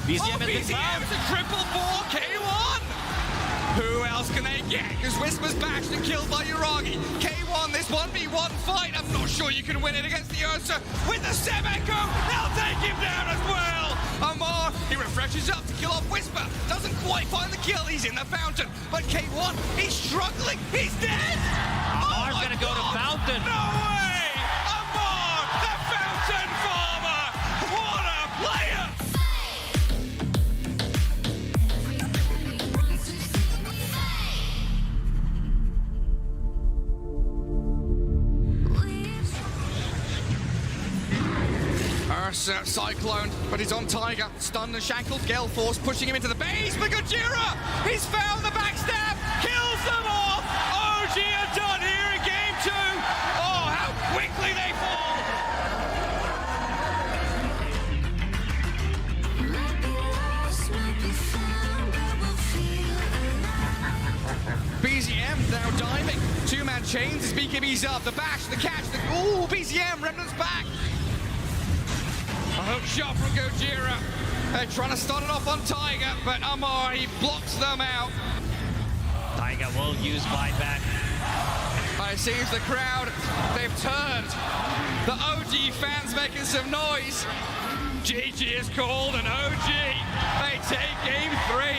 BZM Oh, BZM is a triple for K1! Who else can they get? Because Whisper's bashed and killed by Yuragi. K1, this 1v1 fight, I'm not sure you can win it against the Ursa with the Sem Echo. They'll take him down as well. Amar, he refreshes up to kill off Whisper. Doesn't quite find the kill, he's in the fountain. But K1, he's struggling, he's dead. Amar's gonna go to fountain. No way! Amar, the fountain farmer. What a player! Ursa cycloned, but he's on Tiger. Stunned and shackled. Gale Force pushing him into the base. But Gojira, he's found the backstab. Kills them off. OG are done here in game 2. Oh, how quickly they fall. BZM now diving. Two-man chains as BKB's up. The bash, the catch, the... Ooh, BZM, Remnant's back. A hook shot from Gojira. They're trying to start it off on Tiger, but Amar, he blocks them out. Tiger will use buyback. It seems the crowd, they've turned. The OG fans making some noise. GG is called, and OG, they take game 3.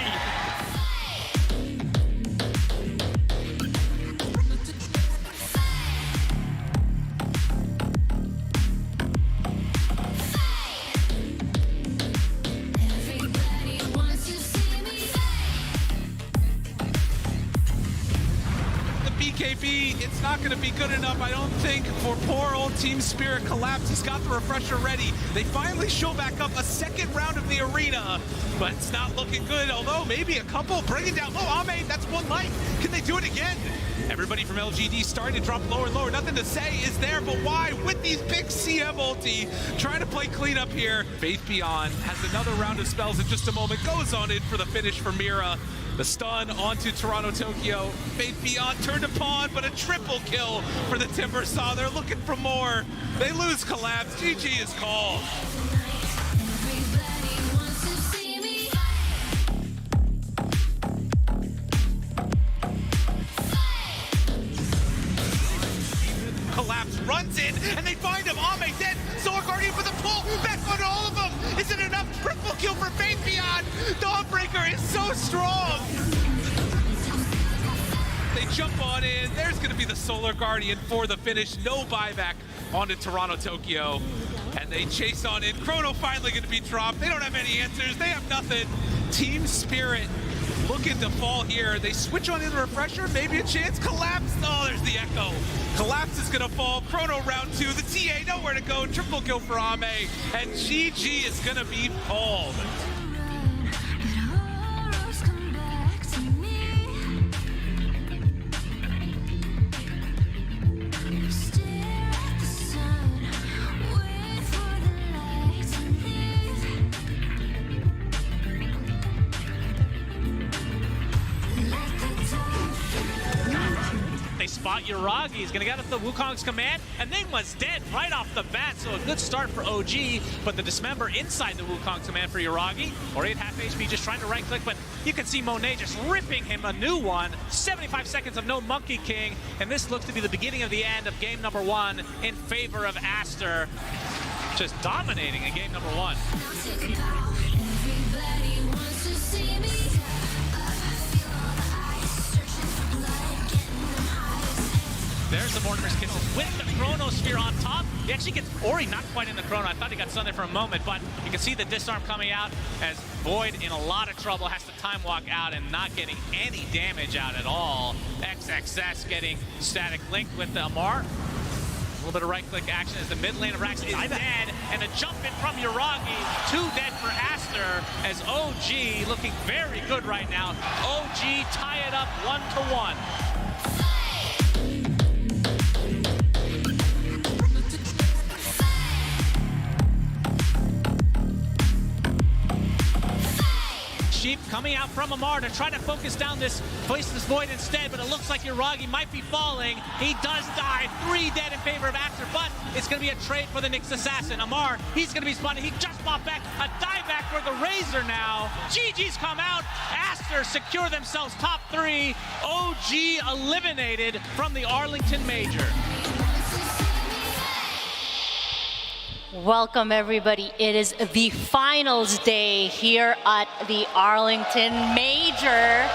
BKB, it's not going to be good enough, I don't think, for poor old Team Spirit. Collapse, he's got the refresher ready. They finally show back up a second round of the arena, but it's not looking good, although maybe a couple bringing down low. Ame, that's one life. Can they do it again? Everybody from LGD starting to drop lower and lower. Nothing to say is there, but why? With these big CM ulti, trying to play cleanup here. Faith Beyond has another round of spells in just a moment, goes on in for the finish for Mira. The stun onto Toronto Tokyo. Faith Beyond turned upon, but a triple kill for the Timbersaw. They're looking for more. They lose Collapse. GG is called. Collapse runs in, and they find him. Ame dead. Solar Guardian for the pull. Back on all of them. Is it enough? Triple kill for Faith Beyond. Dawnbreaker is so strong. They jump on in. There's going to be the Solar Guardian for the finish. No buyback onto Toronto Tokyo. And they chase on in. Chrono finally going to be dropped. They don't have any answers. They have nothing. Team Spirit looking to fall here. They switch on in the refresher. Maybe a chance. Collapse. Oh, there's the echo. Collapse is going to fall. Chrono round 2. The TA nowhere to go. Triple kill for Ame. And GG is going to be called. Spot Yuragi, he's gonna get up the Wukong's command, and then was dead right off the bat, so a good start for OG, but the Dismember inside the Wukong's command for Yuragi, or 8 half HP, just trying to right click, but you can see Monet just ripping him a new one. 75 seconds of no Monkey King, and this looks to be the beginning of the end of game number 1 in favor of Aster, just dominating in game number 1. There's the Mortimer's Kisses with the Chronosphere on top. He actually gets Ori not quite in the Chrono. I thought he got stunned there for a moment, but you can see the disarm coming out as Void in a lot of trouble, has to time walk out and not getting any damage out at all. XXS getting static linked with the Amar. A little bit of right-click action as the mid lane of Rax is dead, and a jump in from Yuragi. 2 dead for Aster as OG looking very good right now. OG tie it up 1-1. Sheep coming out from Amar to try to focus down this Faceless Void instead, but it looks like Yuragi might be falling. He does die, 3 dead in favor of Aster, but it's going to be a trade for the Nyx Assassin. Amar, he's going to be spotted. He just bought back a dive back for the Razor now. GG's come out. Aster secure themselves top 3. OG eliminated from the Arlington Major. Welcome everybody. It is the finals day here at the Arlington Major.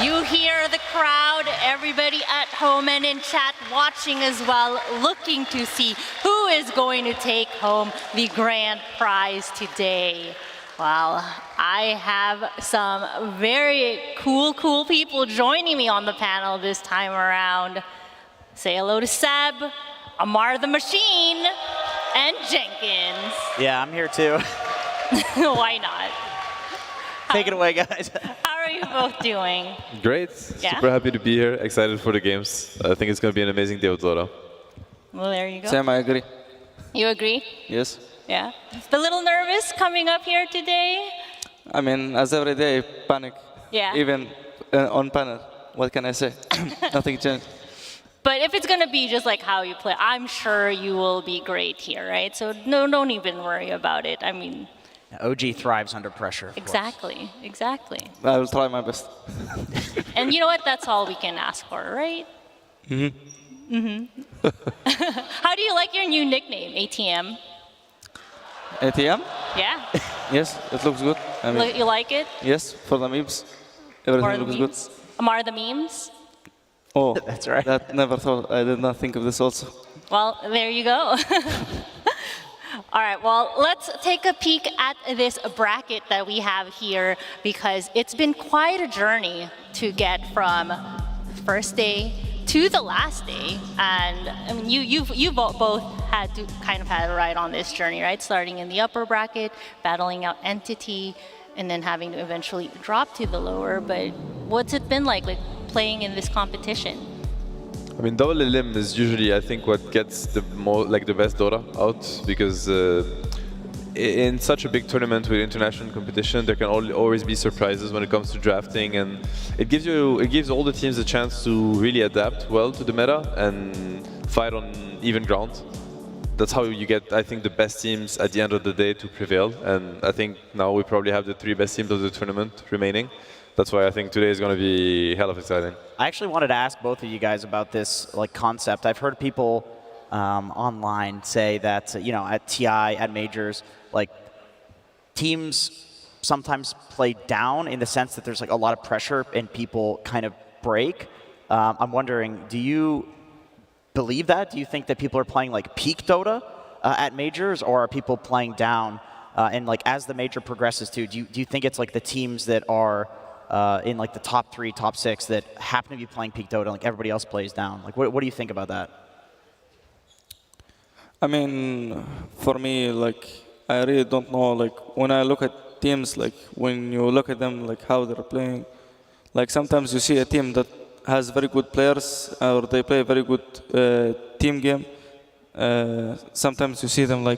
You hear the crowd, everybody at home and in chat watching as well, looking to see who is going to take home the grand prize today. Well, I have some very cool people joining me on the panel this time around. Say hello to Seb, Amar the Machine, and Jenkins. Yeah, I'm here too. Why not? Take it away, guys. How are you both doing? Great. Yeah? Super happy to be here. Excited for the games. I think it's going to be an amazing day with Dota. Well, there you go. Sam, I agree. You agree? Yes. Yeah. A little nervous coming up here today? I mean, as every day, panic. Yeah. Even on panel. What can I say? Nothing changed. But if it's going to be just like how you play, I'm sure you will be great here, right? So no, don't even worry about it. I mean... OG thrives under pressure. Exactly. I will try my best. And you know what? That's all we can ask for, right? How do you like your new nickname, ATM? ATM? Yeah. Yes, it looks good. I mean, You like it? yes, for the memes. Everything Amar the looks memes? Amar the memes? good. Oh, That's right. That never thought. I did not think of this also. Well, there you go. All right, well, let's take a peek at this bracket that we have here because it's been quite a journey to get from the first day to the last day. And I mean, you both had to kind of had a ride on this journey, right? Starting in the upper bracket, battling out Entity, and then having to eventually drop to the lower. But what's it been like playing in this competition? I mean, double elim is usually, I think, what gets the the best Dota out, because in such a big tournament with international competition, there can always be surprises when it comes to drafting, and it gives all the teams a chance to really adapt well to the meta and fight on even ground. That's how you get, I think, the best teams at the end of the day to prevail, and I think now we probably have the 3 best teams of the tournament remaining. That's why I think today is going to be hell of exciting. I actually wanted to ask both of you guys about this concept. I've heard people online say that at TI, at majors, teams sometimes play down in the sense that there's a lot of pressure and people kind of break. I'm wondering, do you believe that? Do you think that people are playing peak Dota at majors, or are people playing down? And as the major progresses too, do you think it's the teams that are in the top 3, top 6 that happen to be playing peak Dota, everybody else plays down? What do you think about that? I mean, for me, I really don't know. When I look at teams, when you look at them, how they're playing, sometimes you see a team that has very good players, or they play very good team game. Sometimes you see them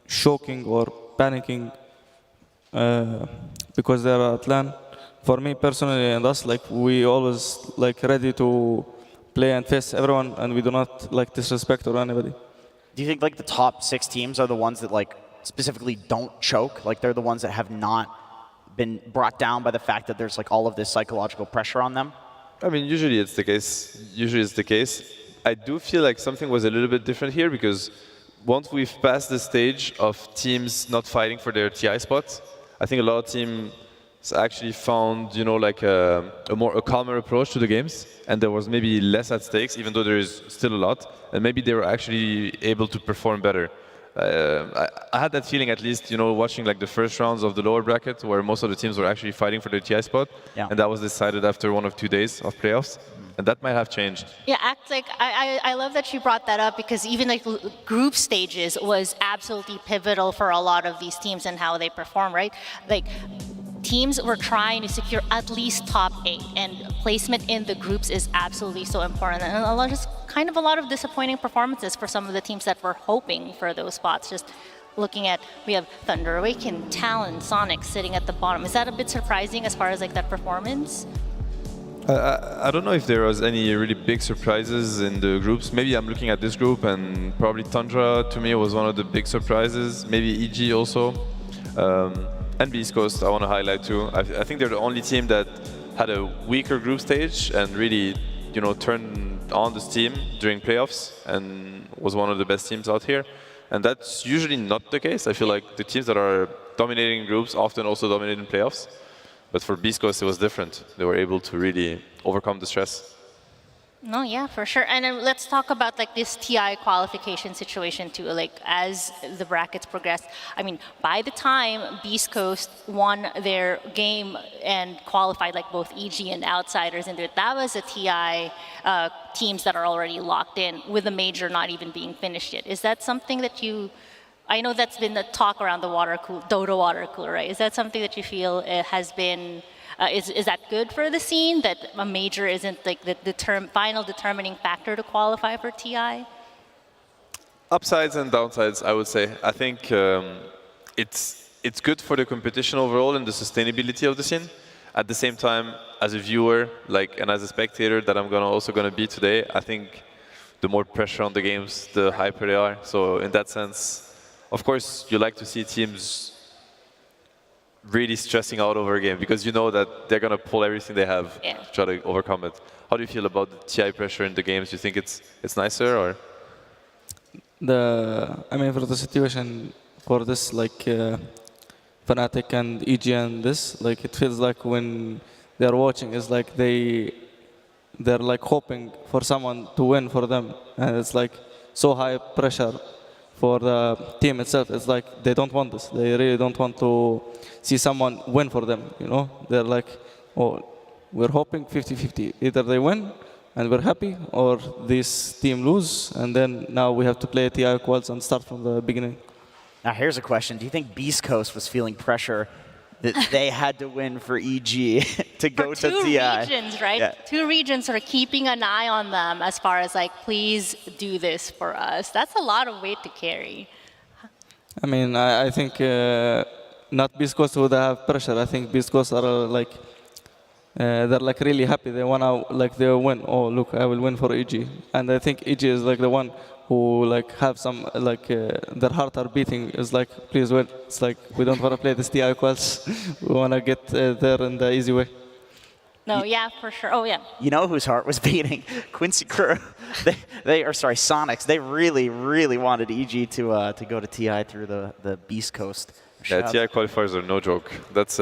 shocking or panicking because they're at LAN. For me personally and us, we always ready to play and face everyone, and we do not disrespect or anybody. Do you think the top 6 teams are the ones that specifically don't choke? They're the ones that have not been brought down by the fact that there's all of this psychological pressure on them? I mean, usually it's the case. I do feel like something was a little bit different here, because once we've passed the stage of teams not fighting for their TI spots, I think a lot of teams actually found, a calmer approach to the games, and there was maybe less at stakes, even though there is still a lot, and maybe they were actually able to perform better. I had that feeling, at least, watching the first rounds of the lower bracket, where most of the teams were actually fighting for their TI spot, and that was decided after 1 or 2 days of playoffs. And that might have changed. Yeah, I love that you brought that up, because even group stages was absolutely pivotal for a lot of these teams and how they perform, right? Teams were trying to secure at least top 8, and placement in the groups is absolutely so important. And a lot of disappointing performances for some of the teams that were hoping for those spots. Just looking at, we have Thunder, Awaken, Talon, Sonic sitting at the bottom. Is that a bit surprising as far as like that performance? I don't know if there was any really big surprises in the groups. Maybe I'm looking at this group, and probably Tundra to me was one of the big surprises. Maybe EG also. And beastcoast I want to highlight too. I think they're the only team that had a weaker group stage and really, turned on this team during playoffs and was one of the best teams out here. And that's usually not the case. I feel like the teams that are dominating groups often also dominate in playoffs. But for beastcoast, it was different. They were able to really overcome the stress. No, yeah, for sure. And then let's talk about like this TI qualification situation too. Like as the brackets progressed, I mean, by the time beastcoast won their game and qualified like both EG and Outsiders into it, that was a TI teams that are already locked in with the major not even being finished yet. Is that something that you? I know that's been the talk around the Dota water cooler, right? Is that something that you feel has been? Is that good for the scene, that a major isn't like the final determining factor to qualify for TI? Upsides and downsides, I would say. I think it's good for the competition overall and the sustainability of the scene. At the same time, as a viewer, and as a spectator that I'm also gonna be today, I think the more pressure on the games, the hyper they are. So in that sense, of course, you like to see teams really stressing out over a game because you know that they're going to pull everything they have to try to overcome it. How do you feel about the TI pressure in the games? Do you think it's nicer or? I mean, for the situation for this, Fnatic and EG and this, it feels like when they're watching, it's like they're hoping for someone to win for them, and it's like so high pressure for the team itself. It's like they don't want this. They really don't want to see someone win for them, They're like, oh, we're hoping 50-50. Either they win and we're happy, or this team lose, and then now we have to play TI quals and start from the beginning. Now here's a question. Do you think beastcoast was feeling pressure that they had to win for EG to go to TI? Two regions, right? Yeah. Two regions are keeping an eye on them as far as please do this for us. That's a lot of weight to carry. I mean, I think not beastcoast would have pressure. I think beastcoast are they're really happy. They wanna they win. Oh, look, I will win for EG. And I think EG is the one who have some their heart are beating. Is please win. It's we don't want to play this TI quals. We want to get there in the easy way. No, yeah, for sure. Oh, yeah. You know whose heart was beating? Quincy Crew. Sonics. They really, really wanted EG to go to TI through the beastcoast. Yeah, TI qualifiers are no joke. That's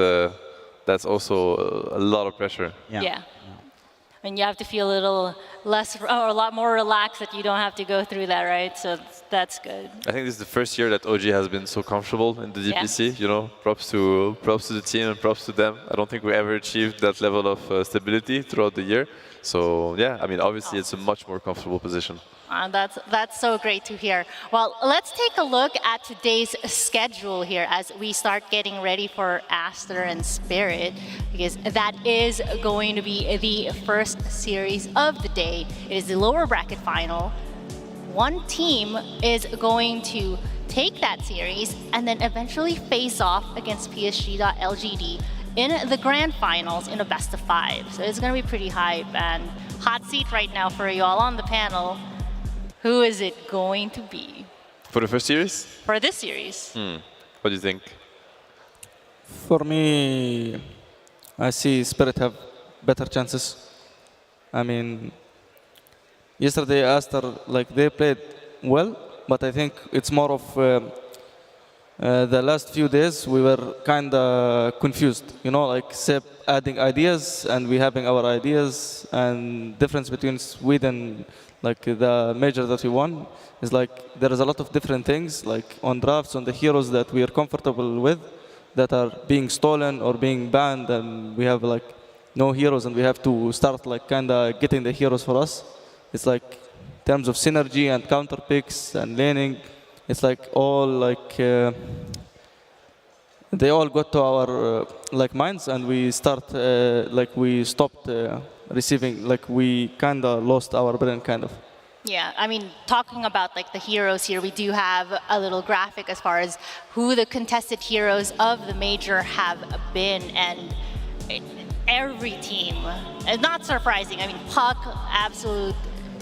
also a lot of pressure. Yeah. I mean, you have to feel a little less, or a lot more relaxed that you don't have to go through that, right? So that's good. I think this is the first year that OG has been so comfortable in the DPC. Yeah. Props to the team and props to them. I don't think we ever achieved that level of stability throughout the year. So yeah, I mean, obviously it's a much more comfortable position. That's so great to hear. Well, let's take a look at today's schedule here as we start getting ready for Aster and Spirit, because that is going to be the first series of the day. It is the lower bracket final. One team is going to take that series and then eventually face off against PSG.LGD in the grand finals in a best of 5. So it's going to be pretty hype, and hot seat right now for you all on the panel. Who is it going to be? For the first series? For this series. What do you think? For me, I see Spirit have better chances. I mean, yesterday Aster, they played well, but I think it's more of the last few days we were kind of confused. Sep adding ideas and we having our ideas, and difference between Sweden, the major that we won, is there is a lot of different things, on drafts, on the heroes that we are comfortable with, that are being stolen or being banned, and we have no heroes, and we have to start kind of getting the heroes for us. It's in terms of synergy and counter picks and laning, it's all they all got to our minds, and we we stopped receiving, we kind of lost our brain, kind of. Yeah, I mean, talking about like the heroes here, we do have a little graphic as far as who the contested heroes of the major have been, and every team, it's not surprising. I mean, Puck, absolute,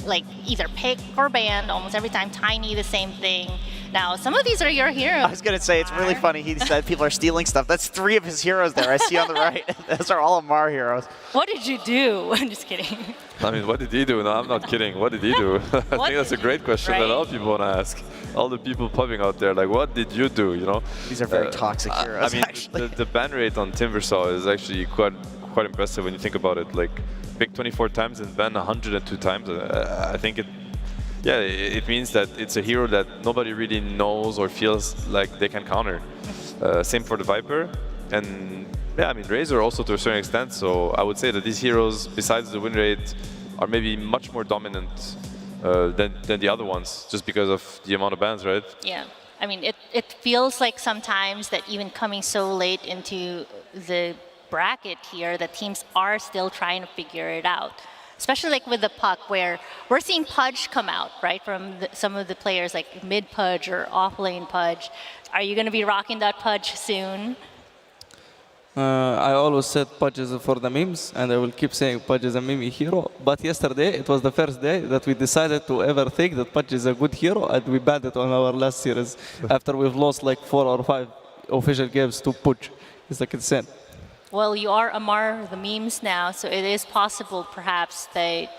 like either pick or banned almost every time. Tiny, the same thing. Now, some of these are your heroes. I was going to say, it's really funny. He said people are stealing stuff. That's 3 of his heroes there. I see on the right. Those are all of our heroes. What did you do? I'm just kidding. I mean, what did he do? No, I'm not kidding. What did he do? I think that's a great question that a lot of people want to ask. All the people popping out there, like, what did you do? You know? These are very toxic heroes. I mean, the ban rate on Timbersaw is actually quite impressive when you think about it. Like, pick 24 times and ban 102 times. I think it means that it's a hero that nobody really knows or feels like they can counter. Same for the Viper. And yeah, I mean, Razor also to a certain extent. So I would say that these heroes, besides the win rate, are maybe much more dominant than the other ones, just because of the amount of bans, right? Yeah. I mean, it feels like sometimes that even coming so late into the bracket here, that teams are still trying to figure it out. Especially like with the Puck, where we're seeing Pudge come out, right, from some of the players like mid Pudge or off lane Pudge. Are you going to be rocking that Pudge soon? I always said Pudge is for the memes, and I will keep saying Pudge is a meme hero. But yesterday, it was the first day that we decided to ever think that Pudge is a good hero, and we banned it on our last series after we've lost like 4 or 5 official games to Pudge. It's like insane. Well, you are Amar the memes now, so it is possible perhaps that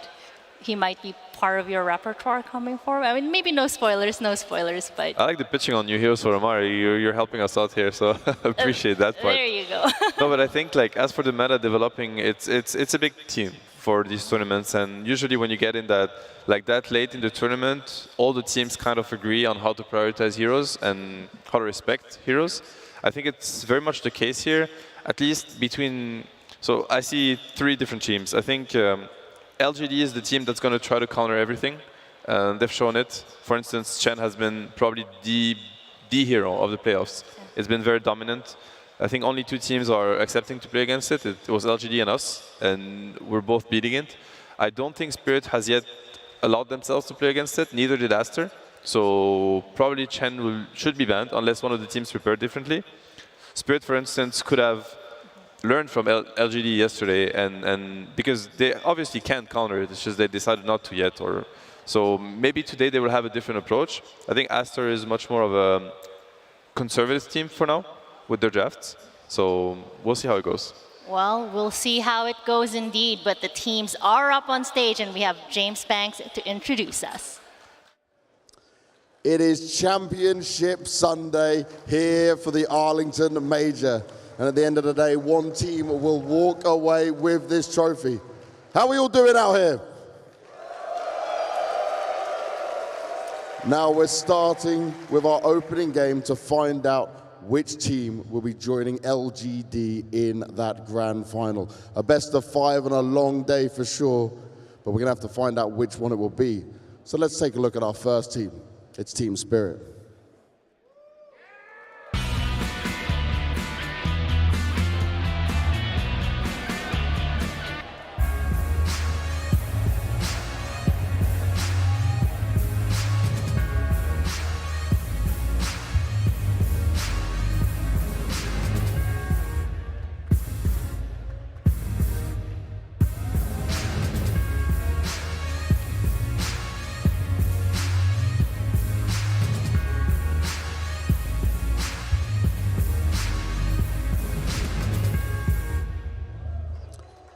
he might be part of your repertoire coming forward. I mean, maybe no spoilers, but... I like the pitching on new heroes for Amar. You're helping us out here, so I appreciate that part. There you go. No, but I think like as for the meta developing, it's a big team for these tournaments, and usually when you get in that late in the tournament, all the teams kind of agree on how to prioritize heroes and how to respect heroes. I think it's very much the case here. At least between, so I see 3 different teams. I think LGD is the team that's going to try to counter everything. They've shown it. For instance, Chen has been probably the hero of the playoffs. It's been very dominant. I think only 2 teams are accepting to play against it. It was LGD and us, and we're both beating it. I don't think Spirit has yet allowed themselves to play against it. Neither did Aster. So probably Chen should be banned unless one of the teams prepared differently. Spirit, for instance, could have learned from LGD yesterday, and because they obviously can't counter it, it's just they decided not to yet. So maybe today they will have a different approach. I think Aster is much more of a conservative team for now with their drafts. So we'll see how it goes. Well, we'll see how it goes indeed, but the teams are up on stage and we have James Banks to introduce us. It is Championship Sunday here for the Arlington Major. And at the end of the day, one team will walk away with this trophy. How are we all doing out here? Now we're starting with our opening game to find out which team will be joining LGD in that grand final. A best of 5 and a long day for sure, but we're gonna have to find out which one it will be. So let's take a look at our first team. It's Team Spirit.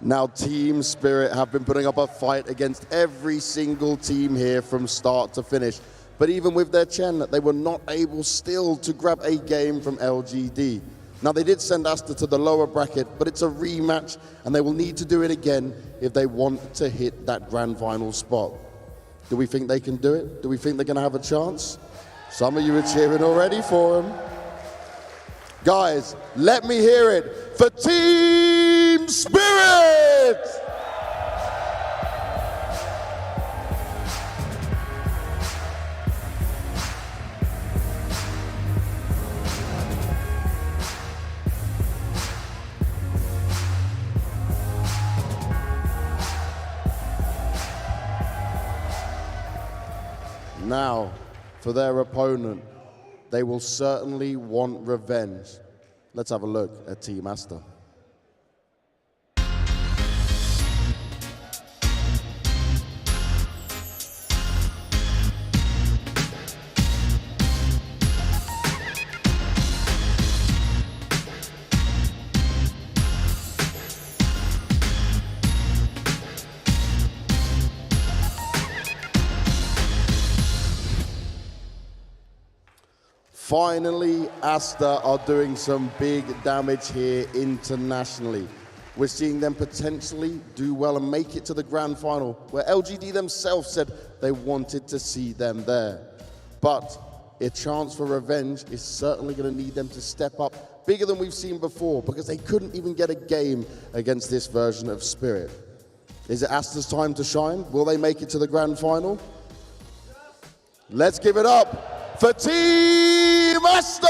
Now, Team Spirit have been putting up a fight against every single team here from start to finish. But even with their Chen, they were not able still to grab a game from LGD. Now, they did send Aster to the lower bracket, but it's a rematch, and they will need to do it again if they want to hit that grand final spot. Do we think they can do it? Do we think they're going to have a chance? Some of you are cheering already for them. Guys, let me hear it for Team Spirit! Now, for their opponent, they will certainly want revenge. Let's have a look at Team Aster. Finally, Aster are doing some big damage here internationally. We're seeing them potentially do well and make it to the grand final, where LGD themselves said they wanted to see them there. But a chance for revenge is certainly going to need them to step up bigger than we've seen before, because they couldn't even get a game against this version of Spirit. Is it Aster's time to shine? Will they make it to the grand final? Let's give it up for Team Aster!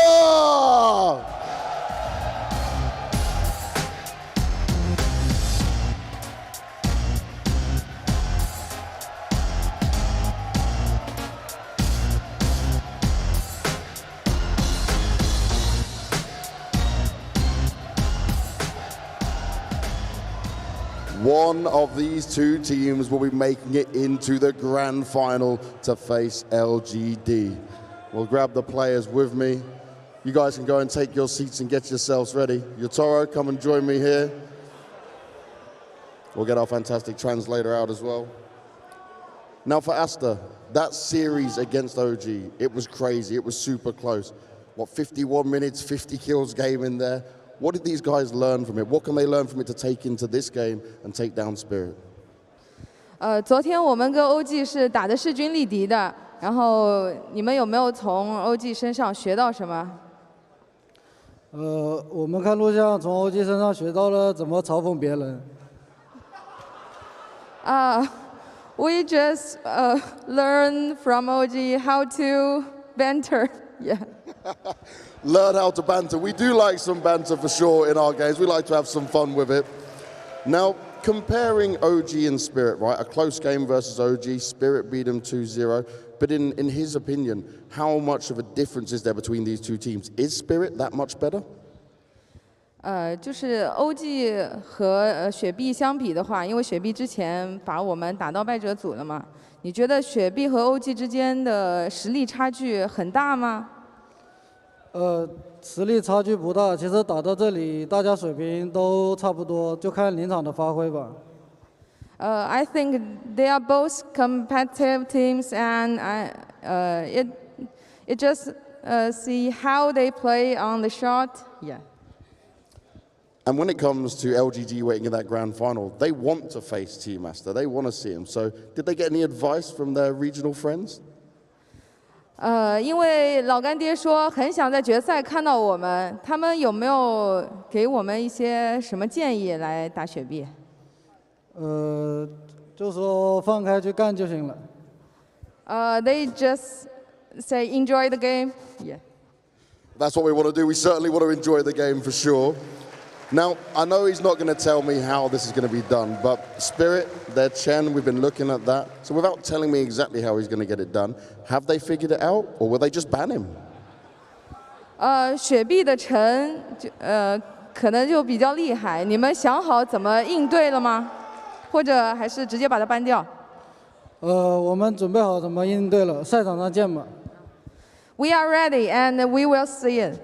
One of these two teams will be making it into the grand final to face LGD. We'll grab the players with me. You guys can go and take your seats and get yourselves ready. Yotaro, come and join me here. We'll get our fantastic translator out as well. Now for Aster, that series against OG, it was crazy, it was super close. What, 51 minutes, 50 kills game in there? What did these guys learn from it? What can they learn from it to take into this game and take down Spirit? 昨天我们跟 OG 是打的势均力敌的。然后你们有没有从 OG 身上学到什么？我们看录像，从 OG 身上学到了怎么嘲讽别人。We just learn from OG how to banter. Yeah. Learn how to banter. We do like some banter for sure in our games. We like to have some fun with it. Now, comparing OG and Spirit, right? A close game versus OG. Spirit beat them 2-0. But in his opinion, how much of a difference is there between these two teams? Is Spirit that much better? 就是 OG 和雪碧相比的话，因为雪碧之前把我们打到败者组了嘛，你觉得雪碧和 OG 之间的实力差距很大吗？实力差距不大，其实打到这里大家水平都差不多，就看临场的发挥吧。I think they are both competitive teams, and it just see how they play on the shot. Yeah. And when it comes to LGD waiting in that grand final, they want to face Team Aster. They want to see him. So, did they get any advice from their regional friends? 因为老干爹说很想在决赛看到我们，他们有没有给我们一些什么建议来打雪碧？就说放开去干就行了。They just say enjoy the game. Yeah. That's what we want to do. We certainly want to enjoy the game for sure. Now, I know he's not going to tell me how this is going to be done, but Spirit, their Chen, we've been looking at that. So without telling me exactly how he's going to get it done, have they figured it out, or will they just ban him? 雪碧的陈可能就比较厉害，你们想好怎么应对了吗？或者还是直接把他ban掉？我们准备好怎么应对了，赛场上见吧。We are ready, and we will see it.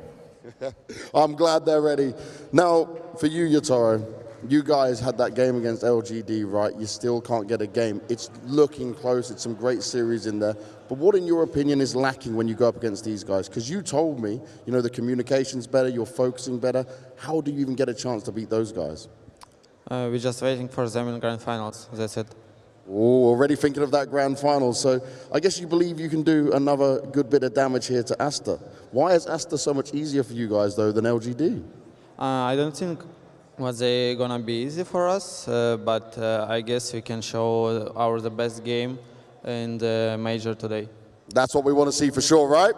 I'm glad they're ready. Now, for you, Yotaro, you guys had that game against LGD, right? You still can't get a game. It's looking close. It's some great series in there. But what, in your opinion, is lacking when you go up against these guys? Because you told me, you know, the communication's better, you're focusing better. How do you even get a chance to beat those guys? We're just waiting for them in grand finals. That's it. Oh, already thinking of that grand final. So I guess you believe you can do another good bit of damage here to Aster. Why is Aster so much easier for you guys, though, than LGD? I don't think they're gonna be easy for us, but I guess we can show the best game in the major today. That's what we want to see for sure, right?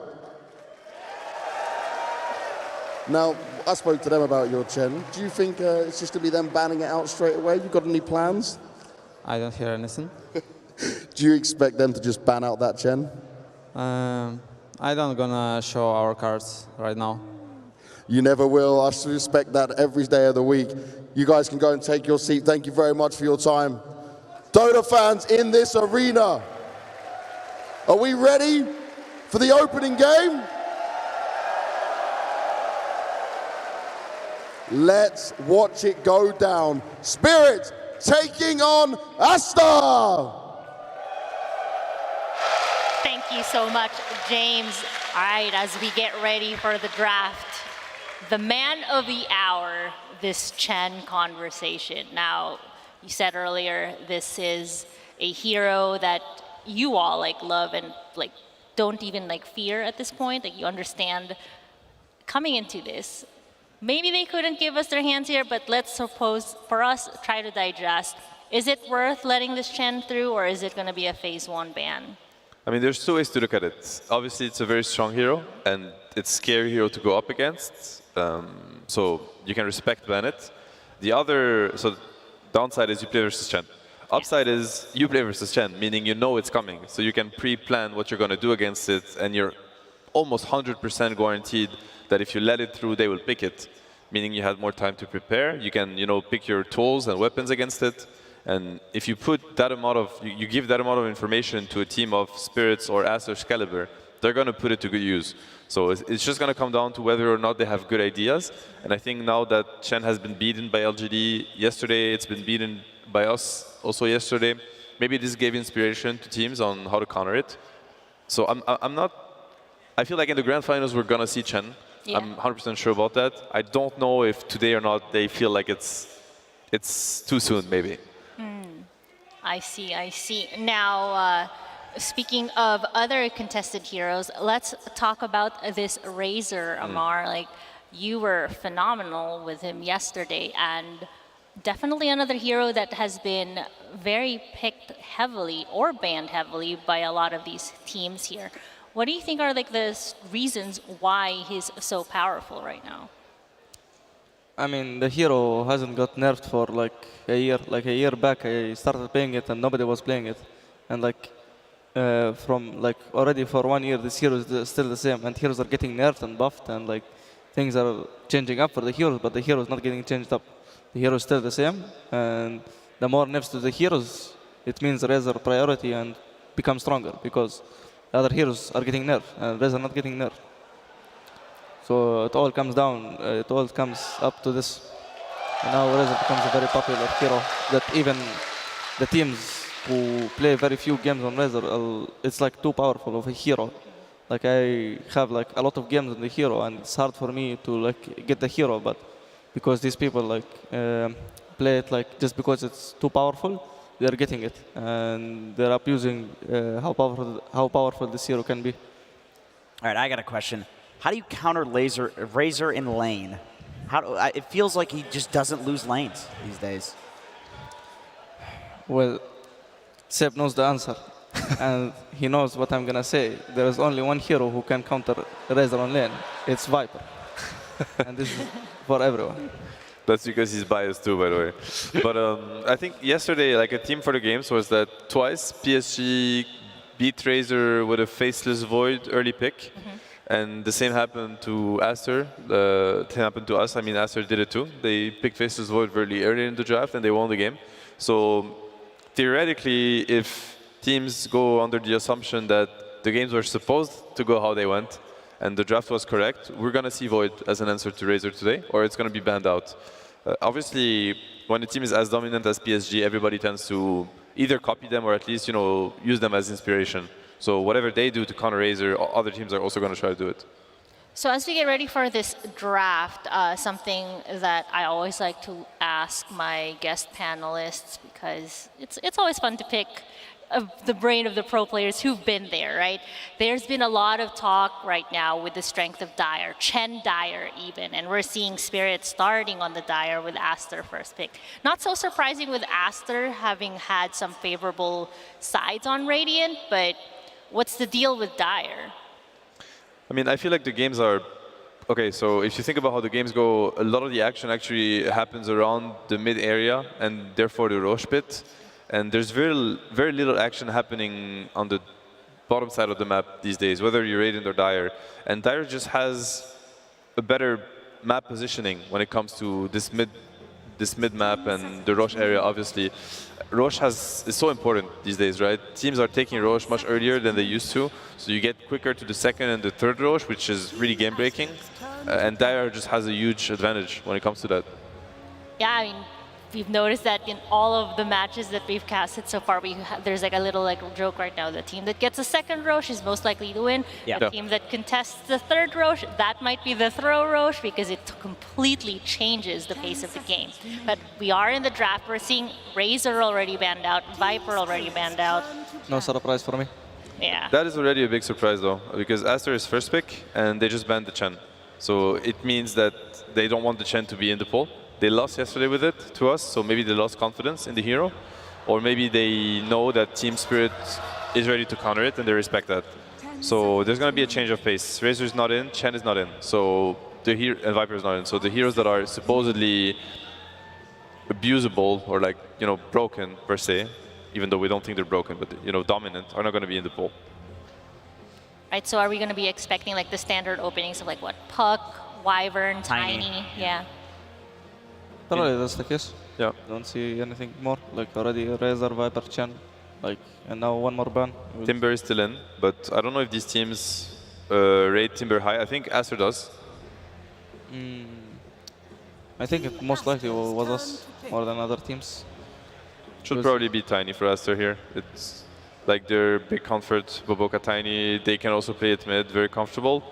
Now, I spoke to them about your Chen. Do you think it's just going to be them banning it out straight away? You got any plans? I don't hear anything. Do you expect them to just ban out that Chen? I don't gonna show our cards right now. You never will. I suspect that every day of the week. You guys can go and take your seat. Thank you very much for your time. Dota fans in this arena, are we ready for the opening game? Let's watch it go down. Spirit taking on Aster. Thank you so much, James. All right, as we get ready for the draft, the man of the hour, this Chen conversation. Now, you said earlier, this is a hero that you all love and don't even fear at this point. You understand coming into this. Maybe they couldn't give us their hands here, but let's suppose for us try to digest. Is it worth letting this Chen through, or is it going to be a phase 1 ban? I mean, there's two ways to look at it. Obviously, it's a very strong hero, and it's a scary hero to go up against. So you can respect ban it. The other, so downside is you play versus Chen. Upside is you play versus Chen, meaning you know it's coming. So you can pre-plan what you're going to do against it, and you're almost 100% guaranteed that if you let it through, they will pick it, meaning you had more time to prepare. You can, pick your tools and weapons against it. And if you put that amount of, you give that amount of information to a team of Spirits or Aster's caliber, they're going to put it to good use. So it's just going to come down to whether or not they have good ideas. And I think now that Chen has been beaten by LGD yesterday, it's been beaten by us also yesterday, maybe this gave inspiration to teams on how to counter it. So I feel like in the grand finals we're going to see Chen. Yeah. I'm 100% sure about that. I don't know if today or not they feel like it's too soon, maybe. I see. Now, speaking of other contested heroes, let's talk about this Razor, Amar. You were phenomenal with him yesterday, and definitely another hero that has been very picked heavily or banned heavily by a lot of these teams here. What do you think are the reasons why he's so powerful right now? I mean, the hero hasn't got nerfed for a year. A year back, I started playing it and nobody was playing it. And from already for 1 year, this hero is still the same. And heroes are getting nerfed and buffed, and things are changing up for the heroes, but the hero is not getting changed up. The hero is still the same, and the more nerfs to the heroes, it means Razor priority and become stronger, because the other heroes are getting nerfed and Razor not getting nerfed. So it all comes down, it all comes up to this. And now Razor becomes a very popular hero that even the teams who play very few games on Razor, it's too powerful of a hero. I have a lot of games on the hero, and it's hard for me to get the hero, but because these people play it just because it's too powerful, they're getting it, and they're abusing how powerful this hero can be. All right, I got a question. How do you counter Razor in lane? It feels like he just doesn't lose lanes these days. Well, Seb knows the answer, and he knows what I'm gonna say. There is only one hero who can counter Razor on lane. It's Viper, and this is for everyone. That's because he's biased too, by the way. But I think yesterday, a theme for the games was that twice PSG beat Razor with a faceless Void early pick. And the same happened to Aster. The same happened to us. I mean, Aster did it too. They picked faceless Void very early in the draft, and they won the game. So theoretically, if teams go under the assumption that the games were supposed to go how they went, and the draft was correct, we're going to see Void as an answer to Razor today, or it's going to be banned out. Obviously, when a team is as dominant as PSG, everybody tends to either copy them or at least, use them as inspiration. So whatever they do to counter Razor, other teams are also going to try to do it. So as we get ready for this draft, something that I always like to ask my guest panelists, because it's always fun to pick the brain of the pro players who've been there, right? There's been a lot of talk right now with the strength of Dire, Chen Dire even, and we're seeing Spirit starting on the Dire with Aster first pick. Not so surprising with Aster having had some favorable sides on Radiant, but what's the deal with Dire? I mean, I feel like the games are... Okay, so if you think about how the games go, a lot of the action actually happens around the mid area and therefore the Roche pit. And there's very little action happening on the bottom side of the map these days, whether you're Radiant or Dire. And Dire just has a better map positioning when it comes to this mid map and the Roche area, obviously. Roche is so important these days, right? Teams are taking Roche much earlier than they used to, so you get quicker to the second and the third Roche, which is really game-breaking. And Dire just has a huge advantage when it comes to that. Yeah, I mean, we've noticed that in all of the matches that we've casted so far, there's like a little joke right now. The team that gets a second Roche is most likely to win. Yeah. The team that contests the third Roche, that might be the throw Roche because it completely changes the pace of the game. But we are in the draft. We're seeing Razor already banned out, Viper already banned out. No surprise for me. Yeah. That is already a big surprise, though, because Aster is first pick, and they just banned the Chen. So it means that they don't want the Chen to be in the pool. They lost yesterday with it to us, so maybe they lost confidence in the hero. Or maybe they know that Team Spirit is ready to counter it, and they respect that. So there's going to be a change of pace. Razor is not in, Chen is not in, so and Viper is not in. So the heroes that are supposedly abusable or broken per se, even though we don't think they're broken, but dominant, are not going to be in the pool. Right, so are we going to be expecting the standard openings of what, Puck, Wyvern, Tiny? Yeah. Probably that's the case. Yeah. Don't see anything more. Already Razor, Viper, Chen, and now one more ban. Timber is still in, but I don't know if these teams rate Timber high. I think Aster does. I think it most likely was us more than other teams. Should probably be Tiny for Aster here. It's their big comfort, Boboka Tiny. They can also play it mid, very comfortable.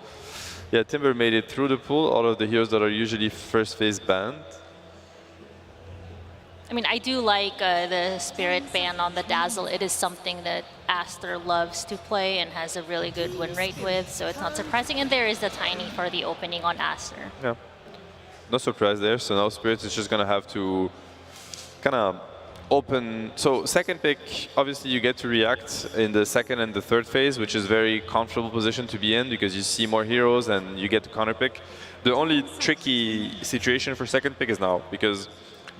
Yeah, Timber made it through the pool. All of the heroes that are usually first phase banned. I mean, I do like the Spirit ban on the Dazzle. It is something that Aster loves to play and has a really good win rate with, so it's not surprising. And there is the Tiny for the opening on Aster. Yeah, no surprise there. So now Spirit is just going to have to kind of open. So second pick, obviously you get to react in the second and the third phase, which is very comfortable position to be in because you see more heroes and you get to counter pick. The only tricky situation for second pick is now because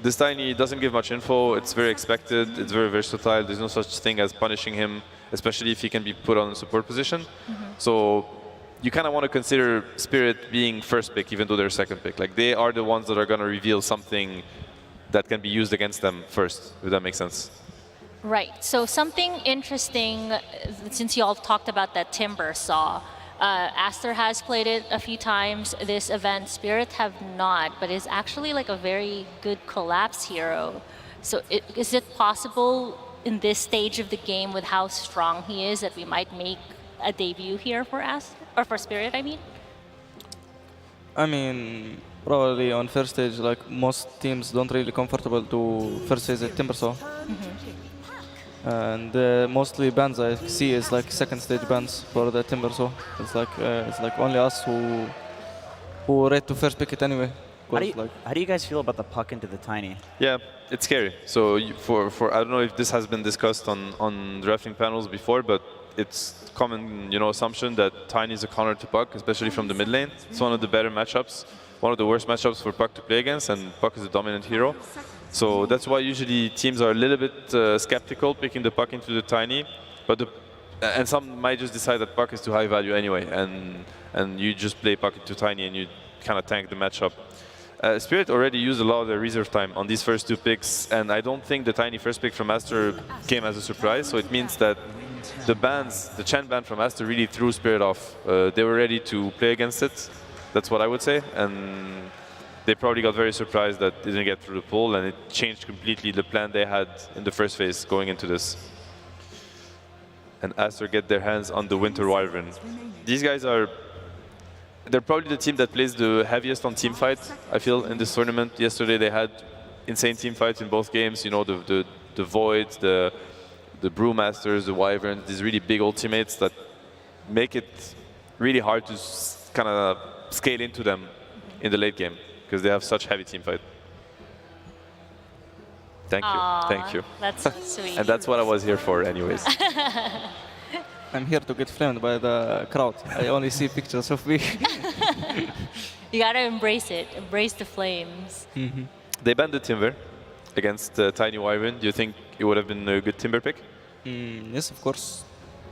this Tiny doesn't give much info. It's very expected. It's very versatile. There's no such thing as punishing him, especially if he can be put on a support position. So you kind of want to consider Spirit being first pick, even though they're second pick. They are the ones that are going to reveal something that can be used against them first, if that makes sense. Right. So something interesting, since you all talked about that Timber saw, Aster has played it a few times this event. Spirit have not, but is actually a very good collapse hero. So is it possible in this stage of the game with how strong he is that we might make a debut here for Aster, or for Spirit, I mean? I mean, probably on first stage, most teams don't really comfortable to first stage at Timbersaw. And mostly bans I see is second stage bans for the Timbersaw. It's only us who rate to first pick it anyway. How do you guys feel about the Puck into the Tiny? Yeah, it's scary. So I don't know if this has been discussed on drafting panels before, but it's common assumption that Tiny is a counter to Puck, especially from the mid lane. It's one of the better matchups, one of the worst matchups for Puck to play against, and Puck is a dominant hero. So that's why usually teams are a little bit skeptical picking the Puck into the Tiny, and some might just decide that Puck is too high value anyway, and you just play Puck into Tiny and you kind of tank the matchup. Spirit already used a lot of their reserve time on these first two picks, and I don't think the Tiny first pick from Aster came as a surprise, so it means that the Chen ban from Aster really threw Spirit off. They were ready to play against it, that's what I would say, and they probably got very surprised that they didn't get through the pool, and it changed completely the plan they had in the first phase going into this. And Aster get their hands on the Winter Wyvern. These guys they're probably the team that plays the heaviest on team fight, I feel, in this tournament. Yesterday they had insane team fights in both games, the Voids, the Brewmasters, the Wyverns, these really big ultimates that make it really hard to kind of scale into them in the late game, because they have such heavy team fight. Thank you. That's so sweet. And that's what I was here for anyways. I'm here to get flamed by the crowd. I only see pictures of me. You gotta embrace it. Embrace the flames. They banned the Timber against Tiny Wyvern. Do you think it would have been a good Timber pick? Yes, of course.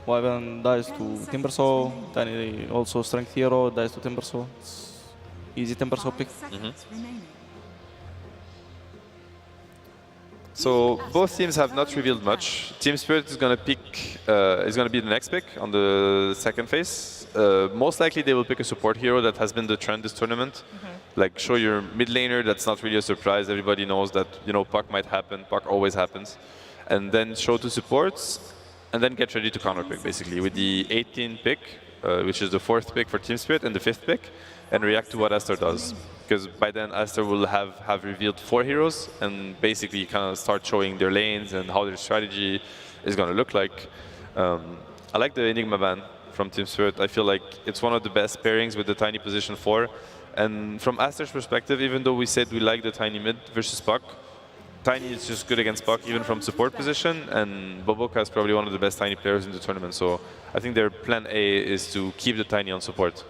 Wyvern dies to Timbersaw, Tiny also Strength Hero dies to Timbersaw. It's easy Timbersaw pick. So both teams have not revealed much. Team Spirit is going to be the next pick on the second phase. Most likely they will pick a support hero. That has been the trend this tournament. Like show your mid laner, that's not really a surprise. Everybody knows that, you know, puck might happen, puck always happens. And then show two supports, and then get ready to counter pick basically with the 18 pick, which is the 4th pick for Team Spirit, and the 5th pick, and react to what Aster does. Because by then Aster will have revealed 4 heroes and basically kind of start showing their lanes and how their strategy is going to look like. I like the Enigma ban from Team Spirit. I feel like it's one of the best pairings with the Tiny position 4. And from Aster's perspective, even though we said we like the Tiny mid versus Puck, Tiny is just good against Puck, even from support position, and Boboka is probably one of the best Tiny players in the tournament. So I think their plan A is to keep the Tiny on support.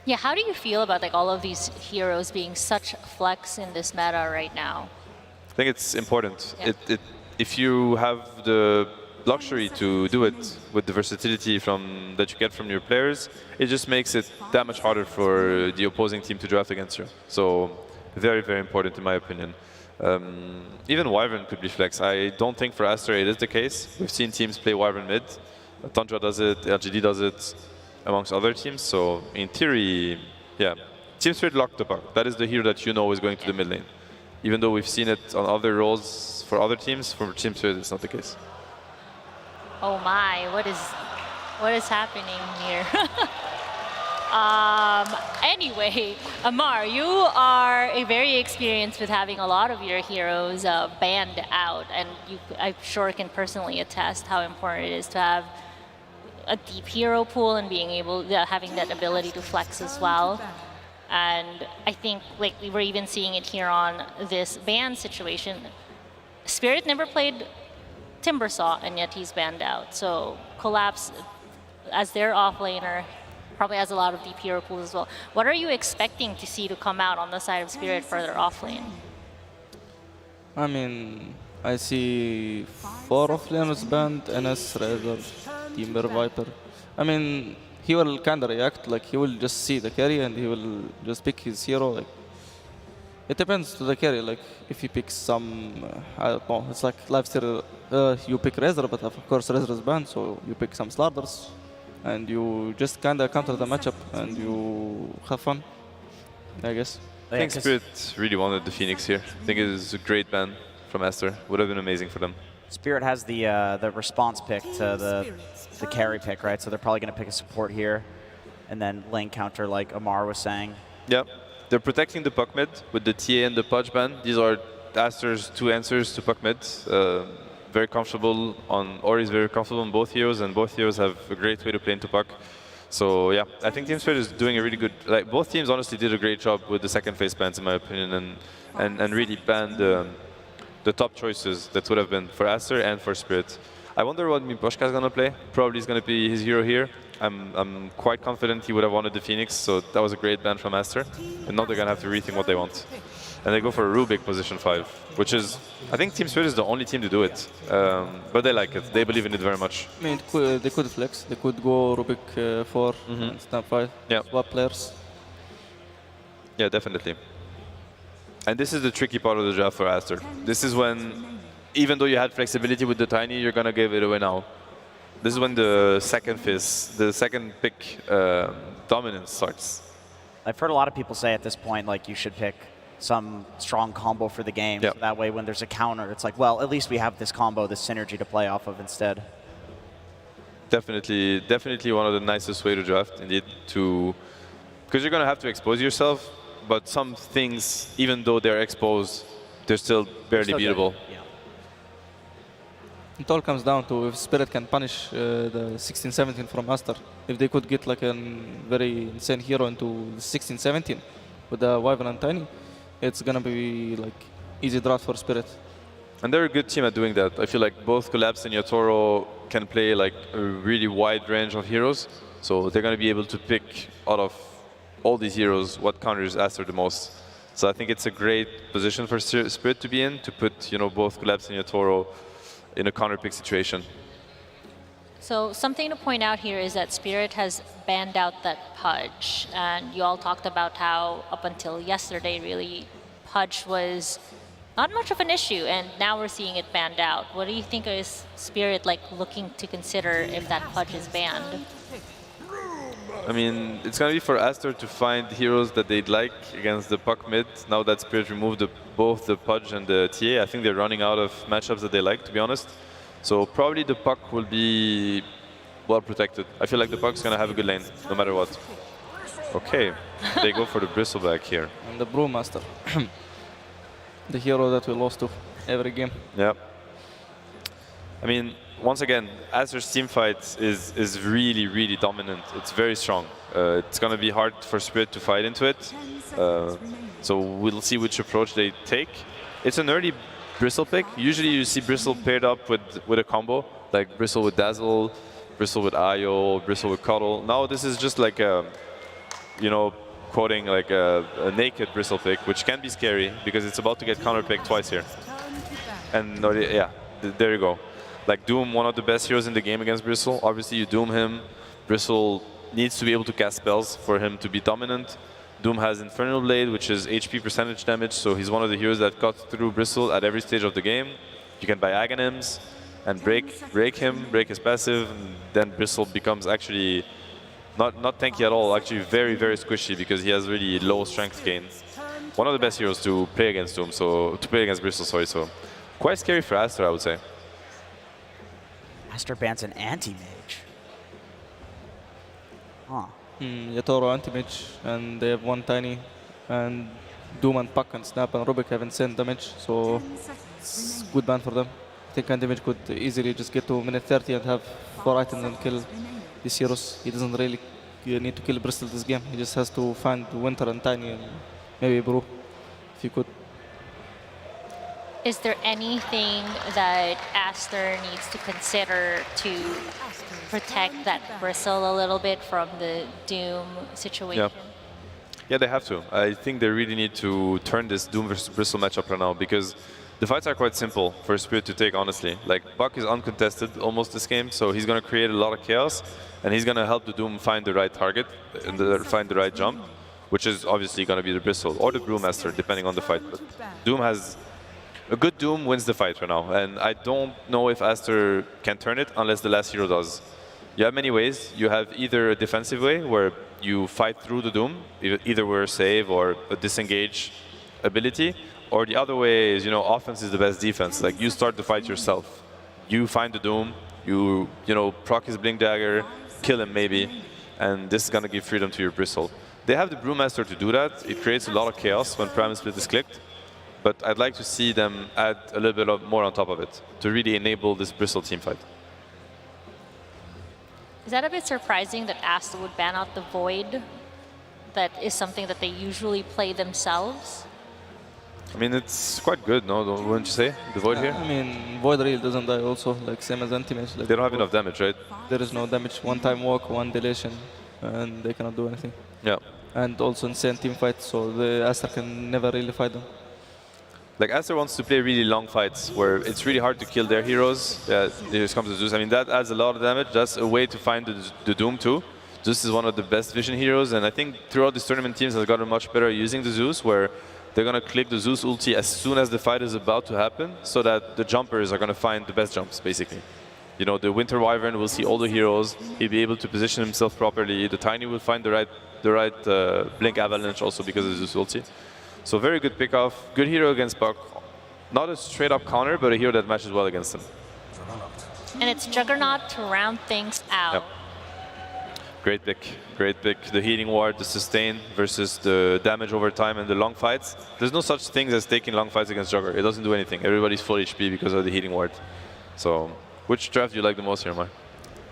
Yeah, how do you feel about like all of these heroes being such flex in this meta right now? I think it's important. Yeah. If you have the luxury to do it with the versatility that you get from your players, it just makes it that much harder for the opposing team to draft against you. So very, very important in my opinion. Even Wyvern could be flex. I don't think for Aster it is the case. We've seen teams play Wyvern mid. Tundra does it, LGD does it, amongst other teams. So in theory, yeah, Team Spirit locked the puck. That is the hero that you know is going to the mid lane. Even though we've seen it on other roles for other teams, for Team Spirit it's not the case. Oh my, what is happening here? Anyway, Amar, you are very experienced with having a lot of your heroes banned out, and I'm sure can personally attest how important it is to have a deep hero pool and being able, having that ability to flex as well. And I think like we were even seeing it here on this ban situation. Spirit never played Timbersaw, and yet he's banned out. So Collapse, as their offlaner, probably has a lot of deep hero pools as well. What are you expecting to see to come out on the side of Spirit for their offlane? I mean, I see 4 offlaners banned, NS, Razor, Timber, Viper. I mean, he will kind of react, like he will just see the carry and he will just pick his hero. Like, it depends to the carry, like if he picks some, I don't know, it's like lifesteal, you pick Razor, but of course Razor is banned, so you pick some Slarders and you just kind of counter the matchup and you have fun, I guess. I think Spirit really wanted the Phoenix here. I think it is a great ban from Aster. Would have been amazing for them. Spirit has the response pick to the carry pick, right? So they're probably going to pick a support here and then lane counter like Amar was saying. Yeah. They're protecting the puck mid with the TA and the Pudge ban. These are Aster's 2 answers to puck mid. Very comfortable on, Ori is very comfortable on both heroes, and both heroes have a great way to play into puck. So yeah, I think Team Spirit is doing a really good, like both teams honestly did a great job with the second phase bans in my opinion, and really banned the top choices that would have been for Aster and for Spirit. I wonder what Miposhka is going to play. Probably is going to be his hero here. I'm quite confident he would have wanted the Phoenix, so that was a great ban from Aster. And now they're going to have to rethink what they want. And they go for a Rubik position 5, which is, I think Team Spirit is the only team to do it. But they like it. They believe in it very much. I mean, they could flex. They could go Rubik 4 and Snap 5, swap players. Yeah, definitely. And this is the tricky part of the draft for Aster. This is when, even though you had flexibility with the Tiny, you're going to give it away now. This is when the second pick dominance starts. I've heard a lot of people say at this point, like, you should pick some strong combo for the game. So that way when there's a counter, it's like, well, at least we have this combo, this synergy to play off of instead. Definitely one of the nicest way to draft, indeed, because you're going to have to expose yourself, but some things, even though they're exposed, they're still barely beatable. Yeah. It all comes down to if Spirit can punish the 16-17 from Aster. If they could get like a very insane hero into 16-17 with the Wyvern and Tiny, it's gonna be like easy draft for Spirit. And they're a good team at doing that. I feel like both Collapse and Yatoro can play like a really wide range of heroes. So they're gonna be able to pick out of all these heroes what counters Aster the most. So I think it's a great position for Spirit to be in, to put both Collapse and Yatoro in a counter pick situation. So something to point out here is that Spirit has banned out that Pudge, and you all talked about how up until yesterday, really, Pudge was not much of an issue, and now we're seeing it banned out. What do you think is Spirit like looking to consider if that Pudge is banned? I mean, it's going to be for Aster to find heroes that they'd like against the puck mid. Now that Spirit removed both the Pudge and the TA, I think they're running out of matchups that they like, to be honest. So probably the puck will be well protected. I feel like the puck's going to have a good lane, no matter what. Okay, they go for the bristleback here. And the Brewmaster. The hero that we lost to every game. Yeah. I mean, once again, Aster's team fight is really, really dominant. It's very strong. It's going to be hard for Spirit to fight into it. So we'll see which approach they take. It's an early Bristle pick. Usually you see Bristle paired up with a combo, like Bristle with Dazzle, Bristle with Io, Bristle with Cuddle. Now this is just like a, you know, quoting like a naked Bristle pick, which can be scary because it's about to get counter-picked twice here. And yeah, there you go. Like Doom, one of the best heroes in the game against Bristle. Obviously you Doom him. Bristle needs to be able to cast spells for him to be dominant. Doom has Infernal Blade, which is HP percentage damage, so he's one of the heroes that cuts through Bristle at every stage of the game. You can buy Aghanims and break him, break his passive, and then Bristle becomes actually not tanky at all, actually very, very squishy because he has really low strength gain. One of the best heroes to play against Doom, to play against Bristle, sorry, so quite scary for Aster, I would say. Aster bans an anti-mage. Huh. Yatoro anti-mage, and they have one tiny, and Doom and Puck and Snap and Rubik have insane damage, so it's good ban for them. I think anti-mage could easily just get to minute 30 and have 4 items and kill these heroes. He doesn't really need to kill Bristle this game. He just has to find Winter and Tiny and maybe Brew, if he could. Is there anything that Aster needs to consider to protect that Bristle a little bit from the Doom situation? Yeah, they have to. I think they really need to turn this Doom versus Bristle matchup right now because the fights are quite simple for Spirit to take, honestly. Like, Buck is uncontested almost this game, so he's going to create a lot of chaos, and he's going to help the Doom find the right target and find the right jump, which is obviously going to be the Bristle or the Brewmaster, depending on the fight. But Doom has... A good Doom wins the fight right now, and I don't know if Aster can turn it unless the last hero does. You have many ways. You have either a defensive way, where you fight through the Doom, either with a save or a disengage ability, or the other way is, you know, offense is the best defense. Like, you start the fight yourself. You find the Doom, you know, proc his Blink Dagger, kill him maybe, and this is going to give freedom to your Bristle. They have the Brewmaster to do that. It creates a lot of chaos when Prime Split is clicked. But I'd like to see them add a little bit more on top of it to really enable this Bristle teamfight. Is that a bit surprising that Aster would ban out the Void? That is something that they usually play themselves? I mean, it's quite good, no? Wouldn't you say? The Void here? I mean, Void really doesn't die also, like same as anti-mage. Like, they don't have enough damage, right? There is no damage. One time walk, one deletion, and they cannot do anything. Yeah. And also insane team fight, so the Aster can never really fight them. Like, Aster wants to play really long fights where it's really hard to kill their heroes. Yeah, here comes the Zeus. I mean, that adds a lot of damage. That's a way to find the Doom too. Zeus is one of the best vision heroes, and I think throughout this tournament, teams have gotten much better at using the Zeus, where they're going to click the Zeus ulti as soon as the fight is about to happen, so that the jumpers are going to find the best jumps, basically. You know, the Winter Wyvern will see all the heroes. He'll be able to position himself properly. The Tiny will find the right Blink Avalanche also because of the Zeus ulti. So very good pickoff. Good hero against Buck. Not a straight-up counter, but a hero that matches well against him. And it's Juggernaut to round things out. Yep. Great pick. Great pick. The healing ward, the sustain versus the damage over time and the long fights. There's no such thing as taking long fights against Jugger. It doesn't do anything. Everybody's full HP because of the healing ward. So, which draft do you like the most here, Mar?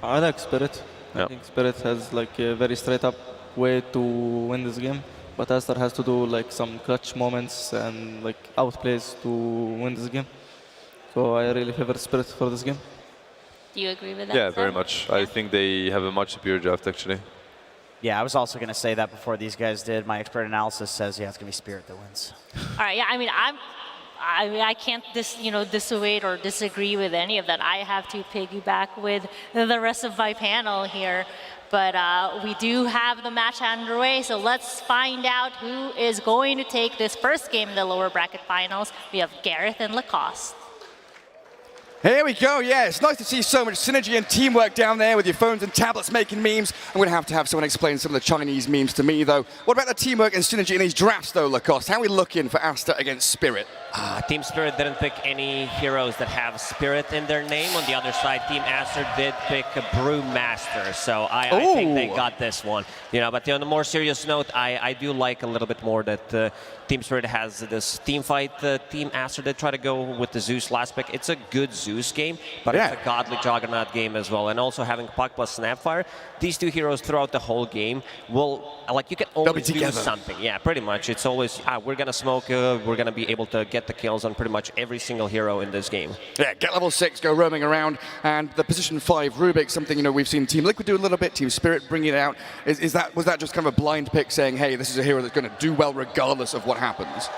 I like Spirit. I think Spirit has like a very straight-up way to win this game. But Aster has to do like some clutch moments and like outplays to win this game. So I really favor Spirit for this game. Do you agree with that? Yeah, very much. I think they have a much superior draft, actually. Yeah, I was also going to say that before these guys did. My expert analysis says, yeah, it's going to be Spirit that wins. All right, yeah, I mean, I mean, I can't dissuade or disagree with any of that. I have to piggyback with the rest of my panel here. But we do have the match underway, so let's find out who is going to take this first game in the lower bracket finals. We have Gareth and Lacoste. Here we go, yeah, it's nice to see so much synergy and teamwork down there with your phones and tablets making memes. I'm going to have someone explain some of the Chinese memes to me, though. What about the teamwork and synergy in these drafts, though, Lacoste? How are we looking for Aster against Spirit? Team Spirit didn't pick any heroes that have Spirit in their name. On the other side, Team Aster did pick a Brewmaster, so I think they got this one. You know, but on a more serious note, I do like a little bit more that Team Spirit has this team fight. Team Aster did try to go with the Zeus last pick. It's a good Zeus game, but it's a godly Juggernaut game as well. And also having Puck plus Snapfire, these two heroes throughout the whole game will, like, you can always do something. Yeah, pretty much. It's always, we're going to smoke, we're going to be able to get the kills on pretty much every single hero in this game. Yeah, get level 6, go roaming around, and the position 5 Rubik, something, you know, we've seen Team Liquid do a little bit, Team Spirit bring it out. Was that just kind of a blind pick saying, hey, this is a hero that's going to do well regardless of what happens?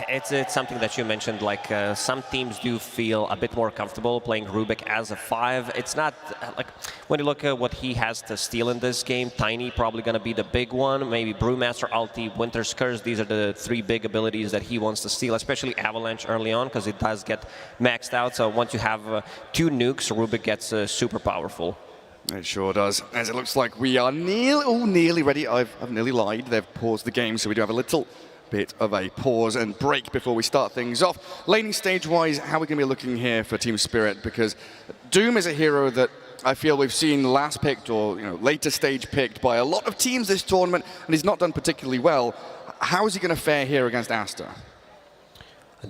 It's something that you mentioned, like some teams do feel a bit more comfortable playing Rubik as a 5. It's not, like, when you look at what he has to steal in this game, Tiny probably going to be the big one, maybe Brewmaster, Ulti, Winter's Curse, these are the 3 big abilities that he wants to steal, especially Avalanche early on, because it does get maxed out, so once you have 2 nukes, Rubik gets super powerful. It sure does. As it looks like we are nearly ready. I've nearly lied. They've paused the game, so we do have a little bit of a pause and break before we start things off. Laning stage-wise, how are we going to be looking here for Team Spirit? Because Doom is a hero that I feel we've seen last picked or later stage picked by a lot of teams this tournament, and he's not done particularly well. How is he going to fare here against Aster?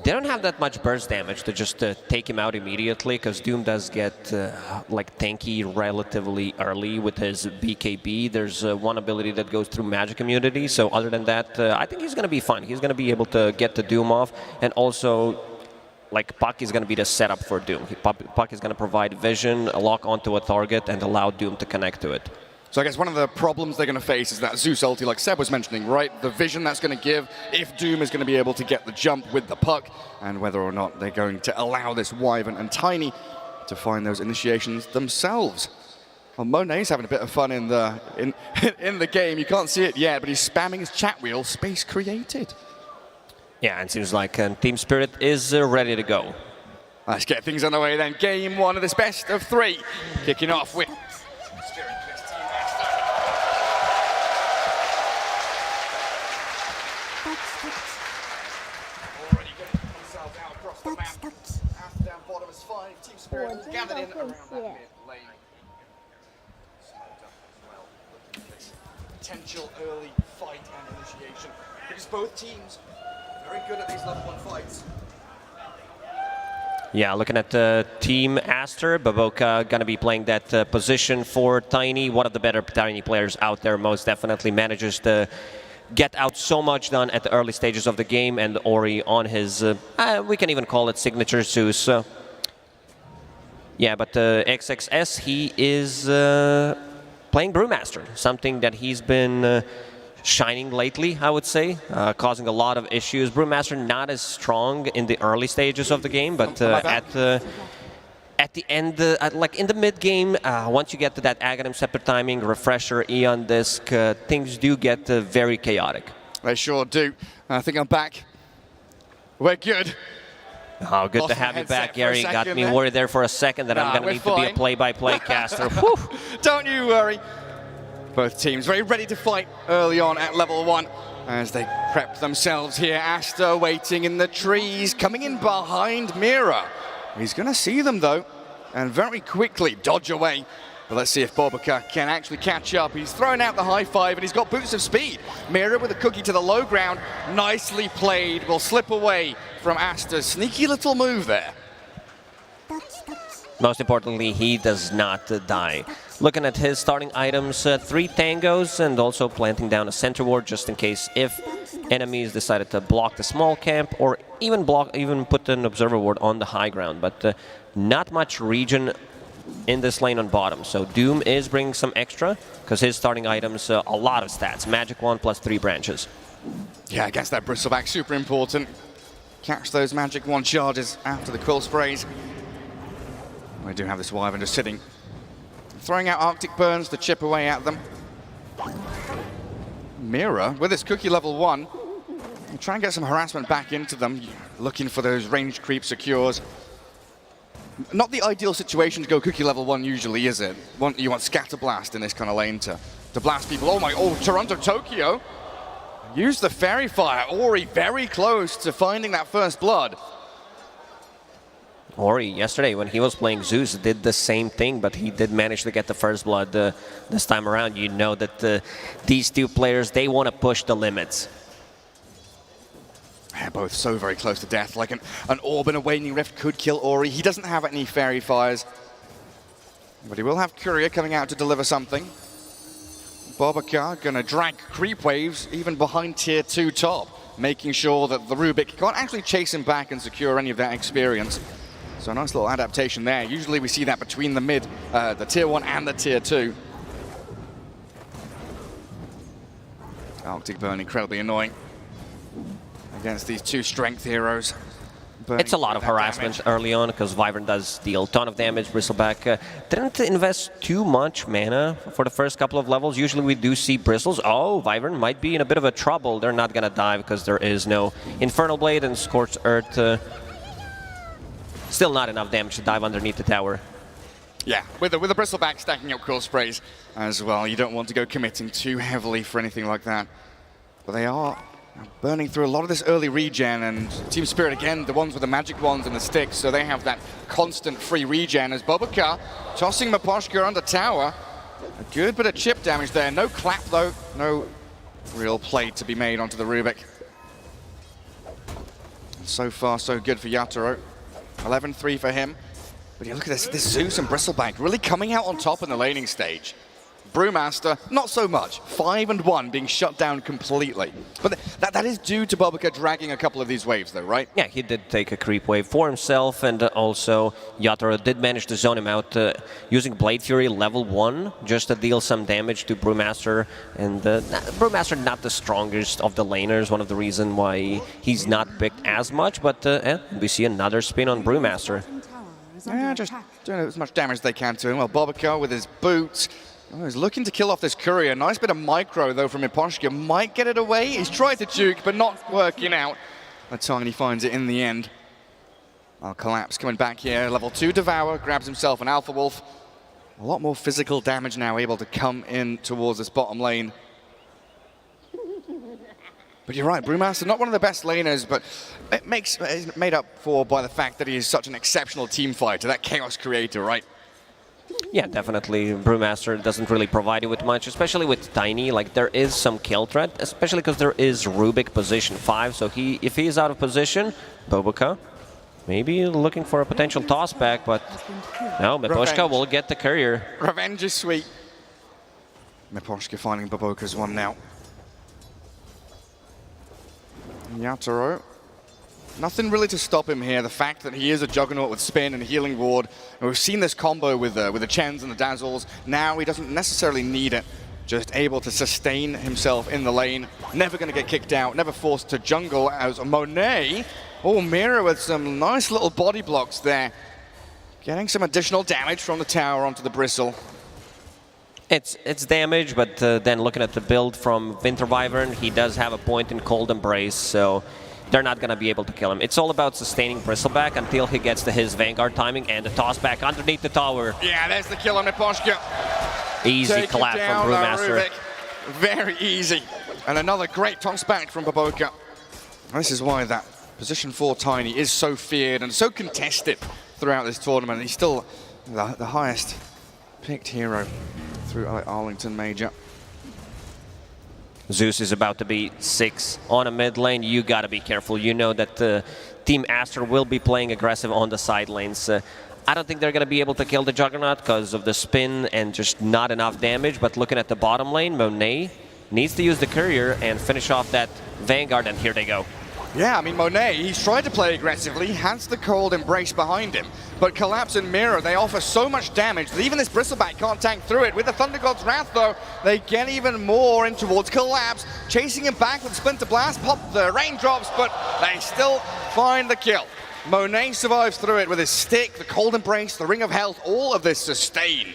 They don't have that much burst damage to just take him out immediately, because Doom does get like tanky relatively early with his BKB. There's one ability that goes through magic immunity, so other than that, I think he's going to be fine. He's going to be able to get the Doom off, and also, like, Puck is going to be the setup for Doom. Puck is going to provide vision, lock onto a target, and allow Doom to connect to it. So I guess one of the problems they're going to face is that Zeus ulti, like Seb was mentioning, right? The vision that's going to give if Doom is going to be able to get the jump with the Puck, and whether or not they're going to allow this Wyvern and Tiny to find those initiations themselves. Well, Monet's having a bit of fun in the game. You can't see it yet, but he's spamming his chat wheel, space created. Yeah, and it seems like Team Spirit is ready to go. Let's get things underway then. Game 1 of this best of 3, kicking off with gathered in around that mid lane. Potential early fight and initiation, because both teams are very good at these level 1 fights. Yeah, looking at Team Aster, Baboka going to be playing that position for Tiny. One of the better Tiny players out there, most definitely manages to get out so much done at the early stages of the game, and Ori on his, we can even call it signature Zeus. Yeah, but XXS, he is playing Brewmaster, something that he's been shining lately, I would say, causing a lot of issues. Brewmaster not as strong in the early stages of the game, but at the end, like in the mid game, once you get to that Aghanim Scepter timing, Refresher, Eon Disc, things do get very chaotic. They sure do. I think I'm back. We're good. Oh, good to have you back, Gary. Got me worried there for a second that I'm going to need to be a play-by-play caster. Don't you worry. Both teams very ready to fight early on at level 1 as they prep themselves here. Aster waiting in the trees, coming in behind Mira. He's going to see them, though, and very quickly dodge away. But let's see if Baboka can actually catch up. He's thrown out the high 5, and he's got boots of speed. Mira with a cookie to the low ground. Nicely played. Will slip away from Aster. Sneaky little move there. Most importantly, he does not die. Looking at his starting items, 3 tangos, and also planting down a center ward just in case if enemies decided to block the small camp, or even put an observer ward on the high ground. But not much region in this lane on bottom. So Doom is bringing some extra, because his starting items, a lot of stats. Magic 1 plus 3 branches. Yeah, against that Bristleback, super important. catch those magic wand charges after the quill sprays. We do have this Wyvern just sitting, throwing out Arctic Burns to chip away at them. Mira, with his cookie level 1, try and get some harassment back into them, looking for those range creep secures. Not the ideal situation to go cookie level 1 usually, is it? You want Scatter Blast in this kind of lane to blast people. Oh, Toronto Tokyo. Use the Fairy Fire. Ori very close to finding that first blood. Ori, yesterday when he was playing Zeus, did the same thing, but he did manage to get the first blood this time around. You know that these two players, they want to push the limits. They're both so very close to death. Like an Orb and a Waning Rift could kill Ori. He doesn't have any Fairy Fires, but he will have Courier coming out to deliver something. Bobaka gonna drag creep waves even behind tier 2 top, making sure that the Rubik can't actually chase him back and secure any of that experience. So a nice little adaptation there. Usually we see that between the tier 1 and the tier 2. Arctic Burn incredibly annoying against these two strength heroes. It's a lot of harassment early on because Wyvern does deal a ton of damage. Bristleback didn't invest too much mana for the first couple of levels. Usually we do see Bristles. Oh, Wyvern might be in a bit of a trouble. They're not going to die because there is no Infernal Blade and Scorched Earth. Still not enough damage to dive underneath the tower. Yeah, with the Bristleback stacking up quill sprays as well. You don't want to go committing too heavily for anything like that. But they are burning through a lot of this early regen, and Team Spirit, again, the ones with the magic wands and the sticks, so they have that constant free regen as Bobaka tossing Miposhka under tower. A good bit of chip damage there. No clap, though. No real play to be made onto the Rubik. So far, so good for Yatoro. 11-3 for him. But you look at this Zeus and Bristleback really coming out on top in the laning stage. Brewmaster, not so much. 5-1 being shut down completely. But that is due to Bobaka dragging a couple of these waves, though, right? Yeah, he did take a creep wave for himself, and also Yatoro did manage to zone him out using Blade Fury level 1 just to deal some damage to Brewmaster. And Brewmaster not the strongest of the laners, one of the reasons why he's not picked as much, but we see another spin on Brewmaster. Yeah, just doing as much damage as they can to him. Well, Bobaka with his boots. Oh, he's looking to kill off this Courier. Nice bit of micro, though, from Miposhka. Might get it away. He's tried to juke, but not working out. Tiny finds it in the end. Collapse coming back here. Level 2 Devour grabs himself an Alpha Wolf. A lot more physical damage now able to come in towards this bottom lane. But you're right, Brewmaster, not one of the best laners, but it's made up for by the fact that he is such an exceptional team fighter, that chaos creator, right? Yeah, definitely. Brewmaster doesn't really provide you with much, especially with Tiny. Like, there is some kill threat, especially because there is Rubik position 5. So if he is out of position, Bobaka maybe looking for a potential toss back, but no, Miposhka will get the Courier. Revenge is sweet. Miposhka finding Bobaka's one now. Yatoro. Nothing really to stop him here. The fact that he is a Juggernaut with Spin and Healing Ward. And we've seen this combo with the Chens and the Dazzles. Now he doesn't necessarily need it. Just able to sustain himself in the lane. Never going to get kicked out. Never forced to jungle as Monet. Oh, Mira with some nice little body blocks there. Getting some additional damage from the tower onto the Bristle. It's damage, but then looking at the build from Winter Wyvern, he does have a point in Cold Embrace, so they're not going to be able to kill him. It's all about sustaining Bristleback until he gets to his Vanguard timing and the toss back underneath the tower. Yeah, there's the kill on Miposhka. Easy collapse from Brewmaster. Very easy. And another great toss back from Bobaka. This is why that position 4 Tiny is so feared and so contested throughout this tournament. He's still the highest picked hero through Arlington Major. Zeus is about to be 6 on a mid lane. You got to be careful. You know that Team Aster will be playing aggressive on the side lanes. I don't think they're going to be able to kill the Juggernaut because of the spin and just not enough damage. But looking at the bottom lane, Monet needs to use the Courier and finish off that Vanguard, and here they go. Yeah, I mean, Monet, he's tried to play aggressively, has the cold embrace behind him, but Collapse and Mira, they offer so much damage that even this Bristleback can't tank through it. With the Thunder God's Wrath, though, they get even more in towards Collapse, chasing him back with Splinter Blast, pop the raindrops, but they still find the kill. Monet survives through it with his stick, the cold embrace, the Ring of Health, all of this sustain.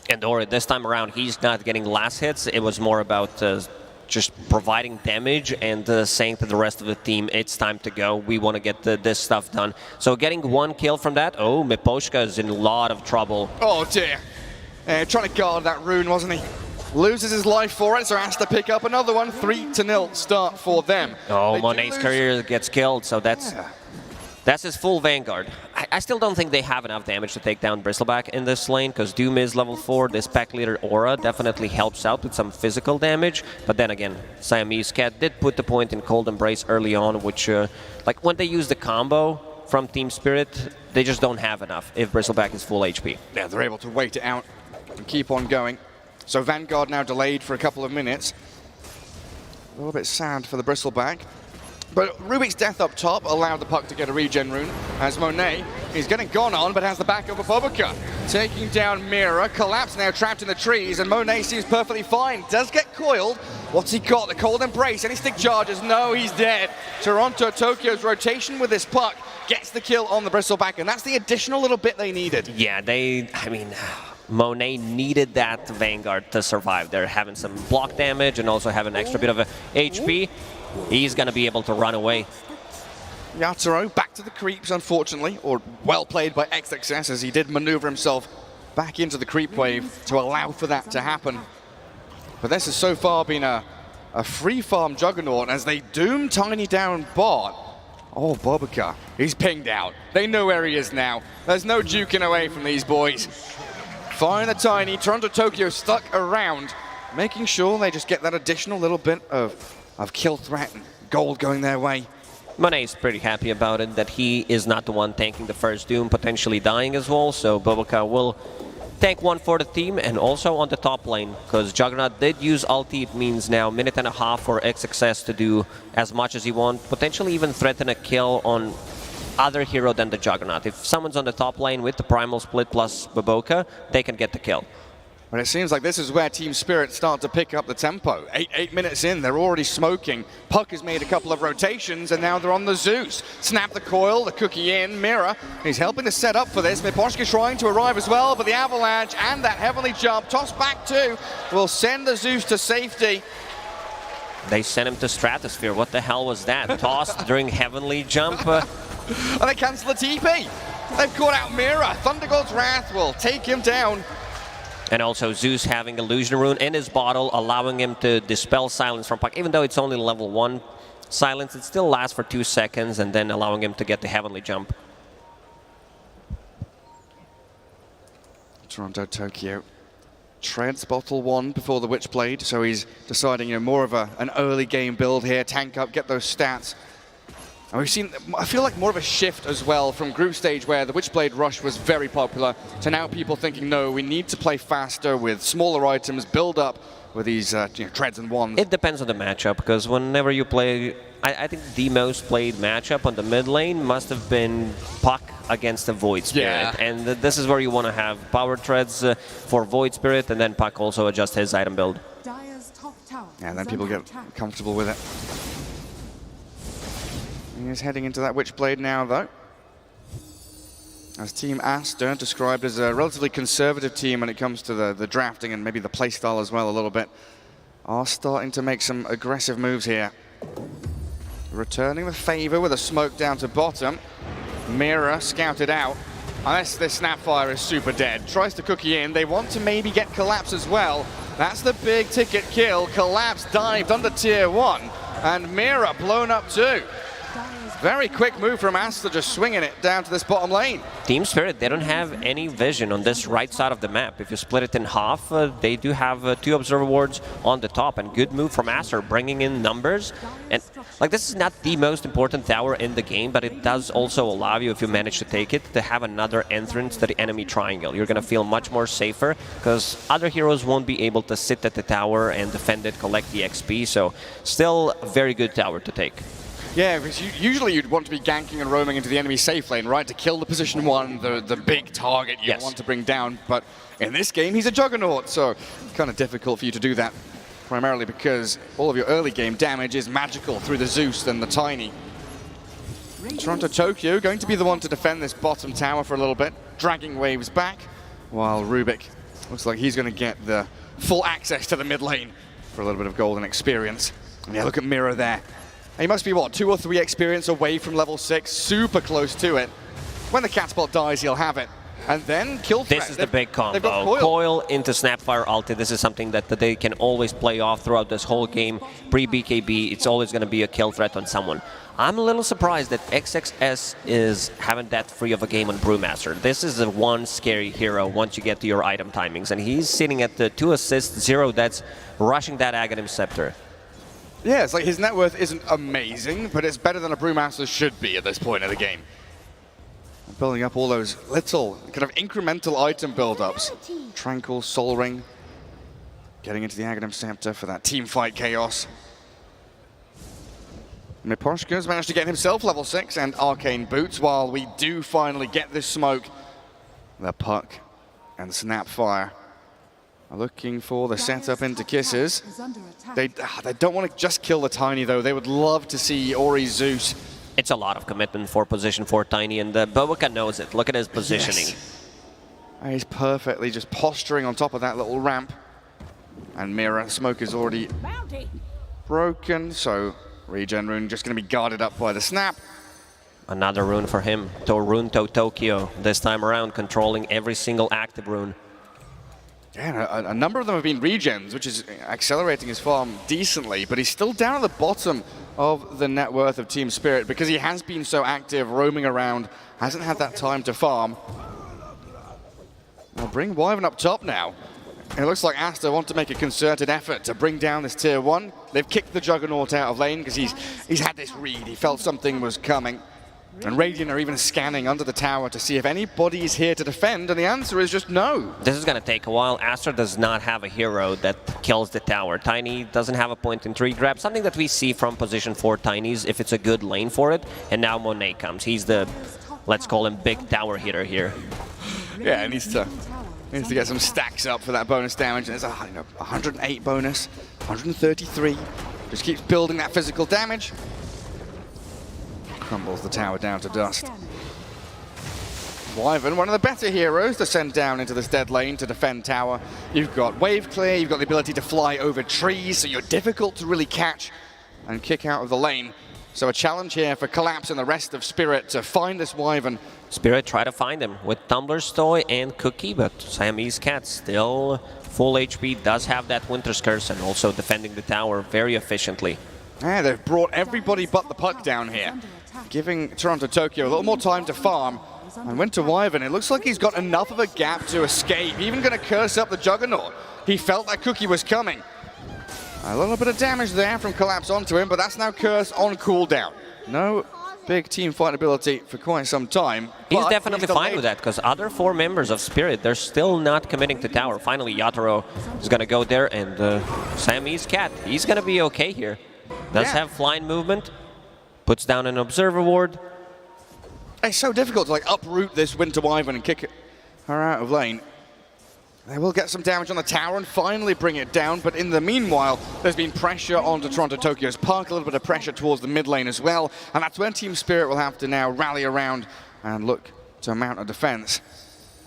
And Ori, this time around, he's not getting last hits. It was more about just providing damage and saying to the rest of the team, it's time to go. We want to get this stuff done. So getting one kill from that. Oh, Miposhka is in a lot of trouble. Oh dear. Trying to guard that rune, wasn't he? Loses his life for it, so has to pick up another one. 3-0 start for them. Oh, Monet's career gets killed, so that's... Yeah. That's his full Vanguard. I still don't think they have enough damage to take down Bristleback in this lane, because Doom is level 4. This pack leader Aura definitely helps out with some physical damage. But then again, Siamese Cat did put the point in Cold Embrace early on, which, like when they use the combo from Team Spirit, they just don't have enough if Bristleback is full HP. Yeah, they're able to wait it out and keep on going. So Vanguard now delayed for a couple of minutes. A little bit sad for the Bristleback. But Rubik's death up top allowed the puck to get a regen rune, as Monet is getting gone on, but has the backup of Bobica. Taking down Mira, Collapse now trapped in the trees, and Monet seems perfectly fine. Does get coiled. What's he got? The cold embrace. Any stick charges? No, he's dead. Toronto, Tokyo's rotation with this puck gets the kill on the Bristleback, and that's the additional little bit they needed. Yeah, Monet needed that Vanguard to survive. They're having some block damage and also have an extra bit of a HP. He's going to be able to run away. Yatoro back to the creeps, unfortunately, or well played by XXS, as he did maneuver himself back into the creep wave to allow for that to happen. But this has so far been a free farm juggernaut as they doom Tiny down bot. Oh, Bobica, he's pinged out. They know where he is now. There's no juking away from these boys. Find the Tiny, Toronto Tokyo stuck around, making sure they just get that additional little bit of kill threat and gold going their way. Monet's pretty happy about it, that he is not the one tanking the first Doom, potentially dying as well, so Bobica will tank one for the team, and also on the top lane, because Juggernaut did use ulti. It means now 1.5 minutes for XXS to do as much as he wants, potentially even threaten a kill on other hero than the Juggernaut. If someone's on the top lane with the Primal Split plus Bobica, they can get the kill. But it seems like this is where Team Spirit start to pick up the tempo. 8 minutes in, they're already smoking. Puck has made a couple of rotations, and now they're on the Zeus. Snap the coil, the cookie in. Mira, he's helping to set up for this. Miposhka trying to arrive as well, but the avalanche and that heavenly jump, toss back too, will send the Zeus to safety. They sent him to Stratosphere. What the hell was that? Tossed during heavenly jump. And they cancel the TP. They've caught out Mira. Thunder God's Wrath will take him down. And also Zeus having Illusion Rune in his bottle, allowing him to dispel silence from puck. Even though it's only level 1 silence, it still lasts for 2 seconds, and then allowing him to get the heavenly jump. Toronto Tokyo treads bottle 1 before the Witchblade, so he's deciding, more of an early game build here, tank up, get those stats. And we've seen, I feel like, more of a shift as well from group stage, where the Witchblade Rush was very popular, to now people thinking, no, we need to play faster with smaller items, build up with these treads and wands. It depends on the matchup, because whenever you play, I think the most played matchup on the mid lane must have been Puck against the Void Spirit. Yeah. And this is where you want to have power treads for Void Spirit, and then Puck also adjust his item build. And then people get comfortable with it. He's heading into that Witchblade now, though. As Team Aster, described as a relatively conservative team when it comes to the drafting and maybe the playstyle as well a little bit, are starting to make some aggressive moves here. Returning the favor with a smoke down to bottom. Mira scouted out. Unless this Snapfire is super dead. Tries to cookie in. They want to maybe get Collapse as well. That's the big ticket kill. Collapse dived under tier 1. And Mira blown up too. Very quick move from Aster, just swinging it down to this bottom lane. Team Spirit, they don't have any vision on this right side of the map. If you split it in half, they do have 2 observer wards on the top, and good move from Aster, bringing in numbers. And like, this is not the most important tower in the game, but it does also allow you, if you manage to take it, to have another entrance to the enemy triangle. You're going to feel much more safer, because other heroes won't be able to sit at the tower and defend it, collect the XP, so still a very good tower to take. Yeah, because usually you'd want to be ganking and roaming into the enemy safe lane, right? To kill the position one, the big target you want to bring down. But in this game, he's a juggernaut, so kind of difficult for you to do that. Primarily because all of your early game damage is magical through the Zeus and the Tiny. Toronto Tokyo going to be the one to defend this bottom tower for a little bit, dragging waves back, while Rubik looks like he's going to get the full access to the mid lane for a little bit of golden experience. And yeah, look at Mira there. He must be, what, 2 or 3 experience away from level 6, super close to it. When the catapult dies, he'll have it. And then kill threat. This is the big combo. Coil into Snapfire ulti. This is something that they can always play off throughout this whole game. Pre-BKB, it's always going to be a kill threat on someone. I'm a little surprised that XXS is having that free of a game on Brewmaster. This is the one scary hero once you get to your item timings. And he's sitting at the 2 assists, 0 deaths, rushing that Aghanim Scepter. Yeah, it's like his net worth isn't amazing, but it's better than a Brewmaster should be at this point of the game. Building up all those little kind of incremental item build-ups. Tranquil, Soul Ring, getting into the Aghanim Scepter for that team fight chaos. Miposhka's managed to get himself level 6 and Arcane Boots while we do finally get this smoke. The Puck and Snapfire are looking for the setup into Kisses. They don't want to just kill the Tiny though. They would love to see Ori Zeus. It's a lot of commitment for position for Tiny, and Bowica knows it. Look at his positioning. Yes. He's perfectly just posturing on top of that little ramp. And Mira, smoke is already broken, so regen rune just going to be guarded up by the snap. Another rune for him. Toronto Tokyo, this time around, controlling every single active rune. Yeah, a number of them have been regens, which is accelerating his farm decently, but he's still down at the bottom of the net worth of Team Spirit because he has been so active, roaming around, hasn't had that time to farm. I'll bring Wyvern up top now. It looks like Aster want to make a concerted effort to bring down this tier 1. They've kicked the Juggernaut out of lane because he's had this read. He felt something was coming. And Radiant are even scanning under the tower to see if anybody is here to defend, and the answer is just no. This is going to take a while. Aster does not have a hero that kills the tower. Tiny doesn't have a point in 3 grab, something that we see from position 4 Tinies if it's a good lane for it. And now Monet comes. He's the, let's call him, big tower hitter here. Yeah, he needs to get some stacks up for that bonus damage. There's a 108 bonus, 133. Just keeps building that physical damage. Crumbles the tower down to dust. Wyvern, one of the better heroes to send down into this dead lane to defend tower. You've got wave clear, you've got the ability to fly over trees, so you're difficult to really catch and kick out of the lane. So a challenge here for Collapse and the rest of Spirit to find this Wyvern. Spirit try to find him with Tumbler's Toy and Cookie, but Siamese Cat still full HP, does have that Winter's Curse and also defending the tower very efficiently. Yeah, they've brought everybody but the Puck down here, giving Toronto Tokyo a little more time to farm. And Winter Wyvern, it looks like he's got enough of a gap to escape. Even going to curse up the Juggernaut. He felt that Cookie was coming. A little bit of damage there from Collapse onto him, but that's now Curse on cooldown. No big team fight ability for quite some time. He's definitely fine with that, because other 4 members of Spirit, they're still not committing to tower. Finally, Yatoro is going to go there, and Siamese Cat, he's going to be okay here. Does have flying movement, puts down an Observer Ward. It's so difficult to uproot this Winter Wyvern and kick her out of lane. They will get some damage on the tower and finally bring it down, but in the meanwhile, there's been pressure onto Toronto Tokyo's Park, a little bit of pressure towards the mid lane as well, and that's when Team Spirit will have to now rally around and look to mount a defense.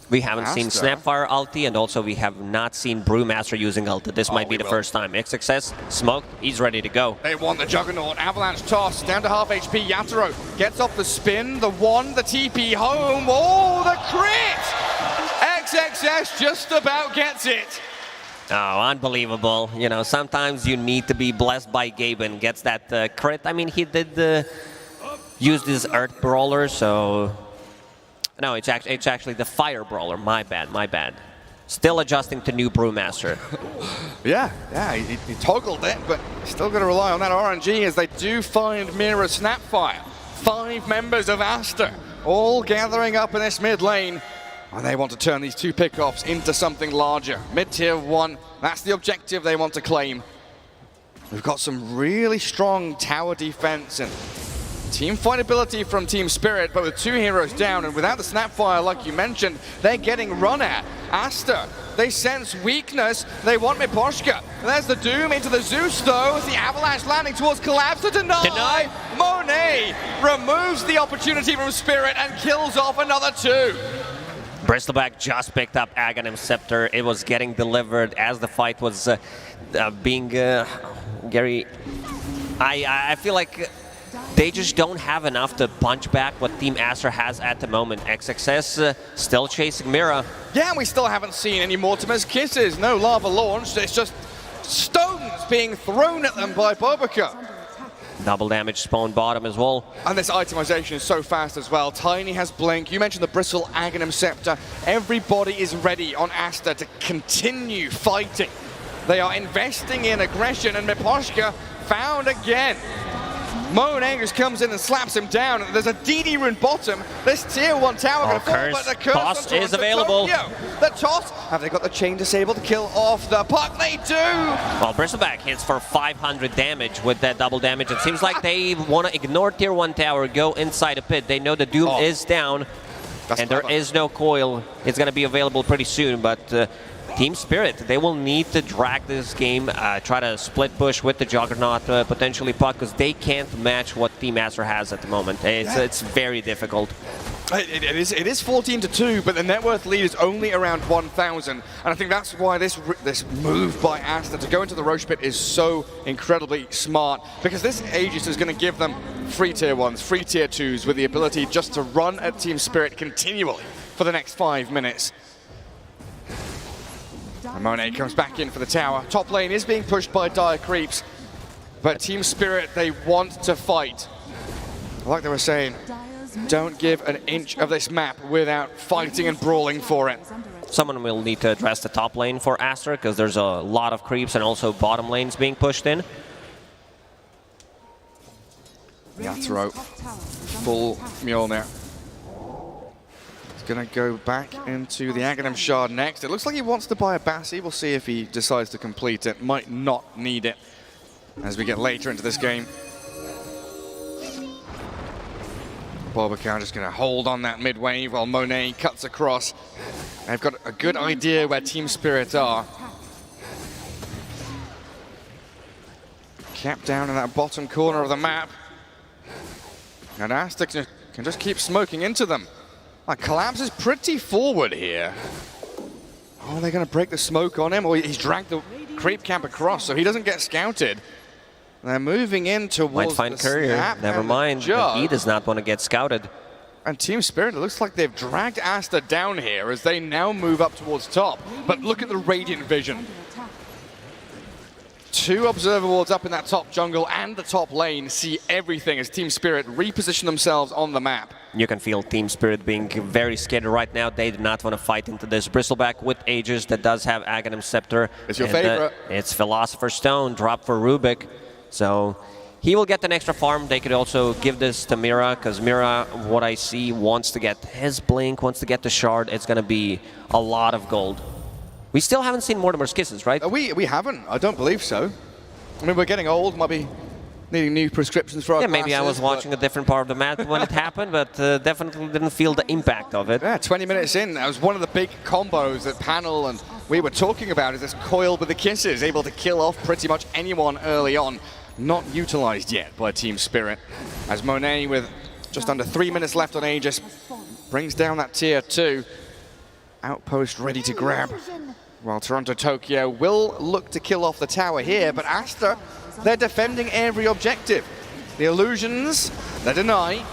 We haven't seen Snapfire ulti, and also we have not seen Brewmaster using ulti. This might be the first time. XXS, smoked, he's ready to go. They want the Juggernaut. Avalanche toss, down to half HP. Yatoro gets off the spin, the 1, the TP home. Oh, the crit! XXS just about gets it. Oh, unbelievable. You know, sometimes you need to be blessed by Gaben. Gets that crit. I mean, he did use this Earth Brawler, so... No, it's actually the Fire Brawler. My bad. Still adjusting to new Brewmaster. Yeah, he toggled it, but still going to rely on that RNG as they do find Mira Snapfire. 5 members of Aster, all gathering up in this mid lane. And they want to turn these 2 pickoffs into something larger. Mid-tier 1, that's the objective they want to claim. We've got some really strong tower defense and Team fight ability from Team Spirit, but with 2 heroes down and without the Snapfire, like you mentioned, they're getting run at. Aster, they sense weakness. They want Miposhka. There's the Doom into the Zeus, though. As the Avalanche landing towards Collapse to deny. Monet removes the opportunity from Spirit and kills off another 2. Bristleback just picked up Aghanim Scepter. It was getting delivered as the fight was being Gary. I feel like they just don't have enough to punch back what Team Aster has at the moment. XXS still chasing Mira. Yeah, and we still haven't seen any Mortimer's Kisses. No lava launched. It's just stones being thrown at them by Bobica. Double damage spawn bottom as well. And this itemization is so fast as well. Tiny has Blink. You mentioned the Bristle Aghanim Scepter. Everybody is ready on Aster to continue fighting. They are investing in aggression, and Miposhka found again. Monet just comes in and slaps him down. There's a DD rune bottom. This tier 1 tower going to fall, but the curse toss is available. The toss. Have they got the chain disabled to kill off the puck? They do. Well, Bristleback hits for 500 damage with that double damage. It seems like they want to ignore tier 1 tower, go inside a pit. They know the Doom is down, and there is no coil. It's going to be available pretty soon, but Team Spirit, they will need to drag this game, try to split push with the Juggernaut, potentially puck, because they can't match what Team Aster has at the moment. It's very difficult. It is 14-2, but the net worth lead is only around 1,000, and I think that's why this move by Aster to go into the Roche pit is so incredibly smart, because this Aegis is going to give them free tier 1s, free tier 2s, with the ability just to run at Team Spirit continually for the next 5 minutes. And Monet comes back in for the tower. Top lane is being pushed by Dire Creeps, but Team Spirit, they want to fight. Like they were saying, don't give an inch of this map without fighting and brawling for it. Someone will need to address the top lane for Aster, because there's a lot of creeps and also bottom lanes being pushed in. Yathro, full Mjolnir. Gonna go back into the Aghanim Shard next. It looks like he wants to buy a Bassi. We'll see if he decides to complete it. Might not need it as we get later into this game. Bobica just gonna hold on that mid wave while Monet cuts across. They've got a good idea where Team Spirit are. Capped down in that bottom corner of the map. And Aster can just keep smoking into them. Collapse is pretty forward here. Oh, they're going to break the smoke on him, or he's dragged the creep camp across, so he doesn't get scouted. They're moving in towards might find Courier. Never mind. He does not want to get scouted. And Team Spirit, it looks like they've dragged Aster down here as they now move up towards top. But look at the Radiant Vision. 2 Observer Wards up in that top jungle and the top lane see everything as Team Spirit reposition themselves on the map. You can feel Team Spirit being very scared right now. They do not want to fight into this. Bristleback with Aegis that does have Aghanim Scepter. It's your favorite. It's Philosopher's Stone, drop for Rubik. So he will get an extra farm. They could also give this to Mira, because Mira, what I see, wants to get his Blink, wants to get the Shard. It's going to be a lot of gold. We still haven't seen Mortimer's Kisses, right? We haven't. I don't believe so. I mean, we're getting old. Might be needing new prescriptions for our maybe classes, I was watching a different part of the map when it happened, but definitely didn't feel the impact of it. Yeah, 20 minutes in, that was one of the big combos that Panel and we were talking about, is this coil with the Kisses, able to kill off pretty much anyone early on. Not utilized yet by Team Spirit, as Monet, with just under 3 minutes left on Aegis, brings down that tier 2. Outpost ready to grab. While Toronto Tokyo will look to kill off the tower here, but Aster, they're defending every objective. The illusions, they deny.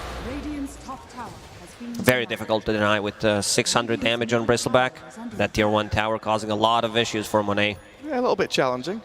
Very difficult to deny with 600 damage on Bristleback. That tier 1 tower causing a lot of issues for Monet. Yeah, a little bit challenging.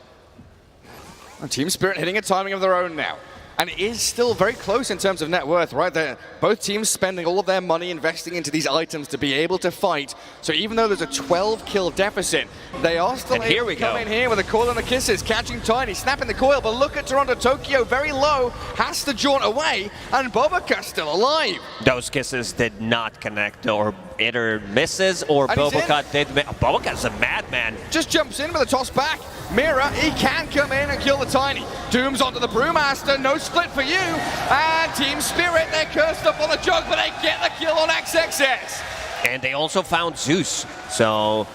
And Team Spirit hitting a timing of their own now. And it is still very close in terms of net worth, right? They're both teams spending all of their money investing into these items to be able to fight. So even though there's a 12-kill deficit, they are still able to come in here with a coil and the Kisses, catching Tiny, snapping the coil. But look at Toronto Tokyo, very low, has to jaunt away, and Bobica still alive. Those Kisses did not connect or either misses or And he's Boboka did. Boboka's a madman. Just jumps in with a toss back. Mira, he can come in and kill the Tiny. Doom's onto the Brewmaster, no split for you. And Team Spirit, they're cursed up on the jug, but they get the kill on XXS. And they also found Zeus. So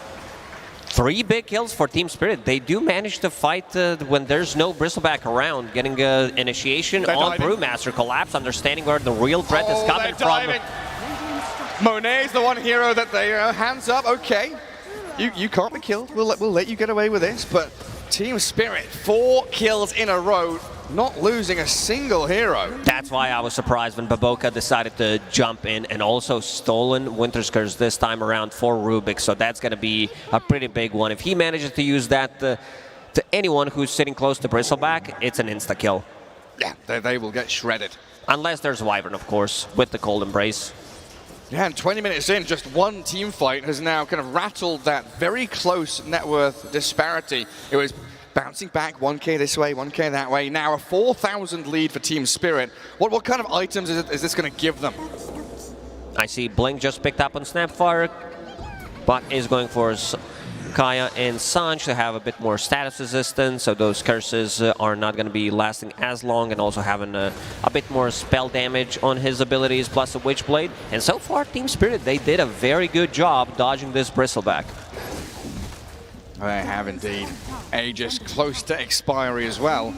3 big kills for Team Spirit. They do manage to fight when there's no Bristleback around, getting initiation They're on diving. Brewmaster, Collapse, understanding where the real threat is coming from. Monet's the one hero that they hands up. Okay, you can't be killed. We'll let you get away with this. But Team Spirit, 4 kills in a row, not losing a single hero. That's why I was surprised when Boboka decided to jump in, and also stolen Winter's Curse this time around for Rubik. So that's going to be a pretty big one. If he manages to use that to anyone who's sitting close to Bristleback, it's an insta-kill. Yeah, they will get shredded. Unless there's Wyvern, of course, with the Cold Embrace. Yeah, and 20 minutes in, just one team fight has now kind of rattled that very close net worth disparity. It was bouncing back, 1k this way, 1k that way. Now a 4,000 lead for Team Spirit. What kind of items is this going to give them? I see Blink just picked up on Snapfire, but is going for Kaya and Sanj to have a bit more status resistance, so those curses are not going to be lasting as long, and also having a bit more spell damage on his abilities, plus a Witchblade. And so far, Team Spirit, they did a very good job dodging this Bristleback. They have indeed. Aegis close to expiry as well.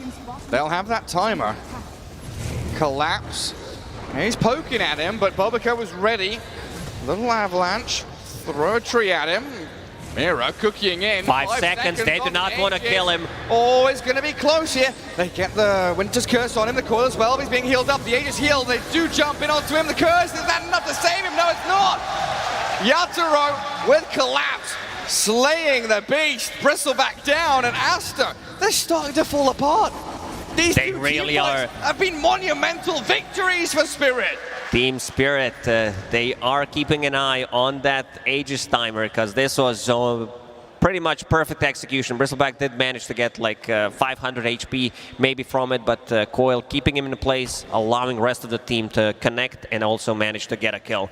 They'll have that timer. Collapse. He's poking at him, but Boboka was ready. Little avalanche. Throw a tree at him. Mira cooking in. 5 seconds. They do not want to kill him. Oh, it's going to be close here. They get the Winter's Curse on him. The coil as well. He's being healed up. The Aegis healed. They do jump in onto him. The curse, is that enough to save him? No, it's not. Yatoro with Collapse, slaying the beast. Bristleback down, and Aster, they're starting to fall apart. These They two really team are. fights have been monumental victories for Spirit. Team Spirit, they are keeping an eye on that Aegis timer, because this was pretty much perfect execution. Bristleback did manage to get like 500 HP maybe from it, but Coil keeping him in place, allowing the rest of the team to connect and also manage to get a kill.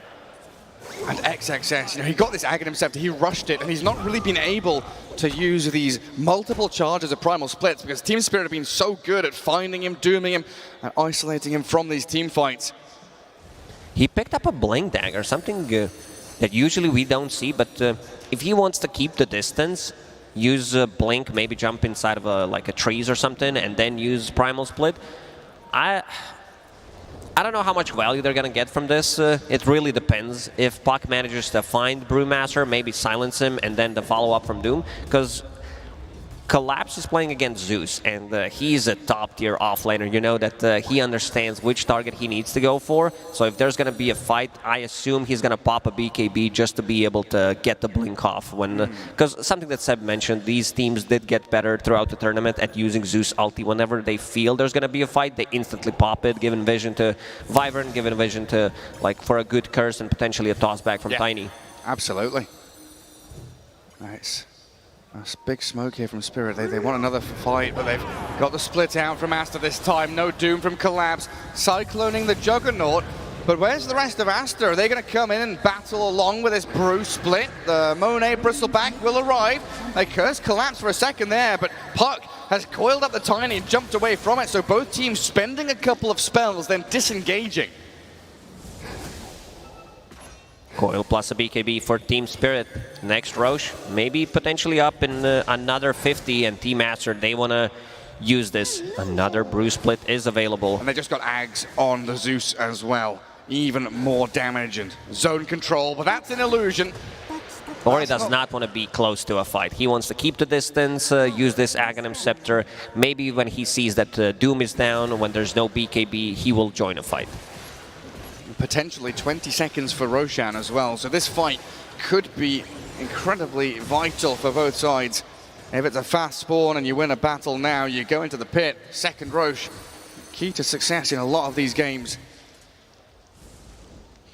And XXS, he got this Aghanim Scepter, he rushed it, and he's not really been able to use these multiple charges of Primal Splits, because Team Spirit have been so good at finding him, dooming him, and isolating him from these team fights. He picked up a Blink Dagger, something that usually we don't see, but if he wants to keep the distance, use Blink, maybe jump inside of like a trees or something, and then use Primal Split. I don't know how much value they're going to get from this. It really depends. If Puck manages to find Brewmaster, maybe silence him, and then the follow-up from Doom, because Collapse is playing against Zeus, and he's a top-tier offlaner. You know that he understands which target he needs to go for. So if there's going to be a fight, I assume he's going to pop a BKB just to be able to get the blink off. Because something that Seb mentioned, these teams did get better throughout the tournament at using Zeus ulti. Whenever they feel there's going to be a fight, they instantly pop it, giving vision to Wyvern, giving vision to, like, for a good curse and potentially a toss back from Tiny. Absolutely. Nice. A big smoke here from Spirit. They want another fight, but they've got the split out from Aster this time. No Doom from Collapse. Cycloning the Juggernaut. But where's the rest of Aster? Are they going to come in and battle along with this Brew split? The Monet Bristleback will arrive. They curse Collapse for a second there, but Puck has coiled up the Tiny and jumped away from it. So both teams spending a couple of spells, then disengaging. Coil plus a BKB for Team Spirit. Next Roche, maybe potentially up in another 50, and Team Aster, they want to use this. Another Brew Split is available. And they just got Ags on the Zeus as well. Even more damage and zone control, but that's an illusion. Ori does not want to be close to a fight. He wants to keep the distance, use this Aghanim Scepter. Maybe when he sees that Doom is down, when there's no BKB, he will join a fight. Potentially 20 seconds for Roshan as well. So this fight could be incredibly vital for both sides. If it's a fast spawn and you win a battle now, you go into the pit. Second Roche, key to success in a lot of these games.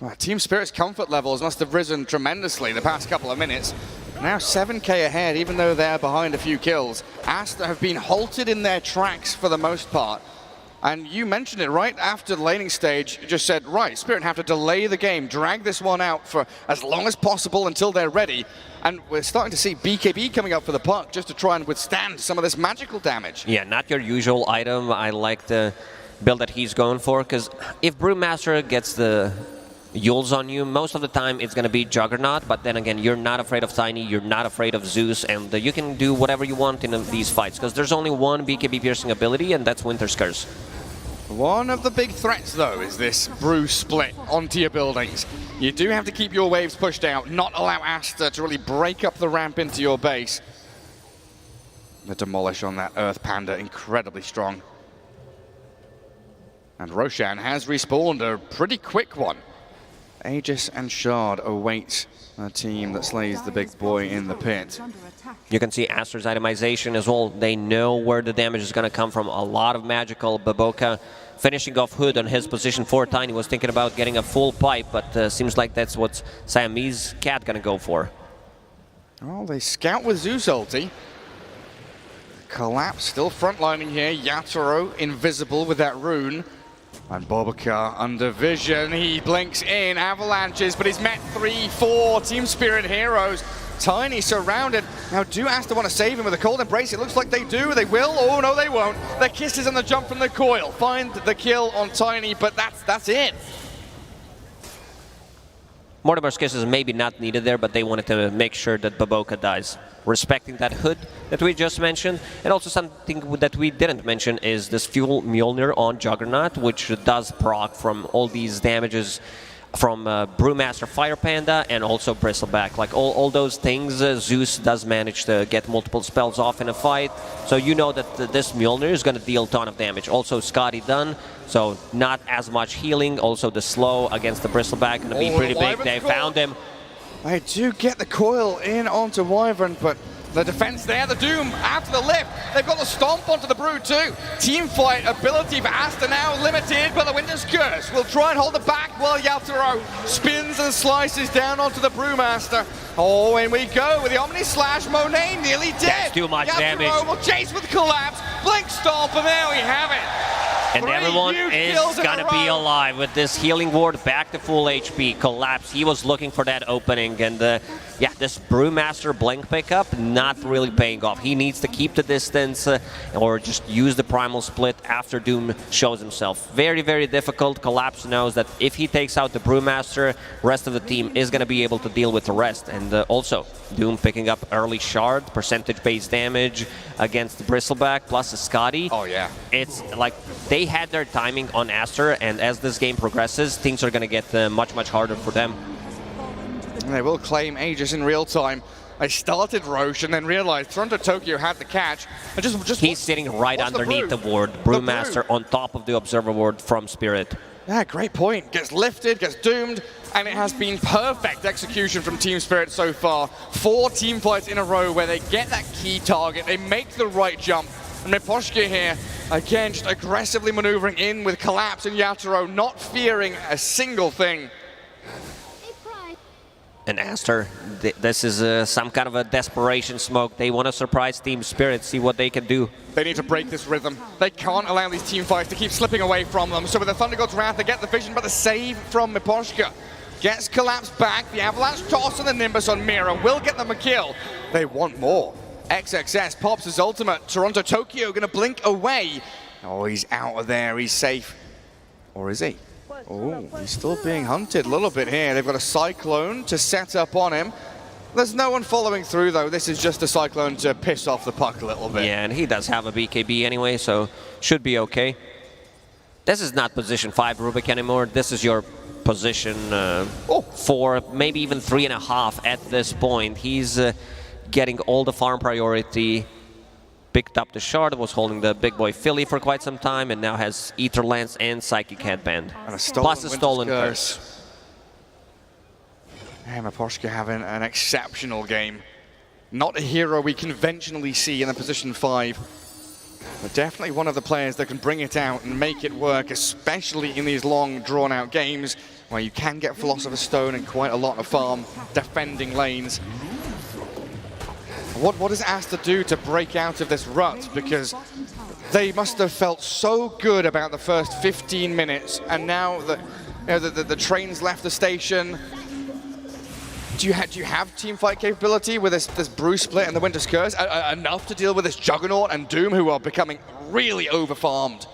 Well, Team Spirit's comfort levels must have risen tremendously the past couple of minutes. Now 7k ahead, even though they're behind a few kills. Aster have been halted in their tracks for the most part. And you mentioned it right after the laning stage, you just said, right, Spirit have to delay the game, drag this one out for as long as possible until they're ready. And we're starting to see BKB coming up for the puck just to try and withstand some of this magical damage. Yeah, not your usual item. I like the build that he's going for, because if Brewmaster gets the Yules on you, most of the time it's going to be Juggernaut, but then again, you're not afraid of Tiny, you're not afraid of Zeus, and you can do whatever you want in these fights, because there's only one BKB piercing ability, and that's Winter's Curse. One of the big threats, though, is this Brew split onto your buildings. You do have to keep your waves pushed out, not allow Aster to really break up the ramp into your base. The demolish on that Earth Panda, incredibly strong. And Roshan has respawned a pretty quick one. Aegis and Shard await a team that slays the big boy in the pit. You can see Aster's itemization as well. They know where the damage is going to come from. A lot of magical. Baboka finishing off Hood on his position 4. Tiny was thinking about getting a full pipe, but seems like that's what Siamese Cat going to go for. Oh, they scout with Zeus ulti. Collapse still frontlining here. Yatoro invisible with that rune. And Bobakar under vision, he blinks in, avalanches, but he's met 3-4 Team Spirit heroes. Tiny surrounded. Now do Aster want to save him with a cold embrace? It looks like they do, they will, oh no they won't. Their kisses on the jump from the coil, find the kill on Tiny, but that's it. Mortimer's Kiss is maybe not needed there, but they wanted to make sure that Baboka dies. Respecting that Hood that we just mentioned. And also something that we didn't mention is this Fuel Mjolnir on Juggernaut, which does proc from all these damages from Brewmaster Fire Panda and also Bristleback. Like all those things, Zeus does manage to get multiple spells off in a fight. So you know that this Mjolnir is going to deal a ton of damage. Also Scotty done, so not as much healing. Also the slow against the Bristleback going to be pretty big. They found him. They do get the coil in onto Wyvern, but the defense there, the Doom after the lift. They've got the stomp onto the Brew too. Team fight ability for Aster now limited, but the Winter's Curse will try and hold it back while Yatoro spins and slices down onto the Brewmaster. Oh, in we go with the Omni Slash. Monet nearly dead. That's too much damage. Yatoro will chase with Collapse. Blink Stomp, and there we have it. And everyone is going to be alive with this healing ward back to full HP. Collapse, he was looking for that opening. And yeah, this Brewmaster blink pickup, not really paying off. He needs to keep the distance or just use the Primal Split after Doom shows himself. Very, very difficult. Collapse knows that if he takes out the Brewmaster, rest of the team is going to be able to deal with the rest. And also, Doom picking up early Shard, percentage-based damage against the Bristleback, plus a Scotty. Oh, yeah. It's like they had their timing on Aster, and as this game progresses, things are going to get much, much harder for them. And they will claim Aegis in real time. I started Roche and then realized Toronto Tokyo had the catch. And just he's sitting right underneath the ward. Brewmaster on top of the Observer ward from Spirit. Yeah, great point. Gets lifted, gets doomed, and it has been perfect execution from Team Spirit so far. 4 team fights in a row where they get that key target, they make the right jump. And Miposhka here, again, just aggressively maneuvering in with Collapse and Yatoro, not fearing a single thing. And Aster, this is some kind of a desperation smoke. They want to surprise Team Spirit, see what they can do. They need to break this rhythm. They can't allow these team fights to keep slipping away from them. So with the Thunder God's Wrath, they get the vision, but the save from Miposhka gets Collapse back. The Avalanche toss and the Nimbus on Mira will get them a kill. They want more. XXS pops his ultimate. Toronto Tokyo gonna blink away. Oh, he's out of there, he's safe. Or is he? Oh, he's still being hunted a little bit here. They've got a Cyclone to set up on him. There's no one following through though. This is just a Cyclone to piss off the puck a little bit. Yeah, and he does have a BKB anyway, so should be okay. This is not position 5 Rubik anymore. This is your position 4, maybe even 3.5 at this point. He's getting all the farm priority. Picked up the Shard, was holding the big boy Philly for quite some time, and now has Ether Lance and Psychic Headband. And plus a stolen curse. Yeah, Miposhka having an exceptional game. Not a hero we conventionally see in the position 5, but definitely one of the players that can bring it out and make it work, especially in these long, drawn-out games where you can get Philosopher's Stone and quite a lot of farm defending lanes. What does Aster do to break out of this rut? Because They must have felt so good about the first 15 minutes, and now that the train's left the station. Do you have teamfight capability with this Brew split and the Winter's Curse enough to deal with this Juggernaut and Doom, who are becoming really overfarmed?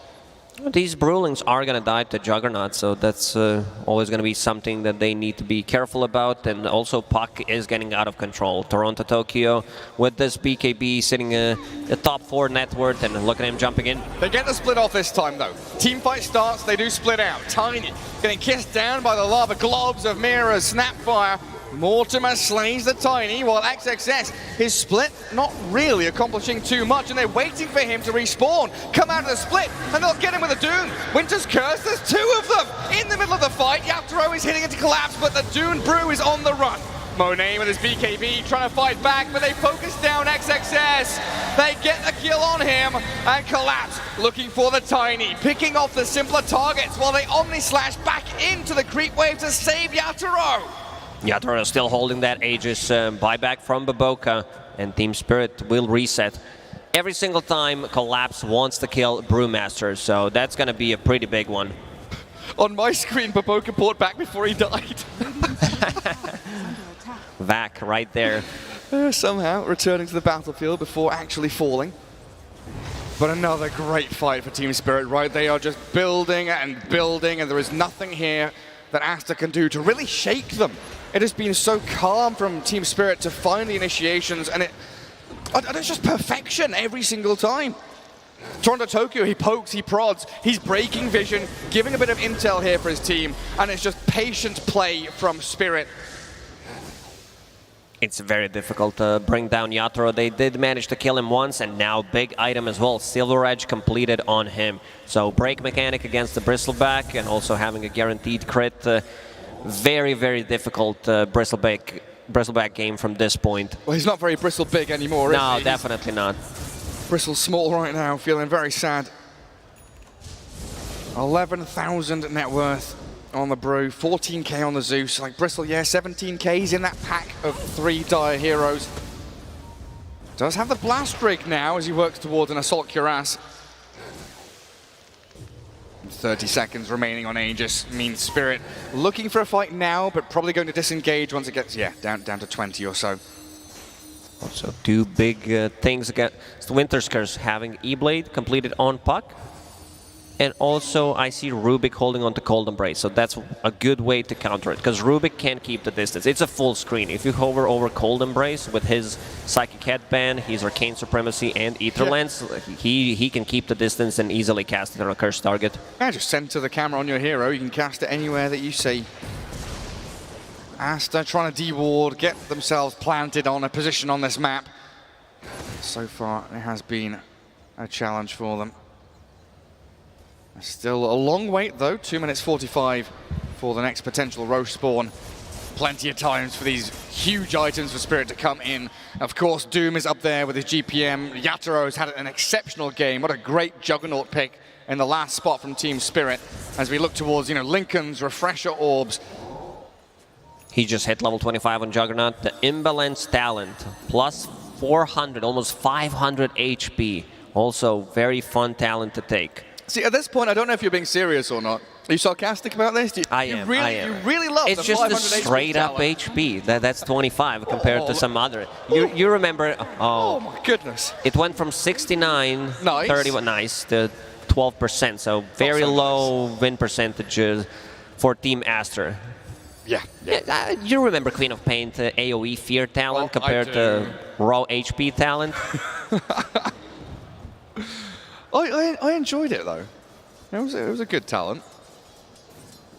These Brewlings are going to die to Juggernaut, so that's always going to be something that they need to be careful about. And also, Puck is getting out of control. Toronto, Tokyo, with this BKB sitting a top 4 net worth, and look at him jumping in. They get the split off this time, though. Teamfight starts, they do split out. Tiny getting kissed down by the lava globs of Mira's Snapfire. Mortimer slays the Tiny, while XXS, his split not really accomplishing too much, and they're waiting for him to respawn, come out of the split, and they'll get him with a Doom. Winter's Curse, there's 2 of them in the middle of the fight. Yatoro is hitting into collapse, but the Dune Brew is on the run. Monet with his BKB trying to fight back, but they focus down XXS. They get the kill on him, and Collapse looking for the Tiny, picking off the simpler targets while they Omni-Slash back into the creep wave to save Yatoro. Yatoro still holding that Aegis buyback from Baboka, and Team Spirit will reset. Every single time Collapse wants to kill Brewmaster, so that's going to be a pretty big one. On my screen, Baboka bought back before he died. Vac right there. Somehow returning to the battlefield before actually falling. But another great fight for Team Spirit, right? They are just building, and there is nothing here that Aster can do to really shake them. It has been so calm from Team Spirit to find the initiations, and it's just perfection every single time. Toronto Tokyo, he pokes, he prods, he's breaking vision, giving a bit of intel here for his team, and it's just patient play from Spirit. It's very difficult to bring down Yatoro. They did manage to kill him once, and now big item as well. Silver Edge completed on him. So break mechanic against the Bristleback, and also having a guaranteed crit. Very, very difficult Bristleback game from this point. Well, he's not very Bristle big anymore, is he? No, definitely not. Bristle small right now, feeling very sad. 11,000 net worth on the Brew, 14k on the Zeus. Like Bristle, yeah, 17k's in that pack of 3 dire heroes. Does have the Blast Rig now as he works towards an Assault Cuirass. 30 seconds remaining on Aegis. Mean Spirit looking for a fight now, but probably going to disengage once it gets, down to 20 or so. Also 2 big things against Winter's Curse, having E-Blade completed on Puck. And also, I see Rubik holding on to Cold Embrace, so that's a good way to counter it, because Rubik can't keep the distance. It's a full screen. If you hover over Cold Embrace with his Psychic Headband, his Arcane Supremacy, and Ether Lens, he can keep the distance and easily cast it on a cursed target. Yeah, just center the camera on your hero. You can cast it anywhere that you see. Aster trying to de-ward, get themselves planted on a position on this map. So far, it has been a challenge for them. Still a long wait though, 2 minutes 45 for the next potential Roche spawn. Plenty of times for these huge items for Spirit to come in. Of course, Doom is up there with his GPM. Yatoro has had an exceptional game. What a great Juggernaut pick in the last spot from Team Spirit as we look towards, Lincoln's Refresher Orbs. He just hit level 25 on Juggernaut. The Imbalance Talent, plus 400, almost 500 HP. Also, very fun talent to take. See, at this point, I don't know if you're being serious or not. Are you sarcastic about this? I am. You really love it's the just 500 the straight up HP. That's 25 compared to some other. You remember? Oh my goodness! It went from 69, nice. 31, nice, to 12%. So very low win percentage for Team Aster. Yeah. You remember Queen of Pain AOE Fear talent compared to raw HP talent? I enjoyed it though. It was a good talent.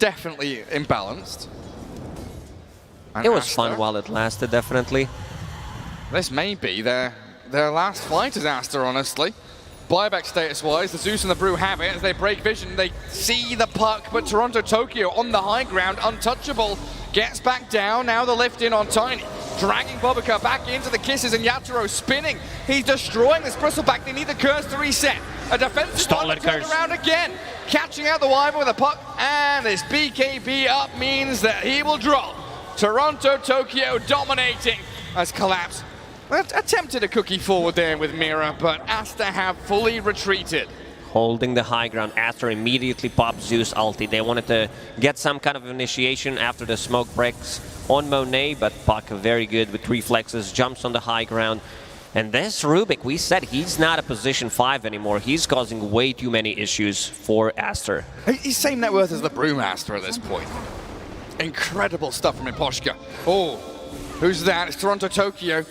Definitely imbalanced. And it was Aster, fun while it lasted, definitely. This may be their last fight as Aster, honestly. Buyback status-wise, the Zeus and the Brew have it. As they break vision, they see the puck, but Toronto Tokyo on the high ground, untouchable, gets back down. Now the lift in on Tiny. Dragging Bobica back into the kisses, and Yatoro spinning. He's destroying this Bristleback. They need the curse to reset. A defensive one turned around again. Catching out the Wyvern with a puck, and this BKB up means that he will drop. Toronto Tokyo dominating as Collapse attempted a cookie forward there with Mira, but Aster have fully retreated. Holding the high ground. Aster immediately popped Zeus ulti. They wanted to get some kind of initiation after the smoke breaks on Monet, but Puck very good with reflexes, jumps on the high ground. And this Rubik, we said he's not a position 5 anymore. He's causing way too many issues for Aster. He's same net worth as the Brewmaster at this point. Incredible stuff from Miposhka. Oh, who's that? It's Toronto Tokyo.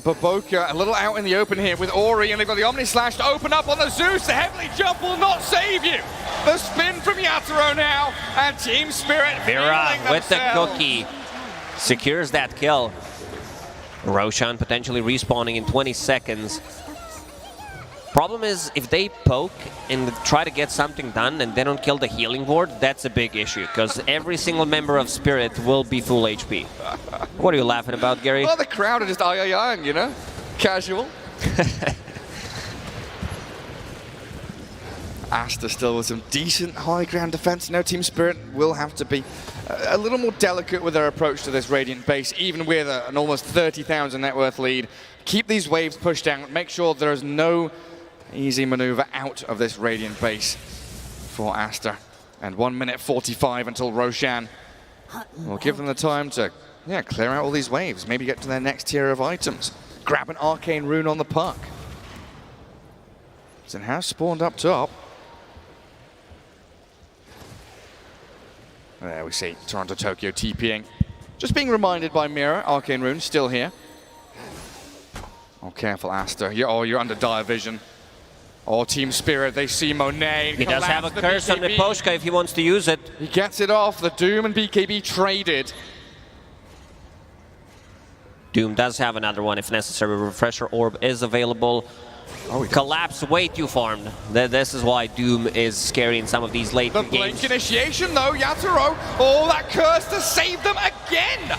Baboka a little out in the open here with Ori, and they've got the Omni Slash to open up on the Zeus. The heavily jump will not save you. The spin from Yatoro now, and Team Spirit Mira with the cookie secures that kill. Roshan potentially respawning in 20 seconds. Problem is, if they poke and try to get something done and they don't kill the healing ward, that's a big issue, because every single member of Spirit will be full HP. What are you laughing about, Gary? Well, the crowd are just ay-ay-aying, you know? Casual. Aster still with some decent high ground defense. Now Team Spirit will have to be a little more delicate with their approach to this Radiant base, even with an almost 30,000 net worth lead. Keep these waves pushed down, make sure there is no easy maneuver out of this Radiant base for Aster. And 1 minute 45 until Roshan will give them the time to clear out all these waves, maybe get to their next tier of items. Grab an Arcane Rune on the Puck. Zen has spawned up top. There we see Toronto Tokyo TPing. Just being reminded by Mira, Arcane Rune still here. Oh, careful, Aster. You're under dire vision. Oh, Team Spirit, they see Monet. He does have a curse on Miposhka if he wants to use it. He gets it off. The Doom and BKB traded. Doom does have another one if necessary. Refresher Orb is available. Oh, Collapse way too farmed. This is why Doom is scary in some of these late games. The Blink initiation though, Yatoro. Oh, that curse to save them again.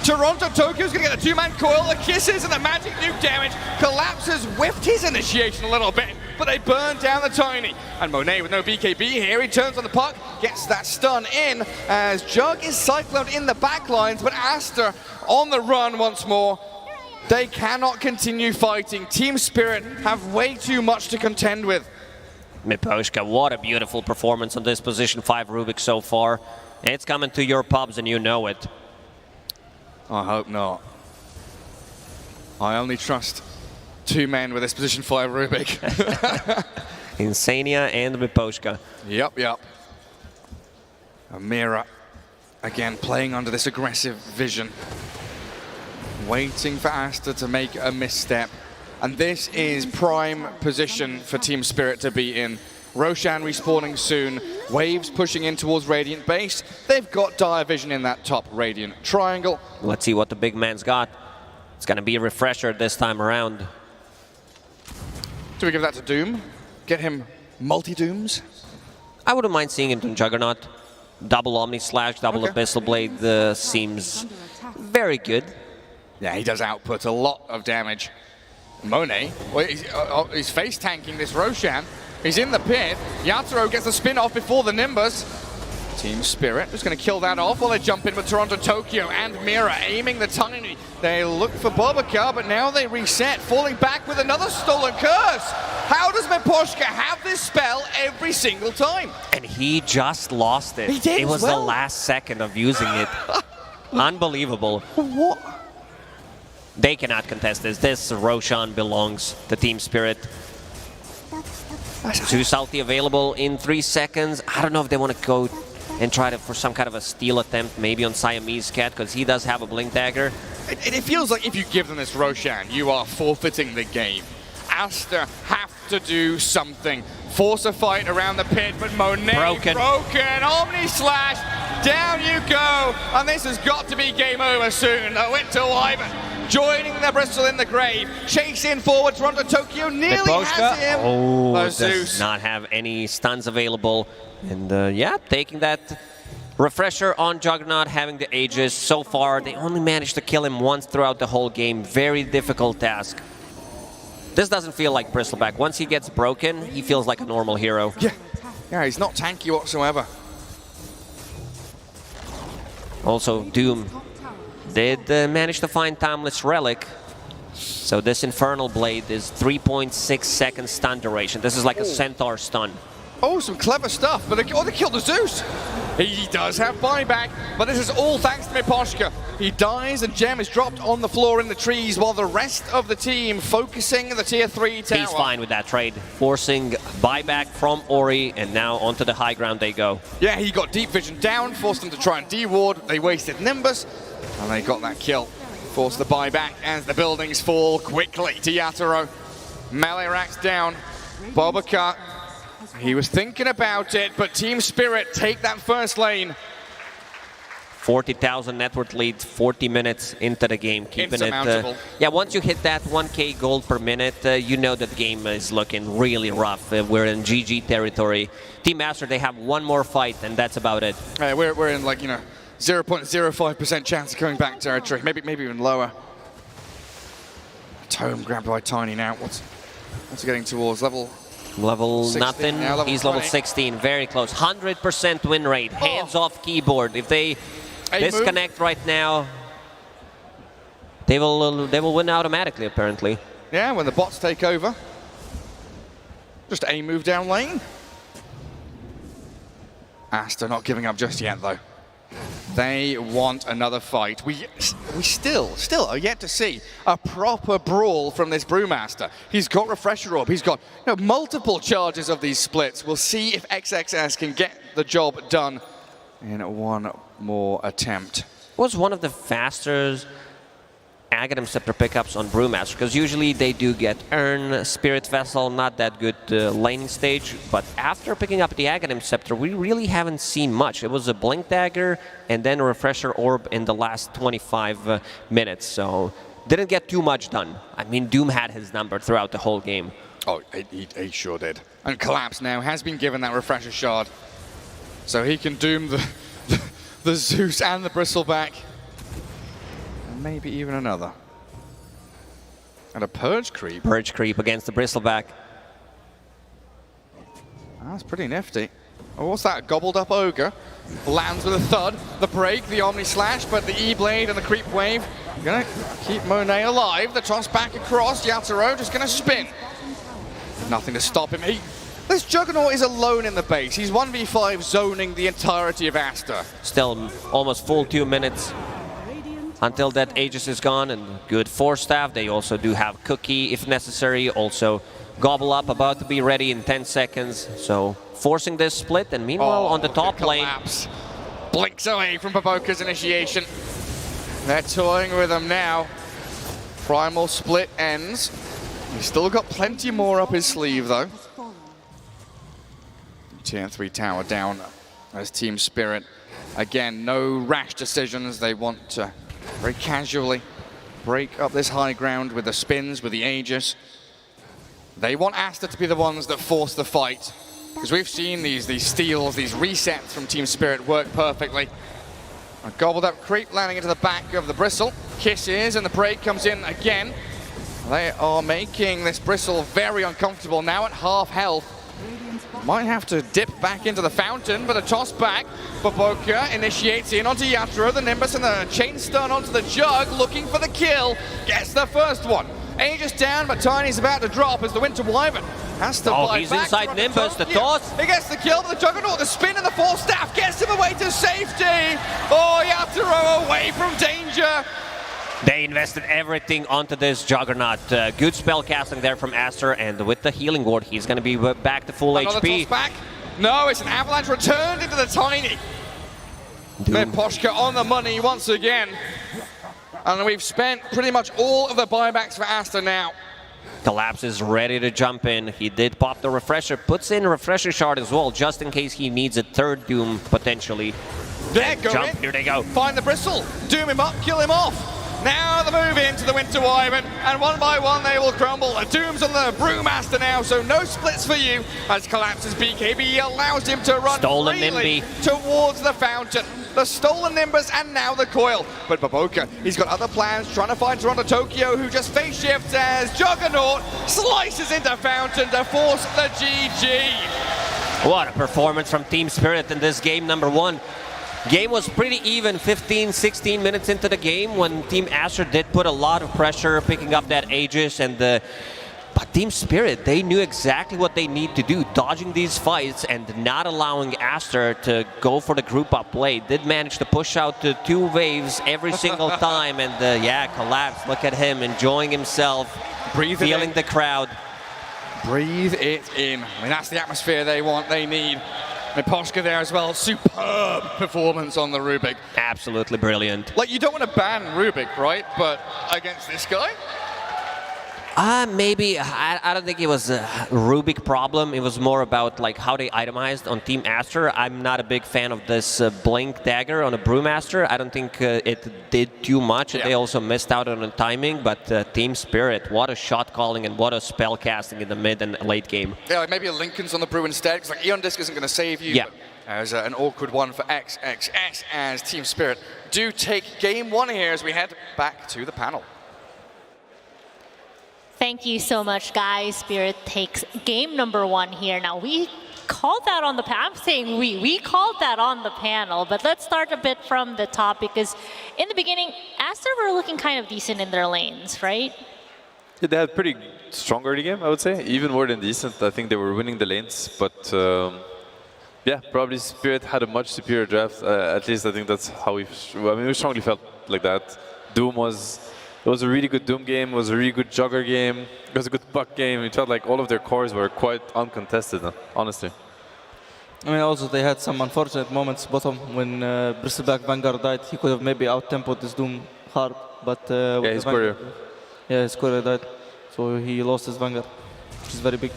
Toronto Tokyo's gonna get the 2-man coil, the kisses and the magic nuke damage. Collapse has whiffed his initiation a little bit, but they burn down the Tiny. And Monet with no BKB here, he turns on the Puck, gets that stun in as Jug is cycloned in the back lines, but Aster on the run once more. They cannot continue fighting. Team Spirit have way too much to contend with. Miposhka, what a beautiful performance on this position 5 Rubik so far. It's coming to your pubs and you know it. I hope not. I only trust 2 men with this position 5 Rubik. Insania and Miposhka. Yep. Mira, again, playing under this aggressive vision. Waiting for Aster to make a misstep. And this is prime position for Team Spirit to be in. Roshan respawning soon. Waves pushing in towards Radiant base. They've got dire vision in that top Radiant triangle. Let's see what the big man's got. It's going to be a refresher this time around. Do we give that to Doom? Get him multi-Dooms? I wouldn't mind seeing it in Juggernaut. Double Omni Slash, double Abyssal Blade seems very good. Yeah, he does output a lot of damage. Monet, well, he's face tanking this Roshan. He's in the pit. Yatoro gets the spin off before the Nimbus. Team Spirit just going to kill that off while they jump in with Toronto Tokyo and Mira aiming the Tiny. They look for Bobaka, but now they reset, falling back with another stolen curse. How does Miposhka have this spell every single time? And he just lost it. He did. It was the last second of using it. Unbelievable. What? They cannot contest this. This Roshan belongs to Team Spirit. Zeus ulti available in 3 seconds. I don't know if they want to go and try for some kind of a steal attempt, maybe on Siamese Cat, because he does have a Blink Dagger. It feels like if you give them this Roshan, you are forfeiting the game. Aster have to do something. Force a fight around the pit, but Monet broken. Omni Slash, down you go. And this has got to be game over soon. Winter Wyvern joining the Bristol in the grave. Chasing forward, Toronto Tokyo nearly has him. Oh, does Zeus not have any stuns available. And taking that refresher on Juggernaut, having the Aegis. So far, they only managed to kill him once throughout the whole game. Very difficult task. This doesn't feel like Bristleback. Once he gets broken, he feels like a normal hero. Yeah, he's not tanky whatsoever. Also, Doom did manage to find Timeless Relic. So this Infernal Blade is 3.6 seconds stun duration. This is like a Centaur stun. Oh, some clever stuff, but they killed the Zeus. He does have buyback, but this is all thanks to Miposhka. He dies and Gem is dropped on the floor in the trees while the rest of the team focusing the tier 3 tower. He's fine with that trade, forcing buyback from Ori, and now onto the high ground they go. Yeah, he got deep vision down, forced them to try and de-ward. They wasted Nimbus, and they got that kill. Forced the buyback as the buildings fall quickly to Yatoro. Melee racks down. Bobacar, he was thinking about it, but Team Spirit take that first lane. 40,000 net worth lead, 40 minutes into the game, keeping it. Yeah, once you hit that 1k gold per minute, you know that the game is looking really rough. We're in GG territory. Team Aster, they have one more fight, and that's about it. We're in, like, 0.05% chance of coming back territory, maybe even lower. Tome grabbed by Tiny now. What's he getting towards? Level 16, nothing. He's level 16, very close. 100% win rate, hands off keyboard. If they disconnect right now, they will win automatically, apparently. Yeah, when the bots take over. Just a move down lane. Aster not giving up just yet, though. They want another fight. We still are yet to see a proper brawl from this Brewmaster. He's got Refresher Orb. He's got multiple charges of these splits. We'll see if XXS can get the job done in one more attempt. Was one of the faster Aghanim Scepter pickups on Brewmaster, because usually they do get Urn, Spirit Vessel, not that good laning stage, but after picking up the Aghanim Scepter, we really haven't seen much. It was a Blink Dagger and then a Refresher Orb in the last 25 minutes, so didn't get too much done. I mean, Doom had his number throughout the whole game. Oh, he sure did. And Collapse now has been given that Refresher Shard, so he can doom the Zeus and the Bristleback. Maybe even another. And a Purge Creep. Purge Creep against the Bristleback. That's pretty nifty. Oh, what's that? Gobbled up Ogre. Lands with a thud. The break, the Omni Slash, but the E-Blade and the Creep Wave gonna keep Monet alive. The toss back across. Yatoro just gonna spin. Nothing to stop him. This Juggernaut is alone in the base. He's 1v5 zoning the entirety of Aster. Still almost full 2 minutes until that Aegis is gone, and good Force Staff. They also do have Cookie if necessary. Also Gobble Up about to be ready in 10 seconds. So forcing this split, and meanwhile on the top lane. Blinks away from Baboka's initiation. They're toying with him now. Primal split ends. He's still got plenty more up his sleeve though. Tier 3 tower down as Team Spirit. Again, no rash decisions. They want to very casually break up this high ground with the spins, with the Aegis. They want Aster to be the ones that force the fight, because we've seen these steals, these resets from Team Spirit work perfectly. A gobbled up creep landing into the back of the Bristle. Kisses, and the break comes in again. They are making this Bristle very uncomfortable now at half health. Might have to dip back into the fountain, but a toss back. Baboka initiates in onto Yatoro, the Nimbus, and the chain stun onto the Jug, looking for the kill. Gets the first one. Aegis down, but Tiny's about to drop as the Winter Wyvern has to fly he's back. inside Nimbus, the toss. He gets the kill, but the Juggernaut, the spin and the Force Staff gets him away to safety. Oh, Yatoro away from danger. They invested everything onto this Juggernaut. Good spell casting there from Aster, and with the Healing Ward, he's going to be back to full Another HP. Toss back. No, it's an avalanche returned into the Tiny. Miposhka on the money once again. And we've spent pretty much all of the buybacks for Aster now. Collapse is ready to jump in. He did pop the Refresher, puts in a Refresher Shard as well, just in case he needs a third Doom, potentially. There, go jump. in. Here they go. Find the Bristle, doom him up, kill him off. Now the move into the Winter Wyvern, and one by one they will crumble. A Doom's on the Brewmaster now, so no splits for you as Collapse's BKB allows him to run freely towards the fountain. The stolen Nimbus and now the coil. But Baboka, he's got other plans, trying to find Toronto Tokyo, who just face shifts as Juggernaut slices into fountain to force the GG. What a performance from Team Spirit in this game number 1. Game was pretty even 15, 16 minutes into the game when Team Aster did put a lot of pressure, picking up that Aegis and the... But Team Spirit, they knew exactly what they need to do, dodging these fights and not allowing Aster to go for the group up play. Did manage to push out the 2 waves every single time and yeah, collapsed. Look at him enjoying himself, feeling the crowd. Breathe it in. I mean, that's the atmosphere they want, they need. Miposhka there as well. Superb performance on the Rubik. Absolutely brilliant. Like, you don't want to ban Rubik, right? But against this guy? Maybe. I don't think it was a Rubik problem. It was more about like how they itemized on Team Aster. I'm not a big fan of this blink dagger on a Brewmaster. I don't think it did too much. Yeah. They also missed out on the timing. But Team Spirit, what a shot calling and what a spell casting in the mid and late game. Yeah, like maybe a Lincoln's on the Brew instead, because like Eon Disc isn't going to save you. Yeah. But there's an awkward one for XXX as Team Spirit do take game 1 here as we head back to the panel. Thank you so much, guys. Spirit takes game number 1 here. Now, we called that on the panel. I'm saying we called that on the panel, but let's start a bit from the top, because in the beginning, Aster were looking kind of decent in their lanes, right? Yeah, they had pretty strong early game, I would say. Even more than decent. I think they were winning the lanes, but yeah, probably Spirit had a much superior draft. At least I think that's how we strongly felt like that. Doom was... It was a really good Doom game, it was a really good Jugger game, it was a good Puck game. It felt like all of their cores were quite uncontested, honestly. I mean, also they had some unfortunate moments bottom when Bristleback Vanguard died. He could have maybe out-tempoed this Doom hard, but yeah, his courier. Yeah, his courier died, so he lost his Vanguard, which is very big.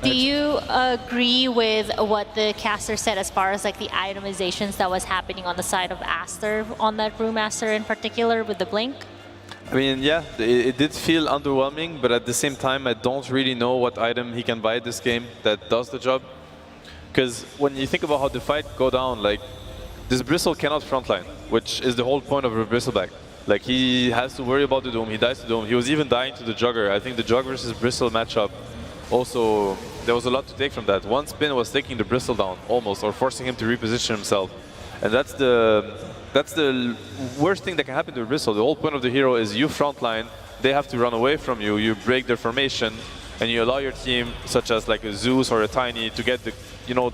Do you agree with what the caster said as far as like the itemizations that was happening on the side of Aster, on that Brewmaster in particular with the blink? I mean, yeah, it did feel underwhelming, but at the same time, I don't really know what item he can buy this game that does the job. Because when you think about how the fight go down, like, this Bristle cannot frontline, which is the whole point of a Bristleback. Like, he has to worry about the Doom, he dies to Doom, he was even dying to the Jugger. I think the Jug versus Bristle matchup, also, there was a lot to take from that. One spin was taking the Bristle down, almost, or forcing him to reposition himself. And that's the worst thing that can happen to a Bristle. The whole point of the hero is you frontline, they have to run away from you, you break their formation, and you allow your team, such as like a Zeus or a Tiny, to get the, you know,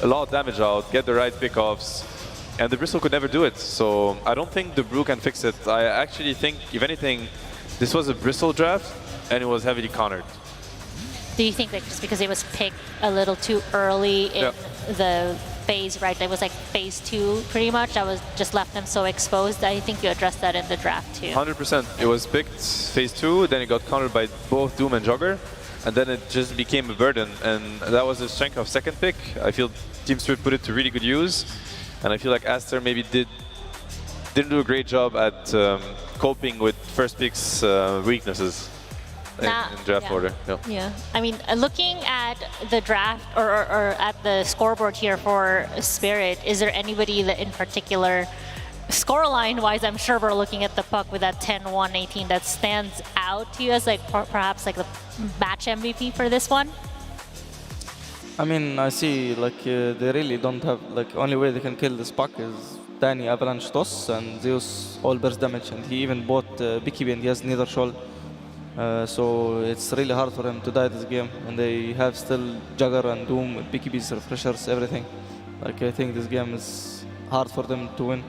a lot of damage out, get the right pickoffs, and the Bristle could never do it. So I don't think the Brew can fix it. I actually think, if anything, this was a Bristle draft, and it was heavily countered. Do you think that just because it was picked a little too early in the phase, right? That was like phase 2 pretty much. That was just left them so exposed. I think you addressed that in the draft too. 100%. It was picked phase 2, then it got countered by both Doom and Jugger, and then it just became a burden. And that was the strength of second pick. I feel Team Spirit put it to really good use, and I feel like Aster maybe didn't do a great job at coping with first pick's weaknesses. In draft order. Yeah, I mean, looking at the draft or at the scoreboard here for Spirit, is there anybody that in particular, scoreline-wise, I'm sure we're looking at the Puck with that 10-1-18 that stands out to you as like perhaps like the match MVP for this one? I mean, I see like they really don't have, like, only way they can kill this Puck is Danny Avalanche Toss and Zeus all burst damage, and he even bought BKB and he has neither shoal. So it's really hard for him to die this game, and they have still Jugger and Doom, BKBs, refreshers, everything. Like, I think this game is hard for them to win.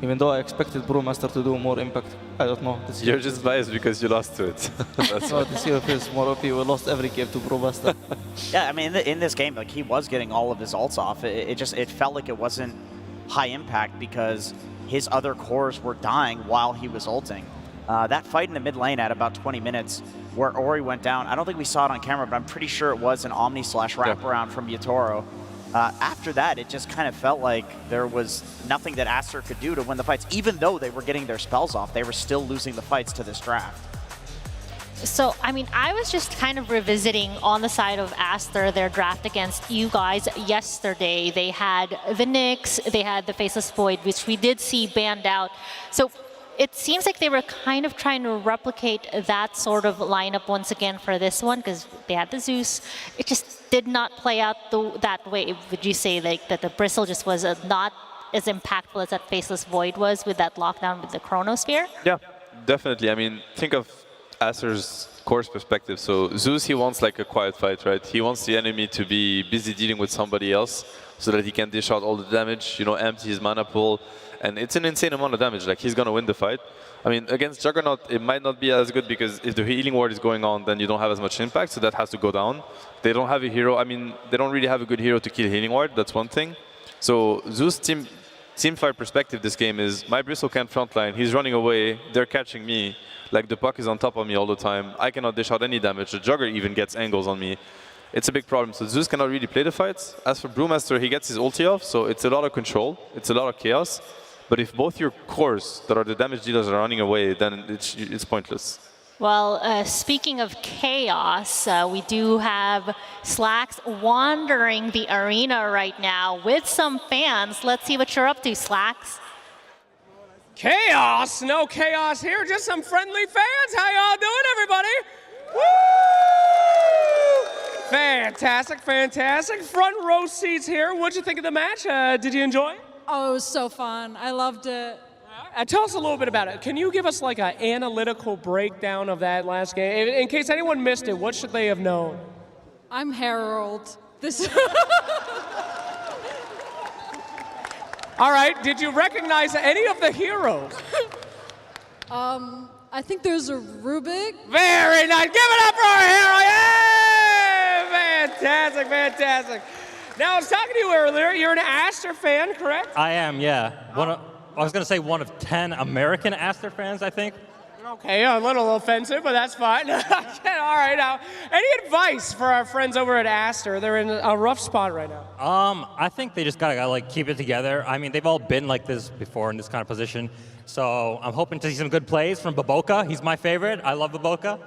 Even though I expected Brewmaster to do more impact, I don't know. You're just biased because you lost to it. That's no, this year is more OP. We lost every game to Brewmaster. Yeah, I mean, in this game, like, he was getting all of his ults off. It felt like it wasn't high impact because his other cores were dying while he was ulting. That fight in the mid lane at about 20 minutes where Ori went down, I don't think we saw it on camera, but I'm pretty sure it was an Omni / wraparound from Yatoro. After that, it just kind of felt like there was nothing that Aster could do to win the fights. Even though they were getting their spells off, they were still losing the fights to this draft. So, I mean, I was just kind of revisiting on the side of Aster, their draft against you guys yesterday. They had the Nyx, they had the Faceless Void, which we did see banned out. So, it seems like they were kind of trying to replicate that sort of lineup once again for this one, because they had the Zeus. It just did not play out that way. Would you say like that the Bristle just was not as impactful as that Faceless Void was with that lockdown with the Chronosphere? Yeah, definitely. I mean, think of Aster's course perspective. So Zeus, he wants like a quiet fight, right? He wants the enemy to be busy dealing with somebody else so that he can dish out all the damage, you know, empty his mana pool. And it's an insane amount of damage. Like, he's going to win the fight. I mean, against Juggernaut, it might not be as good because if the healing ward is going on, then you don't have as much impact, so that has to go down. They don't have a hero. I mean, they don't really have a good hero to kill healing ward. That's one thing. So Zeus teamfight perspective this game is my Bristle can't frontline. He's running away. They're catching me. Like, the puck is on top of me all the time. I cannot dish out any damage. The Jugger even gets angles on me. It's a big problem. So Zeus cannot really play the fights. As for Brewmaster, he gets his ulti off, so it's a lot of control. It's a lot of chaos. But if both your cores that are the damage dealers are running away, then it's pointless. Well, speaking of chaos, we do have Slacks wandering the arena right now with some fans. Let's see what you're up to, Slacks. Chaos? No chaos here, just some friendly fans. How y'all doing, everybody? Woo! Fantastic, fantastic. Front row seats here. What'd you think of the match? Did you enjoy it? Oh, it was so fun. I loved it. Tell us a little bit about it. Can you give us like an analytical breakdown of that last game? In case anyone missed it, what should they have known? I'm Harold. This. All right, did you recognize any of the heroes? I think there's a Rubik. Very nice. Give it up for our hero. Yay! Fantastic, fantastic. Now, I was talking to you earlier. You're an Aster fan, correct? I am, yeah. I was going to say one of 10 American Aster fans, I think. Okay, a little offensive, but that's fine. All right, now, any advice for our friends over at Aster? They're in a rough spot right now. I think they just gotta like keep it together. I mean, they've all been like this before in this kind of position. So I'm hoping to see some good plays from Baboka. He's my favorite. I love Baboka.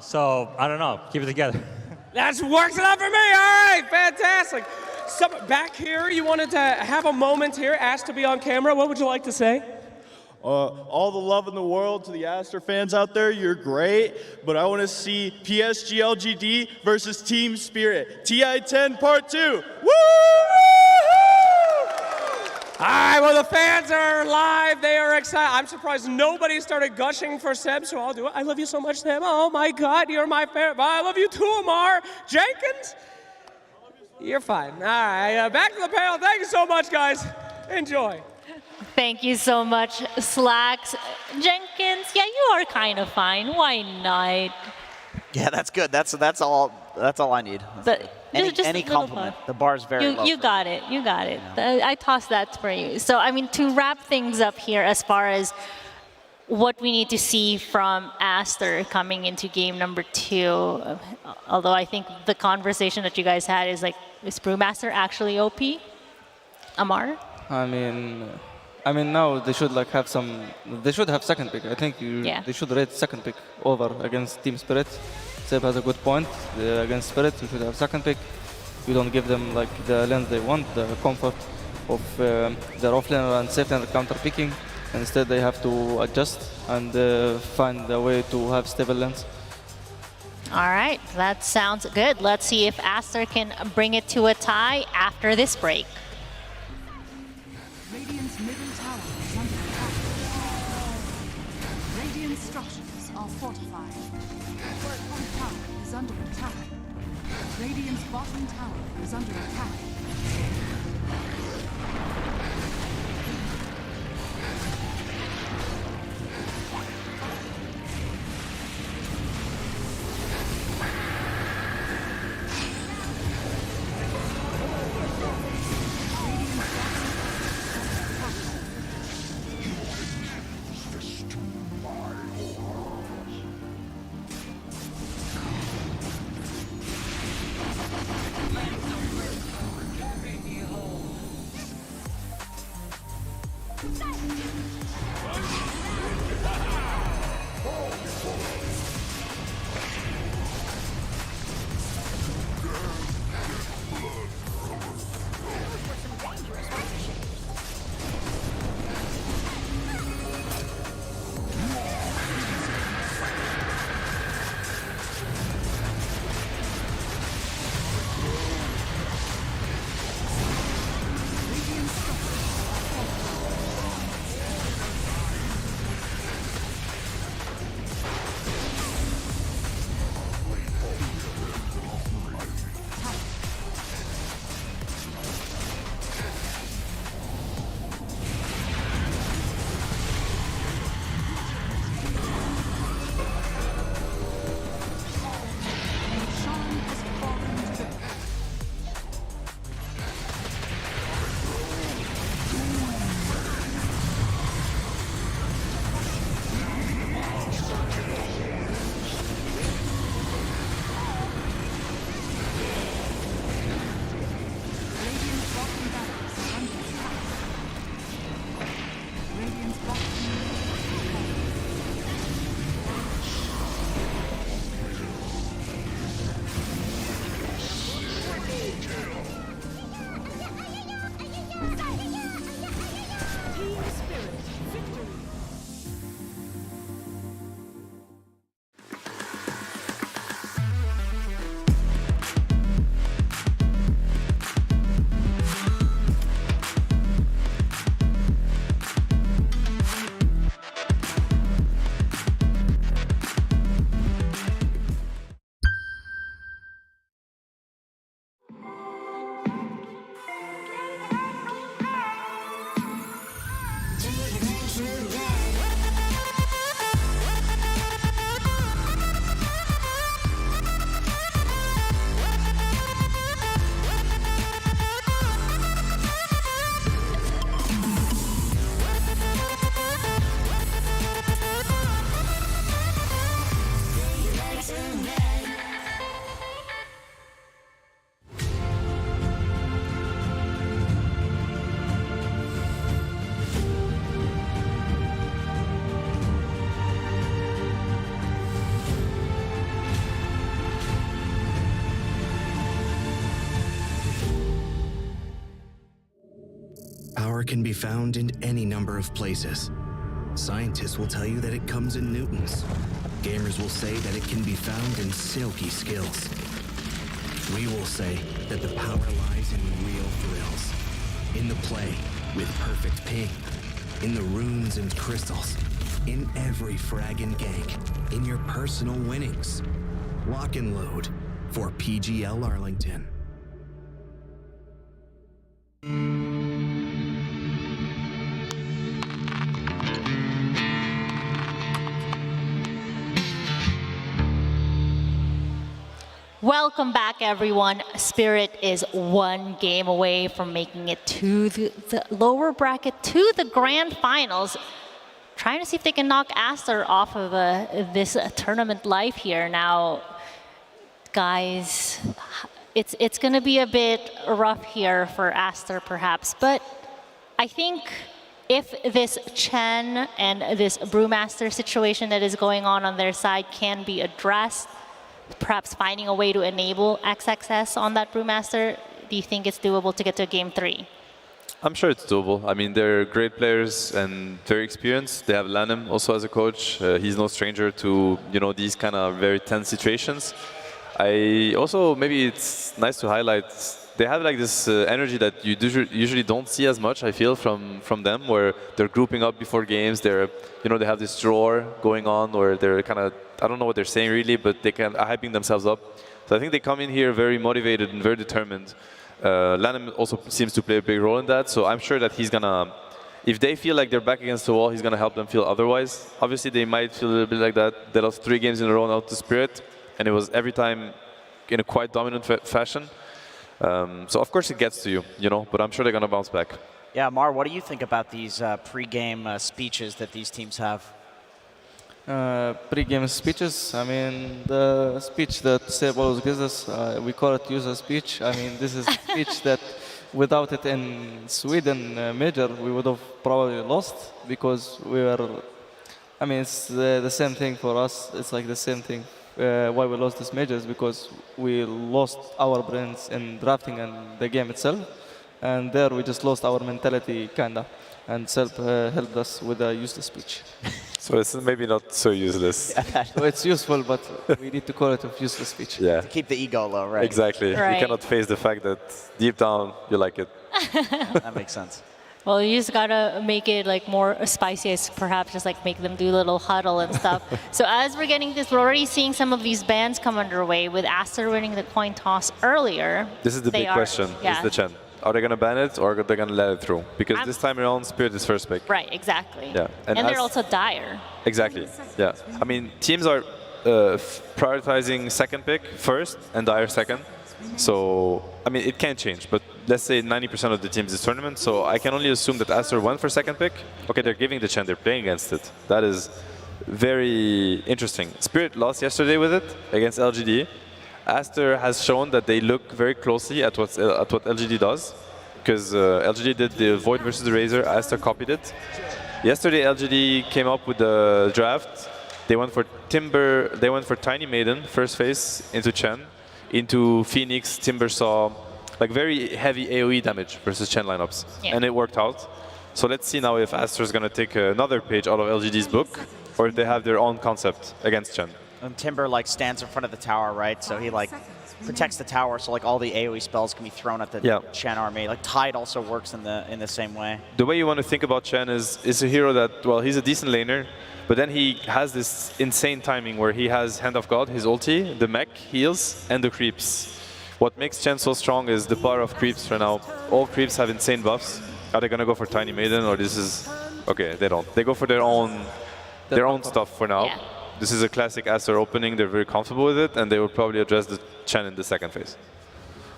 So I don't know. Keep it together. That works enough for me. All right, fantastic. So back here, you wanted to have a moment here, asked to be on camera. What would you like to say? All the love in the world to the Aster fans out there. You're great, but I want to see PSG.LGD versus Team Spirit. TI-10 Part 2. Woo! All right, well, the fans are live. They are excited. I'm surprised nobody started gushing for Seb, so I'll do it. I love you so much, Seb. Oh, my God, you're my favorite. I love you too, Amar. Jenkins? You're fine. All right, back to the panel. Thank you so much, guys. Enjoy. Thank you so much, Slacks. Jenkins, yeah, you are kind of fine. Why not? Yeah, that's good. That's all I need. Any compliment. The bar's very low. You got it. You got it. Yeah. I tossed that for you. So, I mean, to wrap things up here as far as what we need to see from Aster coming into game number 2, although I think the conversation that you guys had is like, is Brewmaster actually OP? Amar? I mean, now they should like have some. They should have second pick. I think they should rate second pick over against Team Spirit. Seb has a good point. Against Spirit, you should have second pick. You don't give them like the lane they want, the comfort of their offlaner and safe laner counter picking. Instead, they have to adjust and find a way to have stable lanes. All right, that sounds good. Let's see if Aster can bring it to a tie after this break. Radiant's middle tower is under attack. Radiant structures are fortified. Top tower is under attack. Radiant's bottom tower is under attack. power can be found in any number of places. Scientists will tell you that it comes in newtons. Gamers will say that it can be found in silky skills. We will say that the power lies in real thrills, in the play with perfect ping, in the runes and crystals, in every frag and gank, in your personal winnings. Lock and load for PGL Arlington. Welcome back, everyone. Spirit is one game away from making it to the lower bracket, to the grand finals. Trying to see if they can knock Aster off of this tournament life here. Now, guys, it's going to be a bit rough here for Aster, perhaps. But I think if this Chen and this Brewmaster situation that is going on their side can be addressed, perhaps finding a way to enable XXS on that Brewmaster, do you think it's doable to get to Game 3? I'm sure it's doable. I mean, they're great players and very experienced. They have Lanem also as a coach. He's no stranger to, you know, these kind of very tense situations. I also, maybe it's nice to highlight, they have like this energy that you usually don't see as much, I feel, from them, where they're grouping up before games. They're, you know, they have this drawer going on where they're kind of, I don't know what they're saying really, but they can are hyping themselves up. So I think they come in here very motivated and very determined. Lanem also seems to play a big role in that, so I'm sure that he's gonna, if they feel like they're back against the wall, he's gonna help them feel otherwise. Obviously, they might feel a little bit like that. They lost 3 games in a row now to Spirit, and it was every time in a quite dominant fashion. So of course it gets to you, you know, but I'm sure they're gonna bounce back. Yeah, Mar, what do you think about these pre-game speeches that these teams have? Pre-game speeches, I mean, the speech that Seb always gives us, we call it user speech. I mean, this is a speech that without it in Sweden major, we would have probably lost, because we were, I mean, it's the same thing for us. It's like the same thing. Why we lost this major is because we lost our brains in drafting and the game itself. And there we just lost our mentality, kinda. And Seb helped us with a useless speech. So it's maybe not so useless. So it's useful, but we need to call it a useless speech. Yeah. To keep the ego low, right? Exactly. Right. You cannot face the fact that deep down you like it. That makes sense. Well, you just gotta make it like more spicy, perhaps just like make them do a little huddle and stuff. So as we're getting this, we're already seeing some of these bans come underway with Aster winning the coin toss earlier. This is the big question, yeah. is the Chen. Are they going to ban it, or are they going to let it through? Because this time around, Spirit is first pick. Right, exactly. Yeah. And they're also dire. Exactly, yeah. I mean, teams are prioritizing second pick first and dire second. So, I mean, it can change, but let's say 90% of the teams this tournament, so I can only assume that Aster went for second pick. Okay, they're giving the Chen, they're playing against it. That is very interesting. Spirit lost yesterday with it against LGD. Aster has shown that they look very closely at what LGD does, because LGD did the Void versus the Razor, Aster copied it. Yesterday, LGD came up with the draft. They went for Timber, they went for Tiny Maiden, first phase, into Chen, into Phoenix, Timber Saw, like very heavy AoE damage versus Chen lineups, and it worked out. So let's see now if Aster is going to take another page out of LGD's book, or if they have their own concept against Chen. And Timber like stands in front of the tower, right? So he like protects the tower, so like all the AoE spells can be thrown at the Chen army. Like Tide also works in the same way. The way you want to think about Chen is a hero that, well, he's a decent laner, but then he has this insane timing where he has Hand of God, his ulti, the mech heals, and the creeps. What makes Chen so strong is the power of creeps right now. All creeps have insane buffs. Are they gonna go for Tiny Maiden, or this is okay? They don't. They go for their own stuff for now. Yeah. This is a classic Aster opening. They're very comfortable with it, and they will probably address the Chen in the second phase.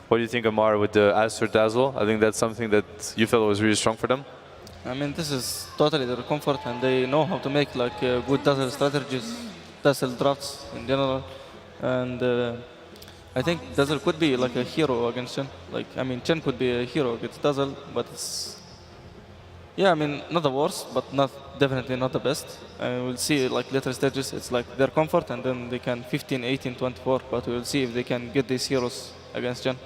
What do you think, Amar, with the Aster Dazzle? I think that's something that you felt was really strong for them. I mean, this is totally their comfort, and they know how to make like good Dazzle strategies, Dazzle drafts in general, and I think Dazzle could be like a hero against Chen. Like, I mean, Chen could be a hero against Dazzle, but it's, yeah, I mean, not the worst, but definitely not the best. We'll see, like, later stages, it's like their comfort, and then they can 15, 18, 24, but we'll see if they can get these heroes against Chen.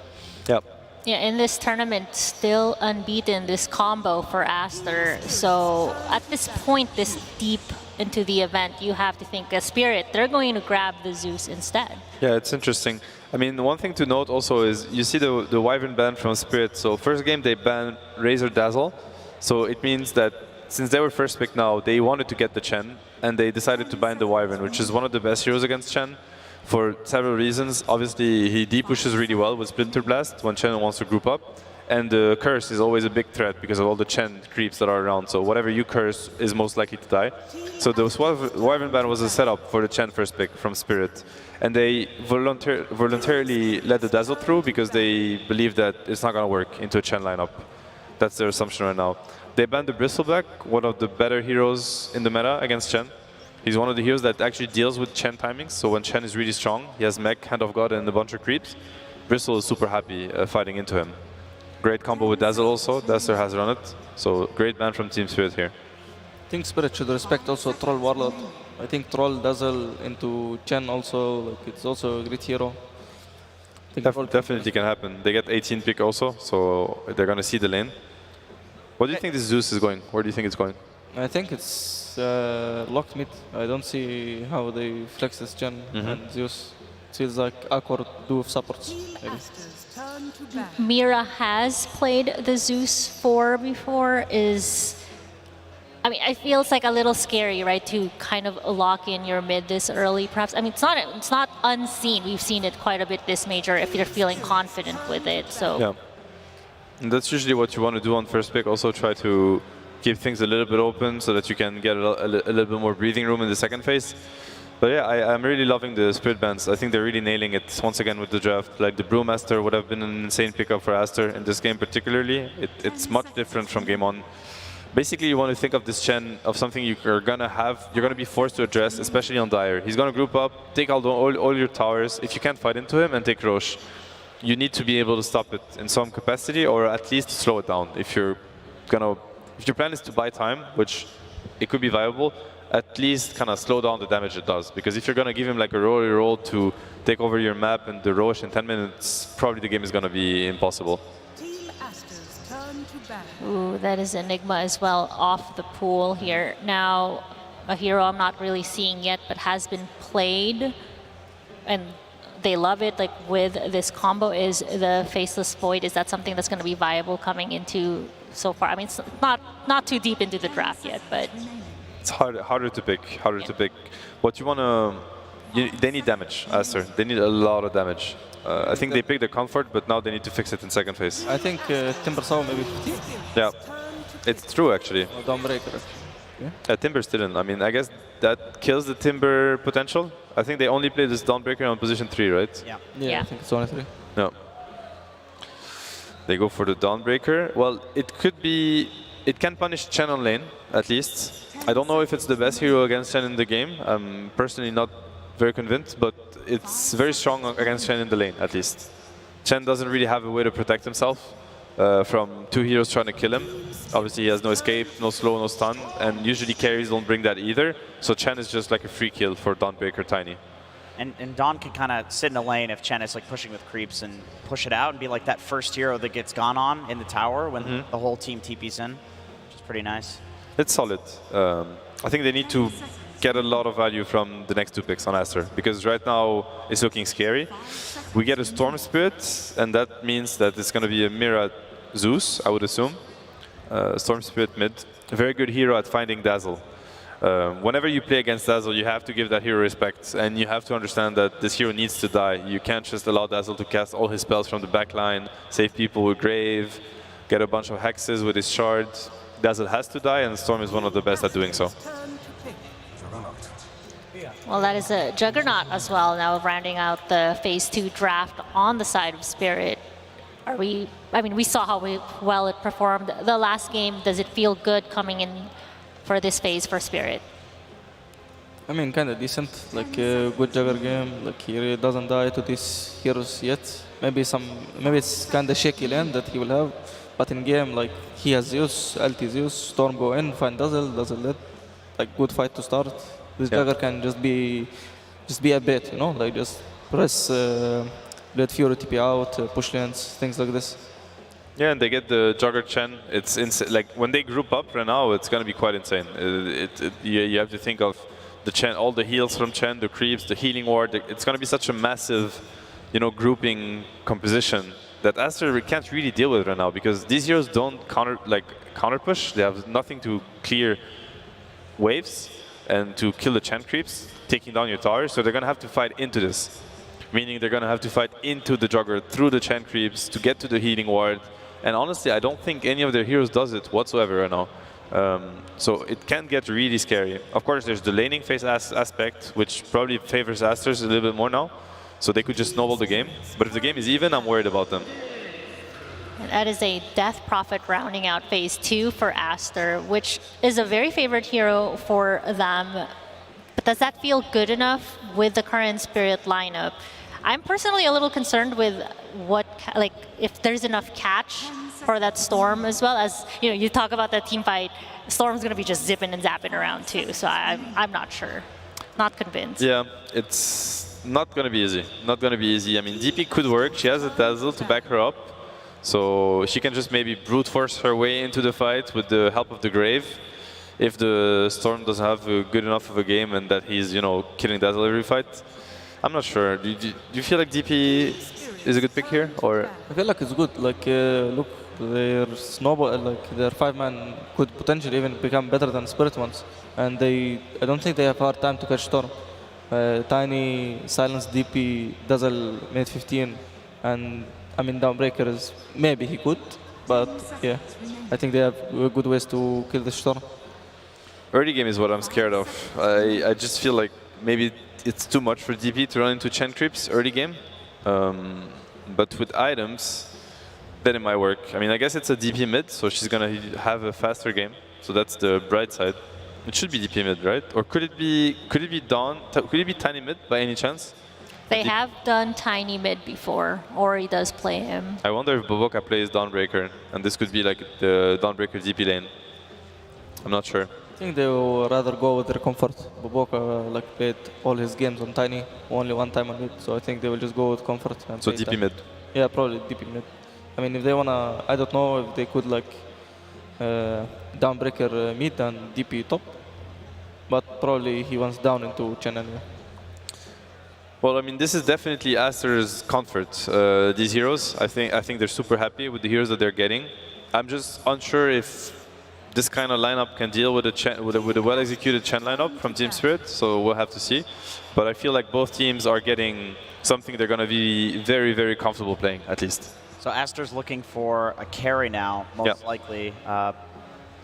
Yeah. Yeah, in this tournament, still unbeaten, this combo for Aster. So at this point, this deep into the event, you have to think a Spirit, they're going to grab the Zeus instead. Yeah, it's interesting. I mean, one thing to note also is you see the Wyvern ban from Spirit. So first game, they banned Razor Dazzle. So it means that since they were first pick now, they wanted to get the Chen, and they decided to ban the Wyvern, which is one of the best heroes against Chen for several reasons. Obviously, he D-pushes really well with Splinter Blast when Chen wants to group up. And the curse is always a big threat because of all the Chen creeps that are around. So whatever you curse is most likely to die. So the Wyvern ban was a setup for the Chen first pick from Spirit. And they voluntarily let the Dazzle through because they believe that it's not going to work into a Chen lineup. That's their assumption right now. They banned the Bristleback, one of the better heroes in the meta against Chen. He's one of the heroes that actually deals with Chen timings. So when Chen is really strong, he has Mech, Hand of God, and a bunch of creeps. Bristle is super happy fighting into him. Great combo with Dazzle also. Aster has run it. So great ban from Team Spirit here. I think Spirit should respect also Troll Warlord. I think Troll Dazzle into Chen also, like, it's also a great hero. Definitely can happen. They get 18 pick also, so they're going to see the lane. What do you think this Zeus is going? Where do you think it's going? I think it's locked mid. I don't see how they flex this Chen and Zeus. It feels like awkward duo of supports. Maybe. Mira has played the Zeus 4 before. I mean, it feels like a little scary, right, to kind of lock in your mid this early, perhaps. I mean, it's not unseen. We've seen it quite a bit this major if you're feeling confident with it. So yeah, and that's usually what you want to do on first pick. Also try to keep things a little bit open so that you can get a little bit more breathing room in the second phase. But yeah, I'm really loving the Spirit bans. I think they're really nailing it once again with the draft. Like the Brewmaster would have been an insane pickup for Aster in this game particularly. It's much different from game on. Basically, you want to think of this Chen of something you're gonna be forced to address, especially on Dire. He's gonna group up, take all your towers. If you can't fight into him, and take Roche, you need to be able to stop it in some capacity, or at least slow it down. If your plan is to buy time, which it could be viable, at least kind of slow down the damage it does. Because if you're gonna give him like a roll to take over your map and the Roche in 10 minutes, probably the game is gonna be impossible. ooh, that is Enigma as well off the pool here. Now, a hero I'm not really seeing yet, but has been played, and they love it. Like with this combo, is the Faceless Void. Is that something that's going to be viable coming into so far? I mean, it's not too deep into the draft yet, but it's harder to pick. To pick. What you wanna, they need damage, Aster. They need a lot of damage. I think they picked the comfort, but now they need to fix it in second phase. I think Timber saw maybe 15. Yeah, it's true actually. Dawnbreaker. Yeah, Timber didn't. I mean, I guess that kills the Timber potential. I think they only play this Dawnbreaker on position 3, right? Yeah, I think it's only 3. No. They go for the Dawnbreaker. Well, it can punish Chen on lane, at least. I don't know if it's the best hero against Chen in the game. I'm personally not very convinced, but it's very strong against Chen in the lane, at least. Chen doesn't really have a way to protect himself from two heroes trying to kill him. Obviously, he has no escape, no slow, no stun, and usually carries don't bring that either. So Chen is just like a free kill for Dawnbreaker Tiny. And Dawn can kind of sit in the lane if Chen is like pushing with creeps and push it out and be like that first hero that gets gone on in the tower when the whole team TP's in, which is pretty nice. It's solid. I think they need to get a lot of value from the next two picks on Aster, because right now it's looking scary. We get a Storm Spirit, and that means that it's going to be a Mira Zeus, I would assume. Storm Spirit mid. A very good hero at finding Dazzle. Whenever you play against Dazzle, you have to give that hero respect, and you have to understand that this hero needs to die. You can't just allow Dazzle to cast all his spells from the back line, save people with Grave, get a bunch of hexes with his shard. Dazzle has to die, and Storm is one of the best at doing so. well, that is a Juggernaut as well. Now rounding out the Phase 2 draft on the side of Spirit. I mean, we saw how well it performed the last game. Does it feel good coming in for this phase for Spirit? I mean, kind of decent, like a good Jugger game. Like he really doesn't die to these heroes yet. Maybe it's kind of shaky lane that he will have, but in game, like he has Zeus, LT Zeus, Storm go in, find Dazzle let, like good fight to start. This Jugger can just be a bait, you know, like just press let Fury TP out, push lanes, things like this. Yeah, and they get the Jugger Chen. It's like when they group up right now, it's gonna be quite insane. You have to think of the Chen, all the heals from Chen, the creeps, the healing ward. It's gonna be such a massive, grouping composition that Aster can't really deal with right now because these heroes don't counter push. They have nothing to clear waves and to kill the Chen creeps, taking down your towers. So they're gonna have to fight into this, meaning they're gonna have to fight into the Jugger through the Chen creeps to get to the healing ward. And honestly, I don't think any of their heroes does it whatsoever right now. So it can get really scary. Of course, there's the laning phase aspect, which probably favors Asters a little bit more now. So they could just snowball the game. But if the game is even, I'm worried about them. That is a Death Prophet rounding out phase 2 for Aster, which is a very favorite hero for them. But does that feel good enough with the current Spirit lineup? I'm personally a little concerned with if there's enough catch for that Storm, as well as, you talk about that team fight, Storm's going to be just zipping and zapping around too. So I'm not sure, not convinced. Yeah, it's not going to be easy. Not going to be easy. I mean, DP could work. She has a Dazzle to back her up. So she can just maybe brute force her way into the fight with the help of the Grave. If the Storm doesn't have a good enough of a game and that he's, killing Dazzle every fight. I'm not sure. Do you feel like DP is a good pick here, or? I feel like it's good. Like, look, their snowball, their 5-man could potentially even become better than Spirit ones, and I don't think they have a hard time to catch Storm. Tiny, Silence, DP, Dazzle made 15, and I mean Downbreaker is maybe he could, but yeah, I think they have good ways to kill the Storm. Early game is what I'm scared of. I just feel like maybe it's too much for DP to run into Chen creeps early game. But with items, then it might work. I mean, I guess it's a DP mid, so she's gonna have a faster game. So that's the bright side. It should be DP mid, right? Or could it be Dawn? Could it be Tiny mid by any chance? They have done Tiny mid before. Ori does play him. I wonder if Boboka plays Dawnbreaker, and this could be like the Dawnbreaker DP lane. I'm not sure. I think they will rather go with their comfort. Boboka played all his games on Tiny, only one time on mid, so I think they will just go with comfort. And so DP mid? Yeah, probably DP mid. I mean, if they wanna, I don't know if they could Downbreaker mid and DP top, but probably he wants down into Chen anyway. Well, I mean, this is definitely Aster's comfort. These heroes, I think they're super happy with the heroes that they're getting. I'm just unsure if this kind of lineup can deal with a well-executed Chen lineup from Team Spirit, so we'll have to see. But I feel like both teams are getting something they're going to be very, very comfortable playing, at least. So Aster's looking for a carry now, most likely.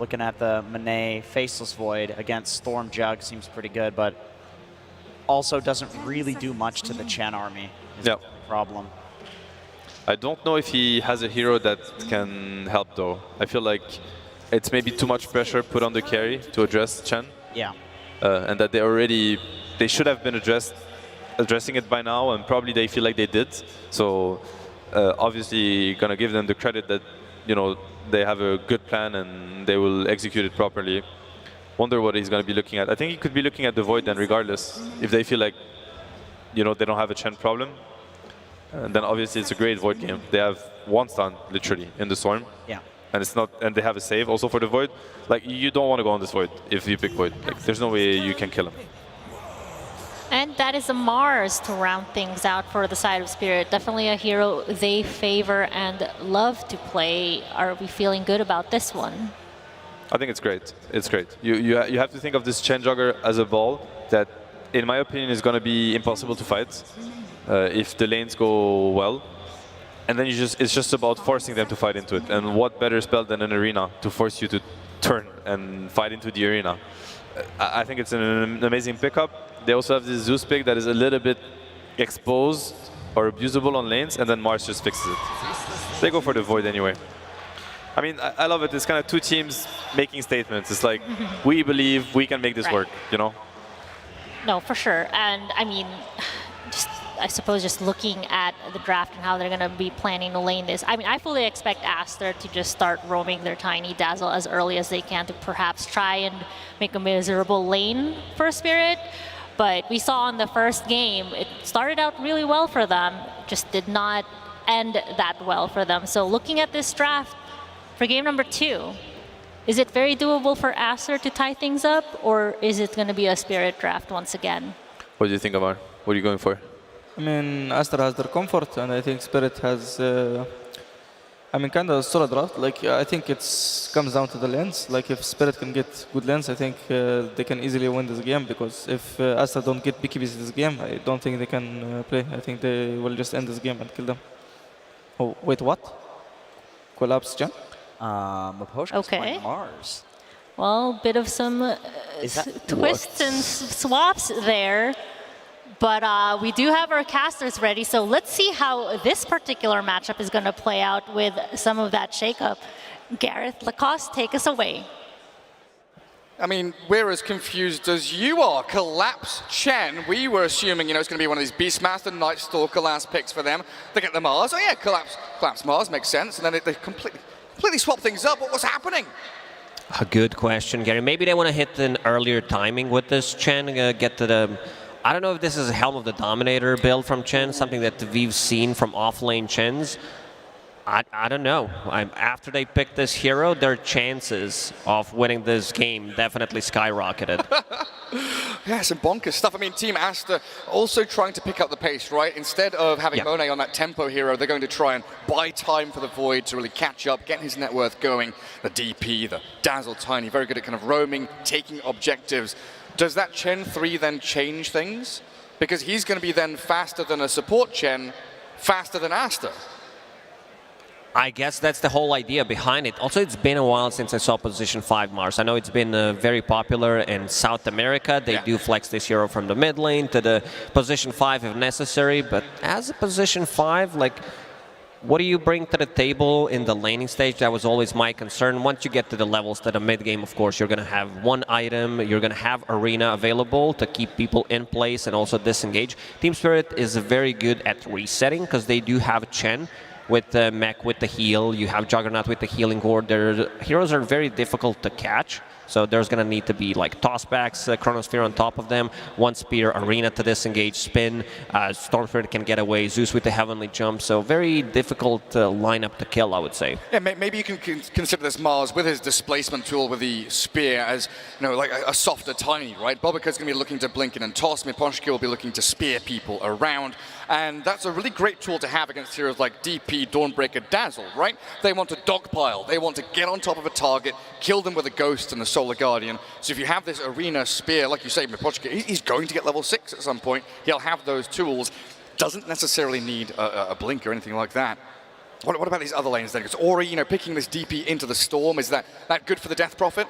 Looking at the Monet Faceless Void against Storm Jug seems pretty good, but also doesn't really do much to the Chen army. Is the problem. I don't know if he has a hero that can help, though. I feel like it's maybe too much pressure put on the carry to address Chen. Yeah. And that they should have been addressing it by now, and probably they feel like they did. So obviously gonna give them the credit that, they have a good plan and they will execute it properly. Wonder what he's gonna be looking at. I think he could be looking at the Void then regardless. If they feel like, they don't have a Chen problem, then obviously it's a great Void game. They have one stun, literally, in the Storm. Yeah. And they have a save also for the Void. Like, you don't want to go on this Void if you pick Void. Like, there's no way you can kill him. And that is a Mars to round things out for the side of Spirit. Definitely a hero they favor and love to play. Are we feeling good about this one? I think it's great. It's great. You have to think of this Chen Jugger as a ball that, in my opinion, is going to be impossible to fight if the lanes go well. And then it's just about forcing them to fight into it. And what better spell than an arena to force you to turn and fight into the arena? I think it's an amazing pickup. They also have this Zeus pick that is a little bit exposed or abusable on lanes, and then Mars just fixes it. They go for the Void anyway. I mean, I love it. It's kind of two teams making statements. It's like, we believe we can make this work, No, for sure. And I mean, I suppose just looking at the draft and how they're going to be planning to lane this. I mean, I fully expect Aster to just start roaming their Tiny Dazzle as early as they can to perhaps try and make a miserable lane for Spirit. But we saw in the first game, it started out really well for them, just did not end that well for them. So looking at this draft for game number 2, is it very doable for Aster to tie things up, or is it going to be a Spirit draft once again? What do you think, Amar? What are you going for? I mean, Aster has their comfort, and I think Spirit has, kind of a solid draft. Like, I think it comes down to the lanes. Like, if Spirit can get good lanes, I think they can easily win this game, because if Aster don't get BKBs this game, I don't think they can play. I think they will just end this game and kill them. Oh, wait, what? Collapse, Jen? Maposhka's playing Mars. Well, bit of some twists and swaps there. But we do have our casters ready, so let's see how this particular matchup is going to play out with some of that shakeup. Gareth Lacoste, take us away. I mean, we're as confused as you are. Collapse Chen. We were assuming, it's going to be one of these Beastmaster, Night Stalker last picks for them. They get the Mars. Oh yeah, Collapse Mars makes sense. And then they completely swap things up. What's happening? A good question, Gary. Maybe they want to hit an earlier timing with this Chen, get to the... I don't know if this is a Helm of the Dominator build from Chen, something that we've seen from off-lane Chens. I don't know. After they picked this hero, their chances of winning this game definitely skyrocketed. Yeah, some bonkers stuff. I mean, Team Aster also trying to pick up the pace, right? Instead of having Monet on that tempo hero, they're going to try and buy time for the Void to really catch up, get his net worth going. The DP, the Dazzle Tiny, very good at kind of roaming, taking objectives. Does that Chen 3 then change things? Because he's going to be then faster than a support Chen, faster than Aster. I guess that's the whole idea behind it. Also, it's been a while since I saw Position 5 Mars. I know it's been very popular in South America. They do flex this hero from the mid lane to the Position 5 if necessary. But as a Position 5, like, what do you bring to the table in the laning stage? That was always my concern. Once you get to the levels to the mid game, of course, you're going to have one item. You're going to have Arena available to keep people in place and also disengage. Team Spirit is very good at resetting because they do have Chen with the mech with the heal. You have Juggernaut with the healing ward. Their heroes are very difficult to catch. So there's going to need to be like tossbacks, Chronosphere on top of them, one spear, Arena to disengage, spin, Storm Spirit can get away, Zeus with the heavenly jump. So very difficult lineup to kill, I would say. Yeah, maybe you can consider this Mars with his displacement tool with the spear as, like a softer Tiny, right? Bobica's going to be looking to blink in and toss. Miposhka will be looking to spear people around. And that's a really great tool to have against heroes like DP, Dawnbreaker, Dazzle, right? They want to dogpile. They want to get on top of a target, kill them with a Ghost and the Solar Guardian. So if you have this Arena spear, like you say, Miposhka, he's going to get level 6 at some point. He'll have those tools. Doesn't necessarily need a blink or anything like that. What about these other lanes then? Because Ori, picking this DP into the Storm, is that good for the Death Prophet?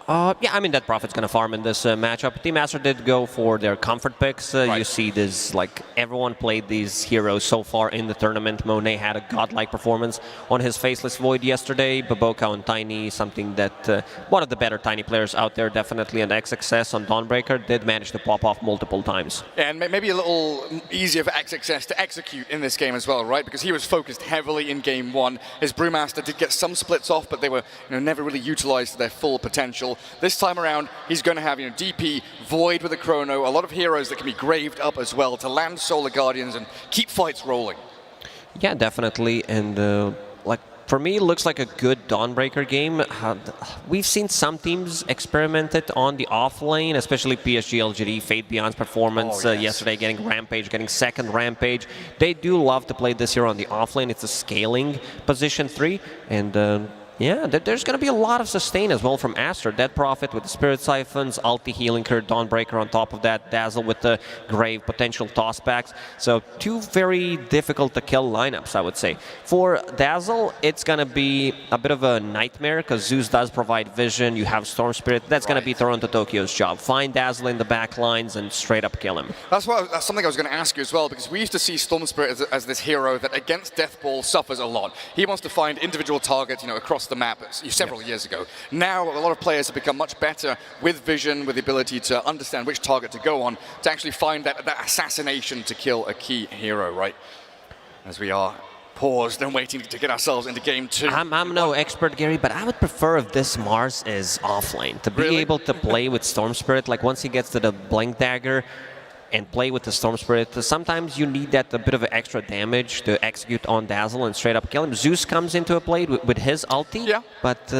Yeah, I mean, that Prophet's going to farm in this matchup. Team Aster did go for their comfort picks. You see this, like, everyone played these heroes so far in the tournament. Monet had a godlike performance on his Faceless Void yesterday. Baboka on Tiny, something that one of the better Tiny players out there, definitely an XXS on Dawnbreaker, did manage to pop off multiple times. Yeah, and maybe a little easier for XXS to execute in this game as well, right? Because he was focused heavily in game 1. His Brewmaster did get some splits off, but they were never really utilized to their full potential. This time around, he's going to have DP, Void with a Chrono, a lot of heroes that can be graved up as well to land Solar Guardians and keep fights rolling. Yeah, definitely. And like, for me, it looks like a good Dawnbreaker game. We've seen some teams experiment it on the off lane, especially PSG.LGD, Fate Beyond's performance yesterday, getting Rampage, getting second Rampage. They do love to play this here on the off lane. It's a scaling Position 3. And yeah, there's going to be a lot of sustain as well from Aster. Dead Prophet with the Spirit Siphons, Ulti healing her, Dawnbreaker on top of that, Dazzle with the Grave, potential tossbacks. So two very difficult to kill lineups, I would say. For Dazzle, it's going to be a bit of a nightmare because Zeus does provide vision. You have Storm Spirit. That's going to be Toronto Tokyo's job. Find Dazzle in the back lines and straight up kill him. That's something I was going to ask you as well, because we used to see Storm Spirit as this hero that against Deathball suffers a lot. He wants to find individual targets, across the map several years ago. Now a lot of players have become much better with vision, with the ability to understand which target to go on, to actually find that assassination to kill a key hero, right? As we are paused and waiting to get ourselves into game 2. I'm no expert, Gary, but I would prefer if this Mars is offlane. To be able to play with Storm Spirit, like once he gets to the Blink Dagger and play with the Storm Spirit, sometimes you need that a bit of extra damage to execute on Dazzle and straight up kill him. Zeus comes into a play with his ulti, but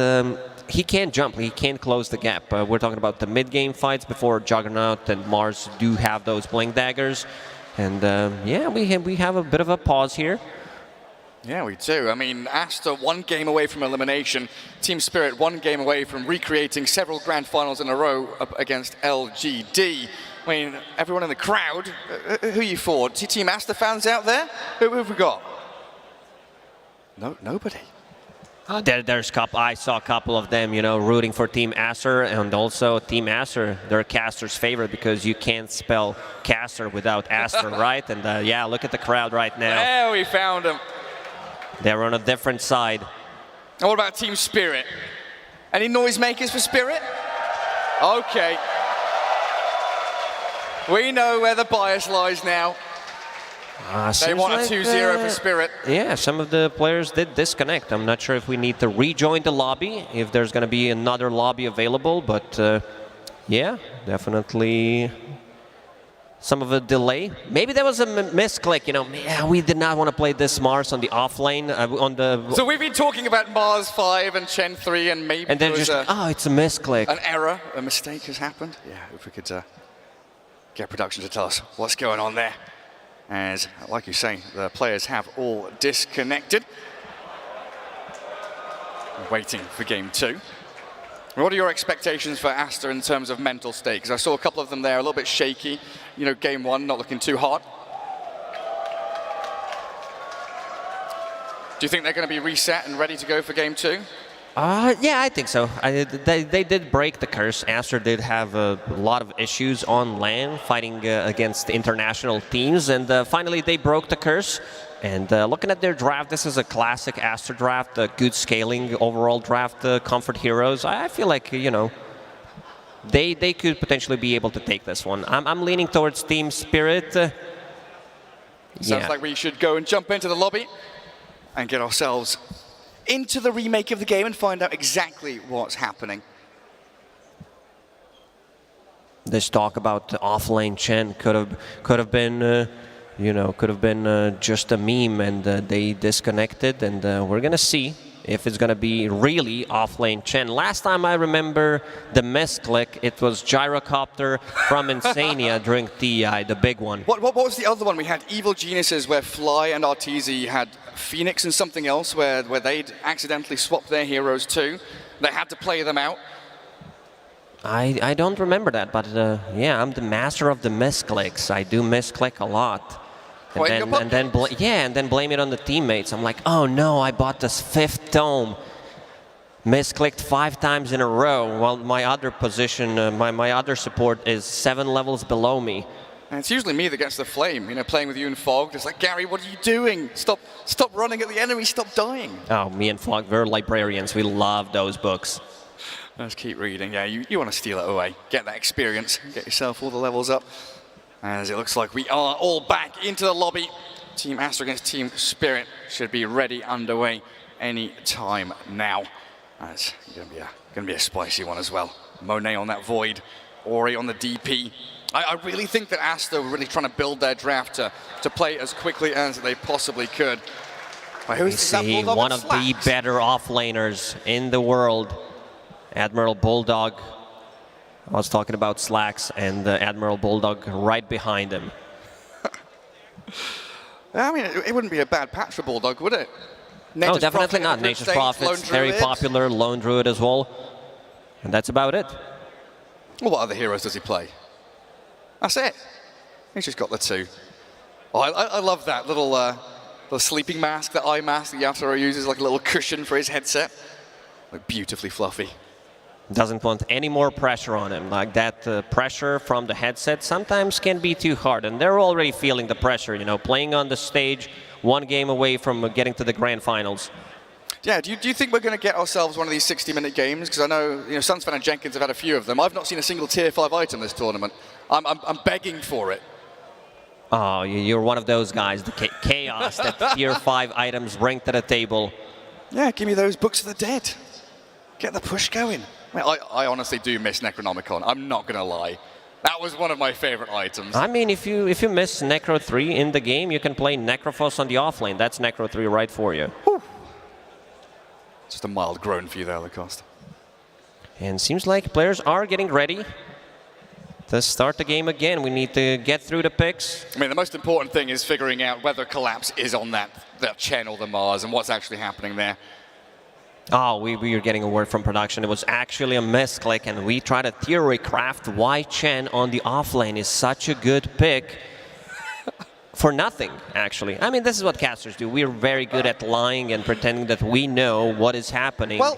he can't jump, he can't close the gap. We're talking about the mid-game fights before Juggernaut and Mars do have those Blink Daggers. And yeah, we have a bit of a pause here. Yeah, we do. I mean, Aster 1 game away from elimination. Team Spirit 1 game away from recreating several grand finals in a row up against LGD. I mean, everyone in the crowd, who you for? Team Aster fans out there? Who have we got? No, nobody. I saw a couple of them, you know, rooting for Team Aster, and also Team Aster, they're Caster's favorite because you can't spell Caster without Aster, right? And yeah, look at the crowd right now. There we found them. They're on a different side. And what about Team Spirit? Any noisemakers for Spirit? Okay. We know where the bias lies now. They want a 2-0 for Spirit. Yeah, some of the players did disconnect. I'm not sure if we need to rejoin the lobby, if there's going to be another lobby available, but yeah, definitely some of a delay. Maybe there was a misclick, you know. Yeah, we did not want to play this Mars on the offlane. So we've been talking about Mars 5 and Chen 3, and maybe and then just, oh, it's a misclick. An error, a mistake has happened. Yeah, if we could get production to tell us what's going on there. As, like you say, the players have all disconnected. Waiting for game 2. What are your expectations for Aster in terms of mental state? Because I saw a couple of them there, a little bit shaky. You know, game 1 not looking too hot. Do you think they're going to be reset and ready to go for game 2? Yeah, I think so. They did break the curse. Aster did have a lot of issues on LAN fighting against international teams, and finally they broke the curse. And looking at their draft, this is a classic Aster draft, a good scaling overall draft, comfort heroes. I feel like, you know, they could potentially be able to take this one. I'm leaning towards Team Spirit. Sounds like we should go and jump into the lobby and get ourselves into the remake of the game and find out exactly what's happening. This talk about offlane Chen could have been, you know, could have been just a meme, and they disconnected, and we're gonna see if it's gonna be really offlane Chen. Last time I remember the misclick, it was Gyrocopter from Insania during TI, the big one. What was the other one? We had Evil Geniuses where Fly and Arteezy had Phoenix and something else where they'd accidentally swapped their heroes too. They had to play them out. I don't remember that, but yeah, I'm the master of the misclicks. I do misclick a lot. And then blame it on the teammates. I'm like, oh no, I bought this 5th tome. Misclicked 5 times in a row, while my other position, my other support is 7 levels below me. And it's usually me that gets the flame, you know, playing with you and Fog. It's like, Gary, what are you doing? Stop running at the enemy, stop dying. Oh, me and Fog, we're librarians. We love those books. Let's keep reading. Yeah, you want to steal it away. Get that experience. Get yourself all the levels up. As it looks like we are all back into the lobby. Team Aster against Team Spirit should be ready underway any time now. That's going to be a spicy one as well. Monet on that Void, Ori on the DP. I really think that Aster were really trying to build their draft to play as quickly as they possibly could. We see one of the better offlaners in the world, Admiral Bulldog. I was talking about Slacks and Admiral Bulldog right behind him. I mean, it wouldn't be a bad patch for Bulldog, would it? No, definitely not. Nature's Prophets, very popular, Lone Druid as well. And that's about it. Well, what other heroes does he play? That's it. He's just got the 2. Oh, I love that little sleeping mask, the eye mask that Yatoro uses, like a little cushion for his headset. Like beautifully fluffy. Doesn't want any more pressure on him. Like that pressure from the headset sometimes can be too hard, and they're already feeling the pressure, you know, playing on the stage, 1 game away from getting to the grand finals. Yeah, do you think we're going to get ourselves one of these 60-minute games? Because I know, you know, Sunsfan and Jenkins have had a few of them. I've not seen a single Tier 5 item this tournament. I'm begging for it. Oh, you're one of those guys, the chaos that tier 5 items bring to the table. Yeah, give me those Books of the Dead. Get the push going. I honestly do miss Necronomicon. I'm not going to lie. That was one of my favorite items. I mean, if you miss Necro 3 in the game, you can play Necrophos on the offlane. That's Necro 3 right for you. Whew. Just a mild groan for you there, Lacoste. And seems like players are getting ready to start the game again. We need to get through the picks. I mean, the most important thing is figuring out whether Collapse is on that Chen or the Mars and what's actually happening there. Oh, we are getting a word from production. It was actually a misclick, and we try to theory craft why Chen on the offlane is such a good pick for nothing, actually. I mean, this is what casters do. We're very good at lying and pretending that we know what is happening. Well,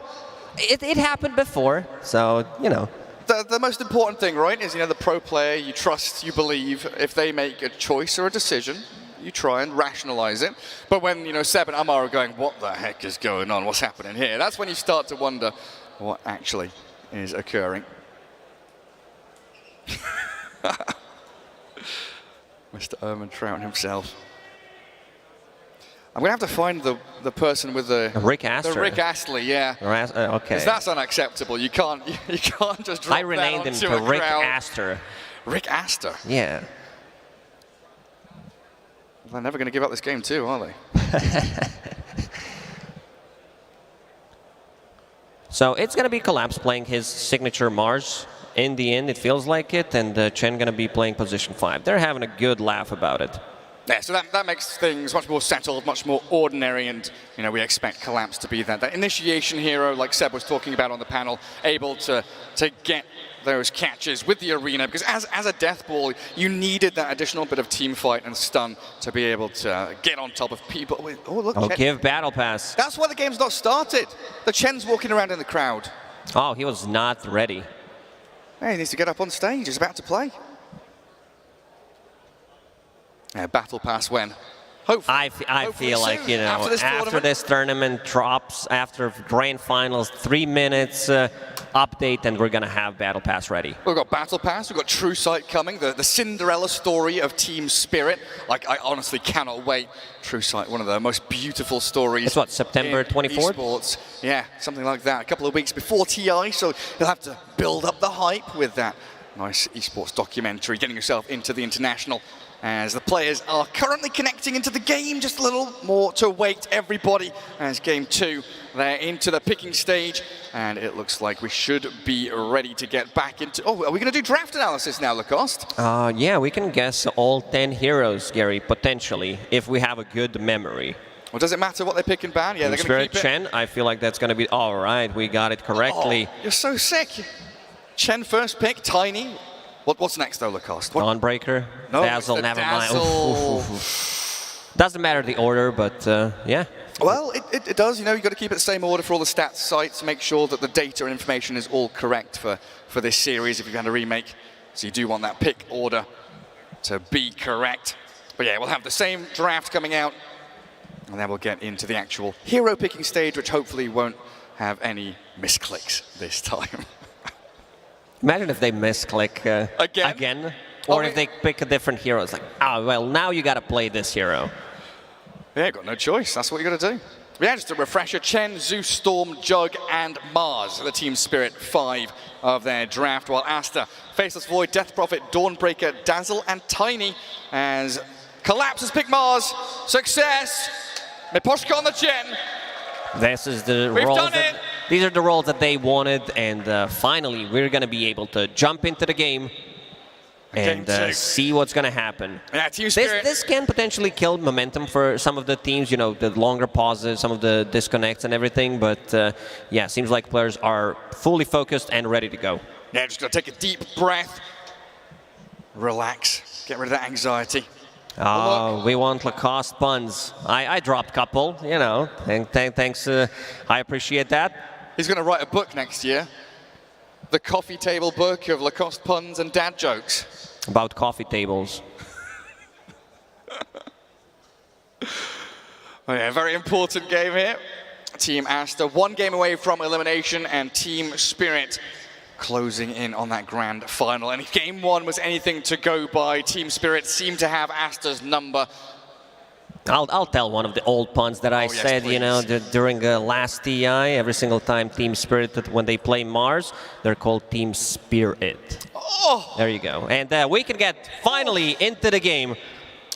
it happened before, so, you know. The most important thing, right, is, the pro player, you trust, you believe. If they make a choice or a decision, you try and rationalize it. But when, Seb and Amar are going, what the heck is going on? What's happening here? That's when you start to wonder what actually is occurring. Mr. Erman Trout himself. I'm going to have to find the person with the... Rick Aster. The Rick Astley, yeah. Okay. Because that's unacceptable. You can't just drop I renamed him that to onto a Rick crowd. Aster. Rick Aster? Yeah. They're never going to give up this game too, are they? So it's going to be Collapse playing his signature Mars. In the end, it feels like it, and Chen going to be playing position 5. They're having a good laugh about it. Yeah, so that makes things much more settled, much more ordinary, and we expect Collapse to be that initiation hero, like Seb was talking about on the panel, able to get those catches with the arena, because as a death ball, you needed that additional bit of team fight and stun to be able to get on top of people. Oh, look, Chen. Give battle pass. That's why the game's not started. The Chen's walking around in the crowd. Oh, he was not ready. Hey, he needs to get up on stage. He's about to play. Yeah, battle pass when? Hopefully. I feel like, soon, after this tournament drops, after grand finals, 3 minutes update, and we're going to have battle pass ready. We've got battle pass, we've got True Sight coming, the Cinderella story of Team Spirit. Like, I honestly cannot wait. True Sight, one of the most beautiful stories. It's what, September 24th? Esports. Yeah, something like that. A couple of weeks before TI, so you'll have to build up the hype with that nice esports documentary, getting yourself into the international. As the players are currently connecting into the game, just a little more to wait, everybody, as game 2, they're into the picking stage, and it looks like we should be ready to get back into... Oh, are we going to do draft analysis now, Lacoste? Yeah, we can guess all 10 heroes, Gary, potentially, if we have a good memory. Well, does it matter what they pick and ban? Yeah, they're going to keep it. Chen, I feel like that's going to be... All right, we got it correctly. Oh, you're so sick. Chen first pick, Tiny. What's next, though, Lacoste? Dawnbreaker, no, Dazzle, never Dazzle. mind. Doesn't matter the order, but yeah. Well, it does. You've got to keep it the same order for all the stats sites, make sure that the data and information is all correct for this series if you've had a remake. So you do want that pick order to be correct. But yeah, we'll have the same draft coming out, and then we'll get into the actual hero picking stage, which hopefully won't have any misclicks this time. Imagine if they misclick again, or if they pick a different hero. It's like, well, now you got to play this hero. Yeah, got no choice. That's what you got to do. But yeah, just a refresher. Chen, Zeus, Storm, Jug, and Mars, the Team Spirit 5 of their draft, while Aster, Faceless Void, Death Prophet, Dawnbreaker, Dazzle, and Tiny, as Collapse has picked Mars. Success! Miposhka on the Chen. This is the roles these are the roles that they wanted, and finally we're going to be able to jump into the game and see what's going to happen. Yeah, Team Spirit. This can potentially kill momentum for some of the teams, the longer pauses, some of the disconnects and everything, but yeah, seems like players are fully focused and ready to go. Yeah, just got to take a deep breath, relax, get rid of that anxiety. Oh, we want Lacoste puns. I dropped a couple, thanks, I appreciate that. He's going to write a book next year. The coffee table book of Lacoste puns and dad jokes. About coffee tables. Oh yeah, very important game here. Team Aster, 1 game away from elimination, and Team Spirit closing in on that grand final. And if game one was anything to go by, Team Spirit seemed to have Aster's number. I'll tell one of the old puns that I said, please. you know, during last TI, every single time Team Spirit, when they play Mars, they're called Team Spirit. Oh! There you go. And we can get finally into the game.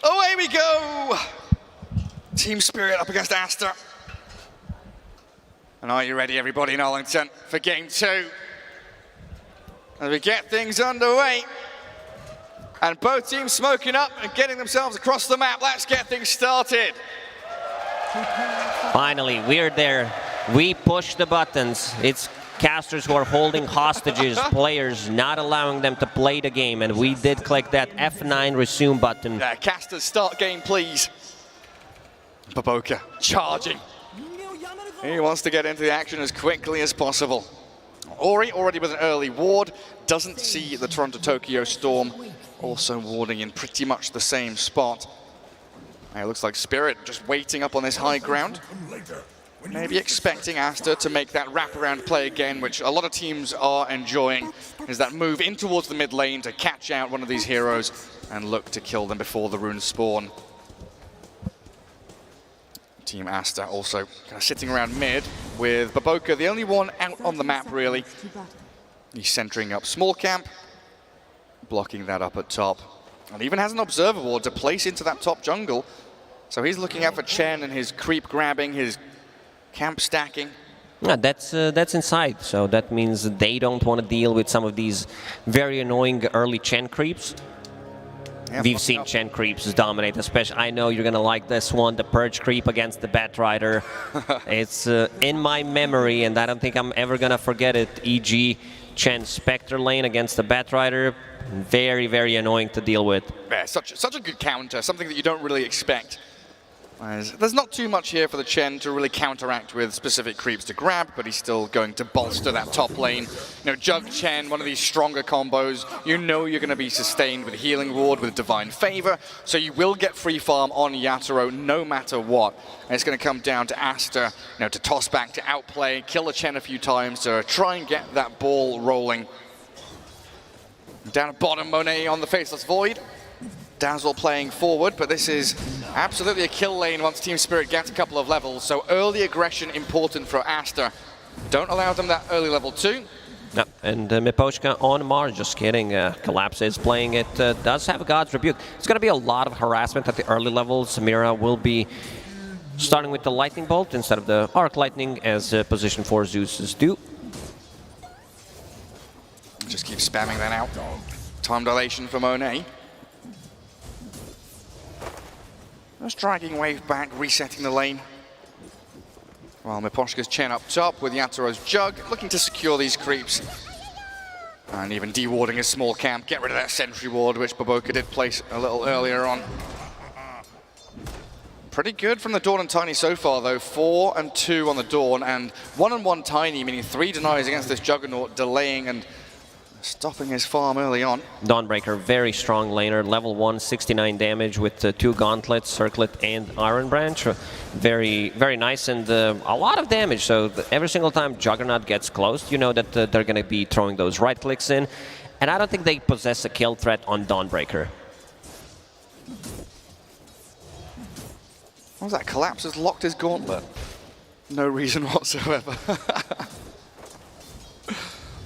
Away we go! Team Spirit up against Aster. And are you ready, everybody in Arlington, for game two? As we get things underway. And both teams smoking up and getting themselves across the map. Let's get things started. Finally, we're there. We push the buttons. It's casters who are holding hostages, players, not allowing them to play the game. And we did click that F9 resume button. Yeah, casters, start game, please. Baboka charging. He wants to get into the action as quickly as possible. Ori already with an early ward. Doesn't see the Toronto-Tokyo Storm. Also warding in pretty much the same spot. It looks like Spirit just waiting up on this high ground. Maybe expecting Aster to make that wraparound play again, which a lot of teams are enjoying, is that move in towards the mid lane to catch out one of these heroes and look to kill them before the runes spawn. Team Aster also kind of sitting around mid with Baboka, the only one out on the map really. He's centering up small camp, blocking that up at top. And even has an observer ward to place into that top jungle. So he's looking out for Chen and his creep grabbing, his camp stacking. Yeah, that's inside, so that means they don't want to deal with some of these very annoying early Chen creeps. Yeah, we've seen Chen creeps dominate, especially, I know you're going to like this one, the Purge creep against the Batrider. It's in my memory, and I don't think I'm ever going to forget it. E.g. Chen Spectre lane against the Batrider. Very, very annoying to deal with. Yeah, such a good counter, something that you don't really expect. There's not too much here for the Chen to really counteract with specific creeps to grab, but he's still going to bolster that top lane. You know, Jug Chen, one of these stronger combos, you know you're going to be sustained with Healing Ward, with Divine Favor, so you will get free farm on Yatoro no matter what. And it's going to come down to Aster, you know, to toss back, to outplay, kill the Chen a few times, to try and get that ball rolling. Down at bottom, Monet on the Faceless Void. Dazzle playing forward, but this is absolutely a kill lane once Team Spirit gets a couple of levels, so early aggression important for Aster. Don't allow them that early level 2. No, and Miposhka on Mars, just kidding. Collapse is playing it, does have a God's Rebuke. It's going to be a lot of harassment at the early levels. Mira will be starting with the Lightning Bolt instead of the Arc Lightning, as position 4 Zeus's do. Just keep spamming that out. Time dilation for Monet. Just dragging wave back, resetting the lane. While Miposhka's Chen up top with Yatoro's Jug, looking to secure these creeps. And even dewarding a small camp, get rid of that sentry ward, which Baboka did place a little earlier on. Pretty good from the Dawn and Tiny so far though, 4 and 2 on the Dawn, and 1 and 1 Tiny, meaning 3 denies against this Juggernaut, delaying and stopping his farm early on. Dawnbreaker, very strong laner, level 1, 69 damage with 2 gauntlets, circlet and Iron Branch. Very, very nice, and a lot of damage. So every single time Juggernaut gets close, you know that they're going to be throwing those right clicks in. And I don't think they possess a kill threat on Dawnbreaker. What was that? Collapse has locked his gauntlet. No reason whatsoever.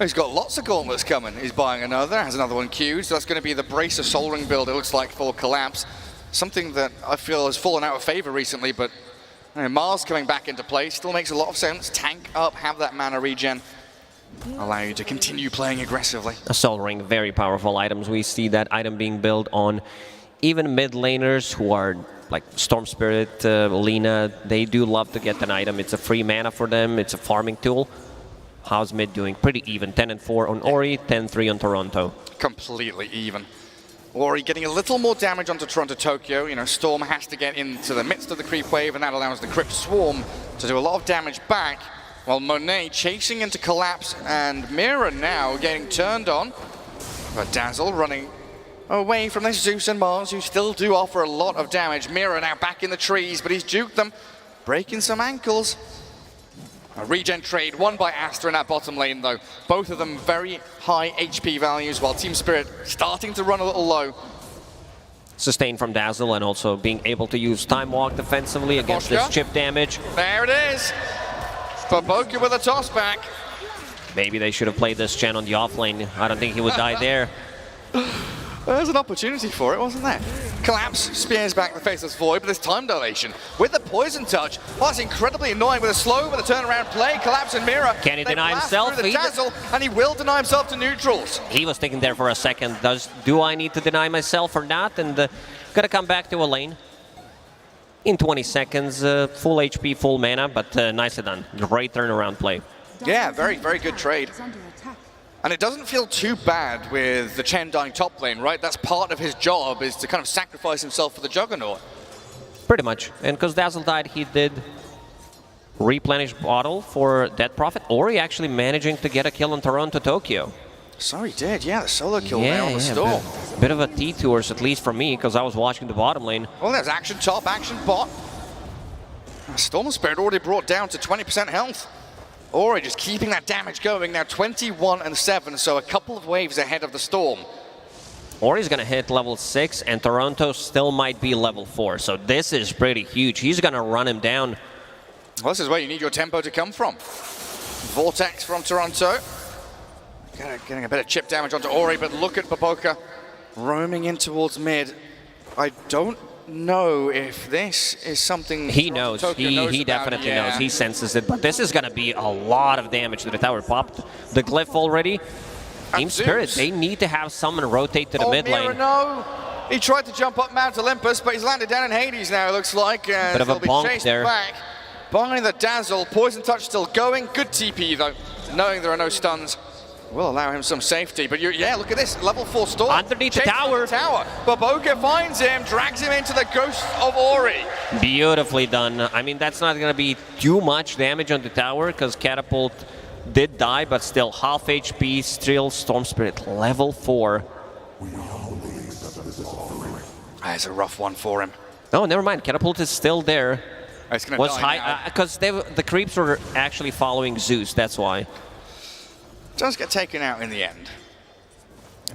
He's got lots of gauntlets coming. He's buying another, has another one queued, so that's going to be the Bracer Soul Ring build, it looks like, for Collapse. Something that I feel has fallen out of favor recently, but you know, Mars coming back into play still makes a lot of sense. Tank up, have that mana regen, allow you to continue playing aggressively. A Soul Ring, very powerful items. We see that item being built on even mid laners who are like Storm Spirit, Lina. They do love to get an item. It's a free mana for them, it's a farming tool. How's mid doing? Pretty even. 10 and 4 on Ori, 10-3 on Toronto. Completely even. Ori getting a little more damage onto Toronto-Tokyo. You know, Storm has to get into the midst of the creep wave, and that allows the Crypt Swarm to do a lot of damage back, while Monet chasing into Collapse, and Mira now getting turned on. But Dazzle running away from this Zeus and Mars, who still do offer a lot of damage. Mira now back in the trees, but he's juked them, breaking some ankles. A regen trade won by Aster in that bottom lane though. Both of them very high HP values, while Team Spirit starting to run a little low. Sustain from Dazzle and also being able to use Time Walk defensively against this chip damage. There it is. Baboka with a toss back. Maybe they should have played this Chen on the off lane. I don't think he would die there. There's an opportunity for it, wasn't there? Collapse spears back the Faceless Void, but there's time dilation with the poison touch. Oh, that's incredibly annoying with a slow, with a turnaround play. Collapse and Mira. Can he deny himself? The dazzle, and he will deny himself to neutrals. He was thinking there for a second. Do I need to deny myself or not? And gotta come back to a lane in 20 seconds. Full HP, full mana, but nicely done. Great turnaround play. Yeah, very, very good trade. And it doesn't feel too bad with the Chen dying top lane, right? That's part of his job, is to kind of sacrifice himself for the Juggernaut. Pretty much. And because Dazzle died, he did replenish bottle for Dead Prophet, or he actually managing to get a kill on Toronto Tokyo. So he did, yeah, the solo kill there on the Storm. Bit of a T-tours, at least for me, because I was watching the bottom lane. Well, there's action top, action bot. Storm Spirit already brought down to 20% health. Ori just keeping that damage going, now 21 and 7, so a couple of waves ahead of the Storm. Ori's gonna hit level 6, and Toronto still might be level 4, so this is pretty huge. He's gonna run him down. Well, this is where you need your tempo to come from. Vortex from Toronto. Getting a bit of chip damage onto Ori, but look at Baboka roaming in towards mid. I don't know if this is something he knows. He definitely knows. He senses it. But this is going to be a lot of damage to the tower. Popped the glyph already. Team Spirit, they need to have someone rotate to the mid lane. No. He tried to jump up Mount Olympus, but he's landed down in Hades now, it looks like. Bit of a bonk there. Back by the Dazzle. Poison touch still going. Good TP though, knowing there are no stuns. Will allow him some safety, but yeah, look at this, level 4 Storm. Underneath the tower. Baboka finds him, drags him into the ghost of Ori. Beautifully done. I mean, that's not going to be too much damage on the tower, because Catapult did die, but still half HP, still Storm Spirit, level 4. That's a rough one for him. Oh, never mind, Catapult is still there. It's gonna die because the creeps were actually following Zeus, that's why. Does get taken out in the end.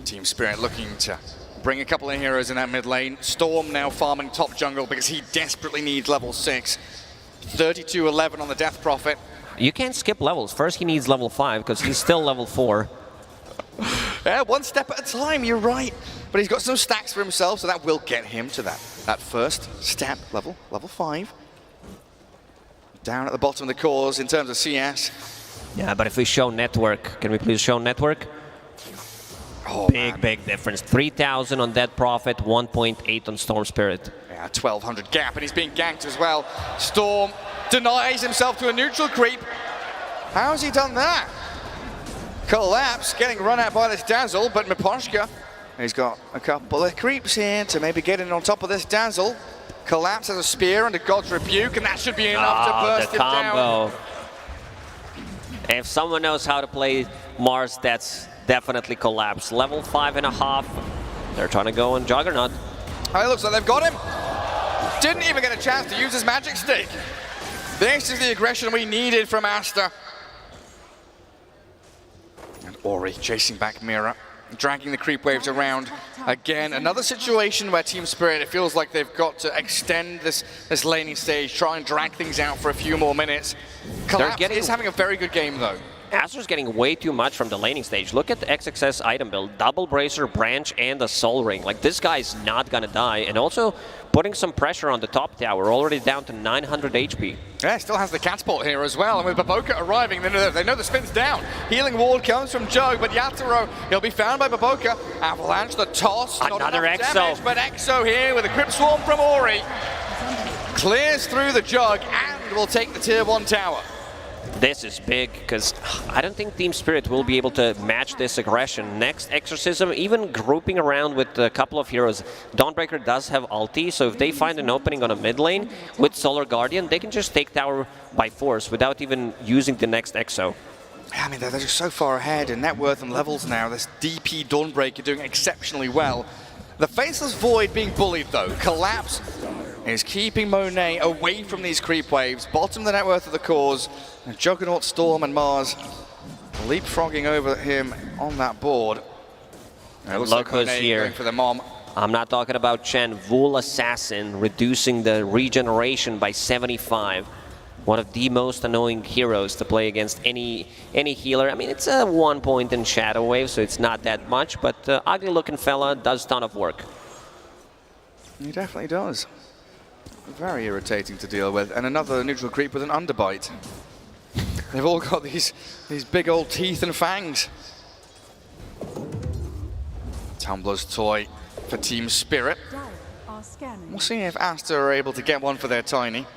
Team Spirit looking to bring a couple of heroes in that mid lane. Storm now farming top jungle because he desperately needs level 6. 32-11 on the Death Prophet. You can't skip levels. First he needs level 5 because he's still level 4. Yeah, one step at a time, you're right. But he's got some stacks for himself, so that will get him to that first step, level 5. Down at the bottom of the cores in terms of CS. Yeah, but if we show network, can we please show network? Oh, big difference. 3,000 on Dead Prophet, 1.8 on Storm Spirit. Yeah, 1,200 gap, and he's being ganked as well. Storm denies himself to a neutral creep. How has he done that? Collapse, getting run out by this Dazzle, but Miposhka, he's got a couple of creeps here to maybe get in on top of this Dazzle. Collapse has a spear and a God's Rebuke, and that should be enough to burst him down. If someone knows how to play Mars, that's definitely Collapse. Level 5.5. They're trying to go on Juggernaut. Oh, it looks like they've got him. Didn't even get a chance to use his magic stick. This is the aggression we needed from Aster. And Ori chasing back Mira, dragging the creep waves around. Again, another situation where Team Spirit, it feels like they've got to extend this laning stage, try and drag things out for a few more minutes. Collapse is having a very good game though. Aster's getting way too much from the laning stage. Look at the XXS item build. Double Bracer, Branch, and the Soul Ring. Like, this guy's not gonna die. And also putting some pressure on the top tower, already down to 900 HP. Yeah, still has the catapult here as well. And with Baboka arriving, they know the spin's down. Healing ward comes from Jug, but Yatoro, he'll be found by Baboka. Avalanche, the toss. Another Exo. Damage, but Exo here with a Crypt Swarm from Ori. Clears through the Jug and will take the tier 1 tower. This is big, because I don't think Team Spirit will be able to match this aggression. Next Exorcism, even grouping around with a couple of heroes. Dawnbreaker does have ulti, so if they find an opening on a mid lane with Solar Guardian, they can just take tower by force without even using the next Exo. Yeah, I mean, they're just so far ahead in net worth and levels now. This DP Dawnbreaker doing exceptionally well. The Faceless Void being bullied, though. Collapse is keeping Monet away from these creep waves. Bottom of the net worth of the cause. And Juggernaut, Storm, and Mars leapfrogging over him on that board. And look who's here. Going for the mom. I'm not talking about Chen. Vul Assassin reducing the regeneration by 75. One of the most annoying heroes to play against any healer. I mean, it's a 1 point in Shadow Wave, so it's not that much, but ugly looking fella does a ton of work. He definitely does. Very irritating to deal with. And another neutral creep with an underbite. They've all got these big old teeth and fangs. Tumbler's toy for Team Spirit. We'll see if Aster are able to get one for their Tiny.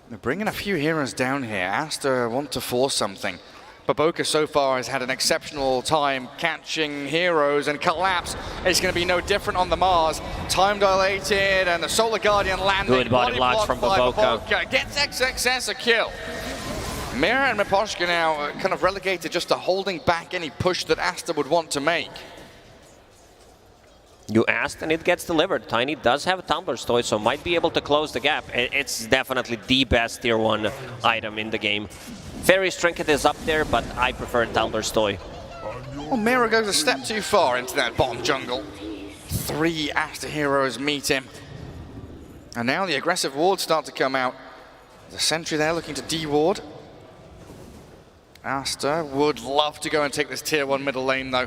They're bringing a few heroes down here. Aster want to force something. Baboka so far has had an exceptional time catching heroes, and Collapse is going to be no different on the Mars. Time dilated, and the Solar Guardian landing. Good body blocks from Baboka. Gets XXS a kill. Mira and Miposhka now kind of relegated just to holding back any push that Aster would want to make. You asked and it gets delivered. Tiny does have a Tumbler's Toy, so might be able to close the gap. It's definitely the best tier 1 item in the game. Fairy's Trinket is up there, but I prefer Tumbler's Toy. Well, Mira goes a step too far into that bottom jungle. 3 Aster heroes meet him. And now the aggressive wards start to come out. The sentry there looking to de-ward. Aster would love to go and take this tier 1 middle lane though.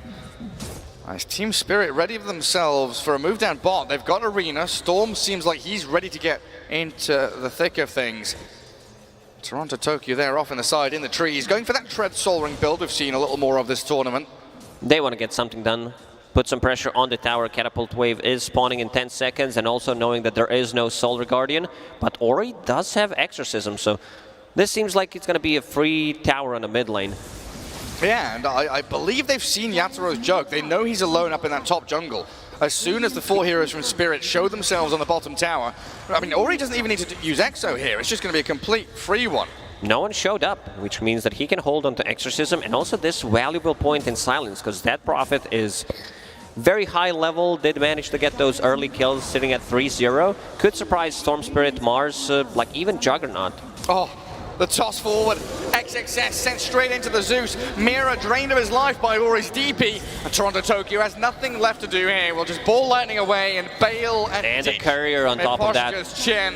As Team Spirit ready for themselves for a move down bot. They've got Arena. Storm seems like he's ready to get into the thick of things. Toronto Tokyo there off in the side in the trees, going for that Tread Soul Ring build we've seen a little more of this tournament. They want to get something done. Put some pressure on the tower. Catapult Wave is spawning in 10 seconds, and also knowing that there is no Solar Guardian. But Ori does have Exorcism, so this seems like it's going to be a free tower on the mid lane. Yeah, and I believe they've seen Yataro's joke. They know he's alone up in that top jungle. As soon as the 4 heroes from Spirit show themselves on the bottom tower, I mean, Ori doesn't even need to use Exo here. It's just going to be a complete free one. No one showed up, which means that he can hold on to Exorcism and also this valuable point in Silence, because that Prophet is very high level, did manage to get those early kills, sitting at 3-0. Could surprise Storm Spirit, Mars, like even Juggernaut. Oh, the toss forward, XXS sent straight into the Zeus. Mira drained of his life by Ori's DP. And Toronto Tokyo has nothing left to do here. We'll just ball lightning away and bail and a courier on top of that. Chin.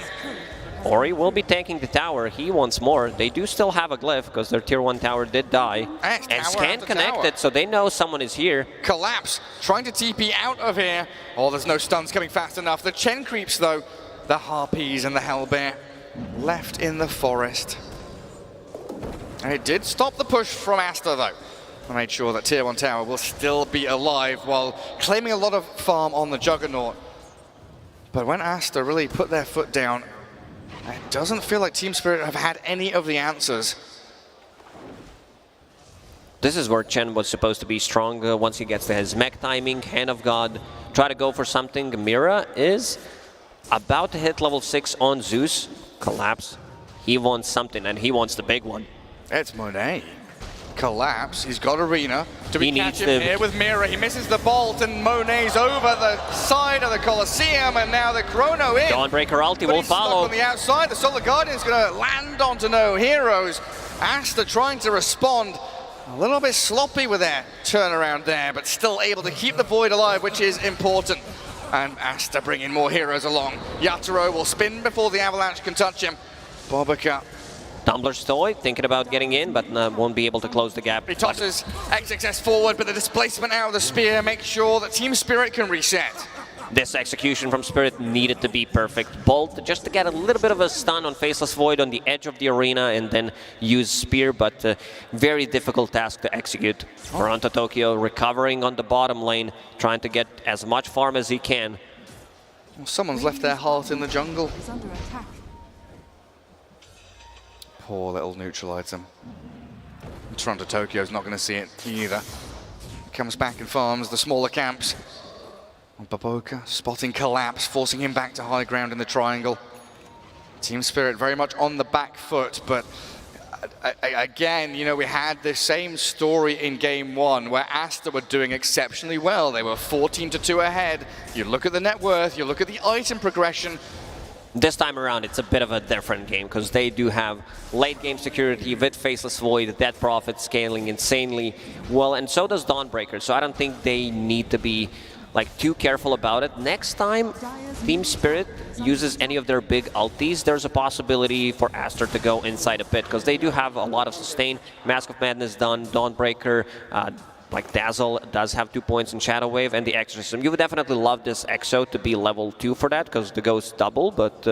Ori will be tanking the tower. He wants more. They do still have a glyph because their tier 1 tower did die. And Scan connected, so they know someone is here. Collapse, trying to TP out of here. Oh, there's no stuns coming fast enough. The Chen creeps though. The Harpies and the Hellbear left in the forest. And it did stop the push from Aster though. I made sure that tier 1 tower will still be alive while claiming a lot of farm on the Juggernaut. But when Aster really put their foot down, it doesn't feel like Team Spirit have had any of the answers. This is where Chen was supposed to be strong once he gets to his mech timing, Hand of God, try to go for something. Mira is about to hit level 6 on Zeus. Collapse. He wants something, and he wants the big one. It's Monet. Collapse. He's got Arena. Do we catch him here with Mira? He misses the bolt, and Monet's over the side of the Colosseum, and now the Chrono in. Dawnbreaker ulti will follow. On the outside, the Solar Guardian's going to land onto no heroes. Aster trying to respond. A little bit sloppy with their turnaround there, but still able to keep the Void alive, which is important. And Aster bringing more heroes along. Yataro will spin before the Avalanche can touch him. Bobica. Tumbler's Toy thinking about getting in, but won't be able to close the gap. He tosses XXS forward, but the displacement out of the spear makes sure that Team Spirit can reset. This execution from Spirit needed to be perfect. Bolt just to get a little bit of a stun on Faceless Void on the edge of the arena and then use Spear, but very difficult task to execute. Toronto Tokyo recovering on the bottom lane, trying to get as much farm as he can. Well, someone's left their heart in the jungle. Poor little neutral item. Toronto Tokyo's not going to see it either. Comes back and farms the smaller camps. Baboka spotting Collapse, forcing him back to high ground in the triangle. Team Spirit very much on the back foot, but again, you know, we had the same story in game one where Aster were doing exceptionally well. They were 14-2 ahead. You look at the net worth, you look at the item progression. This time around, it's a bit of a different game because they do have late game security with Faceless Void, Death Prophet scaling insanely well, and so does Dawnbreaker. So I don't think they need to be like too careful about it. Next time Team Spirit uses any of their big ultis, there's a possibility for Aster to go inside a bit because they do have a lot of sustain. Mask of Madness done, Dawnbreaker, like Dazzle does have 2 points in Shadow Wave, and the Exorcism. You would definitely love this Exo to be level 2 for that because the Ghost double, but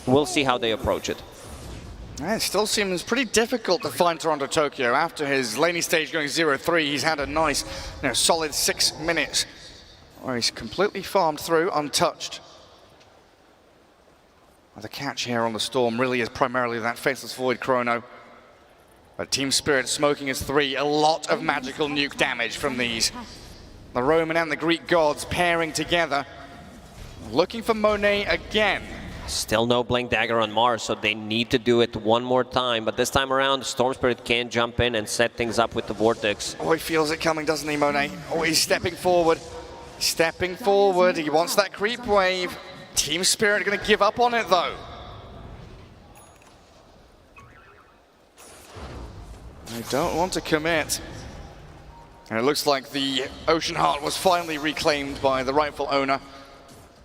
we'll see how they approach it. It still seems pretty difficult to find Toronto Tokyo. After his laning stage going 0-3, he's had a nice, solid 6 minutes where he's completely farmed through, untouched. The catch here on the Storm really is primarily that Faceless Void Chrono. But Team Spirit smoking his 3, a lot of magical nuke damage from these. The Roman and the Greek gods pairing together. Looking for Monet again. Still no Blink Dagger on Mars, so they need to do it one more time. But this time around, the Storm Spirit can jump in and set things up with the Vortex. Oh, he feels it coming, doesn't he, Monet? Oh, he's stepping forward. Stepping forward. He wants that creep wave. Team Spirit are going to give up on it, though. They don't want to commit. And it looks like the Ocean Heart was finally reclaimed by the rightful owner.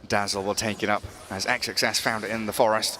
Dazzle will take it up as XXS found it in the forest.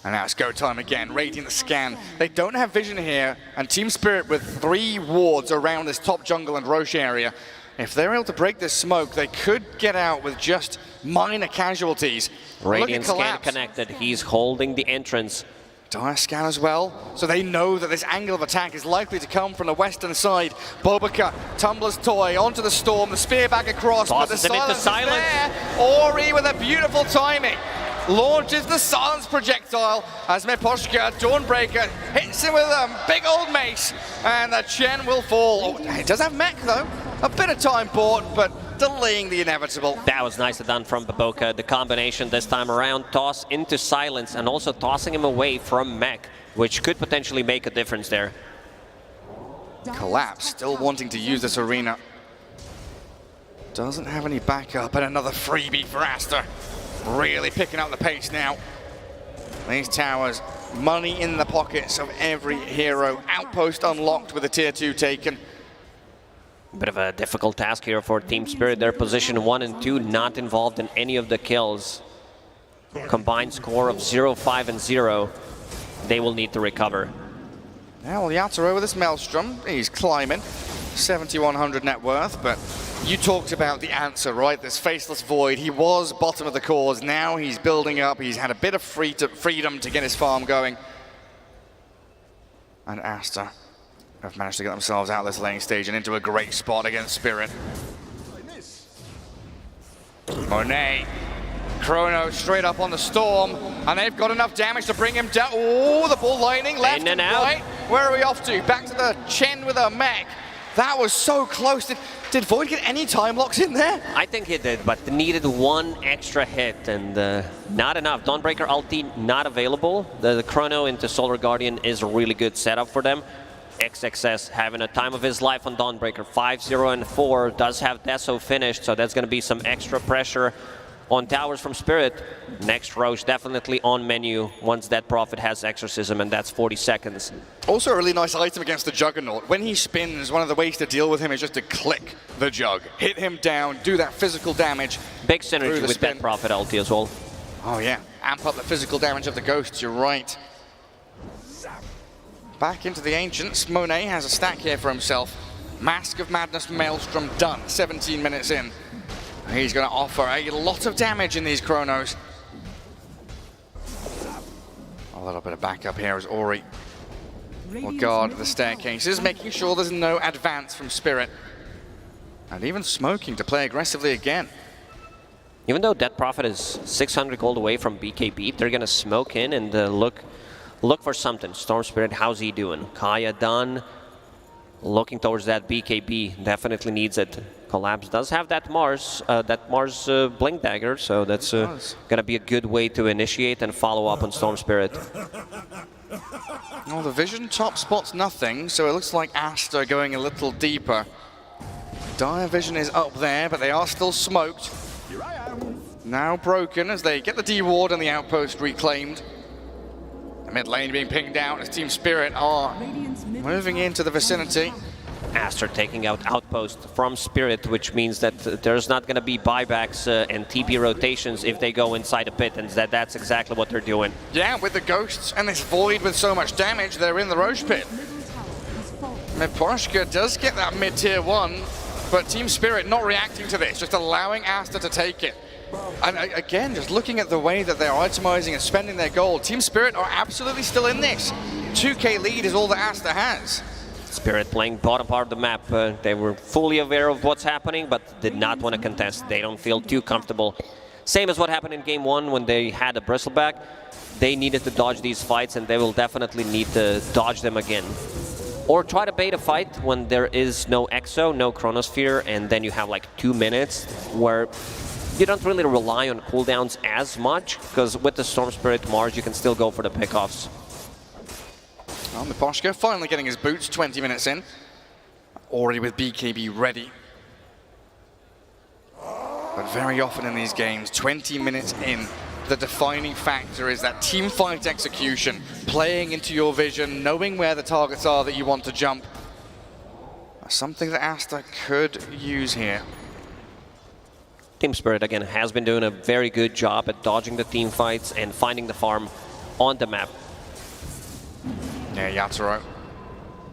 And now it's go time again, raiding the scan. They don't have vision here, and Team Spirit with 3 wards around this top jungle and Roche area. If they're able to break this smoke, they could get out with just minor casualties. Radiant scan connected, he's holding the entrance. Dire scan as well, so they know that this angle of attack is likely to come from the western side. Bobica, Tumbler's Toy, onto the Storm, the spear back across, tosses but the him into silence is there. Ori with a beautiful timing. Launches the silence projectile as Meposhka, Dawnbreaker, hits him with a big old mace, and the Chen will fall. Oh, it does have mech though, a bit of time bought, but delaying the inevitable. That was nicely done from Baboka. The combination this time around, toss into silence and also tossing him away from mech, which could potentially make a difference there. Collapse, still wanting to use this arena. Doesn't have any backup, and another freebie for Aster. Really picking up the pace now. These towers, money in the pockets of every hero. Outpost unlocked with a tier 2 taken. Bit of a difficult task here for Team Spirit. Their position 1 and 2 not involved in any of the kills. Combined score of 0-5 and 0. They will need to recover. Now Yatoro with this Maelstrom, he's climbing. 7,100 net worth, but you talked about the answer, right? This Faceless Void, he was bottom of the cores, now he's building up, he's had a bit of freedom to get his farm going. And Aster have managed to get themselves out of this lane stage and into a great spot against Spirit. Monet, Chrono straight up on the Storm, and they've got enough damage to bring him down. Oh, the ball lightning left and right. Where are we off to? Back to the Chen with a mech. That was so close. Did Void get any time locks in there? I think he did, but needed one extra hit and not enough. Dawnbreaker ulti not available. The Chrono into Solar Guardian is a really good setup for them. XXS having a time of his life on Dawnbreaker. 5-0 and 4, does have Deso finished, so that's going to be some extra pressure on towers from Spirit. Next Roche definitely on menu once that Prophet has Exorcism, and that's 40 seconds. Also a really nice item against the Juggernaut. When he spins, one of the ways to deal with him is just to click the Jug. Hit him down, do that physical damage. Big synergy with that Prophet ulti as well. Oh yeah, amp up the physical damage of the Ghosts, you're right. Back into the Ancients, Monet has a stack here for himself. Mask of Madness Maelstrom done, 17 minutes in. He's going to offer a lot of damage in these Chronos. A little bit of backup here as Ori will guard the staircases, making sure there's no advance from Spirit. And even smoking to play aggressively again. Even though Death Prophet is 600 gold away from BKB, they're going to smoke in and look for something. Storm Spirit, how's he doing? Kaya done. Looking towards that BKB, definitely needs it. Collapse does have that Mars Blink Dagger, so that's gonna be a good way to initiate and follow up on Storm Spirit. Well, the vision top spots nothing, so it looks like Aster going a little deeper. Dire vision is up there, but they are still smoked. Now broken as they get the D-Ward and the outpost reclaimed. The mid lane being pinged out as Team Spirit are moving into the vicinity. Aster taking out Outpost from Spirit, which means that there's not going to be buybacks and TP rotations if they go inside a pit, and that's exactly what they're doing. Yeah, with the Ghosts and this Void with so much damage, they're in the Roche pit. Miposhka does get that mid-tier 1, but Team Spirit not reacting to this, just allowing Aster to take it. And again, just looking at the way that they're itemizing and spending their gold, Team Spirit are absolutely still in this. 2k lead is all that Aster has. Spirit playing bottom part of the map. They were fully aware of what's happening, but did not want to contest. They don't feel too comfortable. Same as what happened in Game 1 when they had a Bristleback. They needed to dodge these fights, and they will definitely need to dodge them again. Or try to bait a fight when there is no Exo, no Chronosphere, and then you have like 2 minutes where you don't really rely on cooldowns as much, because with the Storm Spirit Mars, you can still go for the pickoffs. Well, Miposhka finally getting his boots 20 minutes in. Already with BKB ready. But very often in these games, 20 minutes in, the defining factor is that team fight execution, playing into your vision, knowing where the targets are that you want to jump. Something that Aster could use here. Team Spirit, again, has been doing a very good job at dodging the team fights and finding the farm on the map. Yeah, Yatoro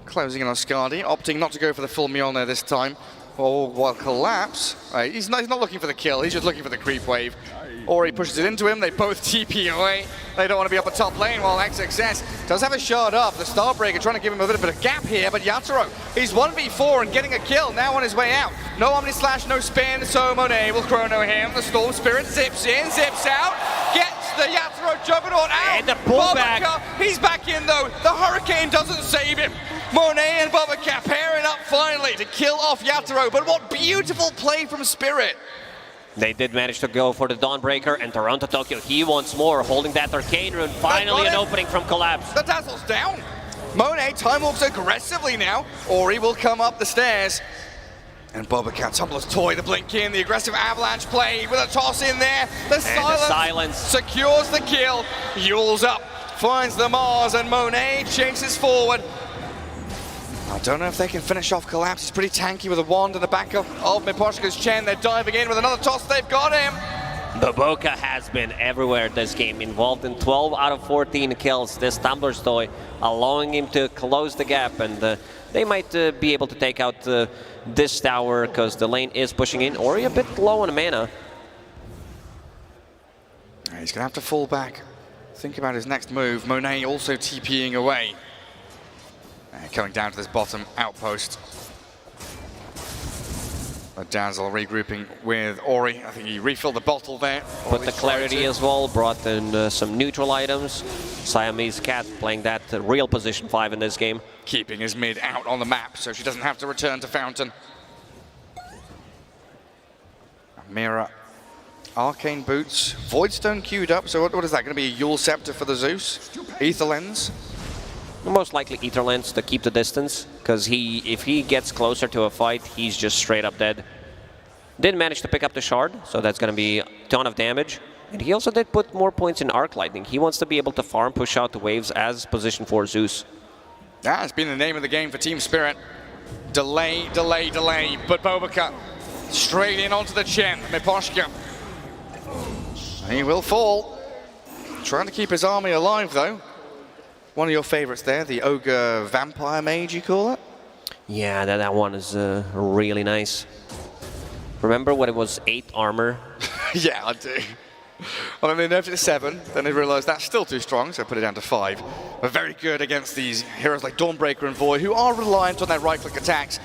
closing in on Skadi, opting not to go for the full Mjolnir this time. Oh, while Collapse, he's not looking for the kill, he's just looking for the creep wave. Ori pushes it into him, they both TP away. They don't want to be up the top lane while XXS does have a shard up. The Starbreaker trying to give him a bit of a gap here, but Yatoro, he's 1v4 and getting a kill now on his way out. No Omni Slash, no spin, so Monet will chrono him. The Storm Spirit zips in, zips out, gets the Yatoro Juggernaut out. And the pullback. He's back in though. The Hurricane doesn't save him. Monet and Bubbacat pairing up finally to kill off Yatoro, but what beautiful play from Spirit. They did manage to go for the Dawnbreaker, and Toronto Tokyo, he once more holding that Arcane Rune. Finally an opening from Collapse. The Dazzle's down. Monet time walks aggressively now. Ori will come up the stairs. And Bubbacat, Tumbler's Toy, the blink in, the aggressive avalanche play with a toss in there. The silence secures the kill. Yule's up, finds the Mars, and Monet chases forward. I don't know if they can finish off Collapse. He's pretty tanky with a wand in the back of Miposhka's Chen. They're diving in with another toss. They've got him. Baboka has been everywhere this game, involved in 12 out of 14 kills. This Tumbler's Toy allowing him to close the gap, and they might be able to take out this tower because the lane is pushing in. Ori a bit low on mana. He's going to have to fall back. Think about his next move. Monet also TPing away. Coming down to this bottom outpost. Dazzle regrouping with Ori. I think he refilled the bottle there. Put the clarity as well, brought in some neutral items. Siamese Cat playing that real position 5 in this game. Keeping his mid out on the map so she doesn't have to return to Fountain. Mira. Arcane Boots. Voidstone queued up, so what is that? Going to be a Yule Scepter for the Zeus? Aether Lens? Most likely Ether Lens to keep the distance, because if he gets closer to a fight, he's just straight up dead. Did manage to pick up the shard, so that's going to be a ton of damage. And he also did put more points in Arc Lightning. He wants to be able to farm, push out the waves as position for Zeus. That's been the name of the game for Team Spirit. Delay, delay, delay, but Bobaka straight in onto the Chen. Miposhka. He will fall. Trying to keep his army alive, though. One of your favorites there, the Ogre Vampire Mage, you call it? Yeah, that one is really nice. Remember when it was 8 armor? Yeah, I do. Well, then they nerfed it to 7, then they realized that's still too strong, so put it down to 5. But very good against these heroes like Dawnbreaker and Void, who are reliant on their right-click attacks.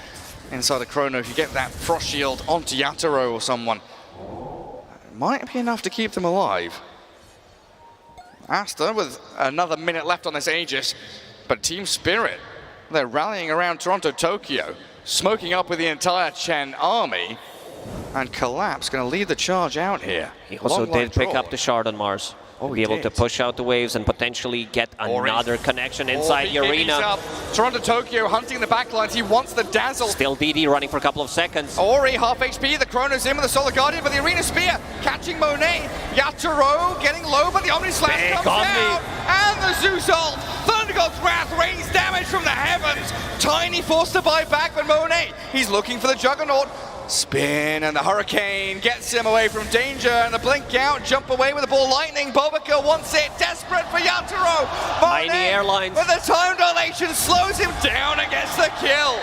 Inside the Chrono, if you get that Frost Shield onto Yatoro or someone, it might be enough to keep them alive. Aster with another minute left on this Aegis, but Team Spirit, they're rallying around Toronto Tokyo. smoking up with the entire Chen army. And Collapse going to lead the charge out here. He also did pick up the shard on Mars. Be able to push out the waves and potentially get another connection inside the arena. Up. Toronto Tokyo hunting the backlines. He wants the dazzle. Still DD running for a couple of seconds. Ori half HP. The Chrono's in with the Solar Guardian, but the Arena Spear catching Monet. Yatoro getting low, but the Omni Slash comes out. And the Zeus ult. Thunder God's Wrath rains damage from the heavens. Tiny forced to buy back, but Monet, he's looking for the Juggernaut. Spin, and the Hurricane gets him away from danger, and the blink out, jump away with the ball lightning. Bobica wants it, desperate for Yatoro. Mighty Airlines. With the time dilation, slows him down and gets the kill.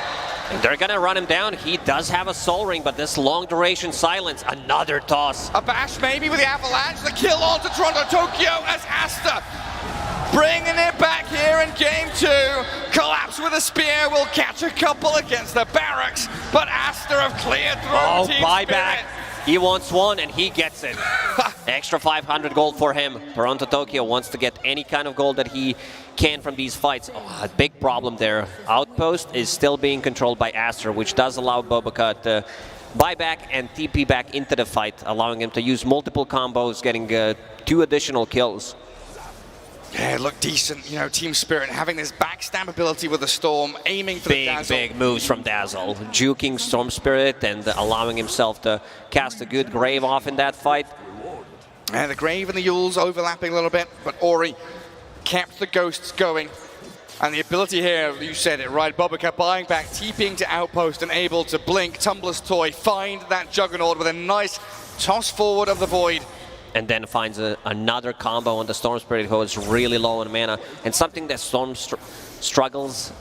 And they're gonna run him down. He does have a Soul Ring, but this long duration silence, another toss. A bash maybe with the Avalanche, the kill on to Toronto Tokyo as Aster bringing it back here in game 2. Collapse with a spear will catch a couple against the barracks, but Aster have cleared through Team buyback. Spirit. He wants one and he gets it. Extra 500 gold for him. Toronto Tokyo wants to get any kind of gold that he can from these fights. Oh, a big problem there. Outpost is still being controlled by Aster, which does allow Bobica to buy back and TP back into the fight, allowing him to use multiple combos, getting 2 additional kills. Yeah, it looked decent, you know, Team Spirit having this backstab ability with the Storm, aiming for the Dazzle. Big moves from Dazzle, juking Storm Spirit and allowing himself to cast a good Grave off in that fight. And the Grave and the Yules overlapping a little bit, but Ori kept the Ghosts going. And the ability here, you said it right, Bobica buying back, TPing to Outpost and able to blink, Tumbler's Toy, find that Juggernaut with a nice toss forward of the Void. And then finds another combo on the Storm Spirit, who is really low on mana. And something that Storm struggles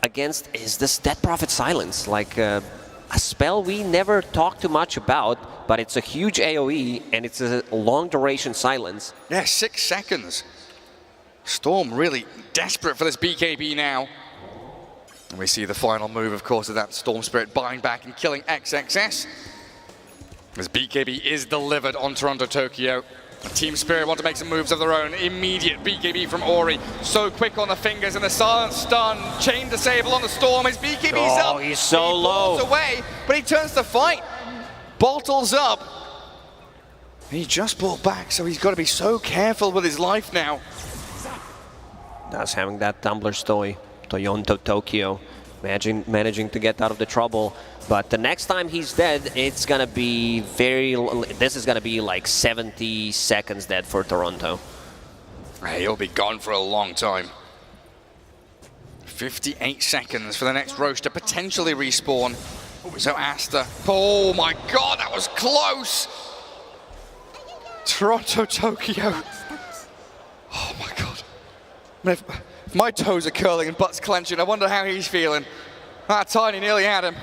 against is this Dead Prophet Silence. Like a spell we never talk too much about, but it's a huge AoE and it's a long duration silence. Yeah, 6 seconds. Storm really desperate for this BKB now. And we see the final move, of course, of that Storm Spirit buying back and killing XXS. As BKB is delivered on Toronto Tokyo. Team Spirit want to make some moves of their own. Immediate BKB from Ori. So quick on the fingers and the silent stun. Chain Disable on the Storm. His BKB's up. He's so low. Away, but he turns to fight. Bottles up. He just brought back, so he's got to be so careful with his life now. That's having that Tumbler's Toy. Toronto Tokyo managing to get out of the trouble. But the next time he's dead, it's gonna be this is gonna be like 70 seconds dead for Toronto. He'll be gone for a long time. 58 seconds for the next Roche to potentially respawn. So Aster, oh my God, that was close! Toronto Tokyo. Oh my God. If my toes are curling and butt's clenching, I wonder how he's feeling. Ah, Tiny nearly had him.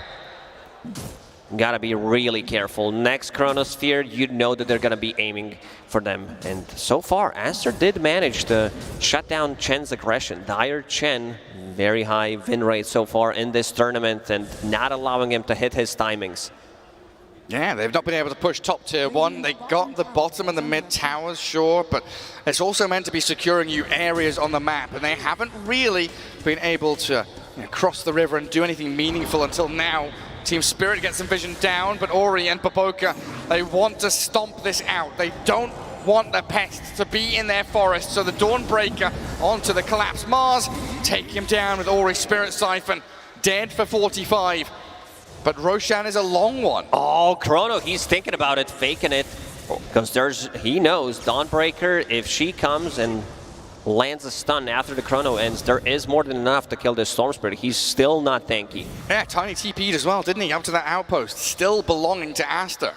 Gotta be really careful. Next Chronosphere, you know that they're gonna be aiming for them. And so far, Aster did manage to shut down Chen's aggression. Dire Chen, very high win rate so far in this tournament and not allowing him to hit his timings. Yeah, they've not been able to push top tier 1. They got the bottom and the mid towers, sure, but it's also meant to be securing you areas on the map, and they haven't really been able to cross the river and do anything meaningful until now. Team Spirit gets some vision down, but Ori and Bobica, they want to stomp this out. They don't want the pests to be in their forest, so the Dawnbreaker onto the collapsed Mars, take him down with Ori's Spirit Siphon, dead for 45. But Roshan is a long one. Oh, Chrono, he's thinking about it, faking it. Because he knows Dawnbreaker, if she comes and lands a stun after the Chrono ends, there is more than enough to kill this Storm Spirit. He's still not tanky. Yeah, Tiny TP'd as well, didn't he? Up to that outpost, still belonging to Aster.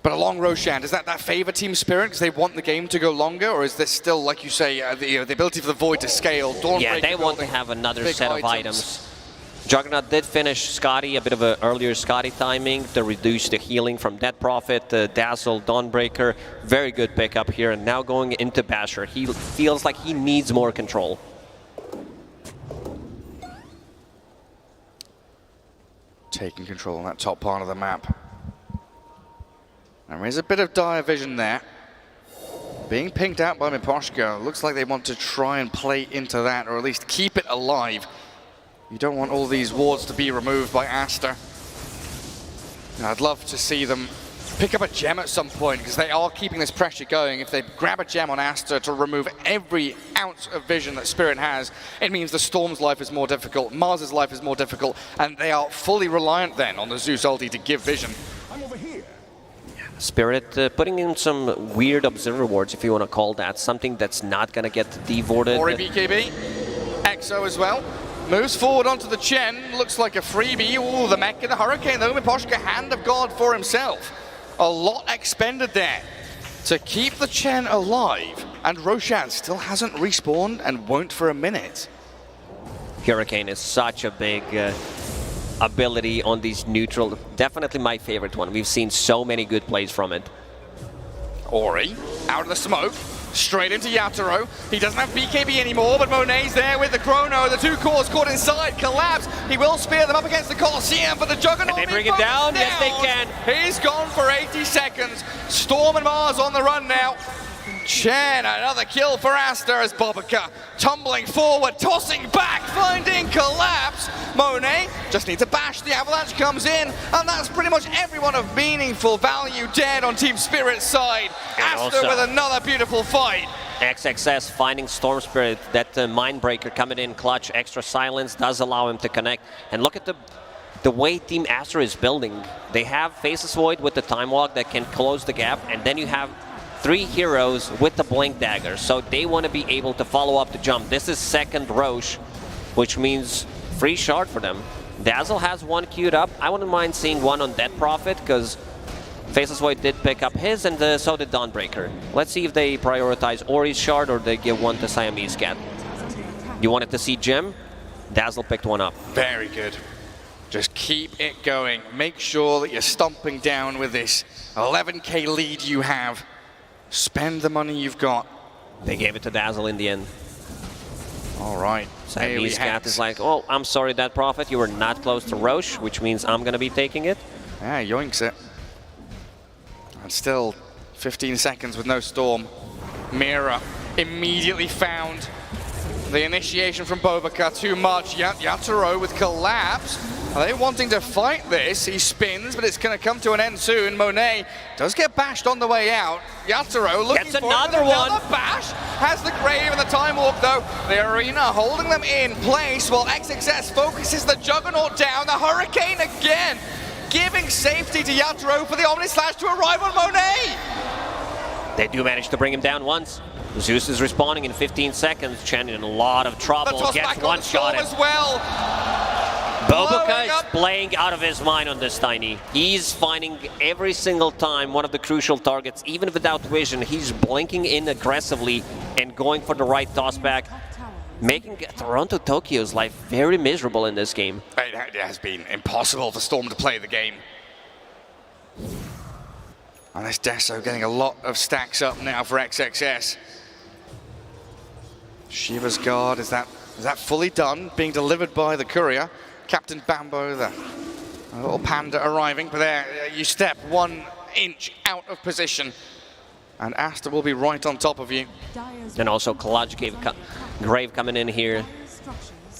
But along Roshan, does that favor Team Spirit because they want the game to go longer, or is this still, like you say, the ability for the Void to scale? Dawnbreaker, yeah, they want to have another set of items. Juggernaut did finish Scotty, a bit of an earlier Scotty timing to reduce the healing from Dead Prophet, Dazzle, Dawnbreaker. Very good pickup here, and now going into Basher. He feels like he needs more control. Taking control on that top part of the map. There is a bit of dire vision there. Being pinked out by Miposhka. Looks like they want to try and play into that, or at least keep it alive. You don't want all these wards to be removed by Aster. I'd love to see them pick up a gem at some point, because they are keeping this pressure going. If they grab a gem on Aster to remove every ounce of vision that Spirit has, it means the Storm's life is more difficult, Mars's life is more difficult, and they are fully reliant then on the Zeus ulti to give vision. Spirit putting in some weird observer wards, if you want to call that, something that's not going to get devoted. Ori BKB, Exo as well. Moves forward onto the Chen, looks like a freebie. Ooh, the mech and the Hurricane, though, Miposhka, hand of God for himself. A lot expended there to keep the Chen alive, and Roshan still hasn't respawned and won't for a minute. Hurricane is such a big ability on these neutral. Definitely my favorite one. We've seen so many good plays from it. Ori, out of the smoke, straight into Yatoro. He doesn't have BKB anymore, but Monet's there with the Chrono. The two cores caught inside, collapse. He will spear them up against the Colosseum, but the Juggernaut... Can they bring it down? Yes, they can. He's gone for 80 seconds. Storm and Mars on the run now. Chen, another kill for Aster as Bobaka tumbling forward, tossing back, finding collapse. Monet just needs a bash, the Avalanche comes in, and that's pretty much everyone of meaningful value dead on Team Spirit's side. And Aster with another beautiful fight. XXS finding Storm Spirit, that Mindbreaker coming in clutch, extra silence does allow him to connect. And look at the way Team Aster is building. They have Faceless Void with the Time Walk that can close the gap, and then you have 3 heroes with the Blink Dagger, so they want to be able to follow up the jump. This is second Roche, which means free shard for them. Dazzle has one queued up. I wouldn't mind seeing one on Dead Prophet, because Faceless Void did pick up his, and so did Dawnbreaker. Let's see if they prioritize Ori's shard or they give one to Siamese Cat. You wanted to see Gem? Dazzle picked one up. Very good. Just keep it going. Make sure that you're stomping down with this 11k lead you have. Spend the money you've got. They gave it to Dazzle in the end. All right. Siamese Cat is like, oh, I'm sorry, Dead Prophet, you were not close to Roche, which means I'm going to be taking it. Yeah, yoinks it. And still 15 seconds with no Storm. Mira immediately found the initiation from Bobaka too much. Yatoro with collapse. Are they wanting to fight this? He spins, but it's going to come to an end soon. Monet does get bashed on the way out. Yatoro looking Gets for another one. bash. Has the Grave and the Time Warp, though. The Arena holding them in place while XXS focuses the Juggernaut down. The Hurricane again, giving safety to Yatoro for the Omni Slash to arrive on Monet. They do manage to bring him down once. Zeus is respawning in 15 seconds. Chen in a lot of trouble. Gets one shot as well. Bobaka is playing out of his mind on this Tiny. He's finding every single time one of the crucial targets, even without vision. He's blinking in aggressively and going for the right toss back, making Toronto Tokyo's life very miserable in this game. It has been impossible for Storm to play the game. And this Deso getting a lot of stacks up now for XXS. Shiva's Guard, is that fully done? Being delivered by the courier. Captain Bambo, the little panda arriving, but there you step 1 inch out of position. And Aster will be right on top of you. And also Clutch Grave coming in here.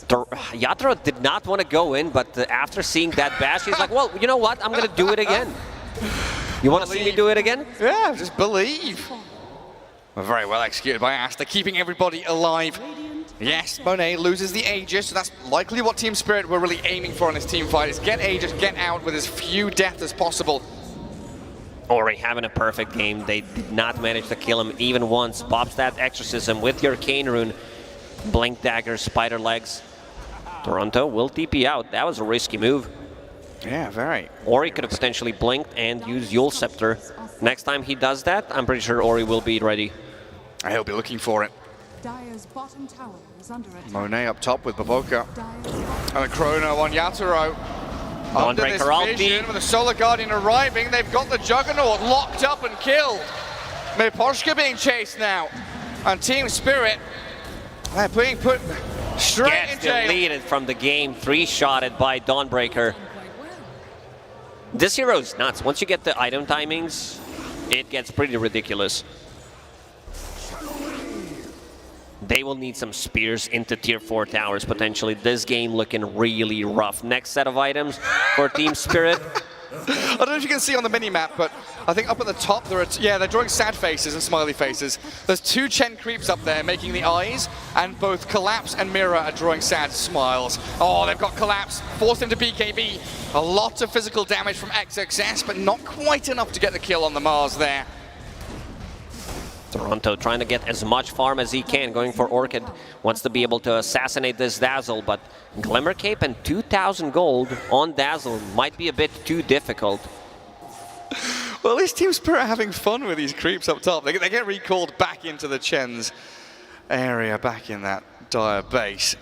Yatoro did not want to go in, but after seeing that bash, he's like, well, you know what? I'm going to do it again. You want to see me do it again? Yeah, just believe. Very well executed by Aster, keeping everybody alive. Yes, Monet loses the Aegis, so that's likely what Team Spirit were really aiming for in this team fight, is get Aegis, get out with as few deaths as possible. Ori having a perfect game. They did not manage to kill him even once. Pops that Exorcism with your Arcane Rune. Blink Dagger, Spider Legs. Toronto will TP out. That was a risky move. Yeah, very. Ori could have potentially blinked and used Yule Scepter. Next time he does that, I'm pretty sure Ori will be ready. He'll be looking for it. Dire's bottom tower is under attack. Monet up top with Bobaka. And a Chrono on Yatoro. Under this vision, with the Solar Guardian arriving, they've got the Juggernaut locked up and killed. Miposhka being chased now. And Team Spirit, they're being put straight in jail. Gets deleted from the game, 3-shotted by Dawnbreaker. This hero is nuts. Once you get the item timings, it gets pretty ridiculous. they will need some spears into tier 4 towers potentially. This game looking really rough. Next set of items for Team Spirit. I don't know if you can see on the mini-map, but I think up at the top, they're drawing sad faces and smiley faces. There's 2 Chen creeps up there making the eyes, and both Collapse and Mira are drawing sad smiles. Oh, they've got Collapse, forced into BKB. A lot of physical damage from XXS, but not quite enough to get the kill on the Mars there. Toronto trying to get as much farm as he can, going for Orchid. Wants to be able to assassinate this Dazzle, but Glimmer Cape and 2,000 gold on Dazzle might be a bit too difficult. Well, at least Team Spirit are having fun with these creeps up top. They get recalled back into the Chen's area, back in that dire base.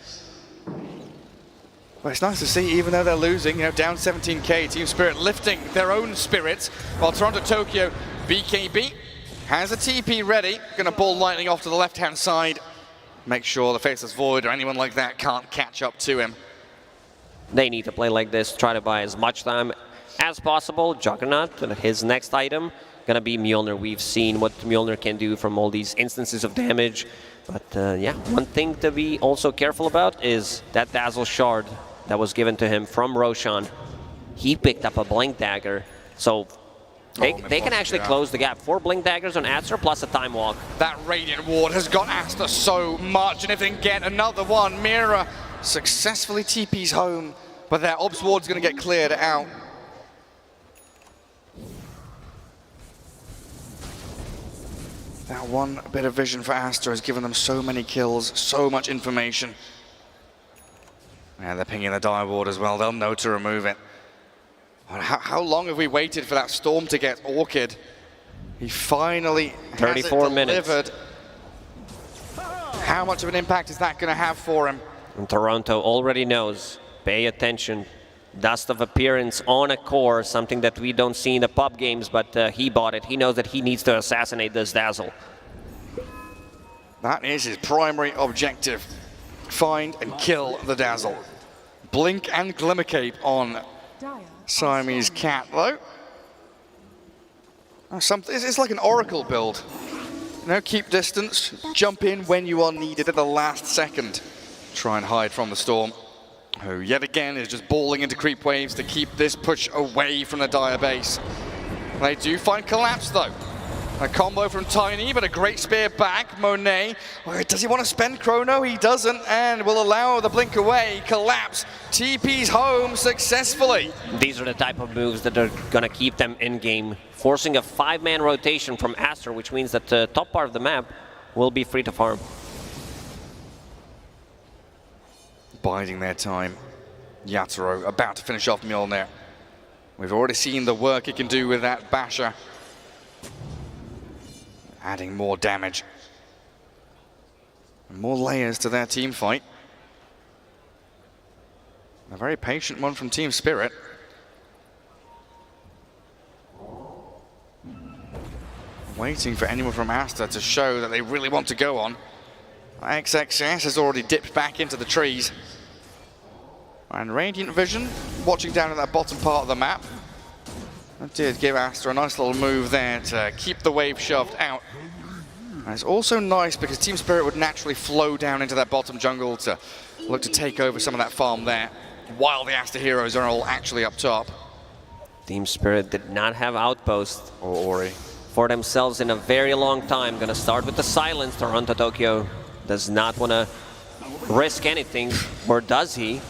Well, it's nice to see, even though they're losing, down 17k, Team Spirit lifting their own spirits, while Toronto Tokyo BKB has a TP ready, going to ball lightning off to the left-hand side. Make sure the Faceless Void or anyone like that can't catch up to him. They need to play like this, try to buy as much time as possible. Juggernaut, his next item, going to be Mjolnir. We've seen what Mjolnir can do from all these instances of damage. But yeah, one thing to be also careful about is that Dazzle Shard that was given to him from Roshan. He picked up a Blink Dagger, so they can actually close the gap. 4 Blink Daggers on Aster plus a Time Walk. That Radiant Ward has got Aster so much, and if they can get another one, Mira successfully TP's home, but their Ops Ward's going to get cleared out. That one bit of vision for Aster has given them so many kills, so much information. And they're pinging the Dire Ward as well, they'll know to remove it. How long have we waited for that Storm to get Orchid? He finally 34 minutes. Delivered. How much of an impact is that going to have for him? And Toronto already knows. Pay attention. Dust of Appearance on a core, something that we don't see in the pub games, but he bought it. He knows that he needs to assassinate this Dazzle. That is his primary objective. Find and kill the Dazzle. Blink and Glimmer Cape on Siamese Cat, though. It's like an Oracle build. Keep distance, jump in when you are needed at the last second. Try and hide from the Storm, who yet again is just balling into creep waves to keep this push away from the Dire base. They do find Collapse, though. A combo from Tiny, but a great spear back. Monet, does he want to spend Chrono? He doesn't, and will allow the blink away. Collapse, TP's home successfully. These are the type of moves that are going to keep them in game, forcing a 5-man rotation from Aster, which means that the top part of the map will be free to farm. Biding their time. Yatoro about to finish off Mjolnir. We've already seen the work he can do with that Basher. Adding more damage. And more layers to their team fight. A very patient one from Team Spirit. Waiting for anyone from Aster to show that they really want to go on. XXS has already dipped back into the trees. And Radiant Vision, watching down at that bottom part of the map. That did give Aster a nice little move there to keep the wave shoved out. And it's also nice because Team Spirit would naturally flow down into that bottom jungle to look to take over some of that farm there, while the Aster heroes are all actually up top. Team Spirit did not have Outpost or Ori for themselves in a very long time. Gonna start with the silence. Toronto Tokyo does not want to risk anything, or does he?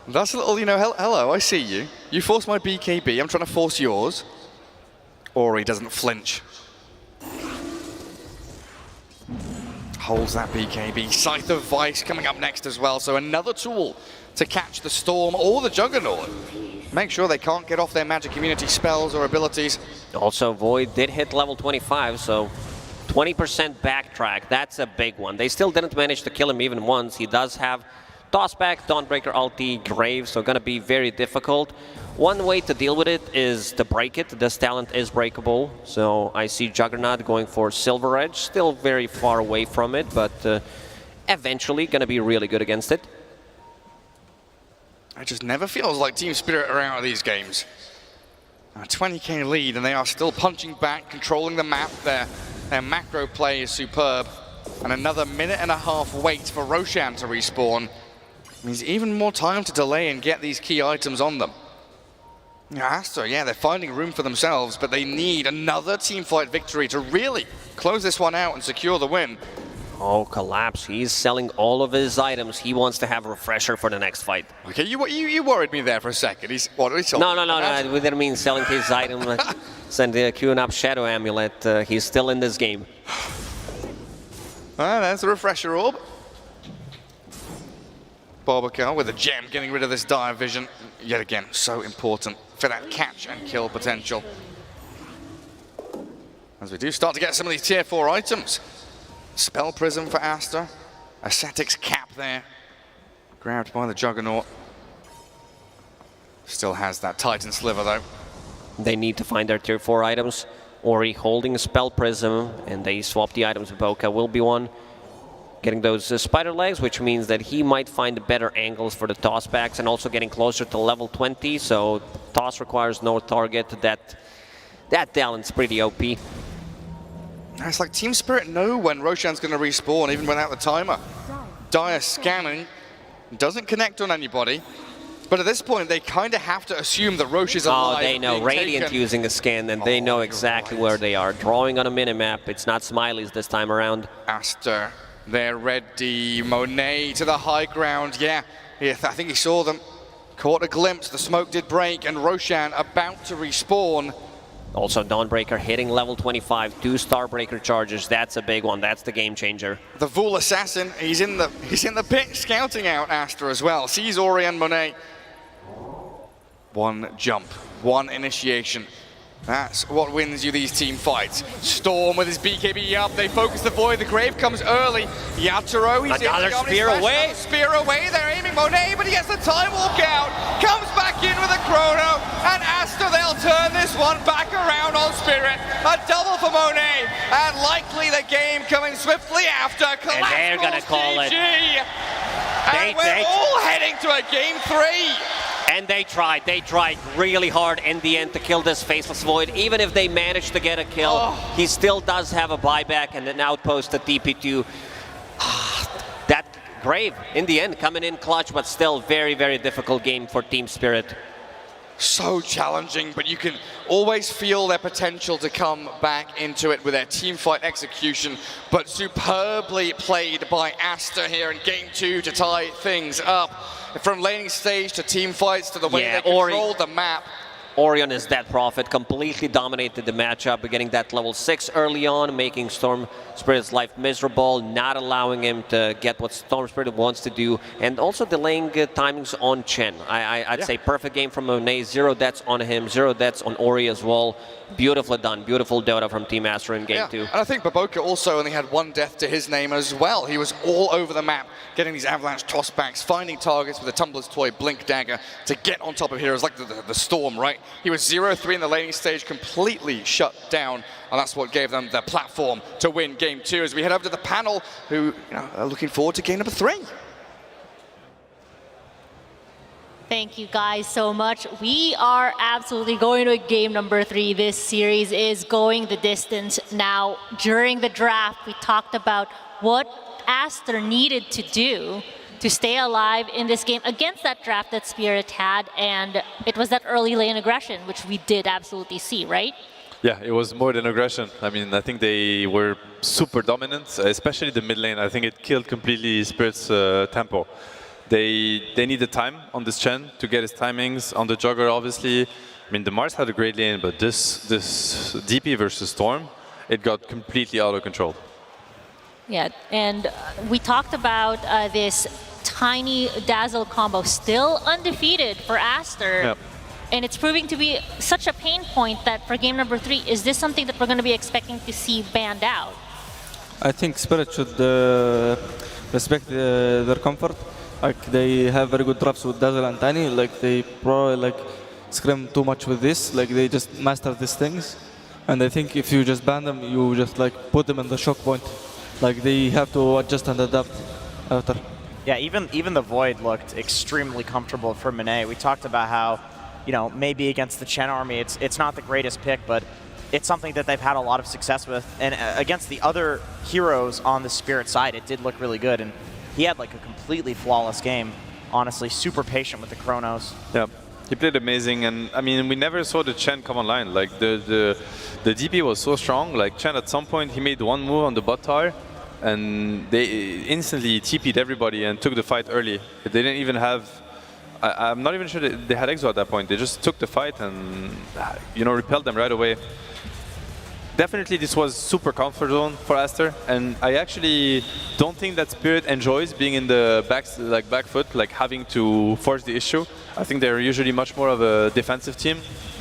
That's a little, hello, I see you. You forced my BKB, I'm trying to force yours. Ori doesn't flinch. Holds that BKB. Scythe of Vice coming up next as well, so another tool to catch the Storm or the Juggernaut. Make sure they can't get off their magic immunity spells or abilities. Also, Void did hit level 25, so 20% backtrack, that's a big one. They still didn't manage to kill him even once. He does have Tossback, Dawnbreaker ulti, Grave, so gonna be very difficult. One way to deal with it is to break it. This talent is breakable, so I see Juggernaut going for Silver Edge. Still very far away from it, but eventually gonna be really good against it. It just never feels like Team Spirit are out of these games. A 20k lead, and they are still punching back, controlling the map. Their macro play is superb. and another minute and a half wait for Roshan to respawn. Means even more time to delay and get these key items on them. Aster, yeah, they're finding room for themselves, but they need another teamfight victory to really close this one out and secure the win. Oh, Collapse, he's selling all of his items. He wants to have a refresher for the next fight. Okay, you worried me there for a second. What are you No, we didn't mean selling his item. Send the queuing up Shadow Amulet. He's still in this game. There's the refresher orb. Barbacar with a gem, getting rid of this dire vision. Yet again, so important for that catch and kill potential. As we do start to get some of these tier 4 items. Spell Prism for Aster. Ascetic's cap there. Grabbed by the Juggernaut. Still has that Titan Sliver though. They need to find their tier 4 items. Ori holding a Spell Prism, and they swap the items. Boca will be one. Getting those spider legs, which means that he might find better angles for the toss backs, and also getting closer to level 20, so toss requires no target. That talent's pretty OP. It's like Team Spirit know when Roshan's going to respawn, even without the timer. Dire scanning, doesn't connect on anybody, but at this point they kind of have to assume that Rosh is alive. Oh, they know. Radiant using a scan, and they know exactly where they are. Drawing on a minimap, it's not Smileys this time around. Aster. They're ready. Monet to the high ground. Yeah, I think he saw them. Caught a glimpse. The smoke did break, and Roshan about to respawn. Also, Dawnbreaker hitting level 25. 2 Starbreaker charges. That's a big one. That's the game changer. The Vul Assassin. He's in the pit, scouting out Aster as well. Sees Ori and Monet. One jump. One initiation. That's what wins you these team fights. Storm with his BKB up, they focus the void, the grave comes early. Yatoro, he's another spear away. Spear away, they're aiming Monet, but he gets the time walk out. Comes back in with a chrono, and Aster, they'll turn this one back around on Spirit. A double for Monet, and likely the game coming swiftly after. And they're gonna call it. And we're all heading to a game 3. And they tried really hard in the end to kill this Faceless Void. Even if they managed to get a kill, he still does have a buyback and an outpost at TP2. That Grave, in the end, coming in clutch, but still very, very difficult game for Team Spirit. So challenging, but you can always feel their potential to come back into it with their team fight execution, but superbly played by Aster here in game 2 to tie things up. From laning stage to team fights to the way they controlled the map. Orion is that prophet, completely dominated the matchup, getting that level 6 early on, making Storm Spirit's life miserable, not allowing him to get what Storm Spirit wants to do, and also delaying timings on Chen. I'd say perfect game from Monet, 0 deaths on him, 0 deaths on Ori as well. Beautifully done, beautiful Dota from Team Aster in game 2. And I think Baboka also only had 1 death to his name as well. He was all over the map, getting these avalanche tossbacks, finding targets with a Tumbler's Toy Blink Dagger to get on top of heroes like the Storm, right? He was 0-3 in the laning stage, completely shut down, and that's what gave them the platform to win game 2 as we head over to the panel who are looking forward to game number 3. Thank you guys so much. We are absolutely going to game number 3. This series is going the distance. Now, during the draft, we talked about what Aster needed to do to stay alive in this game against that draft that Spirit had, and it was that early lane aggression, which we did absolutely see, right? Yeah, it was more than aggression. I mean, I think they were super dominant, especially the mid lane. I think it killed completely Spirit's tempo. They needed time on this Chen to get his timings. On the Jugger, obviously. I mean, the Mars had a great lane, but this DP versus Storm, it got completely out of control. Yeah, and we talked about this tiny Dazzle combo, still undefeated for Aster. Yep. And it's proving to be such a pain point that for game number 3, is this something that we're going to be expecting to see banned out? I think Spirit should respect their comfort. Like, they have very good traps with Dazzle and Tiny. Like, they probably scrim too much with this. Like, they just master these things. And I think if you just ban them, you just put them in the choke point. Like, they have to adjust and adapt after. Yeah, even the Void looked extremely comfortable for Monet. We talked about how, maybe against the Chen army, it's not the greatest pick, but it's something that they've had a lot of success with. And against the other heroes on the Spirit side, it did look really good. And he had like a completely flawless game. Honestly, super patient with the Chronos. Yeah, he played amazing. And I mean, we never saw the Chen come online. Like the DP was so strong. Like Chen at some point, he made one move on the bot tower, and they instantly TP'd everybody and took the fight early. They didn't even have, I'm not even sure that they had Exo at that point. They just took the fight and, you know, repelled them right away. Definitely this was super comfort zone for Aster, and I actually don't think that Spirit enjoys being in the back foot, like having to force the issue. I think they're usually much more of a defensive team,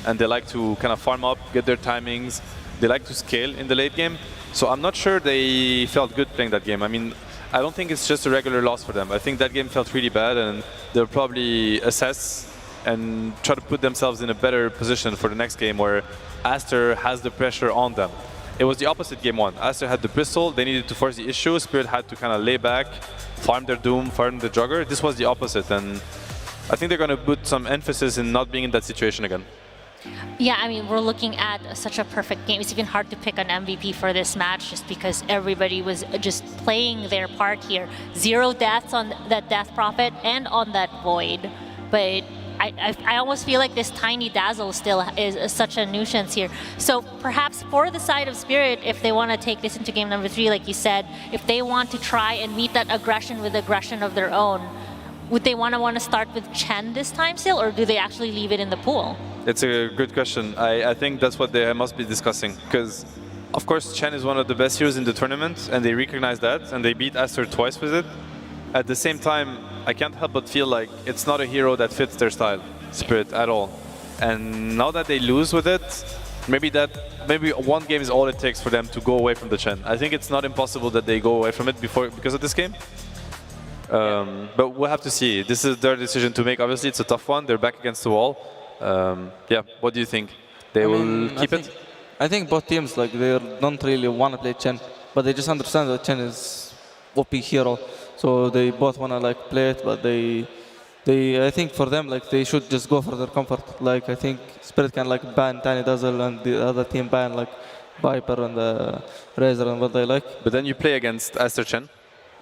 and they like to kind of farm up, get their timings. They like to scale in the late game. So I'm not sure they felt good playing that game. I mean, I don't think it's just a regular loss for them. I think that game felt really bad, and they'll probably assess and try to put themselves in a better position for the next game where Aster has the pressure on them. It was the opposite game one. Aster had the pistol, they needed to force the issue, Spirit had to kind of lay back, farm their Doom, farm the Jugger. This was the opposite, and I think they're going to put some emphasis in not being in that situation again. Yeah, I mean, we're looking at such a perfect game. It's even hard to pick an MVP for this match just because everybody was just playing their part here. 0 deaths on that Death Prophet and on that Void, but I almost feel like this tiny Dazzle still is such a nuisance here. So perhaps for the side of Spirit, if they want to take this into game number 3, like you said, if they want to try and meet that aggression with aggression of their own, would they want to start with Chen this time still, or do they actually leave it in the pool? It's a good question. I think that's what they must be discussing, because of course Chen is one of the best heroes in the tournament, and they recognize that, and they beat Aster twice with it. At the same time, I can't help but feel like it's not a hero that fits their style, Spirit, at all. And now that they lose with it, maybe one game is all it takes for them to go away from the Chen. I think it's not impossible that they go away from it because of this game. But we'll have to see. This is their decision to make. Obviously, it's a tough one. They're back against the wall. Yeah, what do you think? They will keep it? I think both teams, like, they don't really want to play Chen, but they just understand that Chen is OP hero. So they both want to like play it, but I think for them, like, they should just go for their comfort. Like, I think Spirit can like ban Tiny Dazzle and the other team ban like Viper and the Razor and what they like. But then you play against Aster Chen.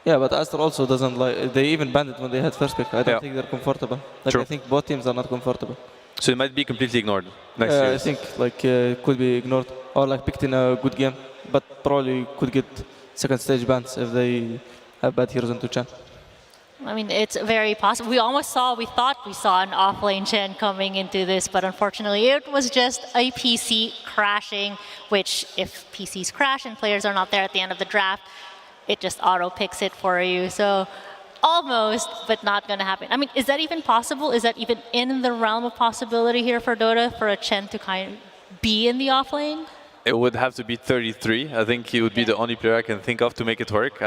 Yeah, but Aster also doesn't like, they even banned it when they had first pick. I don't think they're comfortable. Like, I think both teams are not comfortable. So it might be completely ignored next year. I think like could be ignored or like picked in a good game, but probably could get second stage bans if they have bad heroes into Chen. I mean, it's very possible. We thought we saw an offlane Chen coming into this, but unfortunately it was just a PC crashing, which if PCs crash and players are not there at the end of the draft, it just auto-picks it for you. So almost, but not going to happen. I mean, is that even possible? Is that even in the realm of possibility here for Dota, for a Chen to kind of be in the offlane? It would have to be 33. I think he would be the only player I can think of to make it work.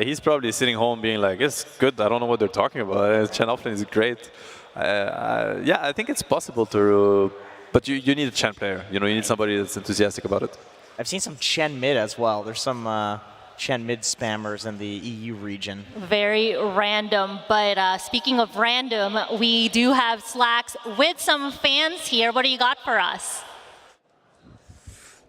He's probably sitting home being like, it's good, I don't know what they're talking about. Chen offlane is great. Yeah, I think it's possible to, but you need a Chen player. You know, you need somebody that's enthusiastic about it. I've seen some Chen mid as well. There's some Chen mid spammers in the EU region. Very random, but speaking of random, we do have Slacks with some fans here. What do you got for us?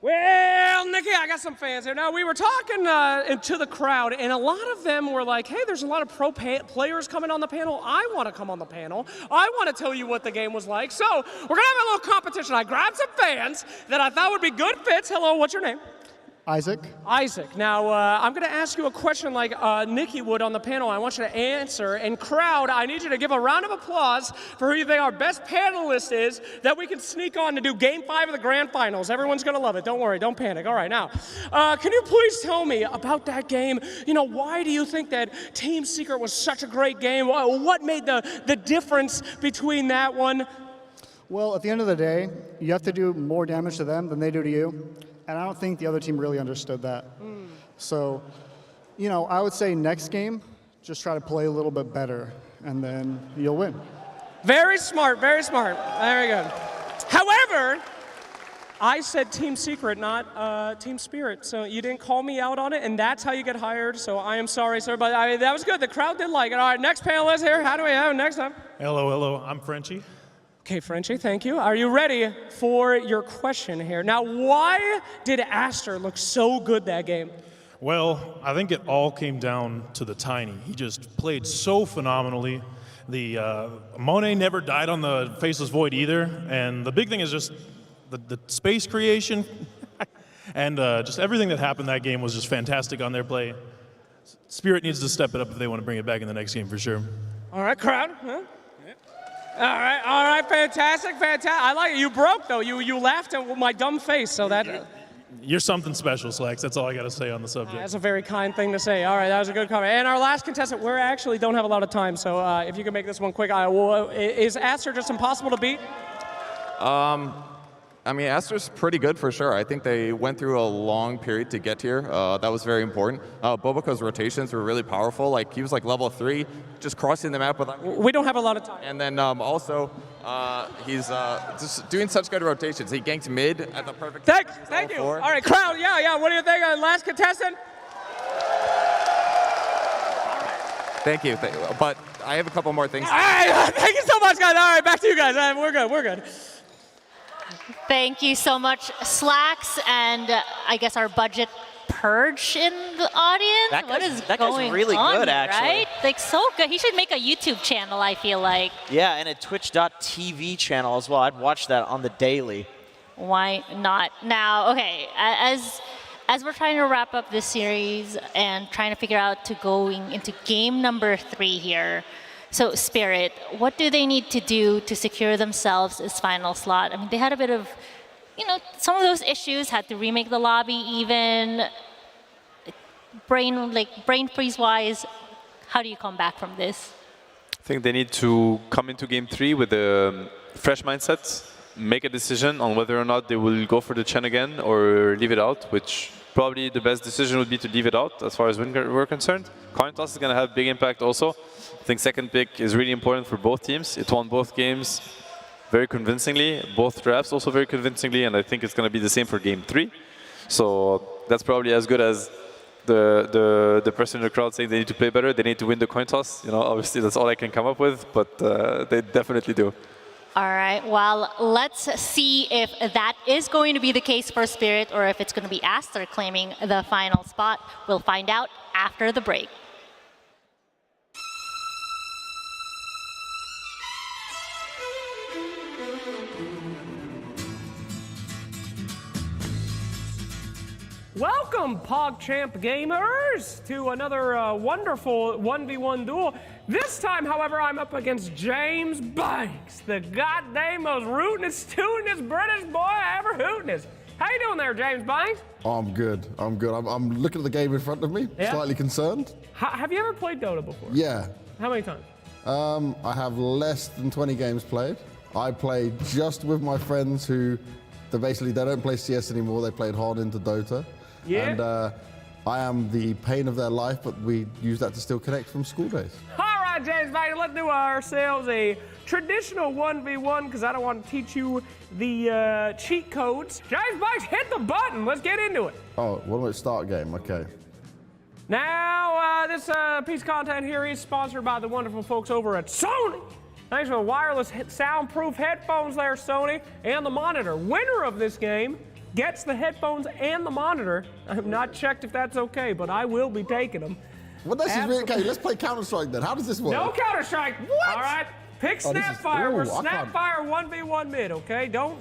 Well, Nikki, I got some fans here. Now, we were talking to the crowd, and a lot of them were like, hey, there's a lot of pro players coming on the panel. I want to come on the panel. I want to tell you what the game was like. So we're going to have a little competition. I grabbed some fans that I thought would be good fits. Hello, what's your name? Isaac. Isaac. Now, I'm going to ask you a question like Nikki would on the panel. I want you to answer. And crowd, I need you to give a round of applause for who you think our best panelist is that we can sneak on to do Game 5 of the Grand Finals. Everyone's going to love it. Don't worry. Don't panic. All right. Now, can you please tell me about that game? You know, why do you think that Team Secret was such a great game? What made the difference between that one? Well, at the end of the day, you have to do more damage to them than they do to you. And I don't think the other team really understood that. So, you know, I would say next game, just try to play a little bit better, and then you'll win. Very smart, very smart. Very good. However, I said Team Secret, not Team Spirit. So you didn't call me out on it, and that's how you get hired. So I am sorry, sir, but that was good. The crowd did like it. All right, next panelist here. How do we have it next time? Hello, hello. I'm Frenchie. Okay, Frenchie, thank you. Are you ready for your question here? Now, why did Aster look so good that game? Well, I think it all came down to the Tiny. He just played so phenomenally. The Monet never died on the Faceless Void either, and the big thing is just the space creation, and just everything that happened that game was just fantastic on their play. Spirit needs to step it up if they want to bring it back in the next game for sure. All right, crowd. Huh? All right, fantastic. I like it. You broke, though. You laughed at my dumb face, so that... You're something special, Slacks. That's all I got to say on the subject. That's a very kind thing to say. All right, that was a good comment. And our last contestant, we actually don't have a lot of time, so if you can make this one quick. Is Aster just impossible to beat? I mean, Aster's pretty good for sure. I think they went through a long period to get here. That was very important. Boboka's rotations were really powerful. Like, he was like level 3, just crossing the map with... We don't have a lot of time. And then also, he's just doing such good rotations. He ganked mid at the perfect time. Thank you. All right, crowd, yeah, what do you think? Last contestant? Thank you. But I have a couple more things. All right, thank you so much, guys. All right, back to you guys. We're good. Thank you so much, Slacks, and I guess our budget purge in the audience. That guy's really good, actually. Right? Like, so good. He should make a YouTube channel, I feel like. Yeah, and a Twitch.tv channel as well. I'd watch that on the daily. Why not? Now, okay, as we're trying to wrap up this series and trying to figure out to going into game number 3 here. So, Spirit, what do they need to do to secure themselves this final slot? I mean, they had a bit of, some of those issues, had to remake the lobby even. Brain freeze-wise, how do you come back from this? I think they need to come into game 3 with a fresh mindset, make a decision on whether or not they will go for the Chen again or leave it out, which probably the best decision would be to leave it out as far as we're concerned. Coin toss is going to have big impact also. I think second pick is really important for both teams. It won both games very convincingly, both drafts also very convincingly, and I think it's going to be the same for game 3. So that's probably as good as the person in the crowd saying they need to play better, they need to win the coin toss. Obviously that's all I can come up with, but they definitely do. All right, well, let's see if that is going to be the case for Spirit or if it's going to be Aster claiming the final spot. We'll find out after the break. Welcome, PogChamp gamers, to another wonderful 1v1 duel. This time, however, I'm up against James Banks, the goddamn most rootinest, tootinest British boy I ever hootinest. How you doing there, James Banks? Oh, I'm good. I'm looking at the game in front of me, slightly concerned. Have you ever played Dota before? Yeah. How many times? I have less than 20 games played. I play just with my friends who, they don't play CS anymore. They played hard into Dota. Yeah. And I am the pain of their life, but we use that to still connect from school days. All right, James Banks, let's do ourselves a traditional 1v1 because I don't want to teach you the cheat codes. James Banks, hit the button. Let's get into it. Oh, what about start game? Okay. Now, this piece of content here is sponsored by the wonderful folks over at Sony. Thanks for the wireless soundproof headphones there, Sony, and the monitor. Winner of this game gets the headphones and the monitor. I have not checked if that's okay, but I will be taking them. Well, this is really okay. Let's play Counter-Strike then. How does this work? No Counter-Strike. What? All right. Pick Snapfire. We're I Snapfire 1v1 mid, okay? Don't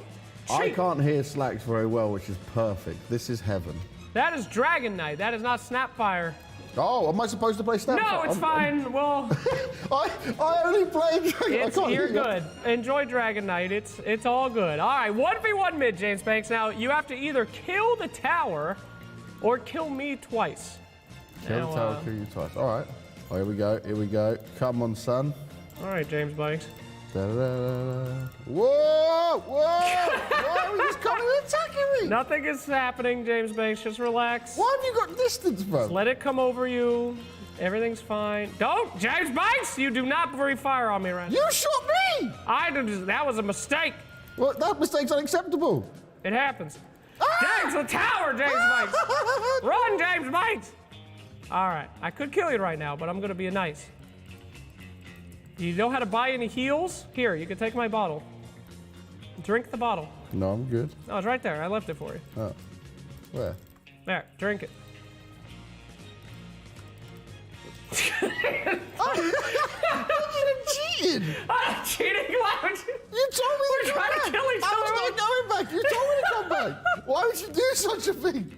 cheat. I can't hear Slacks very well, which is perfect. This is heaven. That is Dragon Knight. That is not Snapfire. Oh, am I supposed to play Snapfire? No, it's fine. Well, I only play Dragon. You're good. Enjoy Dragon Knight. It's all good. All right, 1v1 mid, James Banks. Now, you have to either kill the tower or kill me twice. Kill the tower, kill you twice. All right. Oh, here we go. Here we go. Come on, son. All right, James Banks. Whoa! Whoa! Why are you just coming and attacking me? Nothing is happening, James Banks. Just relax. Why have you got distance, bro? Just let it come over you. Everything's fine. Don't, James Banks! You do not breathe fire on me right now. You shot me! That was a mistake. Well, that mistake's unacceptable. It happens. James, the tower, James Banks. Run, James Banks. All right, I could kill you right now, but I'm gonna be nice. You know how to buy any heals? Here, you can take my bottle. Drink the bottle. No, I'm good. Oh, it's right there. I left it for you. Oh. Where? There, drink it. I'm cheating. I'm cheating? Why would you? You told me We're to come trying back. to kill each I was other. not going back. You told me to come back. Why would you do such a thing?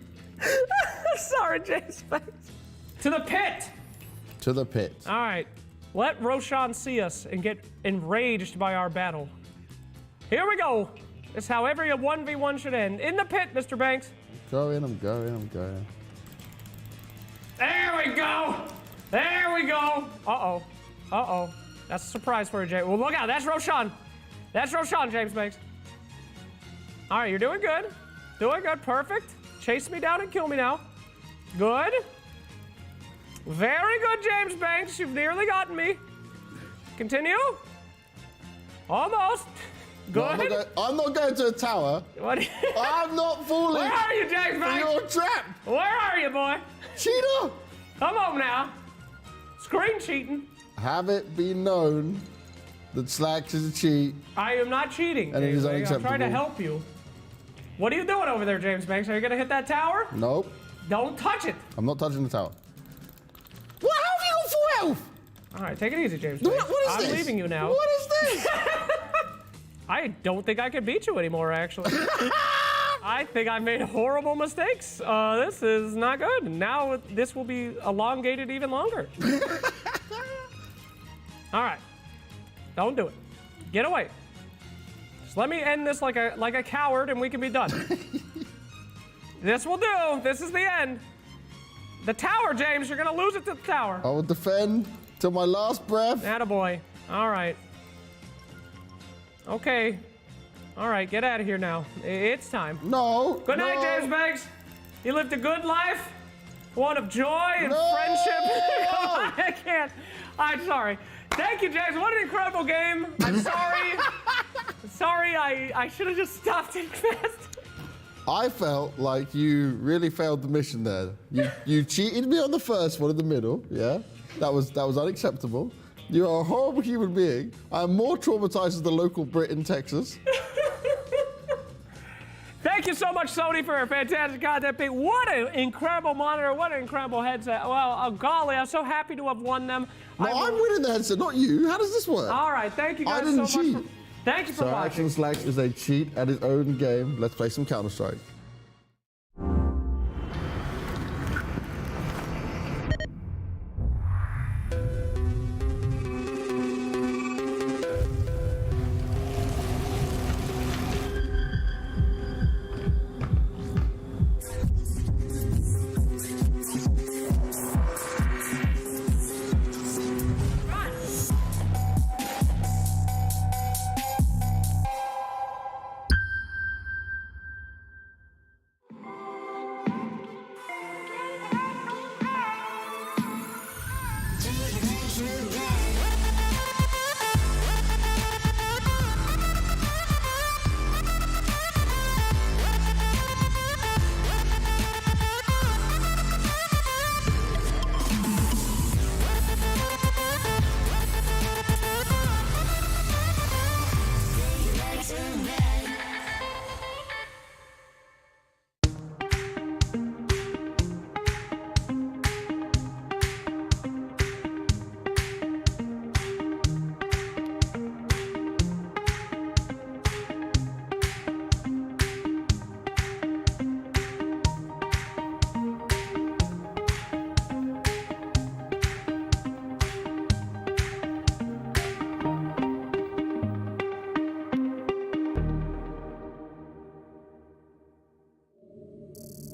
Sorry, James Banks. To the pit. To the pit. All right. Let Roshan see us and get enraged by our battle. Here we go. It's how every 1v1 should end. In the pit, Mr. Banks. Go in, I'm going. There we go. There we go. Uh-oh. Uh-oh. That's a surprise for you, James. Well, look out. That's Roshan. That's Roshan, James Banks. All right, you're doing good. Doing good. Perfect. Chase me down and kill me now. Good. Very good, James Banks. You've nearly gotten me. Continue. Almost. Good. No, I'm not going to a tower. What? I'm not falling. Where are you, James Banks? You're trapped. Where are you, boy? Cheater. Come on now. Screen cheating. Have it be known that Slacks is a cheat. I am not cheating, And it James is Banks. I'm trying to unacceptable. help you. What are you doing over there, James Banks? Are you going to hit that tower? Nope. Don't touch it. I'm not touching the tower. What? How have you got full health? All right, take it easy, James What Banks. is I'm this? leaving you now. What is this? I don't think I can beat you anymore, actually. I think I made horrible mistakes. This is not good. Now this will be elongated even longer. All right. Don't do it. Get away. Just let me end this like a coward and we can be done. This will do. This is the end. The tower, James. You're going to lose it to the tower. I will defend till my last breath. Attaboy. All right. Okay. All right, get out of here now. It's time. No. Good night, no. James Banks. You lived a good life, one of joy and friendship. I can't. I'm sorry. Thank you, James. What an incredible game. I'm sorry. Sorry, I should have just stopped it fast. I felt like you really failed the mission there. You cheated me on the first one in the middle, yeah? That was unacceptable. You are a horrible human being. I am more traumatized as the local Brit in Texas. Thank you so much, Sony, for a fantastic content pick. What an incredible monitor. What an incredible headset. Well, golly, I'm so happy to have won them. No, I'm winning the headset, not you. How does this work? All right, thank you I guys didn't so cheat. much. Thank you for So watching. Action Slacks is a cheat at his own game. Let's play some Counter-Strike.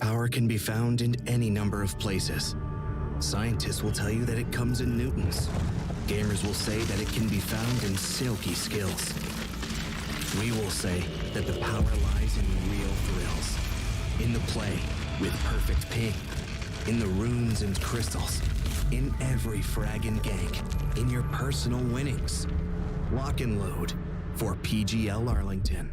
Power can be found in any number of places. Scientists will tell you that it comes in newtons. Gamers will say that it can be found in silky skills. We will say that the power lies in real thrills. In the play with perfect ping. In the runes and crystals. In every frag and gank. In your personal winnings. Lock and load for PGL Arlington.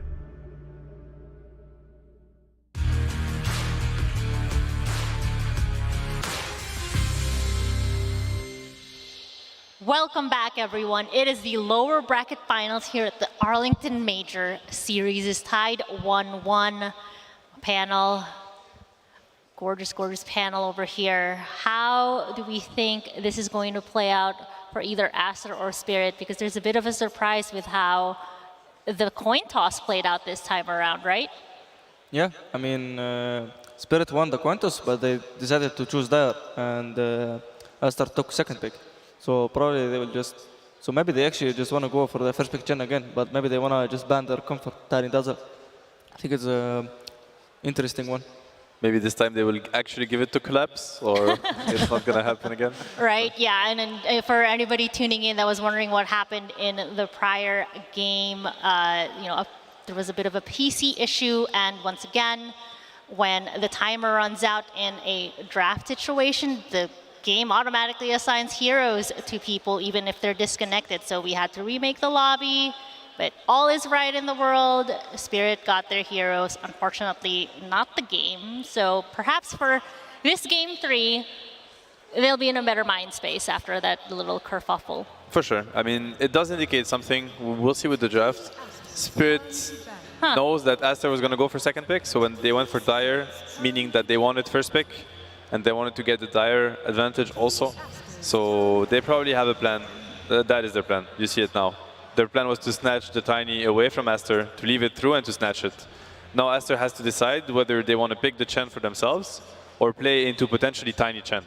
Welcome back, everyone. It is the lower bracket finals here at the Arlington Major. Series is tied 1-1. Panel, gorgeous, gorgeous panel over here. How do we think this is going to play out for either Aster or Spirit? Because there's a bit of a surprise with how the coin toss played out this time around, right? Yeah, I mean, Spirit won the coin toss, but they decided to choose Dire, and Aster took second pick. So probably they will just, so maybe they actually just want to go for the first pick gen again, but maybe they want to just ban their comfort, Tiny Dazzle. I think it's an interesting one. Maybe this time they will actually give it to Collapse, or it's not going to happen again? Right, yeah, and then for anybody tuning in that was wondering what happened in the prior game, there was a bit of a PC issue, and once again, when the timer runs out in a draft situation, the game automatically assigns heroes to people, even if they're disconnected. So we had to remake the lobby, but all is right in the world. Spirit got their heroes, unfortunately not the game. So perhaps for this game 3, they'll be in a better mind space after that little kerfuffle. For sure. I mean, it does indicate something. We'll see with the draft. Spirit knows that Aster was going to go for second pick, so when they went for Dire, meaning that they wanted first pick, and they wanted to get the Dire advantage also. So they probably have a plan. That is their plan. You see it now. Their plan was to snatch the Tiny away from Aster, to leave it through and to snatch it. Now Aster has to decide whether they want to pick the Chen for themselves or play into potentially Tiny Chen,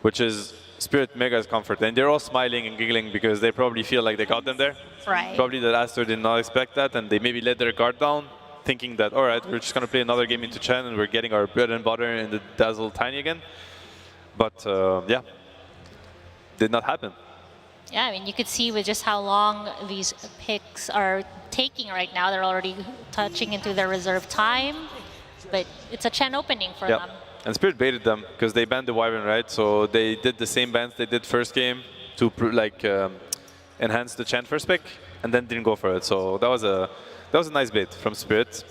which is Spirit Mega's comfort. And they're all smiling and giggling because they probably feel like they got them there. Right. Probably that Aster did not expect that, and they maybe let their guard down, thinking that, all right, we're just going to play another game into Chen and we're getting our bread and butter in the Dazzle Tiny again. But yeah, did not happen. Yeah, I mean, you could see with just how long these picks are taking right now, they're already touching into their reserve time, but it's a Chen opening for them. And Spirit baited them because they banned the Wyvern, right? So they did the same bans they did first game to enhance the Chen first pick, and then didn't go for it. So that was a nice bait from Spirit.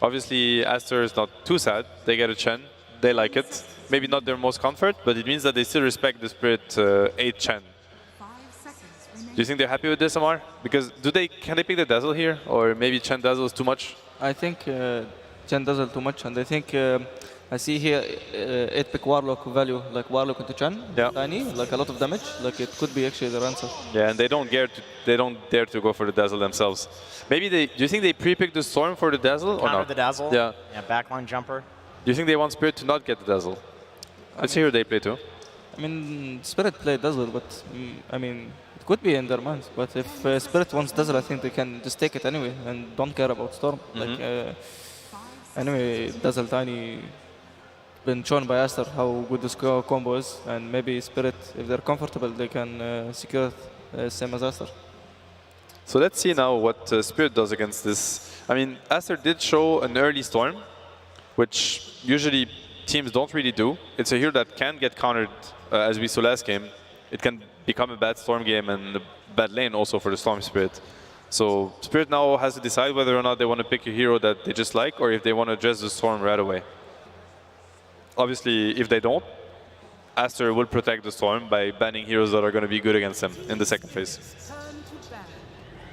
Obviously, Aster is not too sad. They get a Chen. They like it. Maybe not their most comfort, but it means that they still respect the Spirit 8 Chen. Do you think they're happy with this, Amar? Because can they pick the Dazzle here? Or maybe Chen Dazzle is too much? I think Chen Dazzle too much, and I think I see here 8-pick Warlock value, like Warlock into Chen, Tiny, like a lot of damage. Like it could be actually their answer. Yeah, and they don't dare to go for the Dazzle themselves. Maybe do you think they pre-pick the Storm for the Dazzle or not? The Dazzle? Yeah. Yeah, backline jumper. Do you think they want Spirit to not get the Dazzle? Let's see who they play too. I mean, Spirit played Dazzle, but I mean, it could be in their minds. But if Spirit wants Dazzle, I think they can just take it anyway and don't care about Storm. Like anyway, Dazzle Tiny been shown by Aster how good this combo is, and maybe Spirit, if they're comfortable, they can secure it same as Aster. So let's see now what Spirit does against this. I mean, Aster did show an early Storm, which usually teams don't really do. It's a hero that can get countered, as we saw last game. It can become a bad Storm game and a bad lane also for the Storm Spirit. So Spirit now has to decide whether or not they want to pick a hero that they just like, or if they want to address the Storm right away. Obviously, if they don't, Aster will protect the Storm by banning heroes that are going to be good against them in the second phase.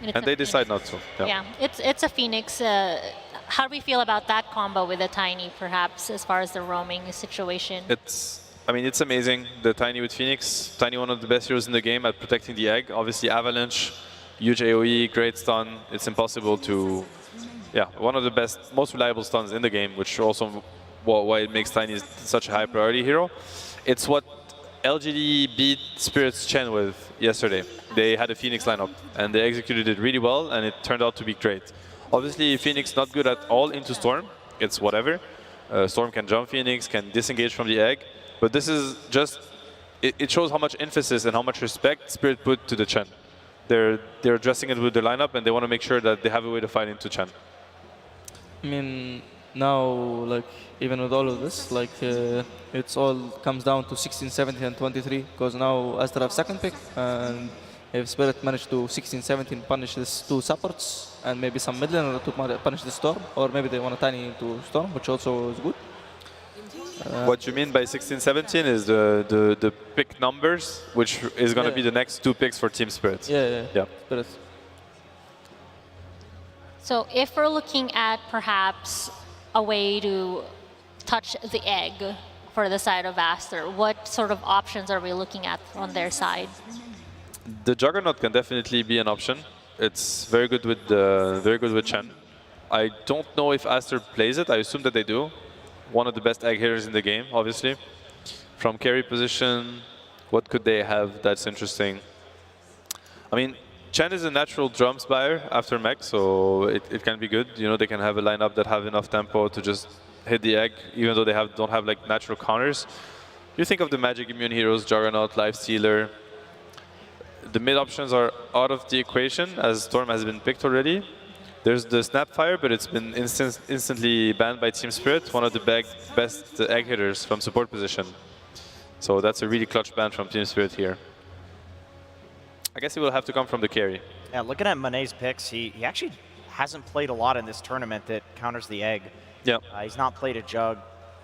And they decide not to. Yeah, it's a Phoenix. How do we feel about that combo with a Tiny, perhaps, as far as the roaming situation? I mean, it's amazing. The Tiny with Phoenix. Tiny, one of the best heroes in the game at protecting the egg. Obviously, Avalanche, huge AoE, great stun. It's impossible to... Yeah, one of the best, most reliable stuns in the game, which also why it makes Tiny such a high priority hero. It's what LGD beat Spirit's Chen with yesterday. They had a Phoenix lineup, and they executed it really well, and it turned out to be great. Obviously, Phoenix not good at all into Storm. It's whatever. Storm can jump Phoenix, can disengage from the egg. But this is just, it shows how much emphasis and how much respect Spirit put to the Chen. They're addressing it with their lineup, and they want to make sure that they have a way to fight into Chen. I mean, now, like, even with all of this, like, it's all comes down to 16, 17, and 23, because now Aster have second pick, and if Spirit managed to 16, 17 punish these two supports, and maybe some mid laner to punish the Storm, or maybe they want a Tiny into Storm, which also is good. What you mean by 16-17 is the pick numbers, which is going to be the next 2 picks for Team Spirit. Yeah. Spirit. So if we're looking at perhaps a way to touch the egg for the side of Aster, what sort of options are we looking at on their side? The Juggernaut can definitely be an option. It's very good with Chen. I don't know if Aster plays it. I assume that they do. One of the best egg hitters in the game, obviously. From carry position, what could they have that's interesting? I mean, Chen is a natural drums buyer after mech, so it can be good. You know, they can have a lineup that have enough tempo to just hit the egg, even though they don't have like natural counters. You think of the magic immune heroes, Juggernaut, Lifestealer. The mid options are out of the equation, as Storm has been picked already. There's the Snapfire, but it's been instantly banned by Team Spirit, one of the best egg hitters from support position. So that's a really clutch ban from Team Spirit here. I guess he will have to come from the carry. Yeah, looking at Monet's picks, he actually hasn't played a lot in this tournament that counters the egg. Yeah. He's not played a Jug.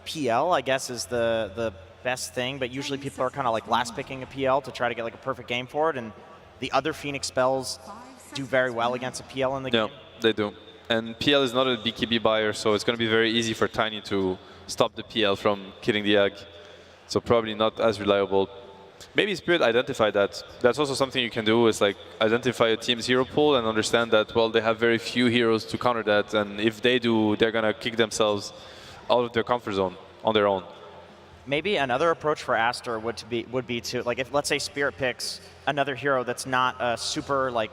PL, I guess, is the best thing, but usually people are kind of like last picking a PL to try to get like a perfect game for it, and the other Phoenix spells do very well against a PL in the game. Yeah, they do. And PL is not a BKB buyer, so it's going to be very easy for Tiny to stop the PL from killing the egg. So probably not as reliable. Maybe Spirit identified that. That's also something you can do, is like identify a team's hero pool and understand that, well, they have very few heroes to counter that, and if they do, they're going to kick themselves out of their comfort zone on their own. Maybe another approach for Aster would be to, like, if let's say Spirit picks another hero that's not a super like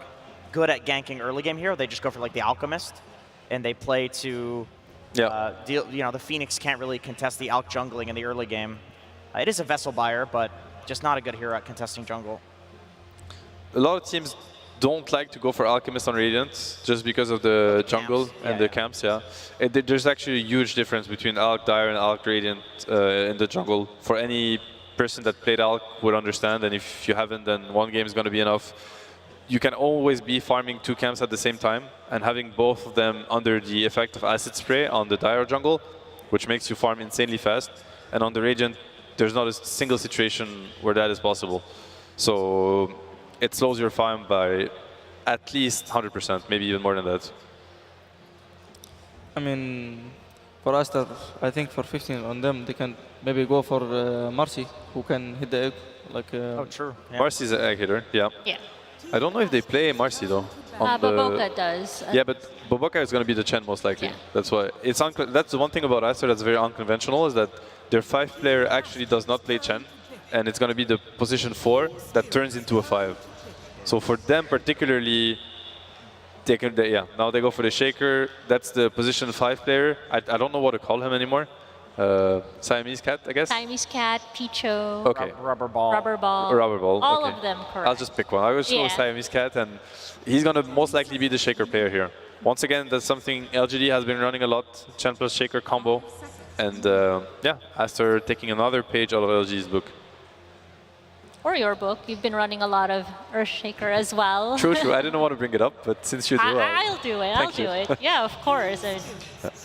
good at ganking early game hero, they just go for like the Alchemist, and they play to deal. You know, the Phoenix can't really contest the Alch jungling in the early game. It is a vessel buyer, but just not a good hero at contesting jungle. A lot of teams don't like to go for Alchemist on Radiant just because of the jungle and the camps, There's actually a huge difference between Alch Dire and Alch Radiant in the jungle. For any person that played Alch would understand, and if you haven't, then one game is going to be enough. You can always be farming 2 camps at the same time, and having both of them under the effect of Acid Spray on the Dire jungle, which makes you farm insanely fast. And on the Radiant, there's not a single situation where that is possible. So it slows your farm by at least 100%, maybe even more than that. I mean, for Aster, I think for 15 on them, they can maybe go for Marcy, who can hit the egg. Like, oh, true. Yeah. Marcy's an egg hitter, yeah. I don't know if they play Marcy, though. Boboka does. Yeah, but Boboka is going to be the Chen, most likely. That's why. That's the one thing about Aster that's very unconventional, is that their 5 player actually does not play Chen, and it's going to be the position 4 that turns into a 5. So for them particularly, now they go for the Shaker. That's the position 5 player. I don't know what to call him anymore. Siamese Cat, I guess? Siamese Cat, Picho, okay. Rubber Ball. Rubber Ball. Rubber Ball. All okay. of them, correct. I'll just pick one. I'll just go with Siamese Cat, and he's going to most likely be the Shaker player here. Once again, that's something LGD has been running a lot, Chen plus Shaker combo. And Aster taking another page out of LG's book. Or your book. You've been running a lot of Earthshaker as well. True. I didn't want to bring it up, but since you do, I'll do it. I'll do it. Yeah, of course.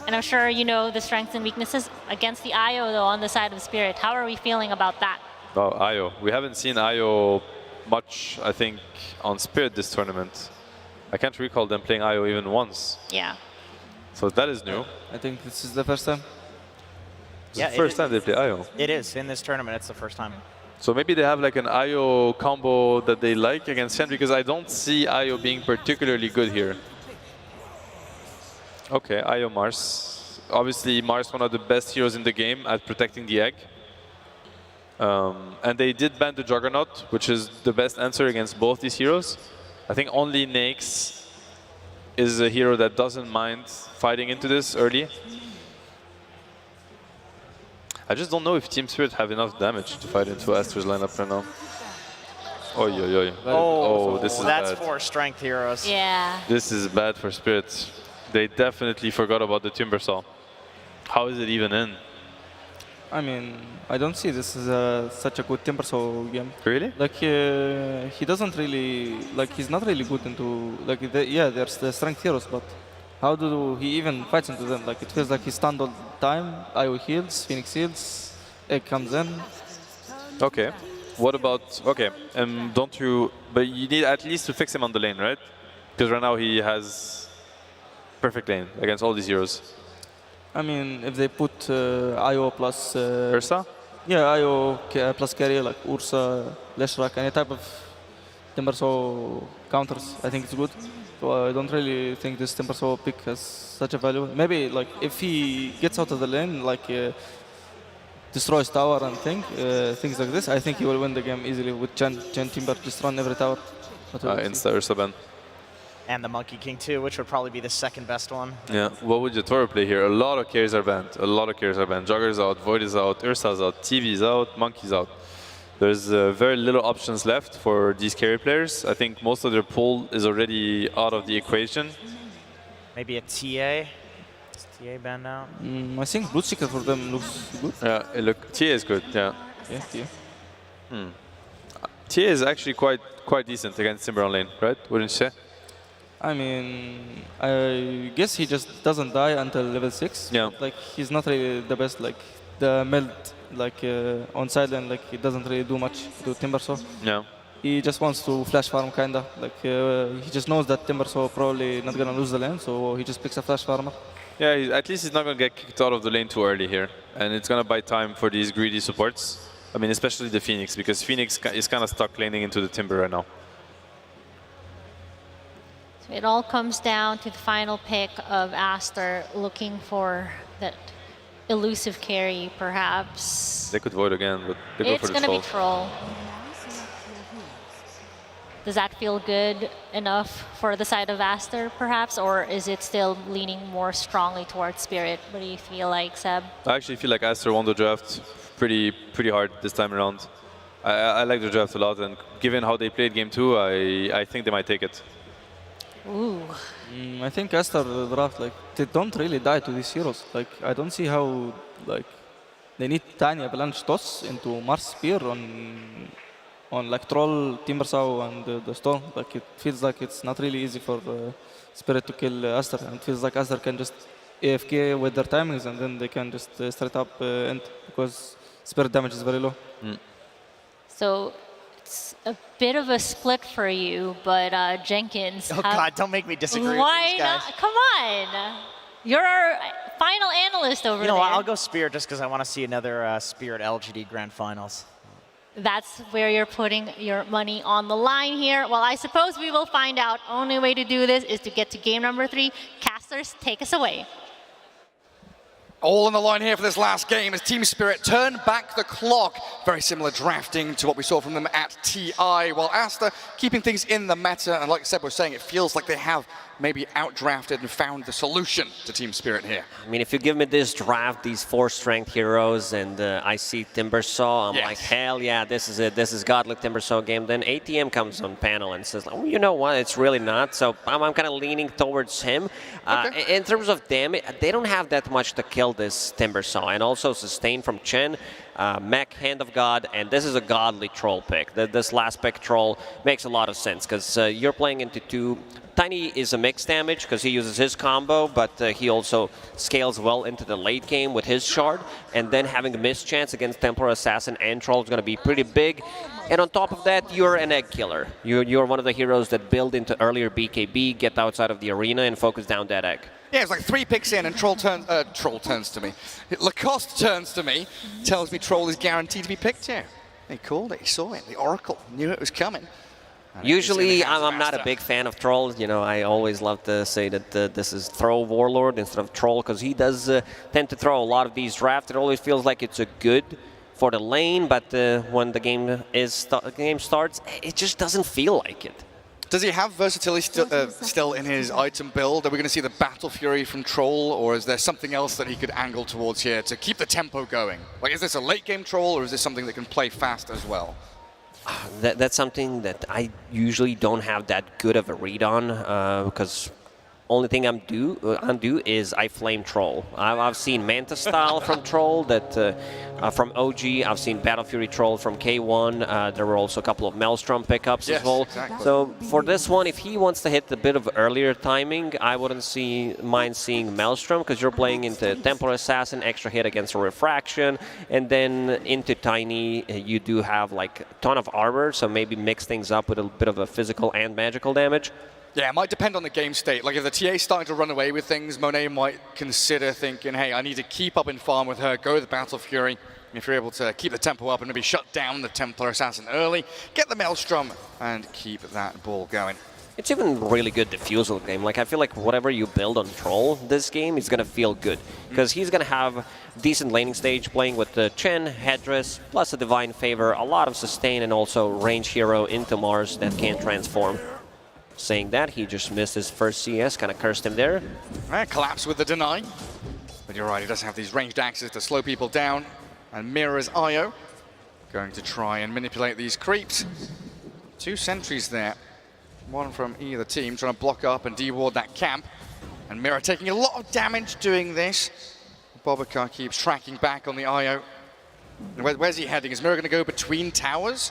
And I'm sure you know the strengths and weaknesses against the IO, though, on the side of Spirit. How are we feeling about that? Oh, IO. We haven't seen IO much, I think, on Spirit this tournament. I can't recall them playing IO even once. Yeah. So that is new. I think this is the first time. It's the first time they play IO. It is. In this tournament, it's the first time. So maybe they have like an IO combo that they like against Chen, because I don't see IO being particularly good here. Okay, IO Mars. Obviously, Mars, one of the best heroes in the game at protecting the egg. And they did ban the Juggernaut, which is the best answer against both these heroes. I think only Nax is a hero that doesn't mind fighting into this early. I just don't know if Team Spirit have enough damage to fight into Aster's lineup right now. Oh, this is that's bad. 4 strength heroes. Yeah. This is bad for Spirit. They definitely forgot about the Timbersaw. How is it even in? I mean, I don't see this as such a good Timbersaw game. Really? Like, he doesn't really, like, he's not really good into, like, there's the strength heroes, but how do he even fights into them? Like it feels like he's stunned all the time. IO heals, Phoenix heals, Egg comes in. Okay. What about, okay, don't you, but you need at least to fix him on the lane, right? Because right now he has perfect lane against all these heroes. I mean, if they put IO plus... Ursa? Yeah, IO plus carry like Ursa, Leshrac, any type of Timbersaw counters, I think it's good. So I don't really think this Timbersaw pick has such a value. Maybe like if he gets out of the lane, like destroys tower and things like this, I think he will win the game easily with Chen Timber just run every tower. Insta Ursa ban. And the Monkey King too, which would probably be the second best one. Yeah, what would your Toro play here? A lot of carries are banned. A lot of carries are banned. Jogger's out, Void is out, Ursa's out, TV's out, Monkey's out. There's very little options left for these carry players. I think most of their pool is already out of the equation. Maybe a TA? Is TA banned now? I think Blue Seeker for them looks good. Yeah, TA is good, yeah. Yeah, TA. TA is actually quite decent against Timber on lane, right? Wouldn't you say? I mean, I guess he just doesn't die until level 6. Yeah. Like, he's not really the best, like, the meld, like, on side lane, like, he doesn't really do much to Timbersaw. Yeah. He just wants to flash farm, kinda. Like, he just knows that Timbersaw probably not gonna lose the lane, so he just picks a flash farmer. Yeah, at least he's not gonna get kicked out of the lane too early here. And it's gonna buy time for these greedy supports. I mean, especially the Phoenix, because Phoenix is kind of stuck laning into the Timber right now. So it all comes down to the final pick of Aster looking for that elusive carry, perhaps. They could void again, but they go for the It's going to troll. be Troll. Does that feel good enough for the side of Aster, perhaps? Or is it still leaning more strongly towards Spirit? What do you feel like, Seb? I actually feel like Aster won the draft pretty hard this time around. I like the draft a lot, and given how they played game 2, I think they might take it. Ooh. I think Aster draft, like, they don't really die to these heroes. Like, I don't see how, like, they need tiny avalanche toss into Mars Spear on like Troll, Timbersaw, and the Storm. Like, it feels like it's not really easy for Spirit to kill Aster. And it feels like Aster can just AFK with their timings, and then they can just straight up end, because Spirit damage is very low. So it's a bit of a split for you, but Jenkins. Oh God, don't make me disagree Why with these guys. not? Come on. You're our final analyst over You know there. what, I'll go Spirit just because I want to see another Spirit-LGD Grand Finals. That's where you're putting your money on the line here. Well, I suppose we will find out. Only way to do this is to get to game number 3. Casters, take us away. All on the line here for this last game as Team Spirit turn back the clock. Very similar drafting to what we saw from them at TI, while Aster keeping things in the meta. And like Seb was saying, it feels like they have maybe outdrafted and found the solution to Team Spirit here. I mean, if you give me this draft, these 4 strength heroes, and I see Timbersaw, I'm like, hell yeah, this is it. This is godly Timbersaw game. Then ATM comes on panel and says, oh, you know what, it's really not. So I'm kind of leaning towards him. In terms of damage, they don't have that much to kill this Timbersaw. And also sustain from Chen, Mech, Hand of God, and this is a godly Troll pick. This last pick Troll makes a lot of sense, because you're playing into 2. Tiny is a mixed damage because he uses his combo, but he also scales well into the late game with his shard. And then having a missed chance against Templar Assassin and Troll is going to be pretty big. And on top of that, you're an egg killer. You're one of the heroes that build into earlier BKB, get outside of the arena, and focus down that egg. Yeah, it's like 3 picks in and Troll turns to me. Lacoste turns to me, tells me Troll is guaranteed to be picked here. He called it, he saw it, the Oracle knew it was coming. Usually, I'm not a big fan of Troll. You know, I always love to say that this is throw Warlord instead of Troll, because he does tend to throw a lot of these drafts. It always feels like it's a good for the lane, but when the game starts, it just doesn't feel like it. Does he have versatility still in his item build? Are we going to see the Battle Fury from Troll, or is there something else that he could angle towards here to keep the tempo going? Like, is this a late game Troll, or is this something that can play fast as well? That's something that I usually don't have that good of a read on, because only thing undo is I flame Troll. I've seen Manta style from Troll, from OG. I've seen Battle Fury Troll from K1. There were also a couple of Maelstrom pickups as well. Exactly. So for this one, if he wants to hit a bit of earlier timing, I wouldn't mind seeing Maelstrom, because you're playing into Templar Assassin, extra hit against a Refraction, and then into Tiny you do have like a ton of armor, so maybe mix things up with a bit of a physical and magical damage. Yeah, it might depend on the game state. Like if the TA is starting to run away with things, Monet might consider thinking, hey, I need to keep up in farm with her, go with the Battle Fury. If you're able to keep the tempo up and maybe shut down the Templar Assassin early, get the Maelstrom and keep that ball going. It's even really good diffusal game. Like I feel like whatever you build on Troll this game is gonna feel good, because he's gonna have decent laning stage playing with the Chen, Headdress, plus a Divine Favor, a lot of sustain, and also range hero into Mars that can transform. Saying that, he just missed his first CS, kind of cursed him there. Right, collapse with the deny. But you're right, he doesn't have these ranged axes to slow people down. And Mira's IO going to try and manipulate these creeps. 2 sentries there. One from either team trying to block up and de-ward that camp. And Mira taking a lot of damage doing this. Bobaka keeps tracking back on the IO. Where's he heading? Is Mira going to go between towers?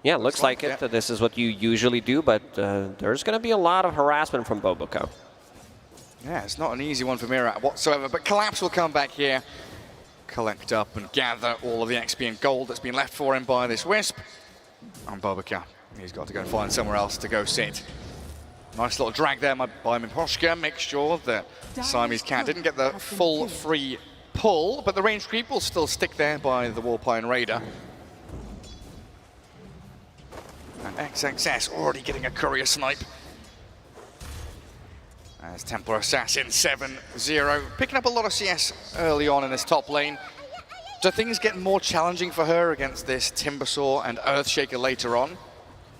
Yeah, looks like it. Yeah. This is what you usually do, but there's going to be a lot of harassment from Bobaka. Yeah, it's not an easy one for Mira whatsoever, but Collapse will come back here, collect up and gather all of the XP and gold that's been left for him by this Wisp. And Bobaka, he's got to go and find somewhere else to go sit. Nice little drag there by Miposhka, make sure that Siamese Cat didn't get the full free pull, but the range creep will still stick there by the Warpine Raider. And XXS already getting a courier snipe. As Templar Assassin 7-0, picking up a lot of CS early on in this top lane. Do things get more challenging for her against this Timbersaw and Earthshaker later on?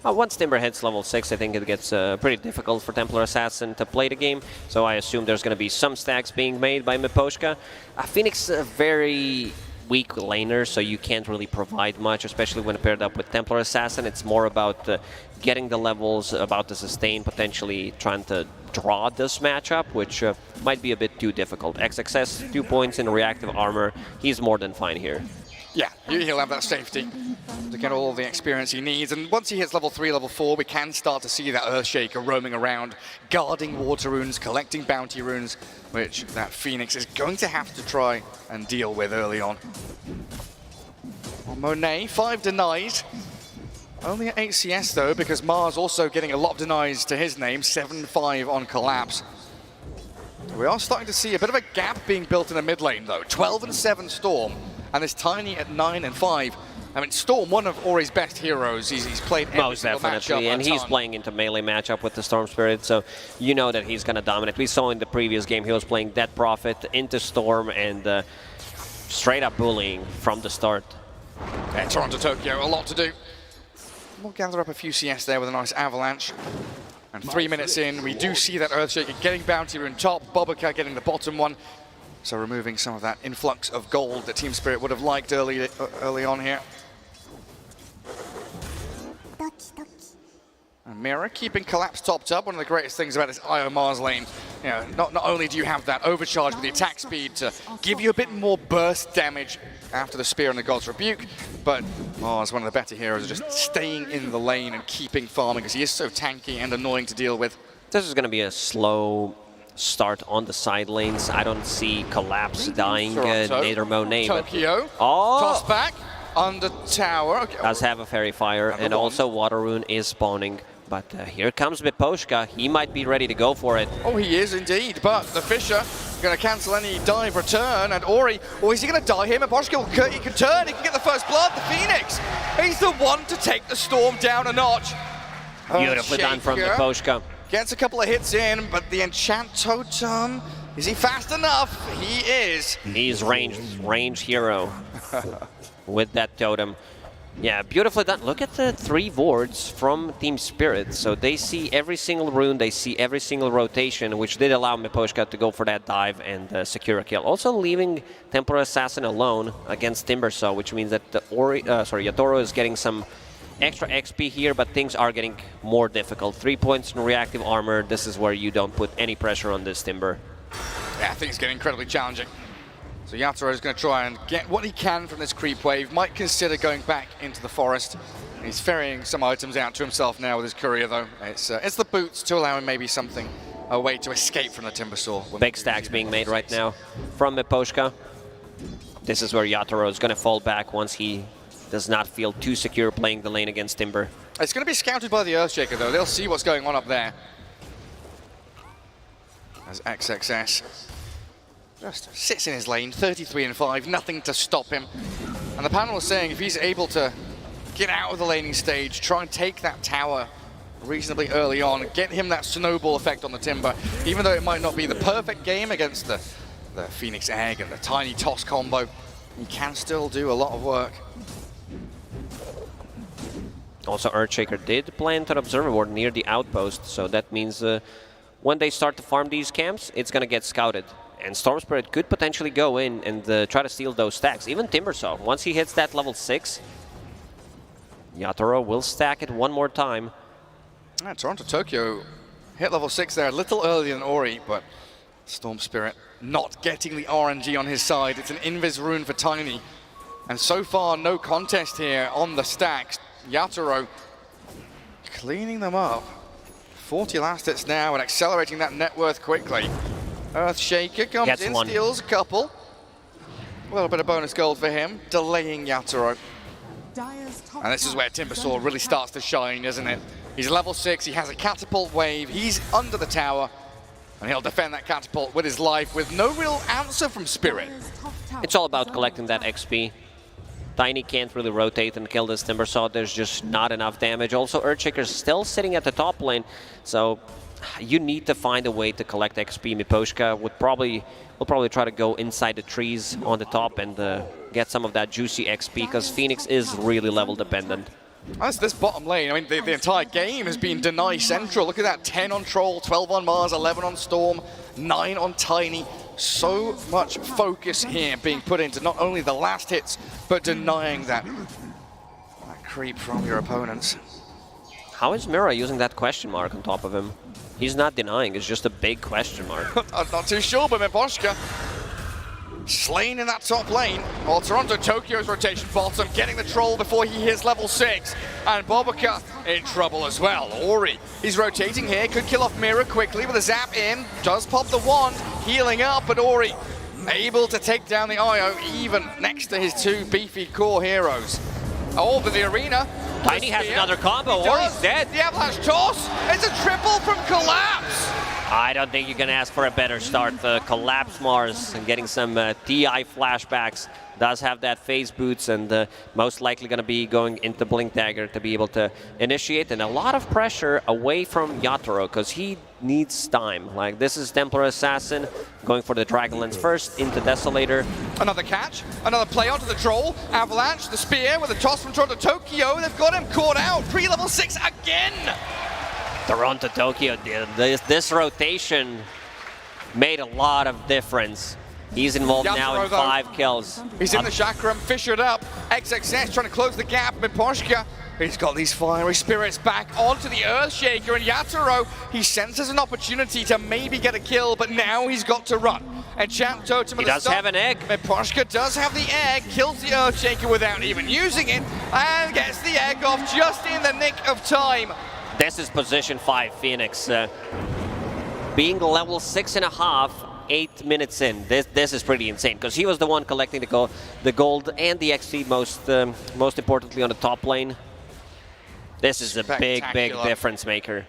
Once Timber hits level 6, I think it gets pretty difficult for Templar Assassin to play the game. So I assume there's going to be some stacks being made by Miposhka. Phoenix is a very weak laner, so you can't really provide much, especially when paired up with Templar Assassin. It's more about getting the levels, about the sustain, potentially trying to draw this matchup, which might be a bit too difficult. XXS, 2 points in reactive armor. He's more than fine here. Yeah, he'll have that safety to get all the experience he needs. And once he hits level 3, level 4, we can start to see that Earthshaker roaming around, guarding water runes, collecting bounty runes, which that Phoenix is going to have to try and deal with early on. Well, Monet, 5 denies. Only at 8 CS though, because Mars also getting a lot of denies to his name, 7-5 on Collapse. We are starting to see a bit of a gap being built in the mid lane though. 12 and 7 Storm, and this Tiny at 9 and 5. I mean, Storm, one of Ori's best heroes. He's played every single matchup and he's playing into melee matchup with the Storm Spirit, so you know that he's going to dominate. We saw in the previous game he was playing Dead Prophet into Storm and straight up bullying from the start. Yeah, Toronto Tokyo, a lot to do. We'll gather up a few CS there with a nice avalanche. And 3 minutes in, we do see that Earthshaker getting bounty rune top, Bobaka getting the bottom one. So removing some of that influx of gold that Team Spirit would have liked early on here. And Mira keeping Collapse topped up. One of the greatest things about this IO Mars lane, you know, not only do you have that overcharge with the attack speed to give you a bit more burst damage after the Spear and the God's Rebuke, but Mars, one of the better heroes, is just staying in the lane and keeping farming because he is so tanky and annoying to deal with. This is going to be a slow start on the side lanes. I don't see Collapse dying, Nader Monet. Tokyo, oh! toss back, under tower. Okay. Does have a Fairy Fire, and also Water Rune is spawning. But here comes Miposhka. He might be ready to go for it. Oh, he is indeed, but the Fisher going to cancel any dive return, and Ori, or is he going to die here? Miposhka, he can turn, he can get the first blood. The Phoenix, he's the one to take the Storm down a notch. Beautifully done from Miposhka. Gets a couple of hits in, but the Enchant Totem, is he fast enough? He is. He's range hero with that totem. Yeah, beautifully done. Look at the 3 wards from Team Spirit. So they see every single rune, they see every single rotation, which did allow Miposhka to go for that dive and secure a kill. Also leaving Templar Assassin alone against Timbersaw, which means that the Yatoro is getting some extra XP here, but things are getting more difficult. 3 points in reactive armor. This is where you don't put any pressure on this Timber. Yeah, things get incredibly challenging. So Yatoro is going to try and get what he can from this creep wave. Might consider going back into the forest. He's ferrying some items out to himself now with his courier, though. It's the boots to allow him maybe something, a way to escape from the Timbersaw. Big stacks being made right now from Miposhka. This is where Yatoro is going to fall back once he does not feel too secure playing the lane against Timber. It's going to be scouted by the Earthshaker, though. They'll see what's going on up there. As XXS just sits in his lane, 33-5, nothing to stop him. And the panel is saying if he's able to get out of the laning stage, try and take that tower reasonably early on, get him that snowball effect on the Timber, even though it might not be the perfect game against the Phoenix Egg and the tiny toss combo, he can still do a lot of work. Also, Earthshaker did plant an observer ward near the outpost, so that means when they start to farm these camps, it's going to get scouted. And Storm Spirit could potentially go in and try to steal those stacks. Even Timbersaw, once he hits that level 6, Yatoro will stack it one more time. Toronto Tokyo hit level 6 there a little earlier than Ori, but Storm Spirit not getting the RNG on his side. It's an Invis rune for Tiny. And so far, no contest here on the stacks. Yatoro cleaning them up. 40 last hits now and accelerating that net worth quickly. Earthshaker comes in, steals a couple. A little bit of bonus gold for him, delaying Yatoro. And this is where Timbersaw really starts to shine, isn't it? He's level 6, he has a catapult wave, he's under the tower, and he'll defend that catapult with his life with no real answer from Spirit. It's all about collecting that XP. Tiny can't really rotate and kill this Timbersaw, there's just not enough damage. Also, Earthshaker's still sitting at the top lane, so you need to find a way to collect XP. Miposhka will probably try to go inside the trees on the top and get some of that juicy XP, because Phoenix is really level dependent. That's this bottom lane. I mean, the entire game has been deny central. Look at that, 10 on Troll, 12 on Mars, 11 on Storm, 9 on Tiny. So much focus here being put into not only the last hits, but denying that creep from your opponents. How is Mira using that question mark on top of him? He's not denying, it's just a big question mark. I'm not too sure, but Miposhka slain in that top lane. While Toronto Tokyo's rotation bottom, getting the troll before he hits level 6. And Bobica in trouble as well. Ori, he's rotating here, could kill off Mira quickly with a zap in. Does pop the wand, healing up, but Ori able to take down the IO even next to his 2 beefy core heroes. Oh, but the arena. Tiny has another combo, Ori's dead. The avalanche toss, it's a triple from Collapse. I don't think you can ask for a better start. Collapse Mars and getting some TI flashbacks. Does have that phase boots and most likely going to be going into Blink Dagger to be able to initiate. And a lot of pressure away from Yatoro because he needs time. Like, this is Templar Assassin going for the Dragonlance first into Desolator. Another catch, another play onto the troll. Avalanche, the spear with a toss from Toronto Tokyo. They've got him caught out. Pre-level 6 again. Toronto Tokyo, this rotation made a lot of difference. He's involved now in 5 kills. He's in the chakram, fissured up. XXS trying to close the gap. Miposhka, he's got these fiery spirits back onto the Earthshaker, and Yatoro, he senses an opportunity to maybe get a kill, but now he's got to run. And Champ Totem, he does have an egg. Miposhka does have the egg, kills the Earthshaker without even using it, and gets the egg off just in the nick of time. This is position 5 Phoenix. Being level 6.5, 8 minutes in. This is pretty insane because he was the one collecting the gold and the XP most importantly on the top lane. This is a big difference maker.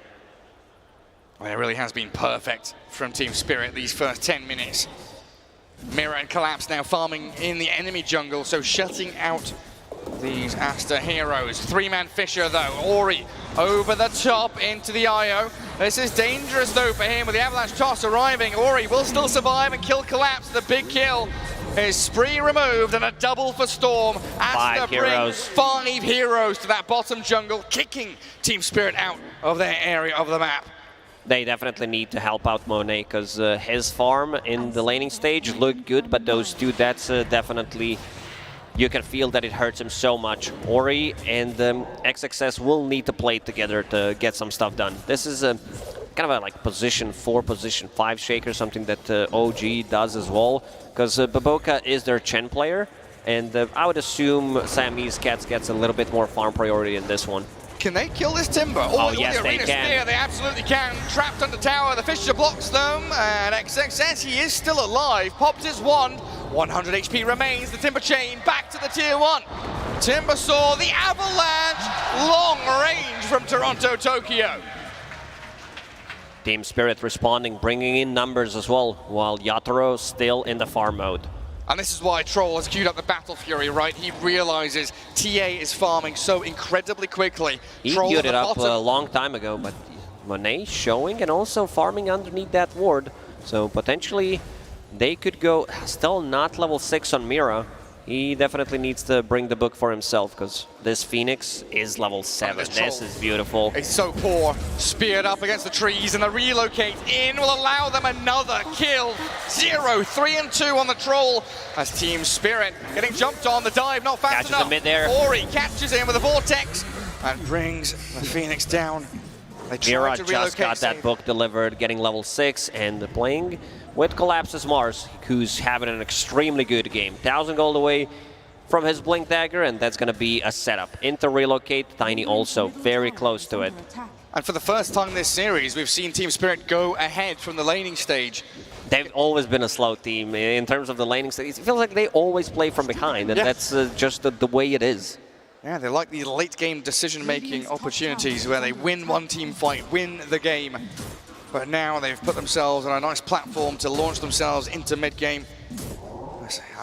Well, it really has been perfect from Team Spirit these first 10 minutes. Mira and Collapse now farming in the enemy jungle, so shutting out these Aster heroes. 3-man Fisher though. Ori over the top into the IO. This is dangerous though for him with the avalanche toss arriving. Ori will still survive and kill Collapse. The big kill. His spree removed and a double for Storm. Aster brings 5 heroes to that bottom jungle, kicking Team Spirit out of their area of the map. They definitely need to help out Monet because his farm in the laning stage looked good, but those 2 deaths definitely you can feel that it hurts him so much. Ori and XXS will need to play together to get some stuff done. This is a kind of a like position 4, position 5 shaker, something that OG does as well, because Baboka is their Chen player, and I would assume Siamese Cats gets a little bit more farm priority in this one. Can they kill this Timber? Oh, yes, the they arena can. Spear, they absolutely can. Trapped under tower, the Fisher blocks them, and XXS, he is still alive. Popped his wand, 100 HP remains, the Timber chain back to the tier 1. Timber saw the avalanche, long range from Toronto, Tokyo. Team Spirit responding, bringing in numbers as well, while Yatoro still in the farm mode. And this is why Troll has queued up the Battle Fury, right? He realizes TA is farming so incredibly quickly. He queued it up a long time ago, but Monet showing and also farming underneath that ward. So potentially they could go, still not level 6 on Mira. He definitely needs to bring the book for himself, because this Phoenix is level 7. This is beautiful. It's so poor. Speared up against the trees, and the relocate in will allow them another kill. 0, 3 and 2 on the Troll as Team Spirit getting jumped on. The dive not fast Catches enough. him mid-air. Ori catches him with a vortex and brings the Phoenix down. Mira just got that book delivered, getting level 6 and playing with Collapse's Mars, who's having an extremely good game. 1,000 gold away from his Blink Dagger, and that's going to be a setup. Into relocate, Tiny also very close to it. And for the first time this series, we've seen Team Spirit go ahead from the laning stage. They've always been a slow team in terms of the laning stage. It feels like they always play from behind, and that's just the way it is. Yeah, they like the late-game decision-making opportunities where they win one team fight, win the game. But now they've put themselves on a nice platform to launch themselves into mid-game.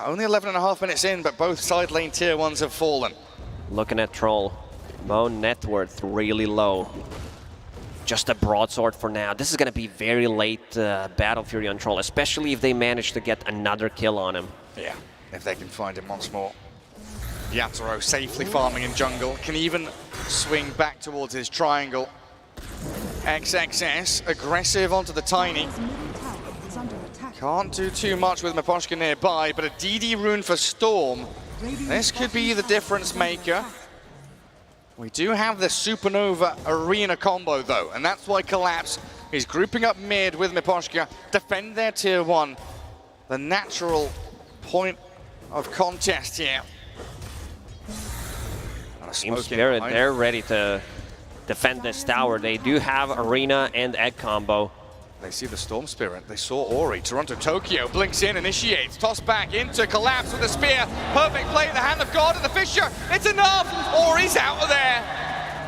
Only 11.5 minutes in, but both side lane tier 1s have fallen. Looking at Troll, Mo net worth really low. Just a broadsword for now. This is going to be very late Battle Fury on Troll, especially if they manage to get another kill on him. Yeah, if they can find him once more. Yatoro safely farming in jungle, can even swing back towards his triangle. XXS aggressive onto the Tiny. Can't do too much with Miposhka nearby, but a DD rune for Storm. This could be the difference maker. We do have the Supernova Arena combo though, and that's why Collapse is grouping up mid with Miposhka, defend their tier 1. The natural point of contest here. Team Spirit, they're ready to defend this tower. They do have Arena and Egg combo. They see the Storm Spirit, they saw Ori. Toronto, Tokyo blinks in, initiates, toss back into Collapse with the spear. Perfect play in the hand of God and the Fisher. It's enough! Ori's out of there.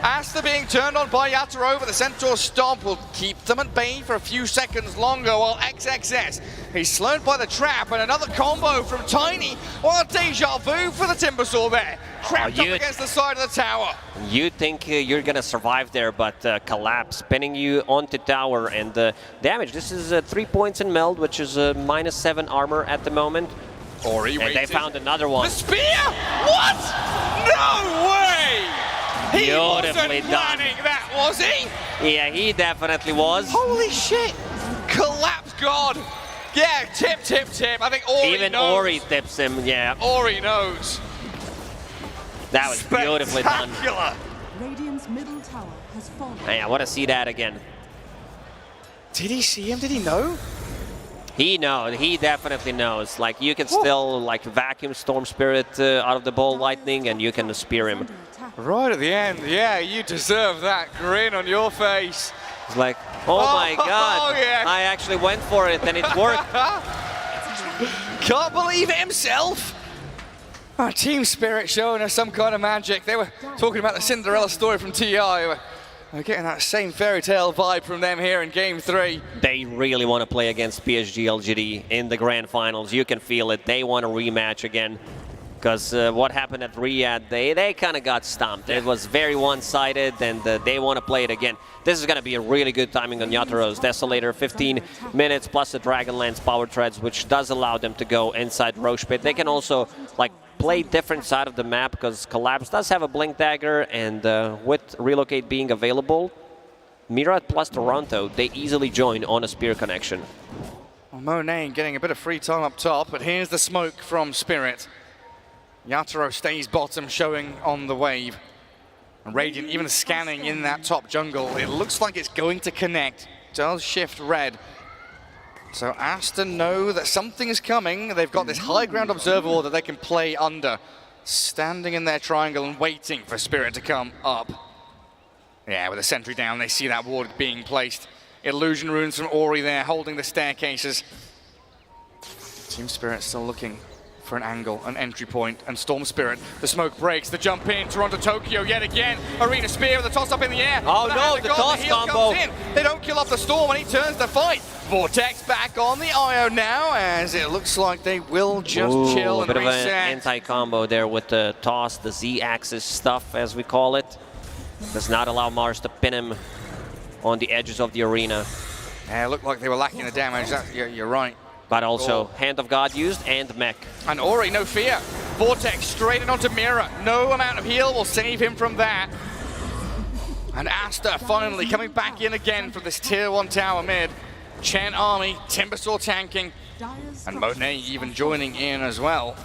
Aster being turned on by Yatoro, but the Centaur Stomp will keep them at bay for a few seconds longer, while XXS, he's slowed by the trap, and another combo from Tiny. What a deja vu for the Timbersaw there. Trapped up against the side of the tower. You think you're going to survive there, but Collapse spinning you onto tower, and damage. This is 3 points in meld, which is -7 armor at the moment. Ori and they found another one. The spear? What? No way! He wasn't planning that, was he? Yeah, he definitely was. Holy shit! Collapse God! Yeah, tip. I think Ori Even knows. Ori tips him, yeah. Ori knows. That was beautifully done. Radiant's middle tower has fallen. Hey, I want to see that again. Did he see him? Did he know? He knows. He definitely knows. Like, you can still like vacuum Storm Spirit out of the ball lightning, and you can spear him. Right at the end, yeah, you deserve that grin on your face. It's like, oh my God, yeah. I actually went for it and it worked. Can't believe it himself. Our Team Spirit showing us some kind of magic. They were talking about the Cinderella story from TI. We're getting that same fairy tale vibe from them here in Game 3. They really want to play against PSG.LGD in the Grand Finals. You can feel it. They want a rematch again. Because what happened at Riyadh, they kind of got stomped. It was very one-sided, and they want to play it again. This is going to be a really good timing on Yatoro's Desolator. 15 minutes plus the Dragonlance Power Treads, which does allow them to go inside Roche Pit. They can also like play different side of the map, because Collapse does have a Blink Dagger, and with Relocate being available, Mira plus Toronto, they easily join on a Spear connection. Well, Monet getting a bit of free time up top, but here's the smoke from Spirit. Yatoro stays bottom, showing on the wave. And Radiant even scanning in that top jungle. It looks like it's going to connect. Does shift red. So Aster know that something is coming. They've got this high ground observer wall that they can play under. Standing in their triangle and waiting for Spirit to come up. Yeah, with a sentry down, they see that ward being placed. Illusion runes from Ori there, holding the staircases. Team Spirit still looking for an angle, an entry point, and Storm Spirit. The smoke breaks, the jump in, Toronto Tokyo yet again. Arena Spear with the toss up in the air. Oh no, the toss combo. They don't kill off the Storm and he turns the fight. Vortex back on the IO now, as it looks like they will just chill and reset. A bit reset. of an anti-combo there with the toss, the Z-axis stuff, as we call it. Does not allow Mars to pin him on the edges of the arena. Yeah, it looked like they were lacking the damage. You're right. But also, Hand of God used and mech. And Ori, no fear. Vortex straight in onto Mira. No amount of heal will save him from that. And Aster finally coming back in again from this tier 1 tower mid. Chen Army, Timbersaw tanking, and Monet even joining in as well.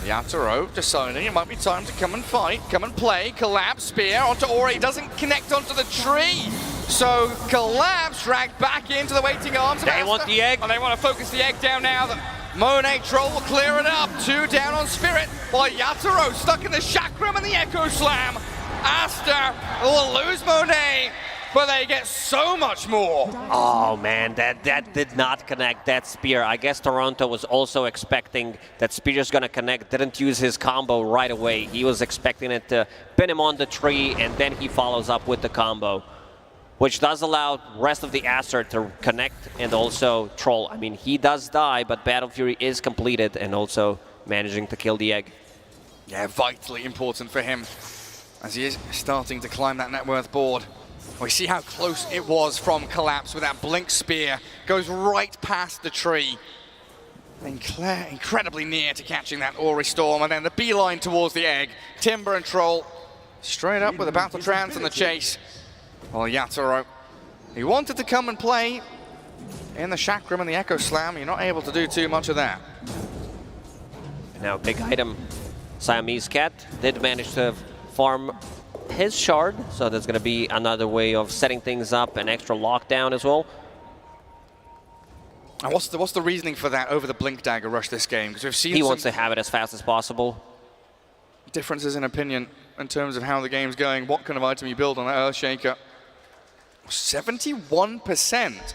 Yatoro deciding it might be time to come and fight, come and play. Collapse, spear onto Ori, doesn't connect onto the tree. So Collapse dragged back into the waiting arms of They Aster. want the egg. And they want to focus the egg down now. The Monet Troll will clear it up. 2 down on Spirit, while Yatoro stuck in the Chakram and the Echo Slam. Aster will lose Monet, but they get so much more. Oh man, that did not connect, that spear. I guess Toronto was also expecting that spear's gonna connect, didn't use his combo right away. He was expecting it to pin him on the tree, and then he follows up with the combo, which does allow rest of the Aster to connect and also troll. I mean, he does die, but Battle Fury is completed and also managing to kill the egg. Yeah, vitally important for him as he is starting to climb that net worth board. We see how close it was from Collapse with that blink spear. Goes right past the tree. Incredibly near to catching that Ori Storm, and then the beeline towards the egg. Timber and Troll straight up with a battle trance and the chase. Well, Yatoro, he wanted to come and play in the Chakram and the Echo Slam. You're not able to do too much of that. Now, big item. Siamese Cat did manage to farm his shard, so that's going to be another way of setting things up, an extra lockdown as well. And what's the reasoning for that over the Blink Dagger rush this game? Because we've seen he wants to have it as fast as possible. Differences in opinion in terms of how the game's going, what kind of item you build on that Earthshaker. 71%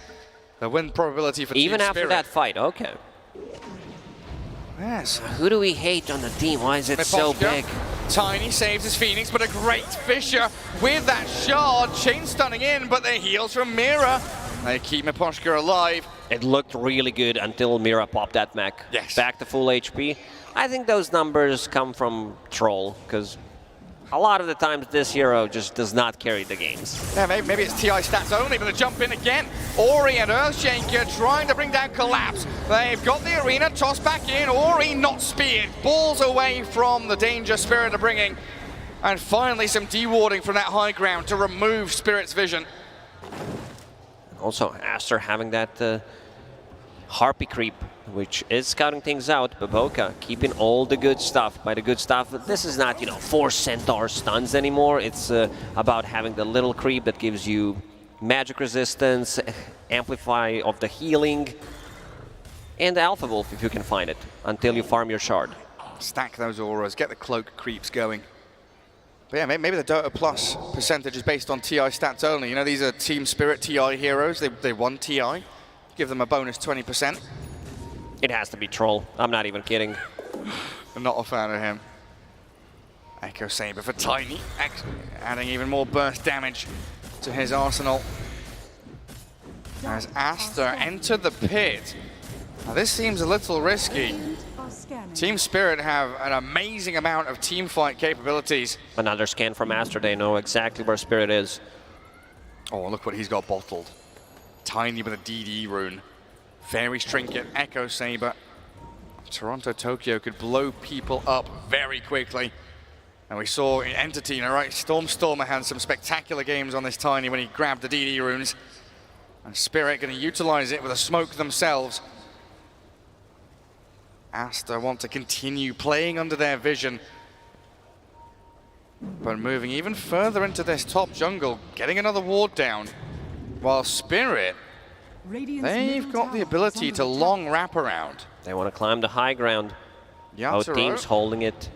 the win probability for even Team after Spirit. that fight, okay. Yes. Who do we hate on the team? Why is it so big? Tiny saves his Phoenix, but a great Fisher with that shard. Chain stunning in, but the heals from Mira. They keep Miposhka alive. It looked really good until Mira popped that mech. Yes. Back to full HP. I think those numbers come from Troll, because a lot of the times this hero just does not carry the games. Yeah, maybe it's TI stats only, but they jump in again. Ori and Earthshaker trying to bring down Collapse. They've got the arena, tossed back in. Ori not speared. Balls away from the danger Spirit are bringing. And finally some dewarding from that high ground to remove Spirit's vision. Also, Aster having that Harpy creep, which is scouting things out. Baboka keeping all the good stuff. By the good stuff, this is not, 4 Centaur stuns anymore. It's about having the little creep that gives you magic resistance, amplify of the healing, and the Alpha Wolf if you can find it, until you farm your shard. Stack those auras, get the cloak creeps going. But yeah, maybe the Dota Plus percentage is based on TI stats only. These are Team Spirit TI heroes. They won TI. Give them a bonus 20%. It has to be Troll. I'm not even kidding. I'm not a fan of him. Echo Saber for Tiny, adding even more burst damage to his arsenal. As Aster entered the pit. Now this seems a little risky. Team Spirit have an amazing amount of team fight capabilities. Another scan from Aster. They know exactly where Spirit is. Oh, look what he's got bottled. Tiny with a DD rune. Fairy's Trinket, Echo Saber. Toronto Tokyo could blow people up very quickly. And we saw in Entity, right? Stormer had some spectacular games on this Tiny when he grabbed the DD runes. And Spirit going to utilize it with a smoke themselves. Aster want to continue playing under their vision, but moving even further into this top jungle, getting another ward down, while Spirit, they've got the ability to long wrap around. They want to climb the high ground. Both Yatoro, teams holding it.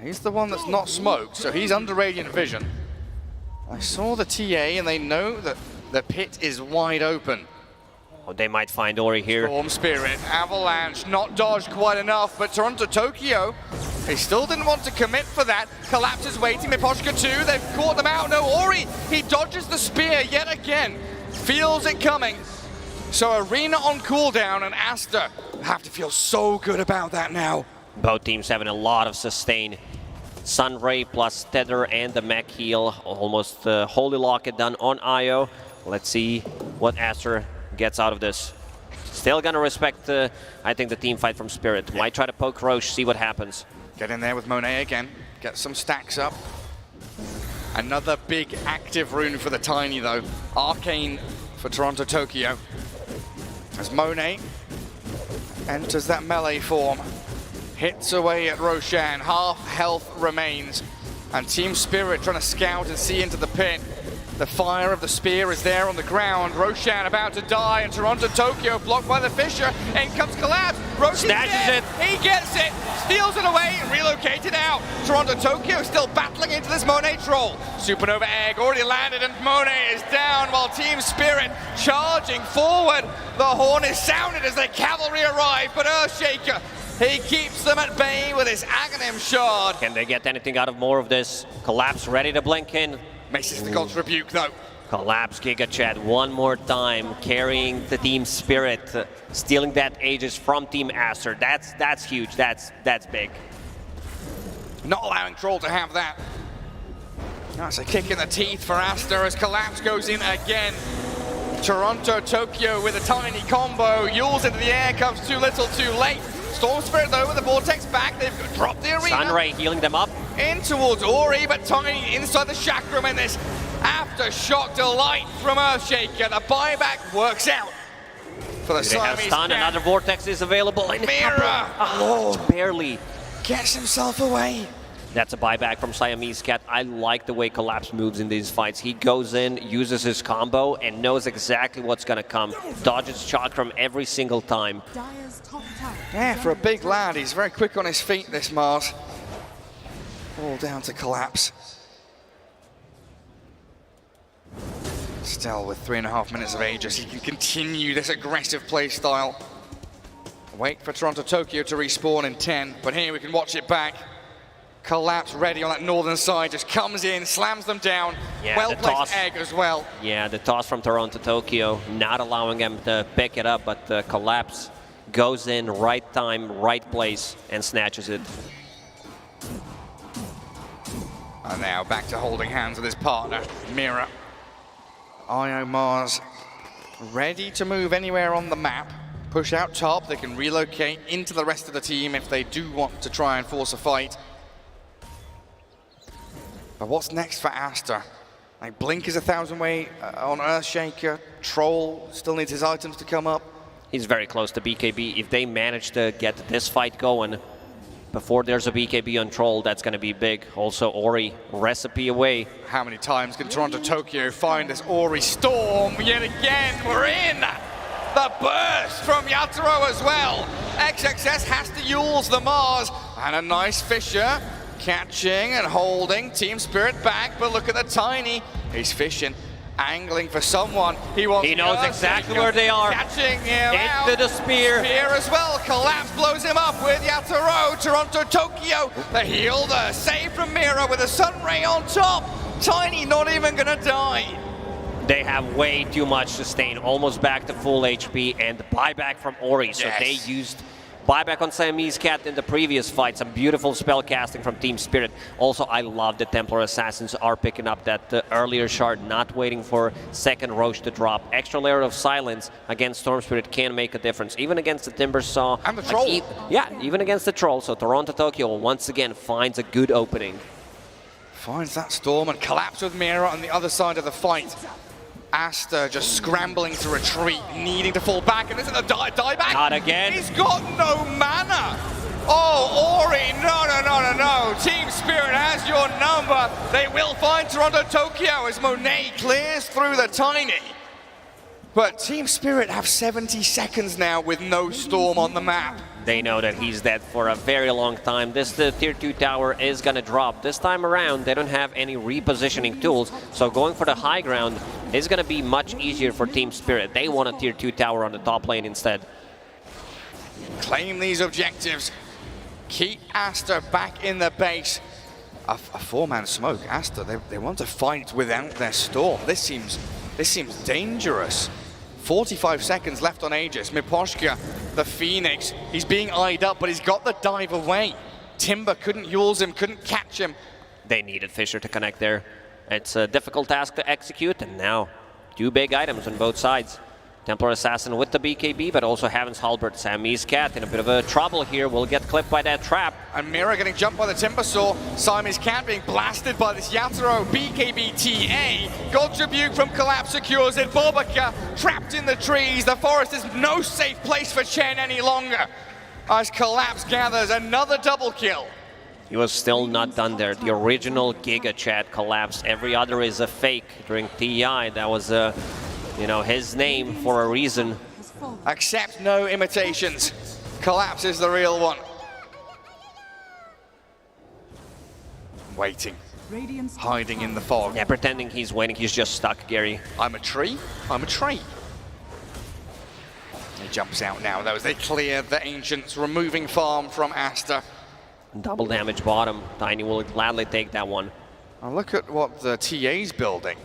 he's the one that's not smoked, so he's under radiant vision. I saw the TA and they know that the pit is wide open. Oh, they might find Ori here. Storm Spirit, Avalanche, not dodged quite enough, but Toronto Tokyo, they still didn't want to commit for that. Collapse is waiting, Miposhka too, they've caught them out. No, Ori, he dodges the spear yet again. Feels it coming. So Arena on cooldown, and Aster have to feel so good about that now. Both teams having a lot of sustain. Sunray plus Tether and the mech heal. Almost Holy Locket done on IO. Let's see what Aster gets out of this. Still gonna respect, I think, the team fight from Spirit. Might try to poke Roche, see what happens. Get in there with Monet again. Get some stacks up. Another big active rune for the Tiny though. Arcane for Toronto Tokyo. As Monet enters that melee form. Hits away at Roshan. Half health remains. And Team Spirit trying to scout and see into the pit. The fire of the spear is there on the ground. Roshan about to die, and Toronto Tokyo blocked by the Fissure. In comes Collapse. Roshan snatches it. He gets it, steals it away, and relocated out. Toronto Tokyo still battling into this Monet troll. Supernova Egg already landed, and Monet is down while Team Spirit charging forward. The horn is sounded as the cavalry arrive, but Earthshaker, he keeps them at bay with his Aghanim Shard. Can they get anything out of more of this? Collapse ready to blink in. Misses the God's Rebuke though. Collapse Giga Chad one more time, carrying the Team Spirit, stealing that Aegis from Team Aster. That's huge, that's big. Not allowing Troll to have that. That's a kick in the teeth for Aster as Collapse goes in again. Toronto Tokyo with a tiny combo. Yules into the air, comes too little too late. Storm Spirit though with the Vortex back, they've dropped the arena. Sunray healing them up. In towards Ori, but Tiny inside the chakram in this aftershock delight from Earthshaker. The buyback works out for the Siamese stun. Cat. Another Vortex is available. Mira! Oh, barely. Gets himself away. That's a buyback from Siamese Cat. I like the way Collapse moves in these fights. He goes in, uses his combo, and knows exactly what's gonna come. Dodges Chakram every single time. Yeah, for a big lad, he's very quick on his feet, this Mars. All down to Collapse. Still with 3.5 minutes of Aegis, he can continue this aggressive play style. Wait for Toronto Tokyo to respawn in 10, but here we can watch it back. Collapse ready on that northern side, just comes in, slams them down. Yeah, well-placed egg as well. Yeah, the toss from Toronto Tokyo, not allowing them to pick it up, but the Collapse goes in, right time, right place, and snatches it. And now back to holding hands with his partner, Mira. IO Mars ready to move anywhere on the map. Push out top, they can relocate into the rest of the team if they do want to try and force a fight. But what's next for Aster? Like Blink is 1,000 way on Earthshaker. Troll still needs his items to come up. He's very close to BKB. If they manage to get this fight going before there's a BKB on Troll, that's going to be big. Also, Ori, recipe away. How many times can Toronto Tokyo find this Ori Storm? Yet again, we're in! The burst from Yatoro as well. XXS has to Yules the Mars. And a nice Fissure. Catching and holding. Team Spirit back, but look at the Tiny. He's fishing. Angling for someone. He knows exactly where they are. Catching him out. Into the spear. Spear as well. Collapse blows him up with Yatoro. Toronto Tokyo. The heal, the save from Mira with a Sunray on top. Tiny not even gonna die. They have way too much sustain, almost back to full HP, and the buyback from Ori. So they used buyback on Siamese Cat in the previous fight. Some beautiful spell casting from Team Spirit. Also, I love that Templar Assassins are picking up that earlier shard, not waiting for second Roche to drop. Extra layer of silence against Storm Spirit can make a difference, even against the Timber Saw. And the Troll. Even against the Troll. So Toronto Tokyo once again finds a good opening. Finds that Storm and Collapse with Mira on the other side of the fight. Aster just scrambling to retreat, needing to fall back, and this is a dieback. Not again. He's got no mana. Oh, Ori, no. Team Spirit has your number. They will find Toronto Tokyo as Monet clears through the Tiny. But Team Spirit have 70 seconds now with no Storm on the map. They know that he's dead for a very long time. The tier 2 tower is gonna drop. This time around, they don't have any repositioning tools, so going for the high ground is gonna be much easier for Team Spirit. They want a tier 2 tower on the top lane instead. Claim these objectives. Keep Aster back in the base. A four-man smoke. Aster, they want to fight without their Storm. This seems dangerous. 45 seconds left on Aegis. Miposhka, the Phoenix, he's being eyed up, but he's got the dive away. Timber couldn't use him, couldn't catch him. They needed Fisher to connect there. It's a difficult task to execute, and now 2 big items on both sides. Templar Assassin with the BKB, but also Heaven's Halberd. Siamese Cat in a bit of a trouble here, will get clipped by that trap. And Mira getting jumped by the Timber Saw. Siamese Cat being blasted by this Yatoro. BKB TA. God Rebuke from Collapse secures it. Bobica trapped in the trees. The forest is no safe place for Chen any longer. As Collapse gathers another double kill. He was still not done there. The original Giga Chat Collapse. Every other is a fake during TI. That was his name for a reason. Accept no imitations. Collapse is the real one. Waiting. Hiding in the fog. Yeah, pretending he's waiting. He's just stuck, Gary. I'm a tree. I'm a tree. He jumps out now, though, as they clear the Ancients, removing farm from Aster. Double damage bottom. Tiny will gladly take that one. Now look at what the TA's building.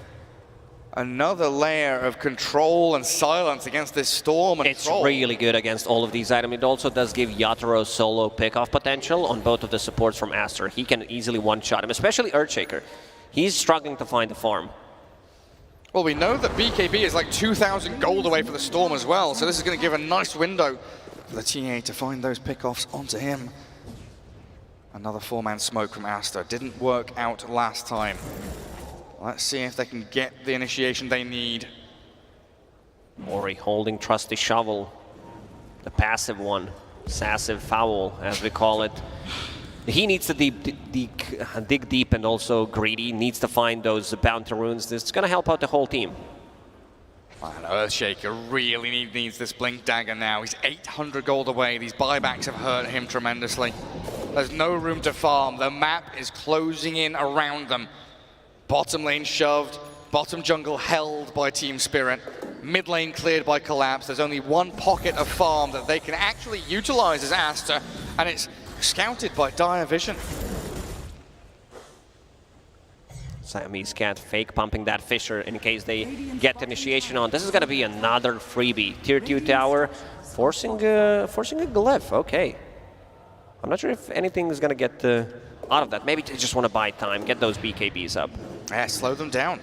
Another layer of control and silence against this Storm and It's Troll. really good against all of these items. It also does give Yatoro solo pickoff potential on both of the supports from Aster. He can easily one-shot him, especially Earthshaker. He's struggling to find the farm. Well, we know that BKB is like 2,000 gold away for the Storm as well, so this is going to give a nice window for the TA to find those pickoffs onto him. Another four-man smoke from Aster. Didn't work out last time. Let's see if they can get the initiation they need. Ori holding Trusty Shovel, the passive one, Sassive Foul, as we call it. He needs to dig deep, and also Greedy needs to find those bounty runes. This is going to help out the whole team. And Earthshaker really needs this Blink Dagger now. He's 800 gold away. These buybacks have hurt him tremendously. There's no room to farm. The map is closing in around them. Bottom lane shoved, bottom jungle held by Team Spirit, mid lane cleared by Collapse. There's only one pocket of farm that they can actually utilize as Aster, and it's scouted by Dire Vision. Siamese Cat fake pumping that Fisher in case they get initiation on. This is going to be another freebie. Tier 2 tower, forcing a glyph. Okay. I'm not sure if anything is going to get out of that. Maybe they just want to buy time, get those BKBs up. Yeah, slow them down.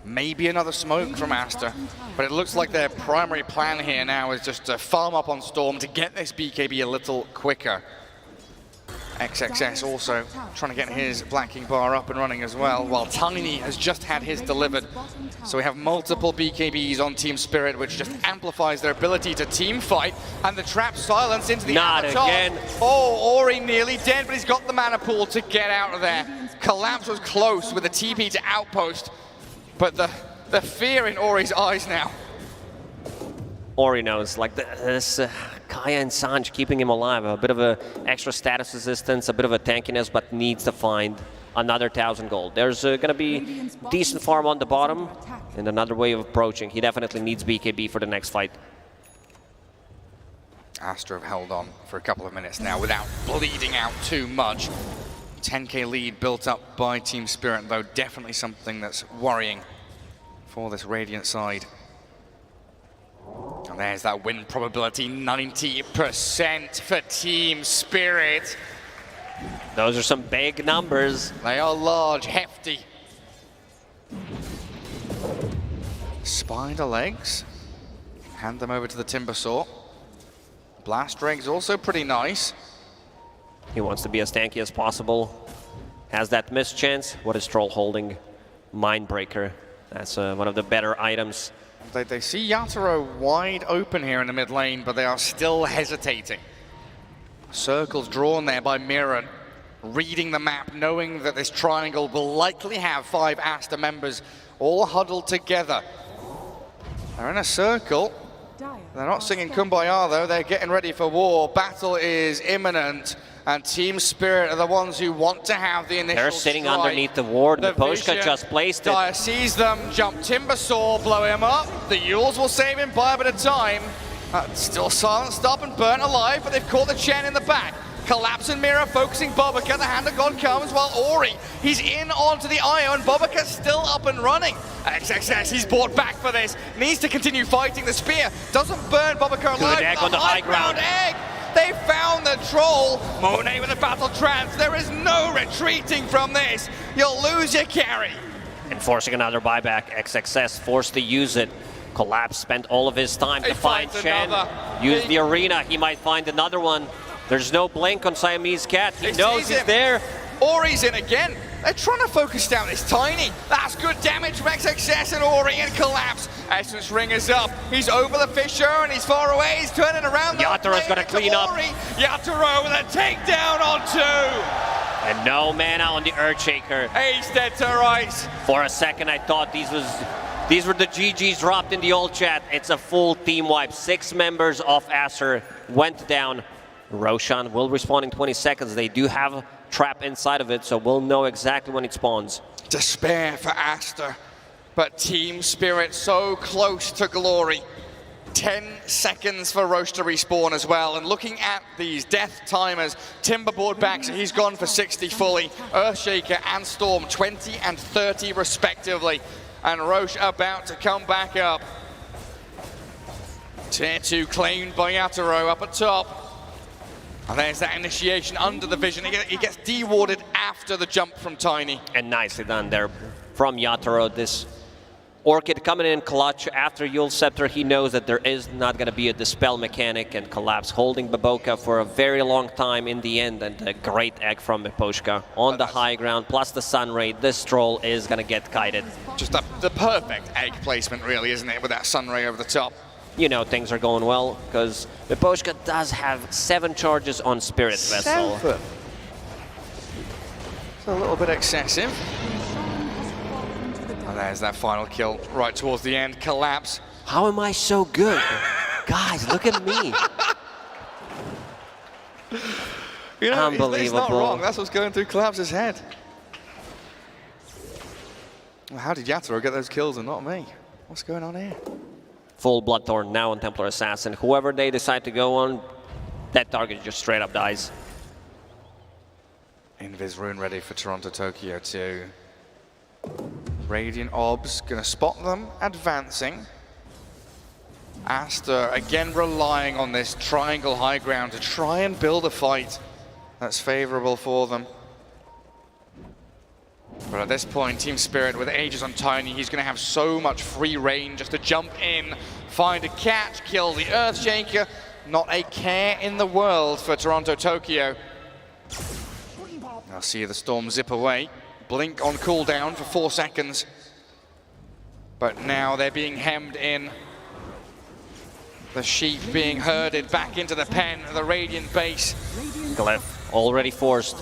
Maybe another smoke from Aster, but it looks like their primary plan here now is just to farm up on Storm to get this BKB a little quicker. XXS also trying to get his Black King bar up and running as well, while Tiny has just had his delivered. So we have multiple BKBs on Team Spirit, which just amplifies their ability to team fight, and the trap silence into the Avatar. Again. Oh, Ori nearly dead, but he's got the mana pool to get out of there. Collapse was close with a TP to Outpost, but the fear in Ori's eyes now. Ori knows, like this Kaya and Sanj keeping him alive, a bit of a extra status resistance, a bit of a tankiness, but needs to find another 1,000 gold. There's going to be decent farm on the bottom and another way of approaching. He definitely needs BKB for the next fight. Aster have held on for a couple of minutes now without bleeding out too much. 10k lead built up by Team Spirit, though definitely something that's worrying for this Radiant side. And there's that win probability, 90% for Team Spirit. Those are some big numbers. They are large, hefty. Spider legs. Hand them over to the Timber Saw. Blast Reg's also pretty nice. He wants to be as tanky as possible. Has that miss chance. What is Troll holding? Mindbreaker. That's one of the better items. They see Yatoro wide open here in the mid lane, but they are still hesitating. Circles drawn there by Mira, reading the map, knowing that this triangle will likely have 5 Aster members all huddled together. They're in a circle. They're not singing Kumbaya though, they're getting ready for war. Battle is imminent, and Team Spirit are the ones who want to have the initial They're sitting strike. underneath the ward, The Miposhka vision, just placed it. Dire sees them, jump Timber Saw, blow him up. The Yules will save him by a bit of time. Still silenced up and burnt alive, but they've caught the Chen in the back. Collapse and Mira focusing Bobica, the Hand of God comes, while Ori, he's in onto the Io, and Bobica's still up and running. XXS, he's brought back for this, needs to continue fighting the spear, doesn't burn Bobica alive. Good egg on the high ground. Egg! They found the troll. Monet with a battle trance, there is no retreating from this. You'll lose your carry. Enforcing another buyback, XXS forced to use it. Collapse spent all of his time to find Chen. Use the arena, he might find another one. There's no blink on Siamese Cat. He knows he's there. Ori's in again. They're trying to focus down this Tiny. That's good damage from XXS and Ori and Collapse. Essence Ring is up. He's over the Fissure and he's far away. He's turning around. Yataro's going to clean up. Yatoro with a takedown on 2. And no mana on the Earthshaker. Ace dead to Rice. For a second, I thought these were the GGs dropped in the old chat. It's a full team wipe. 6 members of Aster went down. Roshan will respawn in 20 seconds. They do have a trap inside of it, so we'll know exactly when it spawns. Despair for Aster, but Team Spirit so close to glory. 10 seconds for Roche to respawn as well. And looking at these death timers, Timberboard back, so he's gone for 60 fully. Earthshaker and Storm, 20 and 30 respectively. And Roche about to come back up. Tier 2 claimed by Yatoro up at top. And there's that initiation under the vision. He gets dewarded after the jump from Tiny. And nicely done there from Yatoro. This Orchid coming in clutch after Yule Scepter. He knows that there is not going to be a Dispel mechanic, and Collapse holding Baboka for a very long time in the end. And a great egg from Miposhka on the high ground, plus the Sun Ray. This troll is going to get kited. Just the perfect egg placement, really, isn't it, with that Sun Ray over the top? You know things are going well, because Miposhka does have 7 charges on Spirit Vessel. 7? It's a little bit excessive. And there's that final kill right towards the end. Collapse. How am I so good? Guys, look at me. You know, Unbelievable. he's not wrong. That's what's going through Collapse's head. Well, how did Yatoro get those kills and not me? What's going on here? Full Bloodthorn now on Templar Assassin. Whoever they decide to go on, that target just straight up dies. Invis Rune ready for Toronto Tokyo too. Radiant Obs gonna spot them advancing. Aster again relying on this triangle high ground to try and build a fight that's favorable for them. But at this point, Team Spirit with Aegis on Tiny, he's going to have so much free reign just to jump in, find a catch, kill the Earthshaker. Not a care in the world for Toronto Tokyo. I'll see the Storm zip away. Blink on cooldown for 4 seconds. But now they're being hemmed in. The sheep being herded back into the pen of the Radiant base. Glyph already forced.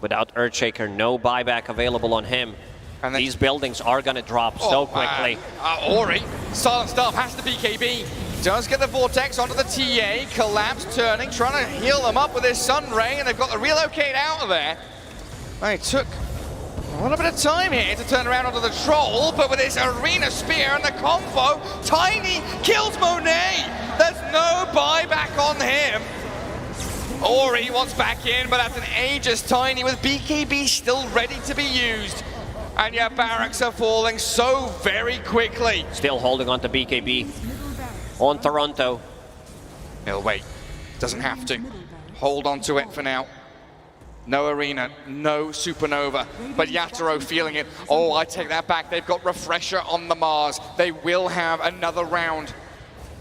Without Earthshaker, no buyback available on him. And these buildings are going to drop so quickly. Ori, silenced up, has the BKB. Does get the Vortex onto the TA. Collapse turning, trying to heal them up with his Sun Ray, and they've got the relocate out of there. They took a little bit of time here to turn around onto the Troll, but with his Arena Spear and the combo, Tiny kills Monet. There's no buyback on him. Ori wants back in, but that's an Aegis Tiny with BKB still ready to be used. And your barracks are falling so very quickly. Still holding on to BKB on Toronto. He'll wait. Doesn't have to. Hold on to it for now. No Arena, no Supernova, but Yatoro feeling it. Oh, I take that back. They've got Refresher on the Mars. They will have another round.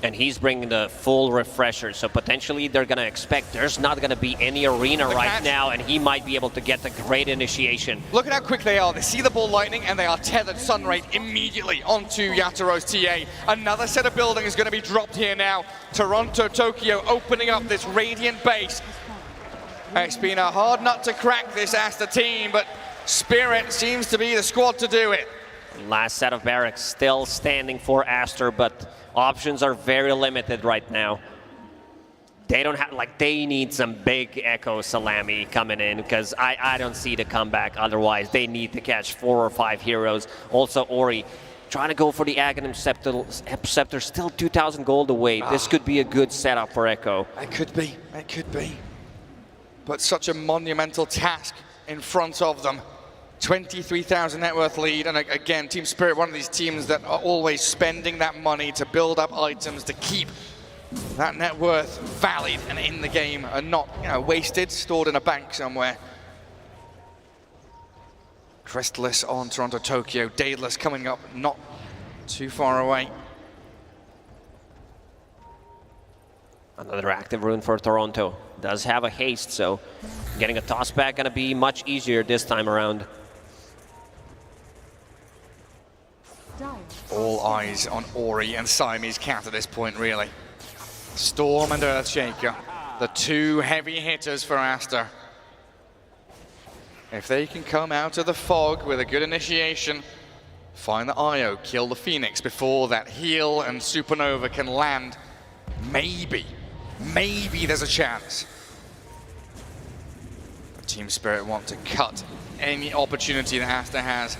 And he's bringing the full refresher, so potentially they're going to expect there's not going to be any arena right now, and he might be able to get a great initiation. Look at how quick they are. They see the ball lightning, and they are tethered Sunray immediately onto Yataro's TA. Another set of building is going to be dropped here now. Toronto, Tokyo opening up this Radiant base. It's been a hard nut to crack, this Aster team, but Spirit seems to be the squad to do it. Last set of barracks still standing for Aster, but options are very limited right now. They don't have, like, they need some big Echo Salami coming in, because I don't see the comeback otherwise. They need to catch 4 or 5 heroes. Also Ori trying to go for the Aghanim Scepter, still 2,000 gold away. This could be a good setup for Echo. It could be, it could be. But such a monumental task in front of them. 23,000 net worth lead, and again, Team Spirit, one of these teams that are always spending that money to build up items to keep that net worth valid and in the game, and not, you know, wasted, stored in a bank somewhere. Crystallis on Toronto, Tokyo. Daedalus coming up not too far away. Another active rune for Toronto. Does have a haste, so getting a toss back gonna be much easier this time around. All eyes on Ori and Siamese Cat at this point, really. Storm and Earthshaker, the two heavy hitters for Aster. If they can come out of the fog with a good initiation, find the IO, kill the Phoenix before that heal and Supernova can land, maybe there's a chance. But Team Spirit want to cut any opportunity that Aster has.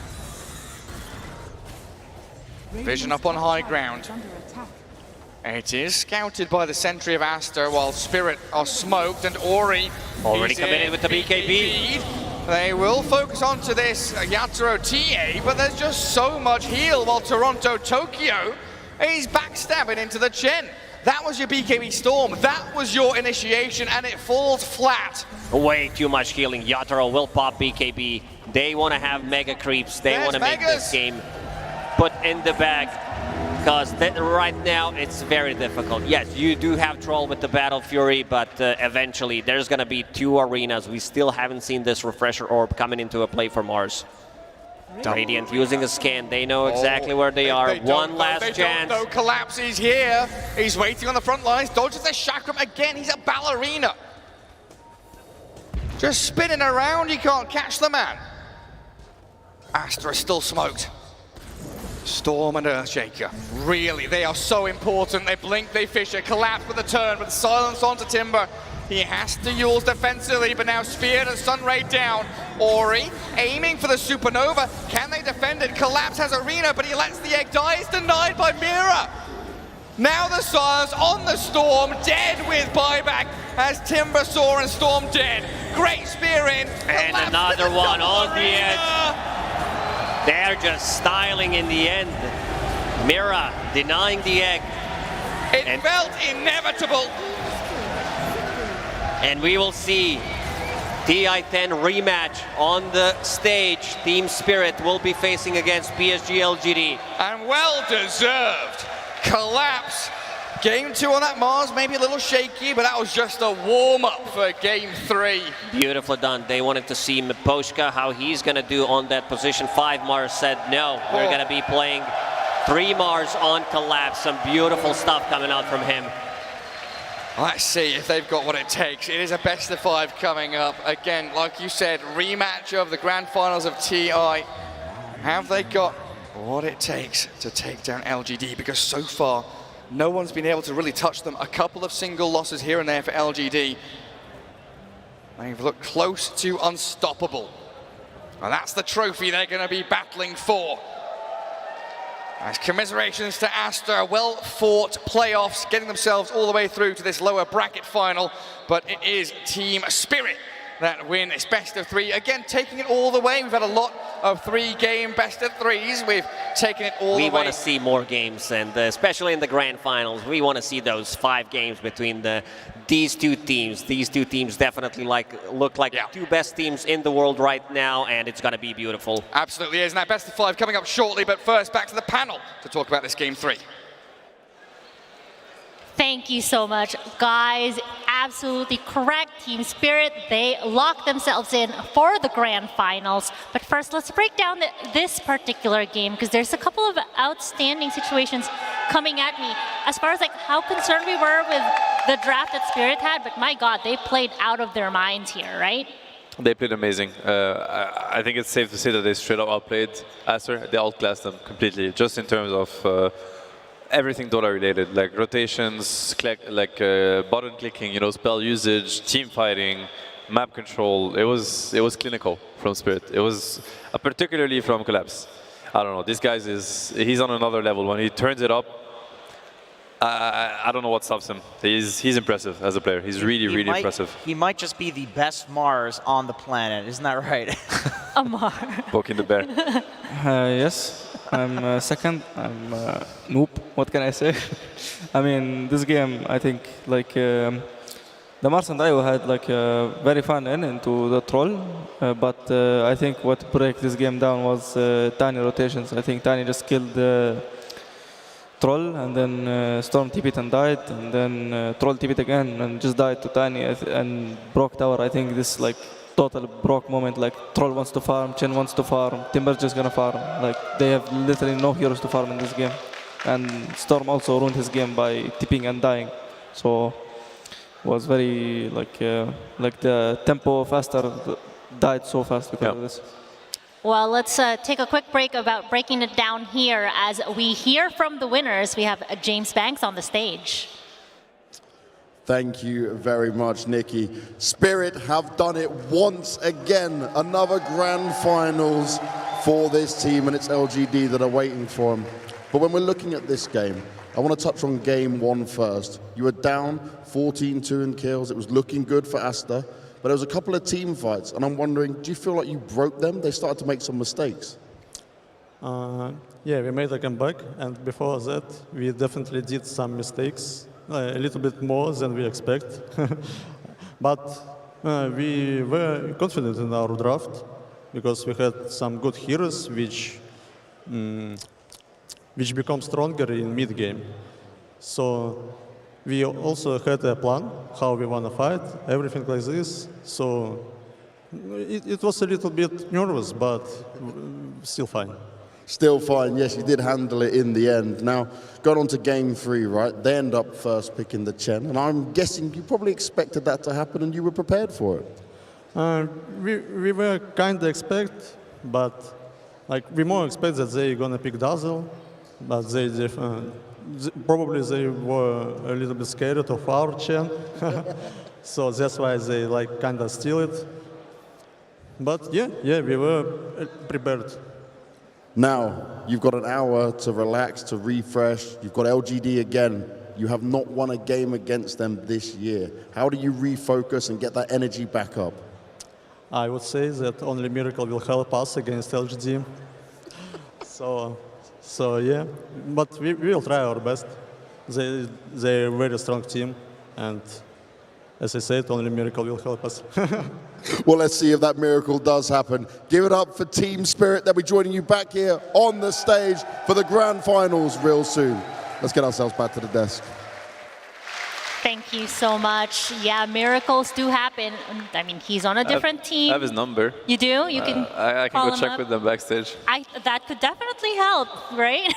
Vision up on high ground. It is scouted by the sentry of Aster while Spirit are smoked, and Ori already coming in with the BKB. They will focus onto this Yatoro TA, but there's just so much heal while Toronto, Tokyo, he's backstabbing into the Chen. That was your BKB Storm, that was your initiation, and it falls flat. Way too much healing. Yatoro will pop BKB. They want to have mega creeps. They want to make this game put in the bag, because right now it's very difficult. Yes, you do have Troll with the Battle Fury, but eventually there's going to be 2 arenas. We still haven't seen this Refresher Orb coming into a play for Mars. Radiant using a scan. They know exactly where they are. One last chance. No Collapse is here. He's waiting on the front lines. Dodges the Chakram again. He's a ballerina. Just spinning around. You can't catch the man. Aster is still smoked. Storm and Earthshaker, really, they are so important. They blink, they fisher, collapse with a turn, with silence onto Timber. He has to use defensively, but now Sphere and Sunray down. Ori aiming for the Supernova. Can they defend it? Collapse has Arena, but he lets the egg die. It's denied by Mira. Now the silence on the Storm, dead with buyback as Timber saw and Storm dead. Great Spear in. And another one on the edge. They're just styling in the end. Mira denying the egg. It felt inevitable. And we will see TI-10 rematch on the stage. Team Spirit will be facing against PSG.LGD. And well deserved. Collapse. Game 2 on that Mars, maybe a little shaky, but that was just a warm-up for Game 3. Beautifully done. They wanted to see Miposhka, how he's going to do on that position. 5 Mars said, no, we're going to be playing 3 Mars on Collapse. Some beautiful stuff coming out from him. Let's see if they've got what it takes. It is a best of 5 coming up. Again, like you said, rematch of the grand finals of TI. Have they got what it takes to take down LGD? Because so far, no one's been able to really touch them. A couple of single losses here and there for LGD. They've looked close to unstoppable. And that's the trophy they're going to be battling for. As commiserations to Aster, well-fought playoffs, getting themselves all the way through to this lower bracket final. But it is Team Spirit that win. It's best of 3. Again, taking it all the way. We've had a lot of 3-game best of 3s. We've taken it all the way. We want to see more games, and especially in the grand finals, we want to see those 5 games between these two teams. These two teams definitely look like the 2 best teams in the world right now, and it's going to be beautiful. Absolutely is. Now, best of 5 coming up shortly, but first back to the panel to talk about this Game 3. Thank you so much. Guys, absolutely correct. Team Spirit, they locked themselves in for the grand finals. But first, let's break down this particular game, because there's a couple of outstanding situations coming at me. As far as like how concerned we were with the draft that Spirit had, but my God, they played out of their minds here, right? They played amazing. I think it's safe to say that they straight up outplayed Aster. They outclassed them completely, just in terms of everything Dota related, like rotations, button clicking, you know, spell usage, team fighting, map control. It was clinical from Spirit. It was particularly from Collapse. I don't know. This guy he's on another level. When he turns it up, I don't know what stops him. He's impressive as a player. He's really impressive. He might just be the best Mars on the planet. Isn't that right? Amar. Poking the bear. Yes. I'm second. I'm noob. What can I say? I mean, this game, I think, like, the Mars and Io had like a very fun end into the troll, but I think what break this game down was Tiny rotations. I think Tiny just killed the troll, and then Storm TP'd and died, and then troll TP'd again and just died to Tiny and broke tower. I think this like total broke moment, like Troll wants to farm, Chen wants to farm, Timber's just gonna farm. Like they have literally no heroes to farm in this game. And Storm also ruined his game by tipping and dying. So was very like the tempo of Aster died so fast because of this. Well, let's take a quick break about breaking it down here as we hear from the winners. We have James Banks on the stage. Thank you very much, Nikki. Spirit have done it once again. Another grand finals for this team, and it's LGD that are waiting for them. But when we're looking at this game, I want to touch on game one first. You were down 14-2 in kills. It was looking good for Aster, but there was a couple of team fights, and I'm wondering, do you feel like you broke them? They started to make some mistakes. Yeah, we made a comeback, and before that, we definitely did some mistakes. A little bit more than we expect. But we were confident in our draft because we had some good heroes which become stronger in mid-game. So we also had a plan how we want to fight, everything like this. So it was a little bit nervous, but still fine. Still fine, yes, you did handle it in the end. Now, going on to game three, right? They end up first picking the Chen, and I'm guessing you probably expected that to happen and you were prepared for it. We were kind of expect, but like we more expect that they're gonna pick Dazzle, but probably they were a little bit scared of our Chen, so that's why they like kind of steal it. But yeah, we were prepared. Now, you've got an hour to relax, to refresh. You've got LGD again. You have not won a game against them this year. How do you refocus and get that energy back up? I would say that only Miracle will help us against LGD. So yeah, but we will try our best. They're a very strong team, and as I said, only Miracle will help us. Well, let's see if that miracle does happen. Give it up for Team Spirit. They'll be joining you back here on the stage for the grand finals real soon. Let's get ourselves back to the desk. Thank you so much. Yeah, miracles do happen. I mean, he's on a different team. I have his number. You do? You can I can go check with them backstage. That could definitely help, right?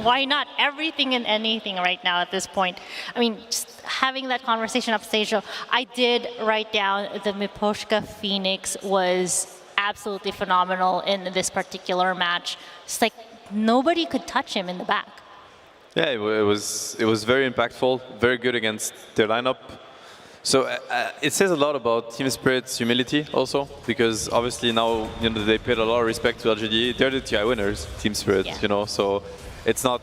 Why not? Everything and anything right now at this point. I mean, just having that conversation upstage, I did write down the Miposhka Phoenix was absolutely phenomenal in this particular match. It's like nobody could touch him in the back. Yeah, it was very impactful, very good against their lineup. So it says a lot about Team Spirit's humility also, because obviously now they paid a lot of respect to LGD. They're the TI winners, Team Spirit, so it's not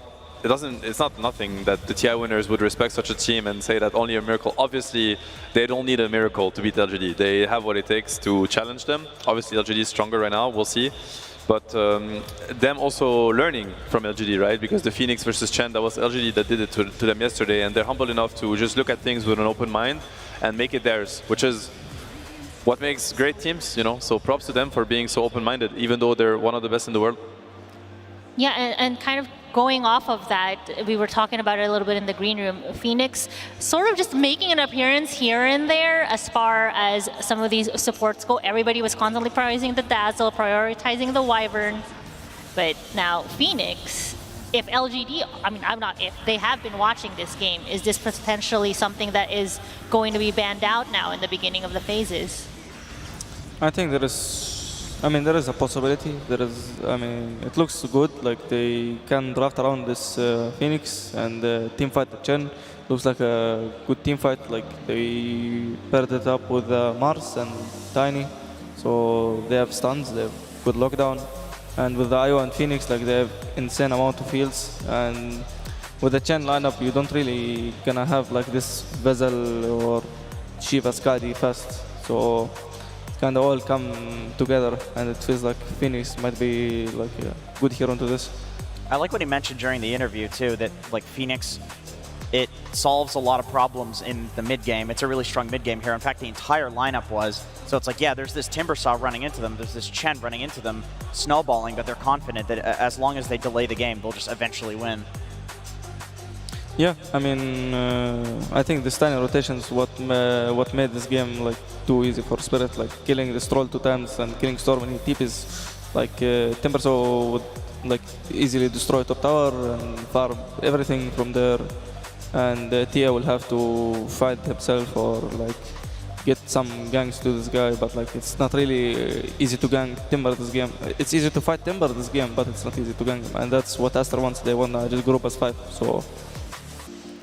nothing that the TI winners would respect such a team and say that only a miracle. Obviously, they don't need a miracle to beat LGD. They have what it takes to challenge them. Obviously, LGD is stronger right now. We'll see. But them also learning from LGD, right? Because the Phoenix versus Chen, that was LGD that did it to them yesterday, and they're humble enough to just look at things with an open mind and make it theirs, which is what makes great teams, So props to them for being so open-minded, even though they're one of the best in the world. Yeah, and kind of going off of that, we were talking about it a little bit in the green room. Phoenix sort of just making an appearance here and there as far as some of these supports go. Everybody was constantly prioritizing the Dazzle, prioritizing the Wyvern. But now Phoenix, if LGD, I mean, they have been watching this game, is this potentially something that is going to be banned out now in the beginning of the phases? I think there is a possibility. It looks good. Like they can draft around this Phoenix and team fight the Chen. Looks like a good team fight. Like they paired it up with Mars and Tiny, so they have stuns. They have good lockdown, and with the IO and Phoenix, like they have insane amount of heals. And with the Chen lineup, you don't really gonna have like this Vezel or Shiva Skadi fast. So kind of all come together, and it feels like Phoenix might be like a good hero into this. I like what he mentioned during the interview too, that like Phoenix, it solves a lot of problems in the mid game. It's a really strong mid game here. In fact, the entire lineup was. So it's like, yeah, there's this Timbersaw running into them, there's this Chen running into them, snowballing, but they're confident that as long as they delay the game, they'll just eventually win. Yeah, I think this tiny rotation is what made this game like too easy for Spirit. Like killing the Stroll 2 times and killing Storm when he TPs. Like Timbersaw would like easily destroy top tower and farm everything from there, and Tia will have to fight himself or like get some ganks to this guy. But like it's not really easy to gank Timber this game. It's easy to fight Timber this game, but it's not easy to gank him, and that's what Aster wants. They want to just group as 5. So.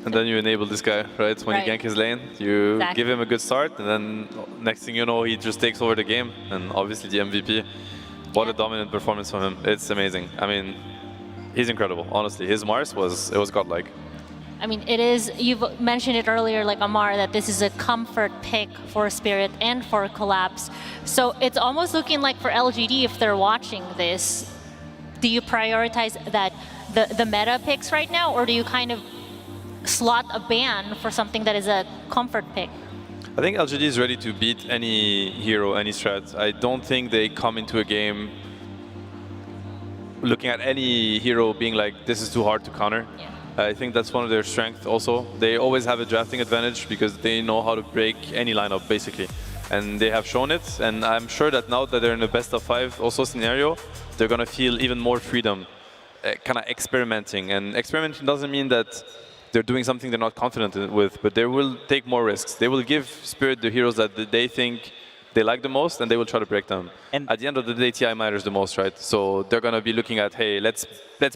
And then you enable this guy, right? When you gank his lane, you give him a good start, and then next thing you know, he just takes over the game. And obviously the MVP, what a dominant performance from him. It's amazing. I mean, he's incredible, honestly. His Mars was godlike. I mean, it is, you've mentioned it earlier, like Amar, that this is a comfort pick for Spirit and for Collapse. So it's almost looking like for LGD, if they're watching this, do you prioritize that the meta picks right now, or do you kind of slot a ban for something that is a comfort pick? I think LGD is ready to beat any hero, any strat. I don't think they come into a game looking at any hero being like, this is too hard to counter. Yeah. I think that's one of their strengths also. They always have a drafting advantage because they know how to break any lineup, basically. And they have shown it, and I'm sure that now that they're in a best of 5 also scenario, they're gonna feel even more freedom, kind of experimenting. And experimenting doesn't mean that they're doing something they're not confident with, but they will take more risks. They will give Spirit the heroes that they think they like the most, and they will try to break them. And at the end of the day, TI matters the most, right? So they're going to be looking at, hey, let's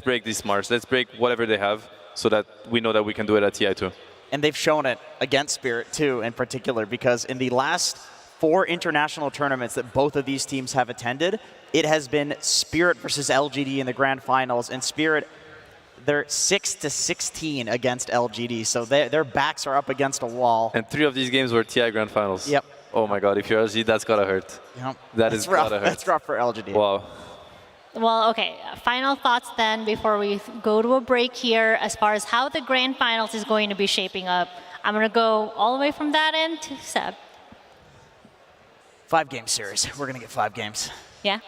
break these Mars, let's break whatever they have, so that we know that we can do it at TI too. And they've shown it against Spirit too, in particular, because in the last 4 international tournaments that both of these teams have attended, it has been Spirit versus LGD in the grand finals, and Spirit, they're 6-16 against LGD, so their backs are up against a wall. And 3 of these games were TI Grand Finals. Yep. Oh my God, if you're LGD, that's gotta hurt. Yep. That's gotta hurt. That's rough for LGD. Wow. Well, okay, final thoughts then before we go to a break here as far as how the grand finals is going to be shaping up. I'm gonna go all the way from that end to Seb. 5-game series. We're gonna get 5 games. Yeah?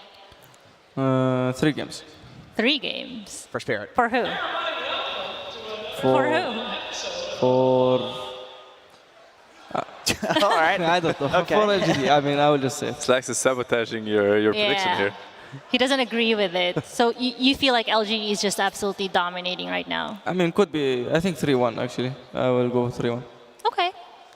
3 games. 3 games. For Spirit. For who? For who? For... All right. I don't know. Okay. For LGD, I will just say it. Slax is sabotaging your prediction here. He doesn't agree with it. So you feel like LGD is just absolutely dominating right now? Could be, I think 3-1 actually. I will go 3-1. Okay.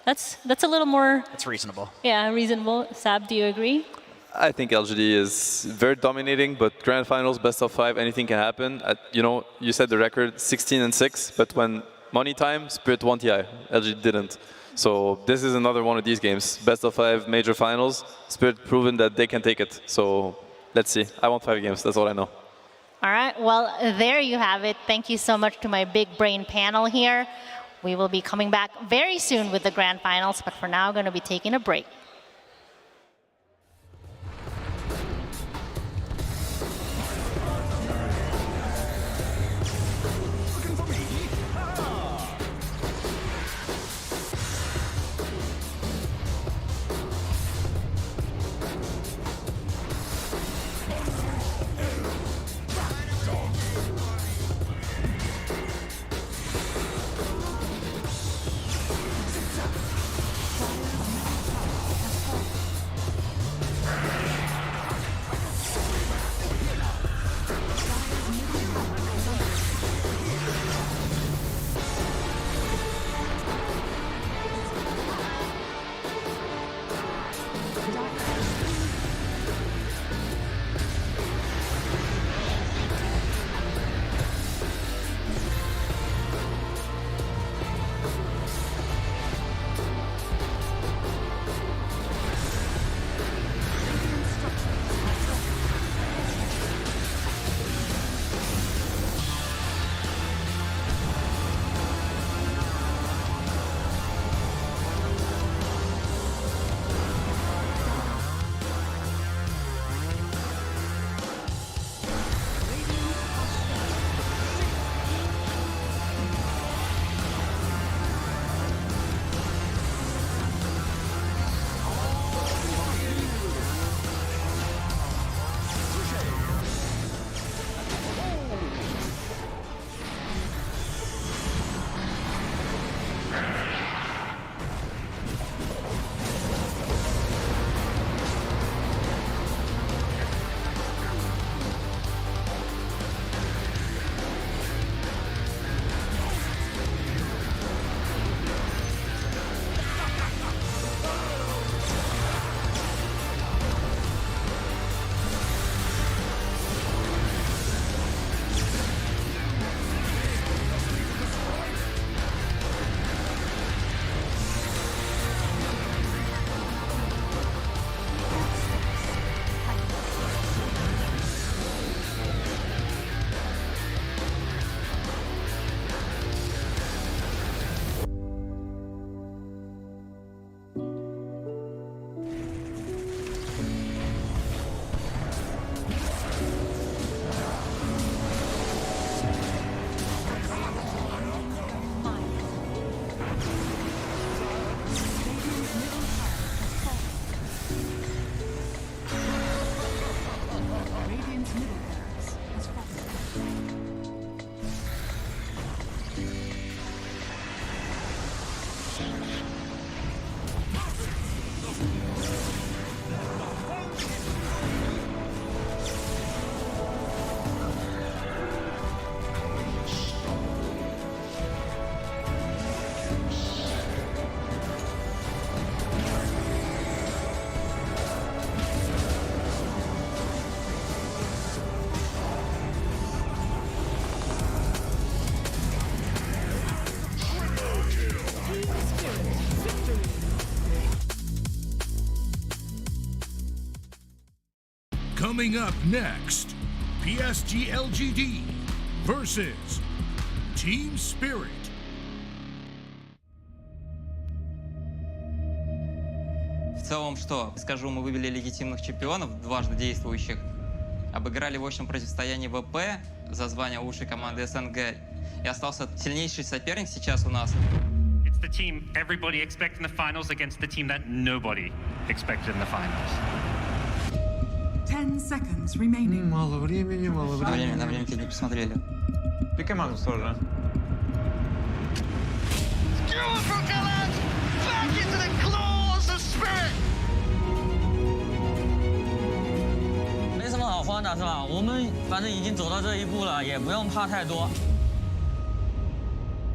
That's a little more... That's reasonable. Yeah, reasonable. Sab, do you agree? I think LGD is very dominating, but grand finals, best of 5, anything can happen. You said the record 16-6, but when money time, Spirit won TI. LGD didn't. So this is another one of these games. Best of 5, major finals. Spirit proven that they can take it. So let's see. I want 5 games. That's all I know. All right. Well, there you have it. Thank you so much to my big brain panel here. We will be coming back very soon with the grand finals, but for now, going to be taking a break. Coming up next, PSG.LGD versus Team Spirit. В целом, что скажу, мы вывели легитимных чемпионов, дважды действующих, обыграли в общем противостоянии ВП за звание лучшей команды СНГ, и остался сильнейший соперник сейчас у нас. It's the team everybody expected in the finals against the team that nobody expected in the finals. 10 seconds remaining. Мало времени, мало времени. На время не посмотрели. Ты команду тоже.没什么好慌的，是吧？我们反正已经走到这一步了，也不用怕太多，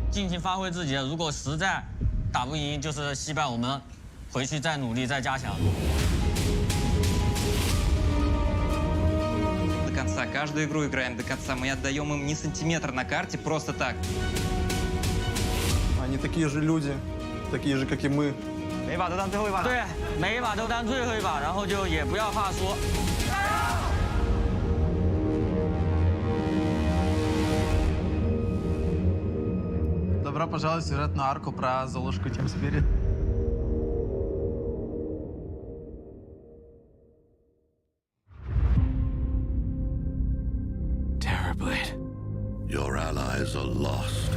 尽情发挥自己。如果实在打不赢，就是惜败，我们回去再努力，再加强。До конца, каждую игру играем до конца. Мы не отдаем им ни сантиметра на карте просто так. Они такие же люди, такие же, как и мы. 每把都当最后一把。对，每一把都当最后一把，然后就也不要怕输。 Добро пожаловать в сюжетную арку про Золушку Team Spirit. Terrorblade. Your allies are lost.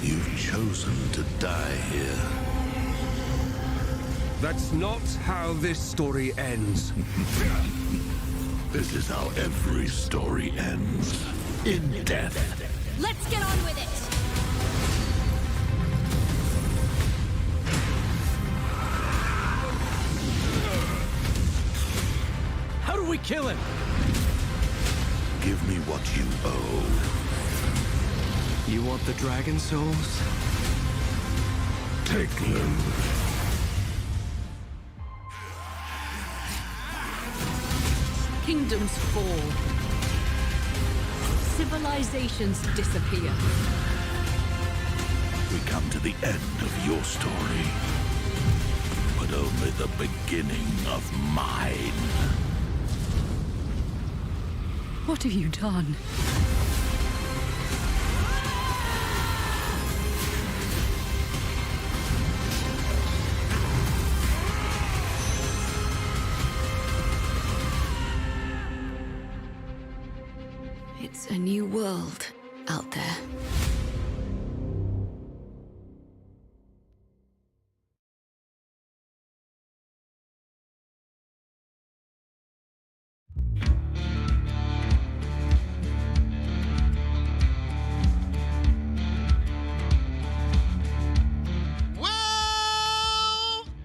You've chosen to die here. That's not how this story ends. This is how every story ends. In death. Let's get on with it! How do we kill him? Give me what you owe. You want the dragon souls? Take them. Kingdoms fall. Civilizations disappear. We come to the end of your story, but only the beginning of mine. What have you done? It's a new world out there.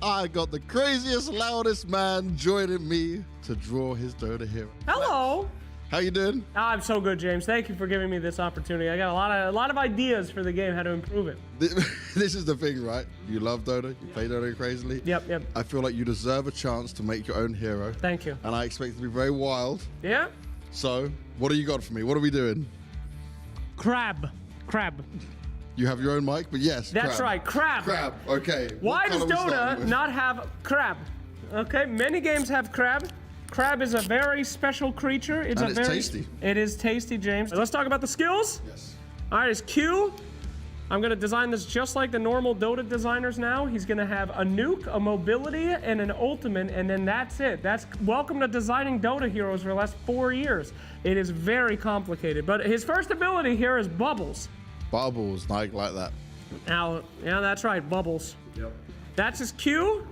I got the craziest, loudest man joining me to draw his Dota hero. Hello. How you doing? I'm so good, James. Thank you for giving me this opportunity. I got a lot of ideas for the game, how to improve it. This is the thing, right? You love Dota, you play Dota crazily. Yep. I feel like you deserve a chance to make your own hero. Thank you. And I expect it to be very wild. Yeah? So, what do you got for me? What are we doing? Crab. You have your own mic, but yes, That's right, crab. Crab, okay. Why does What color we Dota starting with? not have crab? Okay, many games have crab. Crab is a very special creature. It's And it's tasty. It is tasty, James. Let's talk about the skills. Yes. All right, it's Q. I'm gonna design this just like the normal Dota designers now. He's gonna have a nuke, a mobility, and an ultimate, and then that's it. That's welcome to designing Dota heroes for the last 4 years. It is very complicated, but his first ability here is Bubbles. Bubbles, like that. Now, yeah, that's right, Bubbles. Yep. That's his Q.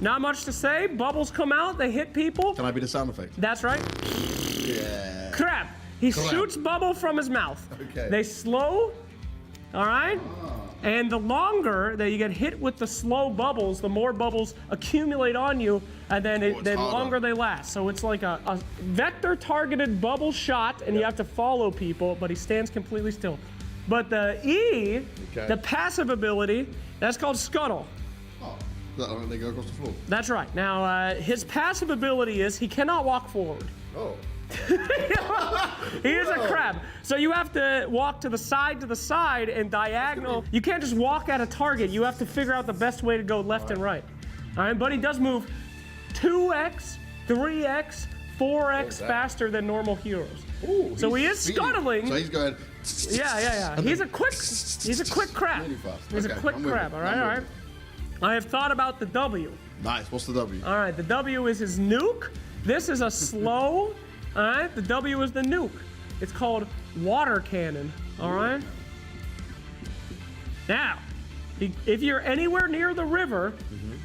Not much to say. Bubbles come out, they hit people. Can I be the sound effect? That's right. Yeah. Crap. He Crap. shoots bubble from his mouth. Okay. They slow, all right? And the longer that you get hit with the slow bubbles, the more bubbles accumulate on you, and then the longer they last. So it's like a vector-targeted bubble shot, and you have to follow people, but he stands completely still. But the E, Okay. the passive ability, that's called Scuttle. That they go across the floor. That's right. Now, his passive ability is he cannot walk forward. Oh. He is a crab. So you have to walk to the side and diagonal. You can't just walk at a target. You have to figure out the best way to go left and right. All right, but he does move 2x, 3x, 4x faster than normal heroes. Ooh, so he is scuttling. So he's going. Yeah. He's a quick crab. Really fast. He's a quick crab. All right. I have thought about the W. Nice. What's the W? All right. The W is his nuke. This is a slow. All right. The W is the nuke. It's called water cannon. All right. Now, if you're anywhere near the river,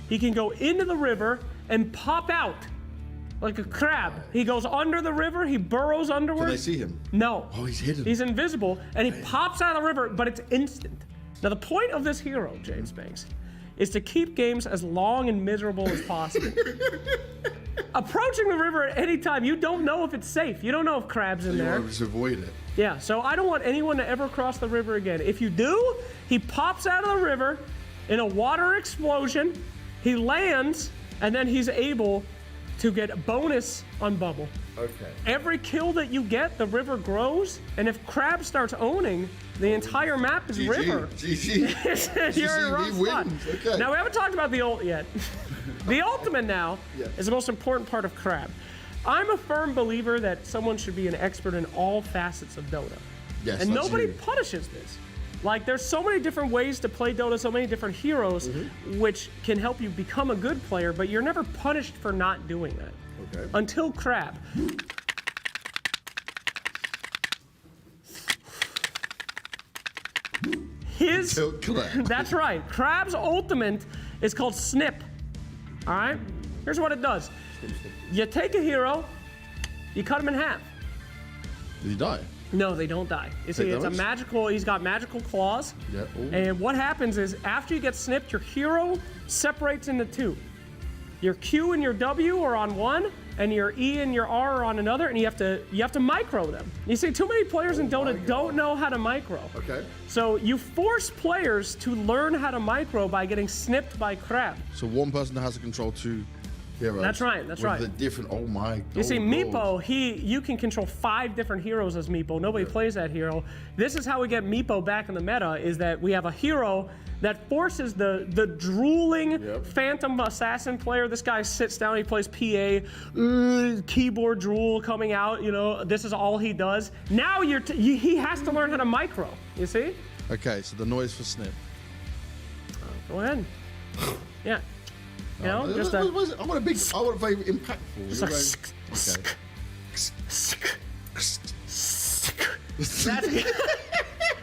he can go into the river and pop out like a crab. He goes under the river, he burrows underward. Can they see him? No. Oh, he's hidden. He's invisible, and he pops out of the river, but it's instant. Now, the point of this hero, James Banks, is to keep games as long and miserable as possible. Approaching the river at any time, you don't know if it's safe. You don't know if crab's in there. You want to just avoid it. Yeah, so I don't want anyone to ever cross the river again. If you do, he pops out of the river in a water explosion, he lands, and then he's able to get a bonus on bubble. Okay. Every kill that you get, the river grows, and if crab starts owning, the entire map is river. GG. You're in a rough spot. Okay. Now, we haven't talked about the ult yet. The ultimate now is the most important part of crab. I'm a firm believer that someone should be an expert in all facets of Dota. Yes, and that's nobody you. punishes this. Like, there's so many different ways to play Dota, so many different heroes, which can help you become a good player, but you're never punished for not doing that. Okay. Until crab. Until crab. That's right. Crab's ultimate is called Snip. All right? Here's what it does. You take a hero, you cut him in half. Did he die? No, they don't die. You see, it's a magical, he's got magical claws. Yeah. Ooh. And what happens is after you get snipped, your hero separates into two. Your Q and your W are on one, and your E and your R are on another, and you have to micro them. You see, too many players in Dota don't know how to micro. Okay. So you force players to learn how to micro by getting snipped by crab. So one person has to control two heroes. That's right, that's with right. The different, oh my. You see, God. Meepo, you can control 5 different heroes as Meepo. Nobody plays that hero. This is how we get Meepo back in the meta, is that we have a hero that forces the drooling Phantom Assassin player. This guy sits down, he plays PA, keyboard drool coming out, you know, this is all he does. Now he has to learn how to micro, you see? Okay, so the noise for Snip. Go ahead. Yeah. You know, just I want a very impactful. Just Okay.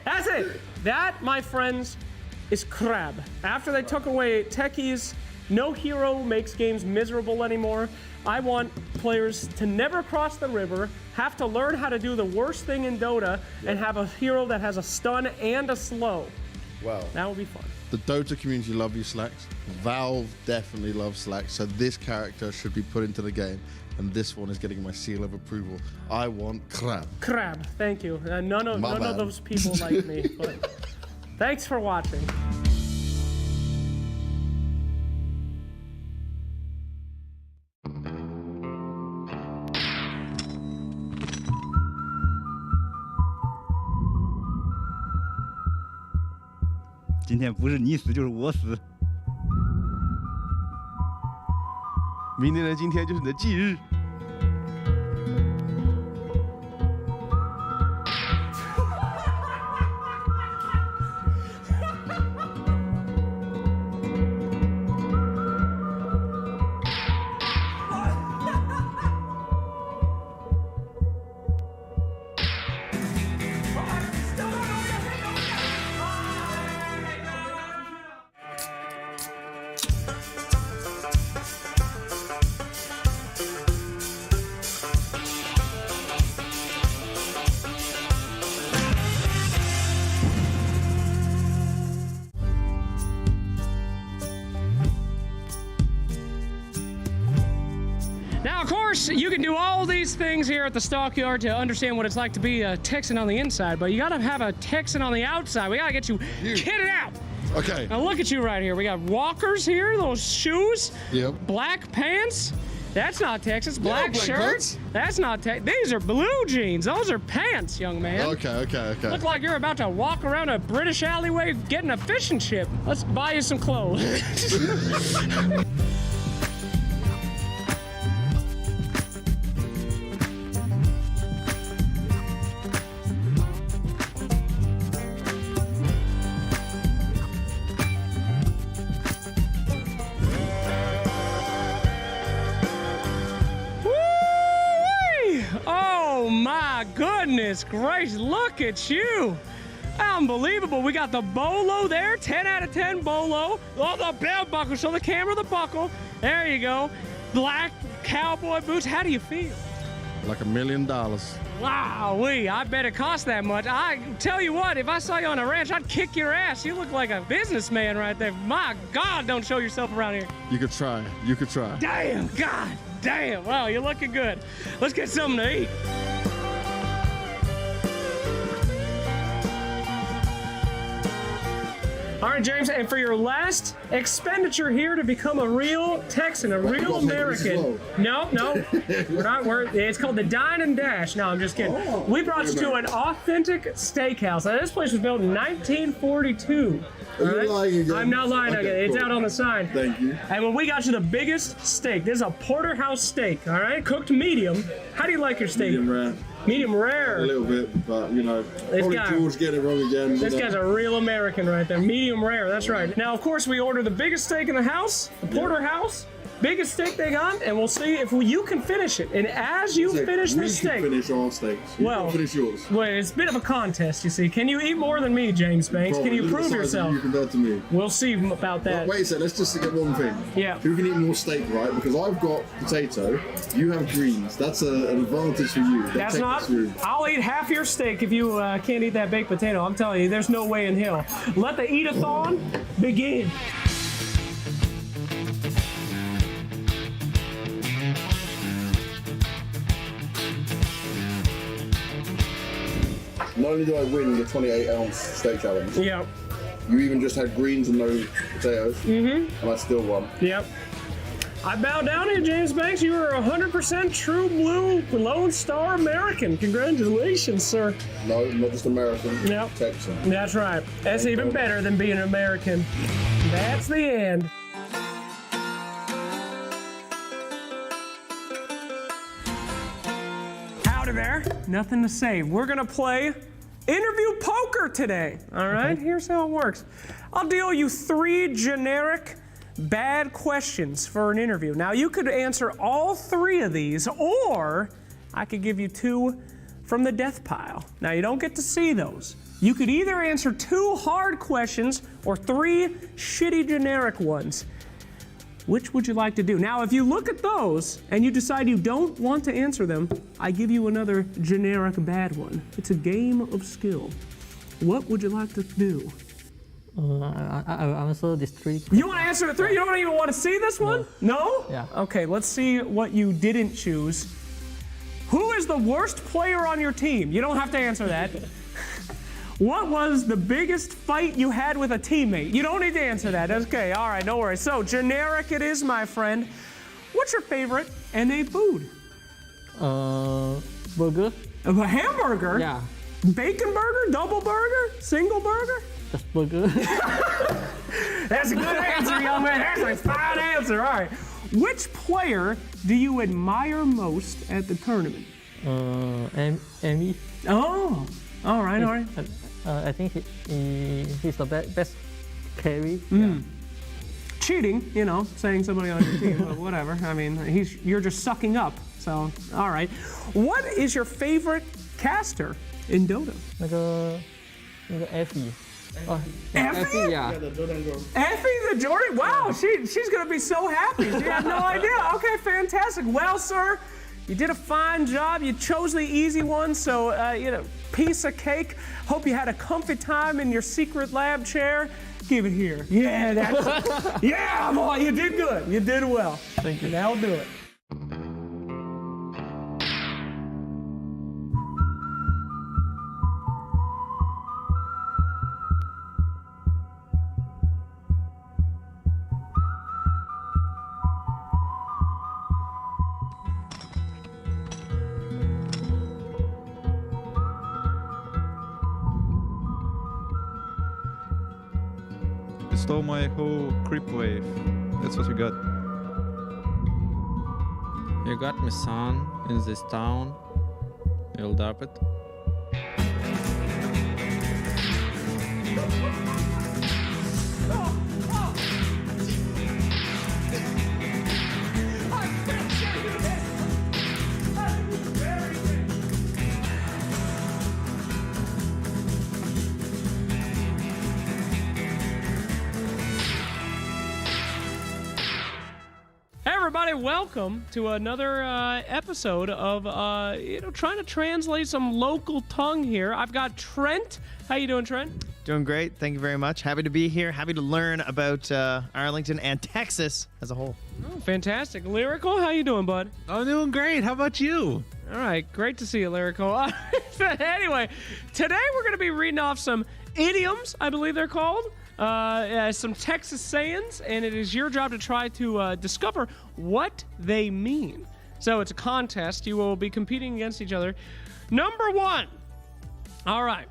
That's it. That, my friends, is crab. After they took away techies, no hero makes games miserable anymore. I want players to never cross the river, have to learn how to do the worst thing in Dota, and have a hero that has a stun and a slow. Wow. That would be fun. The Dota community love you, Slacks. Valve definitely loves Slacks, so this character should be put into the game, and this one is getting my seal of approval. I want crab. Crab, thank you. None of those people like me, but thanks for watching.今天不是你死就是我死。明天的今天就是你的忌日。Now, of course, you can do all these things here at the Stockyard to understand what it's like to be a Texan on the inside, but you gotta have a Texan on the outside. We gotta get you kitted out. Okay. Now look at you right here. We got walkers here, those shoes, black pants. That's not Texas. Black black shirt. pants. That's not Texas. These are blue jeans. Those are pants, young man. Okay. Look like you're about to walk around a British alleyway getting a fishing chip. Let's buy you some clothes. My goodness gracious, look at you. Unbelievable. We got the bolo there, 10 out of 10 bolo. Oh, the belt buckle, show the camera the buckle. There you go. Black cowboy boots. How do you feel? Like $1 million. Wow-wee, I bet it cost that much. I tell you what, if I saw you on a ranch, I'd kick your ass. You look like a businessman right there. My God, don't show yourself around here. You could try. You could try. Damn, God damn. Wow, you're looking good. Let's get something to eat. All right, James, and for your last expenditure here to become a real Texan, a real American. No, we're not. It's called the Dine and Dash. No, I'm just kidding. We brought you to an authentic steakhouse. Now, this place was built in 1942. Are you lying again? I'm not lying again. It's out on the sign. Thank you. And when we got you the biggest steak, this is a porterhouse steak, all right? Cooked medium. How do you like your steak? Medium rare. Medium rare. A little bit, but you know, This probably guy- George getting it wrong again. This guy's a real American right there. Medium rare, that's right. Now, of course, we order the biggest steak in the house, the porterhouse. Biggest steak they got, and we'll see if you can finish it. And as you finish this steak, finish our steaks. You well, can't finish yours. well, it's a bit of a contest, you see. Can you eat more than me, James Banks? Can you prove yourself? You compared to me. We'll see about that. Wait a second, let's just get one thing. Yeah. Who can eat more steak, right? Because I've got potato, you have greens. That's an advantage for you. That's Take not. this room. I'll eat half your steak if you can't eat that baked potato. I'm telling you, there's no way in hell. Let the eat-a-thon begin. Not only do I win the 28-ounce steak challenge, Yep. you even just had greens and no potatoes, and I still won. Yep. I bow down to you, James Banks. You are 100% true blue Lone Star American. Congratulations, sir. No, not just American. Yep. Texan. That's right. That's even better than being an American. That's the end. Howdy there. Nothing to say. We're gonna play interview poker today. All right, here's how it works. I'll deal you 3 generic bad questions for an interview. Now, you could answer all 3 of these, or I could give you 2 from the death pile. Now, you don't get to see those. You could either answer 2 hard questions or 3 shitty generic ones. Which would you like to do? Now, if you look at those and you decide you don't want to answer them, I give you another generic bad one. It's a game of skill. What would you like to do? I'll answer this 3. You want to answer the 3? You don't even want to see this one? No? Yeah. Okay, let's see what you didn't choose. Who is the worst player on your team? You don't have to answer that. What was the biggest fight you had with a teammate? You don't need to answer that. Okay, all right, no worries. So, generic it is, my friend. What's your favorite NA food? Burger. A hamburger? Yeah. Bacon burger? Double burger? Single burger? Just burger. That's a good answer, young man. That's a fine answer. All right. Which player do you admire most at the tournament? Amy. Oh, all right, all right. I think he's the best carry. Cheating, you know, saying somebody on your team, but whatever. I mean, you're just sucking up. So, all right. What is your favorite caster in Dota? 那个 Effie. Effie? Yeah. Effie the Jordan? Wow, she's going to be so happy. She had no idea. Okay, fantastic. Well, sir, you did a fine job. You chose the easy one, so, you know, piece of cake. Hope you had a comfy time in your secret lab chair. Give it here. Yeah, that's yeah, boy, you did good. You did well. Thank you. That'll do it. Stole my whole creep wave. That's what you got. You got me, son, in this town. You'll drop it. everybody, welcome to another episode of trying to translate some local tongue here. I've got Trent. How you doing, Trent? Doing great. Thank you very much. Happy to be here. Happy to learn about Arlington and Texas as a whole. Oh, fantastic. Lyrical, how you doing, bud? I'm doing great. How about you? All right, great to see you, Lyrical. Anyway, today we're going to be reading off some idioms, I believe they're called, some Texas sayings, and it is your job to try to discover what they mean. So it's a contest. You will be competing against each other. Number one. All right.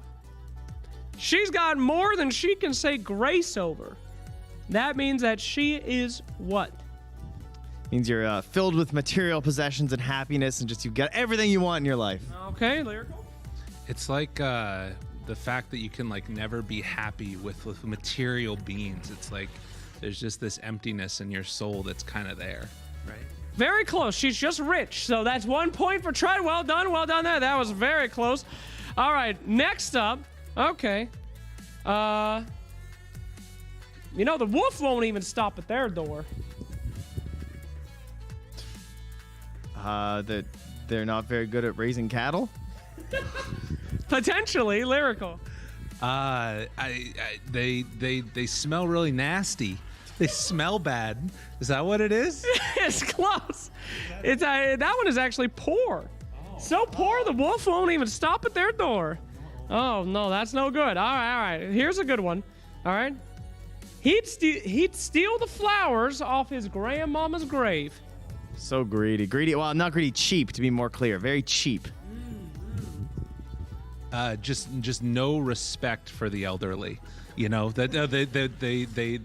She's got more than she can say grace over. That means that she is what? Means you're filled with material possessions and happiness, and just you've got everything you want in your life. Okay, Lyrical. It's like the fact that you can like never be happy with material beings. It's like there's just this emptiness in your soul that's kind of there, right? Very close. She's just rich. So that's 1 point for Trent. Well done there. That was very close. All right, next up. Okay. The wolf won't even stop at their door. They're not very good at raising cattle. Potentially, Lyrical. They smell really nasty. They smell bad. Is that what it is? It's close. It's that one is actually poor. So poor the wolf won't even stop at their door. Oh no, that's no good. All right. Here's a good one. All right. He'd steal the flowers off his grandmama's grave. So greedy. Well, not greedy. Cheap, to be more clear. Very cheap. Just no respect for the elderly. You know that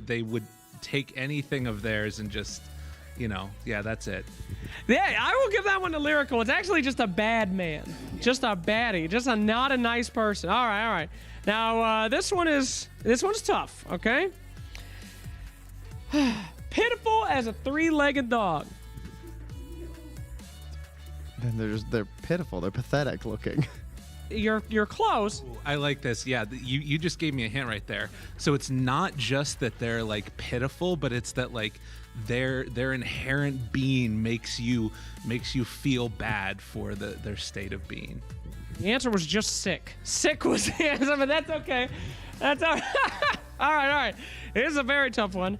they would take anything of theirs and just, yeah, that's it. Yeah, I will give that one to Lyrical. It's actually just a bad man, just a baddie, just not a nice person. All right. Now this one's tough. Okay. Pitiful as a three-legged dog. Then they're pitiful. They're pathetic looking. You're close. Ooh, I like this. Yeah, you just gave me a hint right there. So it's not just that they're like pitiful, but it's that like their inherent being makes you feel bad for their state of being. The answer was just sick. Sick was the answer, but that's okay. That's all right. All right. Here's a very tough one.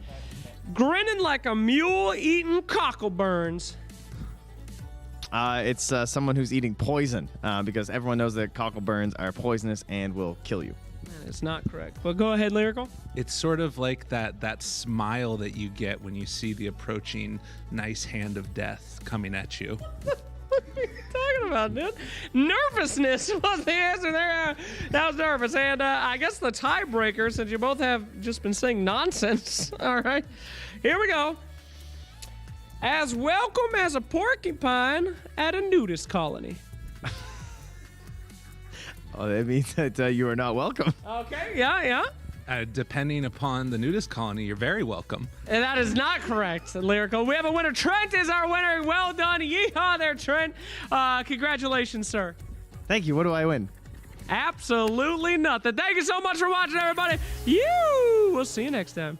Grinning like a mule eating cockleburns. It's someone who's eating poison because everyone knows that cockleburns are poisonous and will kill you. It's not correct. But go ahead, Lyrical. It's sort of like that smile that you get when you see the approaching nice hand of death coming at you. What are you talking about, dude? Nervousness was the answer there. That was nervous. And I guess the tiebreaker, since you both have just been saying nonsense. All right. Here we go. As welcome as a porcupine at a nudist colony. Oh, that means that you are not welcome. Okay, yeah. Depending upon the nudist colony, you're very welcome. And that is not correct, Lyrical. We have a winner. Trent is our winner. Well done. Yeehaw there, Trent. Congratulations, sir. Thank you. What do I win? Absolutely nothing. Thank you so much for watching, everybody. We'll see you next time.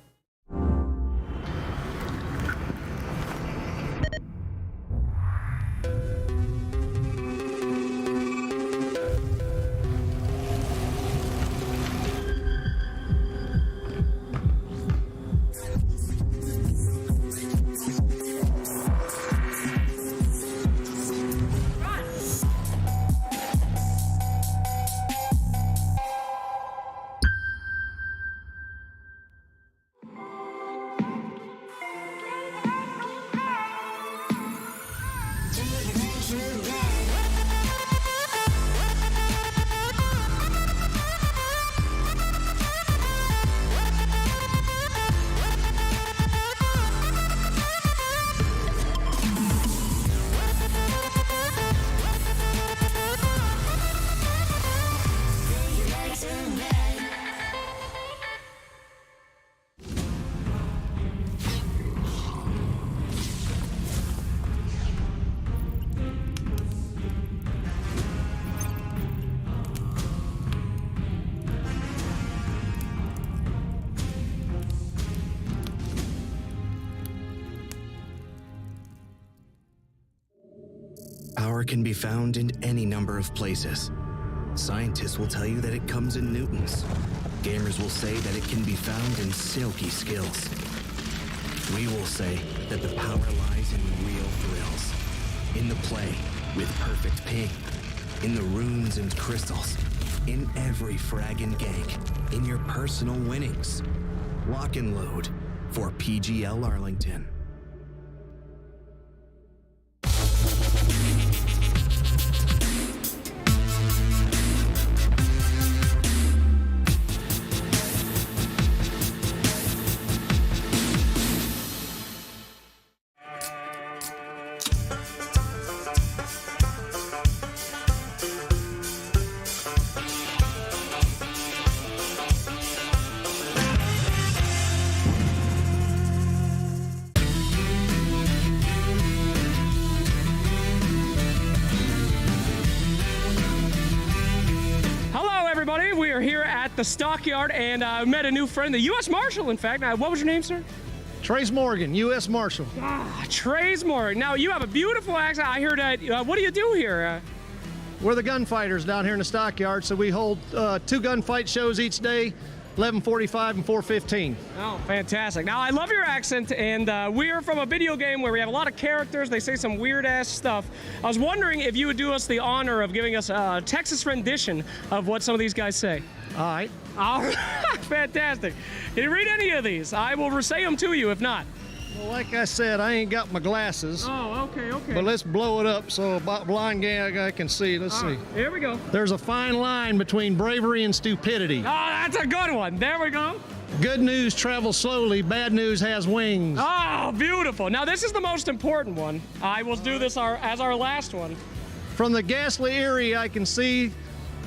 Power can be found in any number of places. Scientists will tell you that it comes in newtons. Gamers will say that it can be found in silky skills. We will say that the power lies in real thrills, in the play with perfect ping, in the runes and crystals, in every frag and gank, in your personal winnings. Lock and load for PGL Arlington. We are here at the stockyard, and I met a new friend, the U.S. Marshal, in fact. What was your name, sir? Trace Morgan, U.S. Marshal. Trace Morgan. Now, you have a beautiful accent. I heard that. What do you do here? We're the gunfighters down here in the stockyard, so we hold 2 gunfight shows each day, 11:45 and 4:15. Oh, fantastic. Now, I love your accent, and we are from a video game where we have a lot of characters. They say some weird-ass stuff. I was wondering if you would do us the honor of giving us a Texas rendition of what some of these guys say. All right. All right. Fantastic. Can you read any of these? I will say them to you if not. Well, like I said, I ain't got my glasses. Oh, okay. But let's blow it up so a blind guy can see. Let's see. Here we go. There's a fine line between bravery and stupidity. Oh, that's a good one. There we go. Good news travels slowly. Bad news has wings. Oh, beautiful. Now, this is the most important one. I will do this as our last one. From the ghastly Erie, I can see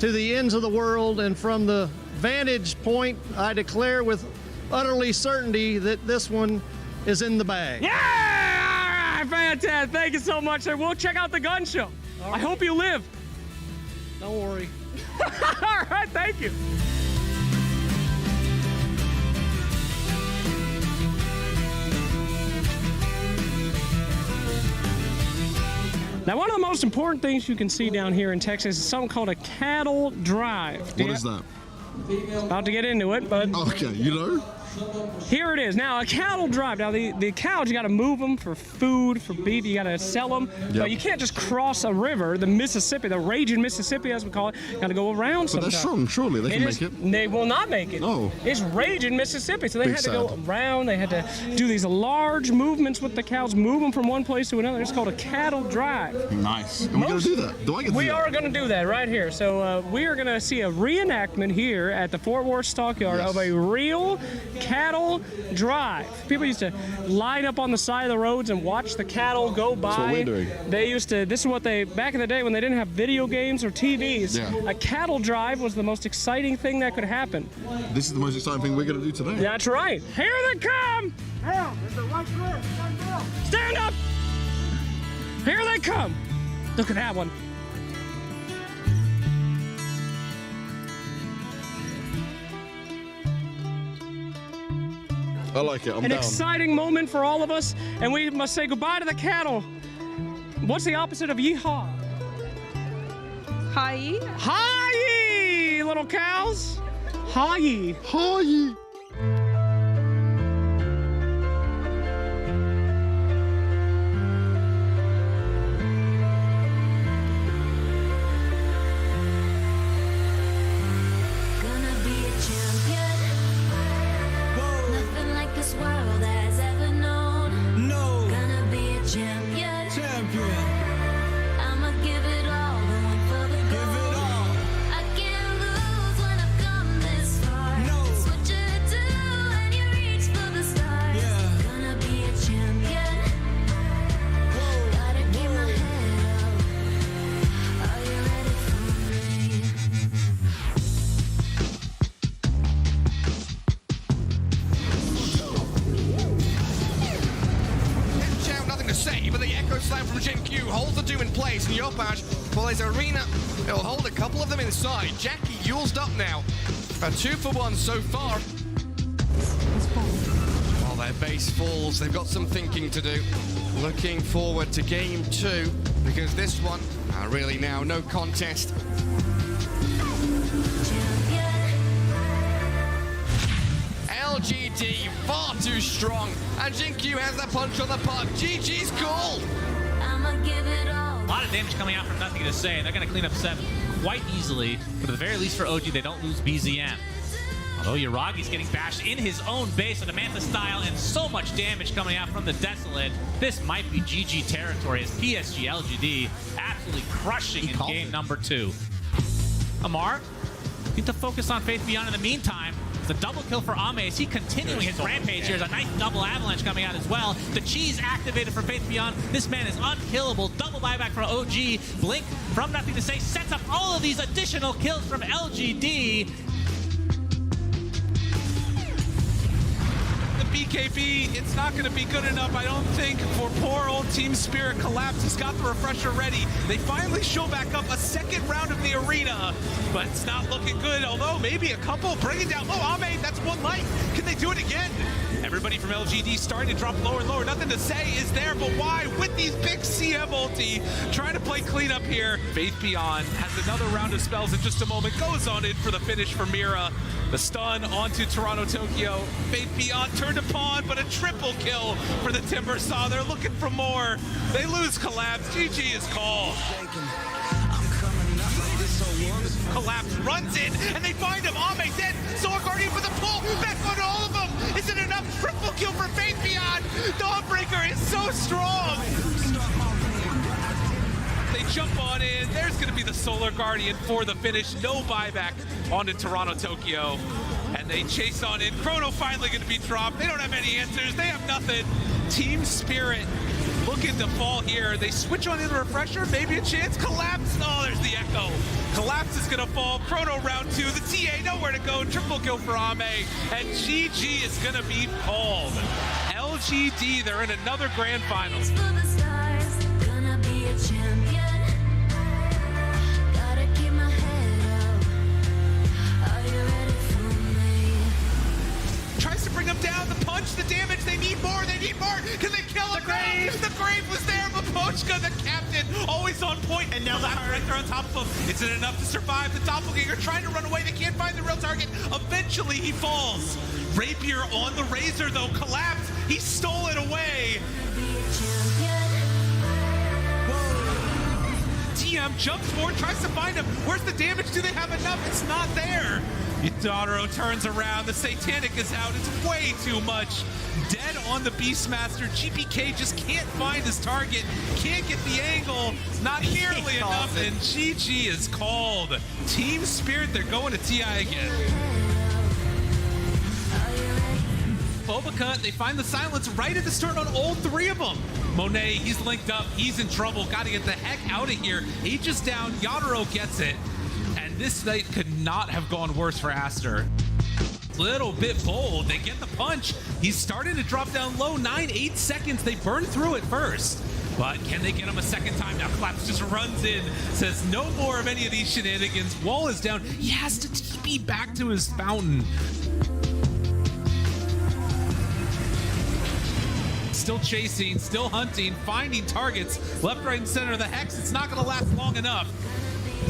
to the ends of the world, and from the vantage point, I declare with utterly certainty that this one is in the bag. Yeah! All right, fantastic. Thank you so much, sir. We'll check out the gun show. Right. I hope you live. Don't worry. All right, thank you. Now, one of the most important things you can see down here in Texas is something called a cattle drive. What is that? About to get into it, but... Okay, you know? Here it is. Now, a cattle drive. Now, the cows, you got to move them for food, for beef. You got to sell them. Yep. But you can't just cross a river, the Mississippi, the raging Mississippi, as we call it. Got to go around. But they're strong, surely. They can make it. They will not make it. Oh. It's raging Mississippi. So they had to go around. They had to do these large movements with the cows, move them from one place to another. It's called a cattle drive. Nice. And we're going to do that. Do I get to do that? We are going to do that right here. So we are going to see a reenactment here at the Fort Worth Stockyard of a real cattle drive. People used to line up on the side of the roads and watch the cattle go by. That's what we're doing. They used to, this is what they, back in the day when they didn't have video games or TVs, a cattle drive was the most exciting thing that could happen. This is the most exciting thing we're going to do today. That's right. Here they come! Stand up! Here they come! Look at that one. I like it. I'm An down. exciting moment for all of us, and we must say goodbye to the cattle. What's the opposite of yeehaw? Hi. Hi, little cows. Hi. Hi. It'll hold a couple of them inside. Jackie Yule's up now. A 2-for-1 so far. While they're base falls. They've got some thinking to do. Looking forward to game 2, because this one, really now, no contest. LGD far too strong, and Jinkyu has the punch on the puck. GG's call. A lot of damage coming out from Nothing to Say. They're going to clean up 7 quite easily, but at the very least for OG, they don't lose BZM. Although Yaragi's getting bashed in his own base with the Manta style and so much damage coming out from the Desolate. This might be GG territory as PSG.LGD absolutely crushing in game number 2. Amar need to focus on Faith Beyond in the meantime. The double kill for Ame as he continuing his rampage here. There's a nice double avalanche coming out as well. The cheese activated for Faith Beyond. This man is unkillable. Double buyback for OG. Blink from Nothing to Say sets up all of these additional kills from LGD. BKB, it's not going to be good enough, I don't think, for poor old Team Spirit. Collapse, he's got the refresher ready. They finally show back up a second round of the arena, but it's not looking good, although maybe a couple bring it down. Oh, Ame, that's 1 life. Can they do it again? Everybody from LGD starting to drop lower and lower. Nothing to Say is there, but why? With these big CM ulti, trying to play cleanup here. Faith Beyond has another round of spells in just a moment. Goes on in for the finish for Mira. The stun onto Toronto Tokyo. Faith Beyond turned upon, but a triple kill for the Timber Saw. They're looking for more. They lose Collapse. GG is called. Collapse runs in, and they find him. Ame dead. Solar Guardian for the pull. Back on all of them. Is it enough? Triple kill for Faith Beyond. Dawnbreaker is so strong. They jump on in. There's going to be the Solar Guardian for the finish. No buyback onto Toronto Tokyo. And they chase on in. Chrono finally going to be dropped. They don't have any answers. They have nothing. Team Spirit looking to fall here. They switch on in the refresher. Maybe a chance. Collapse. Oh, there's the echo. Collapse is going to fall. Chrono round 2. The TA nowhere to go. Triple kill for Ame. And GG is going to be called. LGD, they're in another grand finals. Tries to bring them down, the punch, the damage, they need more, can they kill him? The grave was there, Mapochka, the captain, always on point, and now the Hierarchy on top of him. Is it enough to survive? The Doppelganger trying to run away, they can't find the real target, eventually he falls. Rapier on the Razor though, Collapse, he stole it away. TM jumps forward, tries to find him. Where's the damage? Do they have enough? It's not there. Yadaro turns around. The Satanic is out. It's way too much. Dead on the Beastmaster. GPK just can't find his target. Can't get the angle. Not nearly enough. And GG is called. Team Spirit, they're going to TI again. Phobica, they find the silence right at the start on all 3 of them. Monet, he's linked up, he's in trouble, gotta get the heck out of here. Aegis down, Yadaro gets it. And this night could not have gone worse for Aster. Little bit bold, they get the punch. He's starting to drop down low, 9-8 seconds. They burn through it first. But can they get him a second time? Now Collapse just runs in, says no more of any of these shenanigans. Wall is down, he has to TP back to his fountain. Still chasing, still hunting, finding targets left, right, and center of the Hex. It's not going to last long enough.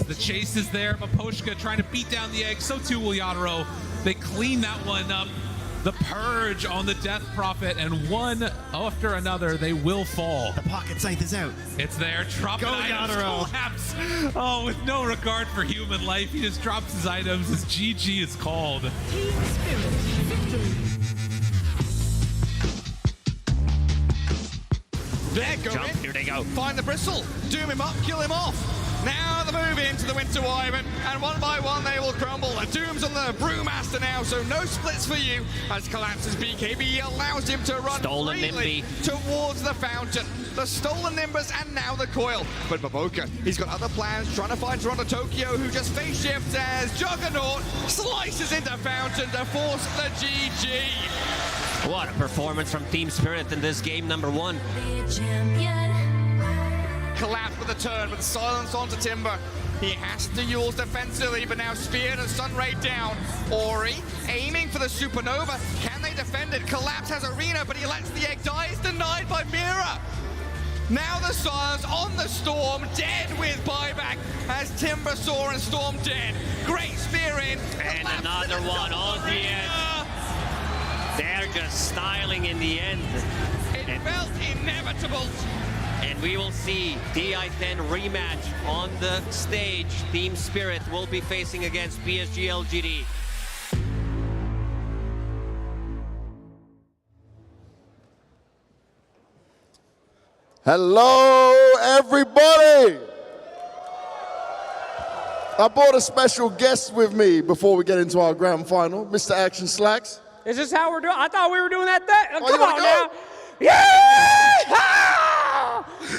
The chase is there. Mapochka trying to beat down the egg. So too will Yadaro. They clean that one up. The Purge on the Death Prophet, and one after another, they will fall. The pocket scythe is out. It's there. Drop Go items. Yadaro. Collapse. Oh, with no regard for human life, he just drops his items as GG is called. Team Spirit victory. Jump, here they go. Find the bristle, doom him up, kill him off. Now the move into the Winter Wyvern, and one by one they will crumble. The Doom's on the Brewmaster now, so no splits for you, as Collapse's BKB allows him to run freely towards the fountain. The stolen Nimbus and now the coil. But Maboka, he's got other plans, trying to find Toronto Tokyo, who just face shifts as Juggernaut slices into fountain to force the GG. What a performance from Team Spirit in this game number 1. Collapse with a turn with silence onto Timber. He has to use defensively, but now Spear and Sunray down. Ori aiming for the Supernova. Can they defended. Collapse has Arena, but he lets the egg die. It's denied by Mira. Now the Sires on the Storm, dead with buyback as Timbersaw and Storm dead. Great spear in. And another one on the end. They're just styling in the end. It felt inevitable. And we will see DI10 rematch on the stage. Team Spirit will be facing against PSG.LGD. Hello, everybody! I brought a special guest with me before we get into our grand final, Mr. Action Slacks. Is this how we're doing? I thought we were doing that thing. Oh, Come you on wanna now. go? Yeah!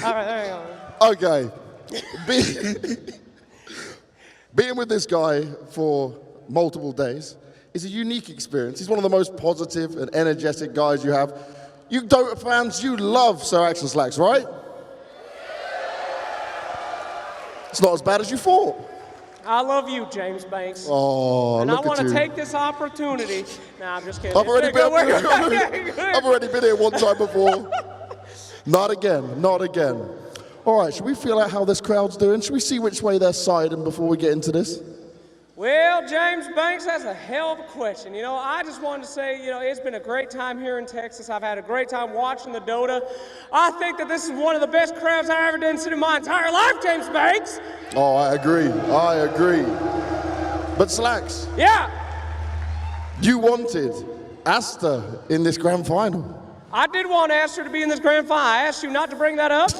All right, there you go. Okay. Being with this guy for multiple days is a unique experience. He's one of the most positive and energetic guys you have. You Dota fans, you love Sir Action Slacks, right? It's not as bad as you thought. I love you, James Banks. Oh, and look I want at to you. take this opportunity. Nah, I'm just kidding. I've already been. I've already been here one time before. Not again, not again. All right, should we feel out how this crowd's doing? Should we see which way they're siding before we get into this? Well, James Banks, that's a hell of a question. You know, I just wanted to say, you know, it's been a great time here in Texas. I've had a great time watching the Dota. I think that this is one of the best crowds I've ever seen in my entire life, James Banks. Oh, I agree. I agree. But Slacks. Yeah. You wanted Aster in this grand final. I did want Aster to be in this grand final. I asked you not to bring that up.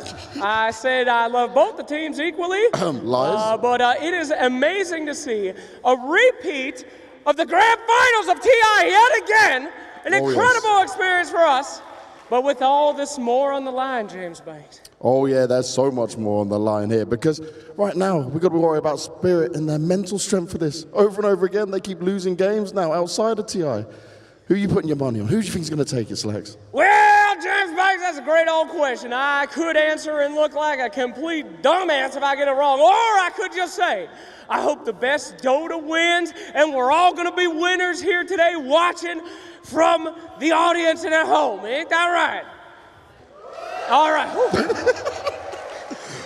I said I love both the teams equally. Lies. But it is amazing to see a repeat of the grand finals of TI yet again. An incredible experience for us. But with all this more on the line, James Banks. Oh yeah, there's so much more on the line here because right now we've got to worry about Spirit and their mental strength for this. Over and over again, they keep losing games now outside of TI. Who are you putting your money on? Who do you think is going to take it, Slacks? Well, James Banks, that's a great old question. I could answer and look like a complete dumbass if I get it wrong. Or I could just say, I hope the best Dota wins, and we're all going to be winners here today watching from the audience and at home. Ain't that right? All right.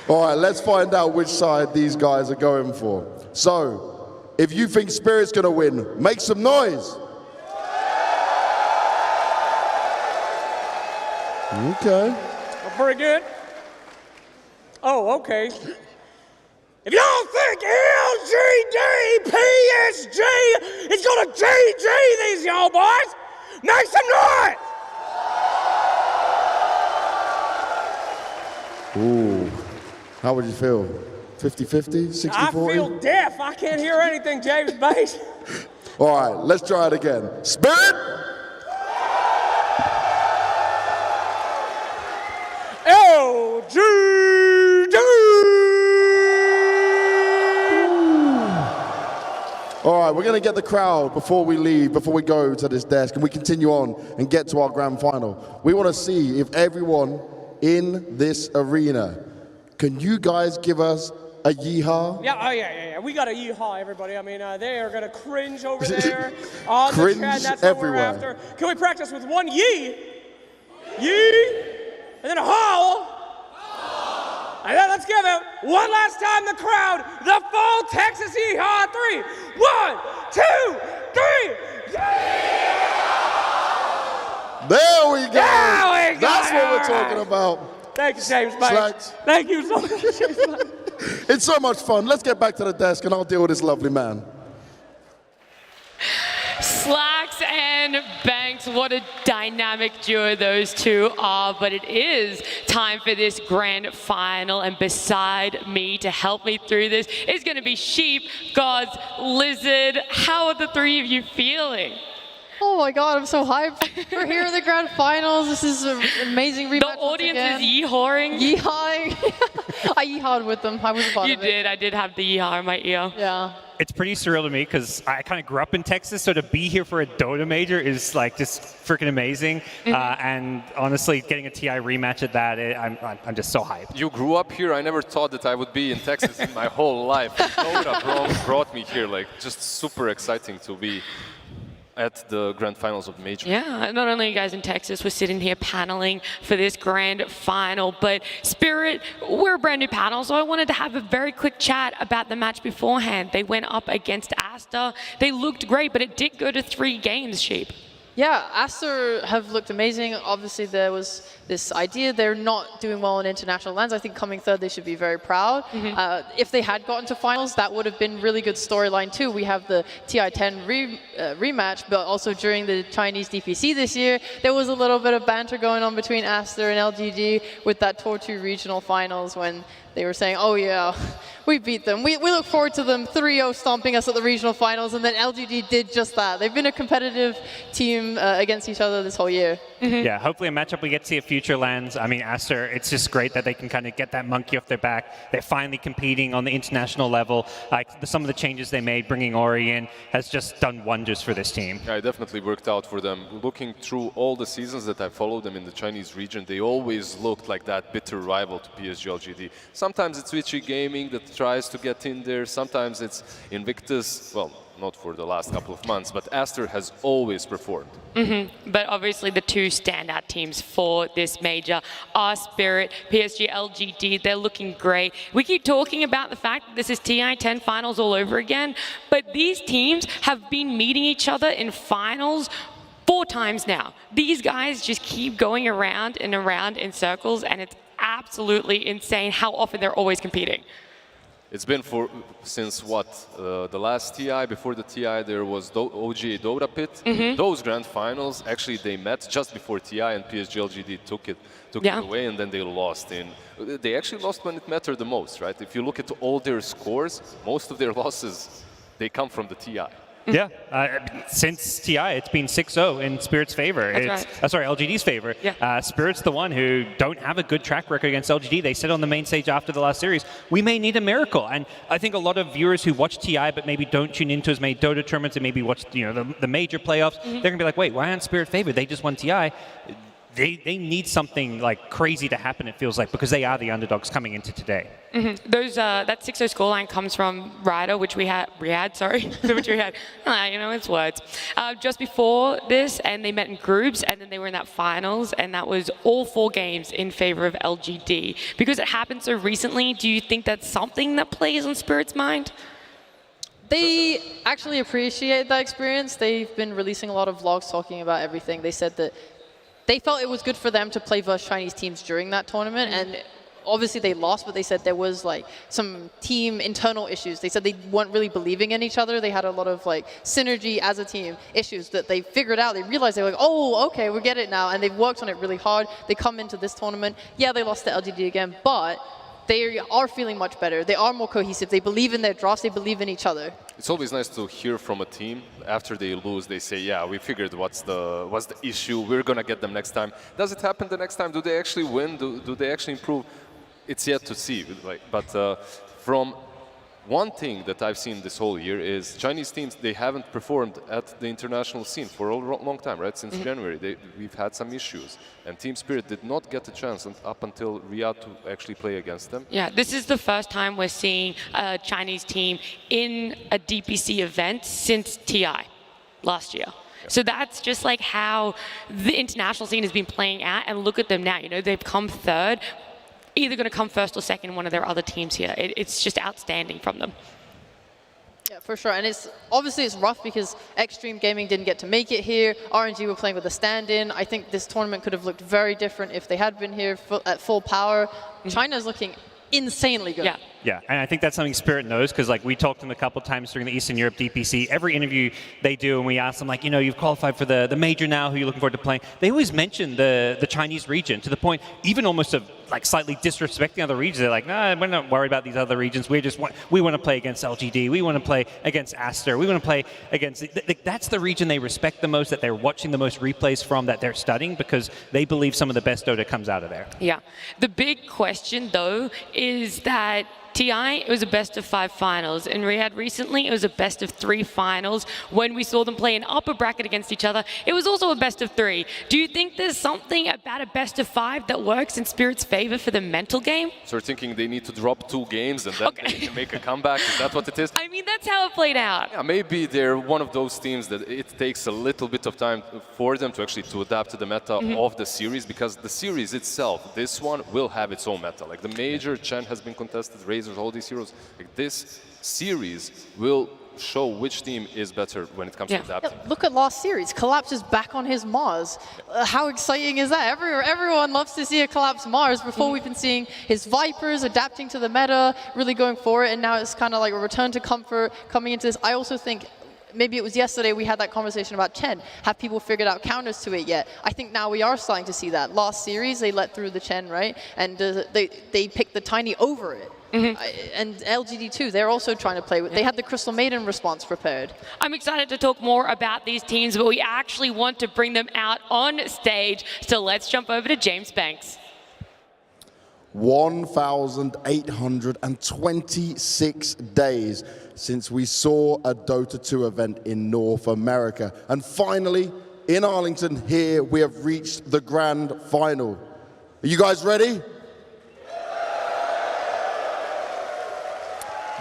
All right, let's find out which side these guys are going for. So, if you think Spirit's going to win, make some noise. Okay. Well, pretty good. Oh, okay. If y'all think LGD PSG is gonna GG these y'all boys, make some noise! Ooh, how would you feel? 50-50, 60-40? I feel deaf. I can't hear anything, James Banks. All right, let's try it again. Spirit! LGD! All right, we're going to get the crowd before we leave, before we go to this desk, and we continue on and get to our grand final. We want to see if everyone in this arena, can you guys give us a yeehaw? Yeah, yeah. We got a yeehaw, everybody. I mean, they are going to cringe over there on Cringe the chat. That's what we're everywhere. after. Can we practice with one yee? Yee! And then a howl. And then let's give it one last time, the crowd, the full Texas yeehaw. 3, 1, 2, 3. There we go. There we go. That's what we're talking about. Thank you, James Banks. Slacks. Thank you so much, James Banks. It's so much fun. Let's get back to the desk and I'll deal with this lovely man. Slacks and Banks, what a dynamic duo those two are, but it is time for this grand final, and beside me to help me through this is going to be Sheep, Gods, Lizard. How are the three of you feeling? Oh my god, I'm so hyped. We're here in the grand finals. This is an amazing rematch. The audience is yeehawing. Yeehawing. I yeehawed with them. I was a part You of it. did. I did have the yeehaw in my ear. Yeah. It's pretty surreal to me because I kind of grew up in Texas, so to be here for a Dota major is like just freaking amazing. And honestly, getting a TI rematch at that, I'm just so hyped. You grew up here. I never thought that I would be in Texas in my whole life. Dota brought me here. Like, just super exciting to be at the grand finals of Major. Yeah, not only you guys in Texas, we're sitting here paneling for this grand final, but Spirit, we're a brand new panel, so I wanted to have a very quick chat about the match beforehand. They went up against Aster. They looked great, but it did go to 3 games, Sheep. Yeah, Aster have looked amazing. Obviously, there was this idea they're not doing well in international lands. I think coming third, they should be very proud. If they had gotten to finals, that would have been really good storyline too. We have the TI10 rematch, but also during the Chinese DPC this year, there was a little bit of banter going on between Aster and LGD with that Tour 2 regional finals when they were saying, oh yeah, we beat them. We look forward to them 3-0 stomping us at the regional finals, and then LGD did just that. They've been a competitive team against each other this whole year. Yeah, hopefully a matchup we get to see at Future Lands. I mean, Aster, it's just great that they can kind of get that monkey off their back. They're finally competing on the international level. Like some of the changes they made, bringing Ori in, has just done wonders for this team. Yeah, it definitely worked out for them. Looking through all the seasons that I followed them in the Chinese region, they always looked like that bitter rival to PSG.LGD. Sometimes it's Witchy Gaming that tries to get in there. Sometimes it's Invictus. Well, not for the last couple of months, but Aster has always performed. But obviously the 2 standout teams for this major are Spirit, PSG.LGD. They're looking great. We keep talking about the fact that this is TI10 finals all over again, but these teams have been meeting each other in finals 4 times now. These guys just keep going around and around in circles, and it's absolutely insane how often they're always competing. It's been since what? The last TI, before the TI, there was OGA Dota Pit. Those grand finals, actually they met just before TI, and PSG.LGD took it away, and then they lost. They actually lost when it mattered the most, right? If you look at all their scores, most of their losses, they come from the TI. Yeah, since TI, it's been 6-0 in Spirit's favor. That's right. Sorry, LGD's favor. Yeah. Spirit's the one who don't have a good track record against LGD. They said on the main stage after the last series, we may need a miracle. And I think a lot of viewers who watch TI but maybe don't tune into as many Dota tournaments and maybe watch the major playoffs, they're going to be like, wait, why aren't Spirit favored? They just won TI. They need something like crazy to happen, it feels like, because they are the underdogs coming into today. That 6-0 scoreline comes from Ryder, which we had, it's words. Just before this, and they met in groups, and then they were in that finals, and that was all 4 games in favor of LGD. Because it happened so recently, do you think that's something that plays on Spirit's mind? They actually appreciate that experience. They've been releasing a lot of vlogs talking about everything. They said that they felt it was good for them to play versus Chinese teams during that tournament, and obviously they lost, but they said there was like some team internal issues. They said they weren't really believing in each other. They had a lot of like synergy as a team issues that they figured out. They realized they were like, oh, okay, we get it now, and they've worked on it really hard. They come into this tournament. Yeah, they lost to LGD again, but they are feeling much better. They are more cohesive. They believe in their drafts. They believe in each other. It's always nice to hear from a team after they lose. They say, "Yeah, we figured what's the issue. We're gonna get them next time." Does it happen the next time? Do they actually win? Do they actually improve? It's yet to see. But from one thing that I've seen this whole year is Chinese teams, they haven't performed at the international scene for a long time, right? Since January, we've had some issues. And Team Spirit did not get a chance up until Riyadh to actually play against them. Yeah, this is the first time we're seeing a Chinese team in a DPC event since TI last year. So that's just like how the international scene has been playing out, and look at them now. They've come third, either going to come first or second in one of their other teams here. It's just outstanding from them. Yeah, for sure. And obviously it's rough because Extreme Gaming didn't get to make it here. RNG were playing with a stand-in. I think this tournament could have looked very different if they had been here at full power. China's looking insanely good. Yeah, and I think that's something Spirit knows, because we talked to them a couple times during the Eastern Europe DPC. Every interview they do, and we ask them, you've qualified for the major now, who are you looking forward to playing? They always mention the Chinese region, to the point, even almost of slightly disrespecting other regions. They're like, nah, we're not worried about these other regions. We want to play against LGD. We want to play against Aster. We want to play against... That's the region they respect the most, that they're watching the most replays from, that they're studying, because they believe some of the best Dota comes out of there. Yeah. The big question, though, is that TI, it was a best-of-5 finals. In Riyadh recently, it was a best-of-3 finals. When we saw them play an upper bracket against each other, it was also a best-of-3. Do you think there's something about a best-of-5 that works in Spirit's favor? save it for the mental game? So you're thinking they need to drop 2 games and then they can make a comeback? Is that what it is? I mean, that's how it played out. Yeah, maybe they're one of those teams that it takes a little bit of time for them to actually adapt to the meta of the series, because the series itself, this one, will have its own meta. Like the Major, Chen has been contested, Razors, all these heroes. Like this series will show which team is better when it comes to adapting. Yeah, look at last series. Collapse is back on his Mars. How exciting is that? Everyone loves to see a Collapse Mars. Before we've been seeing his Vipers adapting to the meta, really going for it, and now it's kind of like a return to comfort coming into this. I also think maybe it was yesterday we had that conversation about Chen. Have people figured out counters to it yet? I think now we are starting to see that. Last series, they let through the Chen, right? And they picked the Tiny over it. And LGD too, they're also trying to play with, they had the Crystal Maiden response prepared. I'm excited to talk more about these teams, but we actually want to bring them out on stage. So let's jump over to James Banks. 1,826 days since we saw a Dota 2 event in North America. And finally, in Arlington, here we have reached the grand final. Are you guys ready?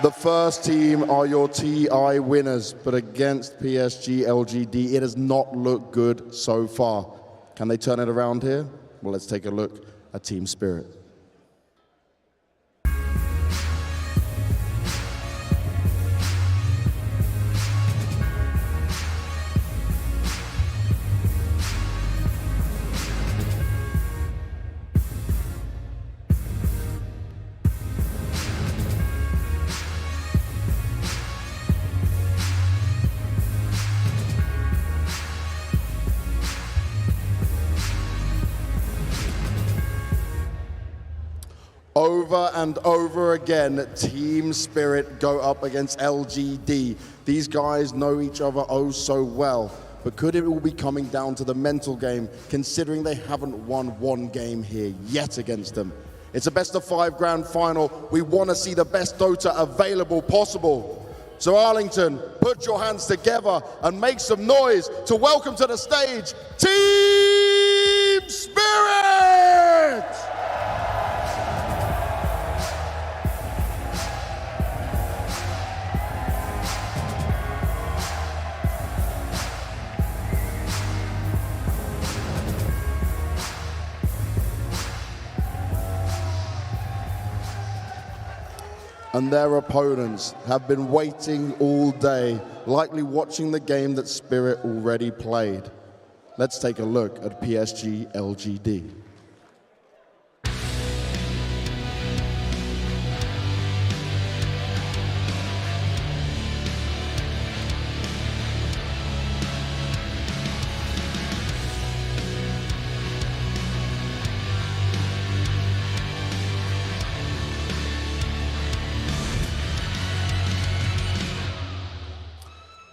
The first team are your TI winners, but against PSG.LGD, it has not looked good so far. Can they turn it around here? Well, let's take a look at Team Spirit. Over and over again, Team Spirit go up against LGD. These guys know each other oh so well, but could it all be coming down to the mental game, considering they haven't won one game here yet against them? It's a best-of-5 grand final. We want to see the best Dota available possible. So Arlington, put your hands together and make some noise to welcome to the stage, Team Spirit! And their opponents have been waiting all day, likely watching the game that Spirit already played. Let's take a look at PSG.LGD.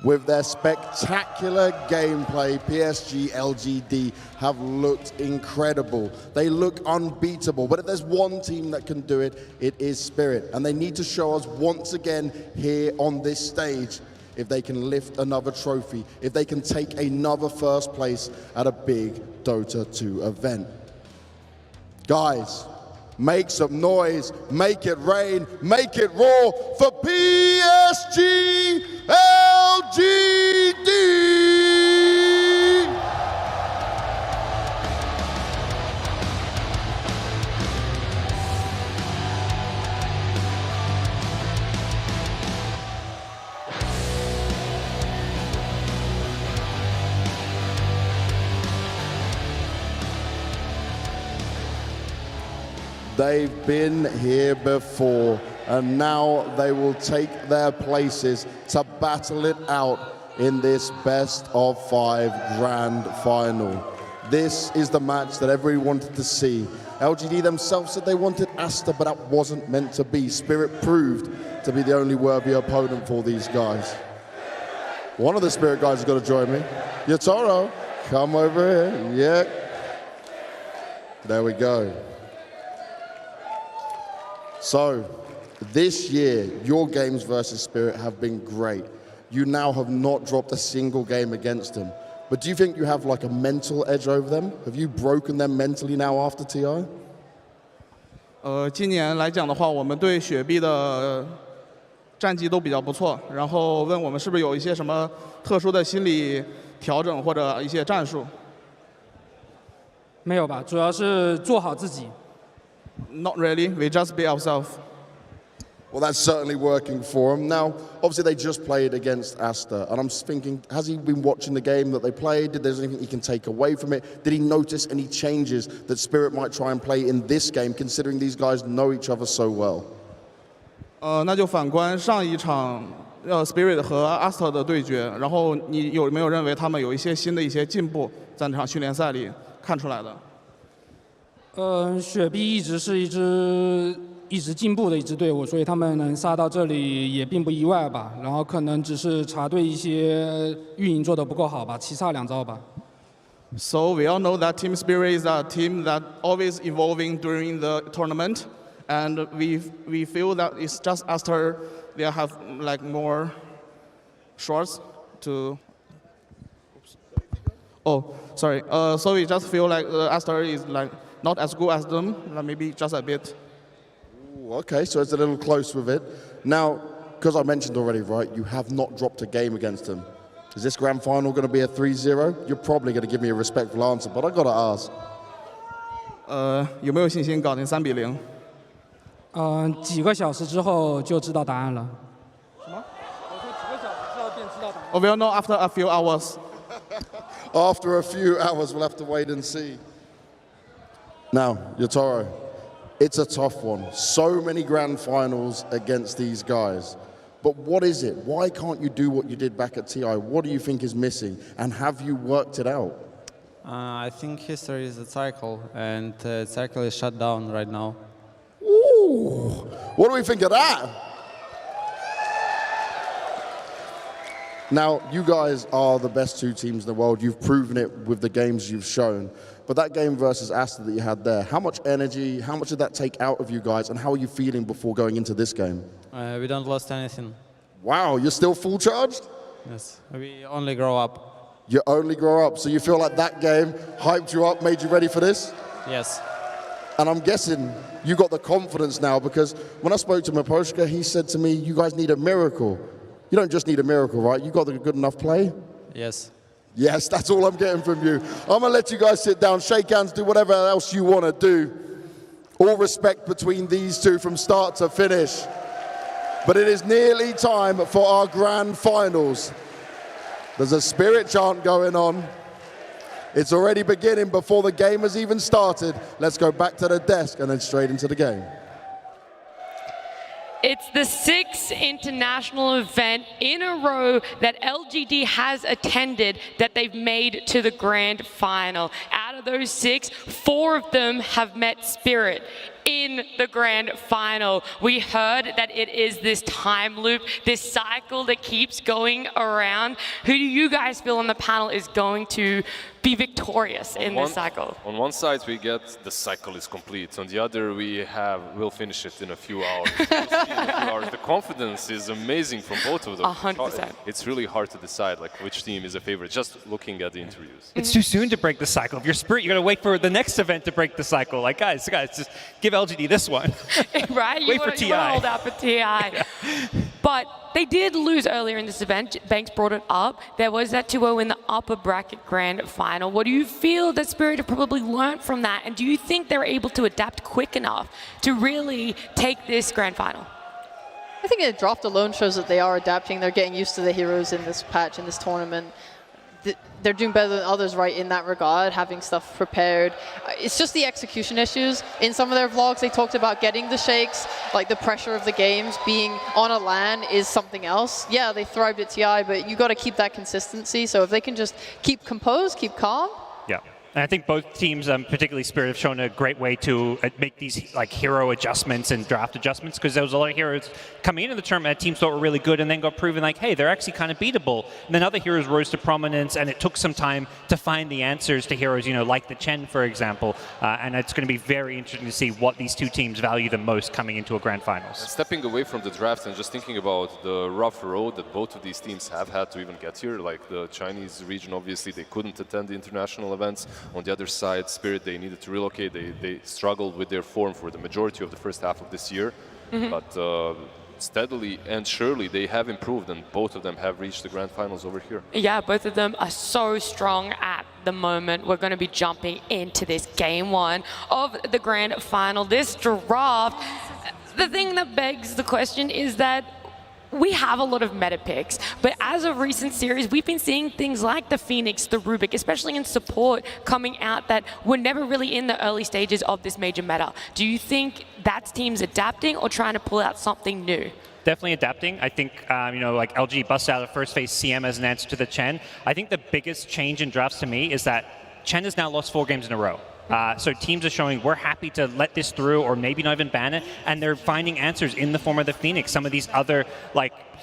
With their spectacular gameplay, PSG.LGD have looked incredible. They look unbeatable, but if there's one team that can do it, it is Spirit. And they need to show us once again here on this stage if they can lift another trophy, if they can take another first place at a big Dota 2 event. Guys, make some noise, make it rain, make it roar for PSG.LGD! They've been here before, and now they will take their places to battle it out in this best-of-5 grand final. This is the match that everyone wanted to see. LGD themselves said they wanted Aster, but that wasn't meant to be. Spirit proved to be the only worthy opponent for these guys. One of the Spirit guys has got to join me. Yotaro, come over here. Yeah. There we go. So, this year, your games versus Spirit have been great. You now have not dropped a single game against them. But do you think you have like a mental edge over them? Have you broken them mentally now after TI? 今年来讲的话，我们对雪碧的战绩都比较不错，然后问我们是不是有一些什么特殊的心理调整或者一些战术。没有吧，主要是做好自己。Not really. We just be ourselves. Well, that's certainly working for him. Now, obviously, they just played against Aster, and I'm thinking, has he been watching the game that they played? Did there's anything he can take away from it? Did he notice any changes that Spirit might try and play in this game, considering these guys know each other so well? 那就反观上一场Spirit 和 Aster 的对决，然后你有没有认为他们有一些新的一些进步，在这场训练赛里看出来的？雪碧一直是一直进步的一支队伍，所以他们能杀到这里也并不意外吧。然后可能只是茶队一些运营做得不够好吧，棋差2招吧。So we all know that Team Spirit is a team that always evolving during the tournament, and we feel that it's just Aster they have like more shots to. Oh, sorry. So we just feel like Aster is like not as good as them, like maybe just a bit. Ooh, okay, so it's a little close with it. Now, because I mentioned already, right, you have not dropped a game against them. Is this grand final going to be a 3-0? You're probably going to give me a respectful answer, but I got to ask. 有没有信心搞定3-0？几个小时之后就知道答案了。什么？我说几个小时之后便知道答案。We'll know after a few hours. After a few hours, we'll have to wait and see. Now, Yotaro, it's a tough one. So many grand finals against these guys. But what is it? Why can't you do what you did back at TI? What do you think is missing? And have you worked it out? I think history is a cycle, and the cycle is shut down right now. Ooh, what do we think of that? Now, you guys are the best two teams in the world. You've proven it with the games you've shown. But that game versus Aster that you had there, how much energy, how much did that take out of you guys, and how are you feeling before going into this game? We don't lost anything. Wow, you're still full charged? Yes, we only grow up. You only grow up, so you feel like that game hyped you up, made you ready for this? Yes. And I'm guessing you got the confidence now, because when I spoke to Maposhka, he said to me, you guys need a miracle. You don't just need a miracle, right? You got the good enough play? Yes. Yes, that's all I'm getting from you. I'm going to let you guys sit down, shake hands, do whatever else you want to do. All respect between these two from start to finish. But it is nearly time for our grand finals. There's a Spirit chant going on. It's already beginning before the game has even started. Let's go back to the desk and then straight into the game. It's the 6th international event in a row that LGD has attended that they've made to the grand final. Out of those 6, 4 of them have met Spirit in the grand final. We heard that it is this time loop, this cycle that keeps going around. Who do you guys feel on the panel is going to be victorious in this cycle? On one side, we get the cycle is complete. On the other, we'll finish it in a few hours. The confidence is amazing from both of them. 100%. It's really hard to decide like which team is a favorite, just looking at the interviews. It's too soon to break the cycle. If you're Spirit, you got to wait for the next event to break the cycle. Like, guys, just give LGD this one. Right? Wait for TI. You hold out for TI. Yeah. But they did lose earlier in this event. Banks brought it up. There was that 2-0 in the upper bracket grand final. What do you feel that Spirit have probably learned from that? And do you think they're able to adapt quick enough to really take this grand final? I think a draft alone shows that they are adapting. They're getting used to the heroes in this patch, in this tournament. They're doing better than others, right, in that regard, having stuff prepared. It's just the execution issues. In some of their vlogs, they talked about getting the shakes, like the pressure of the games, being on a LAN is something else. Yeah, they thrived at TI, but you got to keep that consistency. So if they can just keep composed, keep calm. Yeah. And I think both teams, particularly Spirit, have shown a great way to make these like hero adjustments and draft adjustments, because there was a lot of heroes coming into the tournament that teams thought were really good and then got proven like, hey, they're actually kind of beatable. And then other heroes rose to prominence, and it took some time to find the answers to heroes, like the Chen, for example. And it's going to be very interesting to see what these two teams value the most coming into a grand finals. And stepping away from the draft and just thinking about the rough road that both of these teams have had to even get here, like the Chinese region, obviously they couldn't attend the international events. On the other side, Spirit, they needed to relocate. They struggled with their form for the majority of the first half of this year. But steadily and surely they have improved, and both of them have reached the grand finals over here. Yeah, both of them are so strong at the moment. We're going to be jumping into this game one of the grand final. This draft, the thing that begs the question is that we have a lot of meta picks, but as of recent series, we've been seeing things like the Phoenix, the Rubik, especially in support, coming out that were never really in the early stages of this major meta. Do you think that's teams adapting or trying to pull out something new? Definitely adapting. I think, like LG busted out of first phase CM as an answer to the Chen. I think the biggest change in drafts to me is that Chen has now lost 4 games in a row. So teams are showing we're happy to let this through or maybe not even ban it, and they're finding answers in the form of the Phoenix. Some of these other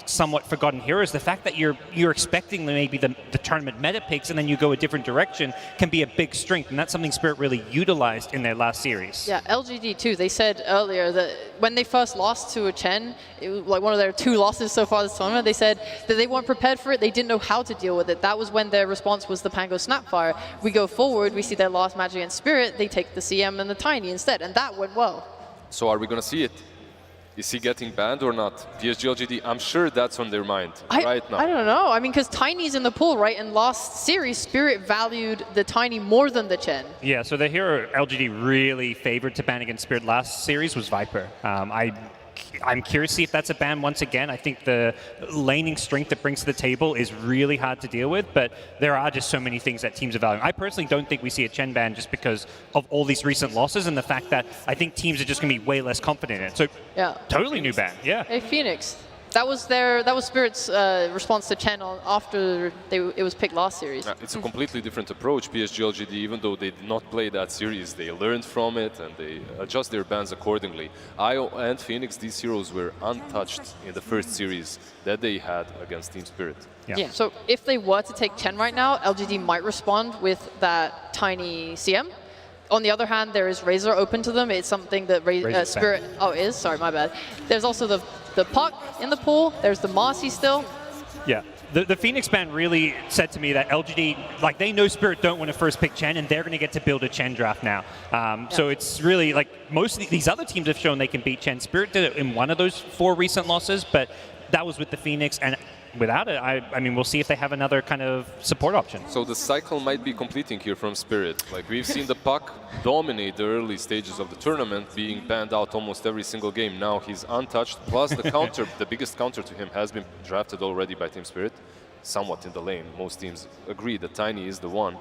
somewhat forgotten heroes, the fact that you're expecting maybe the tournament meta picks and then you go a different direction can be a big strength, and that's something Spirit really utilized in their last series. Yeah, LGD too, they said earlier that when they first lost to a Chen, it was like one of their 2 losses so far this tournament, they said that they weren't prepared for it, they didn't know how to deal with it. That was when their response was the Pango Snapfire. We go forward, we see their last match against Spirit, they take the CM and the Tiny instead, and that went well. So are we going to see it? Is he getting banned or not? PSG.LGD, I'm sure that's on their mind right now. I don't know. I mean, because Tiny's in the pool, right? And last series, Spirit valued the Tiny more than the Chen. Yeah, so the hero LGD really favored to ban against Spirit last series was Viper. I'm curious to see if that's a ban once again. I think the laning strength it brings to the table is really hard to deal with, but there are just so many things that teams are valuing. I personally don't think we see a Chen ban just because of all these recent losses and the fact that I think teams are just going to be way less confident in it. So yeah, totally new ban, yeah. Hey, Phoenix. That was Spirit's response to Chen after it was picked last series. It's a completely different approach. PSG.LGD, even though they did not play that series, they learned from it and they adjust their bans accordingly. IO and Phoenix, these heroes were untouched in the first series that they had against Team Spirit. Yeah, so if they were to take Chen right now, LGD might respond with that Tiny CM. On the other hand, there is Razor open to them. It's something that Spirit... Oh, it is? Sorry, my bad. There's also the Puck in the pool. There's the Marcy still. Yeah. The Phoenix ban really said to me that LGD, they know Spirit don't want to first pick Chen, and they're going to get to build a Chen draft now. So it's really, most of these other teams have shown they can beat Chen. Spirit did it in one of those 4 recent losses, but that was with the Phoenix, and without it, I mean, we'll see if they have another kind of support option. So the cycle might be completing here from Spirit. We've seen the Puck dominate the early stages of the tournament, being banned out almost every single game. Now he's untouched, plus the counter, the biggest counter to him has been drafted already by Team Spirit, somewhat in the lane. Most teams agree that Tiny is the one.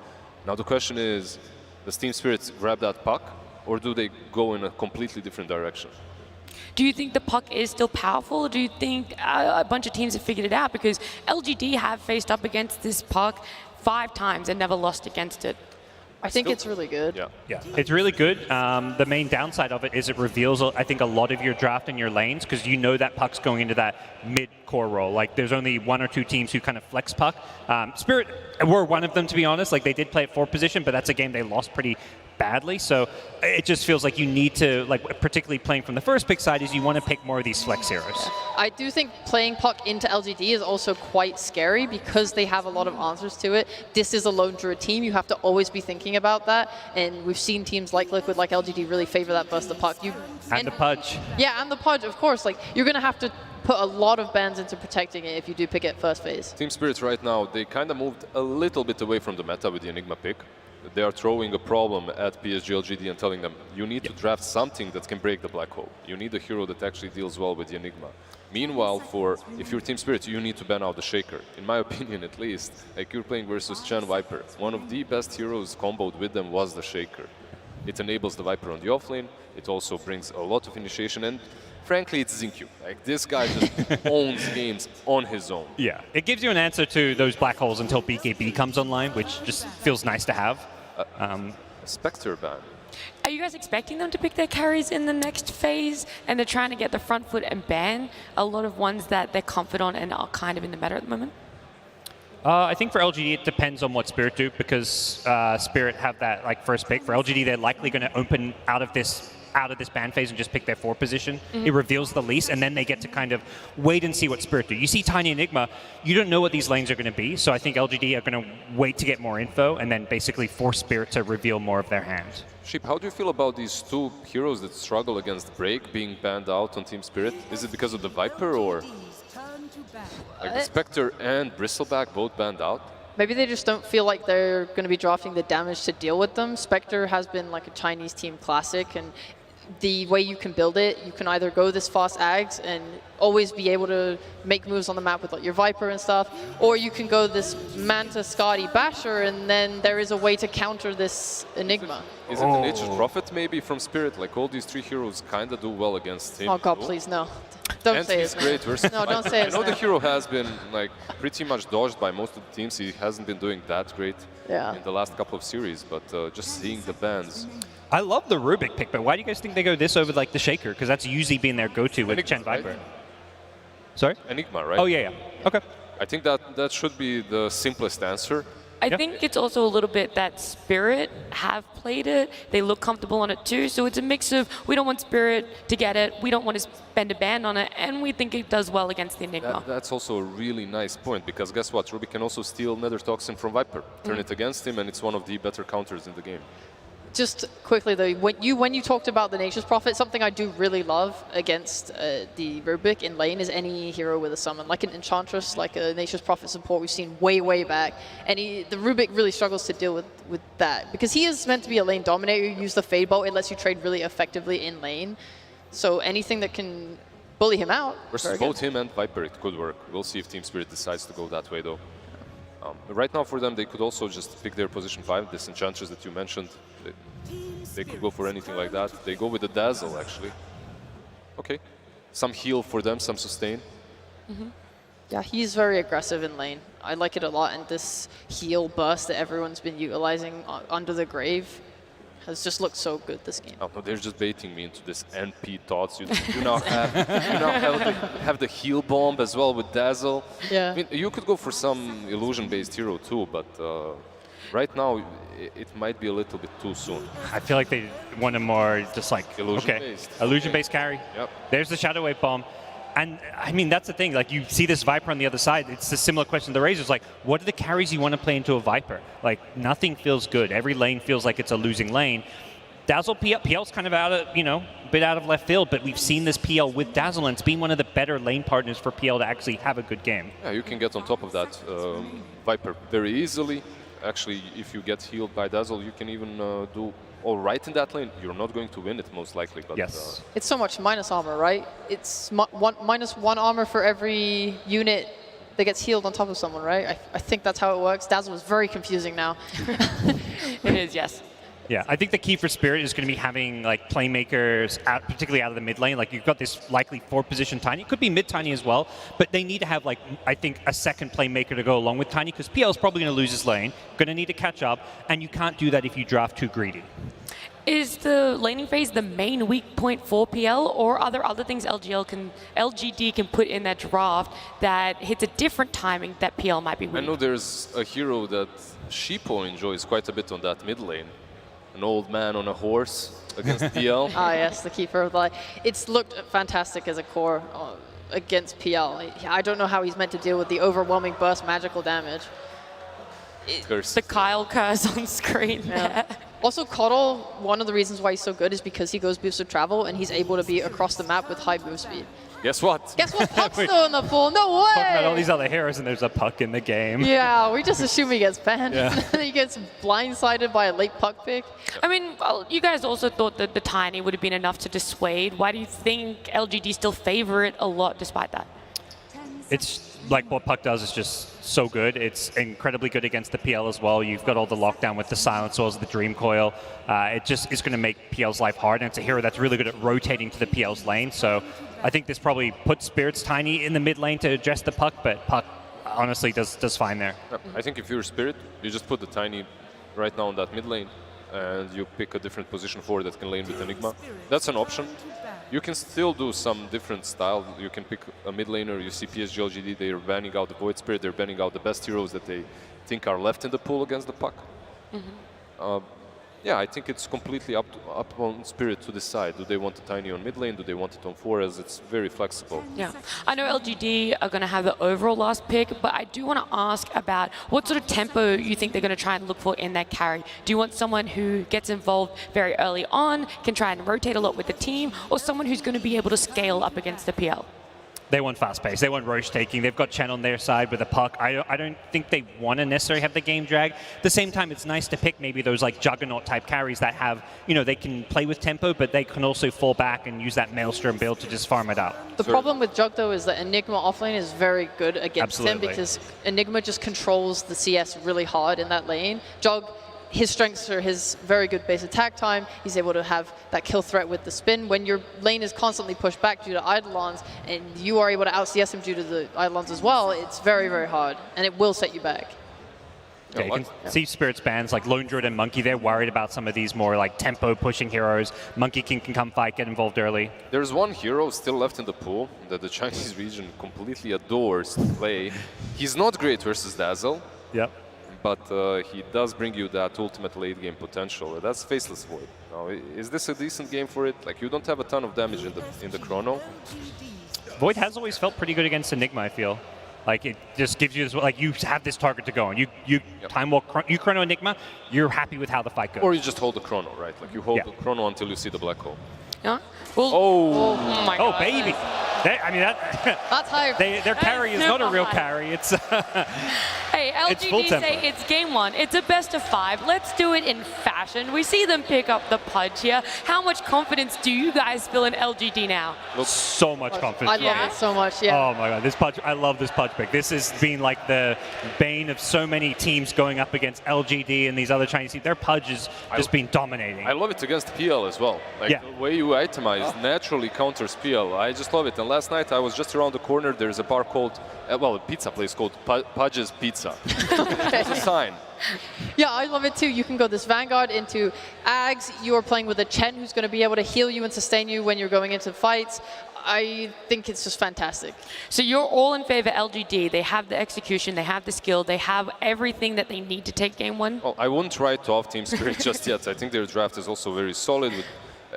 Now the question is, does Team Spirit grab that Puck, or do they go in a completely different direction? Do you think the Puck is still powerful, or do you think a bunch of teams have figured it out? Because LGD have faced up against this Puck 5 times and never lost against it. I think it's really good. Yeah, it's really good. The main downside of it is it reveals, I think, a lot of your draft in your lanes, because you know that Puck's going into that mid-core role. There's only 1 or 2 teams who kind of flex Puck. Spirit were one of them, to be honest. They did play at 4th position, but that's a game they lost pretty badly. So it just feels like you need to, particularly playing from the first pick side, is you want to pick more of these flex heroes. I do think playing Puck into LGD is also quite scary because they have a lot of answers to it. This is a lone druid team. You have to always be thinking about that. And we've seen teams like Liquid, like LGD, really favor that burst of Puck. And the Pudge. Yeah, and the Pudge, of course. You're going to have to put a lot of bans into protecting it if you do pick it first phase. Team Spirits right now, they kind of moved a little bit away from the meta with the Enigma pick. They are throwing a problem at PSG.LGD and telling them, you need to draft something that can break the black hole. You need a hero that actually deals well with the Enigma. Meanwhile, if you're Team Spirit, you need to ban out the Shaker. In my opinion, at least, you're playing versus Chen Viper. One of the best heroes comboed with them was the Shaker. It enables the Viper on the offlane. It also brings a lot of initiation, and frankly, it's Xingqiu. This guy just owns games on his own. Yeah, it gives you an answer to those black holes until BKB comes online, which just feels nice to have. Spectre ban. Are you guys expecting them to pick their carries in the next phase, and they're trying to get the front foot and ban a lot of ones that they're confident and are kind of in the meta at the moment? I think for LGD, it depends on what Spirit do, because Spirit have that first pick. For LGD, they're likely going to open out of this out of this ban phase and just pick their 4 position. It reveals the least, and then they get to kind of wait and see what Spirit do. You see Tiny Enigma, you don't know what these lanes are going to be, so I think LGD are going to wait to get more info and then basically force Spirit to reveal more of their hand. Sheep, how do you feel about these 2 heroes that struggle against Break being banned out on Team Spirit? Is it because of the Viper, or like the Spectre and Bristleback both banned out? Maybe they just don't feel like they're going to be drafting the damage to deal with them. Spectre has been like a Chinese team classic, and the way you can build it, you can either go this fast Ags and always be able to make moves on the map with like your Viper and stuff, or you can go this Manta Skadi Basher, and then there is a way to counter this Enigma. Is it the Nature's Prophet maybe from Spirit? Like all these 3 heroes kind of do well against him. Oh god, please, no. Don't say it's great versus no, don't say I it's know the hero has been like pretty much dodged by most of the teams. He hasn't been doing that great in the last couple of series, but just seeing the bans. I love the Rubik pick, but why do you guys think they go this over like the Shaker? Because that's usually been their go-to with Chen Viper. Right? Sorry? Enigma, right? Oh, yeah. Okay. I think that should be the simplest answer. I think it's also a little bit that Spirit have played it. They look comfortable on it too. So it's a mix of we don't want Spirit to get it, we don't want to spend a ban on it, and we think it does well against the Enigma. That's also a really nice point, because guess what? Ruby can also steal Nether Toxin from Viper, turn it against him, and it's one of the better counters in the game. Just quickly though, when you talked about the Nature's Prophet, something I do really love against the Rubik in lane is any hero with a summon, like an Enchantress, like a Nature's Prophet support we've seen way back, and the Rubik really struggles to deal with that, because he is meant to be a lane dominator. You use the Fade Bolt, it lets you trade really effectively in lane, so anything that can bully him out. Versus both him and Viper, it could work. We'll see if Team Spirit decides to go that way though. Right now for them, they could also just pick their position 5, this Enchantress that you mentioned. They could go for anything like that. They go with the Dazzle, actually. Okay. Some heal for them, some sustain. Yeah, he's very aggressive in lane. I like it a lot, and this heal burst that everyone's been utilizing under the grave has just looked so good this game. Oh, no, they're just baiting me into this NP thoughts. You now have the heal bomb as well with Dazzle. Yeah. I mean, you could go for some illusion-based hero too, but right now it might be a little bit too soon. I feel like they want a more just like illusion-based. Illusion-based carry. Yep. There's the Shadow Wave bomb. And I mean, that's the thing, like you see this Viper on the other side, it's a similar question to the Razors, like what are the carries you want to play into a Viper? Like nothing feels good. Every lane feels like it's a losing lane. Dazzle PL's kind of out of, a bit out of left field, but we've seen this PL with Dazzle, and it's been one of the better lane partners for PL to actually have a good game. Yeah, you can get on top of that Viper very easily. Actually, if you get healed by Dazzle, you can even do all right in that lane. You're not going to win it, most likely. But, yes. It's so much minus armor, right? It's minus 1 armor for every unit that gets healed on top of someone, right? I think that's how it works. Dazzle is very confusing now. It is, yes. Yeah, I think the key for Spirit is going to be having like playmakers, particularly out of the mid lane. Like you've got this likely 4-position Tiny. It could be mid Tiny as well, but they need to have like, I think, a second playmaker to go along with Tiny, because PL is probably going to lose his lane, going to need to catch up, and you can't do that if you draft too greedy. Is the laning phase the main weak point for PL, or are there other things LGD can put in that draft that hits a different timing that PL might be weak? I know there's a hero that Sheepo enjoys quite a bit on that mid lane. An old man on a horse against PL. Ah, yes, the Keeper of the Light. It's looked fantastic as a core against PL. I don't know how he's meant to deal with the overwhelming burst magical damage. The Kyle curse on screen. Yeah. Also, Coddle, one of the reasons why he's so good is because he goes boosted travel and he's able to be across the map with high move speed. Guess what? Guess what? Puck's still in the pool. No way! Talking about all these other heroes, and there's a Puck in the game. Yeah, we just assume he gets banned. Yeah. He gets blindsided by a late Puck pick. I mean, well, you guys also thought that the Tiny would have been enough to dissuade. Why do you think LGD still favor it a lot despite that? It's like what Puck does is just so good. It's incredibly good against the PL as well. You've got all the lockdown with the Silencers, the Dream Coil. It just is going to make PL's life hard, and it's a hero that's really good at rotating to the PL's lane. So I think this probably puts Spirit's Tiny in the mid lane to address the Puck, but Puck honestly does fine there. I think if you're Spirit, you just put the Tiny right now on that mid lane, and you pick a different position for that can lane with Enigma. That's an option. You can still do some different style. You can pick a mid laner. You see PSG.LGD, they're banning out the Void Spirit. They're banning out the best heroes that they think are left in the pool against the Puck. Yeah, I think it's completely up on Spirit to decide. Do they want a Tiny on mid lane? Do they want it on 4? It's very flexible. Yeah, I know LGD are going to have the overall last pick, but I do want to ask about what sort of tempo you think they're going to try and look for in that carry. Do you want someone who gets involved very early on, can try and rotate a lot with the team, or someone who's going to be able to scale up against the PL? They want fast pace. They want Roche taking. They've got Chen on their side with a puck. I don't think they want to necessarily have the game drag. At the same time, it's nice to pick maybe those like Juggernaut type carries that have, they can play with tempo, but they can also fall back and use that Maelstrom build to just farm it out. The problem with Jug, though, is that Enigma offlane is very good against him because Enigma just controls the CS really hard in that lane. Jug, his strengths are his very good base attack time. He's able to have that kill threat with the spin. When your lane is constantly pushed back due to Eidolons, and you are able to out-CS him due to the Eidolons as well, it's very, very hard, and it will set you back. Yeah, you can see Spirit's bans like Lone Druid and Monkey. They're worried about some of these more like tempo pushing heroes. Monkey King can come fight, get involved early. There's one hero still left in the pool that the Chinese region completely adores to play. He's not great versus Dazzle. Yep. But he does bring you that ultimate late game potential. That's Faceless Void. Now, is this a decent game for it? Like, you don't have a ton of damage in the chrono. Void has always felt pretty good against Enigma, I feel. Like, it just gives you this, like, you have this target to go on. You time walk, you chrono Enigma, you're happy with how the fight goes. Or you just hold the chrono, right? Like, you hold the chrono until you see the black hole. Yeah. Well, oh my God. Oh, baby. That's high. Their carry is not a real carry. It's hey, LGD say it's game 1. It's a best of 5. Let's do it in fashion. We see them pick up the Pudge here. How much confidence do you guys feel in LGD now? So much confidence. I love it so much, yeah. Oh my God, this Pudge, I love this Pudge pick. This has been like the bane of so many teams going up against LGD and these other Chinese teams. Their Pudge has just been dominating. I love it against PL as well. Like, the way you itemize naturally counters PL. I just love it. And last night I was just around the corner. There's a bar called, a pizza place called Pudge's Pizza. It's a sign. Yeah, I love it too. You can go this Vanguard into Ags. You are playing with a Chen who's going to be able to heal you and sustain you when you're going into fights. I think it's just fantastic. So you're all in favor LGD. They have the execution, they have the skill, they have everything that they need to take game 1. Well, I wouldn't try to off Team Spirit just yet. I think their draft is also very solid.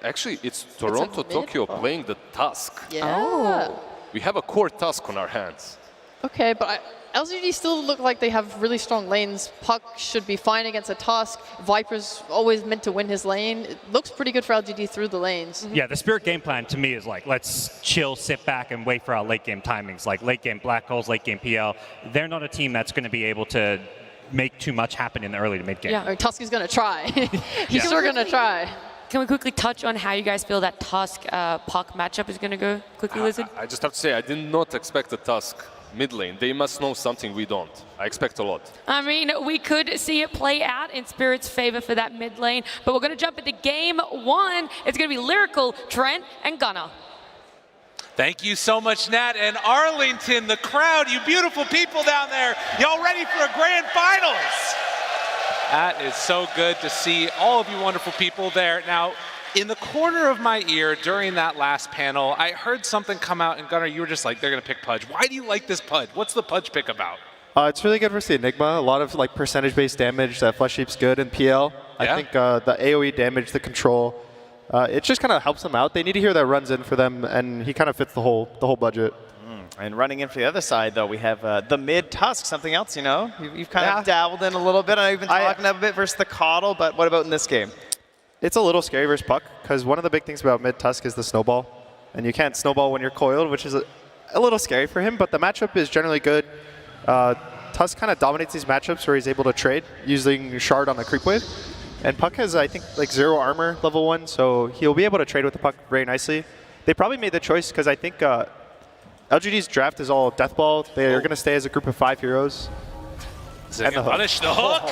Actually, it's Toronto, Tokyo playing the Tusk. Yeah. Oh. We have a core Tusk on our hands. Okay, but LGD still look like they have really strong lanes. Puck should be fine against a Tusk. Viper's always meant to win his lane. It looks pretty good for LGD through the lanes. Yeah, the Spirit game plan to me is like, let's chill, sit back, and wait for our late game timings. Like late game Black Holes, late game PL. They're not a team that's going to be able to make too much happen in the early to mid game. Yeah, I mean, Tusk is going to try. He's sure going to try. Can we quickly touch on how you guys feel that Tusk-Puck matchup is going to go? Quickly, Lizard? I just have to say, I did not expect the Tusk mid lane. They must know something we don't. I expect a lot. I mean, we could see it play out in Spirit's favor for that mid lane, but we're going to jump into game 1. It's going to be Lyrical, Trent, and Gunnar. Thank you so much, Nat. And Arlington, the crowd, you beautiful people down there, y'all ready for a grand finals? That is so good to see all of you wonderful people there. Now, in the corner of my ear during that last panel, I heard something come out, and Gunnar, you were just like, they're going to pick Pudge. Why do you like this Pudge? What's the Pudge pick about? It's really good versus the Enigma. A lot of like percentage-based damage. That Flesh Heap's good in PL. I think the AoE damage, the control, it just kind of helps them out. They need a hero that runs in for them, and he kind of fits the whole budget. And running in for the other side, though, we have the mid Tusk, something else, You've kind of dabbled in a little bit. I've been talking a bit versus the Coddle, but what about in this game? It's a little scary versus Puck, because one of the big things about mid Tusk is the snowball. And you can't snowball when you're coiled, which is a little scary for him, but the matchup is generally good. Tusk kind of dominates these matchups where he's able to trade using Shard on the creep wave. And Puck has, I think, like 0 armor level 1, so he'll be able to trade with the Puck very nicely. They probably made the choice because I think LGD's draft is all Deathball. They're going to stay as a group of 5 heroes. And the punish the hook.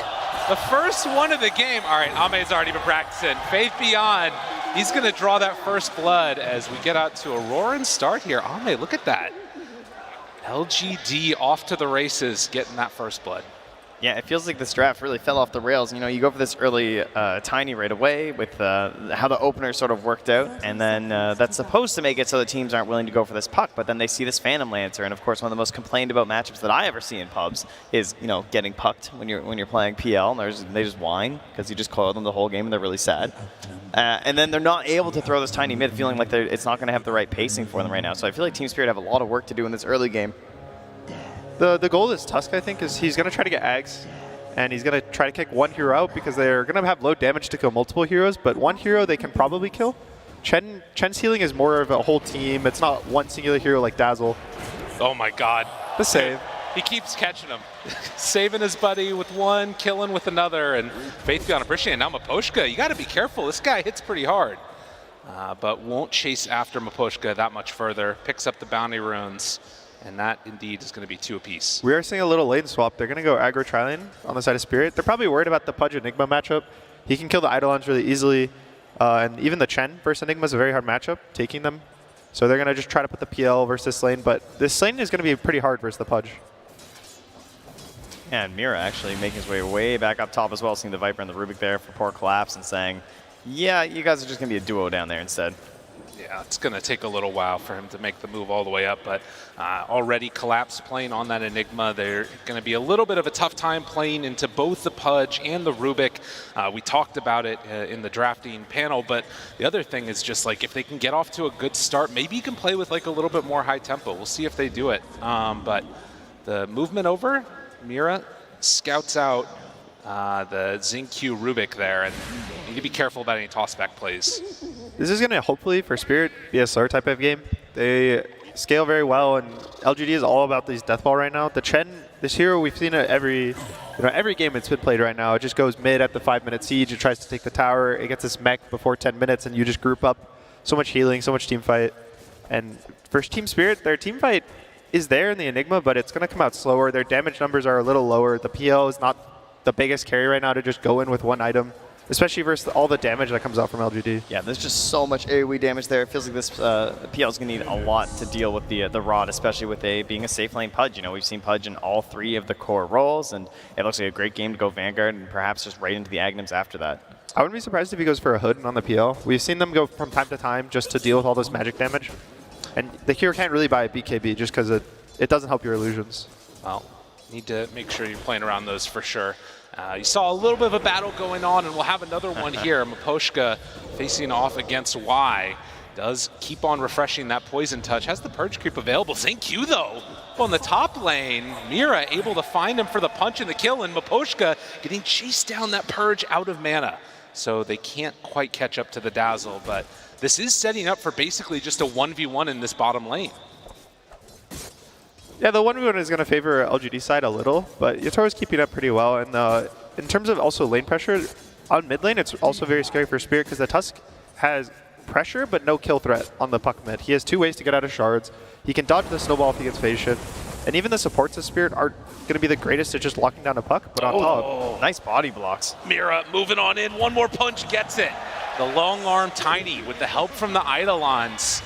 The first one of the game. All right, Ame's already been practicing. Faith Beyond, he's going to draw that first blood as we get out to a roaring start here. Ame, look at that. LGD off to the races, getting that first blood. Yeah, it feels like this draft really fell off the rails. You know, you go for this early Tiny right away with how the opener sort of worked out, and then that's supposed to make it so the teams aren't willing to go for this puck, but then they see this Phantom Lancer, and of course one of the most complained about matchups that I ever see in pubs is, you know, getting pucked when you're playing PL, and they just whine because you just coil them the whole game and they're really sad. And then they're not able to throw this Tiny mid, feeling like it's not going to have the right pacing for them right now. So I feel like Team Spirit have a lot of work to do in this early game. The goal of this Tusk, I think, is he's going to try to get Ags, and he's going to try to kick one hero out because they're going to have low damage to kill multiple heroes, but one hero they can probably kill. Chen's healing is more of a whole team. It's not one singular hero like Dazzle. Oh my god. The save. He keeps catching him. Saving his buddy with one, killing with another, and Faith beyond appreciating. Now Miposhka, you got to be careful. This guy hits pretty hard. But won't chase after Miposhka that much further. Picks up the bounty runes. And that indeed is going to be 2 apiece. We are seeing a little lane swap. They're going to go aggro tri-lane on the side of Spirit. They're probably worried about the Pudge Enigma matchup. He can kill the Eidolons really easily. And even the Chen versus Enigma is a very hard matchup, taking them. So they're going to just try to put the PL versus this lane. But this lane is going to be pretty hard versus the Pudge. And Mira actually making his way back up top as well, seeing the Viper and the Rubik there for poor collapse and saying, yeah, you guys are just going to be a duo down there instead. Yeah, it's going to take a little while for him to make the move all the way up, but already Collapse playing on that Enigma. They're going to be a little bit of a tough time playing into both the Pudge and the Rubik. We talked about it in the drafting panel, but the other thing is just like if they can get off to a good start, maybe you can play with like a little bit more high tempo. We'll see if they do it. But the movement over, Mira scouts out the Xingqiu Rubik there, and you need to be careful about any tossback plays. This is going to hopefully, for Spirit, be a slower type of game. They scale very well, and LGD is all about these deathball right now. The Chen, this hero, we've seen it every game it's been played right now. It just goes mid at the 5-minute siege. It tries to take the tower. It gets this mech before 10 minutes, and you just group up. So much healing, so much team fight. And for Team Spirit, their team fight is there in the Enigma, but it's going to come out slower. Their damage numbers are a little lower. The PL is not the biggest carry right now to just go in with one item, especially versus all the damage that comes out from LGD. Yeah, there's just so much AoE damage there. It feels like this PL is going to need a lot to deal with the Rod, especially with being a safe lane Pudge. You know, we've seen Pudge in all 3 of the core roles, and it looks like a great game to go Vanguard and perhaps just right into the Aghanim's after that. I wouldn't be surprised if he goes for a Hood on the PL. We've seen them go from time to time just to deal with all this magic damage. And the hero can't really buy a BKB just because it doesn't help your illusions. Well, need to make sure you're playing around those for sure. You saw a little bit of a battle going on, and we'll have another one here. Miposhka facing off against Y. Does keep on refreshing that Poison Touch. Has the Purge creep available. Xingqiu, though, on the top lane. Mira able to find him for the punch and the kill, and Miposhka getting chased down that Purge out of mana. So they can't quite catch up to the Dazzle, but this is setting up for basically just a 1v1 in this bottom lane. Yeah, the 1v1 is going to favor LGD side a little, but Yatoro's keeping up pretty well. And in terms of also lane pressure, on mid lane, it's also very scary for Spirit because the Tusk has pressure but no kill threat on the puck mid. He has 2 ways to get out of shards. He can dodge the snowball if he gets phase shift. And even the supports of Spirit aren't going to be the greatest at just locking down a puck, but on top. Nice body blocks. Mira moving on in. One more punch gets it. The long arm Tiny with the help from the Eidolons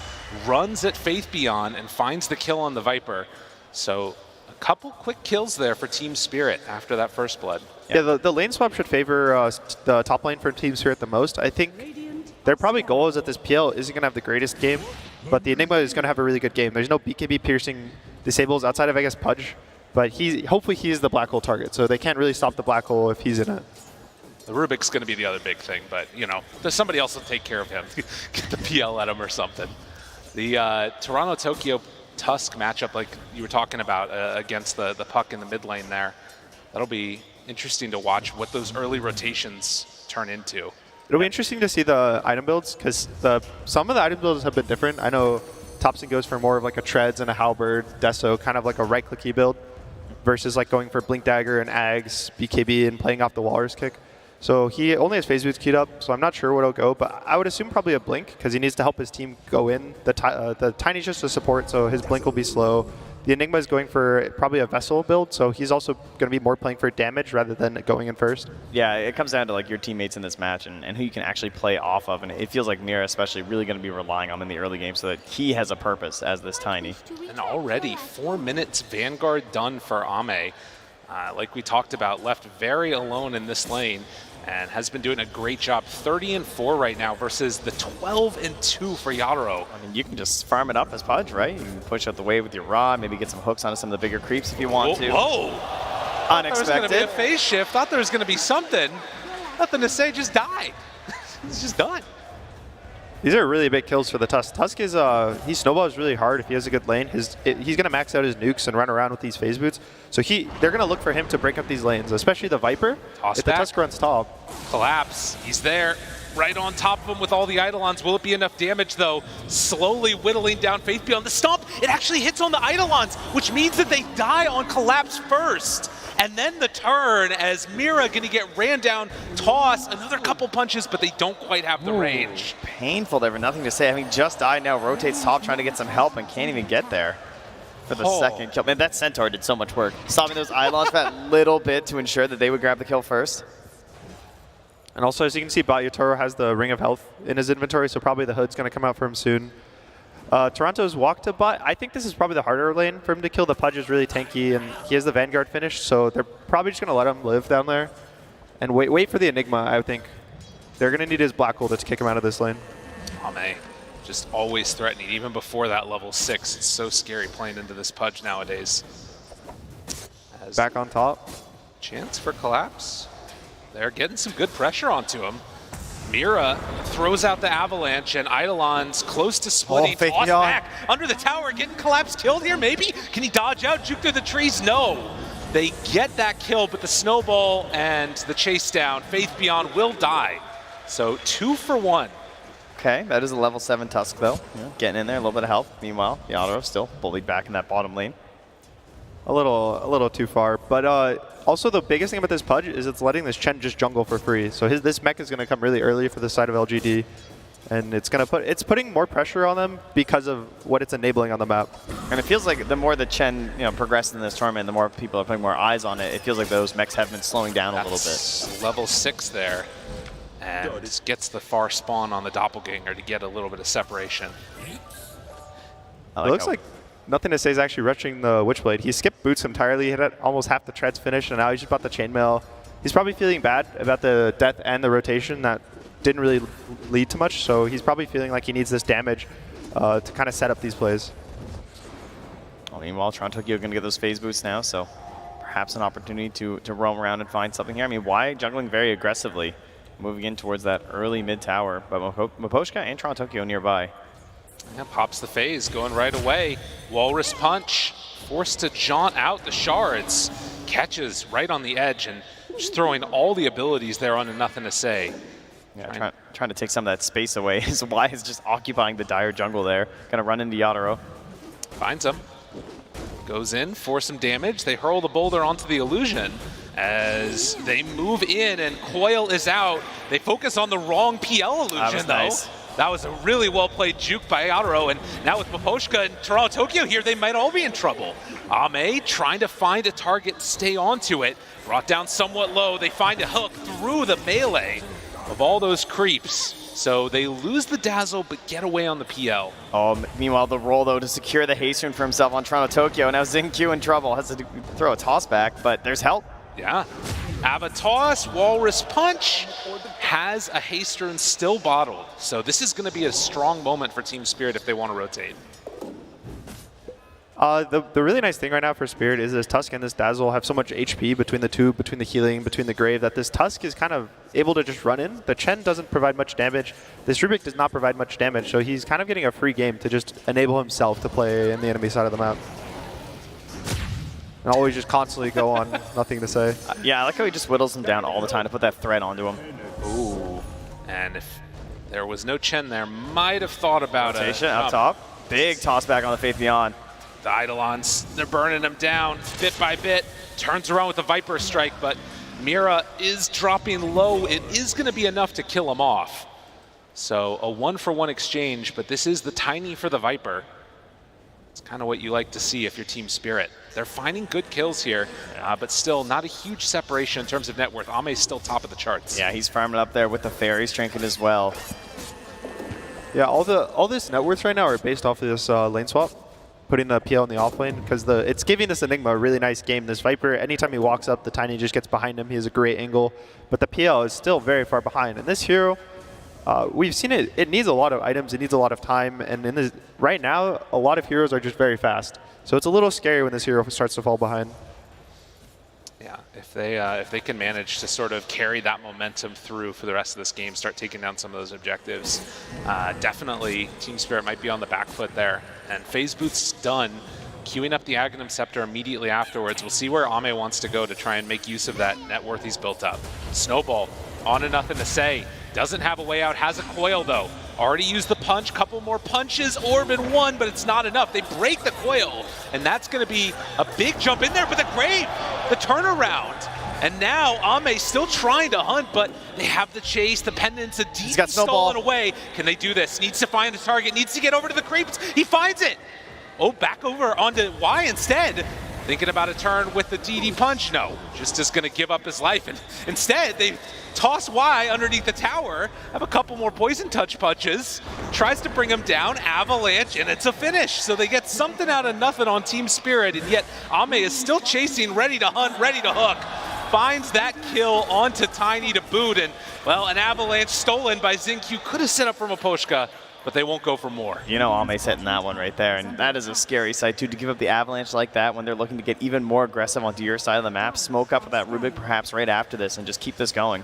runs at Faith Beyond and finds the kill on the Viper. So a couple quick kills there for Team Spirit after that first blood. Yeah, the lane swap should favor the top lane for Team Spirit the most. I think their probably goal is that this PL isn't going to have the greatest game, but the Enigma is going to have a really good game. There's no BKB piercing disables outside of, I guess, Pudge, but hopefully he is the black hole target, so they can't really stop the black hole if he's in it. The Rubik's going to be the other big thing, but, you know, somebody else will take care of him. Get the PL at him or something. The Toronto-Tokyo Tusk matchup, like you were talking about, against the puck in the mid lane there. That'll be interesting to watch what those early rotations turn into. It'll be interesting to see the item builds, because some of the item builds have been different. I know Thompson goes for more of like a Treads and a Halberd, Deso, kind of like a right-clicky build, versus like going for Blink Dagger and Ags, BKB, and playing off the Walrus Kick. So he only has phase boots queued up, so I'm not sure what he'll go, but I would assume probably a Blink, because he needs to help his team go in. The Tiny's just a support, so his Blink will be slow. The Enigma is going for probably a Vessel build, so he's also going to be more playing for damage rather than going in first. Yeah, it comes down to like your teammates in this match and who you can actually play off of, and it feels like Mira especially really going to be relying on him in the early game so that he has a purpose as this Tiny. And already 4 minutes Vanguard done for Ame. like we talked about, left very alone in this lane and has been doing a great job. 30-4 right now versus the 12-2 for Yatoro. I mean, you can just farm it up as Pudge, right? You can push out the wave with your rod, maybe get some hooks onto some of the bigger creeps if you want to. Whoa! Unexpected. There was going to be a phase shift. Thought there was going to be something. Nothing to say, just died. It's just done. These are really big kills for the Tusk. Tusk is, he snowballs really hard if he has a good lane. He's going to max out his nukes and run around with these phase boots. So they're going to look for him to break up these lanes, especially the Viper. Toss if back. the Tusk runs top. Collapse. He's there, right on top of him with all the Eidolons. Will it be enough damage, though? Slowly whittling down Faith Beyond. The stomp, it actually hits on the Eidolons, which means that they die on Collapse first. And then the turn as Mira going to get ran down, toss, another couple punches, but they don't quite have the range. Painful there, but nothing to say. I mean, just died now, rotates top, trying to get some help and can't even get there for the second kill. Man, that Centaur did so much work. Stopping those Eidolons for that little bit to ensure that they would grab the kill first. And also, as you can see, Yatoro has the Ring of Health in his inventory, so probably the Hood's going to come out for him soon. Toronto's walk to bot. I think this is probably the harder lane for him to kill. The Pudge is really tanky, and he has the Vanguard finish, so they're probably just going to let him live down there and wait for the Enigma, I think. They're going to need his Black Hole to kick him out of this lane. Ame, just always threatening, even before that level 6. It's so scary playing into this Pudge nowadays. Back on top. Chance for Collapse. They're getting some good pressure onto him. Mira throws out the Avalanche, and Eidolon's close to splitting. Toss back under the tower, getting Collapse killed here, maybe? Can he dodge out, juke through the trees? No. They get that kill, but the snowball and the chase down, Faith Beyond will die. So 2 for 1. Okay, that is a level 7 Tusk, though. Yeah, getting in there, a little bit of help. Meanwhile, Yatoro still bullied back in that bottom lane. A little too far, but also the biggest thing about this Pudge is it's letting this Chen just jungle for free. So this mech is going to come really early for the side of LGD, and it's putting more pressure on them because of what it's enabling on the map. And it feels like the more the Chen progresses in this tournament, the more people are putting more eyes on it. It feels like those mechs have been slowing down a little bit. Level 6 there, and this gets the far spawn on the Doppelganger to get a little bit of separation. It looks like Nothing to Say is actually rushing the Witchblade. He skipped boots entirely. He had almost half the treads finished, and now he's just about the chainmail. He's probably feeling bad about the death and the rotation that didn't really lead to much, so he's probably feeling like he needs this damage to kind of set up these plays. Well, meanwhile, Toronto going to get those phase boots now, so perhaps an opportunity to roam around and find something here. I mean, why juggling very aggressively, moving in towards that early mid tower, but Miposhka and Toronto nearby. Yeah, pops the phase, going right away. Walrus Punch, forced to jaunt out the shards. Catches right on the edge and just throwing all the abilities there onto Nothing to Say. Yeah, trying to take some of that space away. His Y is just occupying the dire jungle there. Gonna run into Yatoro. Finds him. Goes in for some damage. They hurl the boulder onto the illusion as they move in and Coil is out. They focus on the wrong PL illusion though. Nice. That was a really well-played juke by Yatoro, and now with Miposhka and Toronto here, they might all be in trouble. Ame trying to find a target, stay onto it. Brought down somewhat low. They find a hook through the melee of all those creeps. So they lose the Dazzle, but get away on the PL. Meanwhile, the roll, though, to secure the haste rune for himself on Toronto. Now Xingqiu in trouble. Has to throw a toss back, but there's help. Yeah. Avatos, Walrus Punch, has a haste rune still bottled. So this is going to be a strong moment for Team Spirit if they want to rotate. The really nice thing right now for Spirit is this Tusk and this Dazzle have so much HP between the two, between the healing, between the Grave, that this Tusk is kind of able to just run in. The Chen doesn't provide much damage. This Rubik does not provide much damage, so he's kind of getting a free game to just enable himself to play in the enemy side of the map. And always just constantly go on Nothing to Say. Yeah, I like how he just whittles him down all the time to put that threat onto him. Ooh. And if there was no Chen there, might have thought about it. Up top. Big toss back on the Faith Beyond. The Eidolons, they're burning him down bit by bit. Turns around with the Viper Strike, but Mira is dropping low. It is going to be enough to kill him off. So a 1-for-1 exchange, but this is the Tiny for the Viper. It's kind of what you like to see if you're Team Spirit. They're finding good kills here, but still not a huge separation in terms of net worth. Ame's still top of the charts. Yeah, he's farming up there with the Fairies trinket as well. Yeah, all this net worth right now are based off of this lane swap. putting the PL in the off lane, because it's giving this Enigma a really nice game. This Viper, anytime he walks up, the Tiny just gets behind him. He has a great angle, but the PL is still very far behind. And this hero, we've seen it needs a lot of items, it needs a lot of time, and right now, a lot of heroes are just very fast. So it's a little scary when this hero starts to fall behind. Yeah, if they can manage to sort of carry that momentum through for the rest of this game, start taking down some of those objectives, definitely Team Spirit might be on the back foot there. And Phase Booth's done, queuing up the Aghanim Scepter immediately afterwards. We'll see where Ame wants to go to try and make use of that net worth he's built up. Snowball, on to nothing to say. Doesn't have a way out, has a coil though. Already used the punch, couple more punches, orb in one, but it's not enough. They break the coil, and that's gonna be a big jump in there, but the Grave, the turnaround. And now Ame's still trying to hunt, but they have the chase, the pendants, a deep stolen away. Can they do this? Needs to find the target, needs to get over to the creeps. He finds it. Oh, back over onto Y instead. Thinking about a turn with the DD punch. No, just is gonna give up his life. And instead, they toss Y underneath the tower, have a couple more poison touch punches, tries to bring him down, avalanche, and it's a finish. So they get something out of nothing on Team Spirit, and yet Ame is still chasing, ready to hunt, ready to hook. Finds that kill onto Tiny to boot, and well, an avalanche stolen by Xingqiu could have set up from Aposhka, but they won't go for more. You know Ame's hitting that one right there, and that is a scary sight too, to give up the avalanche like that when they're looking to get even more aggressive onto your side of the map, smoke up with that Rubik perhaps right after this, and just keep this going.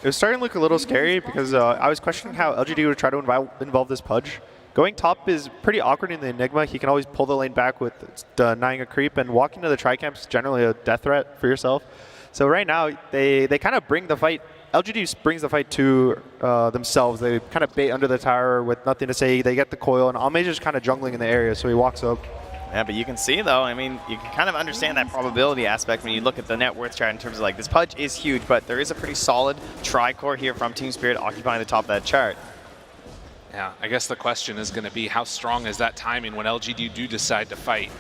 It was starting to look a little scary because I was questioning how LGD would try to involve this Pudge. Going top is pretty awkward in the Enigma. He can always pull the lane back with denying a creep, and walking to the Tri-Camp is generally a death threat for yourself. So right now, they kind of bring the fight, LGD brings the fight to themselves. They kind of bait under the tower with nothing to say. They get the coil, and Ame's just kind of jungling in the area, so he walks up. Yeah, but you can see, though, I mean, you can kind of understand that probability aspect when you look at the net worth chart in terms of, like, this Pudge is huge, but there is a pretty solid tri-core here from Team Spirit occupying the top of that chart. Yeah, I guess the question is going to be how strong is that timing when LGD do decide to fight?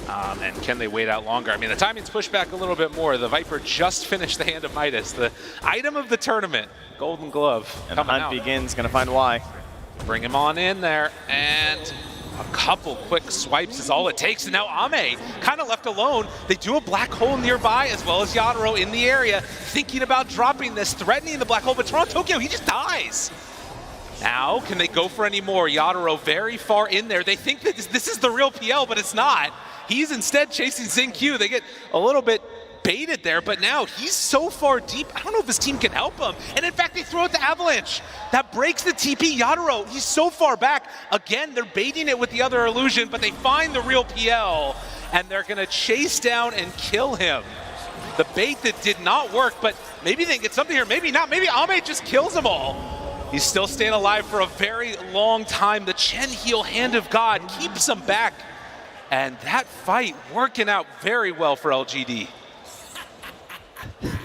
And can they wait out longer? I mean, the timing's pushed back a little bit more. The Viper just finished the Hand of Midas, the item of the tournament, Golden Glove. And the hunt begins, going to find why. Bring him on in there, and a couple quick swipes is all it takes, and now Ame kind of left alone. They do a black hole nearby, as well as Yatoro in the area, thinking about dropping this, threatening the black hole, but Toronto Tokyo, he just dies. Now, can they go for any more? Yatoro very far in there. They think that this is the real PL, but it's not. He's instead chasing Xingqiu. They get a little bit baited there, but now he's so far deep, I don't know if his team can help him. And in fact, they throw out the Avalanche. That breaks the TP. Yatoro, he's so far back. Again, they're baiting it with the other illusion, but they find the real PL, and they're gonna chase down and kill him. The bait that did not work, but maybe they can get something here, maybe not. Maybe Ame just kills them all. He's still staying alive for a very long time. The Chen Heal Hand of God keeps him back. And that fight working out very well for LGD.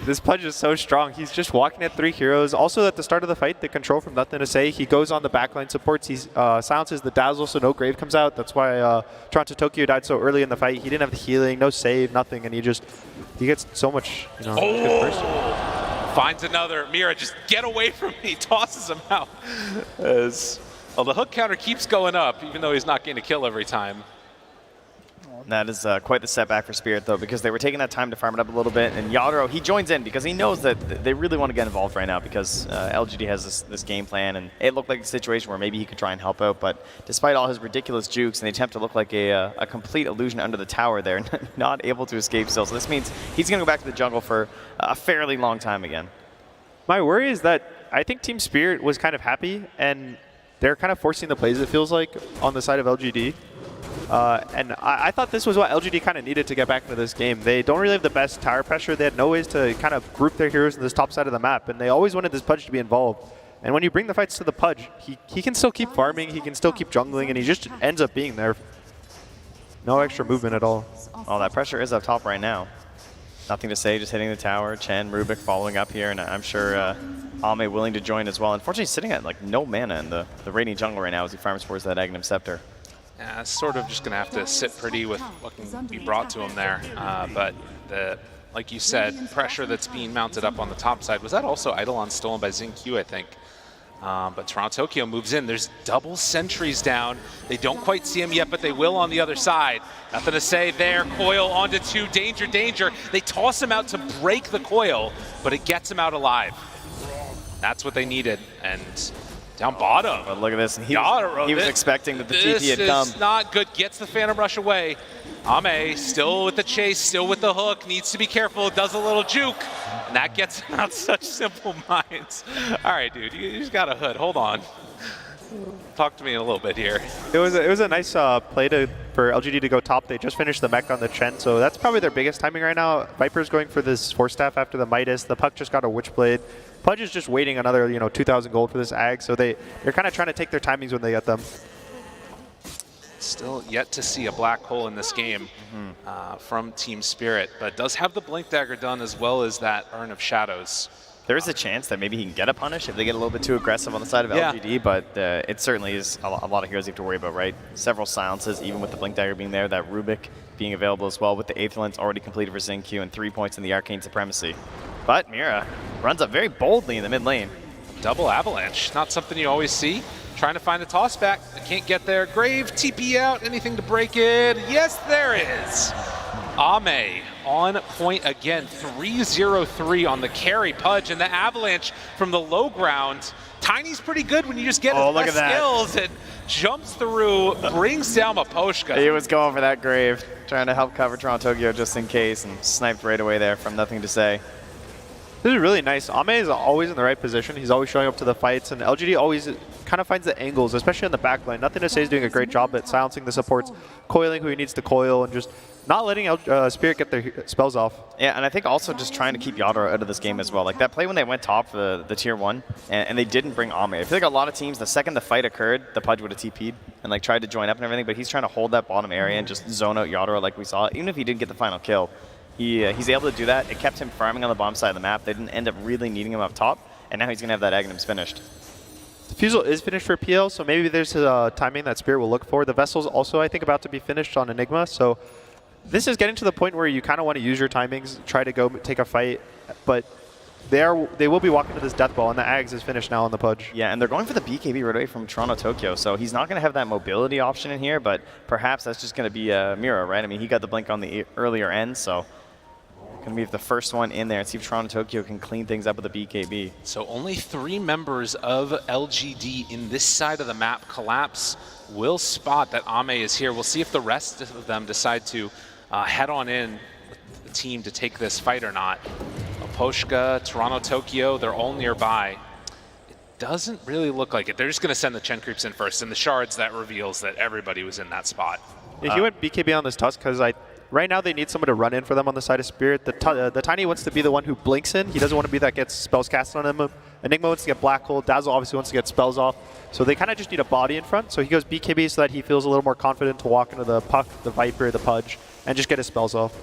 This Pudge is so strong. He's just walking at 3 heroes. Also at the start of the fight, the control from nothing to say. He goes on the backline supports. He silences the dazzle so no Grave comes out. That's why Toronto Tokyo died so early in the fight. He didn't have the healing, no save, nothing, and he gets so much, good person. Finds another. Mira, just get away from me. Tosses him out. Well, the hook counter keeps going up, even though he's not getting a kill every time. That is quite the setback for Spirit, though, because they were taking that time to farm it up a little bit, and Yatoro, he joins in because he knows that they really want to get involved right now because LGD has this game plan, and it looked like a situation where maybe he could try and help out, but despite all his ridiculous jukes and the attempt to look like a complete illusion under the tower there, not able to escape still, so this means he's going to go back to the jungle for a fairly long time again. My worry is that I think Team Spirit was kind of happy, and they're kind of forcing the plays, it feels like, on the side of LGD. And I thought this was what LGD kind of needed to get back into this game. They don't really have the best tower pressure. They had no ways to kind of group their heroes in this top side of the map, and they always wanted this Pudge to be involved. And when you bring the fights to the Pudge, he can still keep farming, he can still keep jungling, and he just ends up being there. No extra movement at all. Oh, that pressure is up top right now. Nothing to say, just hitting the tower. Chen, Rubik following up here, and I'm sure Ame willing to join as well. Unfortunately, he's sitting at like no mana in the Radiant jungle right now as he farms towards that Aghanim Scepter. Yeah, it's sort of just going to have to sit pretty with what can be brought to him there. But like you said, pressure that's being mounted up on the top side. Was that also Eidolon stolen by Xingqiu, I think? But Toronto Tokyo moves in. There's double sentries down. They don't quite see him yet, but they will on the other side. Nothing to say there. Coil onto 2. Danger, danger. They toss him out to break the coil, but it gets him out alive. That's what they needed. And down bottom. But look at this. He was expecting that the TP had come. This is not good. Gets the Phantom Rush away. Ame still with the chase, still with the hook. Needs to be careful. Does a little juke. And that gets him out such simple minds. All right, dude. You just got a hood. Hold on. Talk to me in a little bit here. It was a nice play for LGD to go top. They just finished the mech on the Chen, so that's probably their biggest timing right now. Viper's going for this Force Staff after the Midas. The Puck just got a Witchblade. Pudge is just waiting another 2,000 gold for this Ag, so they're kind of trying to take their timings when they get them. Still yet to see a black hole in this game from Team Spirit, but does have the Blink Dagger done as well as that Urn of Shadows. There is a chance that maybe he can get a punish if they get a little bit too aggressive on the side of LGD, but it certainly is a lot of heroes you have to worry about, right? Several silences, even with the Blink Dagger being there, that Rubik being available as well, with the Eighth Lens already completed for Xingqiu and 3 points in the Arcane Supremacy. But Mira runs up very boldly in the mid lane. Double Avalanche, not something you always see. Trying to find a toss back, they can't get there. Grave, TP out, anything to break it? Yes, there is. Ame on point again, 3-0-3 on the carry. Pudge and the Avalanche from the low ground. Tiny's pretty good when you just get his best skills and jumps through, brings down Maposhka. He was going for that Grave, trying to help cover Toronto Tokyo just in case, and sniped right away there from nothing to say. This is really nice. Ame is always in the right position. He's always showing up to the fights, and LGD always kind of finds the angles, especially on the back line. Nothing to say is doing a great job at silencing the supports, coiling who he needs to coil, and just not letting Spirit get their spells off. Yeah, and I think also just trying to keep Yadro out of this game as well. Like that play when they went top for the tier 1, and they didn't bring Ame. I feel like a lot of teams, the second the fight occurred, the Pudge would have TP'd and like tried to join up and everything, but he's trying to hold that bottom area and just zone out Yadro like we saw. Even if he didn't get the final kill, he's able to do that. It kept him farming on the bottom side of the map. They didn't end up really needing him up top, and now he's going to have that Aghanims finished. Fusel is finished for PL, so maybe there's a timing that Spirit will look for. The Vessel's also, I think, about to be finished on Enigma, so this is getting to the point where you kind of want to use your timings, try to go take a fight, but they will be walking to this death ball, and the Ags is finished now on the Pudge. Yeah, and they're going for the BKB right away from Toronto Tokyo, so he's not going to have that mobility option in here, but perhaps that's just going to be Mira, right? I mean, he got the blink on the earlier end, so going to be the first one in there and see if Toronto Tokyo can clean things up with the BKB. So only 3 members of LGD in this side of the map collapse. Will spot that Ame is here. We'll see if the rest of them decide to head on in with the team to take this fight or not. Oposhka, Toronto Tokyo, they're all nearby. It doesn't really look like it. They're just going to send the Chen creeps in first, and the shards, that reveals that everybody was in that spot. Yeah, he went BKB on this Tusk because right now they need someone to run in for them on the side of Spirit. The Tiny wants to be the one who blinks in. He doesn't want to be that gets spells cast on him. Enigma wants to get Black Hole. Dazzle obviously wants to get spells off. So they kind of just need a body in front. So he goes BKB so that he feels a little more confident to walk into the Puck, the Viper, the Pudge, and just get his spells off.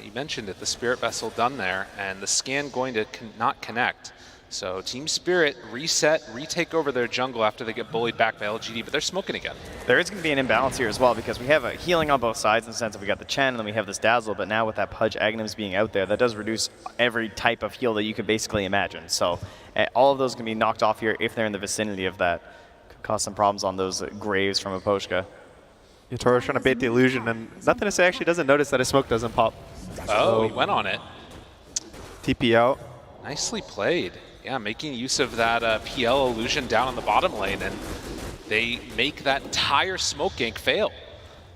You mentioned it, the Spirit Vessel done there, and the scan going to not connect. So Team Spirit reset, retake over their jungle after they get bullied back by LGD, but they're smoking again. There is going to be an imbalance here as well because we have a healing on both sides in the sense that we got the Chen and then we have this Dazzle, but now with that Pudge Aghanims being out there, that does reduce every type of heal that you could basically imagine. So all of those can be knocked off here if they're in the vicinity of that. Could cause some problems on those Graves from Oposhka. Yeah, Toro's trying to bait the illusion, and nothing to say actually doesn't notice that his smoke doesn't pop. Oh, he went on it. TP out. Nicely played. Yeah, making use of that PL illusion down on the bottom lane, and they make that entire smoke gank fail.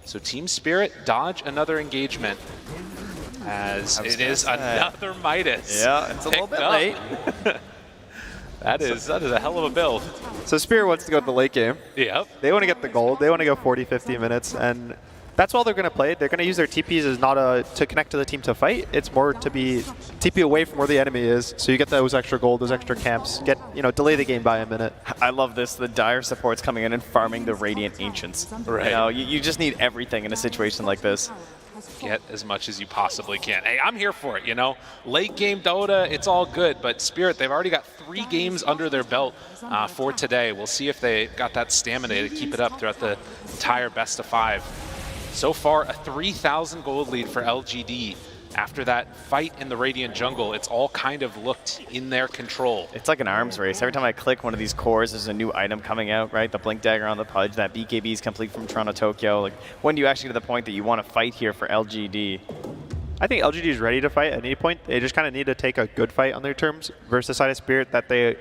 So Team Spirit dodge another engagement as it is another Midas. Yeah, it's a little bit late. That is a hell of a build. So Spirit wants to go to the late game. Yep. They want to get the gold. They want to go 40, 50 minutes, and that's all they're going to play. They're going to use their TPs as not to connect to the team to fight. It's more to be TP away from where the enemy is, so you get those extra gold, those extra camps, delay the game by a minute. I love this. The Dire support's coming in and farming the Radiant Ancients. Right. You know, you just need everything in a situation like this. Get as much as you possibly can. Hey, I'm here for it, you know. Late game Dota, it's all good, but Spirit, they've already got 3 games under their belt for today. We'll see if they got that stamina to keep it up throughout the entire best of 5. So far, a 3,000 gold lead for LGD. after that fight in the Radiant jungle, it's all kind of looked in their control. It's like an arms race. Every time I click one of these cores, there's a new item coming out, right? The Blink Dagger on the Pudge, that BKB is complete from Toronto, Tokyo. Like, when do you actually get to the point that you want to fight here for LGD? I think LGD is ready to fight at any point. They just kind of need to take a good fight on their terms versus the side of Spirit that they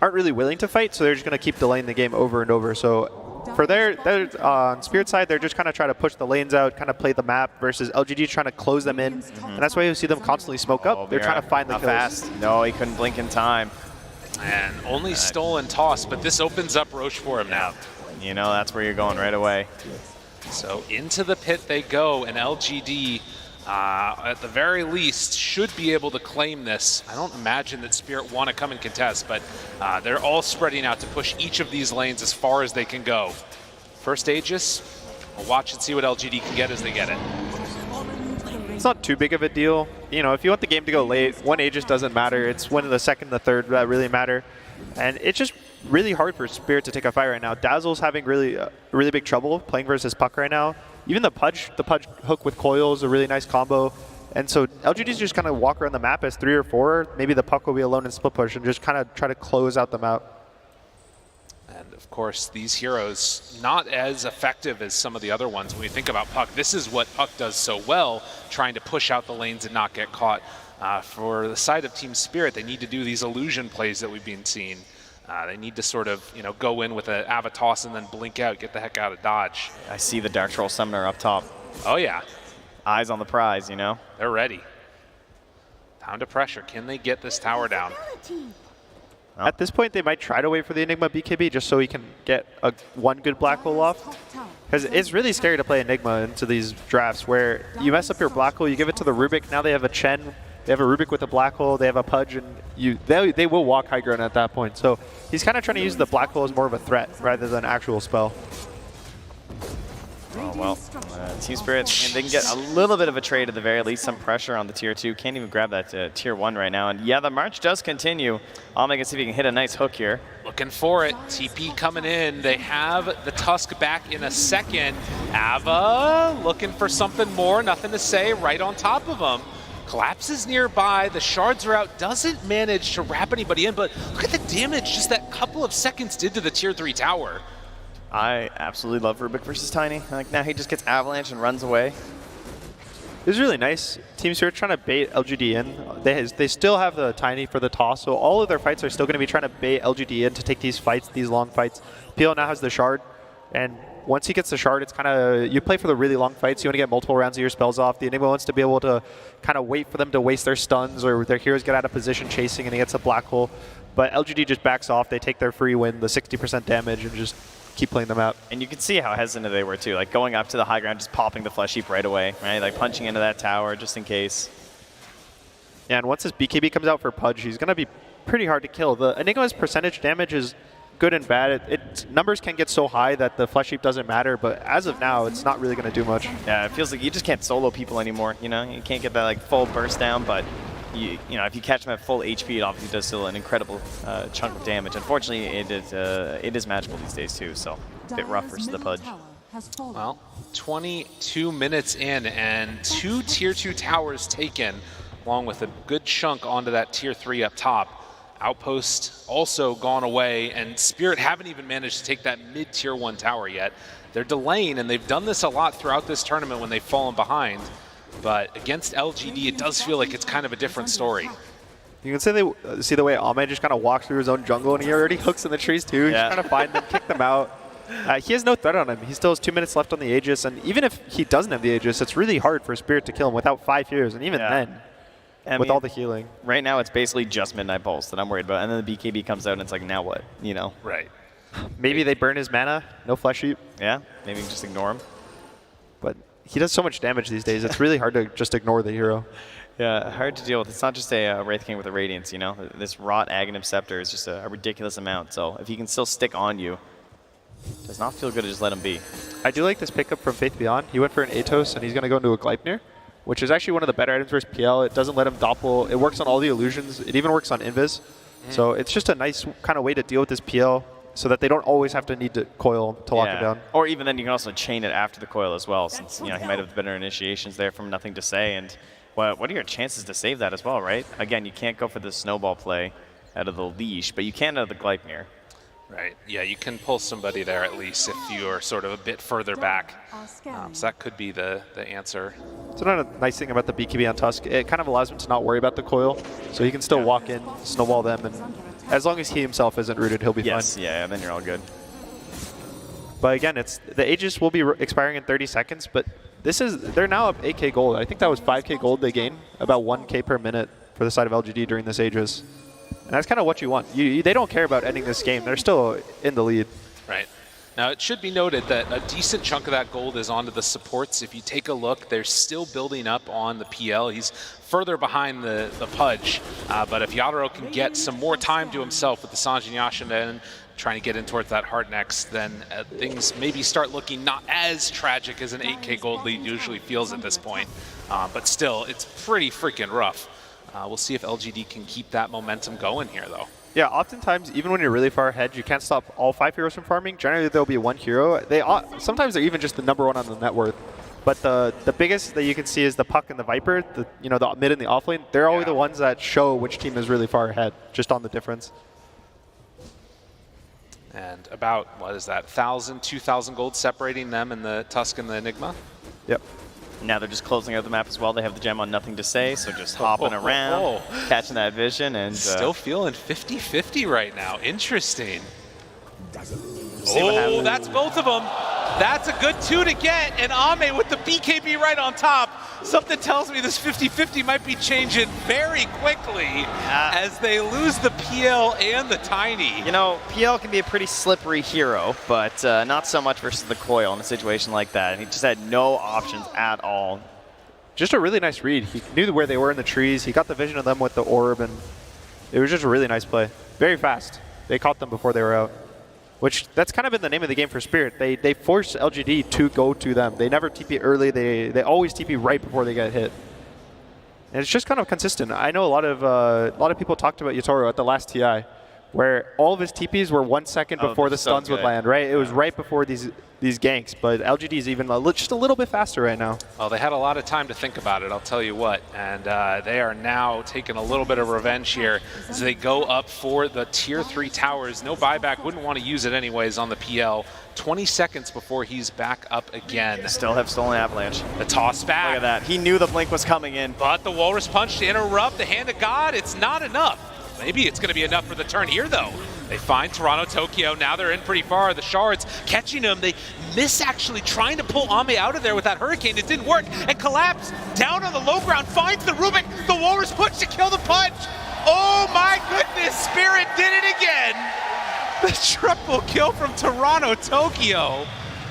aren't really willing to fight, so they're just going to keep delaying the game over and over. So for their on Spirit side, they're just kind of trying to push the lanes out, kind of play the map, versus LGD trying to close them in. And that's why you see them constantly smoke up. They're trying to find the kills. Fast. No, he couldn't blink in time. And only stolen toss, but this opens up Roche for him now. You know, that's where you're going right away. So into the pit they go, and LGD, at the very least, should be able to claim this. I don't imagine that Spirit want to come and contest, but they're all spreading out to push each of these lanes as far as they can go. First Aegis, we'll watch and see what LGD can get as they get it. It's not too big of a deal. You know, if you want the game to go late, one Aegis doesn't matter. It's one of the second and the third that really matter. And it's just really hard for Spirit to take a fight right now. Dazzle's having really big trouble playing versus Puck right now. Even the Pudge hook with Coil is a really nice combo. And so LGD's just kind of walk around the map as 3 or 4. Maybe the Puck will be alone in split push and just kind of try to close out the map. And of course, these heroes, not as effective as some of the other ones. When we think about Puck, this is what Puck does so well, trying to push out the lanes and not get caught. For the side of Team Spirit, they need to do these illusion plays that we've been seeing. They need to sort of, you know, go in with an Avatoss and then blink out, get the heck out of dodge. I see the Dark Troll Summoner up top. Oh, yeah. Eyes on the prize, you know? They're ready. Pound of pressure. Can they get this tower down? At this point, they might try to wait for the Enigma BKB just so he can get one good black hole off. Because it's really scary to play Enigma into these drafts where you mess up your black hole, you give it to the Rubik, now they have a Chen. They have a Rubik with a black hole, they have a Pudge, and they will walk high ground at that point. So he's kind of trying to use the black hole as more of a threat rather than an actual spell. Oh, well, Team Spirit, and they can get a little bit of a trade at the very least, some pressure on the tier 2. Can't even grab that tier 1 right now. And yeah, the march does continue. Almec can see if he can hit a nice hook here. Looking for it. TP coming in. They have the Tusk back in a second. Ava looking for something more. Nothing to say. Right on top of him. Collapses nearby, the shards are out, doesn't manage to wrap anybody in, but look at the damage just that couple of seconds did to the tier 3 tower. I absolutely love Rubik versus Tiny. Like, now he just gets avalanche and runs away. It was really nice. Team Spirit trying to bait LGD in. They still have the Tiny for the toss, so all of their fights are still going to be trying to bait LGD in to take these fights, these long fights. PL now has the shard, and once he gets the shard, it's kind of, you play for the really long fights. You want to get multiple rounds of your spells off. The Enigma wants to be able to kind of wait for them to waste their stuns or their heroes get out of position chasing and he gets a black hole. But LGD just backs off. They take their free win, the 60% damage, and just keep playing them out. And you can see how hesitant they were too. Like going up to the high ground, just popping the Flesh Heap right away, right? Like punching into that tower just in case. Yeah, and once his BKB comes out for Pudge, he's going to be pretty hard to kill. The Enigma's percentage damage is good and bad. Numbers can get so high that the Flesh Heap doesn't matter, but as of now, it's not really going to do much. Yeah, it feels like you just can't solo people anymore, you know? You can't get that like full burst down, but you know, if you catch them at full HP, it obviously does still an incredible chunk of damage. Unfortunately, it is magical these days too, so a bit rough versus the Pudge. Well, 22 minutes in and 2 tier 2 towers taken, along with a good chunk onto that tier 3 up top. Outpost also gone away, and Spirit haven't even managed to take that mid-tier 1 tower yet. They're delaying, and they've done this a lot throughout this tournament when they've fallen behind. But against LGD, it does feel like it's kind of a different story. You can see the way Almec just kind of walks through his own jungle, and he already hooks in the trees too. He's trying to find them, kick them out. He has no threat on him. He still has 2 minutes left on the Aegis, and even if he doesn't have the Aegis, it's really hard for Spirit to kill him without 5 heroes, and even then. With all the healing. Right now, it's basically just Midnight Pulse that I'm worried about. And then the BKB comes out, and it's like, now what? You know? Right. Maybe they burn his mana. No Flesh Heap. Yeah, maybe just ignore him. But he does so much damage these days. It's really hard to just ignore the hero. Yeah, hard to deal with. It's not just a Wraith King with a Radiance, you know? This Rot Aghanim Scepter is just a ridiculous amount. So if he can still stick on you, it does not feel good to just let him be. I do like this pickup from Faith Beyond. He went for an Atos, and he's going to go into a Gleipnir, which is actually one of the better items versus PL. It doesn't let him doppel. It works on all the illusions. It even works on Invis. So it's just a nice kind of way to deal with this PL so that they don't always have to need to coil to lock it down. Or even then you can also chain it after the coil as well, since you know he might have better initiations there from Nothing to Say, and what are your chances to save that as well, right? Again, you can't go for the snowball play out of the leash, but you can out of the Gleipnir. Right, yeah, you can pull somebody there at least if you are sort of a bit further back. So that could be the answer. So another nice thing about the BKB on Tusk, it kind of allows him to not worry about the coil. So he can still walk in, snowball them, and as long as he himself isn't rooted, he'll be fine. Yeah, then you're all good. But again, the Aegis will be expiring in 30 seconds, but they're now up 8k gold. I think that was 5k gold they gained, about 1k per minute for the side of LGD during this Aegis. And that's kind of what you want. They don't care about ending this game. They're still in the lead. Right. Now, it should be noted that a decent chunk of that gold is onto the supports. If you take a look, they're still building up on the PL. He's further behind the Pudge. But if Yadaro can get some more time to himself with the Sanjin Yashin trying to get in towards that hard next, then things maybe start looking not as tragic as an 8k gold lead usually feels at this point. But still, it's pretty freaking rough. We'll see if LGD can keep that momentum going here, though. Yeah, oftentimes, even when you're really far ahead, you can't stop all 5 heroes from farming. Generally, there'll be one hero. Sometimes they're even just the #1 on the net worth. But the biggest that you can see is the Puck and the Viper, the mid and the offlane. They're always the ones that show which team is really far ahead, just on the difference. And about, what is that, 1,000, 2,000 gold separating them and the Tusk and the Enigma? Yep. Now they're just closing out the map as well. They have the gem on Nothing to Say, so just hopping around, catching that vision. And still feeling 50-50 right now. Interesting. Oh, that's both of them. That's a good 2 to get, and Ame with the BKB right on top. Something tells me this 50-50 might be changing very quickly as they lose the PL and the Tiny. You know, PL can be a pretty slippery hero, but not so much versus the Coil in a situation like that. He just had no options at all. Just a really nice read. He knew where they were in the trees. He got the vision of them with the orb, and it was just a really nice play. Very fast. They caught them before they were out. Which, that's kind of been the name of the game for Spirit. They force LGD to go to them. They never TP early. They always TP right before they get hit. And it's just kind of consistent. I know a lot of people talked about Yatoro at the last TI, where all of his TPs were 1 second before the stuns would land, right? It was right before these ganks, but LGD is even just a little bit faster right now. Well, they had a lot of time to think about it, I'll tell you what. And they are now taking a little bit of revenge here as they go up for the Tier 3 towers. No buyback, wouldn't want to use it anyways on the PL. 20 seconds before he's back up again. Still have stolen Avalanche. The toss back. Look at that. He knew the blink was coming in. But the Walrus Punch to interrupt the Hand of God, it's not enough. Maybe it's going to be enough for the turn here, though. They find Toronto, Tokyo. Now they're in pretty far. The Shards catching them. They miss actually trying to pull Ame out of there with that Hurricane. It didn't work. And Collapse down on the low ground finds the Rubik. The Walrus Punch to kill the Punch. Oh my goodness, Spirit did it again. The triple kill from Toronto, Tokyo.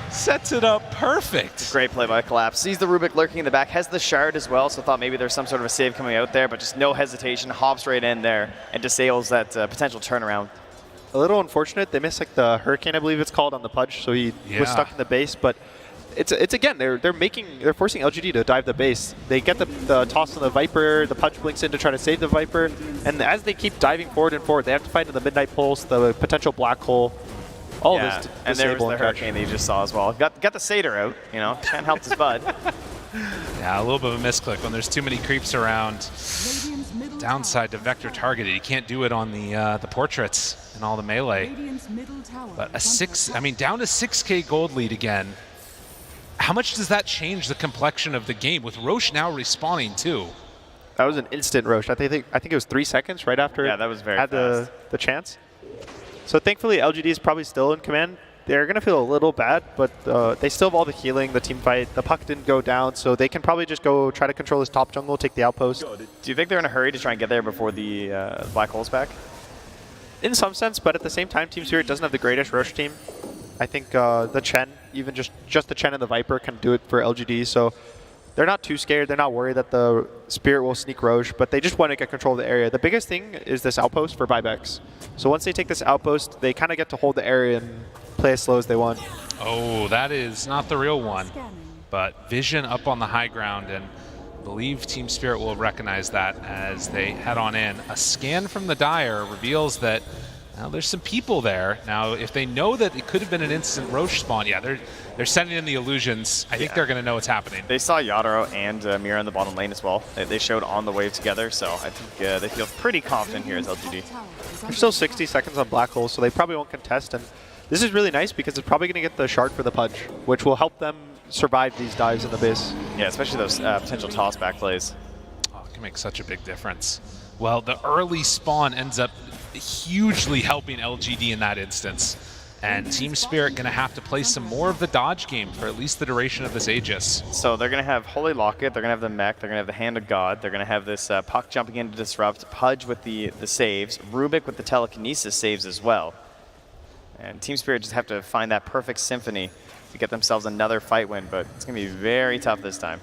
Sets it up perfect. Great play by Collapse. Sees the Rubik lurking in the back, has the Shard as well, so thought maybe there's some sort of a save coming out there, but just no hesitation, hops right in there and disables that potential turnaround. A little unfortunate. They missed like the Hurricane, I believe it's called, on the Pudge, so he was stuck in the base. But it's again, they're forcing LGD to dive the base. They get the toss on the Viper. The Pudge blinks in to try to save the Viper, and as they keep diving forward and forward, they have to fight in the Midnight Pulse, the potential Black Hole. All this and there was the Hurricane that you just saw as well. Got the Satyr out, can't help his bud. Yeah, a little bit of a misclick when there's too many creeps around. Downside to Vector targeted. You can't do it on the portraits and all the melee. But down to 6k gold lead again. How much does that change the complexion of the game with Roche now respawning too? That was an instant Roche. I think it was 3 seconds right after that was very had fast. the chance. So thankfully, LGD is probably still in command. They're going to feel a little bad, but they still have all the healing, the team fight. The Puck didn't go down, so they can probably just go try to control this top jungle, take the outpost. Do you think they're in a hurry to try and get there before the Black Hole's back? In some sense, but at the same time, Team Spirit doesn't have the greatest Roche team. I think the Chen, even just the Chen and the Viper can do it for LGD, so they're not too scared. They're not worried that the Spirit will sneak Roche, but they just want to get control of the area. The biggest thing is this outpost for buybacks. So once they take this outpost, they kind of get to hold the area and play as slow as they want. Oh, that is not the real one. But Vision up on the high ground, and I believe Team Spirit will recognize that as they head on in. A scan from the Dire reveals that Now there's some people there. Now if they know that it could have been an instant Roche spawn, yeah, they're sending in the illusions. I think they're going to know what's happening. They saw Yadaro and Mira in the bottom lane as well. They showed on the wave together, so I think they feel pretty confident here as LGD. There's still 60 seconds on Black Hole, so they probably won't contest. And this is really nice because it's probably going to get the shard for the Pudge, which will help them survive these dives in the base. Yeah, especially those potential toss back plays. Oh, it can make such a big difference. Well, the early spawn ends up hugely helping LGD in that instance. And Team Spirit going to have to play some more of the dodge game for at least the duration of this Aegis. So they're going to have Holy Locket, they're going to have the mech, they're going to have the Hand of God, they're going to have this Puck jumping in to disrupt, Pudge with the saves, Rubik with the telekinesis saves as well. And Team Spirit just have to find that perfect symphony to get themselves another fight win, but it's going to be very tough this time.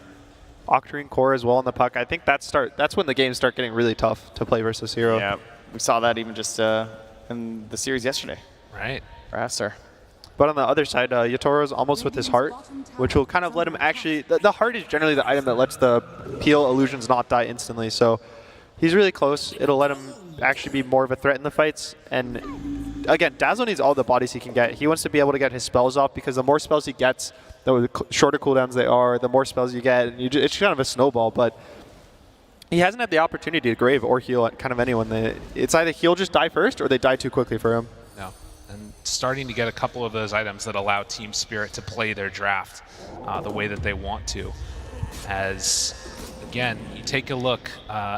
Octarine Core as well on the Puck. I think that's when the games start getting really tough to play versus Hero. Yeah, we saw that even just in the series yesterday. Right. For Aster. But on the other side, Yatoro's almost with his heart, which will kind of let him actually... The heart is generally the item that lets the Peel illusions not die instantly, so he's really close. It'll let him actually be more of a threat in the fights. And again, Dazzle needs all the bodies he can get. He wants to be able to get his spells off because the more spells he gets, the shorter cooldowns they are, the more spells you get. And it's kind of a snowball, but he hasn't had the opportunity to grave or heal at kind of anyone. It's either he'll just die first or they die too quickly for him. No. And starting to get a couple of those items that allow Team Spirit to play their draft the way that they want to. As, again, you take a look,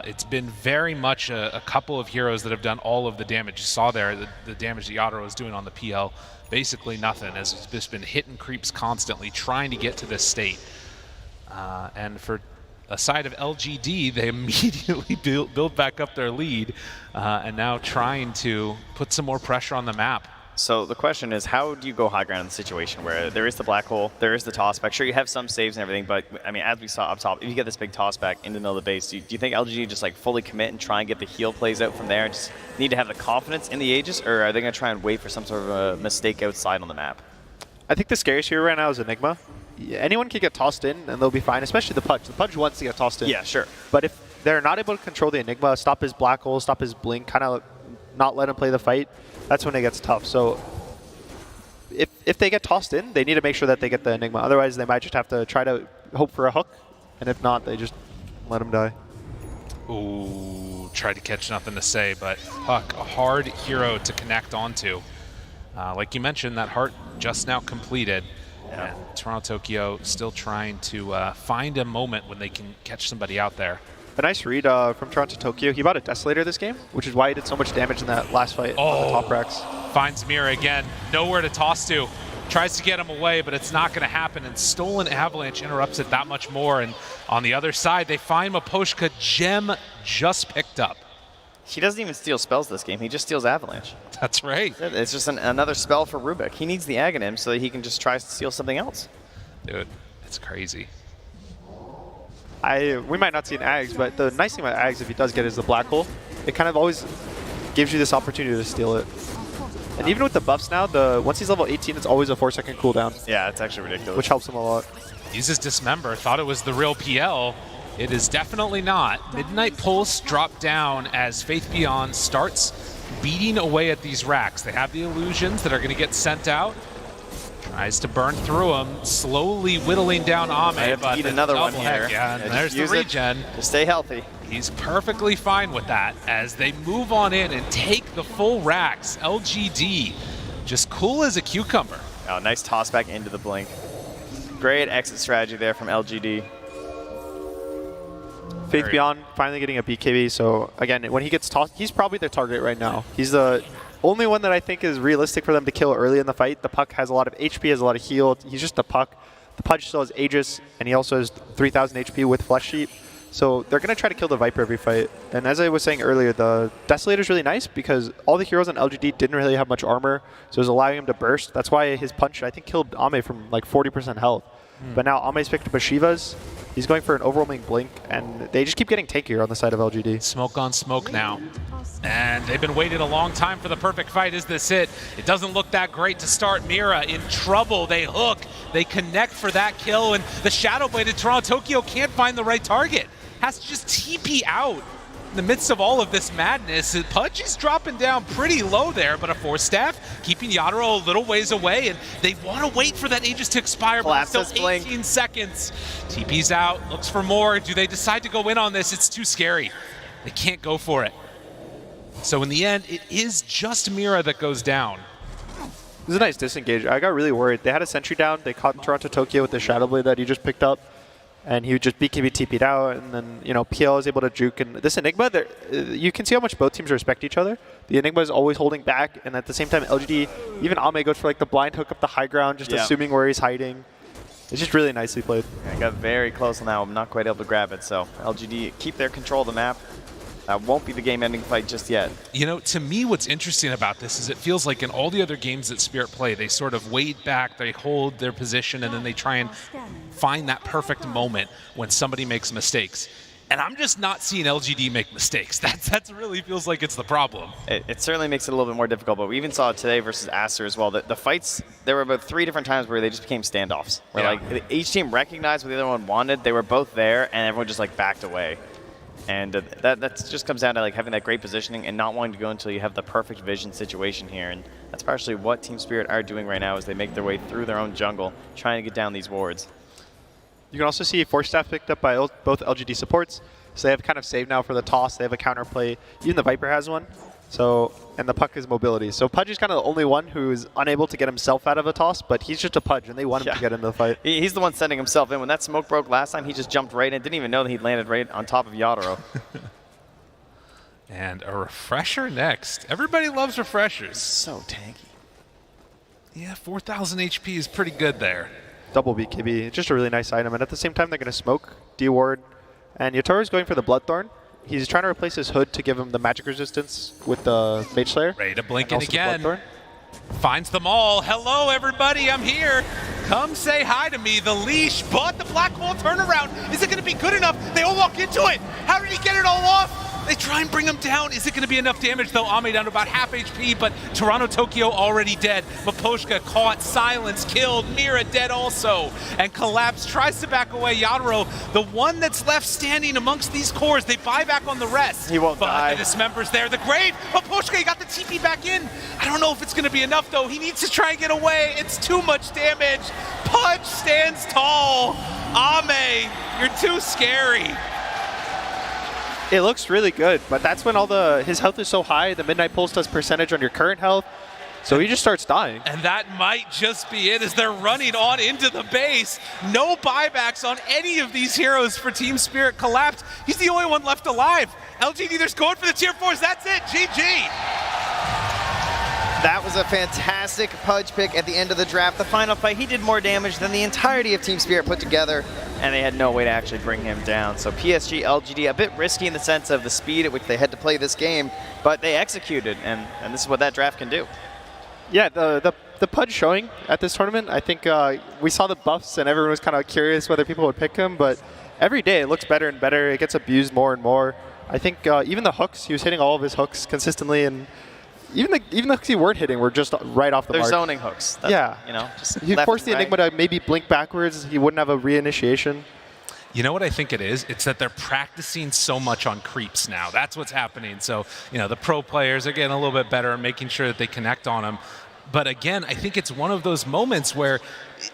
it's been very much a couple of heroes that have done all of the damage. You saw there the damage that Yadaro was doing on the PL. Basically nothing, as it's just been hitting creeps constantly, trying to get to this state. And for a side of LGD, they immediately build back up their lead and now trying to put some more pressure on the map. So the question is, how do you go high ground in the situation where there is the black hole, there is the toss back? Sure, you have some saves and everything, but I mean, as we saw up top, if you get this big toss back in the middle of the base, do you think LGD just like fully commit and try and get the heal plays out from there and just need to have the confidence in the Aegis, or are they going to try and wait for some sort of a mistake outside on the map? I think the scariest hero right now is Enigma. Anyone can get tossed in and they'll be fine, especially the Pudge. The Pudge wants to get tossed in. Yeah, sure. But if they're not able to control the Enigma, stop his black hole, stop his blink, kind of not let him play the fight, that's when it gets tough. So if they get tossed in, they need to make sure that they get the Enigma. Otherwise, they might just have to try to hope for a hook. And if not, they just let him die. Ooh, tried to catch nothing to say, but Puck, a hard hero to connect onto. Like you mentioned, that heart just now completed. And Toronto Tokyo still trying to find a moment when they can catch somebody out there. A nice read from Toronto Tokyo. He bought a Desolator this game, which is why he did so much damage in that last fight on the top racks. Finds Mira again, nowhere to toss to. Tries to get him away, but it's not going to happen. And Stolen Avalanche interrupts it that much more. And on the other side, they find Maposhka. Gem just picked up. He doesn't even steal spells this game. He just steals Avalanche. That's right. It's just another spell for Rubik. He needs the Aghanim so that he can just try to steal something else. Dude, it's crazy. We might not see an Ags, but the nice thing about Ags, if he does get, is the black hole. It kind of always gives you this opportunity to steal it. And even with the buffs now, once he's level 18, it's always a 4-second cooldown. Yeah, it's actually ridiculous. Which helps him a lot. Uses Dismember, thought it was the real PL. It is definitely not. Midnight Pulse dropped down as Faith Beyond starts beating away at these racks. They have the illusions that are going to get sent out. Tries to burn through them, slowly whittling down Ame. I have to eat another one here. Yeah, and there's the regen. To stay healthy. He's perfectly fine with that as they move on in and take the full racks. LGD, just cool as a cucumber. Oh, nice toss back into the blink. Great exit strategy there from LGD. Faith Beyond finally getting a BKB, so again, when he gets tossed, he's probably their target right now. He's the only one that I think is realistic for them to kill early in the fight. The Puck has a lot of HP, has a lot of heal. He's just a Puck. The Pudge still has Aegis, and he also has 3,000 HP with Flesh Sheet. So they're going to try to kill the Viper every fight. And as I was saying earlier, the Desolator is really nice because all the heroes on LGD didn't really have much armor, so it was allowing him to burst. That's why his punch, I think, killed Ame from like 40% health. But now Ame's picked up a Shiva's. He's going for an overwhelming blink, and they just keep getting tankier on the side of LGD. Smoke on smoke now. And they've been waiting a long time for the perfect fight. Is this it? It doesn't look that great to start. Mira in trouble. They hook. They connect for that kill, and the Shadow Blade in Toronto Tokyo can't find the right target. Has to just TP out. in the midst of all of this madness, Pudge is dropping down pretty low there, but a Force Staff keeping Yadro a little ways away, and they want to wait for that Aegis to expire, but still 18 seconds. TP's out, looks for more. Do they decide to go in on this? It's too scary. They can't go for it. So in the end, it is just Mira that goes down. This is a nice disengage. I got really worried. They had a sentry down. They caught Toronto Tokyo with the Shadow Blade that he just picked up. And he would just BKB TP'd out. And then, you know, PL is able to juke. And this Enigma, you can see how much both teams respect each other. The Enigma is always holding back. And at the same time, LGD, even Ame goes for like the blind hook up the high ground, just assuming where he's hiding. It's just really nicely played. I got very close on that one. I'm not quite able to grab it. So LGD keep their control of the map. That won't be the game-ending fight just yet. You know, to me, what's interesting about this is it feels like in all the other games that Spirit play, they sort of wait back, they hold their position, and then they try and find that perfect moment when somebody makes mistakes. And I'm just not seeing LGD make mistakes. That really feels like it's the problem. It certainly makes it a little bit more difficult, but we even saw it today versus Aster as well. The fights, there were about 3 different times where they just became standoffs. Where like each team recognized what the other one wanted, they were both there, and everyone just like backed away. And that just comes down to like having that great positioning and not wanting to go until you have the perfect vision situation here. And that's partially what Team Spirit are doing right now as they make their way through their own jungle, trying to get down these wards. You can also see Force Staff picked up by both LGD supports. So they have kind of saved now for the toss. They have a counterplay. Even the Viper has one. So, and the puck is mobility. So Pudge is kind of the only one who is unable to get himself out of a toss, but he's just a Pudge, and they want him to get into the fight. He's the one sending himself in. When that smoke broke last time, he just jumped right in. Didn't even know that he'd landed right on top of Yadro. And a refresher next. Everybody loves refreshers. So tanky. Yeah, 4,000 HP is pretty good there. Double BKB. Just a really nice item. And at the same time, they're going to smoke, D-Ward. And Yatoro's going for the Bloodthorn. He's trying to replace his hood to give him the magic resistance with the Mage Slayer. Ready to blink in again. Finds them all. Hello, everybody. I'm here. Come say hi to me. The leash, but the black hole turnaround. Is it going to be good enough? They all walk into it. How did he get it all off? They try and bring him down. Is it going to be enough damage, though? Ame down to about half HP, but Toronto Tokyo already dead. Maposhka caught, silenced, killed. Mira dead also. And Collapse tries to back away. Yadro, the one that's left standing amongst these cores, they buy back on the rest. He won't die. The dismembers there. The Grave. Maposhka, he got the TP back in. I don't know if it's going to be enough, though. He needs to try and get away. It's too much damage. Pudge stands tall. Ame, you're too scary. It looks really good, but that's when his health is so high, the Midnight Pulse does percentage on your current health, so he just starts dying. And that might just be it as they're running on into the base. No buybacks on any of these heroes for Team Spirit. Collapsed. He's the only one left alive. LGD, they're going for the tier 4s. That's it. GG. That was a fantastic Pudge pick at the end of the draft. The final fight, he did more damage than the entirety of Team Spirit put together, and they had no way to actually bring him down. So PSG.LGD, a bit risky in the sense of the speed at which they had to play this game, but they executed, and this is what that draft can do. Yeah, the Pudge showing at this tournament, I think we saw the buffs, and everyone was kind of curious whether people would pick him, but every day it looks better and better. It gets abused more and more. I think even the hooks, he was hitting all of his hooks consistently, and even the hooks he weren't hitting were just right off the mark. They're zoning hooks. That's, yeah. You know, just he forced the Enigma to maybe blink backwards. He wouldn't have a reinitiation. You know what I think it is? It's that they're practicing so much on creeps now. That's what's happening. So, you know, the pro players are getting a little bit better at making sure that they connect on them. But again, I think it's one of those moments where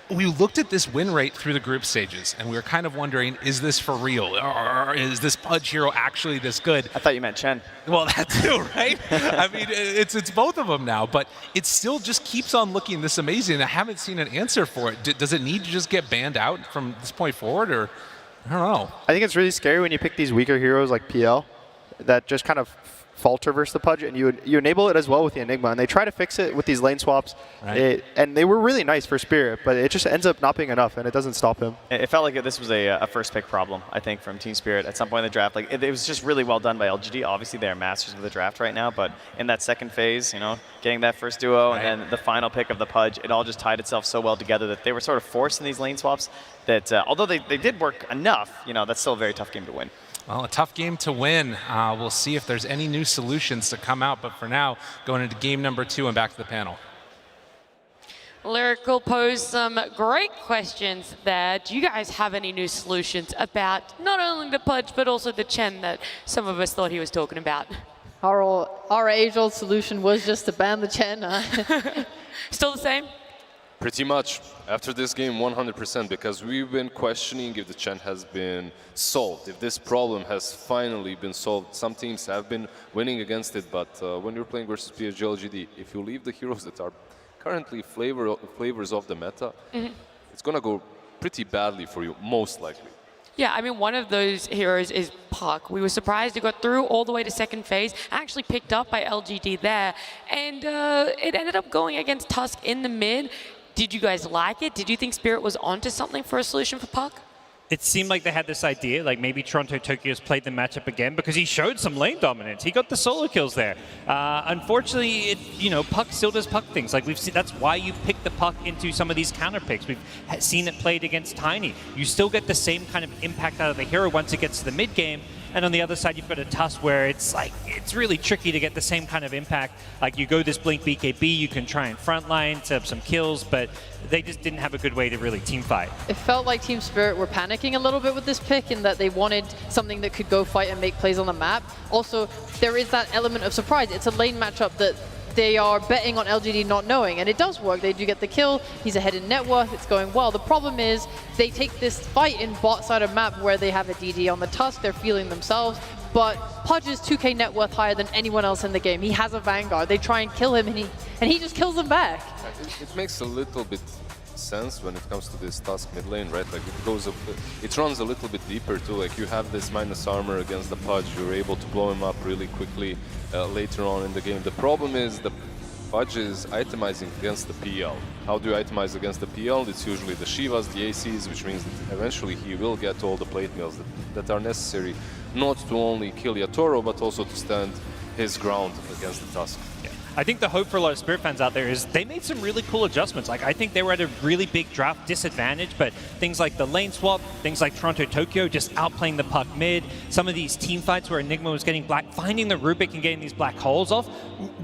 we looked at this win rate through the group stages, and we were kind of wondering, is this for real? Or is this Pudge hero actually this good? I thought you meant Chen. Well, that too, right? I mean, it's both of them now, but it still just keeps on looking this amazing. I haven't seen an answer for it. Does it need to just get banned out from this point forward, or I don't know? I think it's really scary when you pick these weaker heroes like PL that just kind of falter versus the Pudge, and you enable it as well with the Enigma, and they try to fix it with these lane swaps, right. And they were really nice for Spirit, but it just ends up not being enough, and it doesn't stop him. It felt like this was a first pick problem, I think, from Team Spirit at some point in the draft. Like it was just really well done by LGD. Obviously, they're masters of the draft right now, but in that second phase, you know, getting that first duo and then the final pick of the Pudge, it all just tied itself so well together that they were sort of forced in these lane swaps that although they did work enough, you know, that's still a very tough game to win. Well, a tough game to win. We'll see if there's any new solutions to come out, but for now, going into game number 2 and back to the panel. Lyrical posed some great questions there. Do you guys have any new solutions about not only the Pudge, but also the Chen that some of us thought he was talking about? Our age-old solution was just to ban the Chen. Still the same? Pretty much. After this game, 100%, because we've been questioning if the Chen has been solved, if this problem has finally been solved. Some teams have been winning against it, but when you're playing versus PSG.LGD, if you leave the heroes that are currently flavors of the meta, it's going to go pretty badly for you, most likely. Yeah, I mean, one of those heroes is Puck. We were surprised it got through all the way to second phase, actually picked up by LGD there, and it ended up going against Tusk in the mid. Did you guys like it? Did you think Spirit was onto something for a solution for Puck? It seemed like they had this idea, like maybe Toronto Tokyo's played the matchup again because he showed some lane dominance. He got the solo kills there. Unfortunately, Puck still does Puck things. Like we've seen, that's why you pick the Puck into some of these counter picks. We've seen it played against Tiny. You still get the same kind of impact out of the hero once it gets to the mid game. And on the other side, you've got a Tusk where it's like, it's really tricky to get the same kind of impact. Like you go this Blink BKB, you can try and frontline, set up some kills, but they just didn't have a good way to really team fight. It felt like Team Spirit were panicking a little bit with this pick in that they wanted something that could go fight and make plays on the map. Also, there is that element of surprise. It's a lane matchup that they are betting on LGD not knowing, and it does work. They do get the kill. He's ahead in net worth. It's going well. The problem is they take this fight in bot side of map where they have a DD on the Tusk. They're feeling themselves, but Pudge is 2k net worth higher than anyone else in the game. He has a Vanguard. They try and kill him, and he just kills them back. It makes a little bit sense when it comes to this Tusk mid lane, right? Like it runs a little bit deeper too. Like you have this minus armor against the Pudge, you're able to blow him up really quickly later on in the game. The problem is the Pudge is itemizing against the PL. How do you itemize against the PL? It's usually the Shivas, the ACs, which means that eventually he will get all the plate mills that are necessary, not to only kill Yatoro, but also to stand his ground against the Tusk. Yeah. I think the hope for a lot of Spirit fans out there is they made some really cool adjustments. Like I think they were at a really big draft disadvantage, but things like the lane swap, things like Toronto Tokyo just outplaying the Puck mid, some of these team fights where Enigma was getting black, finding the Rubik and getting these black holes off,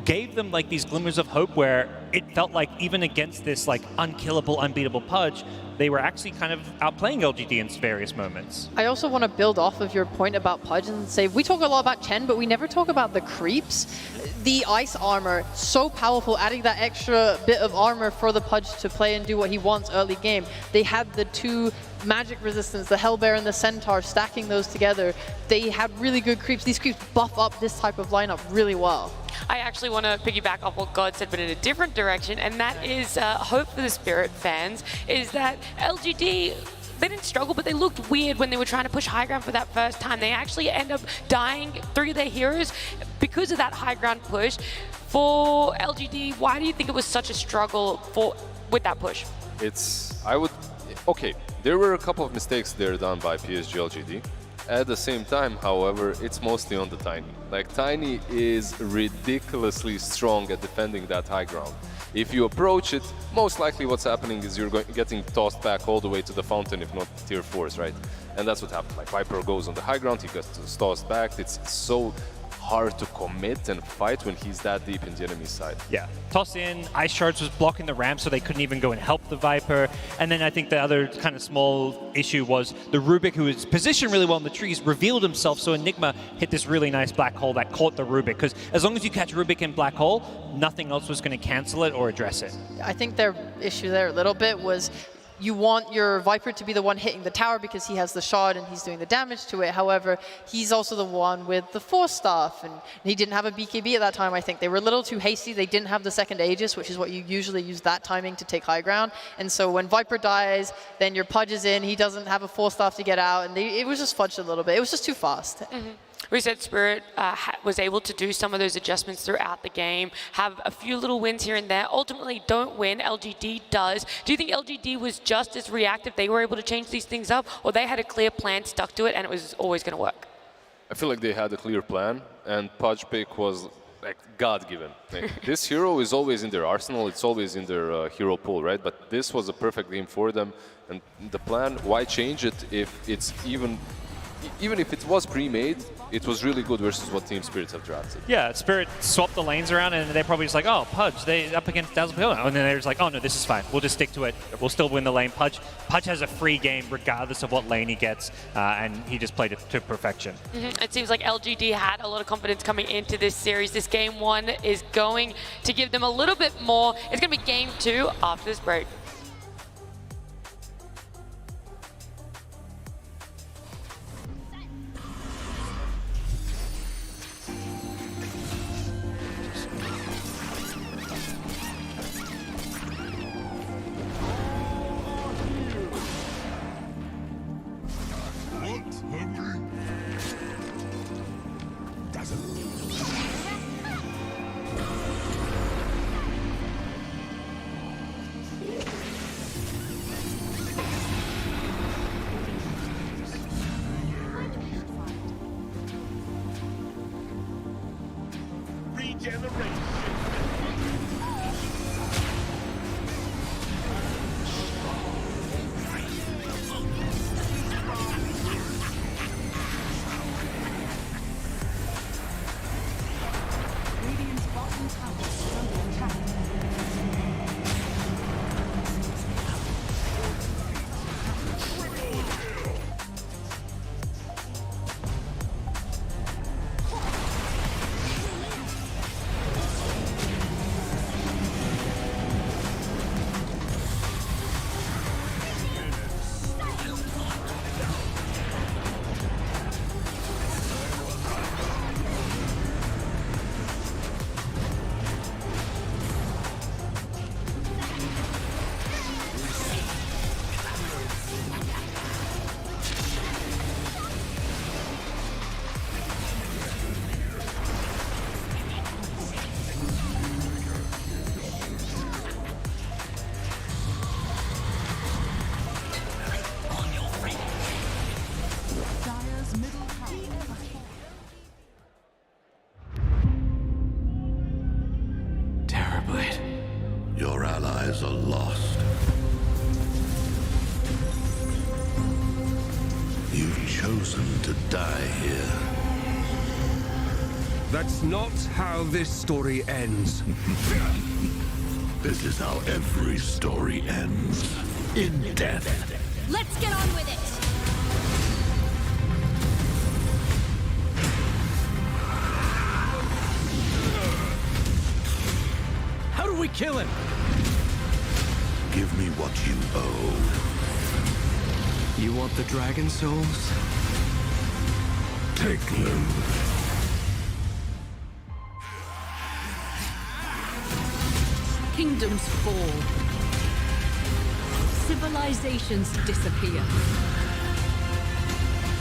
gave them like these glimmers of hope where it felt like even against this like unkillable, unbeatable Pudge, they were actually kind of outplaying LGD in various moments. I also want to build off of your point about Pudge and say, we talk a lot about Chen, but we never talk about the creeps. The ice armor, so powerful, adding that extra bit of armor for the Pudge to play and do what he wants early game. They had the two magic resistance, the Hellbear and the Centaur, stacking those together. They had really good creeps. These creeps buff up this type of lineup really well. I actually want to piggyback off what God said, but in a different direction, and that is hope for the Spirit fans, is that LGD, they didn't struggle, but they looked weird when they were trying to push high ground for that first time. They actually end up dying 3 of their heroes because of that high ground push. For LGD, why do you think it was such a struggle with that push? Okay, there were a couple of mistakes there done by PSG.LGD. At the same time, however, it's mostly on the Tiny. Like, Tiny is ridiculously strong at defending that high ground. If you approach it, most likely what's happening is you're getting tossed back all the way to the fountain, if not tier 4s, right? And that's what happened. Like, Viper goes on the high ground, he gets tossed back. It's so hard to commit and fight when he's that deep in the enemy side. Yeah, toss in, Ice Shards was blocking the ramp so they couldn't even go and help the Viper. And then I think the other kind of small issue was the Rubik, who is positioned really well in the trees, revealed himself, so Enigma hit this really nice black hole that caught the Rubik. Because as long as you catch Rubik in black hole, nothing else was going to cancel it or address it. I think their issue there a little bit was you want your Viper to be the one hitting the tower because he has the shard and he's doing the damage to it. However, he's also the one with the Force Staff, and he didn't have a BKB at that time, I think. They were a little too hasty. They didn't have the second Aegis, which is what you usually use that timing to take high ground. And so when Viper dies, then your Pudge is in, he doesn't have a Force Staff to get out, and it was just fudged a little bit. It was just too fast. Mm-hmm. We said Spirit was able to do some of those adjustments throughout the game, have a few little wins here and there, ultimately don't win, LGD does. Do you think LGD was just as reactive, they were able to change these things up, or they had a clear plan, stuck to it, and it was always going to work? I feel like they had a clear plan, and Pudge pick was like God-given. Like, this hero is always in their arsenal, it's always in their hero pool, right? But this was a perfect game for them, and the plan, why change it if it's even even if it was pre-made, it was really good versus what Team Spirit have drafted. Yeah, Spirit swapped the lanes around, and they're probably just like, oh, Pudge, they up against Dazzle Pillar. And then they're just like, oh, no, this is fine. We'll just stick to it. We'll still win the lane. Pudge has a free game regardless of what lane he gets, and he just played it to perfection. It seems like LGD had a lot of confidence coming into this series. This game 1 is going to give them a little bit more. It's going to be game 2 after this break. Your allies are lost. You've chosen to die here. That's not how this story ends. This is how every story ends. In death. Let's get on with it! How do we kill him? Give me what you owe. You want the dragon souls? Take them. Kingdoms fall. Civilizations disappear.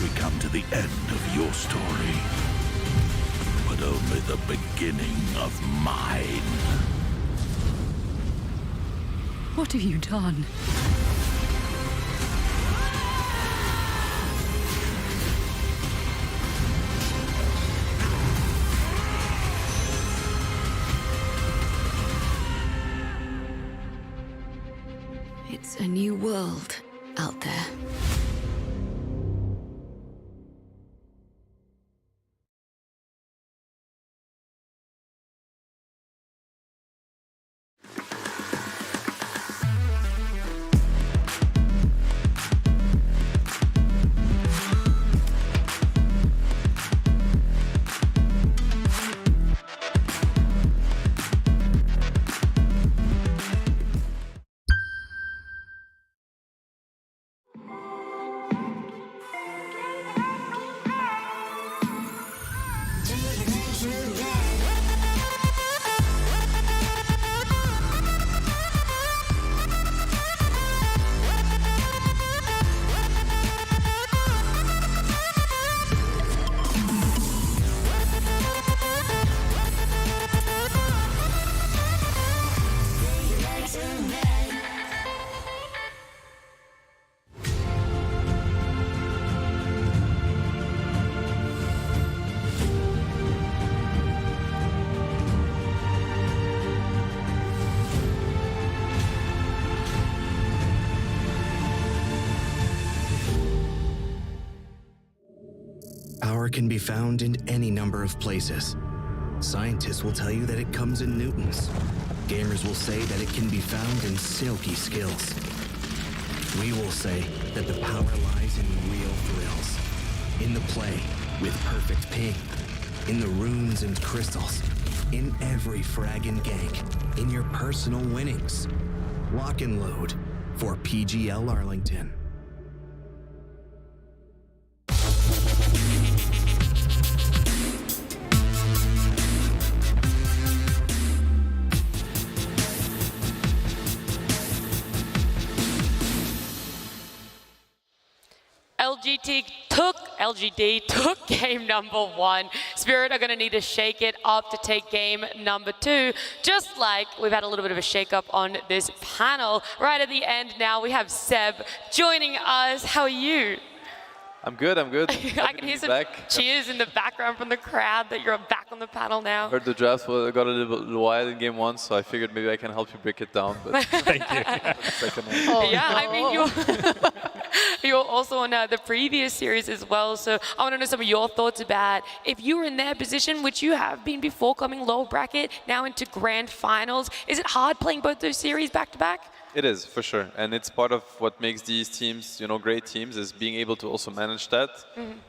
We come to the end of your story, but only the beginning of mine. What have you done? It's a new world out there. power can be found in any number of places. Scientists will tell you that it comes in newtons. Gamers will say that it can be found in silky skills. We will say that the power lies in real thrills. In the play with perfect ping. In the runes and crystals. In every frag and gank. In your personal winnings. Lock and load for PGL Arlington. LGD took game number 1. Spirit are going to need to shake it up to take game number 2, just like we've had a little bit of a shake-up on this panel. Right at the end now, we have Seb joining us. How are you? I'm good, I'm good. I can hear some cheers in the background from the crowd that you're back on the panel now. Heard the draft got a little wild in game 1, so I figured maybe I can help you break it down. But thank you. I mean, you're also on the previous series as well, so I want to know some of your thoughts about if you were in their position, which you have been before coming low bracket, now into grand finals. Is it hard playing both those series back to back? it is, for sure. And it's part of what makes these teams, great teams, is being able to also manage that.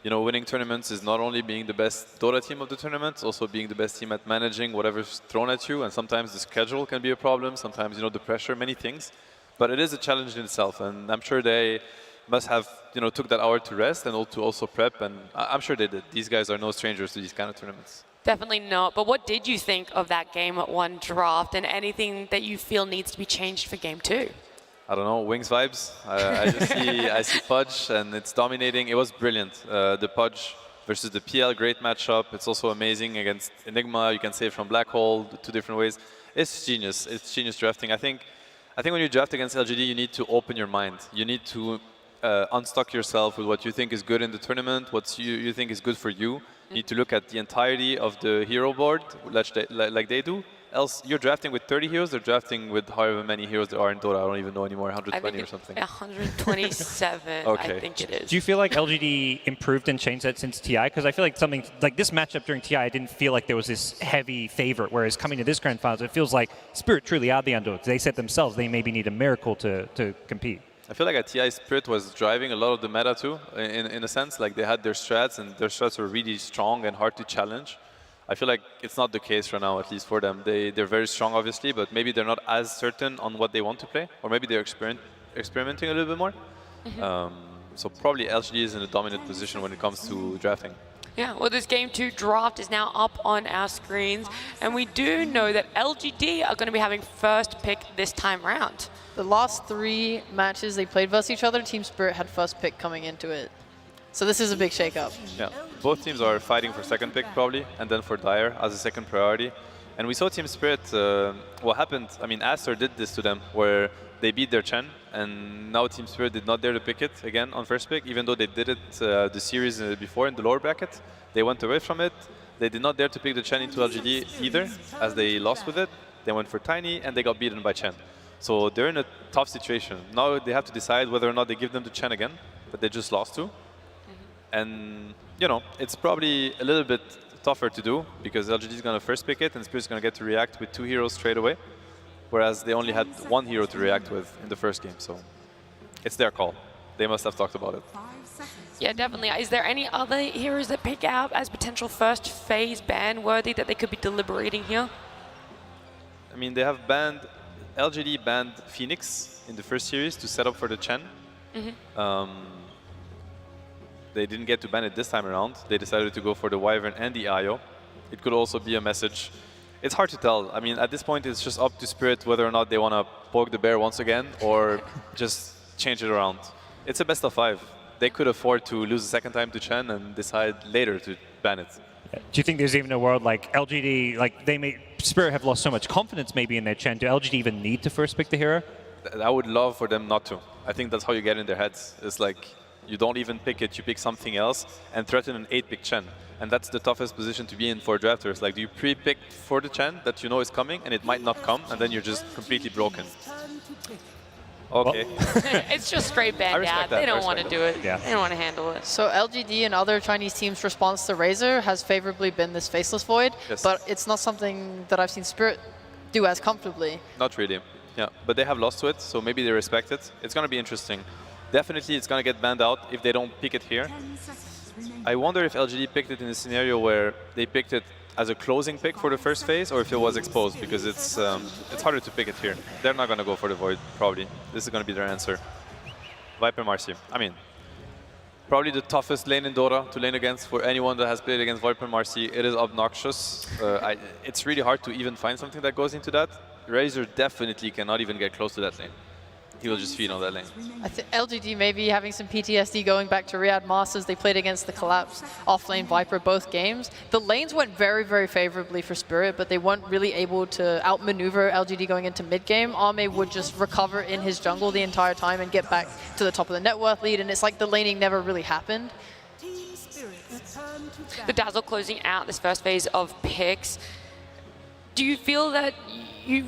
Winning tournaments is not only being the best Dota team of the tournament, also being the best team at managing whatever's thrown at you. And sometimes the schedule can be a problem, sometimes, the pressure, many things. But it is a challenge in itself. And I'm sure they must have, took that hour to rest and to also prep. And I'm sure they did. These guys are no strangers to these kind of tournaments. Definitely not. But what did you think of that game at 1 draft, and anything that you feel needs to be changed for game 2? I don't know, Wings vibes. I see Pudge, and it's dominating. It was brilliant. The Pudge versus the PL, great matchup. It's also amazing against Enigma. You can save from Black Hole 2 different ways. It's genius. It's genius drafting. I think when you draft against LGD, you need to open your mind. You need to unstuck yourself with what you think is good in the tournament, what you think is good for you. You need to look at the entirety of the hero board, like they do. Else, you're drafting with 30 heroes, they're drafting with however many heroes there are in Dota. I don't even know anymore, 120 or something. 127, okay. I think it is. Do you feel like LGD improved and changed that since TI? Because I feel like something like this matchup during TI, I didn't feel like there was this heavy favorite, whereas coming to this grand finals, it feels like Spirit truly are the underdogs. They said themselves they maybe need a miracle to compete. I feel like at TI, Spirit was driving a lot of the meta too, in a sense. Like they had their strats, and their strats were really strong and hard to challenge. I feel like it's not the case right now, at least for them. They're very strong, obviously, but maybe they're not as certain on what they want to play, or maybe they're experimenting a little bit more. So probably LGD is in a dominant position when it comes to drafting. Yeah, well, this Game 2 draft is now up on our screens, and we do know that LGD are going to be having first pick this time round. The last 3 matches they played versus each other, Team Spirit had first pick coming into it. So this is a big shake-up. Yeah, both teams are fighting for second pick probably, and then for Dire as a second priority. And we saw Team Spirit, what happened, I mean, Aster did this to them, where they beat their Chen, and now Team Spirit did not dare to pick it again on first pick, even though they did it the series before in the lower bracket. They went away from it. They did not dare to pick the Chen into LGD either, as they lost with it. They went for Tiny, and they got beaten by Chen. So they're in a tough situation. Now they have to decide whether or not they give them to Chen again, that they just lost to. And, it's probably a little bit tougher to do, because LGD is going to first pick it, and Spirit's going to get to react with 2 heroes straight away, whereas they only had 1 hero to react with in the first game. So it's their call. They must have talked about it. Yeah, definitely. Is there any other heroes that pick out as potential first phase ban worthy that they could be deliberating here? I mean, they have LGD banned Phoenix in the first series to set up for the Chen. They didn't get to ban it this time around. They decided to go for the Wyvern and the IO. It could also be a message. It's hard to tell. I mean, at this point, it's just up to Spirit whether or not they want to poke the bear once again or just change it around. It's a best of 5. They could afford to lose a second time to Chen and decide later to ban it. Do you think there's even a world like LGD, Spirit have lost so much confidence maybe in their Chen? Do LGD even need to first pick the hero? I would love for them not to. I think that's how you get in their heads. It's like, you don't even pick it, you pick something else and threaten an 8-pick Chen. And that's the toughest position to be in for drafters. Like, do you pre-pick for the Chen that you know is coming and it might not come, and then you're just completely broken? Okay. It's just straight banned out. They don't want to do it. Yeah. They don't want to handle it. So LGD and other Chinese teams' response to Razor has favorably been this Faceless Void, Yes. but it's not something that I've seen Spirit do as comfortably. Not really. Yeah, but they have lost to it, so maybe they respect it. It's going to be interesting. Definitely it's going to get banned out if they don't pick it here. I wonder if LGD picked it in a scenario where they picked it as a closing pick for the first phase, or if it was exposed, because it's harder to pick it here. They're not going to go for the Void, probably. This is going to be their answer. Viper Marcy. I mean, probably the toughest lane in Dota to lane against for anyone that has played against Viper Marcy. It is obnoxious. It's really hard to even find something that goes into that. Razor definitely cannot even get close to that lane. He will just feed on that lane. I think LGD may be having some PTSD going back to Riyadh Masters. They played against the Collapse off-lane Viper both games. The lanes went very, very favorably for Spirit, but they weren't really able to outmaneuver LGD going into mid-game. Arme would just recover in his jungle the entire time and get back to the top of the net worth lead, and it's like the laning never really happened. The Dazzle closing out this first phase of picks. Do you feel that you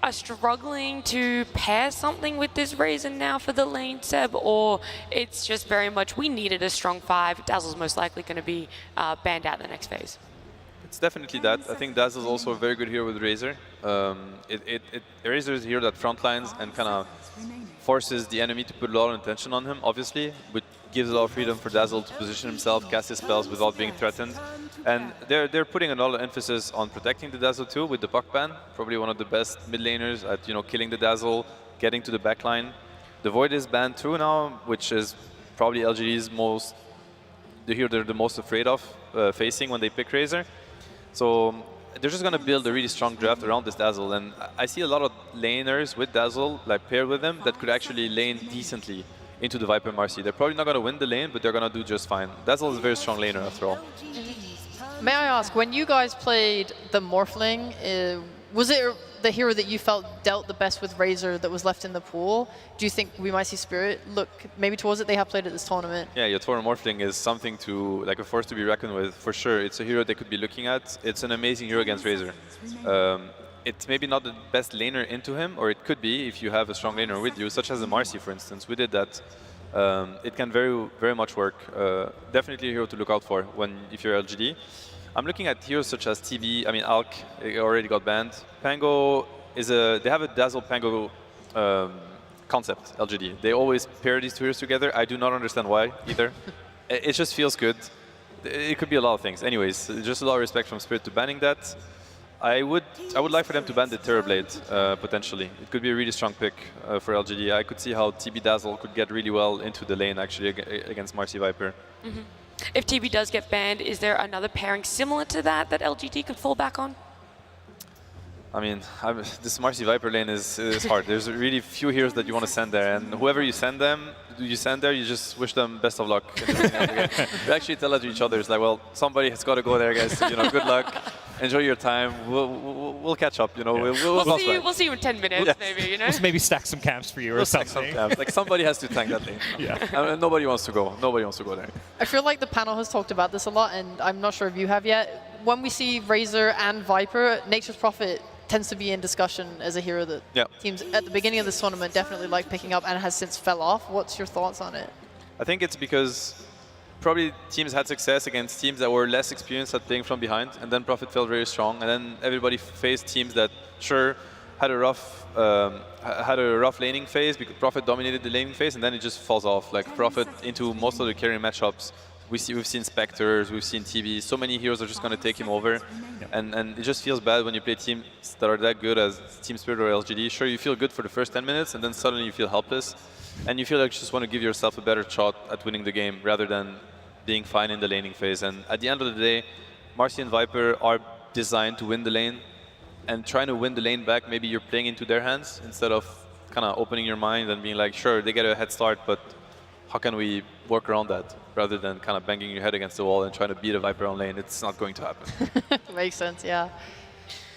are struggling to pair something with this Razor now for the lane, Seb, or it's just very much we needed a strong 5. Dazzle's most likely going to be banned out in the next phase? It's definitely that. I think Dazzle's also a very good hero with Razor. Razor is a hero that frontlines and kind of forces the enemy to put a lot of attention on him, obviously, but gives a lot of freedom for Dazzle to position himself, cast his spells without being threatened. And they're putting a lot of emphasis on protecting the Dazzle too with the puck ban. Probably one of the best mid laners at killing the Dazzle, getting to the backline. The Void is banned too now, which is probably LGD's the hero they're the most afraid of facing when they pick Razor. So they're just going to build a really strong draft around this Dazzle, and I see a lot of laners with Dazzle, like paired with them, that could actually lane decently into the Viper Marcy. They're probably not going to win the lane, but they're going to do just fine. Dazzle is a very strong laner after all. May I ask, when you guys played the Morphling, was it the hero that you felt dealt the best with Razor that was left in the pool? Do you think we might see Spirit look maybe towards it? They have played at this tournament. Yeah, Yotora Morphling is something to, like a force to be reckoned with, for sure. It's a hero they could be looking at. It's an amazing hero against Razor. It's maybe not the best laner into him, or it could be if you have a strong laner with you, such as a Marcy, for instance. We did that. It can very, very much work. Definitely a hero to look out for if you're LGD. I'm looking at heroes such as TB. I mean, Alk already got banned. Pango they have a Dazzle Pango concept, LGD. They always pair these two heroes together. I do not understand why either. It just feels good. It could be a lot of things. Anyways, just a lot of respect from Spirit to banning that. I would like for them to ban the Terrorblade, potentially. It could be a really strong pick for LGD. I could see how TB Dazzle could get really well into the lane, actually, against Marcy Viper. Mm-hmm. If TB does get banned, is there another pairing similar to that LGD can fall back on? I mean, this Marcy Viper lane is hard. There's really few heroes that you want to send there, and whoever you send there, you just wish them best of luck. We actually tell that to each other. It's like, well, somebody has got to go there, guys. Good luck. Enjoy your time. We'll catch up. We'll see you in 10 minutes, maybe. Just maybe stack some camps for you or something. Stack some camps. Like somebody has to tank that lane. Yeah. Nobody wants to go. Nobody wants to go there. I feel like the panel has talked about this a lot, and I'm not sure if you have yet. When we see Razor and Viper, Nature's Prophet tends to be in discussion as a hero that teams at the beginning of this tournament definitely like picking up and has since fell off. What's your thoughts on it? I think it's because probably teams had success against teams that were less experienced at playing from behind, and then Prophet felt very strong, and then everybody faced teams that had a rough laning phase because Prophet dominated the laning phase, and then it just falls off. Like Prophet into most of the carry matchups. We've seen Spectres, we've seen TB, so many heroes are just going to take him over. And it just feels bad when you play teams that are that good as Team Spirit or LGD. Sure, you feel good for the first 10 minutes, and then suddenly you feel helpless. And you feel like you just want to give yourself a better shot at winning the game rather than being fine in the laning phase. And at the end of the day, Marcy and Viper are designed to win the lane. And trying to win the lane back, maybe you're playing into their hands instead of kind of opening your mind and being like, sure, they get a head start, but how can we work around that rather than kind of banging your head against the wall and trying to beat a Viper on lane? It's not going to happen. Makes sense, yeah.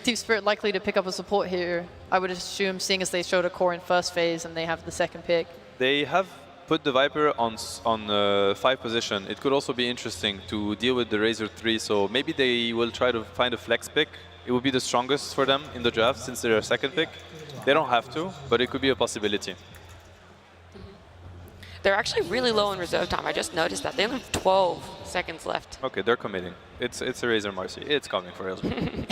Team Spirit likely to pick up a support here, I would assume, seeing as they showed a core in first phase and they have the second pick. They have put the Viper on 5 position. It could also be interesting to deal with the Razor 3, so maybe they will try to find a flex pick. It would be the strongest for them in the draft since they're a second pick. They don't have to, but it could be a possibility. they're actually really low in reserve time. I just noticed that. They only have 12 seconds left. Okay, they're committing. It's a Razor Marcy. It's coming for LGD.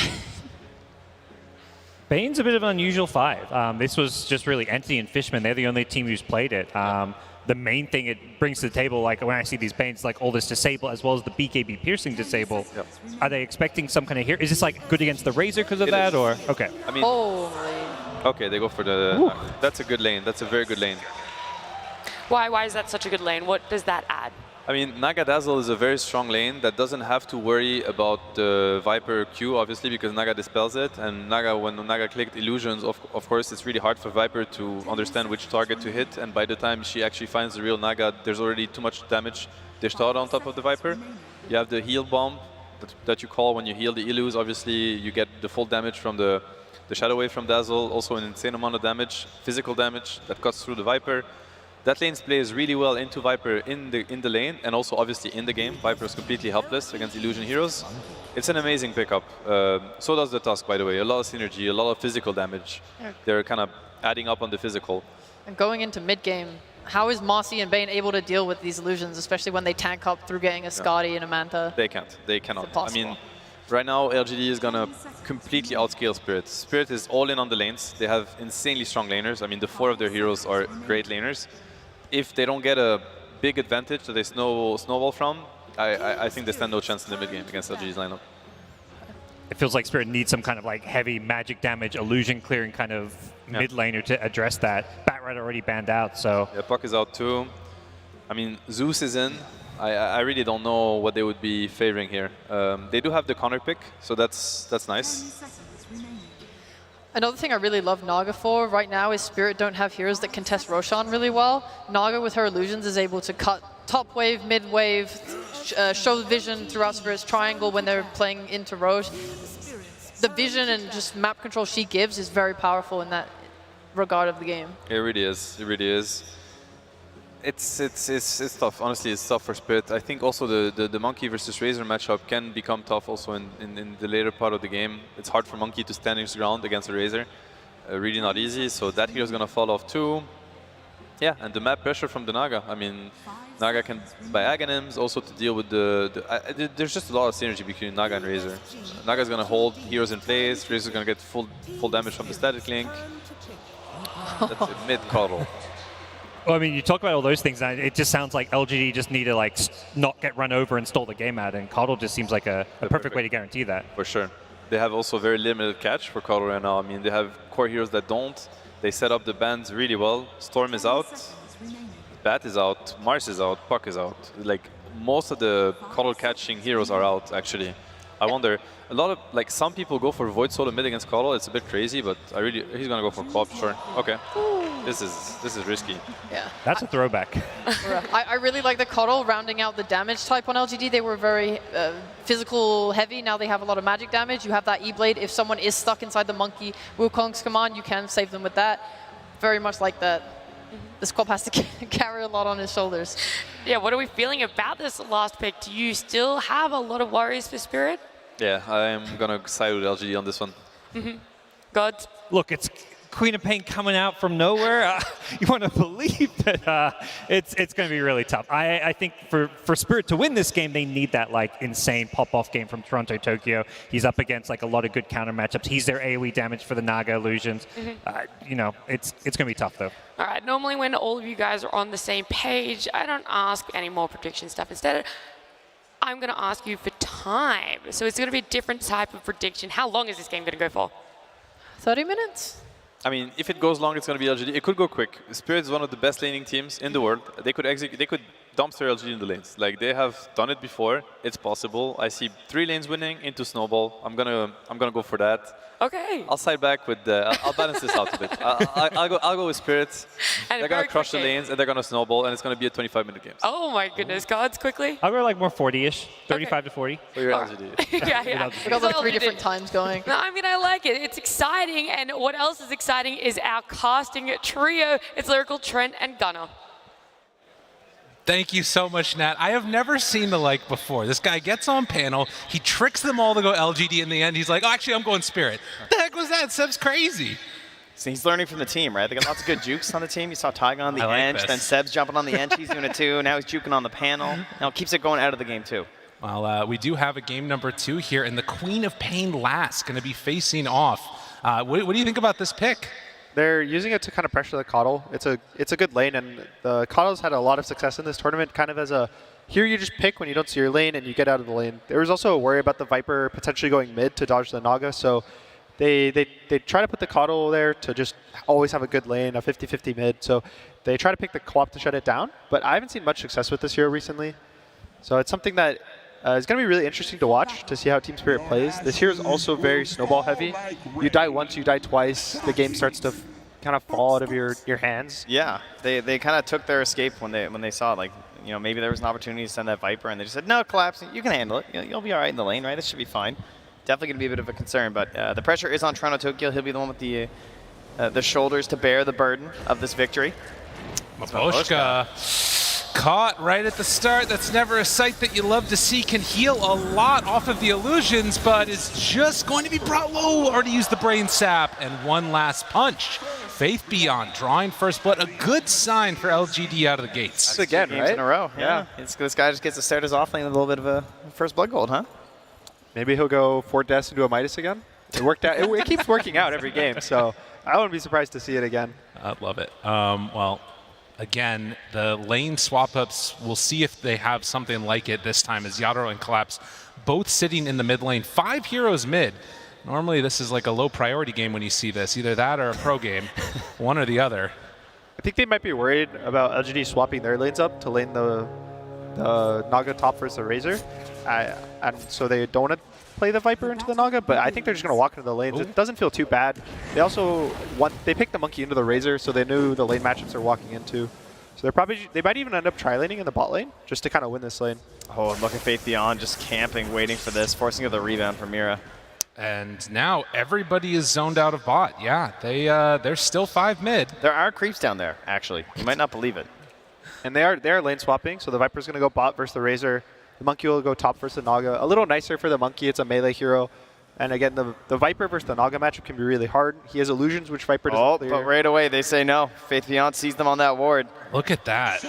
Bane's a bit of an unusual 5. This was just really Entity and Fishman. They're the only team who's played it. The main thing it brings to the table, like when I see these Banes, like all this disable as well as the BKB piercing disable. Yep. Are they expecting some kind of hero? Is this like good against the Razor because of that, or okay? I mean, okay, they go for the. That's a good lane. That's a very good lane. Why is that such a good lane? What does that add? I mean, Naga Dazzle is a very strong lane that doesn't have to worry about the Viper Q, obviously, because Naga dispels it. And Naga, when Naga clicked Illusions, of course, it's really hard for Viper to understand which target to hit. And by the time she actually finds the real Naga, there's already too much damage dished out on top of the Viper. You have the heal bomb that you call when you heal the Illus. Obviously, you get the full damage from the Shadow Wave from Dazzle, also an insane amount of damage, physical damage that cuts through the Viper. That lane plays really well into Viper in the lane, and also obviously in the game. Viper is completely helpless against Illusion heroes. It's an amazing pickup. So does the Tusk, by the way. A lot of synergy, a lot of physical damage. Yeah. They're kind of adding up on the physical. And going into mid-game, how is Marcy and Bane able to deal with these illusions, especially when they tank up through getting a Skadi and a Manta? They can't. They cannot. It's I mean, right now, LGD is going to completely outscale Spirit. Spirit is all in on the lanes. They have insanely strong laners. I mean, the 4 of their heroes are great laners. If they don't get a big advantage that they snowball from, I think they stand no chance in the mid game against LGD's lineup. It feels like Spirit needs some kind of like heavy magic damage, illusion clearing kind of mid laner to address that. Batrider already banned out, so. Yeah, Puck is out too. I mean, Zeus is in. I really don't know what they would be favoring here. They do have the counter pick, so that's nice. Another thing I really love Naga for right now is Spirit don't have heroes that contest Roshan really well. Naga with her illusions is able to cut top wave, mid wave, show the vision throughout Spirit's triangle when they're playing into Roche. The vision and just map control she gives is very powerful in that regard of the game. It really is. It really is. It's tough. Honestly, it's tough for Spirit. I think also the Monkey versus Razor matchup can become tough also in the later part of the game. It's hard for Monkey to stand his ground against a Razor. Really not easy. So that hero's gonna fall off too. Yeah, and the map pressure from the Naga. I mean, Naga can buy Aghanims also to deal with there's just a lot of synergy between Naga and Razor. Naga's gonna hold heroes in place. Razor's gonna get full damage from the static link. That's a mid cuddle. Well, I mean, you talk about all those things, and it just sounds like LGD just need to like not get run over and stall the game out, and Coddle just seems like a perfect way to guarantee that. For sure. They have also very limited catch for Coddle right now. I mean, they have core heroes that don't. They set up the bands really well. Storm is out, Bat is out, Mars is out, Puck is out. Like, most of the Coddle catching heroes are out, actually. I wonder, a lot of, like, some people go for Void Solo mid against Coddle. It's a bit crazy, but he's gonna go for co-op, sure. Okay. This is risky. Yeah. That's a throwback. I really like the Coddle rounding out the damage type on LGD. They were very physical heavy. Now they have a lot of magic damage. You have that E-Blade. If someone is stuck inside the Monkey Wukong's command, you can save them with that. Very much like that. The squad has to carry a lot on his shoulders. Yeah, what are we feeling about this last pick? Do you still have a lot of worries for Spirit? Yeah, I'm going to side with LGD on this one. God. Look, it's Queen of Pain coming out from nowhere. You want to believe that it's going to be really tough. I think for Spirit to win this game, they need that like insane pop-off game from Toronto Tokyo. He's up against like a lot of good counter matchups. He's their AoE damage for the Naga illusions. You know, it's going to be tough though. All right, normally when all of you guys are on the same page, I don't ask any more prediction stuff. Instead, I'm going to ask you for time. So it's going to be a different type of prediction. How long is this game going to go for? 30 minutes? I mean, if it goes long, it's going to be LGD. It could go quick. Spirit is one of the best laning teams in the world. They could dumpster LGD in the lanes. Like, they have done it before. It's possible. I see 3 lanes winning into Snowball. I'm gonna go for that. Okay. I'll side back with I'll balance this out a bit. I'll go with Spirits. They're gonna crush the lanes and they're gonna snowball, and it's gonna be a 25-minute game. Oh my goodness, Gods, quickly. I'll go like more 40-ish, 35 to 40. For your LGD. Yeah. We got like 3 different times going. No, I mean, I like it. It's exciting, and what else is exciting is our casting trio. It's Lyrical, Trent, and Gunnar. Thank you so much, Nat. I have never seen the like before. This guy gets on panel, he tricks them all to go LGD in the end. He's like, oh, actually, I'm going Spirit. What the heck was that? Seb's crazy. jukes. And he's learning from the team, right? They got lots of good jukes on the team. You saw Tyga on the I like edge, this. then Seb's jumping on the edge. He's doing it too. Now he's juking on the panel. Now it keeps it going out of the game too. Well, we do have a game number 2 here, and the Queen of Pain last going to be facing off. What do you think about this pick? They're using it to kind of pressure the Coddle. It's a good lane, and the Coddle's had a lot of success in this tournament, kind of as a, here you just pick when you don't see your lane and you get out of the lane. There was also a worry about the Viper potentially going mid to dodge the Naga, so they try to put the Coddle there to just always have a good lane, a 50-50 mid, so they try to pick the co-op to shut it down, but I haven't seen much success with this hero recently. So it's something that is going to be really interesting to watch, to see how Team Spirit plays. This hero is also very snowball heavy. You die once, you die twice, the game starts to kind of fall out of your hands. Yeah, they kind of took their escape when they saw, like, you know, maybe there was an opportunity to send that Viper, and they just said, no, collapse, you can handle it. You'll be all right in the lane, right? This should be fine. Definitely going to be a bit of a concern, but the pressure is on Toronto Tokyo. He'll be the one with the shoulders to bear the burden of this victory. Maboshka caught right at the start. That's never a sight that you love to see. Can heal a lot off of the illusions, but is just going to be brought low. Already used the brain sap, and one last punch. Faith Beyond drawing first blood. A good sign for LGD out of the gates. That's again, games in a row. Yeah. This guy just gets to start his off lane with a little bit of a first blood gold, huh? Maybe he'll go 4 deaths into a Midas again. It worked out. It keeps working out every game, so I wouldn't be surprised to see it again. I'd love it. Well, again, the lane swap-ups, we'll see if they have something like it this time, as Yadro and Collapse both sitting in the mid lane. 5 heroes mid. Normally this is like a low priority game when you see this. Either that or a pro game, one or the other. I think they might be worried about LGD swapping their lanes up to lane the Naga top versus the Razor. And so they don't want to play the Viper into the Naga, but I think they're just going to walk into the lanes. Ooh. It doesn't feel too bad. They also they picked the Monkey into the Razor, so they knew the lane matchups they're walking into. So they might even end up tri-laning in the bot lane just to kind of win this lane. Oh, and look at Faith Beyond just camping, waiting for this, forcing the rebound from Mira. And now everybody is zoned out of bot. Yeah, they're still 5 mid. There are creeps down there, actually. You might not believe it. And they are lane swapping, so the Viper's going to go bot versus the Razor. The Monkey will go top versus the Naga. A little nicer for the Monkey. It's a melee hero. And again, the Viper versus the Naga matchup can be really hard. He has illusions, which Viper doesn't clear. But right away they say no. Faith Beyond sees them on that ward. Look at that.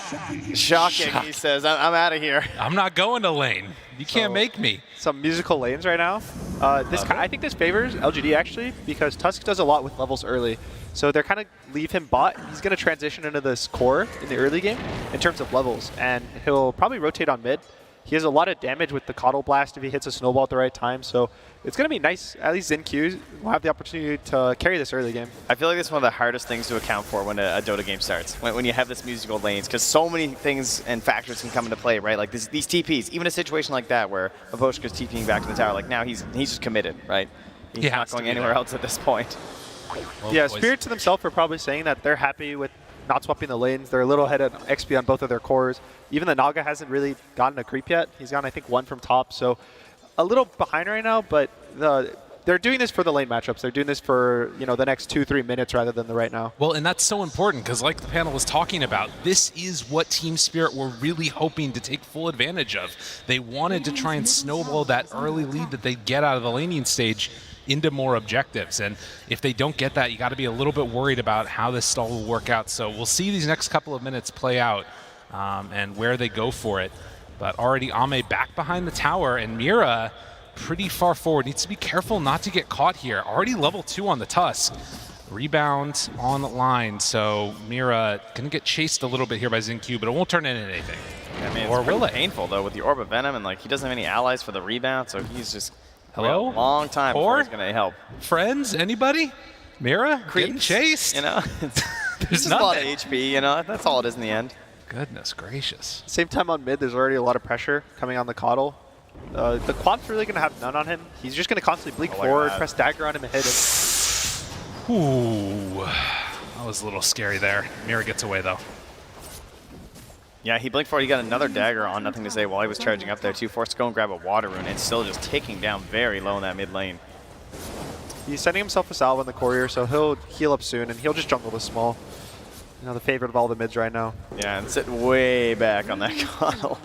Shocking, he says. I'm out of here. I'm not going to lane. You can't make me. Some musical lanes right now. I think this favors LGD actually, because Tusk does a lot with levels early. So they're kind of leave him bot. He's going to transition into this core in the early game in terms of levels, and he'll probably rotate on mid. He has a lot of damage with the Coddle Blast if he hits a snowball at the right time, so it's going to be nice. At least Zinq will have the opportunity to carry this early game. I feel like it's one of the hardest things to account for when a Dota game starts, when you have this musical lanes, because so many things and factors can come into play, right? Like these TPs, even a situation like that where Maboshka's TPing back to the tower, like now he's just committed, right? He's not going anywhere else at this point. Well, yeah, Spirit to themselves are probably saying that they're happy with not swapping the lanes. They're a little ahead of XP on both of their cores. Even the Naga hasn't really gotten a creep yet. He's gotten, I think, 1 from top. So a little behind right now, but they're doing this for the lane matchups. They're doing this for, you know, the next 2-3 minutes rather than the right now. Well, and that's so important because like the panel was talking about, this is what Team Spirit were really hoping to take full advantage of. They wanted to try and snowball that early lead that they'd get out of the laning stage into more objectives, and if they don't get that, you got to be a little bit worried about how this stall will work out. So we'll see these next couple of minutes play out and where they go for it. But already Ame back behind the tower, and Mira pretty far forward. Needs to be careful not to get caught here. Already level 2 on the Tusk. Rebound on the line, so Mira can get chased a little bit here by Zinq, but it won't turn into anything. I mean, it's really painful though with the Orb of Venom, and like he doesn't have any allies for the rebound, so he's just a long time before he's going to help. Friends? Anybody? Mira? Getting chased? You know? There's a lot of HP, you know? That's all it is in the end. Goodness gracious. Same time on mid, there's already a lot of pressure coming on the Coddle. The Quap's really going to have none on him. He's just going to constantly blink forward, press dagger on him and hit him. Ooh. That was a little scary there. Mira gets away though. Yeah, he blinked forward. He got another dagger on Nothing to Say while he was charging up there too. Forced to go and grab a water rune. It's still just ticking down very low in that mid lane. He's sending himself a salve on the courier, so he'll heal up soon, and he'll just jungle the small. You know, the favorite of all the mids right now. Yeah, and sit way back on that Coddle.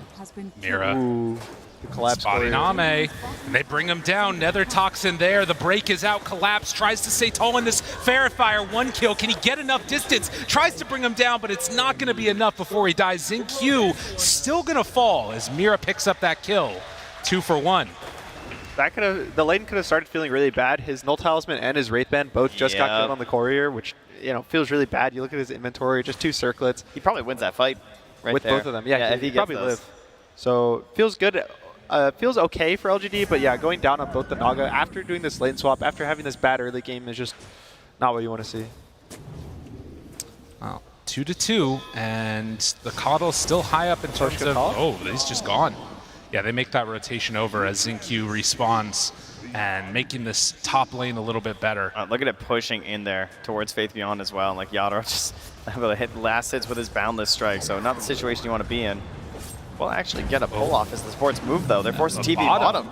Mira. Ooh. The collapse. Spotting Ame. And they bring him down. Nether Toxin there. The break is out. Collapse tries to stay tall in this fair fire. 1 kill. Can he get enough distance? Tries to bring him down, but it's not going to be enough before he dies. XinQ still going to fall as Mira picks up that kill. 2 for 1. That could have, the lane could have started feeling really bad. His Null Talisman and his Wraith Band both just got killed on the courier, which feels really bad. You look at his inventory, just 2 circlets. He probably wins that fight with both of them. Yeah, if he probably gets those. live. So feels good. Feels okay for LGD, but yeah, going down on both the Naga after doing this lane swap, after having this bad early game is just not what you want to see. Wow, 2-2, and the Coddle's still high up in terms of. Oh, he's just gone. Yeah, they make that rotation over as XinQ respawns and making this top lane a little bit better. Look at it pushing in there towards Faith Beyond as well. Like Yadro just able to hit last hits with his Boundless Strike, so not the situation you want to be in. Well, actually get a pull off as the sports move, though. They're forcing TP bottom.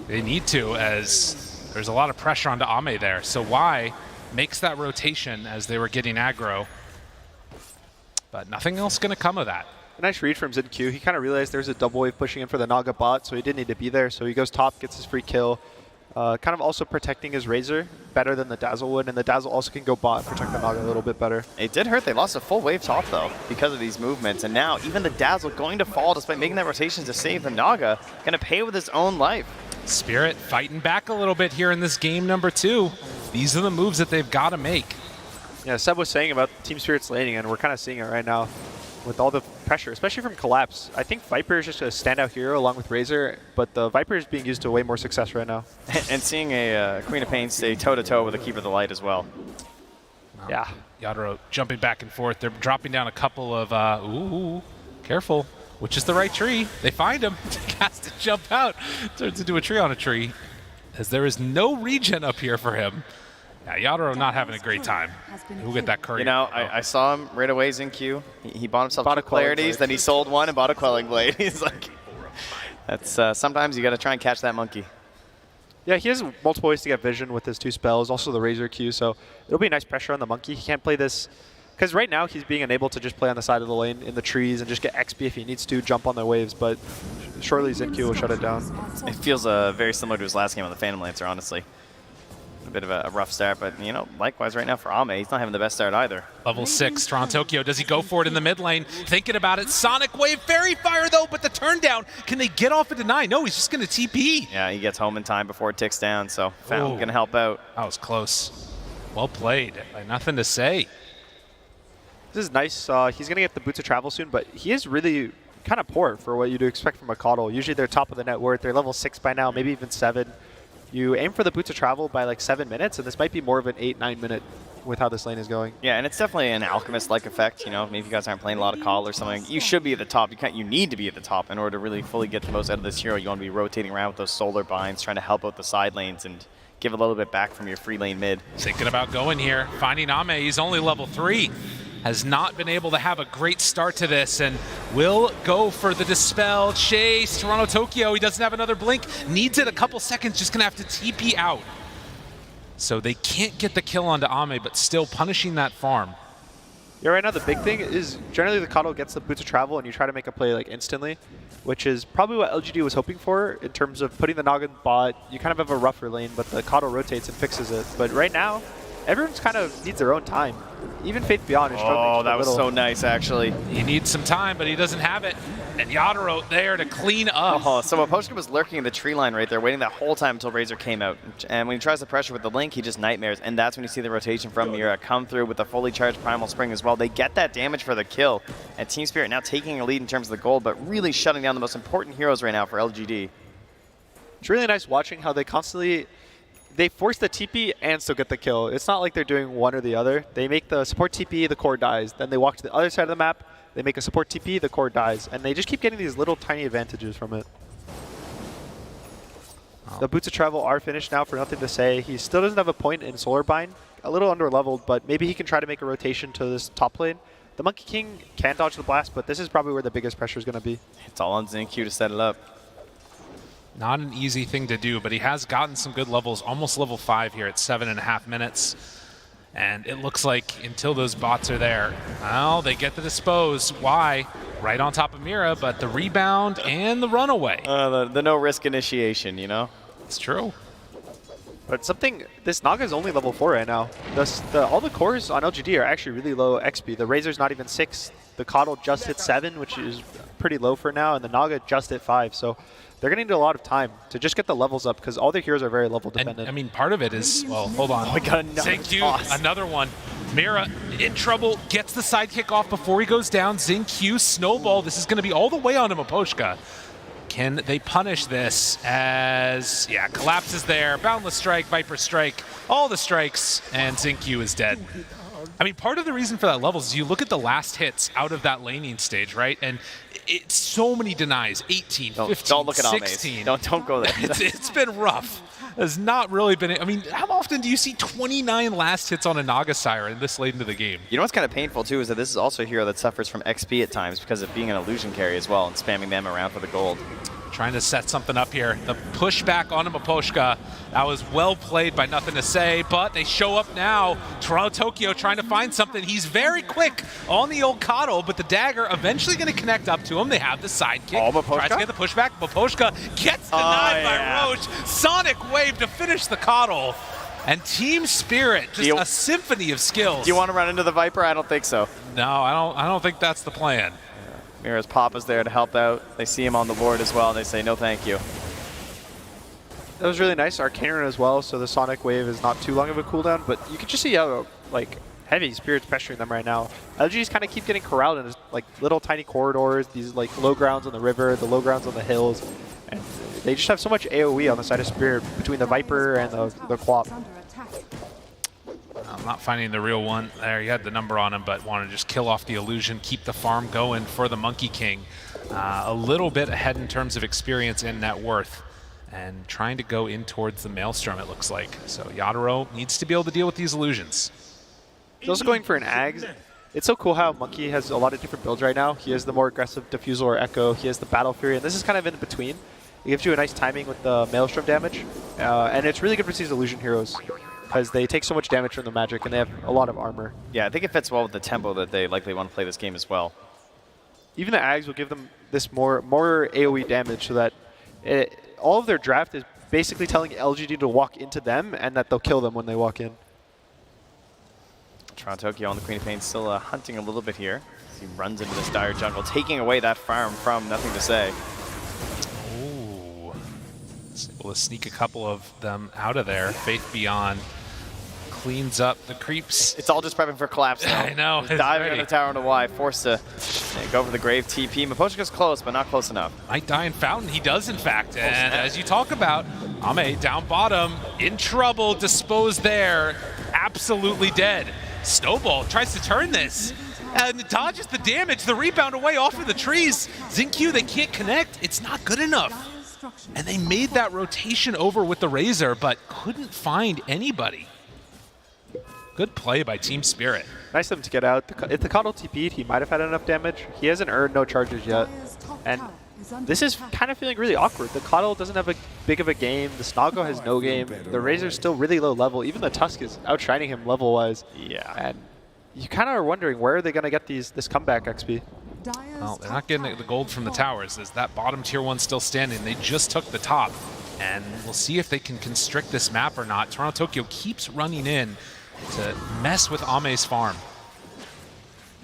They need to, as there's a lot of pressure onto Ame there. So Y makes that rotation as they were getting aggro. But nothing else going to come of that. A nice read from XinQ. He kind of realized there's a double wave pushing in for the Naga bot, so he didn't need to be there. So he goes top, gets his free kill. Kind of also protecting his Razor better than the Dazzle would, and the Dazzle also can go bot, protect the Naga a little bit better. It did hurt. They lost a full wave top, though, because of these movements. And now even the Dazzle going to fall despite making that rotation to save the Naga, going to pay with his own life. Spirit fighting back a little bit here in this game number 2. These are the moves that they've got to make. Yeah, Seb was saying about Team Spirit's laning, and we're kind of seeing it right now with all the pressure, especially from Collapse. I think Viper is just a standout hero along with Razor, but the Viper is being used to way more success right now. And seeing a Queen of Pain stay toe-to-toe with a Keeper of the Light as well. Wow. Yeah. Yadro jumping back and forth. They're dropping down a couple of, ooh, careful, which is the right tree. They find him, has to jump out, turns into a tree on a tree, as there is no regen up here for him. Yeah, Yadro not having a great time. We'll get that courier. You know, I saw him right away, XinQ. He bought himself 2 Clarities, then he sold 1 and bought a Quelling Blade. He's like, that's sometimes you got to try and catch that monkey. Yeah, he has multiple ways to get vision with his 2 spells, also the Razor Q, so it'll be nice pressure on the monkey. He can't play this, because right now he's being unable to just play on the side of the lane in the trees and just get XP if he needs to, jump on the waves, but surely XinQ will shut it down. It feels very similar to his last game on the Phantom Lancer, honestly. A bit of a rough start, but likewise right now for Ame, he's not having the best start either. Level 6, Toronto Tokyo, does he go for it in the mid lane? Thinking about it, Sonic Wave, Fairy Fire though, but the turn down, can they get off a deny? No, he's just gonna TP. Yeah, he gets home in time before it ticks down, so Fountain gonna help out. That was close. Well played, nothing to say. This is nice, he's gonna get the Boots of Travel soon, but he is really kind of poor for what you'd expect from a Coddle. Usually they're top of the net worth, they're level 6 by now, maybe even 7. You aim for the Boots of Travel by like 7 minutes, and this might be more of an 8-9 minute with how this lane is going. Yeah, and it's definitely an Alchemist-like effect. Maybe if you guys aren't playing a lot of Coddle or something, you should be at the top. You need to be at the top in order to really fully get the most out of this hero. You want to be rotating around with those solar binds, trying to help out the side lanes and give a little bit back from your free lane mid. Thinking about going here, finding Ame, he's only level 3. Has not been able to have a great start to this and will go for the Dispel chase. Toronto Tokyo, he doesn't have another blink, needs it a couple seconds, just gonna have to TP out. So they can't get the kill onto Ame, but still punishing that farm. Yeah, right now the big thing is generally the Coddle gets the Boots of Travel and you try to make a play like instantly, which is probably what LGD was hoping for in terms of putting the Noggin bot. You kind of have a rougher lane, but the Coddle rotates and fixes it. But right now, everyone's kind of needs their own time. Even Faith Beyond is struggling. Oh, that was so nice, actually. He needs some time, but he doesn't have it. And Yadro there to clean up. Oh, so Aposhka was lurking in the tree line right there, waiting that whole time until Razor came out. And when he tries to pressure with the Link, he just nightmares. And that's when you see the rotation from Mira come through with the fully charged Primal Spring as well. They get that damage for the kill. And Team Spirit now taking a lead in terms of the gold, but really shutting down the most important heroes right now for LGD. It's really nice watching how they constantly... They force the TP and still get the kill. It's not like they're doing one or the other. They make the support TP, the core dies. Then they walk to the other side of the map, they make a support TP, the core dies. And they just keep getting these little tiny advantages from it. Oh. The Boots of Travel are finished now for nothing to say. He still doesn't have a point in Solar Bind. A little under-leveled, but maybe he can try to make a rotation to this top lane. The Monkey King can dodge the blast, but this is probably where the biggest pressure is going to be. It's all on XinQ to set it up. Not an easy thing to do, but he has gotten some good levels, almost level 5 here at 7.5 minutes. And it looks like until those bots are there, well, they get the dispose. Why? Right on top of Mira, but the rebound and the runaway. The no-risk initiation, you know? It's true. But something, this Naga's only level 4 right now. All the cores on LGD are actually really low XP. The Razor's not even 6. The Coddle just hit 7, which is pretty low for now, and the Naga just hit 5. So they're going to need a lot of time to just get the levels up because all their heroes are very level dependent. And, I mean, part of it is, well, hold on. We got another one. Mira in trouble, gets the sidekick off before he goes down. Xingqiu, snowball. This is going to be all the way on him, Miposhka. Can they punish this as, yeah, Collapse is there, Boundless Strike, Viper Strike, all the strikes, and Xingqiu is dead. I mean, part of the reason for that level is you look at the last hits out of that laning stage, right? And it's so many denies, 18, 15, don't look at 16. Don't go there. It's been rough. Has not really been, I mean, how often do you see 29 last hits on a Naga Siren this late into the game? You know what's kind of painful too is that this is also a hero that suffers from XP at times because of being an illusion carry as well and spamming them around for the gold. Trying to set something up here. The pushback on Miposhka. That was well played by Nothing to Say, but they show up now. Toronto Tokyo trying to find something. He's very quick on the old Coddle, but the dagger eventually going to connect up to him. They have the sidekick. Oh, Miposhka? Tries to get the pushback. Miposhka gets denied by Roach. Sonic Wave to finish the Coddle. And Team Spirit, just a symphony of skills. Do you want to run into the Viper? I don't think so. No, I don't think that's the plan. Mira's Papa's there to help out. They see him on the board as well. They say, no thank you. That was really nice. Arcane as well, so the Sonic Wave is not too long of a cooldown, but you can just see how like heavy Spirit's pressuring them right now. LGs kind of keep getting corralled in this, like little tiny corridors, these like low grounds on the river, the low grounds on the hills, and they just have so much AoE on the side of Spirit between the Viper and the Quap. I'm not finding the real one. There, he had the number on him, but wanted to just kill off the illusion, keep the farm going for the Monkey King. A little bit ahead in terms of experience and net worth, and trying to go in towards the Maelstrom, it looks like. So Yatoro needs to be able to deal with these illusions. He's also going for an Ags. It's so cool how Monkey has a lot of different builds right now. He has the more aggressive Diffusal or Echo. He has the Battle Fury, and this is kind of in between. It gives you a nice timing with the Maelstrom damage, and it's really good for these illusion heroes because they take so much damage from the magic and they have a lot of armor. Yeah, I think it fits well with the tempo that they likely want to play this game as well. Even the Ags will give them this more AoE damage so that all of their draft is basically telling LGD to walk into them and that they'll kill them when they walk in. Toronto Tokyo on the Queen of Pain still hunting a little bit here. He runs into this dire jungle, taking away that farm from Nothing to Say. Ooh. Able to sneak a couple of them out of there. Faith Beyond cleans up the creeps. It's all just prepping for collapse now. I know. He's diving on the tower into Y, forced to go for the grave TP. Miposhka's close, but not close enough. Might die in Fountain. He does, in fact. And as you talk about, Ame down bottom, in trouble, disposed there, absolutely dead. Snowball tries to turn this. And dodges the damage, the rebound away off of the trees. Xingqiu, they can't connect. It's not good enough. And they made that rotation over with the Razor, but couldn't find anybody. Good play by Team Spirit. Nice of them to get out. If the Coddle TP'd, he might have had enough damage. He hasn't earned no charges yet. And this is kind of feeling really awkward. The Coddle doesn't have a big of a game. The Snoggo has no game. The Razor's still really low level. Even the Tusk is outshining him level-wise. Yeah. And you kind of are wondering where are they going to get this comeback XP? Well, they're not getting the gold from the towers. Is that bottom tier one still standing? They just took the top. And we'll see if they can constrict this map or not. Toronto Tokyo keeps running in to mess with Ame's farm.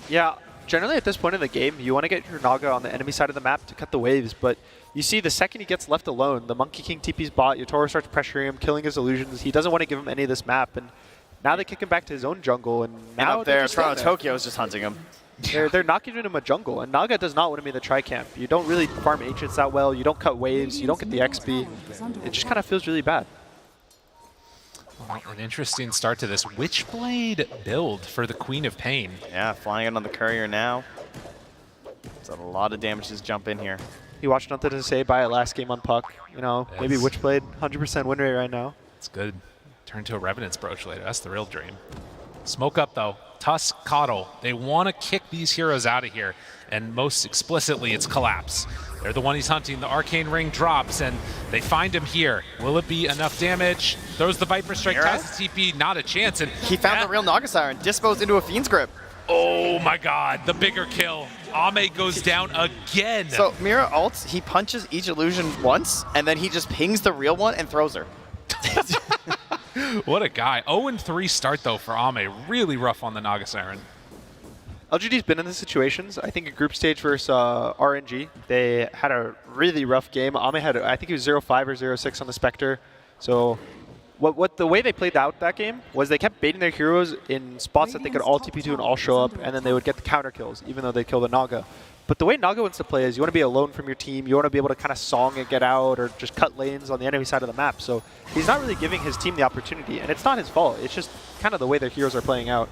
Yeah, generally at this point in the game, you want to get your Naga on the enemy side of the map to cut the waves, but you see the second he gets left alone, the Monkey King TP's bot, Yatoro starts pressuring him, killing his illusions. He doesn't want to give him any of this map, and now they kick him back to his own jungle, and now up there, Toronto Tokyo is just hunting him. They're not giving him a jungle, and Naga does not want to be in the tri-camp. You don't really farm Ancients that well, you don't cut waves, you don't get the XP. It just kind of feels really bad. Well, an interesting start to this Witchblade build for the Queen of Pain. Yeah, flying in on the courier now. So a lot of damage to jump in here. He watched Nothing to Say by it last game on Puck. You know, yes. Maybe Witchblade, 100% win rate right now. It's good. Turn to a Revenant's Brooch later. That's the real dream. Smoke up, though. Tusk, Coddle. They want to kick these heroes out of here. And most explicitly, it's Collapse. They're the one he's hunting. The Arcane Ring drops, and they find him here. Will it be enough damage? Throws the Viper Strike, tries the TP, not a chance. And he found the real Naga Siren, disposed into a Fiend's Grip. Oh my god, the bigger kill. Ame goes down again. So Mira ults, he punches each illusion once, and then he just pings the real one and throws her. What a guy. 0-3 start though for Ame. Really rough on the Naga Siren. LGD's been in these situations. I think in group stage versus RNG, they had a really rough game. Ame had, I think he was 0-5 or 0-6 on the Spectre. So what the way they played out that game was they kept baiting their heroes in spots that they could all TP to and all show up, and then they would get the counter kills, even though they kill the Naga. But the way Naga wants to play is you want to be alone from your team. You want to be able to kind of song and get out or just cut lanes on the enemy side of the map. So he's not really giving his team the opportunity, and it's not his fault. It's just kind of the way their heroes are playing out.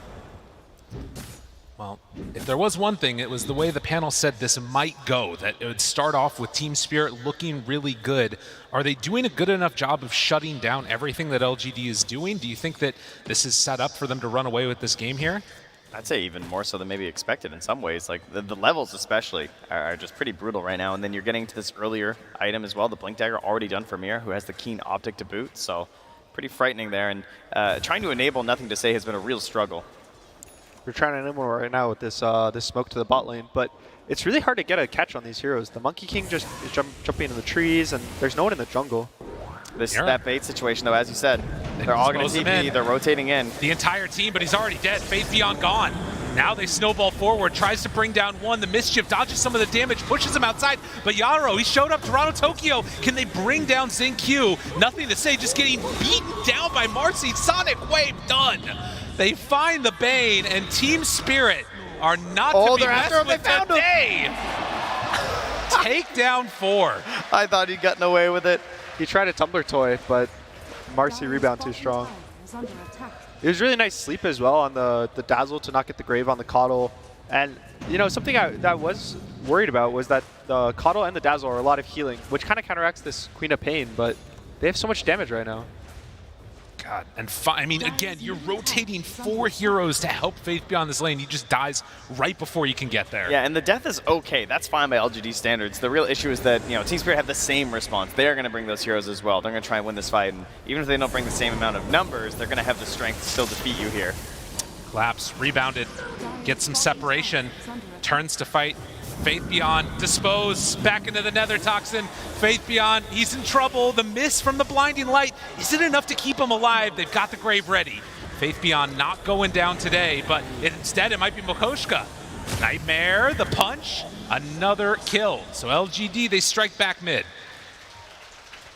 Well, if there was one thing, it was the way the panel said this might go, that it would start off with Team Spirit looking really good. Are they doing a good enough job of shutting down everything that LGD is doing? Do you think that this is set up for them to run away with this game here? I'd say even more so than maybe expected in some ways. Like the levels especially are just pretty brutal right now. And then you're getting to this earlier item as well, the Blink Dagger already done for Mira, who has the keen optic to boot. So pretty frightening there. And trying to enable Nothing to Say has been a real struggle. We're trying to enable right now with this this smoke to the bot lane, but it's really hard to get a catch on these heroes. The Monkey King just is jumping into the trees, and there's no one in the jungle. That bait situation, though, as you said, they're all going to TP, they're rotating in. The entire team, but he's already dead. Faith Beyond gone. Now they snowball forward, tries to bring down one. The Mischief dodges some of the damage, pushes him outside. But Yaro, he showed up. Toronto Tokyo, can they bring down Xingqiu? Nothing to say, just getting beaten down by Marcy. Sonic Wave done. They find the Bane, and Team Spirit are not to be messed with today. Takedown 4. I thought he'd gotten away with it. He tried a Tumbler Toy, but Marcy rebound too strong. It was really nice sleep as well on the Dazzle to not get the Grave on the Coddle. And, you know, something that was worried about was that the Coddle and the Dazzle are a lot of healing, which kind of counteracts this Queen of Pain, but they have so much damage right now. God, and I mean, again, you're rotating 4 heroes to help Faith Beyond this lane. He just dies right before you can get there. Yeah, and the death is okay. That's fine by LGD standards. The real issue is that, you know, Team Spirit have the same response. They're going to bring those heroes as well. They're going to try and win this fight, and even if they don't bring the same amount of numbers, they're going to have the strength to still defeat you here. Collapse, rebounded, gets some separation, turns to fight. Faith Beyond, dispose, back into the Nether Toxin. Faith Beyond, he's in trouble. The miss from the blinding light, is it enough to keep him alive? They've got the Grave ready. Faith Beyond not going down today, but instead it might be Mokoshka. Nightmare, the punch, another kill. So LGD, they strike back mid.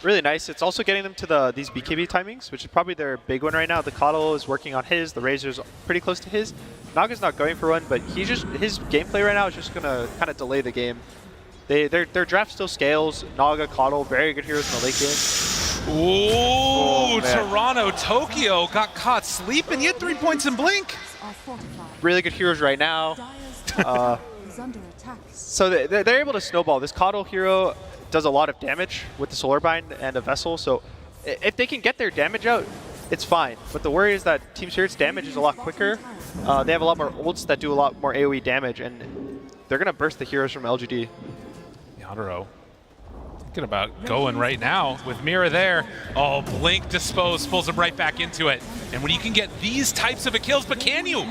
Really nice. It's also getting them to these BKB timings, which is probably their big one right now. The Coddle is working on his, the Razor's pretty close to his. Naga's not going for one, but his gameplay right now is just going to kind of delay the game. Their draft still scales. Naga, Coddle, very good heroes in the late game. Ooh, Toronto Tokyo got caught sleeping. He had 3 points in Blink. Really good heroes right now. So they're able to snowball. This Coddle hero does a lot of damage with the Solar Bind and a Vessel, so if they can get their damage out, it's fine. But the worry is that Team Spirit's damage is a lot quicker. They have a lot more ults that do a lot more AoE damage, and they're going to burst the heroes from LGD. Yadaro thinking about going right now with Mira there. Oh, Blink dispose, pulls him right back into it. And when you can get these types of kills, but can you?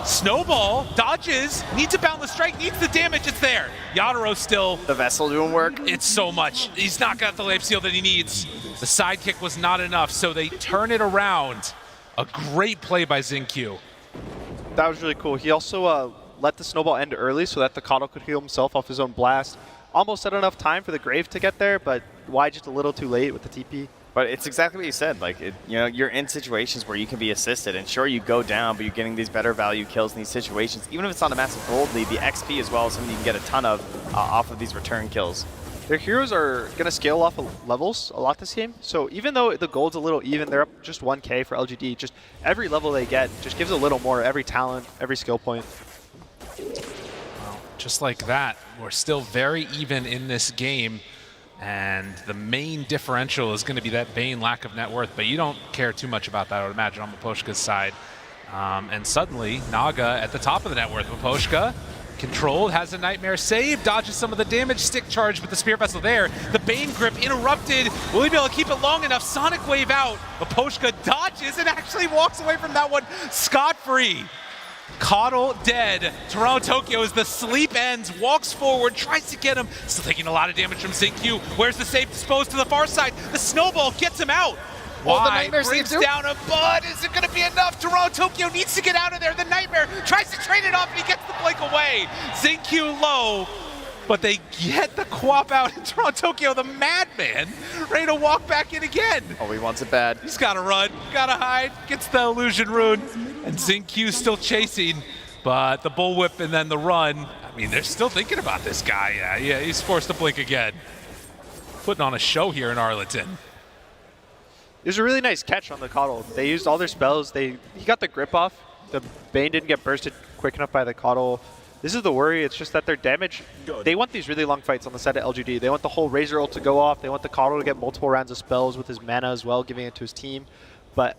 Snowball, dodges, needs a boundless strike, needs the damage, it's there. Yadaro still. The Vessel doing work. It's so much. He's not got the life seal that he needs. The sidekick was not enough, so they turn it around. A great play by Xingqiu. That was really cool. He also let the snowball end early so that the Coddle could heal himself off his own blast. Almost had enough time for the Grave to get there, but why just a little too late with the TP? But it's exactly what you said. Like, you know, you're in situations where you can be assisted, and sure, you go down, but you're getting these better value kills in these situations. Even if it's not a massive gold lead, the XP as well is something you can get a ton of off of these return kills. Their heroes are going to scale off of levels a lot this game, so even though the gold's a little even, they're up just 1k for LGD. Just every level they get just gives a little more, every talent, every skill point. Well, just like that, we're still very even in this game. And the main differential is going to be that Bane lack of net worth, but you don't care too much about that, I would imagine, on Maposhka's side. And suddenly, Naga at the top of the net worth. Maposhka Controlled, has a Nightmare save, dodges some of the damage, stick charge with the Spirit Vessel there. The Bane Grip interrupted. Will he be able to keep it long enough? Sonic Wave out, but Poshka dodges and actually walks away from that one scot-free. Coddle dead. Toronto Tokyo as the sleep ends, walks forward, tries to get him. Still taking a lot of damage from Zinq. Where's the save disposed to the far side? The snowball gets him out. Why? Brings down a bud. Is it going to be enough? Toronto Tokyo needs to get out of there. The Nightmare tries to trade it off and he gets the blink away. Zinq low, but they get the quap out in Toronto Tokyo. The madman ready to walk back in again. Oh, he wants it bad. He's got to run, got to hide, gets the illusion rune, and Zinq still chasing, but the bullwhip and then the run. I mean, they're still thinking about this guy. Yeah, he's forced to blink again. Putting on a show here in Arlington. It was a really nice catch on the Coddle. They used all their spells. He got the grip off. The Bane didn't get bursted quick enough by the Coddle. This is the worry. It's just that their damage, they want these really long fights on the side of LGD. They want the whole Razor ult to go off. They want the Coddle to get multiple rounds of spells with his mana as well, giving it to his team. But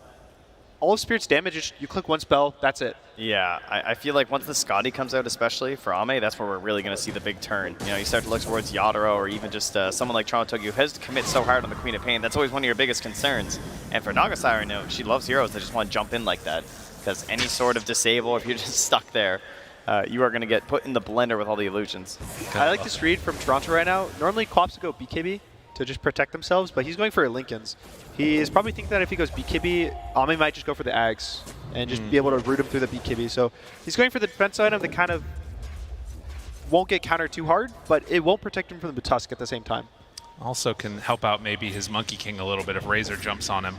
all of Spirit's damage is you click one spell, that's it. Yeah, I feel like once the Scotty comes out, especially for Ame, that's where we're really going to see the big turn. You know, you start to look towards Yadaro or even just someone like Toronto Tokyo who has to commit so hard on the Queen of Pain. That's always one of your biggest concerns. And for Nagasai, I know she loves heroes that just want to jump in like that. Because any sort of disable, if you're just stuck there, you are going to get put in the blender with all the illusions. I like this read from Toronto right now. Normally, Quaps would go BKB to just protect themselves, but he's going for a Lincoln's. He is probably thinking that if he goes BKB, Ame might just go for the Ags and just be able to root him through the BKB. So he's going for the defense item that kind of won't get countered too hard, but it won't protect him from the Tusk at the same time. Also can help out maybe his Monkey King a little bit if Razor jumps on him.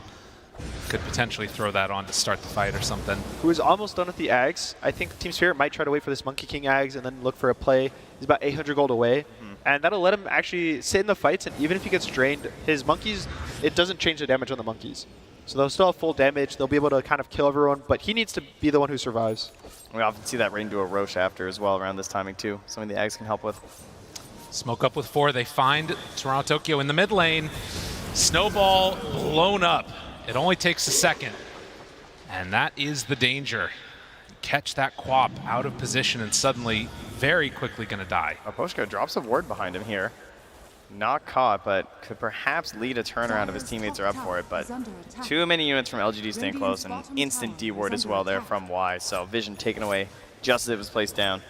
Could potentially throw that on to start the fight or something. Who is almost done with the Ags. I think Team Spirit might try to wait for this Monkey King Ags and then look for a play. He's about 800 gold away. And that'll let him actually sit in the fights, and even if he gets drained, his monkeys, it doesn't change the damage on the monkeys. So they'll still have full damage. They'll be able to kind of kill everyone, but he needs to be the one who survives. We often see that rain do a Roche after as well around this timing too. Something the Ags can help with. Smoke up with 4. They find Toronto Tokyo in the mid lane. Snowball blown up. It only takes a second. And that is the danger. Catch that Quap out of position and suddenly very quickly going to die. Poshka drops a ward behind him here. Not caught, but could perhaps lead a turnaround if his teammates are up for it. But too many units from LGD staying close, and instant D-ward as well there from Y. So Vision taken away just as it was placed down.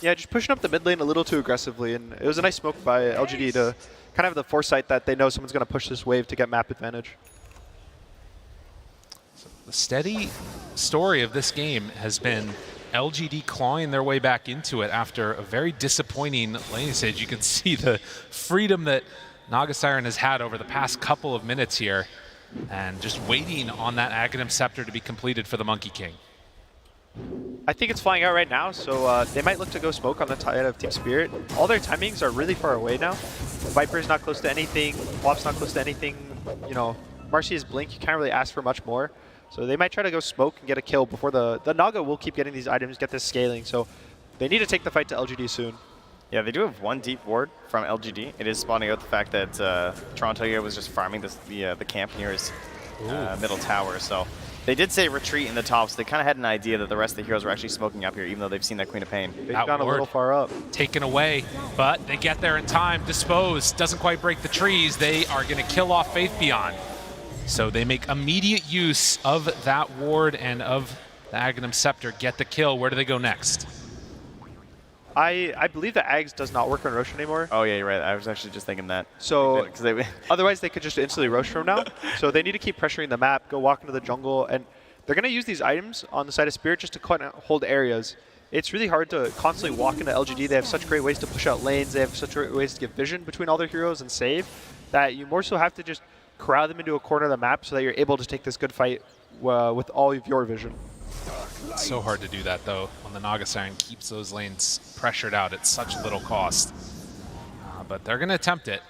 Yeah, just pushing up the mid lane a little too aggressively, and it was a nice smoke by LGD to kind of have the foresight that they know someone's going to push this wave to get map advantage. The steady story of this game has been LGD clawing their way back into it after a very disappointing laning stage. You can see the freedom that Nagasiren has had over the past couple of minutes here, and just waiting on that Aghanim Scepter to be completed for the Monkey King. I think it's flying out right now, so they might look to go smoke on the side of Team Spirit. All their timings are really far away now. Viper's not close to anything, Wap's not close to anything. You know, Marcy's Blink, you can't really ask for much more. So they might try to go smoke and get a kill before the Naga will keep getting these items, get this scaling. So they need to take the fight to LGD soon. Yeah, they do have one deep ward from LGD. It is spawning out the fact that Toronto here was just farming the camp near his middle tower. So they did say retreat in the top, so they kind of had an idea that the rest of the heroes were actually smoking up here, even though they've seen that Queen of Pain. They've gone a little far up. Taken away, but they get there in time. Disposed, doesn't quite break the trees. They are going to kill off Faith Beyond. So they make immediate use of that ward and of the Aghanim Scepter, get the kill. Where do they go next? I believe the Ags does not work on Rosh anymore. Oh yeah, you're right. I was actually just thinking that. So otherwise they could just instantly Rosh from now. So they need to keep pressuring the map, go walk into the jungle, and they're going to use these items on the side of Spirit just to hold areas. It's really hard to constantly walk into LGD. They have such great ways to push out lanes. They have such great ways to give vision between all their heroes and save that you more so have to just corral them into a corner of the map so that you're able to take this good fight with all of your vision. It's so hard to do that, though, when the Nagasiren keeps those lanes pressured out at such little cost. But they're going to attempt it.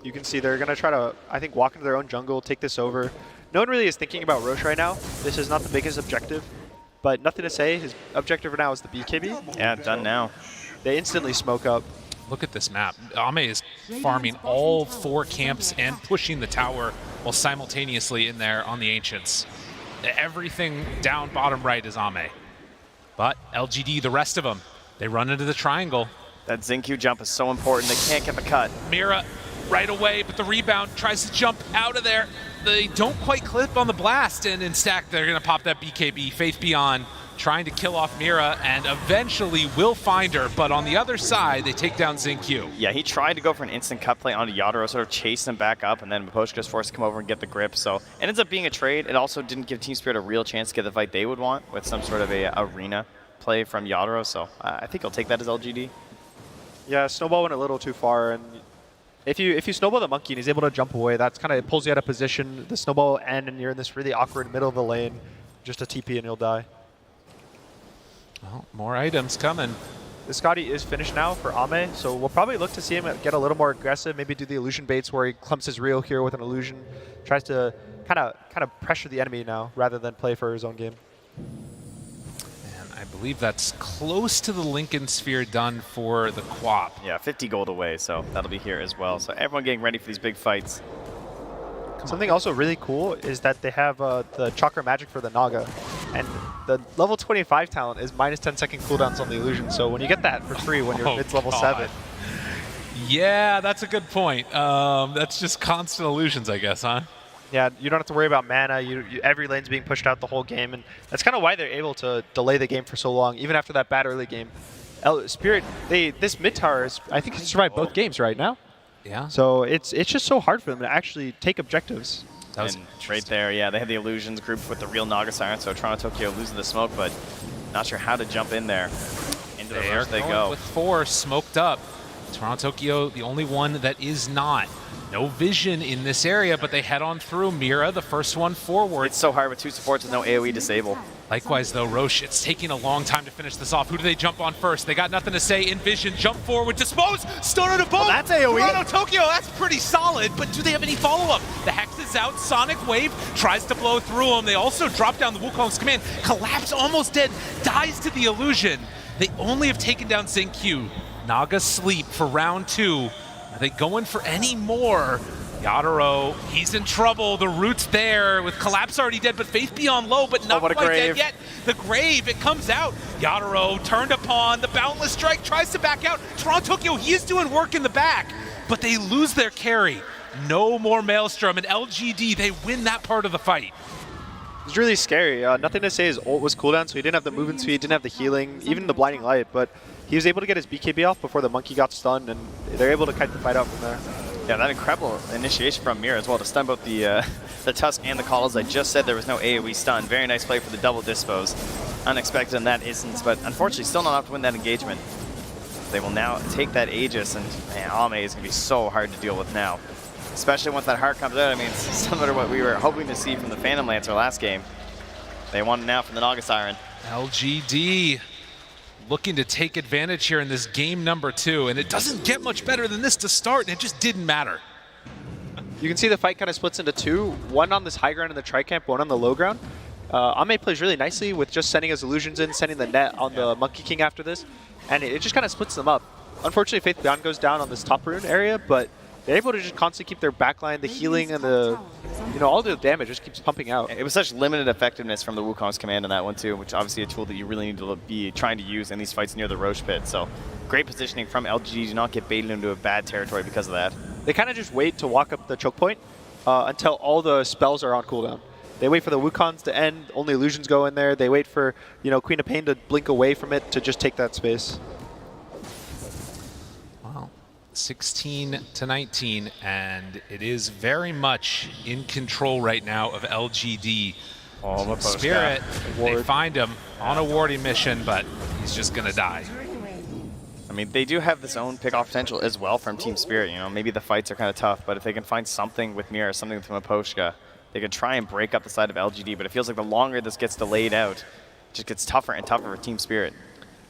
You can see they're going to try to, I think, walk into their own jungle, take this over. No one really is thinking about Rosh right now. This is not the biggest objective, but nothing to say. His objective right now is the BKB. Yeah, done now. They instantly smoke up. Look at this map. Ame is farming all 4 camps and pushing the tower while simultaneously in there on the Ancients. Everything down bottom right is Ame. But LGD, the rest of them, They run into the triangle. That Xingqiu jump is so important. They can't get the cut. Mira right away, but the rebound tries to jump out of there. They don't quite clip on the blast, and in stack, they're going to pop that BKB. Faith Beyond trying to kill off Mira, and eventually will find her, but on the other side, they take down Xingqiu. Yeah, he tried to go for an instant cut play onto Yadro, sort of chase him back up, and then Miposhka's forced to come over and get the grip, so it ends up being a trade. It also didn't give Team Spirit a real chance to get the fight they would want with some sort of a arena play from Yadro, so I think he'll take that as LGD. Yeah, Snowball went a little too far, and if you snowball the monkey and he's able to jump away, that's kind of pulls you out of position. The snowball will end, and you're in this really awkward middle of the lane, just a TP and you'll die. Well, more items coming. The Scotty is finished now for Ame, so we'll probably look to see him get a little more aggressive, maybe do the illusion baits where he clumps his reel here with an illusion, tries to kind of pressure the enemy now rather than play for his own game. And I believe that's close to the Lincoln Sphere done for the Quap. Yeah, 50 gold away, so that'll be here as well. So everyone getting ready for these big fights. Something also really cool is that they have the Chakra Magic for the Naga, and the level 25 talent is minus 10-second cooldowns on the illusion, so when you get that for free when you're mid level 7. Yeah, that's a good point. That's just constant illusions, I guess, huh? Yeah, you don't have to worry about mana. Every lane's being pushed out the whole game, and that's kind of why they're able to delay the game for so long, even after that bad early game. Spirit, this mid tower is, I think, can survive both games right now. Yeah. So it's just so hard for them to actually take objectives. And right there, yeah, they have the illusions grouped with the real Naga Siren, so Toronto Tokyo losing the smoke, but not sure how to jump in there. Into the rush they go. With 4 smoked up. Toronto Tokyo, the only one that is not. No vision in this area, but they head on through. Mira, the first one forward. It's so hard with 2 supports with no AoE disable. Likewise, though, Roche, it's taking a long time to finish this off. Who do they jump on first? They got nothing to say. In vision, jump forward, dispose, stun on a boat. Well, that's AoE. Toronto Tokyo, that's pretty solid, but do they have any follow-up? The Hex is out. Sonic Wave tries to blow through them. They also drop down the Wukong's command. Collapse, almost dead, dies to the illusion. They only have taken down Xingqiu. Naga sleep for round 2. Are they going for any more? Yadaro, he's in trouble. The root's there with Collapse already dead, but Faith Beyond low, but not quite dead yet. The grave, it comes out. Yadaro turned upon. The Boundless Strike tries to back out. Toronto Tokyo, he is doing work in the back, but they lose their carry. No more Maelstrom, and LGD, they win that part of the fight. It was really scary. Nothing to say his ult was cooldown, so he didn't have the movement speed, didn't have the healing, even the blinding light, but he was able to get his BKB off before the monkey got stunned, and they're able to kite the fight out from there. Yeah, that incredible initiation from Mira as well to stun both the Tusk and the Coddles. I just said there was no AoE stun. Very nice play for the double dispose. Unexpected in that instance, but unfortunately still not enough to win that engagement. They will now take that Aegis, and man, Ame is going to be so hard to deal with now. Especially once that heart comes out. I mean, it's similar to what we were hoping to see from the Phantom Lancer last game. They want it now from the Naga Siren. LGD looking to take advantage here in this game number 2, and it doesn't get much better than this to start, and it just didn't matter. You can see the fight kind of splits into 2, one on this high ground in the tri-camp, one on the low ground. Ame plays really nicely with just sending his illusions in, sending the net on the Monkey King after this, and it just kind of splits them up. Unfortunately, Faith Beyond goes down on this top rune area, but they're able to just constantly keep their backline, the healing, and the, all the damage just keeps pumping out. It was such limited effectiveness from the Wukong's command on that one too, which obviously a tool that you really need to be trying to use in these fights near the Roche pit. So great positioning from LGD to not get baited into a bad territory because of that. They kind of just wait to walk up the choke point until all the spells are on cooldown. They wait for the Wukongs to end, only illusions go in there. They wait for, Queen of Pain to blink away from it to just take that space. 16-19, and it is very much in control right now of LGD. Oh, Spirit, they find him on a warding mission, but he's just going to die. I mean, they do have this own pick-off potential as well from Team Spirit. Maybe the fights are kind of tough, but if they can find something with Mira, something with Maposhka, they could try and break up the side of LGD, but it feels like the longer this gets delayed out, it just gets tougher and tougher for Team Spirit.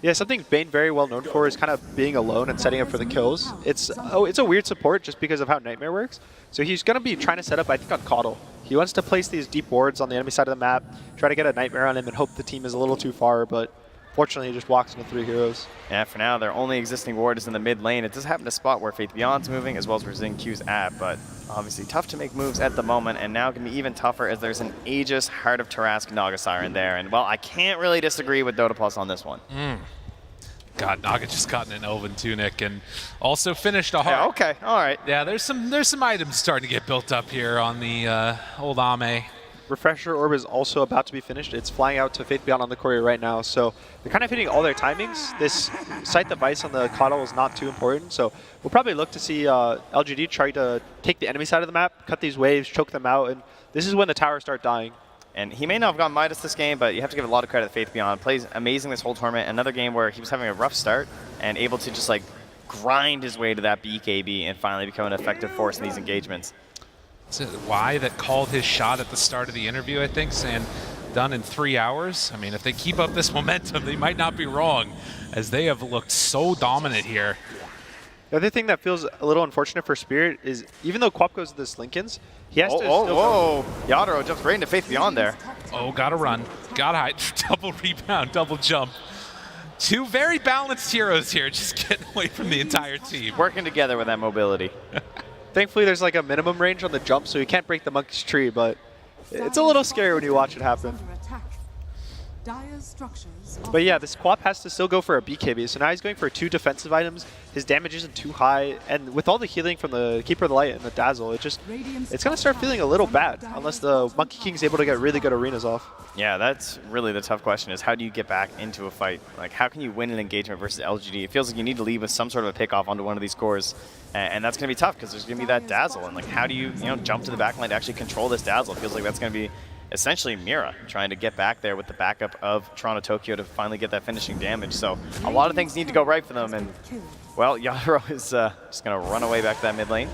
Yeah, something Bane very well known for is kind of being alone and setting up for the kills. It's a weird support just because of how Nightmare works. So he's going to be trying to set up, I think, on Coddle. He wants to place these deep wards on the enemy side of the map, try to get a Nightmare on him and hope the team is a little too far, but fortunately he just walks into 3 heroes. Yeah, for now, their only existing ward is in the mid lane. It does happen to spot where Faith Beyond's moving as well as where Xingqiu's at, but obviously tough to make moves at the moment, and now can be even tougher as there's an Aegis Heart of Tarrasque Naga Siren there. And well, I can't really disagree with Dota Plus on this one. God, Naga just got an Elven Tunic and also finished a heart. Yeah, okay, all right. Yeah, there's some items starting to get built up here on the old Ame. Refresher Orb is also about to be finished. It's flying out to Faith Beyond on the courier right now, so they're kind of hitting all their timings. This Sight the Vice on the Coddle is not too important, so we'll probably look to see LGD try to take the enemy side of the map, cut these waves, choke them out, and this is when the towers start dying. And he may not have gotten Midas this game, but you have to give a lot of credit to Faith Beyond. Plays amazing this whole tournament. Another game where he was having a rough start and able to just like grind his way to that BKB and finally become an effective force in these engagements. Is it Y that called his shot at the start of the interview, I think, saying done in 3 hours? I mean, if they keep up this momentum, they might not be wrong, as they have looked so dominant here. The other thing that feels a little unfortunate for Spirit is even though Quap goes to the Slinkins, he has to still whoa. Yadro jumps right into Faith Beyond there. Oh, gotta run. Gotta hide. Double rebound, double jump. Two very balanced heroes here, just getting away from the entire team. Working together with that mobility. Thankfully, there's like a minimum range on the jump, so you can't break the monkey's tree, but it's a little scary when you watch it happen. But yeah, this Quap has to still go for a BKB, so now he's going for 2 defensive items. His damage isn't too high, and with all the healing from the Keeper of the Light and the Dazzle, it's going to start feeling a little bad, unless the Monkey King's able to get really good arenas off. Yeah, that's really the tough question, is how do you get back into a fight? Like, how can you win an engagement versus LGD? It feels like you need to leave with some sort of a pick-off onto one of these cores, and that's going to be tough, because there's going to be that Dazzle, and like, how do you, jump to the backline to actually control this Dazzle? It feels like that's going to be essentially Mira trying to get back there with the backup of Toronto Tokyo to finally get that finishing damage. So a lot of things need to go right for them, and well, Yadro is just going to run away back to that mid lane.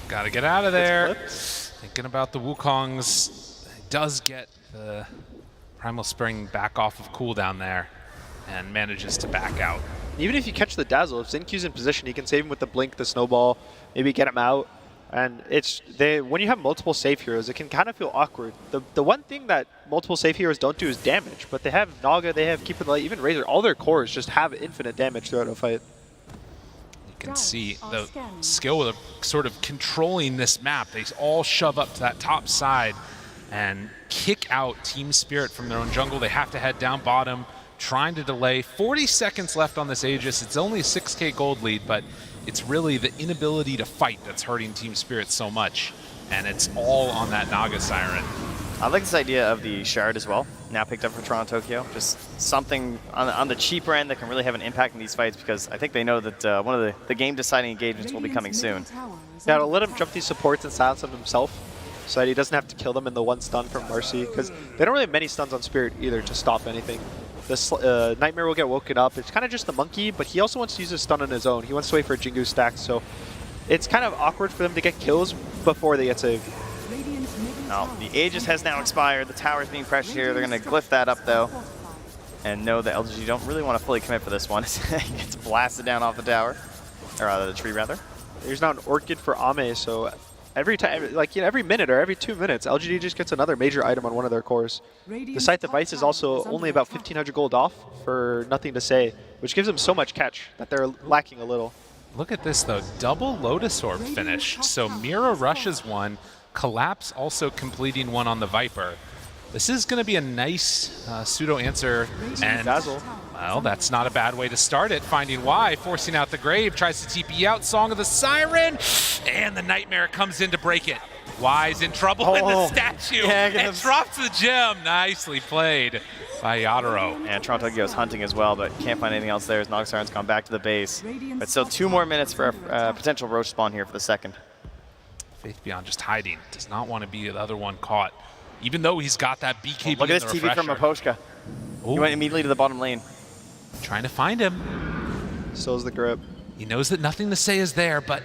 Gotta get out of there. Thinking about the Wukongs, he does get the Primal Spring back off of cooldown there and manages to back out. Even if you catch the Dazzle, if Xinq's in position, he can save him with the Blink, the Snowball, maybe get him out. And when you have multiple safe heroes, it can kind of feel awkward. The one thing that multiple safe heroes don't do is damage, but they have Naga, they have Keeper of the Light, even Razor, all their cores just have infinite damage throughout a fight. You can see the skill of sort of controlling this map. They all shove up to that top side and kick out Team Spirit from their own jungle. They have to head down bottom, trying to delay. 40 seconds left on this Aegis. It's only a 6K gold lead, but it's really the inability to fight that's hurting Team Spirit so much, and it's all on that Naga Siren. I like this idea of the Shard as well, now picked up for Toronto Tokyo. Just something on the cheaper end that can really have an impact in these fights, because I think they know that one of the game-deciding engagements will be coming soon. Yeah, to let him jump these supports and silence them himself, so that he doesn't have to kill them in the one stun from Marcy, because they don't really have many stuns on Spirit either to stop anything. The Nightmare will get woken up. It's kind of just the monkey, but he also wants to use his stun on his own. He wants to wait for a Jingu stack, so it's kind of awkward for them to get kills before they get saved. Oh, the Aegis has now expired. The tower's being pressured here. They're going to glyph that up, though. And no, the LGD don't really want to fully commit for this one. It gets blasted down off the tower. Or the tree, rather. There's now an Orchid for Ame, so every time, like every minute or every 2 minutes, LGD just gets another major item on one of their cores. The Sight Device is also only about 1,500 gold off for nothing to say, which gives them so much catch that they're lacking a little. Look at this though, double Lotus Orb finish. So Mira rushes one, Collapse also completing one on the Viper. This is going to be a nice pseudo answer, and Dazzle. Well, that's not a bad way to start it. Finding Y, forcing out the Grave, tries to TP out, Song of the Siren, and the Nightmare comes in to break it. Y's in trouble in the statue, and drops the gem. Nicely played by Yadro. And Toronto Tokyo's hunting as well, but can't find anything else there as Naga Siren's gone back to the base. But still 2 more minutes for a potential Roche spawn here for the second. Faith Beyond just hiding, does not want to be the other one caught. Even though he's got that BKB. Look at this TV from Maposhka. He went immediately to the bottom lane. Trying to find him. So is the grip. He knows that nothing to say is there, but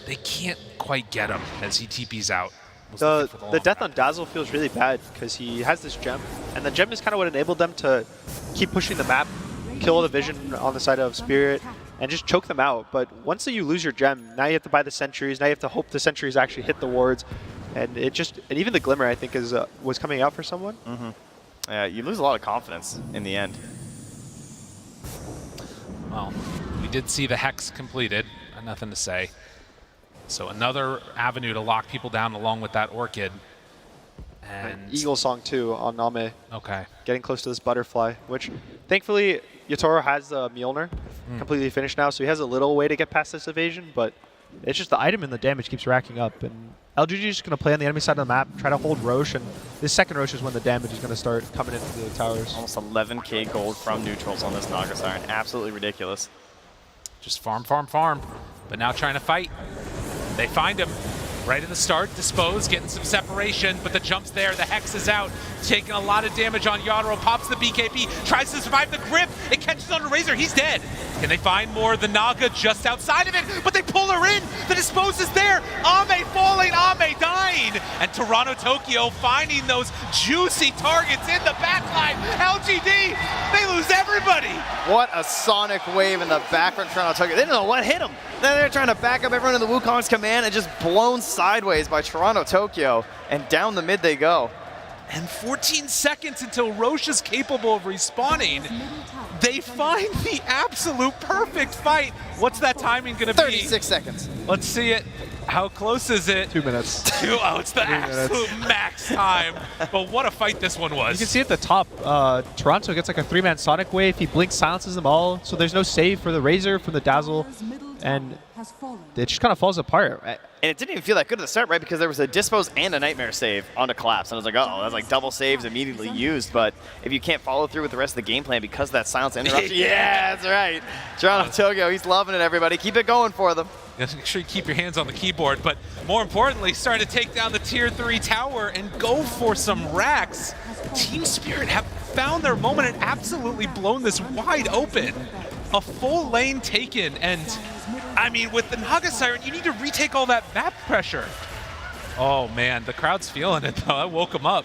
they can't quite get him as he TPs out. The death on Dazzle feels really bad because he has this gem, and the gem is kind of what enabled them to keep pushing the map, kill the vision on the side of Spirit, and just choke them out. But once you lose your gem, now you have to buy the sentries, now you have to hope the sentries actually hit the wards, and even the Glimmer, I think, was coming out for someone. Yeah, you lose a lot of confidence in the end. Well, we did see the Hex completed, nothing to say. So another avenue to lock people down along with that Orchid. And Eagle Song too on Name. Okay. Getting close to this butterfly, which thankfully Yatoro has Mjolnir completely finished now, so he has a little way to get past this evasion, but it's just the item and the damage keeps racking up. And LGD is just going to play on the enemy side of the map, try to hold Roche, and this second Roche is when the damage is going to start coming into the towers. Almost 11k gold from neutrals on this Naga Siren. Absolutely ridiculous. Just farm, farm, farm. But now trying to fight. They find him. Right in the start, Dispose, getting some separation, but the jump's there, the Hex is out, taking a lot of damage on Yatoro, pops the BKB, tries to survive the grip, it catches on Razor, he's dead. Can they find more? The Naga just outside of it, but they pull her in, the Dispose is there, Ame falling, Ame dying, and Toronto Tokyo finding those juicy targets in the backline. LGD, they lose everybody. What a sonic wave in the back from Toronto Tokyo. They didn't know what hit them. Then they're trying to back up everyone in the Wukong's command and just blown sideways by Toronto Tokyo, and down the mid they go. And 14 seconds until Roche is capable of respawning. They find the absolute perfect fight. What's that timing going to be? 36 seconds. Let's see it. How close is it? 2 minutes. Oh, it's the absolute max time. But what a fight this one was. You can see at the top, Toronto gets like a 3-man Sonic Wave. He blinks, silences them all, so there's no save for the Razor, from the Dazzle, and it just kind of falls apart. And it didn't even feel that good at the start, right? Because there was a Dispose and a Nightmare save onto Collapse. And I was like, oh, that's like double saves immediately used. But if you can't follow through with the rest of the game plan because of that silence interruption, yeah, that's right. Toronto Tokyo, he's loving it, everybody. Keep it going for them. Make sure you keep your hands on the keyboard, but more importantly, starting to take down the Tier 3 tower and go for some racks. Team Spirit have found their moment and absolutely blown this wide open. A full lane taken, and I mean, with the Naga Siren, you need to retake all that map pressure. Oh man, the crowd's feeling it though. That woke them up.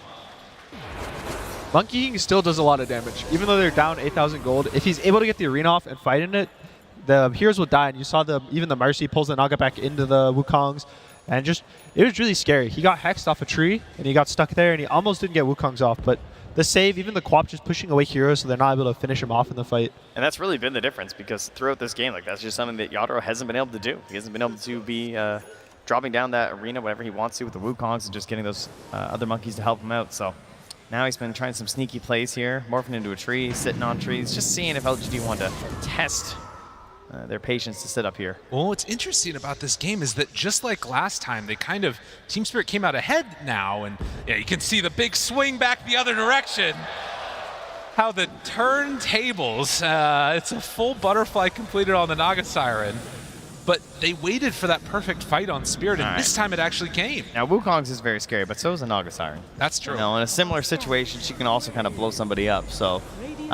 Monkey King still does a lot of damage. Even though they're down 8,000 gold, if he's able to get the arena off and fight in it, the heroes will die. And you saw even the Mercy pulls the Naga back into the Wukongs. And just, it was really scary. He got hexed off a tree, and he got stuck there, and he almost didn't get Wukongs off. But the save, even the Quap just pushing away heroes so they're not able to finish him off in the fight. And that's really been the difference, because throughout this game, like, that's just something that Yatoro hasn't been able to do. He hasn't been able to be dropping down that arena whenever he wants to with the Wukongs and just getting those other monkeys to help him out. So now he's been trying some sneaky plays here, morphing into a tree, sitting on trees, just seeing if LGD wanted to test their patience to sit up here. Well, what's interesting about this game is that just like last time, they kind of, Team Spirit came out ahead now, and yeah, you can see the big swing back the other direction. How the turntables, it's a full butterfly completed on the Naga Siren, but they waited for that perfect fight on Spirit, and this time it actually came. Now, Wukong's is very scary, but so is the Naga Siren. That's true. You know, in a similar situation, she can also kind of blow somebody up, so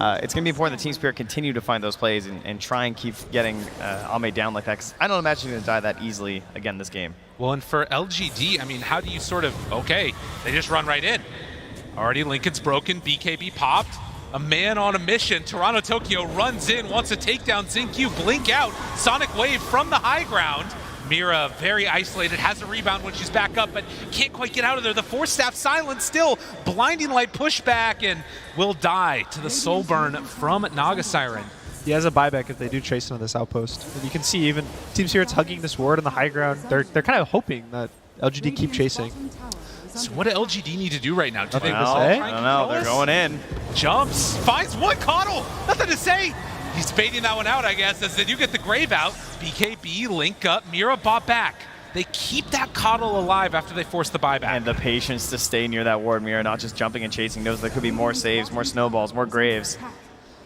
it's going to be important that Team Spirit continue to find those plays and try and keep getting Ame down like that, because I don't imagine you're going to die that easily again this game. Well, and for LGD, I mean, how do you sort of, okay, they just run right in. Already Lincoln's broken, BKB popped. A man on a mission. Toronto Tokyo runs in, wants to take down Zinq, blink out. Sonic Wave from the high ground. Mira very isolated, has a rebound when she's back up, but can't quite get out of there. The Force Staff silent still. Blinding Light pushback and will die to the soul burn from Naga Siren. He has a buyback if they do chase into this outpost. And you can see even Team Spirit's hugging this ward on the high ground. They're kind of hoping that LGD keep chasing. So what do LGD need to do right now? Do they I don't know. They're going in. Jumps, finds one Coddle. Nothing to say. He's baiting that one out, I guess, as then you get the Grave out. BKB, link up, Mira bought back. They keep that Coddle alive after they force the buyback. And the patience to stay near that ward, Mira, not just jumping and chasing. Knows there could be more saves, more snowballs, more Graves.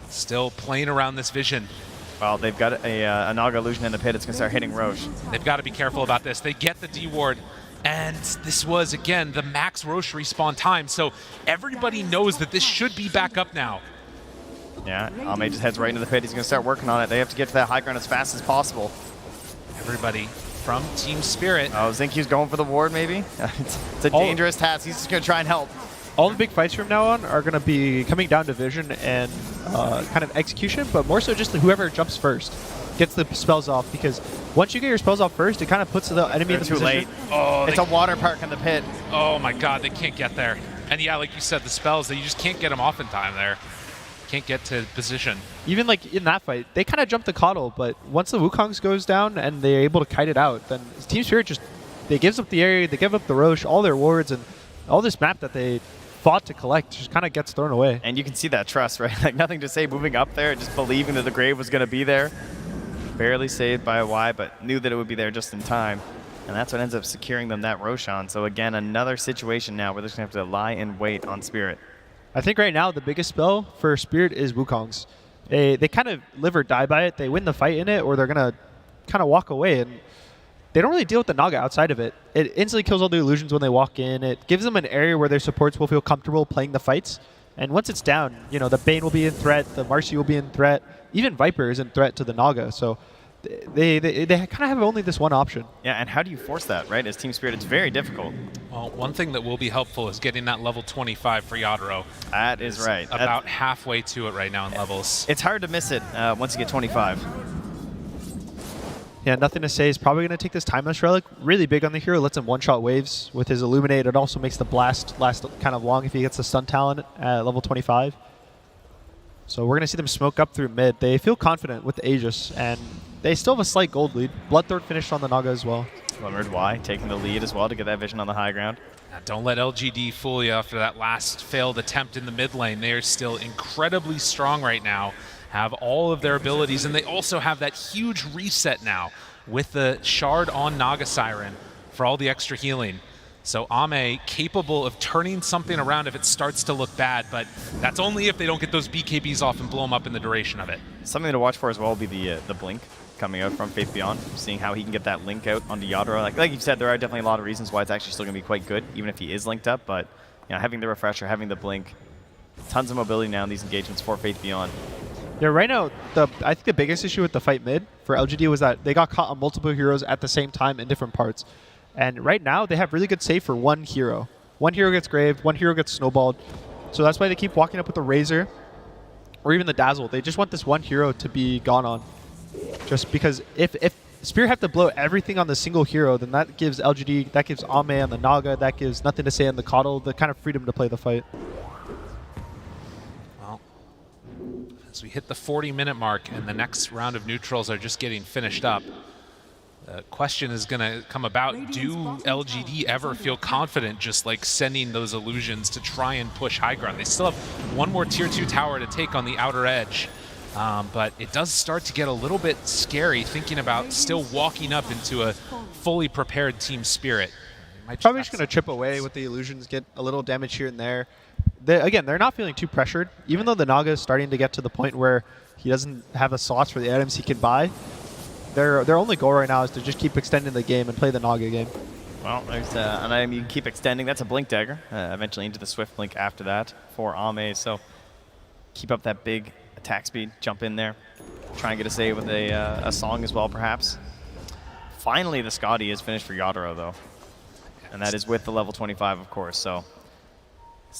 Still playing around this vision. Well, they've got a Naga Illusion in the pit. It's going to start hitting Roche. They've got to be careful about this. They get the D ward. And this was, again, the max Roche respawn time, so everybody knows that this should be back up now. Yeah, Ame just heads right into the pit. He's going to start working on it. They have to get to that high ground as fast as possible. Everybody from Team Spirit. Oh, Zinq's going for the ward, maybe? It's a dangerous task. He's just going to try and help. All the big fights from now on are going to be coming down to vision and kind of execution, but more so just whoever jumps first gets the spells off, because once you get your spells off first, it kind of puts the enemy in the position. Late. Oh, it's a water park in the pit. Oh my god, they can't get there. And yeah, like you said, the spells, you just can't get them off in time there. Can't get to position. Even like in that fight, they kind of jump the Coddle, but once the Wukongs goes down and they're able to kite it out, then Team Spirit just, they gives up the area, they give up the Roche, all their wards, and all this map that they fought to collect just kind of gets thrown away. And you can see that trust, right? Like nothing to say, moving up there, just believing that the grave was going to be there. Barely saved by a Y, but knew that it would be there just in time. And that's what ends up securing them that Roshan. So again, another situation now where they're just going to have to lie in wait on Spirit. I think right now the biggest spell for Spirit is Wukong's. They kind of live or die by it. They win the fight in it, or they're going to kind of walk away. And they don't really deal with the Naga outside of it. It instantly kills all the illusions when they walk in. It gives them an area where their supports will feel comfortable playing the fights. And once it's down, you know, the Bane will be in threat, the Marcy will be in threat, even Viper is in threat to the Naga. So they kind of have only this one option. Yeah, and how do you force that, right? As Team Spirit, it's very difficult. Well, one thing that will be helpful is getting that level 25 for Yadro. That is right. About halfway to it right now in levels. It's hard to miss it once you get 25. Yeah, nothing to say. He's probably going to take this Timeless Relic. Really big on the hero. Lets him one-shot waves with his Illuminate. It also makes the blast last kind of long if he gets the Stun Talon at level 25. So we're going to see them smoke up through mid. They feel confident with the Aegis, and they still have a slight gold lead. Bloodthorn finished on the Naga as well. Glimmered Y taking the lead as well to get that vision on the high ground. Don't let LGD fool you after that last failed attempt in the mid lane. They are still incredibly strong right now. Have all of their abilities, and they also have that huge reset now with the shard on Naga Siren for all the extra healing. So Ame capable of turning something around if it starts to look bad, but that's only if they don't get those BKBs off and blow them up in the duration of it. Something to watch for as well will be the blink coming out from Faith Beyond, seeing how he can get that link out onto Yadro. Like you said, there are definitely a lot of reasons why it's actually still going to be quite good, even if he is linked up, but you know, having the refresher, having the blink, tons of mobility now in these engagements for Faith Beyond. Yeah, right now, I think the biggest issue with the fight mid for LGD was that they got caught on multiple heroes at the same time in different parts. And right now, they have really good save for one hero. One hero gets graved, one hero gets snowballed. So that's why they keep walking up with the Razor or even the Dazzle. They just want this one hero to be gone on. Just because if Spear have to blow everything on the single hero, then that gives LGD, that gives Ame on the Naga, that gives nothing to say on the Coddle, the kind of freedom to play the fight. As we hit the 40-minute mark and the next round of neutrals are just getting finished up, the question is going to come about, do LGD ever feel confident just like sending those illusions to try and push high ground? They still have one more tier 2 tower to take on the outer edge, but it does start to get a little bit scary thinking about still walking up into a fully prepared Team Spirit. Probably just going to chip away with the illusions, get a little damage here and there. Again, they're not feeling too pressured. Even though the Naga is starting to get to the point where he doesn't have a slots for the items he can buy, their only goal right now is to just keep extending the game and play the Naga game. Well, there's an item you can keep extending. That's a Blink Dagger. Eventually into the Swift Blink after that for Ame. So keep up that big attack speed. Jump in there. Try and get a save with a song as well, perhaps. Finally, the Scotty is finished for Yadro, though. And that is with the level 25, of course. So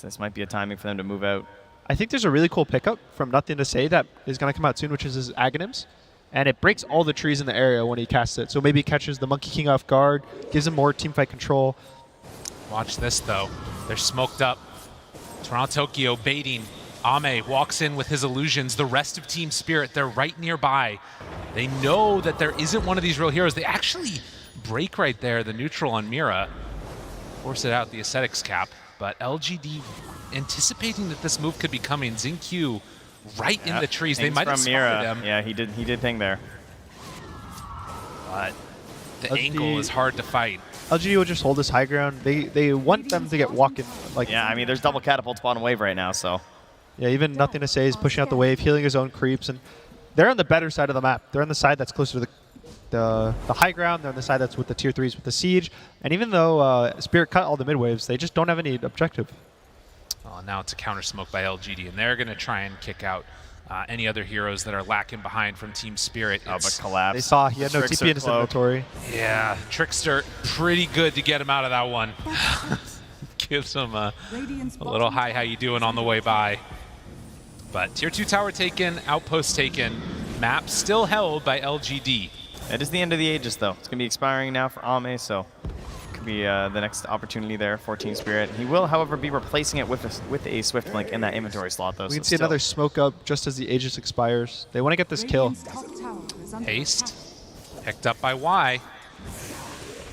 this might be a timing for them to move out. I think there's a really cool pickup from Nothing to Say that is going to come out soon, which is his Aghanims. And it breaks all the trees in the area when he casts it. So maybe he catches the Monkey King off guard, gives him more teamfight control. Watch this, though. They're smoked up. Toronto Tokyo baiting. Ame walks in with his illusions. The rest of Team Spirit, they're right nearby. They know that there isn't one of these real heroes. They actually break right there, the neutral on Mira. Force it out, the Ascetics cap. But LGD anticipating that this move could be coming. Xingqiu right in the trees. They might have spotted him. Yeah, he did ping there. But the angle is hard to fight. LGD will just hold this high ground. They want them to get walking. Like, yeah, I mean, there's double catapults bottom wave right now, so. Yeah, even Nothing to Say is pushing out the wave, healing his own creeps, and they're on the better side of the map. They're on the side that's closer to the high ground. They're on the side that's with the tier 3s with the siege. And even though Spirit cut all the mid waves, they just don't have any objective. Oh, now it's a counter smoke by LGD, and they're going to try and kick out any other heroes that are lacking behind from Team Spirit. But Collapse. They saw he had no TP in his inventory. Yeah, Trickster, pretty good to get him out of that one. Gives him a little hi, how you doing on the way by. But tier 2 tower taken, outpost taken, map still held by LGD. It is the end of the Aegis, though. It's going to be expiring now for Ame, so could be the next opportunity there for Team Spirit. He will, however, be replacing it with a Swift Link in that inventory slot, though. We can see another smoke up just as the Aegis expires. They want to get this kill. Haste, picked up by Y.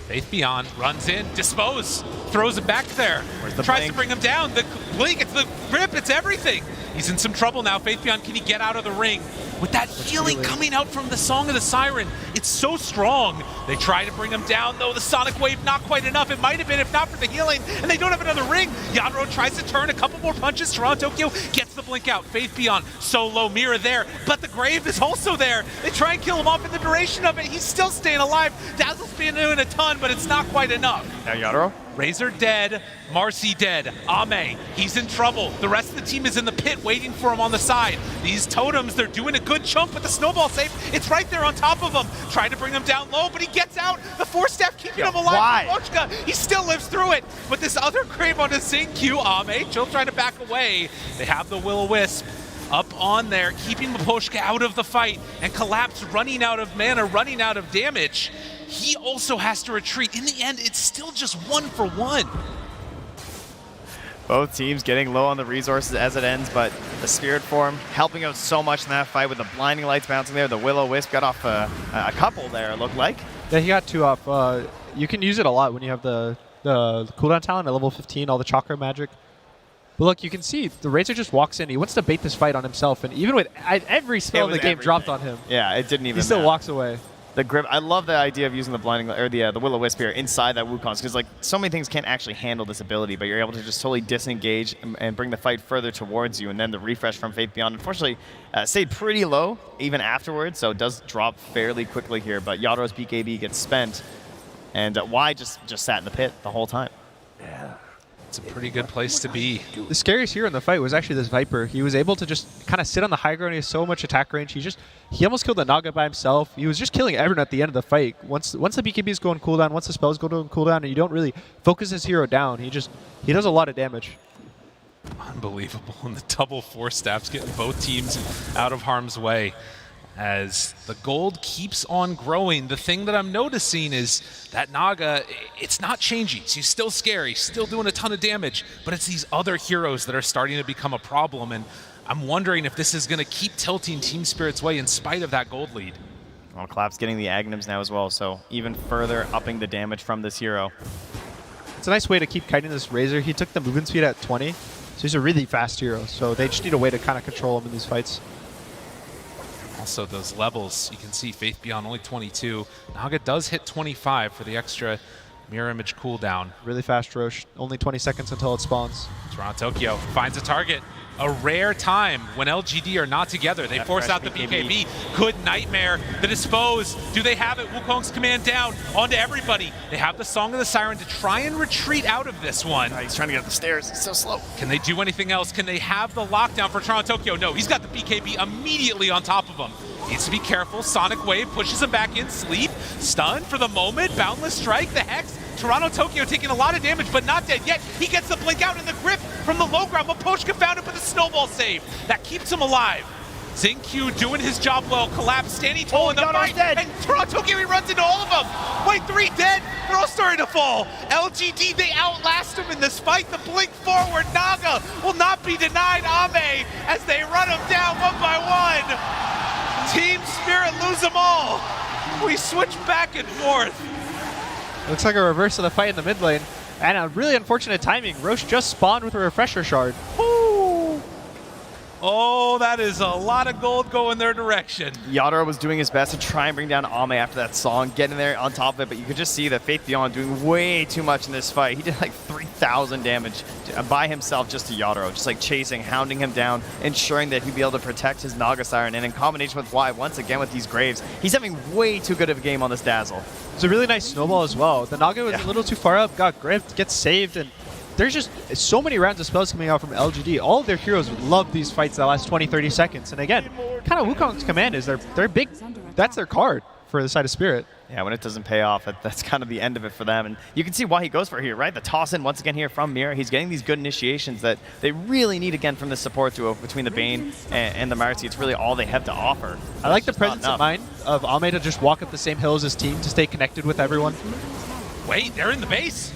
Faith_Beyond runs in, Dispose, throws him back there, tries to bring him down. The blink, it's the grip, it's everything. He's in some trouble now. Faith_Beyond, can he get out of the ring? With that healing coming out from the Song of the Siren, it's so strong. They try to bring him down, though. The Sonic Wave, not quite enough. It might have been if not for the healing, and they don't have another ring. Yadro tries to turn a couple more punches. Toronto gets the blink out. Faith_Beyond, so low, Mira there, but the Grave is also there. They try and kill him off in the duration of it. He's still staying alive. Dazzle's been doing a ton, but it's not quite enough. Now Yadro? Razor dead, Marcy dead, Ame, he's in trouble. The rest of the team is in the pit waiting for him on the side. These totems, they're doing a good chunk with the snowball save. It's right there on top of him. Trying to bring him down low, but he gets out. The Force Staff keeping him alive. Why? Pochka, he still lives through it. But this other Grave on the Xingqiu, Ame, still trying to back away. They have the Will-O-Wisp up on there, keeping Pochka out of the fight, and Collapse running out of mana, running out of damage. He also has to retreat. In the end, it's still just 1-for-1. Both teams getting low on the resources as it ends, but the Spirit form helping out so much in that fight with the blinding lights bouncing there. The Will-O-Wisp got off a couple there, it looked like. Yeah, he got 2 off. You can use it a lot when you have the cooldown talent at level 15, all the chakra magic. But look, you can see the Razor just walks in. He wants to bait this fight on himself, and even with every spell in the game dropped on him. Yeah, it didn't even He still matter. walks away. The grip, I love the idea of using the blinding or the Will-O-Wisp here inside that Wukong's, because like so many things can't actually handle this ability, but you're able to just totally disengage and bring the fight further towards you. And then the refresh from Faith_Beyond, unfortunately, stayed pretty low even afterwards, so it does drop fairly quickly here. But Yadro's BKB gets spent, and Y just sat in the pit the whole time. Yeah. It's a pretty good place to be. The scariest hero in the fight was actually this Viper. He was able to just kind of sit on the high ground. He has so much attack range. He almost killed the Naga by himself. He was just killing everyone at the end of the fight. Once the BKBs go on cooldown, once the spells go on cooldown, and you don't really focus this hero down, he does a lot of damage. Unbelievable. And the double Force Staffs getting both teams out of harm's way. As the gold keeps on growing, the thing that I'm noticing is that Naga, it's not changing. He's still scary, still doing a ton of damage, but it's these other heroes that are starting to become a problem, and I'm wondering if this is going to keep tilting Team Spirit's way in spite of that gold lead. Well, Collapse getting the Agnums now as well, so even further upping the damage from this hero. It's a nice way to keep kiting this Razor. He took the movement speed at 20, so he's a really fast hero, so they just need a way to kind of control him in these fights. Also, those levels, you can see Faith_Beyond only 22. Naga does hit 25 for the extra mirror image cooldown. Really fast Roche, only 20 seconds until it spawns. Toronto finds a target. A rare time when LGD are not together. They force out the BKB. Good Nightmare. The Dispose. Do they have it? Wukong's command down onto everybody. They have the Song of the Siren to try and retreat out of this one. He's trying to get up the stairs. It's so slow. Can they do anything else? Can they have the lockdown for Toronto? No, he's got the BKB immediately on top of him. Needs to be careful. Sonic Wave pushes him back in. Sleep. Stun for the moment. Boundless Strike. The Hex. Toronto taking a lot of damage, but not dead yet. He gets the blink out in the grip from the low ground, but Pochka found it with a snowball save. That keeps him alive. Xingqiu doing his job well. Collapse standing tall in the fight. And Toronto runs into all of them. Wait, 3 dead. They're all starting to fall. LGD, they outlast him in this fight. The blink forward. Naga will not be denied Ame as they run him down 1 by 1. Team Spirit lose them all. We switch back and forth. Looks like a reverse of the fight in the mid lane. And a really unfortunate timing. Roche just spawned with a refresher shard. Ooh. Oh, that is a lot of gold going their direction. Yadro was doing his best to try and bring down Ame after that song, getting there on top of it, but you could just see that Faith_Beyond doing way too much in this fight. He did like 3,000 damage by himself just to Yadro, just like chasing, hounding him down, ensuring that he'd be able to protect his Naga Siren, and in combination with Y, once again with these Graves, he's having way too good of a game on this Dazzle. It's a really nice snowball as well. The Naga was a little too far up, got gripped, gets saved, and there's just so many rounds of spells coming out from LGD. All of their heroes love these fights that last 20, 30 seconds. And again, kind of Wukong's command is they're big. That's their card for the side of Spirit. Yeah, when it doesn't pay off, that's kind of the end of it for them. And you can see why he goes for it here, right? The toss in once again here from Mira. He's getting these good initiations that they really need again from the support duo between the Bane and the Marcy. It's really all they have to offer. I like the presence of mind of Ame to just walk up the same hill as his team to stay connected with everyone. Wait, they're in the base.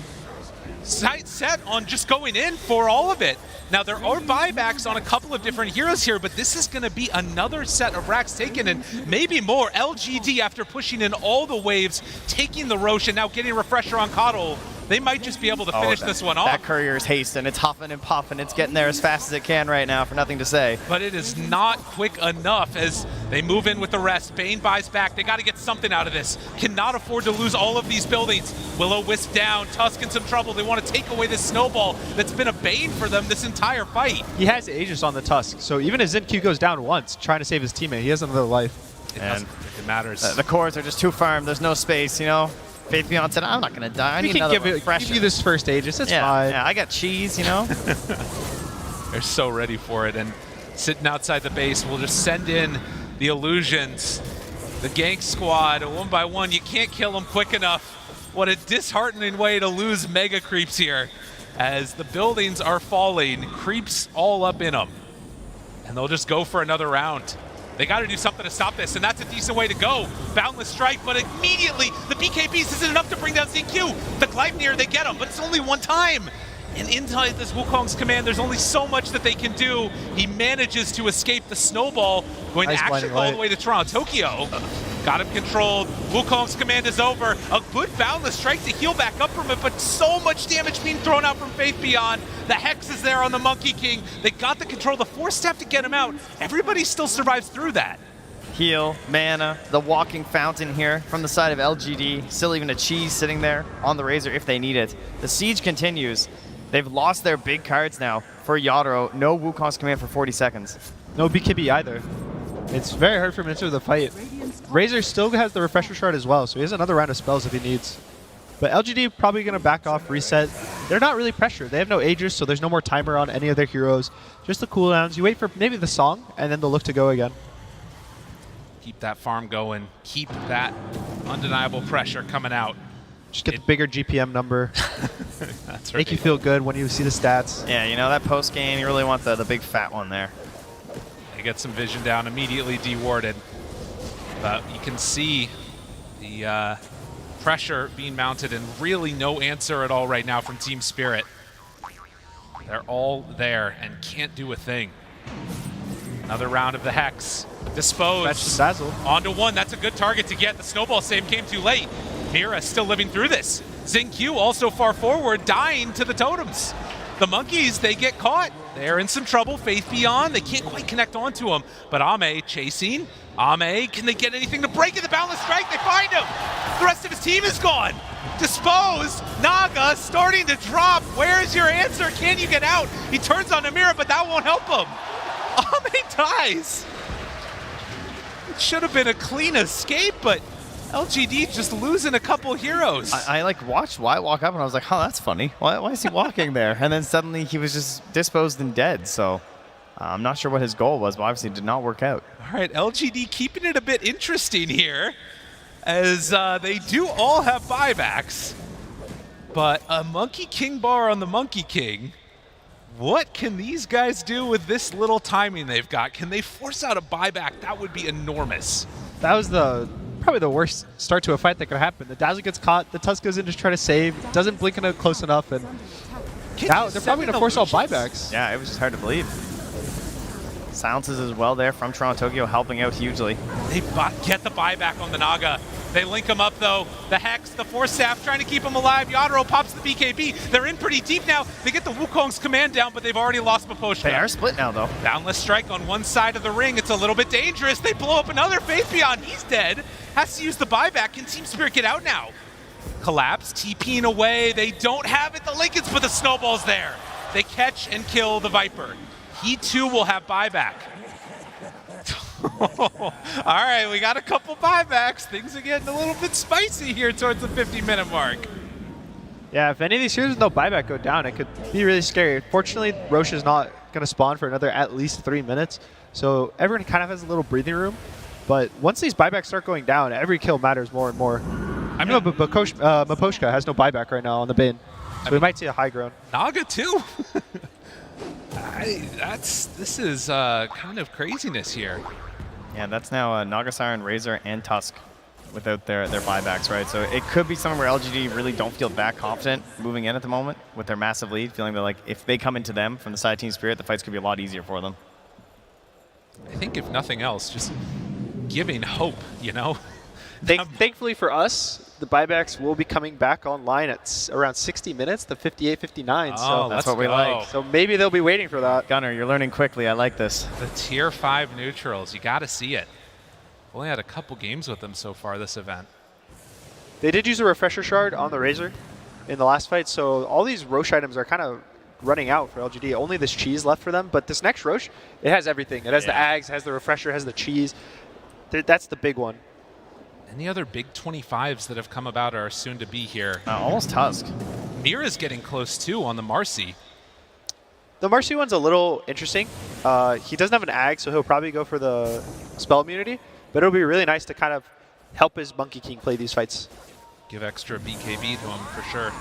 set on just going in for all of it. Now, there are buybacks on a couple of different heroes here, but this is going to be another set of racks taken, and maybe more. LGD, after pushing in all the waves, taking the Roche, and now getting a refresher on Coddle, they might just be able to finish this one off. That courier's hasting. It's huffing and puffing. It's getting there as fast as it can right now for nothing to say. But it is not quick enough as they move in with the rest. Bane buys back. They got to get something out of this. Cannot afford to lose all of these buildings. Will-O-Wisp down. Tusk in some trouble. They want to take away this snowball that's been a bane for them this entire fight. He has Aegis on the Tusk, so even as Zen Q goes down once, trying to save his teammate, he has another life. And it matters. The cores are just too firm. There's no space, you know. Faith Beyond said, I'm not going to die. I need another refresher. Give you this first Aegis. It's fine. Yeah, I got cheese, you know. They're so ready for it, and sitting outside the base, we'll just send in the illusions. The gank squad, one by one. You can't kill them quick enough. What a disheartening way to lose mega creeps here, as the buildings are falling, creeps all up in them. And they'll just go for another round. They got to do something to stop this, and that's a decent way to go. Boundless Strike, but immediately the BKBs isn't enough to bring down ZQ. The Gleipnir, they get him, but it's only one time. And inside this Wukong's command, there's only so much that they can do. He manages to escape the snowball, going to action all the way to Toronto. Tokyo got him controlled. Wukong's command is over. A good Boundless Strike to heal back up from it, but so much damage being thrown out from Faith Beyond. The Hex is there on the Monkey King. They got the control, the force staff to get him out. Everybody still survives through that. Heal, mana, the walking fountain here from the side of LGD. Still even a cheese sitting there on the Razor if they need it. The siege continues. They've lost their big cards now for Yadro. No Wukong's command for 40 seconds. No BKB either. It's very hard for him to enter the fight. Razor still has the refresher shard as well, so he has another round of spells if he needs. But LGD probably going to back off, reset. They're not really pressured. They have no Aegis, so there's no more timer on any of their heroes. Just the cooldowns. You wait for maybe the song, and then they'll look to go again. Keep that farm going. Keep that undeniable pressure coming out. Just get the bigger GPM number. That's right. Make you feel good when you see the stats. Yeah, you know, that post game, you really want the big fat one there. They get some vision down, immediately dewarded. But you can see the pressure being mounted and really no answer at all right now from Team Spirit. They're all there and can't do a thing. Another round of the Hex. Dispose. Onto one. That's a good target to get. The snowball save came too late. Mira still living through this. Xingqiu also far forward, dying to the totems. The monkeys, they get caught. They're in some trouble. Faith Beyond, they can't quite connect onto him. But Ame chasing. Ame, can they get anything to break it? The Boundless Strike, they find him. The rest of his team is gone. Disposed. Naga starting to drop. Where's your answer? Can you get out? He turns on Amira, but that won't help him. Ame dies. It should have been a clean escape, but LGD just losing a couple heroes. I like watched Wyatt walk up and I was like, oh, that's funny. Why is he walking there? And then suddenly he was just disposed and dead. So I'm not sure what his goal was, but obviously it did not work out. All right, LGD keeping it a bit interesting here, as they do all have buybacks, but a Monkey King bar on the Monkey King. What can these guys do with this little timing they've got? Can they force out a buyback? That would be enormous. That was probably the worst start to a fight that could happen. The Dazzle gets caught, the Tusk goes in to try to save, doesn't blink in close enough, and now they're probably going to force all buybacks. Yeah, it was just hard to believe. Silences as well there from Toronto Tokyo, helping out hugely. They get the buyback on the Naga. They link him up though. The Hex, the Force Staff trying to keep him alive. Yadro pops the BKB. They're in pretty deep now. They get the Wukong's command down, but they've already lost Maposhka. They are split now though. Boundless Strike on one side of the ring. It's a little bit dangerous. They blow up another. Faith Beyond, he's dead. Has to use the buyback. Can Team Spirit get out now? Collapse, TPing away. They don't have it. The Lincolns, but the snowball's there. They catch and kill the Viper. He too will have buyback. All right, we got a couple buybacks. Things are getting a little bit spicy here towards the 50-minute mark. Yeah, if any of these heroes with no buyback go down, it could be really scary. Fortunately, Roche is not going to spawn for another at least 3 minutes, so everyone kind of has a little breathing room. But once these buybacks start going down, every kill matters more and more. I know, but Maposhka has no buyback right now on the Bane, so we might see a high ground. Naga too. This is kind of craziness here. Yeah, that's now Naga Siren, Razor, and Tusk. without their buybacks, right? So it could be something where LGD really don't feel that confident moving in at the moment with their massive lead, feeling that like if they come into them from the side of Team Spirit, the fights could be a lot easier for them. I think if nothing else, just giving hope, you know? Thankfully for us, the buybacks will be coming back online at around 60 minutes, the 58, 59. So that's what we like. So maybe they'll be waiting for that. Gunnar, you're learning quickly. I like this. The tier 5 neutrals, you got to see it. Only had a couple games with them so far this event. They did use a refresher shard on the Razor in the last fight, so all these Roche items are kind of running out for LGD. Only this cheese left for them, but this next Roche, it has everything. It has the Ags, has the refresher, has the cheese. That's the big one. Any other big 25s that have come about are soon to be here. Almost Tusk. Mira's getting close too on the Marcy. The Marcy one's a little interesting. He doesn't have an Ag, so he'll probably go for the spell immunity, but it'll be really nice to kind of help his Monkey King play these fights. Give extra BKB to him for sure.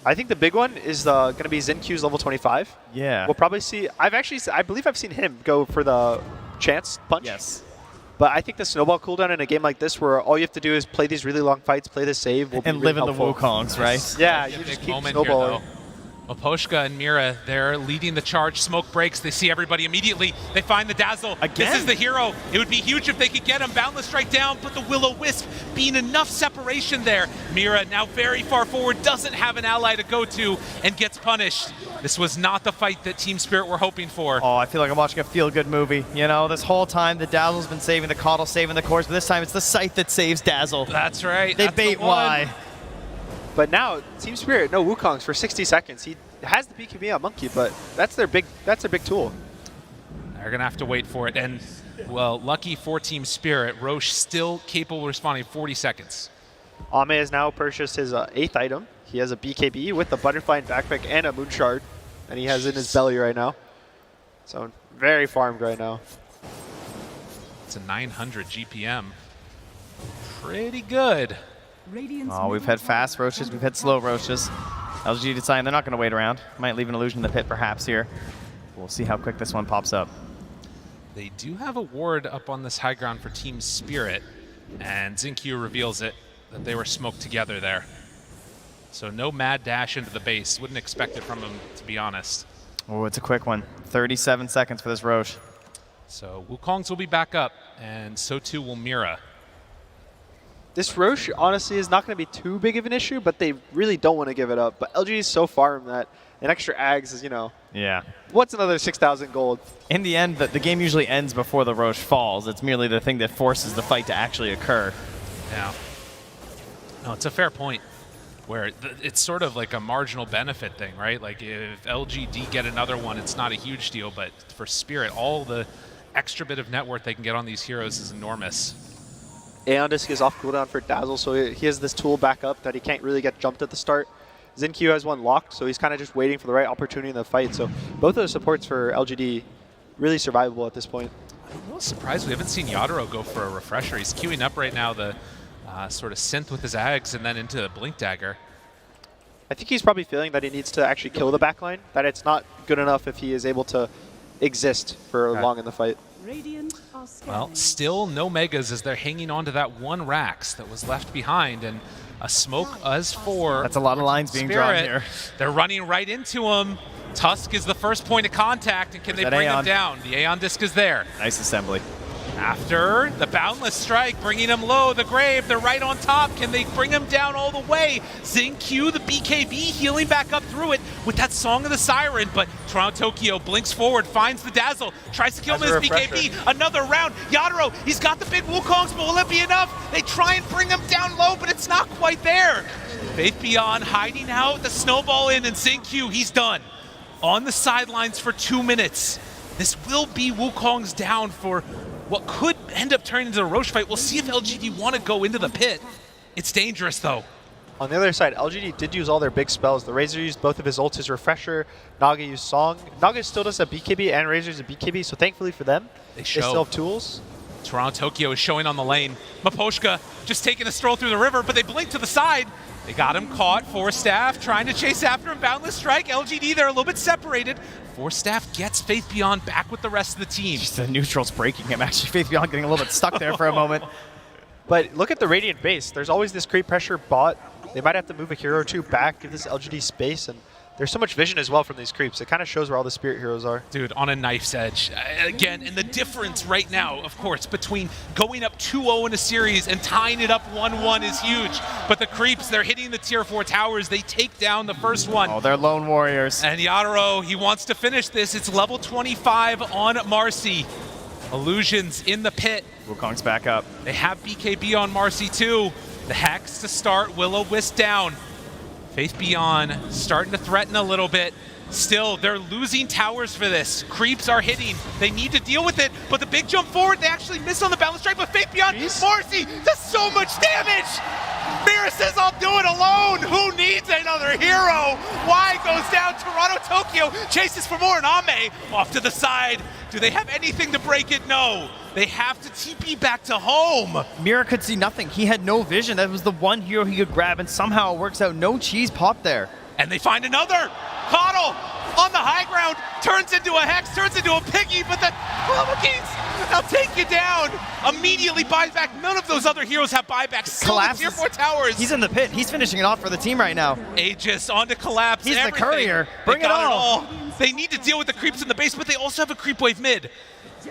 I think the big one is going to be Xinq's level 25. Yeah. We'll probably see. I believe I've seen him go for the chance punch. Yes. But I think the snowball cooldown in a game like this, where all you have to do is play these really long fights, play the save, will and be live really in the helpful. Wukongs, right? Yeah, you you just big keep moment here, snowballing. though. Maposhka and Mira, they're leading the charge. Smoke breaks. They see everybody immediately. They find the Dazzle. Again? This is the hero. It would be huge if they could get him. Boundless strike down, but the Will-O-Wisp being enough separation there. Mira now very far forward, doesn't have an ally to go to, and gets punished. This was not the fight that Team Spirit were hoping for. Oh, I feel like I'm watching a feel-good movie. You know, this whole time the Dazzle's been saving the Caudle, saving the course, but this time it's the Scythe that saves Dazzle. That's right. They That's bait the one. Y. But now, Team Spirit, no Wukongs for 60 seconds. He has the BKB on Monkey, but that's their big tool. They're going to have to wait for it. And, well, lucky for Team Spirit, Roche still capable of responding 40 seconds. Ame has now purchased his 8th item. He has a BKB with the Butterfly and Backpick and a Moon Shard, and he has it in his belly right now. So very farmed right now. It's a 900 GPM. Pretty good. Oh, we've had fast Roaches, we've had slow Roaches. LGD deciding they're not going to wait around. Might leave an illusion in the pit perhaps here. We'll see how quick this one pops up. They do have a ward up on this high ground for Team Spirit, and Xinq reveals it, that they were smoked together there. So no mad dash into the base. Wouldn't expect it from him, to be honest. Oh, it's a quick one. 37 seconds for this Roche. So Wukongs will be back up, and so too will Mira. This Roche, honestly, is not going to be too big of an issue, but they really don't want to give it up. But LG is so far from that. An extra Ags is, you know, yeah. What's another 6,000 gold? In the end, the game usually ends before the Roche falls. It's merely the thing that forces the fight to actually occur. Yeah. No, it's a fair point, where it's sort of like a marginal benefit thing, right? Like if LGD get another one, it's not a huge deal, but for Spirit, all the extra bit of net worth they can get on these heroes is enormous. Aeon Disc is off cooldown for Dazzle, so he has this tool back up that he can't really get jumped at the start. Xinq has one locked, so he's kind of just waiting for the right opportunity in the fight. So both of the supports for LGD really survivable at this point. I'm a little surprised we haven't seen Yadaro go for a refresher. He's queuing up right now the sort of synth with his Ags and then into Blink Dagger. I think he's probably feeling that he needs to actually kill the backline, that it's not good enough if he is able to exist for long in the fight. Well, still no Megas as they're hanging on to that one Rax that was left behind, and a smoke as for That's a lot of lines being drawn here. They're running right into him. Tusk is the first point of contact, and can they bring him down? The Aeon Disc is there. Nice assembly. After the Boundless Strike, bringing him low, the Grave, they're right on top. Can they bring him down all the way? Xinq, the BKB, healing back up through it with that Song of the Siren, but Toronto Tokyo blinks forward, finds the Dazzle, tries to kill him with his BKB. Another round. Yadaro, he's got the big Wukongs, but will it be enough? They try and bring him down low, but it's not quite there. Faith Beyond hiding out, the snowball in, and Xinq, he's done. On the sidelines for 2 minutes. This will be Wukong's down for what could end up turning into a Roche fight. We'll see if LGD want to go into the pit. It's dangerous, though. On the other side, LGD did use all their big spells. The Razor used both of his ults, his Refresher. Naga used Song. Naga still does a BKB and Razor's a BKB, so thankfully for them, they still have tools. Toronto Tokyo is showing on the lane. Maposhka just taking a stroll through the river, but they blink to the side. They got him caught. Force Staff trying to chase after him. Boundless Strike. LGD, they're a little bit separated. Force Staff gets Faith Beyond back with the rest of the team. Just the neutral's breaking him. Actually, Faith Beyond getting a little bit stuck there for a moment. But look at the Radiant base. There's always this creep pressure bot. They might have to move a hero or two back, give this LGD space, and there's so much vision as well from these creeps. It kind of shows where all the Spirit heroes are. Dude, on a knife's edge. Again, and the difference right now, of course, between going up 2-0 in a series and tying it up 1-1 is huge. But the creeps, they're hitting the tier 4 towers. They take down the first one. Oh, they're lone warriors. And Yatoro, he wants to finish this. It's level 25 on Marcy. Illusions in the pit. Wukong's back up. They have BKB on Marcy too. The Hex to start, Will-O-Wisp down. Faith Beyond starting to threaten a little bit. Still, they're losing towers for this. Creeps are hitting. They need to deal with it, but the big jump forward, they actually miss on the balance strike, but Faith Beyond, Marcy does so much damage! Mira says, I'll do it alone! Who needs another hero? Y goes down, Toronto, Tokyo chases for more, and Ame off to the side. Do they have anything to break it? No. They have to TP back to home. Mira could see nothing. He had no vision. That was the one hero he could grab, and somehow it works out. No cheese pop there. And they find another. Coddle on the high ground, turns into a Hex, turns into a Piggy, but the Kings, they'll take you down. Immediately buys back. None of those other heroes have buybacks. Collapse. Tier 4 towers. He's in the pit. He's finishing it off for the team right now. Aegis on to Collapse. He's everything. the courier. Bring They it got all. They need to deal with the creeps in the base, but they also have a creep wave mid.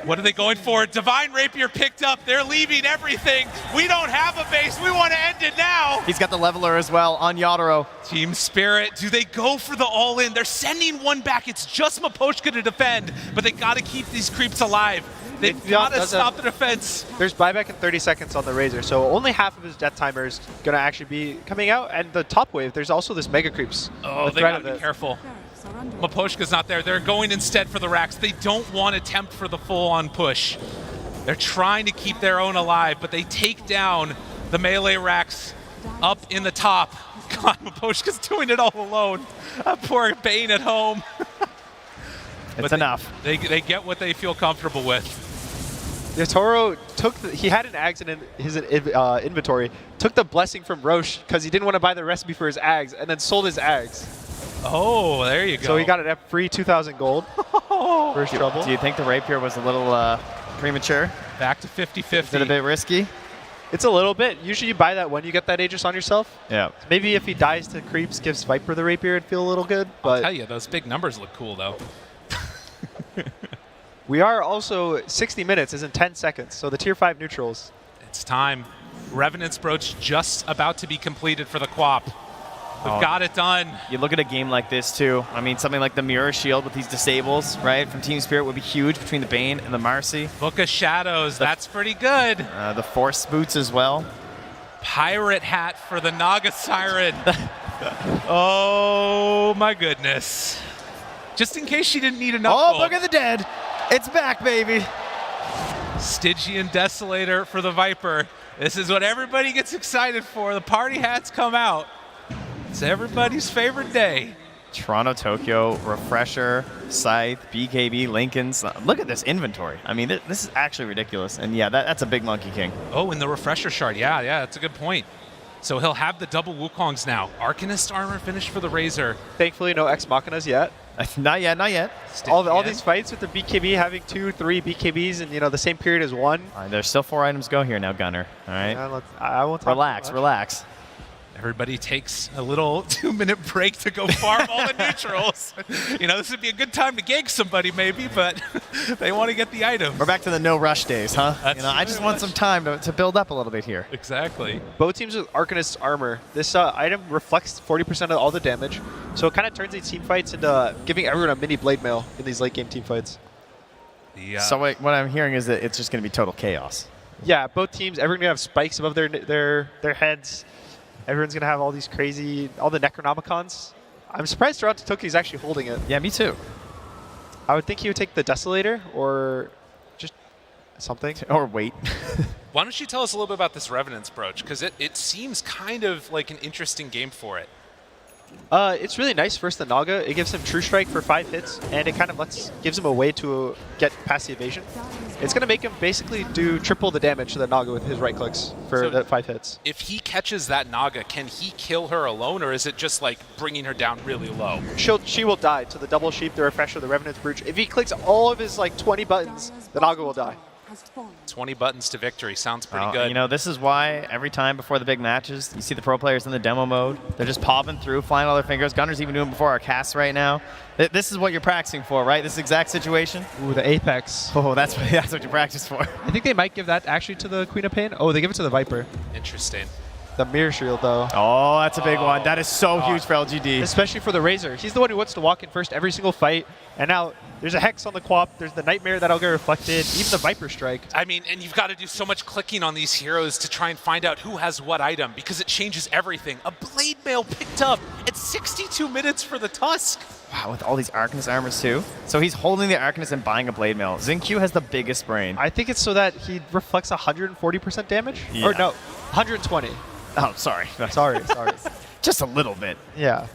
What are they going for? Divine Rapier picked up. They're leaving everything. We don't have a base. We want to end it now. He's got the leveler as well on Yatoro. Team Spirit, do they go for the all-in? They're sending one back. It's just Miposhka to defend, but they got to keep these creeps alive. They've got to stop the defense. There's buyback in 30 seconds on the Razor, so only half of his death timer is going to actually be coming out. And the top wave, there's also this Mega Creeps. Oh, they got to be careful. Miposhka's not there. They're going instead for the racks. They don't want to attempt for the full-on push. They're trying to keep their own alive, but they take down the melee racks up in the top. God, Miposhka's doing it all alone. Poor Bane at home. It's enough. They get what they feel comfortable with. Yatoro took he had an Ags in his inventory, took the blessing from Roche because he didn't want to buy the recipe for his Ags, and then sold his Ags. Oh, there you go. So he got it at free 2,000 gold. First trouble. Do you think the Rapier was a little premature? Back to 50-50. Is it a bit risky? It's a little bit. Usually you buy that when you get that Aegis on yourself. Yeah. Maybe if he dies to creeps, gives Viper the Rapier, it'd feel a little good. But I'll tell you, those big numbers look cool, though. We are also 60 minutes, is in 10 seconds, so the tier 5 neutrals. It's time. Revenant's Brooch just about to be completed for the Quap. We've got it done. You look at a game like this, too. I mean, something like the Mirror Shield with these disables, right, from Team Spirit would be huge between the Bane and the Marcy. Book of Shadows, that's pretty good. The Force Boots as well. Pirate Hat for the Naga Siren. Oh, my goodness. Just in case she didn't need enough gold. Book of the Dead. It's back, baby. Stygian Desolator for the Viper. This is what everybody gets excited for. The party hats come out. It's everybody's favorite day. Toronto, Tokyo, Refresher, Scythe, BKB, Lincoln's. Look at this inventory. I mean, this is actually ridiculous. And yeah, that's a big Monkey King. Oh, and the Refresher Shard. Yeah, that's a good point. So he'll have the double Wukongs now. Arcanist armor finished for the Razor. Thankfully, no Ex Machinas yet. Not yet, not yet. All these fights with the BKB having 2, 3 BKBs in the same period as one. There's still 4 items go here now, Gunner. All right. Yeah, I won't talk relax, relax. Everybody takes a little 2-minute break to go farm all the neutrals. This would be a good time to gank somebody maybe, but they want to get the item. We're back to the no rush days, huh? I just want some time to build up a little bit here. Exactly. Both teams with Arcanist armor. This item reflects 40% of all the damage, so it kind of turns these team fights into giving everyone a mini blade mail in these late game team fights. So what I'm hearing is that it's just going to be total chaos. Yeah, both teams, everyone's going to have spikes above their heads. Everyone's going to have all these all the Necronomicons. I'm surprised Toronto Tokyo is actually holding it. Yeah, me too. I would think he would take the Desolator or just something. Or wait. Why don't you tell us a little bit about this Revenant's Brooch? Because it seems kind of like an interesting game for it. It's really nice versus the Naga. It gives him True Strike for 5 hits, and it kind of gives him a way to get past the evasion. It's going to make him basically do triple the damage to the Naga with his right clicks for the 5 hits. If he catches that Naga, can he kill her alone, or is it just like bringing her down really low? She will die to the Double Sheep, the Refresher, the Revenant's Brooch. If he clicks all of his 20 buttons, the Naga will die. has fallen. 20 buttons to victory. Sounds pretty good. You know, this is why every time before the big matches, you see the pro players in the demo mode. They're just popping through, flying all their fingers. Gunner's even doing before our casts right now. This is what you're practicing for, right? This exact situation? Ooh, the Apex. Oh, that's what you practice for. I think they might give that actually to the Queen of Pain. Oh, they give it to the Viper. Interesting. The mirror shield, though. Oh, that's a big one. That is so huge for LGD. Especially for the Razor. He's the one who wants to walk in first every single fight. And now there's a Hex on the Quap. There's the Nightmare that'll get reflected. Even the Viper Strike. I mean, and you've got to do so much clicking on these heroes to try and find out who has what item because it changes everything. A Blade Mail picked up at 62 minutes for the Tusk. Wow, with all these Arcanist armors too. So he's holding the Arcanist and buying a Blade Mail. Xingqiu has the biggest brain. I think it's so that he reflects 140% damage? Yeah. Or no, 120. Oh, sorry. Sorry. Just a little bit. Yeah.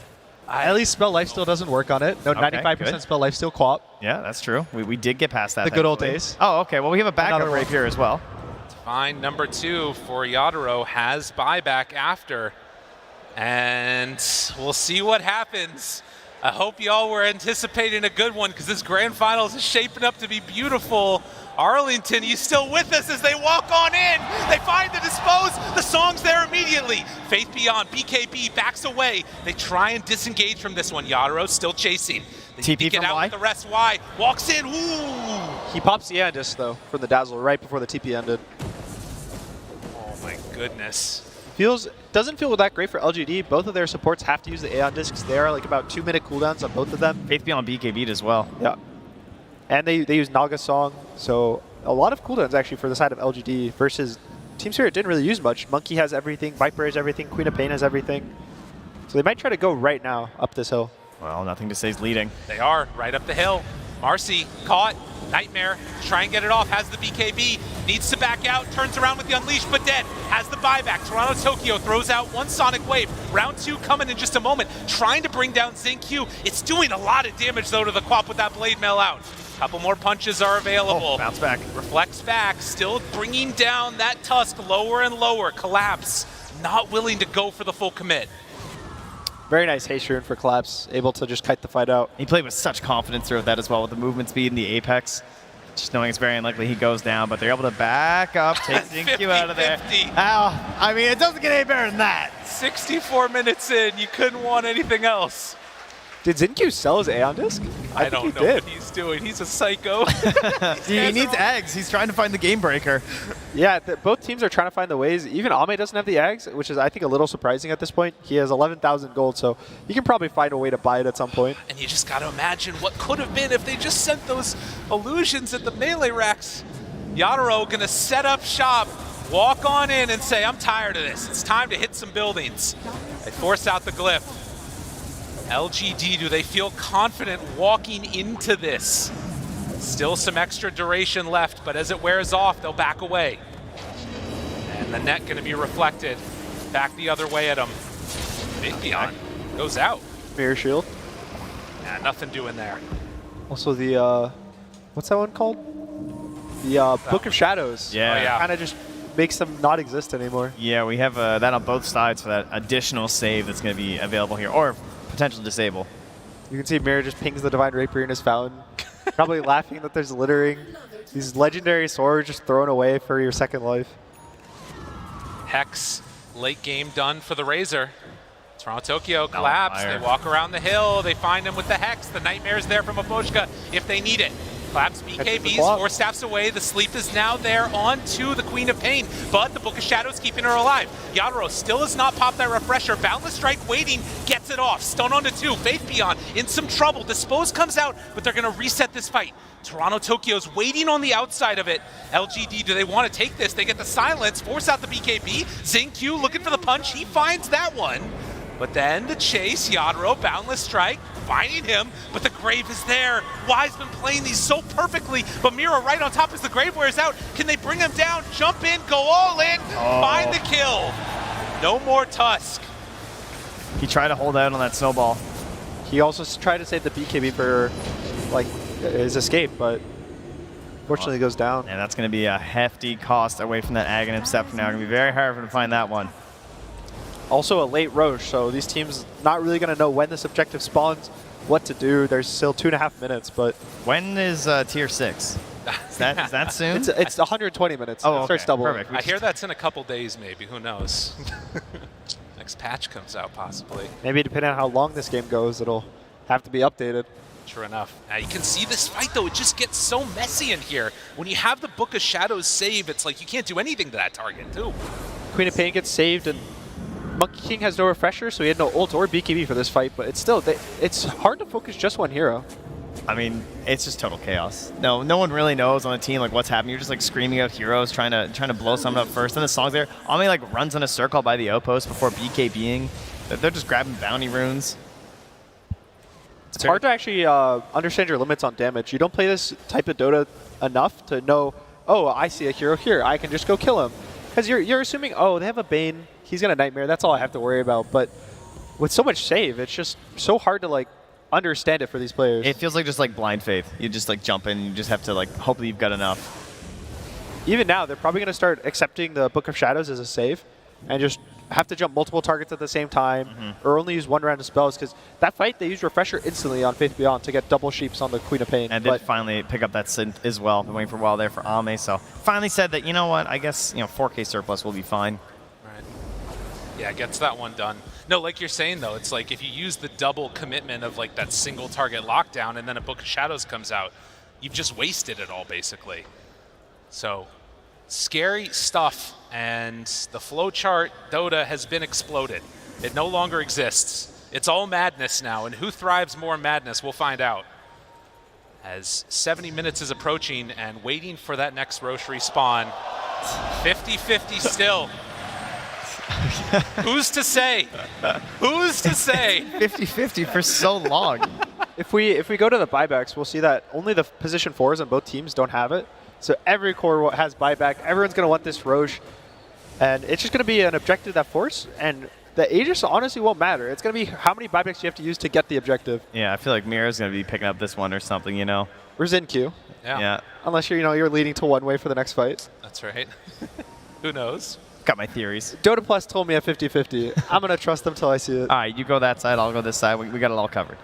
At least Spell Life still doesn't work on it. No, Okay, 95% good. Spell Life still Quap. Yeah, that's true. We did get past that. The good old thankfully. days. Oh, okay. Well, we have a backup Another one. rapier as well. Fine, number 2 for Yadaro has buyback after. And we'll see what happens. I hope y'all were anticipating a good one because this grand finals is shaping up to be beautiful. Arlington, you still with us as they walk on in. They find the dispose. The song's there immediately. Faith Beyond, BKB backs away. They try and disengage from this one. Yadaro still chasing. They TP need to get from out Y. with the rest. Y walks in. Ooh. He pops the Andis, though, from the Dazzle right before the TP ended. Oh my goodness. Doesn't feel that great for LGD. Both of their supports have to use the Aeon Discs. They are like about 2-minute cooldowns on both of them. Faith Beyond BKB'd as well. Yeah. And they use Naga Song, so a lot of cooldowns actually for the side of LGD versus Team Spirit didn't really use much. Monkey has everything, Viper has everything, Queen of Pain has everything. So they might try to go right now up this hill. Well, nothing to say is leading. They are right up the hill. Marcy caught. Nightmare, try and get it off, has the BKB, needs to back out, turns around with the Unleash, but dead, has the buyback. Toronto Tokyo throws out one Sonic Wave. Round 2 coming in just a moment, trying to bring down Xingqiu. It's doing a lot of damage though to the Quap with that Blade Mail out. Couple more punches are available. Oh, bounce back. Reflects back, still bringing down that Tusk lower and lower. Collapse, not willing to go for the full commit. Very nice haste rune for Collapse, able to just kite the fight out. He played with such confidence throughout that as well with the movement speed and the Apex. Just knowing it's very unlikely he goes down, but they're able to back up, take Xingqiu out of there. Ow, I mean, it doesn't get any better than that. 64 minutes in, you couldn't want anything else. Did Xingqiu sell his Aeon Disc? I don't know what he's doing. He's a psycho. He needs eggs. He's trying to find the game breaker. Yeah, both teams are trying to find the ways. Even Ame doesn't have the eggs, which is, I think, a little surprising at this point. He has 11,000 gold, so he can probably find a way to buy it at some point. And you just got to imagine what could have been if they just sent those illusions at the melee racks. Yadaro going to set up shop, walk on in and say, I'm tired of this. It's time to hit some buildings. They force out the glyph. LGD, do they feel confident walking into this? Still some extra duration left, but as it wears off, they'll back away. And the net going to be reflected. Back the other way at them. Big Beyond goes out. Mirror Shield. Yeah, nothing doing there. Also the, what's that one called? The Book of Shadows. Yeah. Oh, yeah. Kind of just makes them not exist anymore. Yeah, we have that on both sides for that additional save that's going to be available here, or potential disable. You can see Mirror just pings the Divine Rapier in his fountain, probably laughing that there's littering. These legendary swords just thrown away for your second life. Hex, late game done for the Razor. Toronto Tokyo collapse. They walk around the hill. They find him with the Hex. The Nightmare's there from Aboshka if they need it. Collapse BKBs, 4 steps away. The sleep is now there on to the Queen of Pain, but the Book of Shadows keeping her alive. Yadaro still has not popped that refresher. Boundless Strike waiting, gets it off. Stun onto 2. Faith Beyond in some trouble. Dispose comes out, but they're going to reset this fight. Toronto Tokyo's waiting on the outside of it. LGD, do they want to take this? They get the silence, force out the BKB. Xingqiu looking for the punch. He finds that one. But then the chase, Yadaro, Boundless Strike, finding him, but the Grave is there. Y's been playing these so perfectly, but Mira right on top as the Grave wears out. Can they bring him down, jump in, go all in, find the kill? No more Tusk. He tried to hold out on that snowball. He also tried to save the BKB for like his escape, but fortunately goes down. And that's going to be a hefty cost away from that Aghanim step for now. Going to be very hard for him to find that one. Also a late Roche, so these teams not really going to know when this objective spawns, what to do. There's still 2.5 minutes, but... When is tier 6? Is that soon? It's 120 minutes. Oh, It starts okay. doubling. Perfect. I hear that's in a couple days, maybe. Who knows? Next patch comes out, possibly. Maybe depending on how long this game goes, it'll have to be updated. True enough. Now you can see this fight, though. It just gets so messy in here. When you have the Book of Shadows save, it's like you can't do anything to that target, too. Queen of Pain gets saved, and Monkey King has no refresher, so he had no ult or BKB for this fight, but it's still, it's hard to focus just one hero. I mean, it's just total chaos. No one really knows on the team like what's happening. You're just like screaming out heroes, trying to blow someone up first. Then the song's there. Ame like runs in a circle by the outpost before BKBing. They're just grabbing bounty runes. It's hard to actually understand your limits on damage. You don't play this type of Dota enough to know, oh, I see a hero here. I can just go kill him. Because you're assuming, oh, they have a Bane. He's going to Nightmare. That's all I have to worry about. But with so much save, it's just so hard to like understand it for these players. It feels like just like blind faith. You just like jump in. You just have to like hope that you've got enough. Even now, they're probably going to start accepting the Book of Shadows as a save and just have to jump multiple targets at the same time or only use one round of spells, because that fight, they used Refresher instantly on Faith Beyond to get double sheeps on the Queen of Pain. And did finally pick up that synth as well. Been waiting for a while there for Ame, so finally said that, you know what, I guess 4K surplus will be fine. Right. Yeah, gets that one done. No, like you're saying, though, it's like if you use the double commitment of like that single target lockdown and then a Book of Shadows comes out, you've just wasted it all, basically. So, scary stuff. And the flowchart Dota has been exploded. It no longer exists. It's all madness now, and who thrives more in madness, we'll find out. As 70 minutes is approaching and waiting for that next Roche respawn. 50-50 still. Who's to say? Who's to say? 50-50 for so long. If we go to the buybacks, we'll see that only the position 4s on both teams don't have it. So every core has buyback. Everyone's going to want this Roche. And it's just going to be an objective that force. And the Aegis honestly won't matter. It's going to be how many buybacks you have to use to get the objective. Yeah, I feel like Mira's going to be picking up this one or something, Or Zinq. Yeah. Unless you're leading to one way for the next fight. That's right. Who knows? Got my theories. Dota Plus told me at 50-50. I'm going to trust them till I see it. All right, you go that side, I'll go this side. We got it all covered.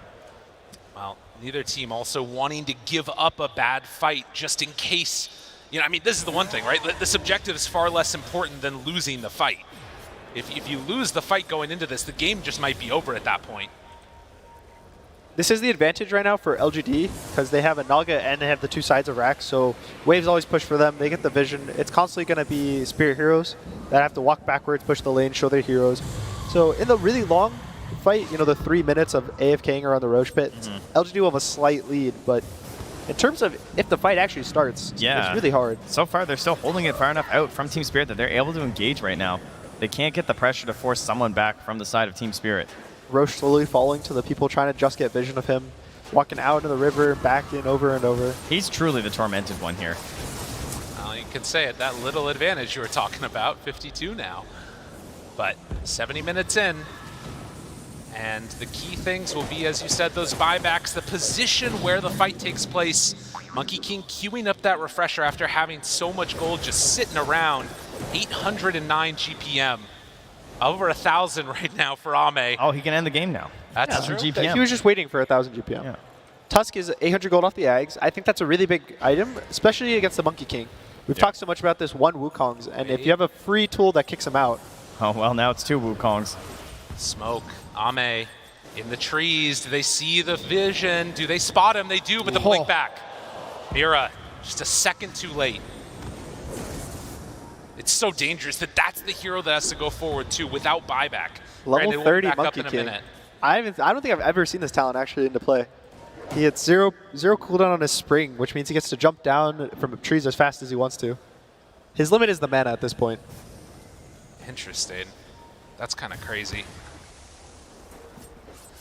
Well, neither team also wanting to give up a bad fight just in case. I mean, this is the one thing, right? This objective is far less important than losing the fight. If you lose the fight going into this, the game just might be over at that point. This is the advantage right now for LGD, because they have a Naga and they have the two sides of Rax, so waves always push for them. They get the vision. It's constantly going to be Spirit heroes that have to walk backwards, push the lane, show their heroes. So in the really long fight, the 3 minutes of AFKing around the Roche pit, LGD will have a slight lead, but in terms of if the fight actually starts, it's really hard. So far, they're still holding it far enough out from Team Spirit that they're able to engage right now. They can't get the pressure to force someone back from the side of Team Spirit. Roche slowly falling to the people trying to just get vision of him, walking out into the river, back in over and over. He's truly the tormented one here. Well, you can say it, that little advantage you were talking about, 52 now. But 70 minutes in, and the key things will be, as you said, those buybacks, the position where the fight takes place. Monkey King queuing up that refresher after having so much gold just sitting around. 809 GPM. Over 1,000 right now for Ame. Oh, he can end the game now. That's true. GPM. He was just waiting for 1,000 GPM. Yeah. Tusk is 800 gold off the Ags. I think that's a really big item, especially against the Monkey King. We've talked so much about this one Wukong's, and if you have a free tool that kicks him out. Oh, well, now it's 2 Wukong's. Smoke, Ame in the trees. Do they see the vision? Do they spot him? They do, but the blink back. Mira, just a second too late. It's so dangerous that that's the hero that has to go forward too without buyback. Level 30 Monkey King. I don't think I've ever seen this talent actually into play. He had zero cooldown on his spring, which means he gets to jump down from trees as fast as he wants to. His limit is the mana at this point. Interesting. That's kind of crazy.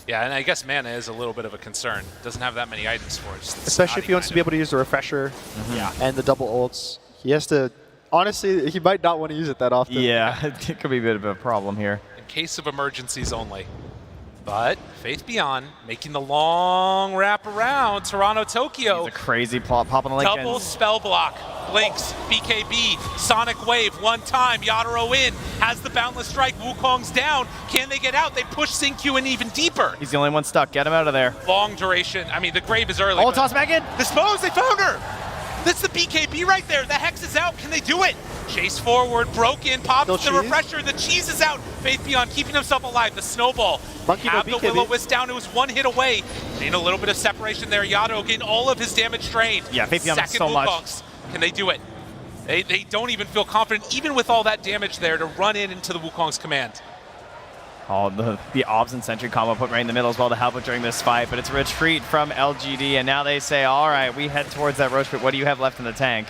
Yeah, and I guess mana is a little bit of a concern. Doesn't have that many items for it. Especially if he wants to be able to use the refresher and the double ults. He has to, honestly, he might not want to use it that often. Yeah, it could be a bit of a problem here. In case of emergencies only. But Faith Beyond making the long wrap around Toronto, Tokyo. He's a crazy plot popping the link. Double spell block. Blinks, BKB, Sonic Wave, one time, Yadaro in, has the Boundless Strike, Wukong's down. Can they get out? They push Zinq in even deeper. He's the only one stuck. Get him out of there. Long duration. I mean, the grave is early. Oh, toss back in. Dispose, they found her. That's the BKB right there. The Hex is out. Can they do it? Chase forward, broken, pops the refresher. The cheese is out. Faith Beyond keeping himself alive. The snowball. Monkey have no the BKB. Will-O-Wisp down. It was one hit away. Need a little bit of separation there. Yato getting all of his damage drained. Yeah, Faith Beyond Second so much. Wukongs. Can they do it? They don't even feel confident, even with all that damage there, to run into the Wukong's command. Oh, the Obs and Sentry combo put right in the middle as well to help it during this fight, but it's a retreat from LGD, and now they say, all right, we head towards that Roche pit. What do you have left in the tank?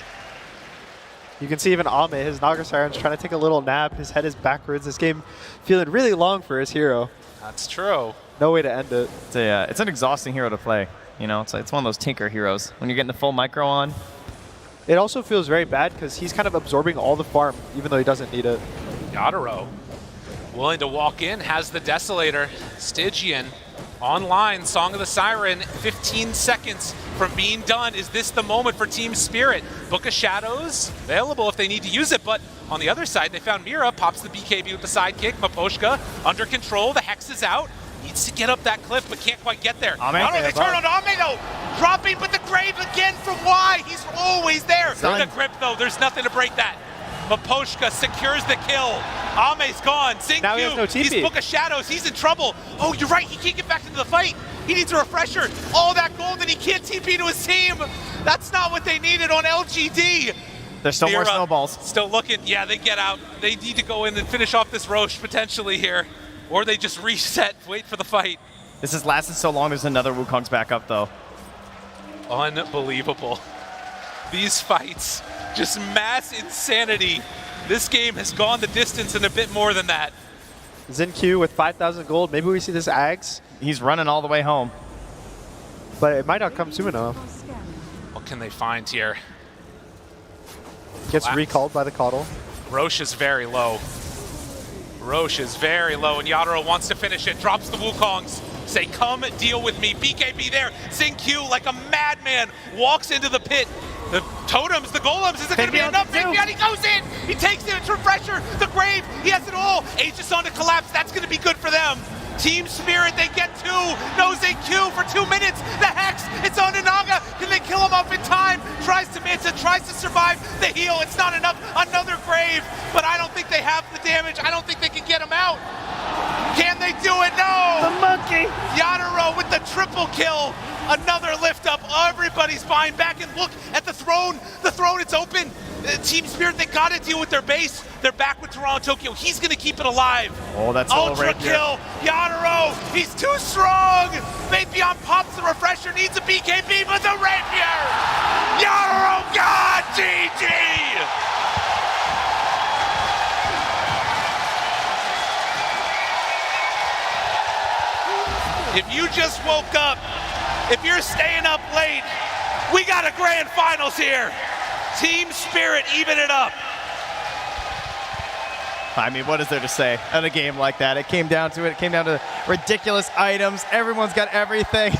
You can see even Ame, his Naga Siren's trying to take a little nap. His head is backwards. This game feeling really long for his hero. That's true. No way to end it. It's an exhausting hero to play. You know, it's one of those tinker heroes. When you're getting the full micro on. It also feels very bad because he's kind of absorbing all the farm, even though he doesn't need it. Yatoro willing to walk in, has the Desolator. Stygian online, Song of the Siren, 15 seconds from being done. Is this the moment for Team Spirit? Book of Shadows, available if they need to use it, but on the other side, they found Mira, pops the BKB with the sidekick. Maposhka under control, the Hex is out. Needs to get up that cliff, but can't quite get there. They turn on Ame though, dropping, but the grave again from Y. He's always there. The grip though, there's nothing to break that. Maposhka secures the kill. Ame's gone. Now he has no TP. He's Book of Shadows. He's in trouble. Oh, you're right. He can't get back into the fight. He needs a refresher. All that gold and he can't TP to his team. That's not what they needed on LGD. There's still more snowballs. Still looking. Yeah, they get out. They need to go in and finish off this Roche potentially here. Or they just reset, wait for the fight. This has lasted so long, there's another Wukong's back up though. Unbelievable. These fights, just mass insanity. This game has gone the distance and a bit more than that. ZinQ with 5,000 gold. Maybe we see this Ags. He's running all the way home. But it might not come soon enough. What can they find here? Gets recalled by the Coddle. Roche is very low. Roche is very low, and Yatoro wants to finish it. Drops the Wukongs. Say, come deal with me. BKB there. ZinQ, like a madman, walks into the pit. The totems, the golems, is it going to be enough? He goes in. He takes it. It's refresher. The grave. He has it all. Aegis on to collapse. That's going to be good for them. Team Spirit, they get two. No ZinQ for 2 minutes. The Hex, it's on to Naga. Can they kill him off in time? Tries to miss it, tries to survive the heal. It's not enough. Another grave, but I don't think they have the damage. I don't think they can get him out. Can they do it? No! The monkey! Yatoro with the triple kill. Another lift up. Everybody's buying back and look at the throne. The throne, it's open. Team Spirit, they got to deal with their base. They're back with Toronto Tokyo. He's going to keep it alive. Oh, that's Ultra kill. Yatoro, he's too strong. Faith Beyond pops the refresher, needs a BKB, but the rapier. Yatoro, God, GG. If you just woke up, if you're staying up late, we got a grand finals here. Team Spirit, even it up. I mean, what is there to say in a game like that? It came down to it. It came down to ridiculous items. Everyone's got everything.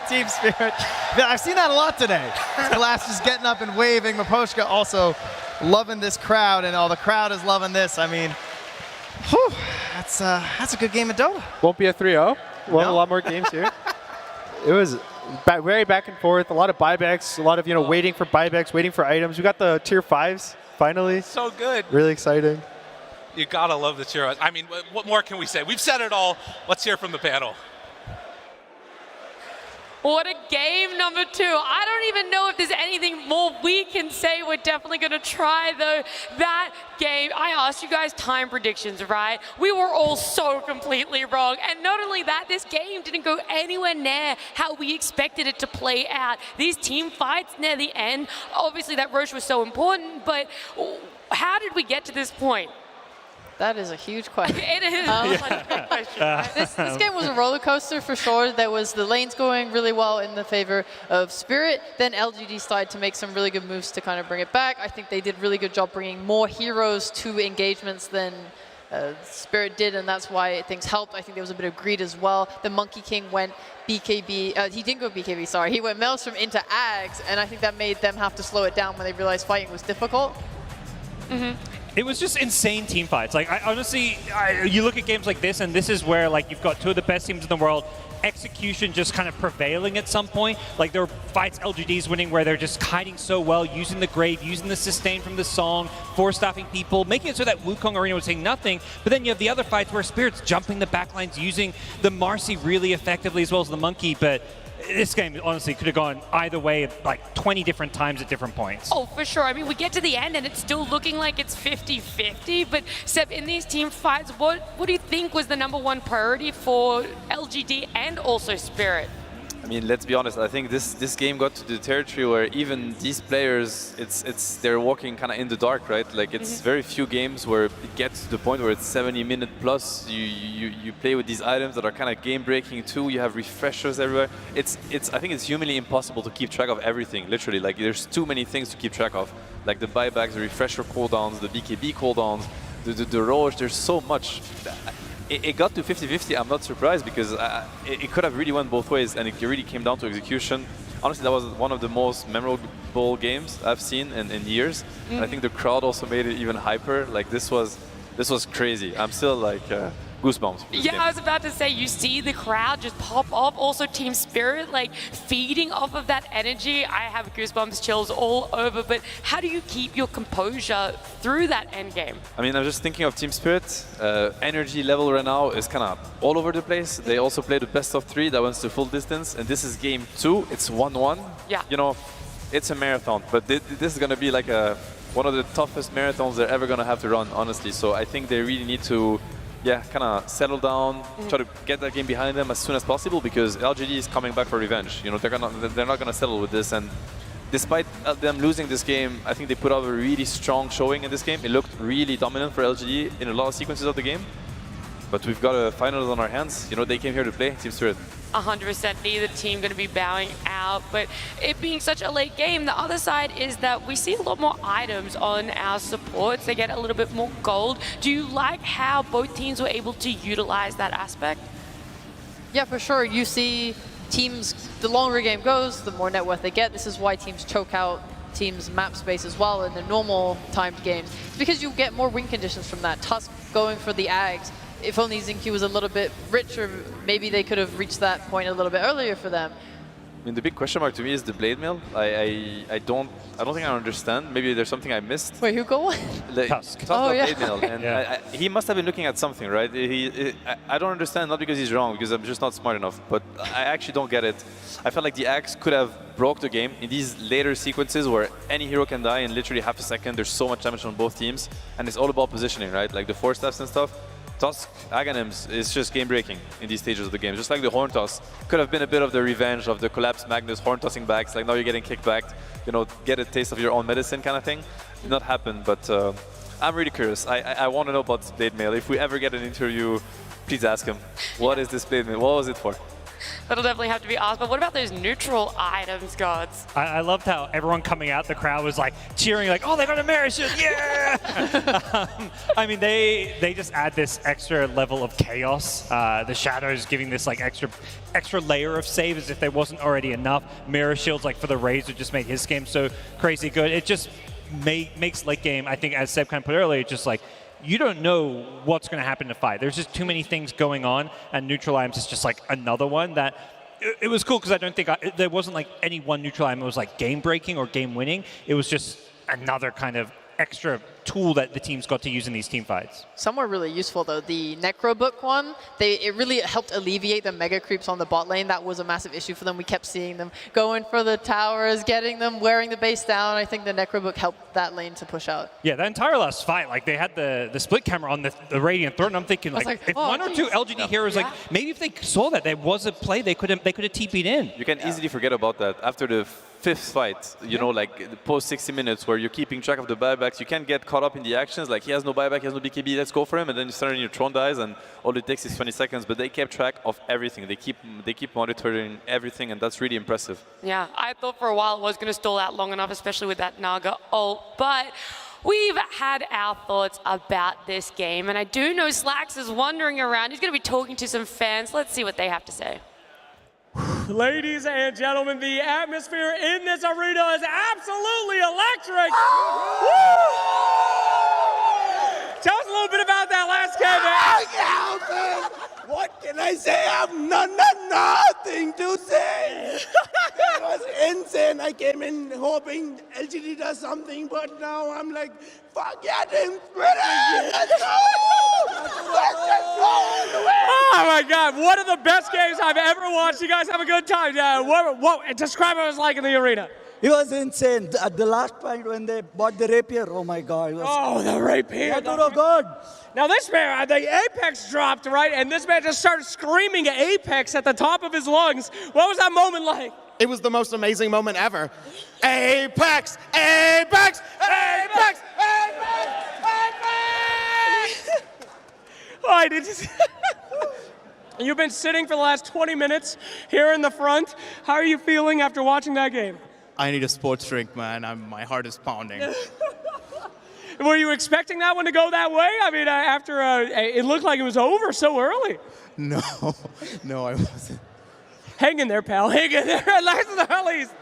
Team Spirit. I've seen that a lot today. Glass just getting up and waving. Maposhka also loving this crowd, and all the crowd is loving this. I mean, whew, that's a good game of Dota. Won't be a 3-0. We'll have a lot more games here. It was very back and forth. A lot of buybacks. A lot of waiting for buybacks, waiting for items. We got the tier 5s finally. So good. Really exciting. You gotta love the tier. I mean, what more can we say? We've said it all. Let's hear from the panel. What a game, number 2. I don't even know if there's anything more we can say. We're definitely going to try, though. That game, I asked you guys time predictions, right? We were all so completely wrong. And not only that, this game didn't go anywhere near how we expected it to play out. These team fights near the end, obviously that Roche was so important, but how did we get to this point? That is a huge question. It is a big question. Right? This game was a roller coaster for sure. There was the lanes going really well in the favor of Spirit. Then LGD started to make some really good moves to kind of bring it back. I think they did a really good job bringing more heroes to engagements than Spirit did, and that's why things helped. I think there was a bit of greed as well. The Monkey King went BKB. He didn't go BKB, sorry. He went Maelstrom into Ags, and I think that made them have to slow it down when they realized fighting was difficult. It was just insane team fights. Like, honestly, you look at games like this, and this is where, like, you've got two of the best teams in the world execution just kind of prevailing at some point. Like there were fights LGD's winning where they're just hiding so well, using the grave, using the sustain from the song, force-stopping people, making it so that Wukong Arena was saying nothing. But then you have the other fights where Spirit's jumping the backlines, using the Marcy really effectively as well as the Monkey. But this game honestly could have gone either way like 20 different times at different points. Oh, for sure. I mean, we get to the end and it's still looking like it's 50-50. But Seb, in these team fights, what do you think was the #1 priority for LGD and also Spirit? I mean, let's be honest. I think this game got to the territory where even these players, they're walking kind of in the dark, right? Like it's very few games where it gets to the point where it's 70-minute plus. You play with these items that are kind of game breaking too. You have refreshers everywhere. I think it's humanly impossible to keep track of everything. Literally, like there's too many things to keep track of, like the buybacks, the refresher cooldowns, the BKB cooldowns, the Roche. There's so much. It got to 50-50, I'm not surprised because it could have really went both ways and it really came down to execution. Honestly, that was one of the most memorable games I've seen in years. And I think the crowd also made it even hyper. Like this was crazy. I'm still like goosebumps. Yeah, I was about to say, you see the crowd just pop off. Also Team Spirit, like feeding off of that energy. I have goosebumps, chills all over. But how do you keep your composure through that end game? I mean, I'm just thinking of Team Spirit. Energy level right now is kind of all over the place. They also played the best of 3 that went to full distance. And this is game 2. It's 1-1. Yeah. You know, it's a marathon. But this is going to be like one of the toughest marathons they're ever going to have to run, honestly. So I think they really need to kind of settle down, try to get that game behind them as soon as possible because LGD is coming back for revenge. You know, they're not gonna settle with this. And despite them losing this game, I think they put up a really strong showing in this game. It looked really dominant for LGD in a lot of sequences of the game. But we've got a finals on our hands. You know, they came here to play, Team Spirit. 100%, neither team going to be bowing out, but it being such a late game, the other side is that we see a lot more items on our supports. They get a little bit more gold. Do you like how both teams were able to utilize that aspect? Yeah, for sure. You see teams, the longer a game goes, the more net worth they get. This is why teams choke out teams' map space as well in the normal timed games. It's because you get more win conditions from that. Tusk going for the Ags. If only Xinq was a little bit richer, maybe they could have reached that point a little bit earlier for them. I mean, the big question mark to me is the blade mail. I don't think I understand. Maybe there's something I missed. Wait, who go? Tusk. Oh, yeah. Blade mail, and he must have been looking at something, right? I don't understand, not because he's wrong, because I'm just not smart enough. But I actually don't get it. I felt like the Axe could have broke the game in these later sequences where any hero can die in literally half a second. There's so much damage on both teams, and it's all about positioning, right? Like the 4-steps and stuff. Tusk Aghanims is just game-breaking in these stages of the game. Just like the Horn Toss could have been a bit of the revenge of the collapsed Magnus Horn tossing backs. Like now you're getting kicked back, you know, get a taste of your own medicine kind of thing. Did not happen, but I'm really curious. I want to know about this blade mail. If we ever get an interview, please ask him. What is this blade mail? What was it for? That'll definitely have to be asked. But what about those neutral items, gods? I loved how everyone coming out, the crowd was like cheering, like, oh, they got a Marishut, yeah! I mean, they just add this extra level of chaos. The Shadows giving this like extra layer of save as if there wasn't already enough. Mirror Shields, like for the Razor, just make his game so crazy good. It just makes late game, I think, as Seb kind of put earlier, just like, you don't know what's going to happen in a fight. There's just too many things going on, and neutral items is just like another one that it was cool because I don't think there wasn't like any one neutral item that was like game breaking or game winning. It was just another kind of extra tool that the teams got to use in these team fights. Some were really useful though. The Necro Book one, it really helped alleviate the mega creeps on the bot lane. That was a massive issue for them. We kept seeing them going for the towers, getting them, wearing the base down. I think the Necro Book helped that lane to push out. Yeah, the entire last fight, like they had the split camera on the Radiant Throne, and I'm thinking like if one or two LGD heroes, like maybe if they saw that there was a play, they could have TP'd in. You can easily forget about that after the 5th fight, you know, like post 60 minutes where you're keeping track of the buybacks. You can't get caught up in the actions, like he has no buyback, he has no BKB, let's go for him, and then you start and your Tron dies, and all it takes is 20 seconds, but they kept track of everything. They keep monitoring everything, and that's really impressive. Yeah, I thought for a while it was going to stall out long enough, especially with that Naga ult, but we've had our thoughts about this game, and I do know Slacks is wandering around. He's going to be talking to some fans. Let's see what they have to say. Ladies and gentlemen, the atmosphere in this arena is absolutely electric. Tell us a little bit about that last game, man. What can can I say? I have nothing to say. It was insane. I came in hoping LGD does something, but now I'm like, forget him. Let's go! Let's just go all the way! Oh my God, one of the best games I've ever watched. You guys have a good time. What describe what it was like in the arena. It was insane. At the last point when they bought the rapier, oh my God. It was the rapier. God. Now this man, the Apex dropped, right? And this man just started screaming Apex at the top of his lungs. What was that moment like? It was the most amazing moment ever. Apex! Apex! Apex! Apex! Apex! All right, you've been sitting for the last 20 minutes here in the front. How are you feeling after watching that game? I need a sports drink, man. My heart is pounding. Were you expecting that one to go that way? I mean, after it looked like it was over so early. No, I wasn't. Hang in there, pal. Hang in there. Last but not least.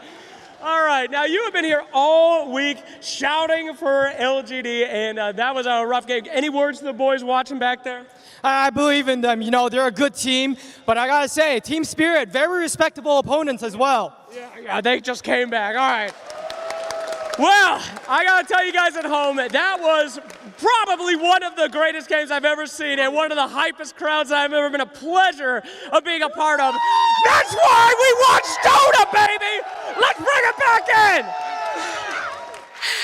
All right, now you have been here all week shouting for LGD, and that was a rough game. Any words to the boys watching back there? I believe in them. You know, they're a good team, but I gotta say, Team Spirit, very respectable opponents as well. Yeah, they just came back. All right. Well, I gotta tell you guys at home, that was probably one of the greatest games I've ever seen and one of the hypest crowds I've ever been a pleasure of being a part of. That's why we watch Dota, baby! Let's bring it back in!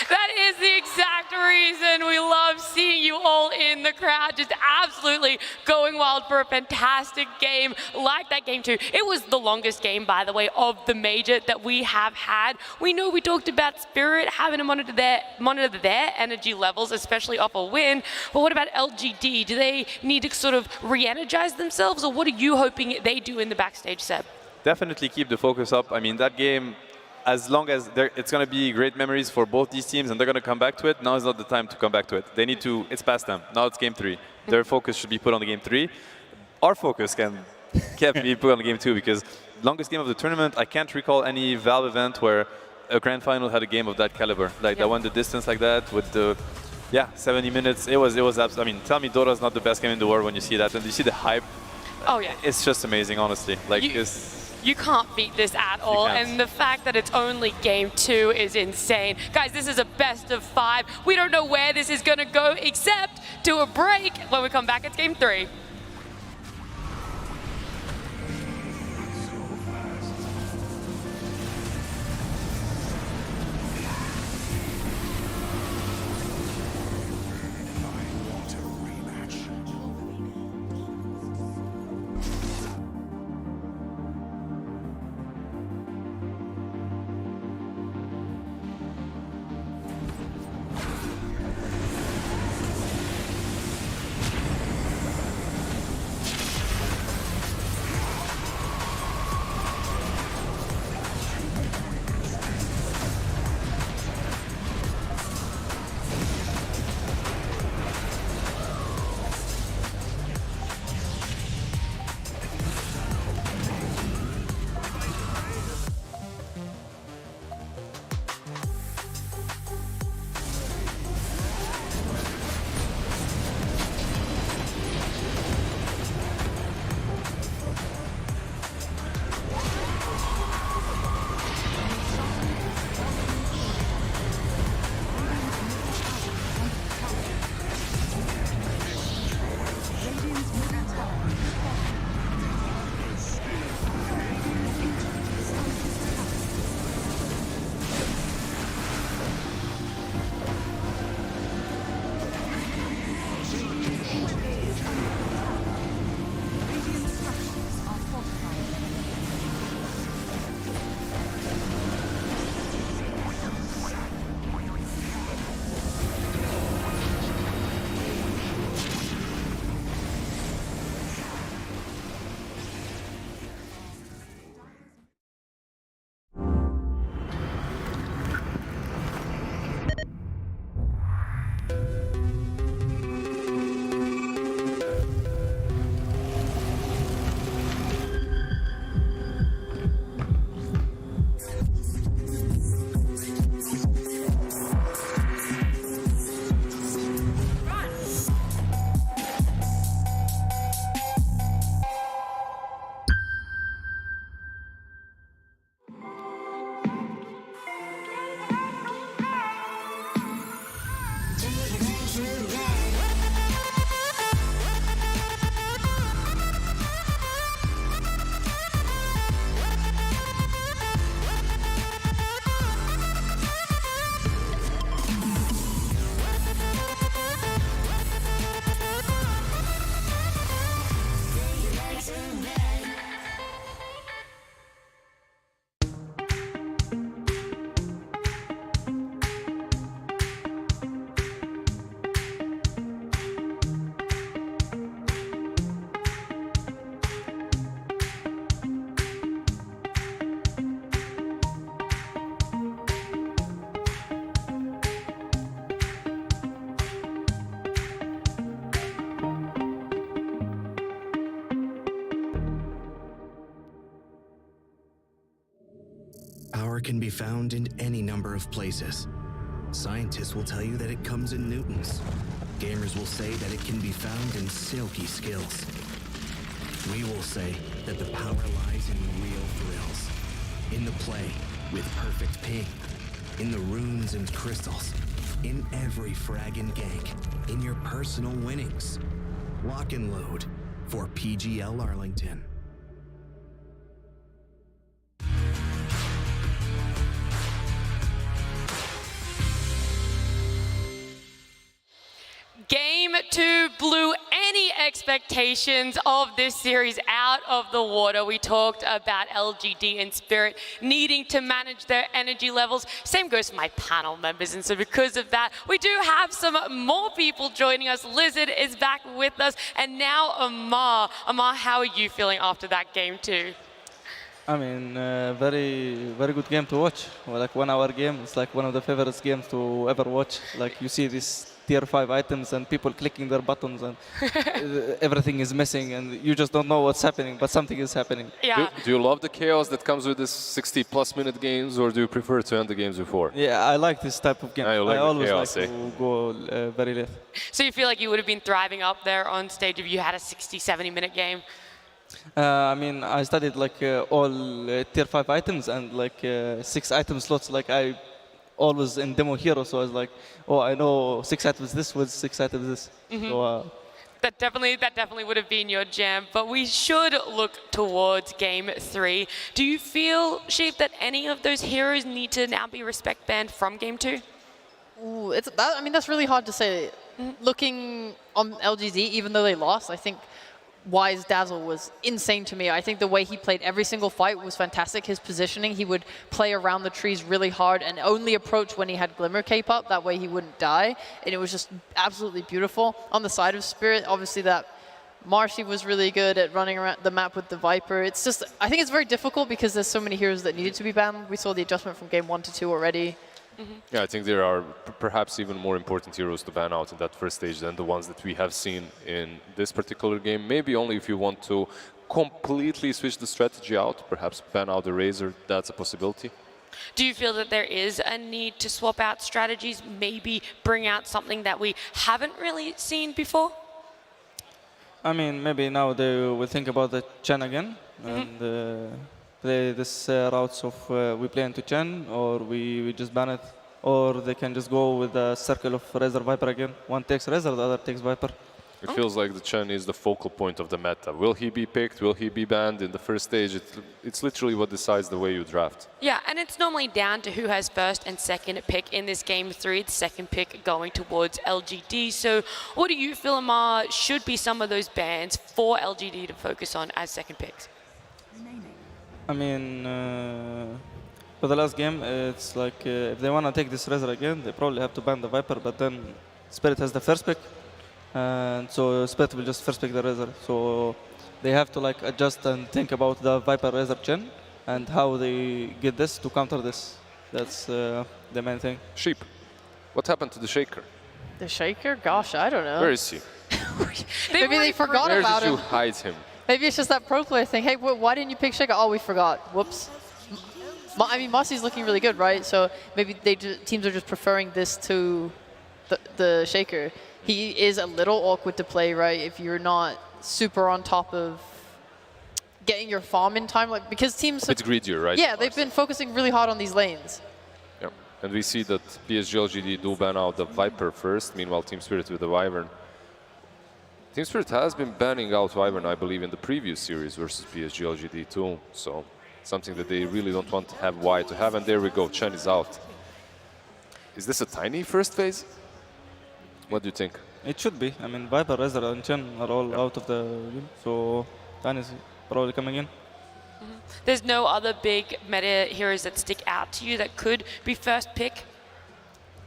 That is the exact reason we love seeing you all in the crowd, just absolutely going wild for a fantastic game like that game 2. It was the longest game, by the way, of the major that we have had. We know we talked about Spirit having to monitor their energy levels, especially off a win, but what about LGD? Do they need to sort of re-energize themselves, or what are you hoping they do in the backstage, Seb? Definitely keep the focus up. I mean, that game, as long as it's going to be great memories for both these teams and they're going to come back to it, now is not the time to come back to it. They need to, it's past them. Now it's game 3. Their focus should be put on the game 3. Our focus can't be put on the game 2 because longest game of the tournament, I can't recall any Valve event where a grand final had a game of that caliber. Like that went the distance like that with the, 70 minutes. It was I mean, tell me Dota's not the best game in the world when you see that and you see the hype. Oh yeah. It's just amazing, honestly. Like You can't beat this at all, and the fact that it's only game 2 is insane. Guys, this is a best of 5. We don't know where this is going to go except to a break. When we come back, it's game 3. Power can be found in any number of places. Scientists will tell you that it comes in newtons. Gamers will say that it can be found in silky skills. We will say that the power lies in real thrills. In the play with perfect ping. In the runes and crystals. In every frag and gank. In your personal winnings. Lock and load for PGL Arlington. Game 2 blew any expectations of this series out of the water. We talked about LGD and Spirit needing to manage their energy levels. Same goes for my panel members, and so because of that, we do have some more people joining us. Lizard is back with us, and now Amar. Amar, how are you feeling after that game 2? I mean, very good game to watch. Well, like 1 hour game. It's like one of the favorite games to ever watch. Like you see this tier 5 items and people clicking their buttons and everything is missing and you just don't know what's happening, but something is happening. Yeah. Do you love the chaos that comes with this 60+ minute games, or do you prefer to end the games before? Yeah, I like this type of game. I always chaos, like to go very late. So you feel like you would have been thriving up there on stage if you had a 60, 70-minute game? I mean, I studied like all tier 5 items and like 6 item slots. Like I always in demo hero, so I was like, oh, I know 6 items this with 6 items this. Mm-hmm. So, that definitely would have been your jam, but we should look towards game 3. Do you feel, Sheep, that any of those heroes need to now be respect banned from game 2? Ooh, I mean, that's really hard to say. Looking on LGD, even though they lost, I think Wise Dazzle was insane to me. I think the way he played every single fight was fantastic. His positioning, he would play around the trees really hard and only approach when he had Glimmer Cape up. That way he wouldn't die. And it was just absolutely beautiful. On the side of Spirit, obviously that Marcy was really good at running around the map with the Viper. It's just, I think it's very difficult because there's so many heroes that needed to be banned. We saw the adjustment from game 1 to 2 already. Yeah, I think there are perhaps even more important heroes to ban out in that first stage than the ones that we have seen in this particular game. Maybe only if you want to completely switch the strategy out, perhaps ban out the Razor, that's a possibility. Do you feel that there is a need to swap out strategies, maybe bring out something that we haven't really seen before? I mean, maybe now they will think about the Chen again and play this routes of we play into Chen, or we just ban it, or they can just go with the circle of Razor Viper again. One takes Razor, the other takes Viper. It feels like the Chen is the focal point of the meta. Will he be picked? Will he be banned in the first stage? It's literally what decides the way you draft. Yeah, and it's normally down to who has first and second pick in this game 3. The second pick going towards LGD. So what do you feel, Amar, should be some of those bans for LGD to focus on as second picks? I mean, for the last game, it's like if they want to take this Razor again, they probably have to ban the Viper, but then Spirit has the first pick, and so Spirit will just first pick the Razor. So they have to like adjust and think about the Viper Razor Chen and how they get this to counter this. That's the main thing. Sheep, what happened to the Shaker? The Shaker? Gosh, I don't know. Where is he? Maybe they forgot about him. Where did you hide him? Maybe it's just that pro player thing. Hey, why didn't you pick Shaker? Oh, we forgot. Whoops. I mean, Marcy's looking really good, right? So maybe teams are just preferring this to the Shaker. He is a little awkward to play, right? If you're not super on top of getting your farm in time, like because teams. It's greedier, right? Yeah, they've been focusing really hard on these lanes. Yeah, and we see that PSG.LGD do ban out the Viper first. Meanwhile, Team Spirit with the Wyvern. Team Spirit has been banning out Wyvern, I believe, in the previous series versus PSG.LGD too. So something that they really don't want to have Y to have. And there we go, Chen is out. Is this a tiny first phase? What do you think? It should be. I mean, Viper, Razor, and Chen are all out of the game, so Tiny is probably coming in. There's no other big meta heroes that stick out to you that could be first pick?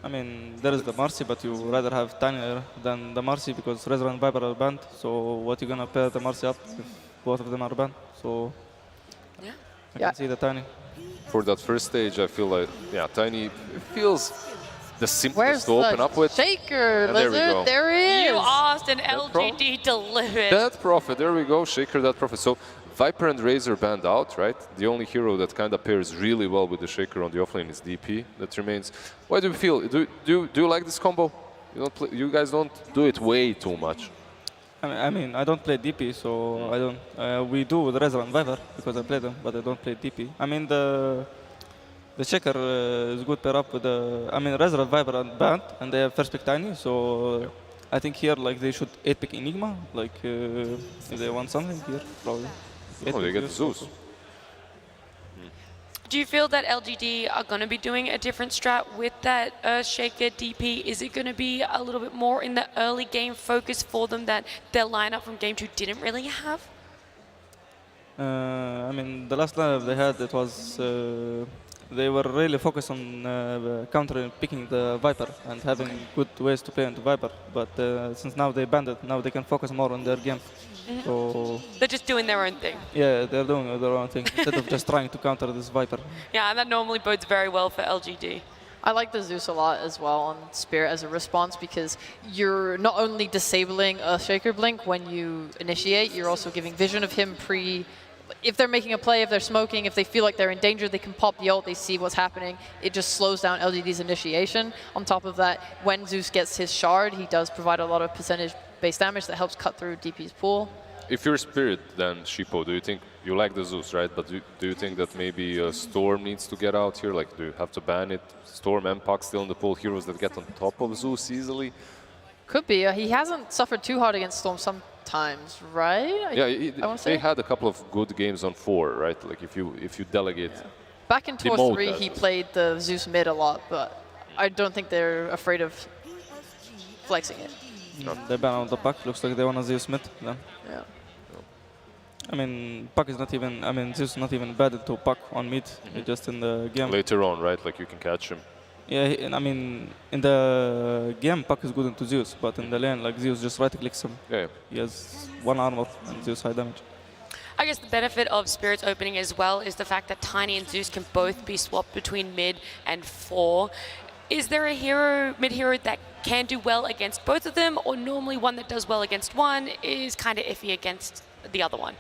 I mean, there is the Marcy, but you rather have Tiny than the Marcy because Razor and Viper are banned. So what you gonna pair the Marcy up if both of them are banned? So I can see the Tiny. For that first stage, I feel like, yeah, Tiny feels the simplest to open up with. Shaker, and there we go. There he is. You asked and LGD delivered. That Prophet, there we go, Shaker, that Prophet. So Viper and Razor banned out, right? The only hero that kind of pairs really well with the Shaker on the offlane is DP. That remains. Why do you feel? Do you like this combo? You guys don't do it way too much. I mean, I don't play DP, so I don't. We do with Razor and Viper because I play them, but I don't play DP. I mean, the Shaker is good pair up with the. I mean, Razor and Viper are banned, and they have first pick Tiny, so I think here like they should 8-pick Enigma, like if they want something here, probably. Oh, they get Zeus. Do you feel that LGD are going to be doing a different strat with that Shaker DP? Is it going to be a little bit more in the early game focus for them that their lineup from game 2 didn't really have? I mean, the last lineup they had, it was they were really focused on counter picking the Viper and having good ways to play into Viper. But since now they banned it, now they can focus more on their game. So they're just doing their own thing. Yeah, they're doing their own thing instead of just trying to counter this Viper. Yeah, and that normally bodes very well for LGD. I like the Zeus a lot as well on Spirit as a response because you're not only disabling a Shaker Blink when you initiate, you're also giving vision of him if they're making a play, if they're smoking, if they feel like they're in danger, they can pop the ult, they see what's happening. It just slows down LGD's initiation. On top of that, when Zeus gets his shard, he does provide a lot of percentage-based damage that helps cut through DP's pool. If you're Spirit, then Shippo, do you think you like the Zeus, right? But do you think that maybe Storm needs to get out here? Like, do you have to ban it? Storm and Puck still in the pool, heroes that get on top of Zeus easily? Could be. He hasn't suffered too hard against Storm sometimes, right? Yeah, they had a couple of good games on 4, right? Like if you delegate. Yeah. Back in Tour 3, he played the Zeus mid a lot, but I don't think they're afraid of flexing it. No. They ban out the Puck. Looks like they want to Zeus mid then. Yeah. I mean, Puck is not even. I mean, Zeus is not even bad to Puck on mid. Just in the game. Later on, right? Like you can catch him. Yeah, I mean, in the game, Puck is good into Zeus, but in the lane, like Zeus just right-clicks him. Yeah. He has 1 armor and Zeus high damage. I guess the benefit of Spirit's opening as well is the fact that Tiny and Zeus can both be swapped between mid and 4. Is there a mid-hero that can do well against both of them, or normally one that does well against one is kind of iffy against the other one?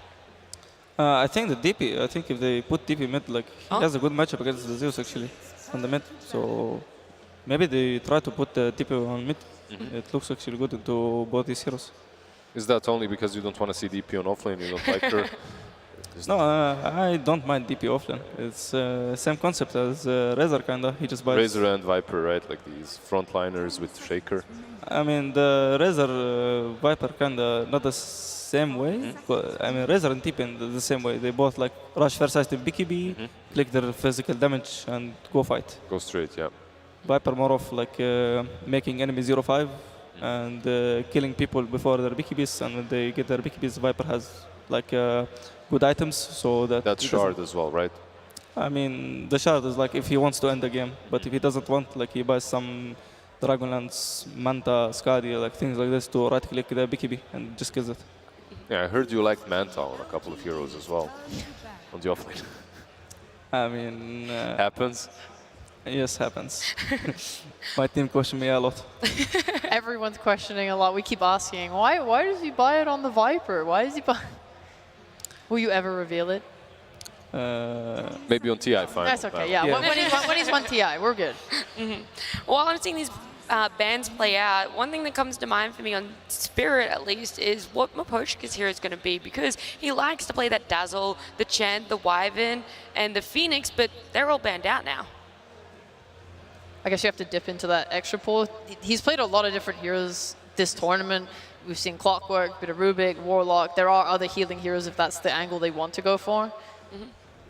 I think the DP, I think if they put DP mid, like, he has a good matchup against the Zeus, actually, on the mid. So maybe they try to put the DP on mid. It looks actually good into both these heroes. Is that only because you don't want to see DP on offlane? You don't like her? No, I don't mind DP offlane. It's same concept as Razor, kinda. He just buys Razor and Viper, right? Like these frontliners with Shaker. I mean, the Razor Viper kinda not the same way. I mean, Razor and TP in the same way. They both like rush first side to BKB, click their physical damage, and go fight. Go straight, yeah. Viper more of like making enemy 0-5 and killing people before their BKBs, and when they get their BKBs, Viper has like good items, so that shard as well, right? I mean, the shard is like if he wants to end the game, but if he doesn't want, like he buys some Dragonlance, Manta, Skadi, like things like this to right-click the BKB and just kills it. Yeah, I heard you liked Manta on a couple of heroes as well, on the offlane. I mean... happens? Yes, happens. My team questioned me a lot. Everyone's questioning a lot. We keep asking, why does he buy it on the Viper? Why does he buy... Will you ever reveal it? Maybe on TI, fine. That's okay, yeah. When he's won TI, we're good. While I'm seeing these bands play out, one thing that comes to mind for me on Spirit at least is what Miposhka's hero is going to be, because he likes to play that Dazzle, the Chen, the Wyvern, and the Phoenix, but they're all banned out now. I guess you have to dip into that extra pool. He's played a lot of different heroes this tournament. We've seen Clockwork, bit of Rubik, Warlock. There are other healing heroes if that's the angle they want to go for.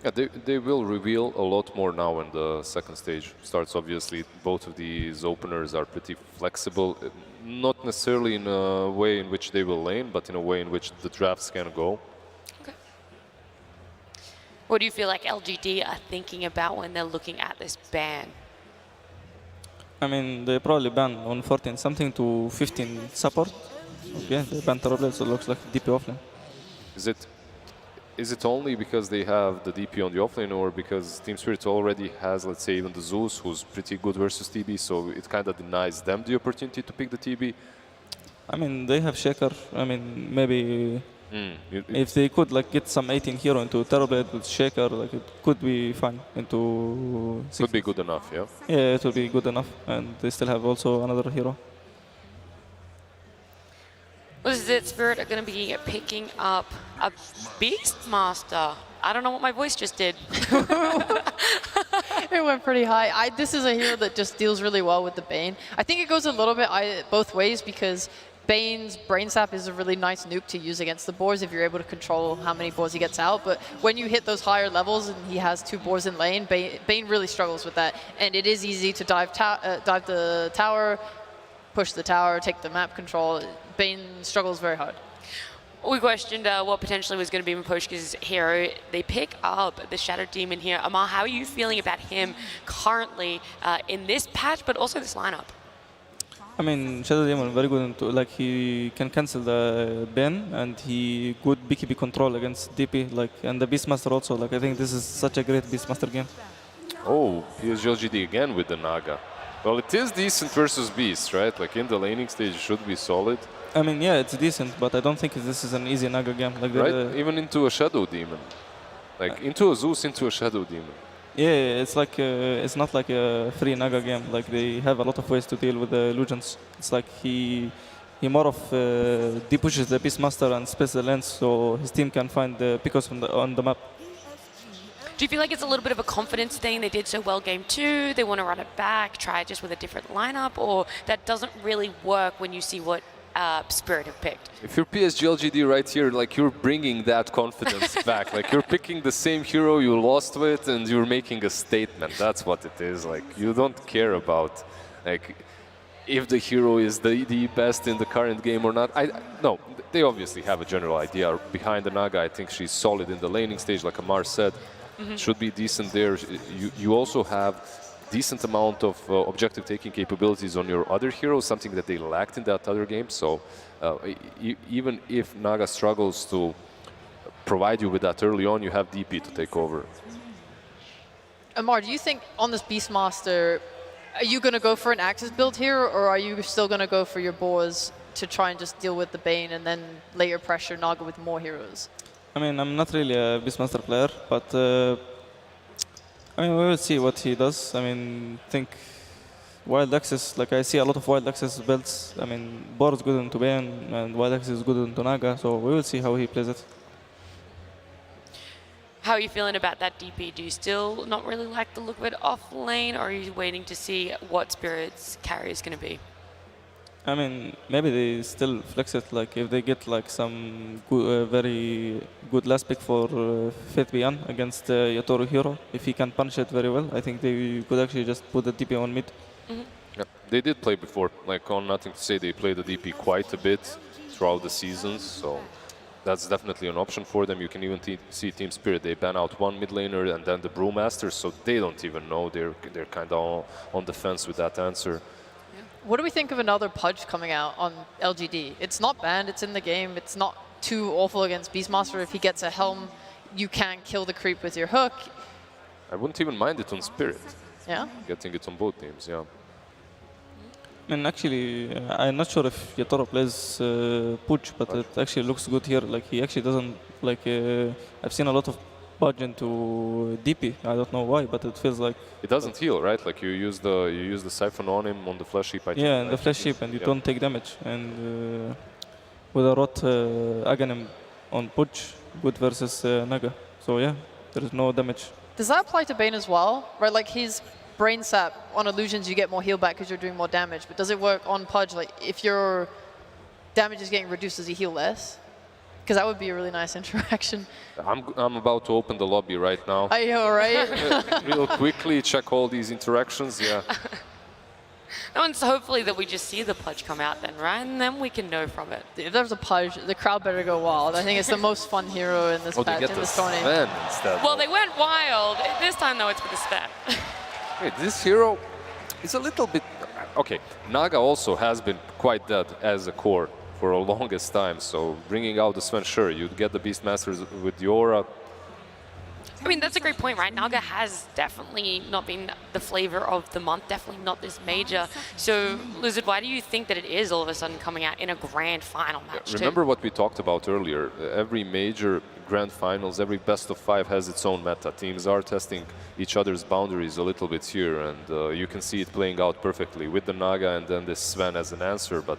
Yeah, they will reveal a lot more now when the second stage starts. Obviously, both of these openers are pretty flexible, not necessarily in a way in which they will lane, but in a way in which the drafts can go. Okay. What do you feel like LGD are thinking about when they're looking at this ban? I mean, they probably ban on 14 something to 15 support. Okay, they ban Terrorblade, so it looks like DP offlane. Is it only because they have the DP on the offlane, or because Team Spirit already has, let's say, even the Zeus, who's pretty good versus TB, so it kind of denies them the opportunity to pick the TB? I mean, they have Shaker. I mean, maybe If they could like get some 18 hero into Terrorblade with Shaker, like it could be fine into. Could be good enough, yeah. Yeah, it will be good enough, and they still have also another hero. What is it? Spirit are going to be picking up a Beastmaster. I don't know what my voice just did. It went pretty high. This is a hero that just deals really well with the Bane. I think it goes a little bit both ways because Bane's Brain Sap is a really nice nuke to use against the boars if you're able to control how many boars he gets out. But when you hit those higher levels and he has 2 boars in lane, Bane really struggles with that. And it is easy to dive the tower, push the tower, take the map control. Bane struggles very hard. We questioned what potentially was going to be Miposhka's hero. They pick up the Shadow Demon here. Amar, how are you feeling about him currently in this patch, but also this lineup? I mean, Shadow Demon very good into like he can cancel the ban and he good BKB control against DP like and the Beastmaster also. Like I think this is such a great Beastmaster game. Oh, PSG.LGD again with the Naga. Well, it is decent versus Beast, right? Like in the laning stage, it should be solid. I mean, yeah, it's decent, but I don't think this is an easy Naga game. Like right? Even into a Shadow Demon. Like into a Zeus, into a Shadow Demon. Yeah, it's like it's not like a free Naga game. Like they have a lot of ways to deal with the Illusions. It's like he more of depushes the Beastmaster and splits the lens so his team can find the pickers on the map. Do you feel like it's a little bit of a confidence thing? They did so well game 2, they want to run it back, try it just with a different lineup, or that doesn't really work when you see what Spirit have picked? If you're PSG.LGD right here, like you're bringing that confidence back. Like you're picking the same hero you lost with and you're making a statement. That's what it is. Like you don't care about like if the hero is the best in the current game or not. No, they obviously have a general idea behind the Naga. I think she's solid in the laning stage, like Amar said. Should be decent there. You also have decent amount of objective taking capabilities on your other heroes, something that they lacked in that other game. So even if Naga struggles to provide you with that early on, you have DP to take over. Amar, do you think on this Beastmaster, are you going to go for an Axis build here, or are you still going to go for your boars to try and just deal with the Bane and then layer pressure Naga with more heroes? I mean, I'm not really a Beastmaster player, but I mean, we will see what he does. I mean, think Wild Access, like I see a lot of Wild Access builds. I mean, Boar is good into Bane and Wild Access is good into Naga, so we will see how he plays it. How are you feeling about that DP? Do you still not really like the look of it off lane, or are you waiting to see what Spirit's carry is going to be? I mean, maybe they still flex it, like if they get like some good, very good last pick for Faith Beyond against Yatoru hero, if he can punish it very well, I think they could actually just put the DP on mid. Yeah, they did play before, like on Nothing to Say, they played the DP quite a bit throughout the seasons, so that's definitely an option for them. You can even see Team Spirit, they ban out one mid laner and then the Brewmaster, so they don't even know, they're kind of on the fence with that answer. What do we think of another Pudge coming out on LGD? It's not banned, it's in the game, it's not too awful against Beastmaster. If he gets a helm, you can kill the creep with your hook. I wouldn't even mind it on Spirit. Yeah? Getting it on both teams, yeah. And actually, I'm not sure if Yatoro plays Pudge, but it actually looks good here. Like he actually doesn't, like, I've seen a lot of Pudge into DP. I don't know why, but it feels like it doesn't heal, right? Like you use the siphon on him on the flash heap. Yeah, and the flash heap, and you don't take damage. And with a Rot Aghanim on Pudge, good versus Naga. So yeah, there is no damage. Does that apply to Bane as well? Right, like his Brain Sap on illusions, you get more heal back because you're doing more damage. But does it work on Pudge? Like if your damage is getting reduced, does he heal less? Because that would be a really nice interaction. I'm about to open the lobby right now. I know, right? Real quickly check all these interactions, yeah. No, and so hopefully that we just see the Pudge come out then, right? And then we can know from it. If there's a Pudge, the crowd better go wild. I think it's the most fun hero in this patch, in this tournament. Well, they went wild. This time, though, it's with the Sven. Wait, this hero is a little bit... Okay, Naga also has been quite dead as a core for a longest time, so bringing out the Sven, sure, you'd get the Beastmasters with the aura. I mean, that's a great point, right? Naga has definitely not been the flavor of the month, definitely not this major. So, Lizard, why do you think that it is all of a sudden coming out in a grand final match? Remember what we talked about earlier. Every major grand finals, every best of 5 has its own meta. Teams are testing each other's boundaries a little bit here, and you can see it playing out perfectly with the Naga and then this Sven as an answer. But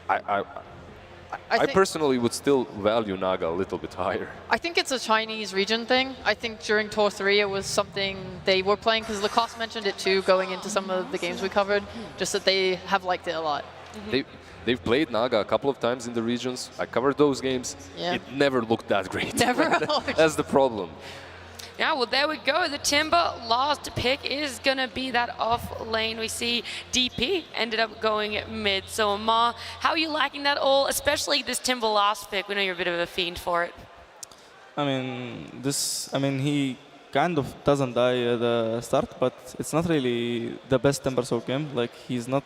I personally would still value Naga a little bit higher. I think it's a Chinese region thing. I think during Tour 3 it was something they were playing, because Lacoste mentioned it too going into some of the games we covered, just that they have liked it a lot. They've played Naga a couple of times in the regions. I covered those games. Yeah. It never looked that great. Never. That's the problem. Yeah, well, there we go. The Timber last pick is going to be that off lane. We see DP ended up going mid. So, Amar, how are you liking that all, especially this Timber last pick? We know you're a bit of a fiend for it. I mean, he kind of doesn't die at the start, but it's not really the best Timber Soul game. Like, he's not,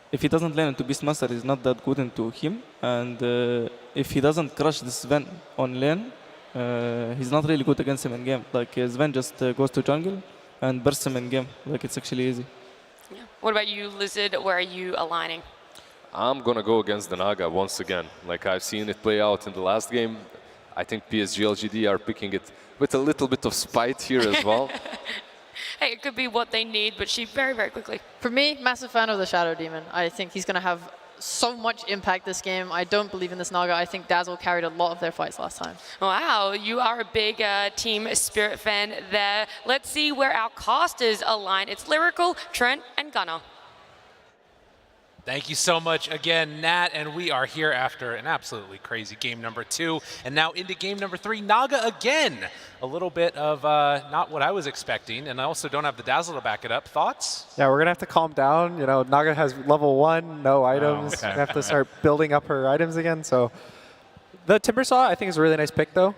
if he doesn't lane into Beastmaster, he's not that good into him. And if he doesn't crush this Sven on lane, he's not really good against him in game. Like, Sven just goes to jungle and bursts him in game. Like, it's actually easy. Yeah. What about you, Lizard? Where are you aligning? I'm going to go against the Naga once again. Like, I've seen it play out in the last game. I think PSG.LGD are picking it with a little bit of spite here as well. Hey, it could be what they need, but she very, very quickly. For me, massive fan of the Shadow Demon. I think he's going to have so much impact this game. I don't believe in this Naga. I think Dazzle carried a lot of their fights last time. Wow, you are a big Team Spirit fan there. Let's see where our casters align. It's Lyrical, Trent, and Gunnar. Thank you so much again, Nat, and we are here after an absolutely crazy game number 2, and now into game number 3. Naga again. A little bit of not what I was expecting, and I also don't have the Dazzle to back it up. Thoughts? Yeah, we're going to have to calm down. You know, Naga has level 1, no items. okay. We have to start building up her items again. So the Timbersaw, I think, is a really nice pick, though.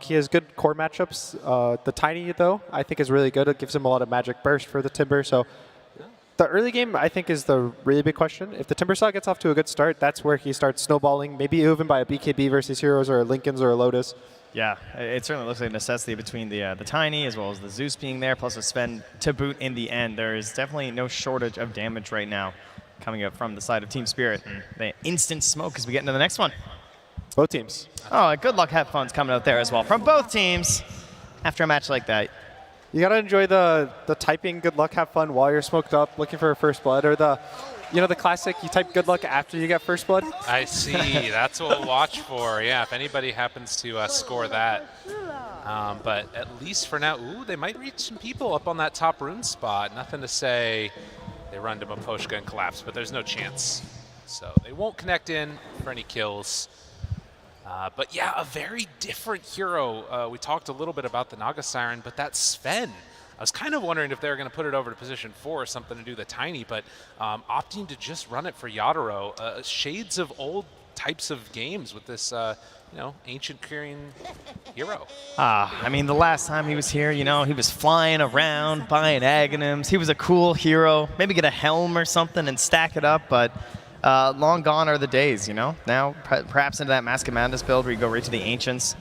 He has good core matchups. The Tiny, though, I think is really good. It gives him a lot of magic burst for the Timber. So the early game, I think, is the really big question. If the Timbersaw gets off to a good start, that's where he starts snowballing, maybe even by a BKB versus Heroes or a Linken's or a Lotus. Yeah, it certainly looks like a necessity between the Tiny as well as the Zeus being there, plus a Sven to boot in the end. There is definitely no shortage of damage right now coming up from the side of Team Spirit. And the instant smoke as we get into the next one. Both teams. Oh, good luck, have fun's coming out there as well from both teams after a match like that. You got to enjoy the typing good luck, have fun while you're smoked up, looking for a first blood, or the classic, you type good luck after you get first blood. I see. That's what we'll watch for. Yeah, if anybody happens to score that. But at least for now, ooh, they might reach some people up on that top rune spot. Nothing to say. They run to Maposhka and collapse, but there's no chance. So they won't connect in for any kills. But yeah, a very different hero. We talked a little bit about the Naga Siren, but that Sven, I was kind of wondering if they were going to put it over to position 4 or something to do the Tiny, but opting to just run it for Yadaro. Shades of old types of games with this, ancient Korean hero. I mean, the last time he was here, he was flying around, buying Aghanims. He was a cool hero. Maybe get a helm or something and stack it up, but long gone are the days, Now, perhaps into that Mask of Madness build where you go right to the Ancients.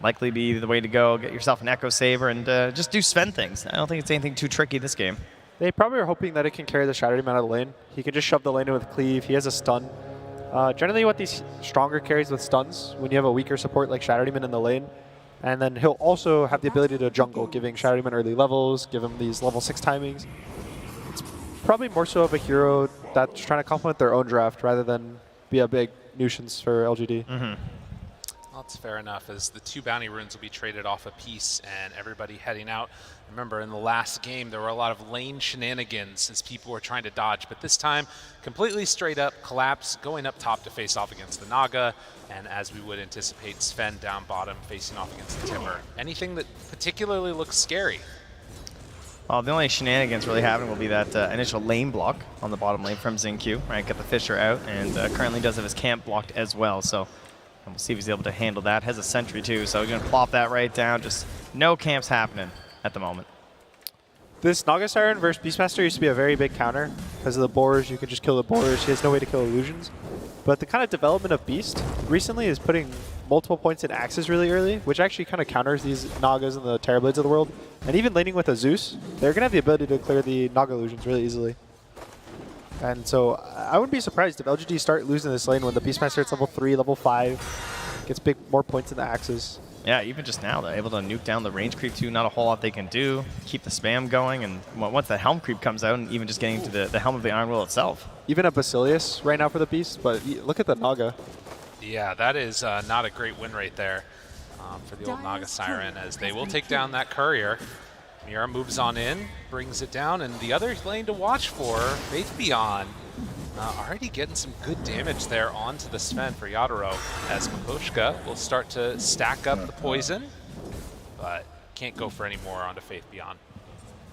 Likely be the way to go. Get yourself an Echo Saber and just do Sven things. I don't think it's anything too tricky this game. They probably are hoping that it can carry the Shadow Demon out of the lane. He can just shove the lane in with Cleave. He has a stun. Generally, what these stronger carries with stuns, when you have a weaker support like Shadow Demon in the lane, and then he'll also have the ability to jungle, giving Shadow Demon early levels, give him these level 6 timings. It's probably more so of a hero that's trying to complement their own draft rather than be a big nuisance for LGD. Mm-hmm. Well, that's fair enough, as the 2 bounty runes will be traded off a piece and everybody heading out. Remember, in the last game, there were a lot of lane shenanigans as people were trying to dodge, but this time, completely straight up collapse, going up top to face off against the Naga, and as we would anticipate, Sven down bottom facing off against the Timber. Anything that particularly looks scary? Well, the only shenanigans really happening will be that initial lane block on the bottom lane from XinQ, right? Get the Fisher out, and currently does have his camp blocked as well, so and we'll see if he's able to handle that. Has a sentry too, so he's going to plop that right down. Just no camps happening at the moment. This Naga Siren versus Beastmaster used to be a very big counter. Because of the boars, you could just kill the boars. He has no way to kill illusions. But the kind of development of Beast recently is putting multiple points in Axes really early, which actually kind of counters these Nagas and the Terrorblades of the world. And even laning with a Zeus, they're going to have the ability to clear the Naga illusions really easily. And so I wouldn't be surprised if LGD start losing this lane when the Beastmaster hits level 3, level 5, gets more points in the Axes. Yeah, even just now, they're able to nuke down the range creep too. Not a whole lot they can do. Keep the spam going, and once the helm creep comes out, and even just getting to the helm of the Iron Will itself. Even a Basilius right now for the Beast, but look at the Naga. Yeah, that is not a great win rate there for the old Naga Siren, as they will take down that courier. Mira moves on in, brings it down, and the other lane to watch for, Faith Beyond. Already getting some good damage there onto the Sven for Yadaro, as Kokoschka will start to stack up the poison, but can't go for any more onto Faith Beyond.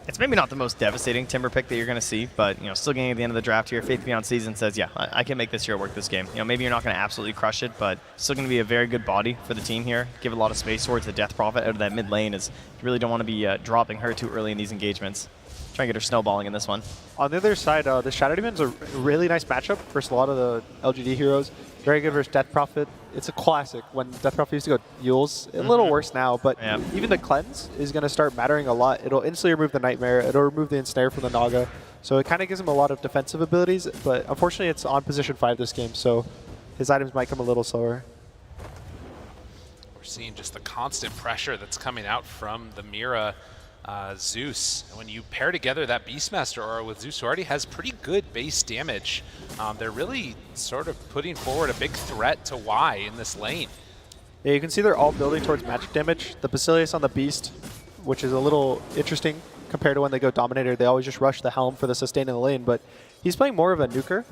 It's maybe not the most devastating Timber pick that you're going to see, but still getting at the end of the draft here, Faith Beyond season says, yeah, I can make this hero work this game. Maybe you're not going to absolutely crush it, but still going to be a very good body for the team here. Give a lot of space towards the Death Prophet out of that mid lane, as you really don't want to be dropping her too early in these engagements. Try and get her snowballing in this one. On the other side, the Shadow Demon's a really nice matchup versus a lot of the LGD heroes. Very good versus Death Prophet. It's a classic. When Death Prophet used to go Yules, a little worse now, but even the Cleanse is going to start mattering a lot. It'll instantly remove the Nightmare. It'll remove the Ensnare from the Naga. So it kind of gives him a lot of defensive abilities, but unfortunately it's on position 5 this game, so his items might come a little slower. We're seeing just the constant pressure that's coming out from the Mira Zeus. When you pair together that Beastmaster aura with Zeus, who already has pretty good base damage, they're really sort of putting forward a big threat to Y in this lane. Yeah, you can see they're all building towards magic damage. The Basilius on the Beast, which is a little interesting compared to when they go Dominator. They always just rush the Helm for the sustain in the lane, but he's playing more of a nuker,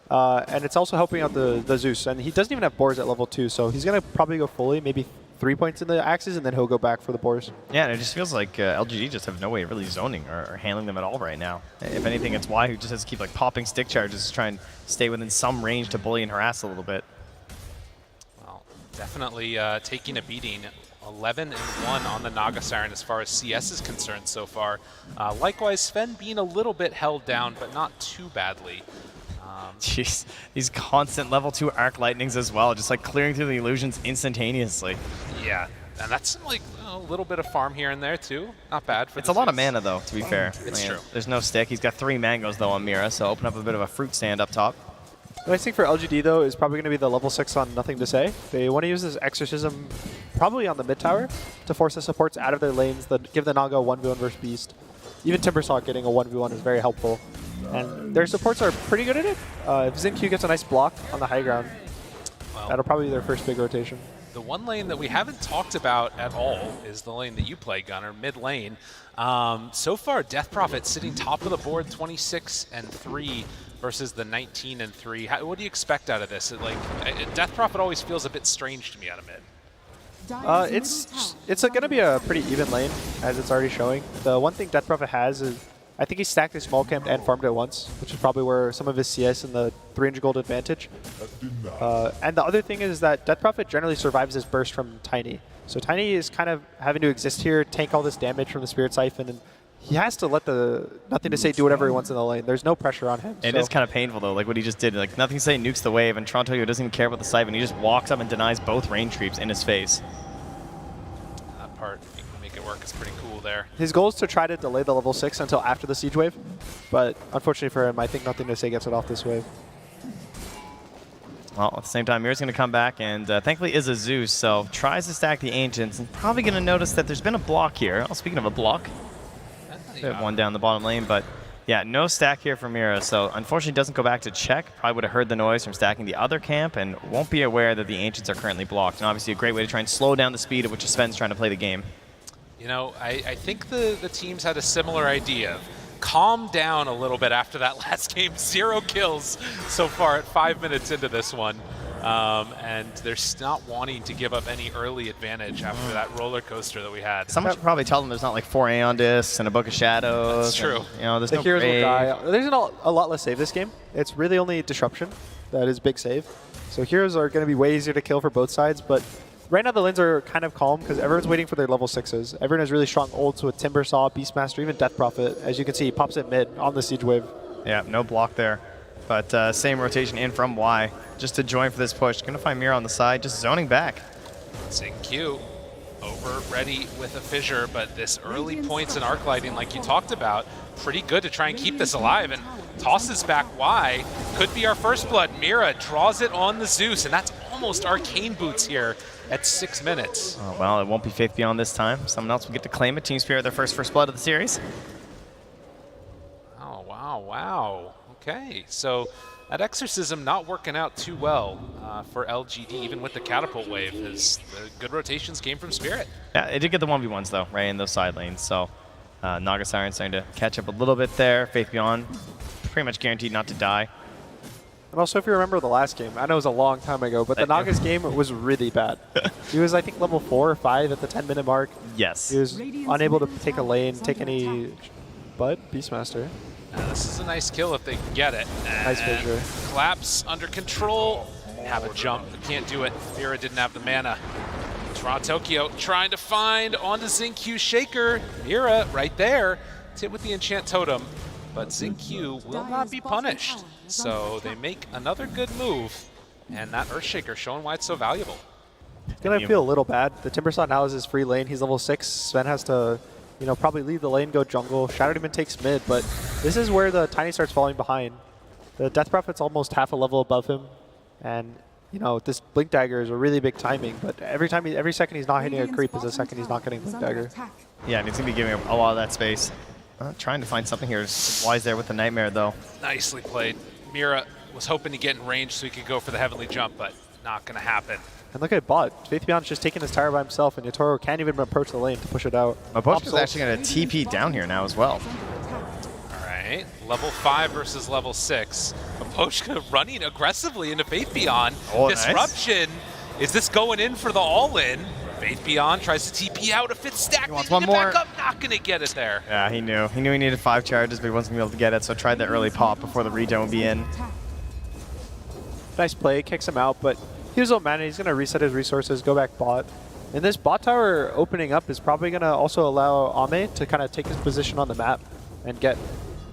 and it's also helping out the Zeus. And he doesn't even have boars at level 2, so he's going to probably go fully, maybe 3 points in the Axes, and then he'll go back for the boars. Yeah, and it just feels like LGD just have no way of really zoning or handling them at all right now. If anything, it's Y who just has to keep popping stick charges to try and stay within some range to bully and harass a little bit. Well, definitely taking a beating. 11-1 on the Naga Siren as far as CS is concerned so far. Likewise, Sven being a little bit held down, but not too badly. Jeez, these constant level 2 arc lightnings as well, just clearing through the illusions instantaneously. Yeah, and that's a little bit of farm here and there too. Not bad for It's a lot of mana though, to be fair. It's true. There's no stick. He's got 3 mangoes though on Mira, so open up a bit of a fruit stand up top. The nice thing for LGD though is probably going to be the level 6 on Nothing to Say. They want to use this Exorcism probably on the mid tower to force the supports out of their lanes, that give the Naga a 1v1 versus Beast. Even Timbersaw getting a 1v1 is very helpful. And their supports are pretty good at it. If Xinq gets a nice block on the high ground, that'll probably be their first big rotation. The one lane that we haven't talked about at all is the lane that you play, Gunnar, mid lane. So far, Death Prophet sitting top of the board, 26-3 versus the 19-3. What do you expect out of this? Death Prophet always feels a bit strange to me out of mid. It's going to be a pretty even lane, as it's already showing. The one thing Death Prophet has is, I think he stacked his small camp and farmed it once, which is probably where some of his CS and the 300 gold advantage. And the other thing is that Death Prophet generally survives this burst from Tiny. So Tiny is kind of having to exist here, tank all this damage from the Spirit Siphon, and he has to let the Nothing to Say do whatever he wants in the lane. There's no pressure on him. It is kind of painful though, what he just did. Nothing to Say nukes the wave, and Toronto doesn't even care about the Siphon. He just walks up and denies both range creeps in his face. That part, you can make it work, is pretty cool there. His goal is to try to delay the level 6 until after the Siege Wave, but unfortunately for him, I think Nothing to Say gets it off this wave. Well, at the same time, Mira's going to come back, and thankfully is a Zeus, so tries to stack the Ancients, and probably going to notice that there's been a block here. Oh, speaking of a block, one down the bottom lane, but yeah, no stack here for Mira, so unfortunately doesn't go back to check. Probably would have heard the noise from stacking the other camp and won't be aware that the Ancients are currently blocked, and obviously a great way to try and slow down the speed at which Sven's trying to play the game. I think the teams had a similar idea. Calm down a little bit after that last game. 0 kills so far at 5 minutes into this one. And they're not wanting to give up any early advantage after that roller coaster that we had. Someone should probably tell them there's not 4 Aeon Discs and a Book of Shadows. That's true. And, there's the no heroes will grave. die. There's a lot less save this game. It's really only Disruption that is big save. So heroes are going to be way easier to kill for both sides, but right now the lanes are kind of calm because everyone's waiting for their level 6s. Everyone has really strong ults with Timbersaw, Beastmaster, even Death Prophet. As you can see, he pops it mid on the Siege Wave. Yeah, no block there. But same rotation in from Y, just to join for this push. Going to find Mira on the side, just zoning back. XingQ over ready with a fissure, but this early points in arc lighting, like you talked about, pretty good to try and keep this alive. And tosses back Y, could be our first blood. Mira draws it on the Zeus, and that's almost arcane boots here at 6 minutes. Oh, well, it won't be Faith Beyond this time. Someone else will get to claim it. Team Spirit, their first blood of the series. Oh, wow. Okay, so that Exorcism not working out too well for LGD, even with the catapult wave, as the good rotations came from Spirit. Yeah, it did get the 1v1s though, right, in those side lanes. So Naga Siren starting to catch up a little bit there. Faith Beyond pretty much guaranteed not to die. And also, if you remember the last game, I know it was a long time ago, but the Naga's game was really bad. He was, I think, level 4 or 5 at the 10-minute mark. Yes. He was unable to take a lane, take any... But Beastmaster. This is a nice kill if they can get it. Nice fissure. Collapse under control. Have a jump, but can't do it. Mira didn't have the mana. Tokyo trying to find onto XingQ Shaker. Mira right there. It's hit with the Enchant Totem, but XingQ will not be punished. So they make another good move, and that Earthshaker showing why it's so valuable. It's going to feel a little bad. The Timbersaw now is his free lane. He's level 6. Sven has to, you know, probably leave the lane, go jungle. Shadow Demon takes mid, but this is where the Tiny starts falling behind. The Death Prophet's almost half a level above him, and you know, this Blink Dagger is a really big timing, but every second he's not hitting a creep is a second he's not getting Blink Dagger. Yeah, and he's going to be giving up a lot of that space. Trying to find something here. Wise there with the Nightmare, though. Nicely played. Mira was hoping to get in range so he could go for the Heavenly Jump, but not going to happen. And look at bot. Faith Beyond's just taking his tower by himself, and Yatoro can't even approach the lane to push it out. Mapochka's actually going to TP down here now as well. All right, level 5 versus level 6. Mapochka running aggressively into Faith Beyond. Oh, Disruption. Nice. Is this going in for the all-in? Faith Beyond tries to TP out. If it's stacked, he wants one more. Back up, not going to get it there. Yeah, he knew. He knew he needed 5 charges, but he wasn't going to be able to get it, so tried the early pop before the regen would be in. Nice play, kicks him out, but he was low mana. He's going to reset his resources, go back bot. And this bot tower opening up is probably going to also allow Ame to kind of take his position on the map and get...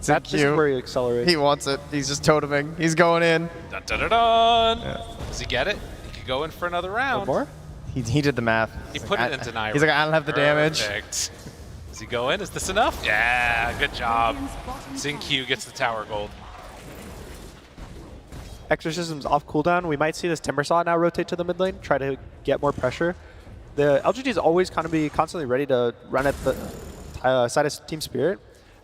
This is where he accelerates. He wants it. He's just toteming. He's going in. Dun, dun, dun, dun. Yeah. Does he get it? He could go in for another round. One more? He did the math. He put it in denial. He's like, I don't have the damage. Perfect. Does he go in? Is this enough? Yeah, good job. XingQ gets the tower gold. Exorcism's off cooldown. We might see this Timbersaw now rotate to the mid lane, try to get more pressure. The LGD is always kind of be constantly ready to run at the side of Team Spirit.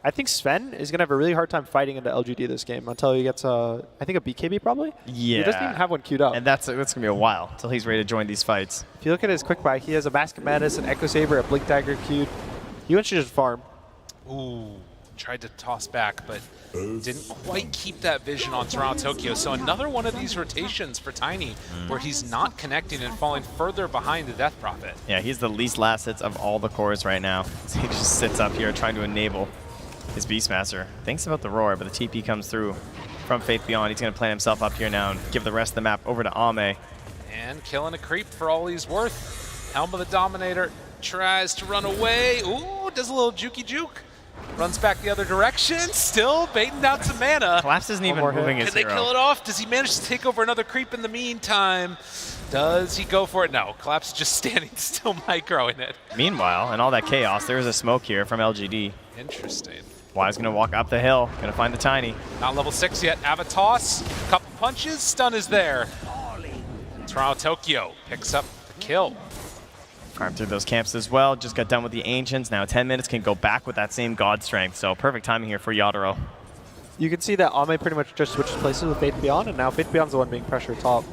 I think Sven is going to have a really hard time fighting into LGD this game until he gets, I think, a BKB probably? Yeah. He doesn't even have one queued up. And that's going to be a while until he's ready to join these fights. If you look at his quick buy, he has a Mask of Madness, an Echo Saber, a Blink Dagger queued. He wants to just farm. Ooh, tried to toss back, but didn't quite keep that vision on Tokyo. So another one of these rotations for Tiny where he's not connecting and falling further behind the Death Prophet. Yeah, he's the least last hits of all the cores right now. So he just sits up here trying to enable his Beastmaster. Thinks about the roar, but the TP comes through from Faith Beyond. He's going to plant himself up here now and give the rest of the map over to Ame. And killing a creep for all he's worth. Helm of the Dominator tries to run away. Ooh, does a little jukey juke. Runs back the other direction. Still baiting out some mana. Collapse isn't even moving his hero. Can they kill it off? Does he manage to take over another creep in the meantime? Does he go for it? No. Collapse just standing still, microing it. Meanwhile, in all that chaos, there is a smoke here from LGD. Interesting. Wise going to walk up the hill. Going to find the Tiny. Not level 6 yet. Avatos. Couple punches. Stun is there. Tokyo picks up the kill. Farm through those camps as well. Just got done with the Ancients. Now 10 minutes can go back with that same God Strength. So perfect timing here for Yatoro. You can see that Ame pretty much just switches places with Faith Beyond, and now Faith Beyond's the one being pressured top.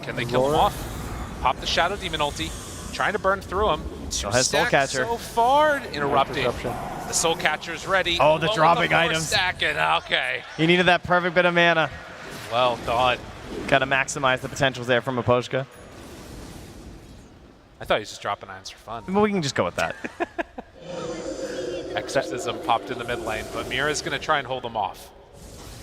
Can they kill him off? Pop the Shadow Demon ulti. Trying to burn through him. Still has Soul Catcher. So far, interrupting. The Soul Catcher's ready. Oh, the dropping items. Stacking. Okay. He needed that perfect bit of mana. Well done. Got to maximize the potentials there from Mapochka. I thought he was just dropping irons for fun. But we can just go with that. Exorcism popped in the mid lane, but Mira's going to try and hold him off.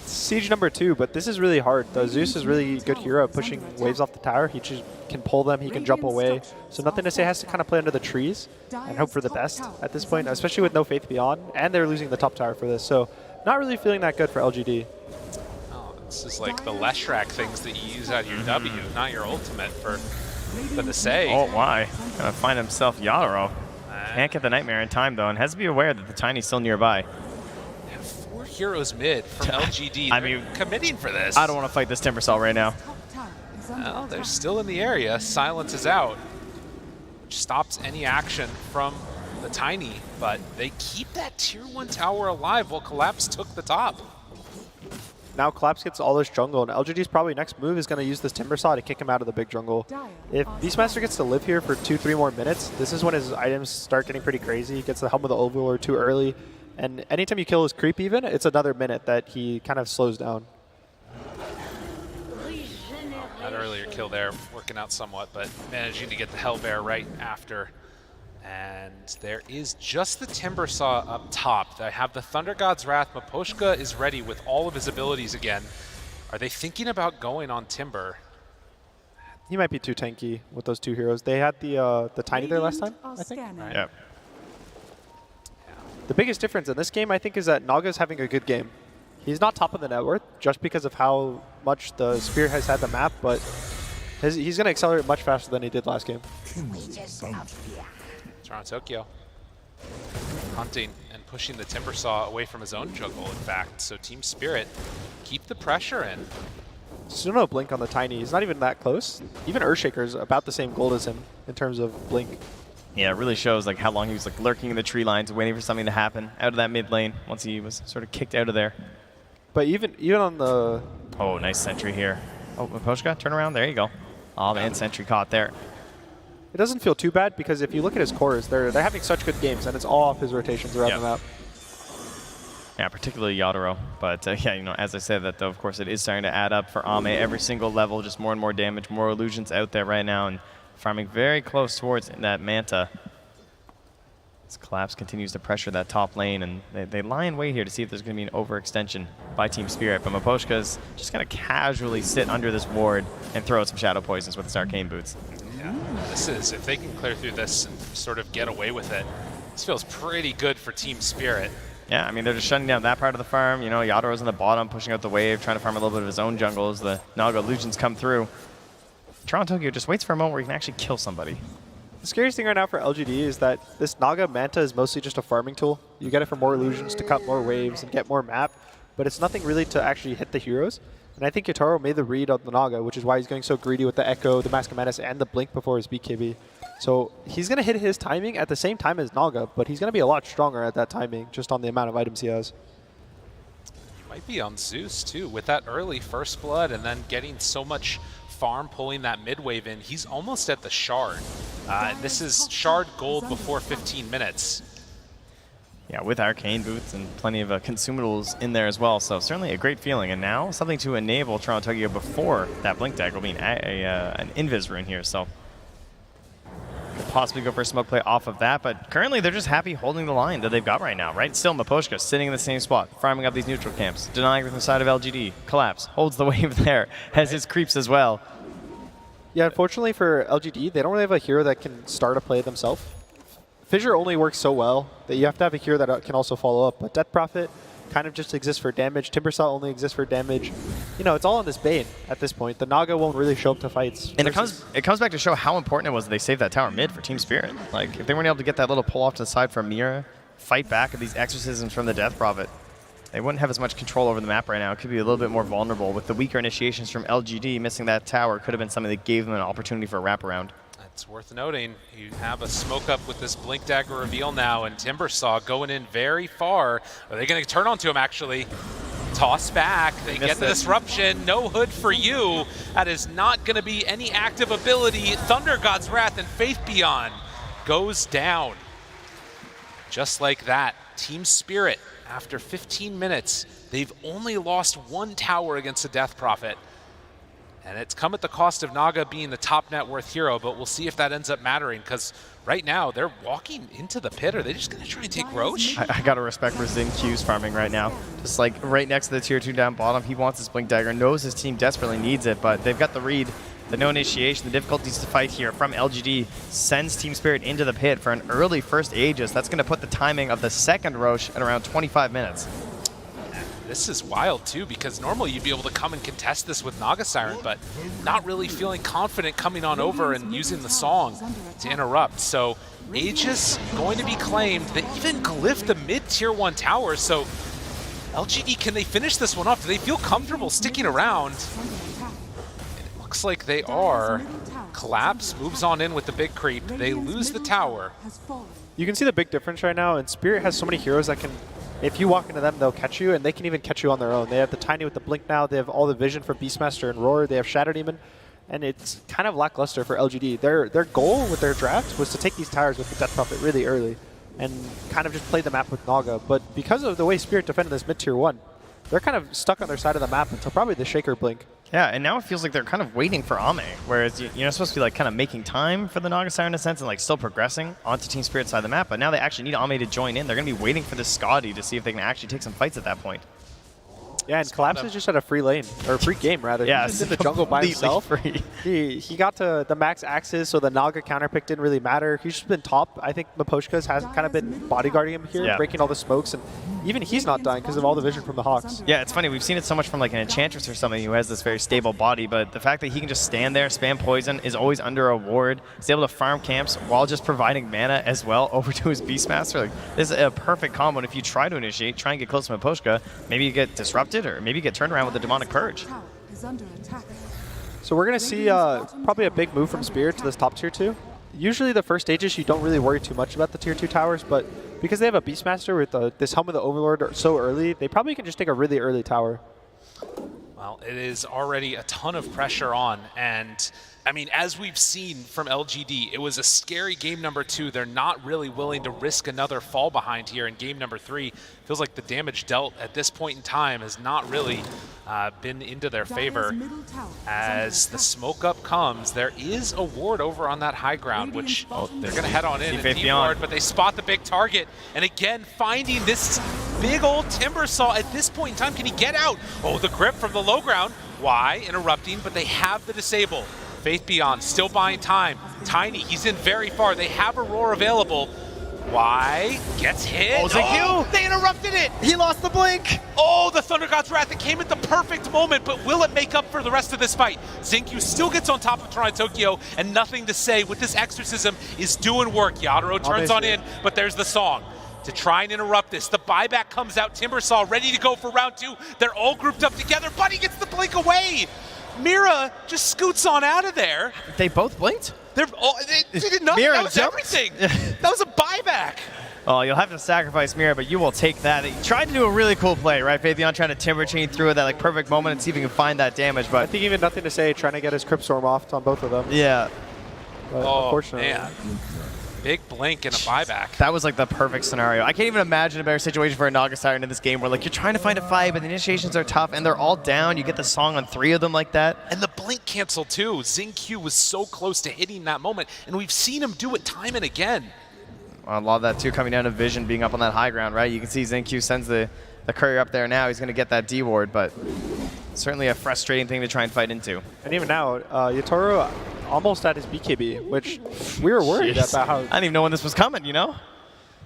Siege number 2, but this is really hard. The Zeus is really good hero at pushing waves off the tower. He just can pull them, he can jump away. So nothing to say, has to kind of play under the trees and hope for the best at this point, especially with no Faith Beyond. And they're losing the top tower for this, so not really feeling that good for LGD. Oh, this is like the Leshrac things that you use out of your W, not your ultimate for Gonna say. Oh, why? Gonna find himself Yadaro. Can't get the Nightmare in time, though, and has to be aware that the Tiny's still nearby. 4 heroes mid from LGD. I mean, committing for this. I don't want to fight this Timbersaw right now. Well, they're still in the area. Silence is out, which stops any action from the Tiny, but they keep that tier 1 tower alive while Collapse took the top. Now Collapse gets all this jungle, and LGD's probably next move is going to use this Timbersaw to kick him out of the big jungle. If Beastmaster gets to live here for 2-3 more minutes, this is when his items start getting pretty crazy. He gets the Helm of the Overlord too early, and anytime you kill his creep even, it's another minute that he kind of slows down. That earlier kill there working out somewhat, but managing to get the Hellbear right after. And there is just the Timbersaw up top. They have the Thunder God's Wrath. Miposhka is ready with all of his abilities again. Are they thinking about going on Timber? He might be too tanky with those 2 heroes. They had the Tiny there last time, I think. Right. Yep. The biggest difference in this game, I think, is that Naga's having a good game. He's not top of the net worth just because of how much the Spear has had the map, but he's going to accelerate much faster than he did last game. Toronto Tokyo hunting and pushing the Timbersaw away from his own jungle, in fact. So Team Spirit keep the pressure in. Still no blink on the Tiny. He's not even that close. Even Earthshaker's about the same gold as him in terms of blink. Yeah, it really shows like how long he was like lurking in the tree lines, waiting for something to happen out of that mid lane once he was sort of kicked out of there. But even on the... Oh, nice sentry here. Oh, Miposhka, turn around. There you go. Oh, man, sentry caught there. It doesn't feel too bad because if you look at his cores, they're having such good games, and it's all off his rotations around the map. Yeah, particularly Yadaro. But yeah, you know, as I said, that though, of course, it is starting to add up for Ame. Every single level, just more and more damage, more illusions out there right now, and farming very close towards that Manta. This Collapse continues to pressure that top lane, and they lie in wait here to see if there's going to be an overextension by Team Spirit. But Miposhka's just going to casually sit under this ward and throw out some Shadow Poisons with his Arcane Boots. Yeah, this is, if they can clear through this and sort of get away with it, this feels pretty good for Team Spirit. Yeah, I mean, they're just shutting down that part of the farm. You know, Yadaro's in the bottom, pushing out the wave, trying to farm a little bit of his own jungle as the Naga illusions come through. Toronto Tokyo just waits for a moment where he can actually kill somebody. The scariest thing right now for LGD is that this Naga Manta is mostly just a farming tool. You get it for more illusions to cut more waves and get more map, but it's nothing really to actually hit the heroes. And I think Yotaro made the read on the Naga, which is why he's going so greedy with the Echo, the Mask of Madness, and the Blink before his BKB. So he's going to hit his timing at the same time as Naga, but he's going to be a lot stronger at that timing, just on the amount of items he has. He might be on Zeus, too, with that early First Blood and then getting so much farm pulling that mid wave in. He's almost at the Shard. This is Shard gold before 15 minutes. Yeah, with Arcane Boots and plenty of consumables in there as well, so certainly a great feeling. And now something to enable Toronto Tokyo before that Blink Dagger will be an Invis rune here, so could possibly go for a smoke play off of that, but currently they're just happy holding the line that they've got right now, right? Still Miposhka sitting in the same spot, farming up these neutral camps, denying from the side of LGD. Collapse, holds the wave there, has his creeps as well. Yeah, unfortunately for LGD, they don't really have a hero that can start a play themselves. Fissure only works so well that you have to have a hero that can also follow up, but Death Prophet kind of just exists for damage. Timbersaw only exists for damage. You know, it's all on this Bane at this point. The Naga won't really show up to fights. And it comes back to show how important it was that they saved that tower mid for Team Spirit. Like, if they weren't able to get that little pull off to the side from Mira, fight back at these exorcisms from the Death Prophet, they wouldn't have as much control over the map right now. It could be a little bit more vulnerable. With the weaker initiations from LGD, missing that tower could have been something that gave them an opportunity for a wraparound. It's worth noting, you have a smoke up with this Blink Dagger reveal now, and Timbersaw going in very far. Are they going to turn onto him, actually? Toss back, they get the disruption, no hood for you. That is not going to be any active ability. Thunder God's Wrath and Faith Beyond goes down. Just like that, Team Spirit, after 15 minutes, they've only lost one tower against the Death Prophet. And it's come at the cost of Naga being the top net worth hero, but we'll see if that ends up mattering, because right now they're walking into the pit. Are they just going to try and take Roche? I got to respect for Zin Q's farming right now. Just like right next to the tier 2 down bottom, he wants his Blink Dagger, knows his team desperately needs it, but they've got the read. The no initiation, the difficulties to fight here from LGD sends Team Spirit into the pit for an early first Aegis. That's going to put the timing of the second Roche at around 25 minutes. this is wild too, because normally you'd be able to come and contest this with Naga Siren, but not really feeling confident coming on over and using the song to interrupt. So Aegis going to be claimed. They even glyphed the mid-tier 1 tower, so LGD, can they finish this one off? Do they feel comfortable sticking around? It looks like they are. Collapse moves on in with the big creep. They lose the tower. You can see the big difference right now, and Spirit has so many heroes that can, if you walk into them, they'll catch you, and they can even catch you on their own. They have the Tiny with the Blink now, they have all the vision from Beastmaster and Roar, they have Shadow Demon, and it's kind of lackluster for LGD. Their goal with their draft was to take these towers with the Death Prophet really early, and kind of just play the map with Naga, but because of the way Spirit defended this mid-tier 1, they're kind of stuck on their side of the map until probably the Shaker Blink. Yeah, and now it feels like they're kind of waiting for Ame, whereas you're supposed to be like kind of making time for the Naga Siren in a sense and like still progressing onto Team Spirit's side of the map, but now they actually need Ame to join in. They're going to be waiting for this Scotty to see if they can actually take some fights at that point. Yeah, and Collapse is just at a free lane, or a free game rather. Yeah, he's in the jungle by himself. Free. He got to the max axes, so the Naga counterpick didn't really matter. He's just been top. I think Miposhka's has kind of been bodyguarding him here, breaking all the smokes, and even he's not dying because of all the vision from the Hawks. Yeah, it's funny. We've seen it so much from like an Enchantress or something who has this very stable body, but the fact that he can just stand there, spam poison, is always under a ward, is able to farm camps while just providing mana as well over to his Beastmaster. Like, this is a perfect combo, and if you try to initiate, try and get close to Miposhka, maybe you get disrupted, or maybe you get turned around with the Demonic Purge. So we're going to see probably a big move from Spirit to this top tier 2. Usually the first stages you don't really worry too much about the tier 2 towers, but because they have a Beastmaster with this Helm of the Overlord so early, they probably can just take a really early tower. Well, it is already a ton of pressure on, and I mean, as we've seen from LGD, it was a scary game number 2. They're not really willing to risk another fall behind here in game number 3. Feels like the damage dealt at this point in time has not really been into their favor. As the smoke up comes, there is a ward over on that high ground, which they're going to head on in and de-ward, but they spot the big target. And again, finding this big old Timbersaw at this point in time. Can he get out? Oh, the grip from the low ground. Why? Interrupting, but they have the disable. Faith Beyond still buying time. Tiny, he's in very far. They have Aurora available. Why? Gets hit. Oh, oh, they interrupted it. He lost the blink. Oh, the Thunder God's Wrath. It came at the perfect moment, but will it make up for the rest of this fight? Xingqiu still gets on top of Toronto Tokyo, and nothing to say with this Exorcism is doing work. Yadaro turns on in, but there's the song. To try and interrupt this. The buyback comes out. Timbersaw ready to go for round 2. They're all grouped up together. Buddy gets the blink away. Mira just scoots on out of there. They both blinked? They did nothing. Mira that was jumped. everything. That was a buyback. Oh, you'll have to sacrifice Mira, but you will take that. He tried to do a really cool play, right? Faithion trying to timber chain through at that like perfect moment and see if he can find that damage. But I think even nothing to say, trying to get his Crypt Storm off on both of them. Yeah. But unfortunately. Man. Big blink and a buyback. That was like the perfect scenario. I can't even imagine a better situation for a Naga Siren in this game where like you're trying to find a fight, but the initiations are tough and they're all down. You get the song on 3 of them like that. And the blink cancel too. Xingqiu was so close to hitting that moment, and we've seen him do it time and again. Well, a lot of that too coming down to Vision being up on that high ground, right? You can see Xingqiu sends the courier up there now. He's going to get that D-ward, but certainly a frustrating thing to try and fight into. And even now, Yatoro almost at his BKB, which we were worried about how... I didn't even know when this was coming, you know?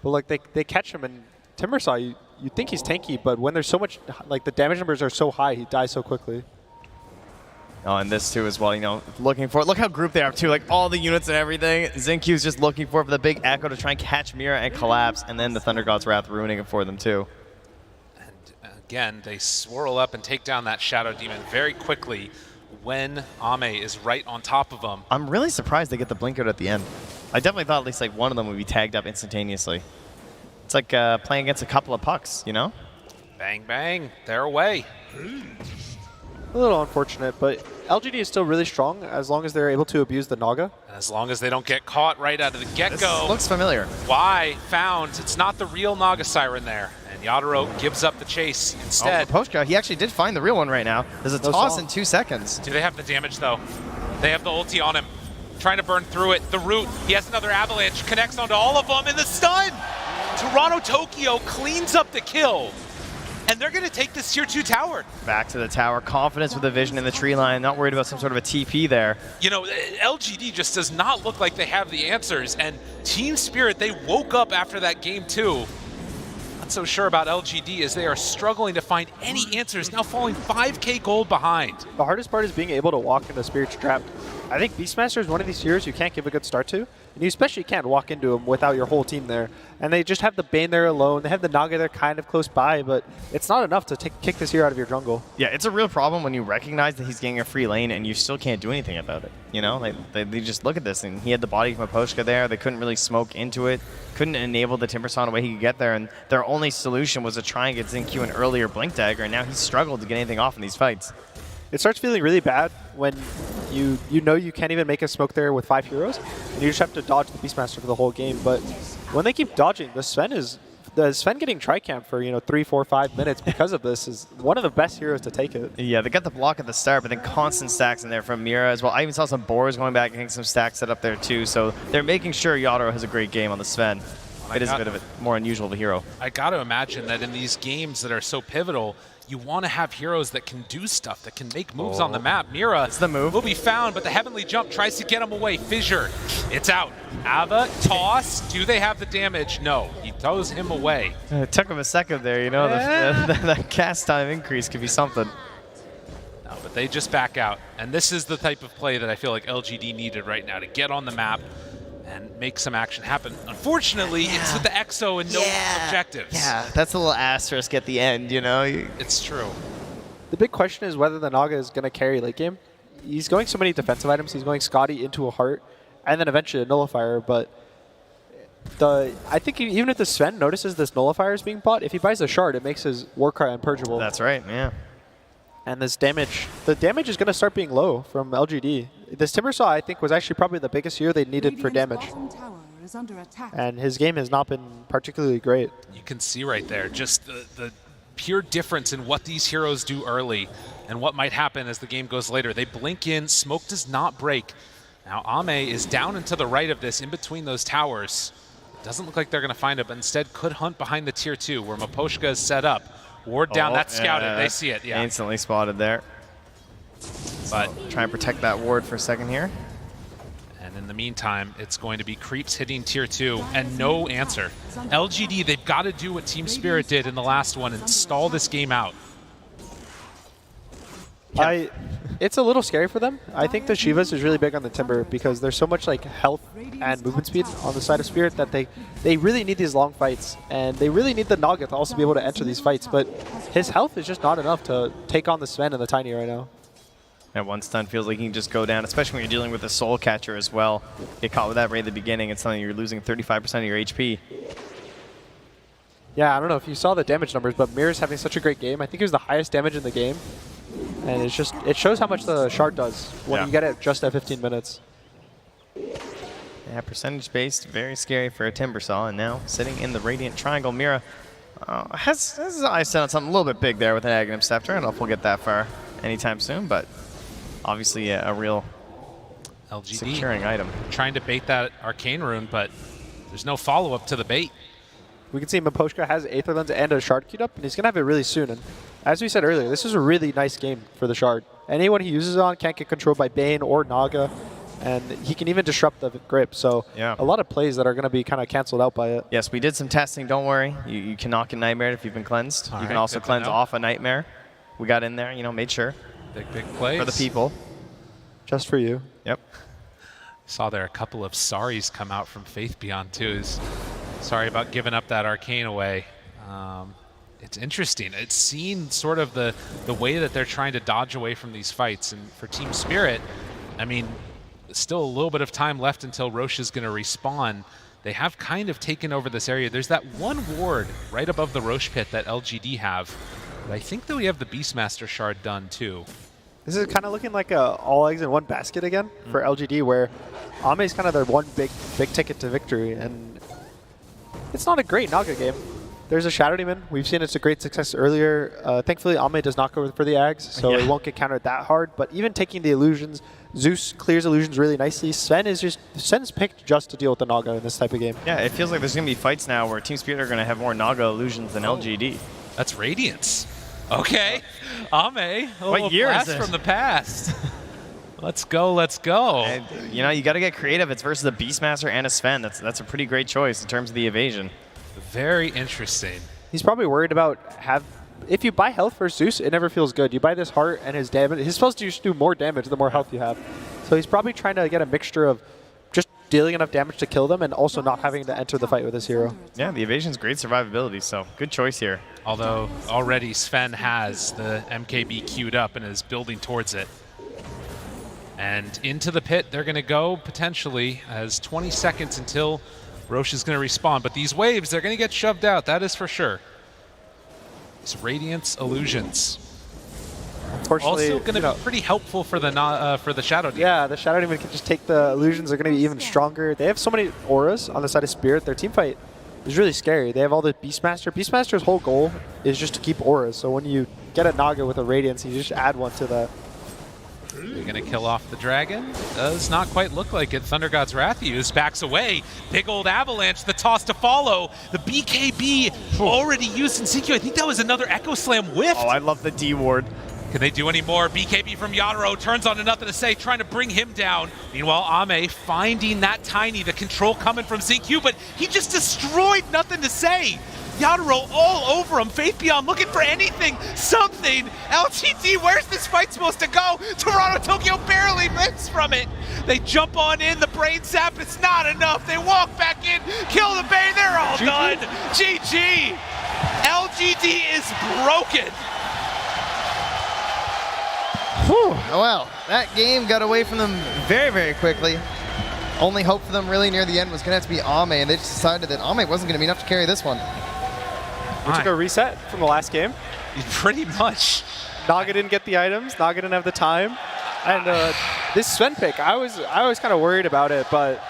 But like they catch him, and Timbersaw, you think he's tanky, but when there's so much, like the damage numbers are so high, he dies so quickly. Oh, and this too as well, you know, looking for it. Look how grouped they are too, like all the units and everything. Xingqiu's just looking for the big echo to try and catch Mira and collapse, and then the Thunder God's Wrath ruining it for them too. And again, they swirl up and take down that Shadow Demon very quickly when Ame is right on top of them. I'm really surprised they get the blink out at the end. I definitely thought at least like one of them would be tagged up instantaneously. It's like playing against a couple of pucks, you know? Bang, bang, they're away. A little unfortunate, but LGD is still really strong as long as they're able to abuse the Naga. And as long as they don't get caught right out of the get-go. This looks familiar. Why? Found. It's not the real Naga Siren there. And Yadaro gives up the chase instead. Oh, Miposhka, he actually did find the real one right now. There's a toss in 2 seconds. Do they have the damage, though? They have the ulti on him. Trying to burn through it. The root, he has another avalanche. Connects onto all of them, and the stun! Toronto Tokyo cleans up the kill. And they're going to take this tier 2 tower. Back to the tower. Confidence with the vision in the tree line. Not worried about some sort of a TP there. You know, LGD just does not look like they have the answers. And Team Spirit, they woke up after that game 2. not so sure about LGD as they are struggling to find any answers, now falling 5k gold behind. The hardest part is being able to walk into Spirit's trap. I think Beastmaster is one of these heroes you can't give a good start to, and you especially can't walk into him without your whole team there. And they just have the Bane there alone. They have the Naga there kind of close by, but it's not enough to kick this hero out of your jungle. Yeah, it's a real problem when you recognize that he's getting a free lane and you still can't do anything about it. You know, they just look at this, and he had the body from Aposhka there. They couldn't really smoke into it, couldn't enable the Timbersaw in a way he could get there, and their only solution was to try and get Xingqiu an earlier Blink Dagger, and now he's struggled to get anything off in these fights. It starts feeling really bad when you know you can't even make a smoke there with 5 heroes, and you just have to dodge the Beastmaster for the whole game. But when they keep dodging, the Sven getting tri-camp for 3, 4, 5 minutes because of this is one of the best heroes to take it. Yeah, they got the block at the start, but then constant stacks in there from Mira as well. I even saw some boars going back and getting some stacks set up there too. So they're making sure Yadro has a great game on the Sven. It is a bit of a more unusual of a hero. I got to imagine that in these games that are so pivotal, you want to have heroes that can do stuff, that can make moves on the map. Mira will be found, but the Heavenly Jump tries to get him away. Fissure, it's out. Ava, toss. Do they have the damage? No. He throws him away. It took him a second there, that cast time increase could be something. No, but they just back out. And this is the type of play that I feel like LGD needed right now to get on the map and make some action happen. Unfortunately, it's with the EXO and no objectives. Yeah, that's a little asterisk at the end, It's true. The big question is whether the Naga is going to carry late game. He's going so many defensive items. He's going Scotty into a Heart, and then eventually a Nullifier, but I think even if the Sven notices this Nullifier is being bought, if he buys the Shard, it makes his Warcry unpurgeable. That's right, yeah. And this damage, the damage is going to start being low from LGD. This Timbersaw, I think, was actually probably the biggest hero they needed for damage. And his game has not been particularly great. You can see right there just the pure difference in what these heroes do early and what might happen as the game goes later. They blink in, smoke does not break. Now Ame is down and to the right of this, in between those towers. Doesn't look like they're going to find it, but instead could hunt behind the tier 2 where Maposhka is set up. Ward down, that's scouted, they see it, yeah. Instantly spotted there. But try and protect that ward for a second here. And in the meantime, it's going to be creeps hitting tier 2 and no answer. LGD, they've got to do what Team Spirit did in the last one and stall this game out. It's a little scary for them. I think the Shivas is really big on the Timber because there's so much like health and movement speed on the side of Spirit that they really need these long fights, and they really need the Naga to also be able to enter these fights, but his health is just not enough to take on the Sven and the Tiny right now. And one stun feels like he can just go down, especially when you're dealing with a Soul Catcher as well. Get caught with that right at the beginning, it's something you're losing 35% of your HP. Yeah, I don't know if you saw the damage numbers, but Mirror's having such a great game. I think he was the highest damage in the game. And it shows how much the Shard does when you get it just at 15 minutes. Yeah, percentage-based, very scary for a Timbersaw. And now sitting in the Radiant Triangle, Mira has his eyes set on something a little bit big there with an Aghanim Scepter. I don't know if we'll get that far anytime soon, but obviously a real LGD securing item. Trying to bait that Arcane Rune, but there's no follow-up to the bait. We can see Maposhka has Aether Lens and a Shard queued up, and he's going to have it really soon. And as we said earlier, this is a really nice game for the Shard. Anyone he uses it on can't get controlled by Bane or Naga, and he can even disrupt the grip. So a lot of plays that are going to be kind of canceled out by it. Yes, we did some testing, don't worry. You cannot get Nightmare if you've been cleansed. You can also cleanse off a Nightmare. We got in there, made sure. Big plays. For the people. Just for you. Yep. Saw there a couple of sorries come out from Faith Beyond too. Sorry about giving up that Arcane away. It's interesting. It's seen sort of the way that they're trying to dodge away from these fights. And for Team Spirit, I mean, still a little bit of time left until Roche is going to respawn. They have kind of taken over this area. There's that one ward right above the Roche pit that LGD have. But I think that we have the Beastmaster Shard done too. This is kind of looking like a all eggs in one basket again for LGD, where Ame is kind of their one big ticket to victory. And it's not a great Naga game. There's a Shadow Demon. We've seen it's a great success earlier. Thankfully, Ame does not go for the Ags, so it won't get countered that hard. But even taking the illusions, Zeus clears illusions really nicely. Sven's picked just to deal with the Naga in this type of game. Yeah, it feels like there's going to be fights now where Team Spirit are going to have more Naga illusions than LGD. That's Radiance. Okay. Ame, a little what year blast is it? from the past. Let's go, let's go. And, you got to get creative. It's versus a Beastmaster and a Sven. That's a pretty great choice in terms of the evasion. Very interesting. He's probably worried about if you buy health for Zeus, it never feels good. You buy this heart and his damage. He's supposed to just do more damage the more health you have. So he's probably trying to get a mixture of just dealing enough damage to kill them and also not having to enter the fight with his hero. Yeah, the evasion's great survivability, so good choice here. Although already Sven has the MKB queued up and is building towards it. And into the pit they're going to go potentially as 20 seconds until Roche is going to respawn. But these waves, they're going to get shoved out, that is for sure. These Radiance Illusions. Unfortunately, also going to be pretty helpful for the Shadow Demon. Yeah, the Shadow Demon can just take the illusions. They're going to be even stronger. They have so many auras on the side of Spirit. Their team fight is really scary. They have all the Beastmaster. Beastmaster's whole goal is just to keep auras. So when you get a Naga with a Radiance, you just add one to that. They're going to kill off the dragon. Does not quite look like it. Thunder God's Wrath used, backs away. Big old avalanche, the toss to follow. The BKB already used in CQ. I think that was another Echo Slam whiff. Oh, I love the D ward. Can they do any more? BKB from Yadro turns on to Nothing to Say, trying to bring him down. Meanwhile, Ame finding that Tiny, the control coming from ZQ, but he just destroyed Nothing to Say. Yadro all over him. Faith Beyond looking for anything, something. LGD, where's this fight supposed to go? Toronto Tokyo barely missed from it. They jump on in, the brain sap, it's not enough. They walk back in, kill the Bay, they're all done. GG. LGD is broken. Whew. Well, that game got away from them very, very quickly. Only hope for them really near the end was going to have to be Ame, and they just decided that Ame wasn't going to be enough to carry this one. We took a reset from the last game. Pretty much. Naga didn't get the items. Naga didn't have the time. And this Sven pick, I was kind of worried about it, but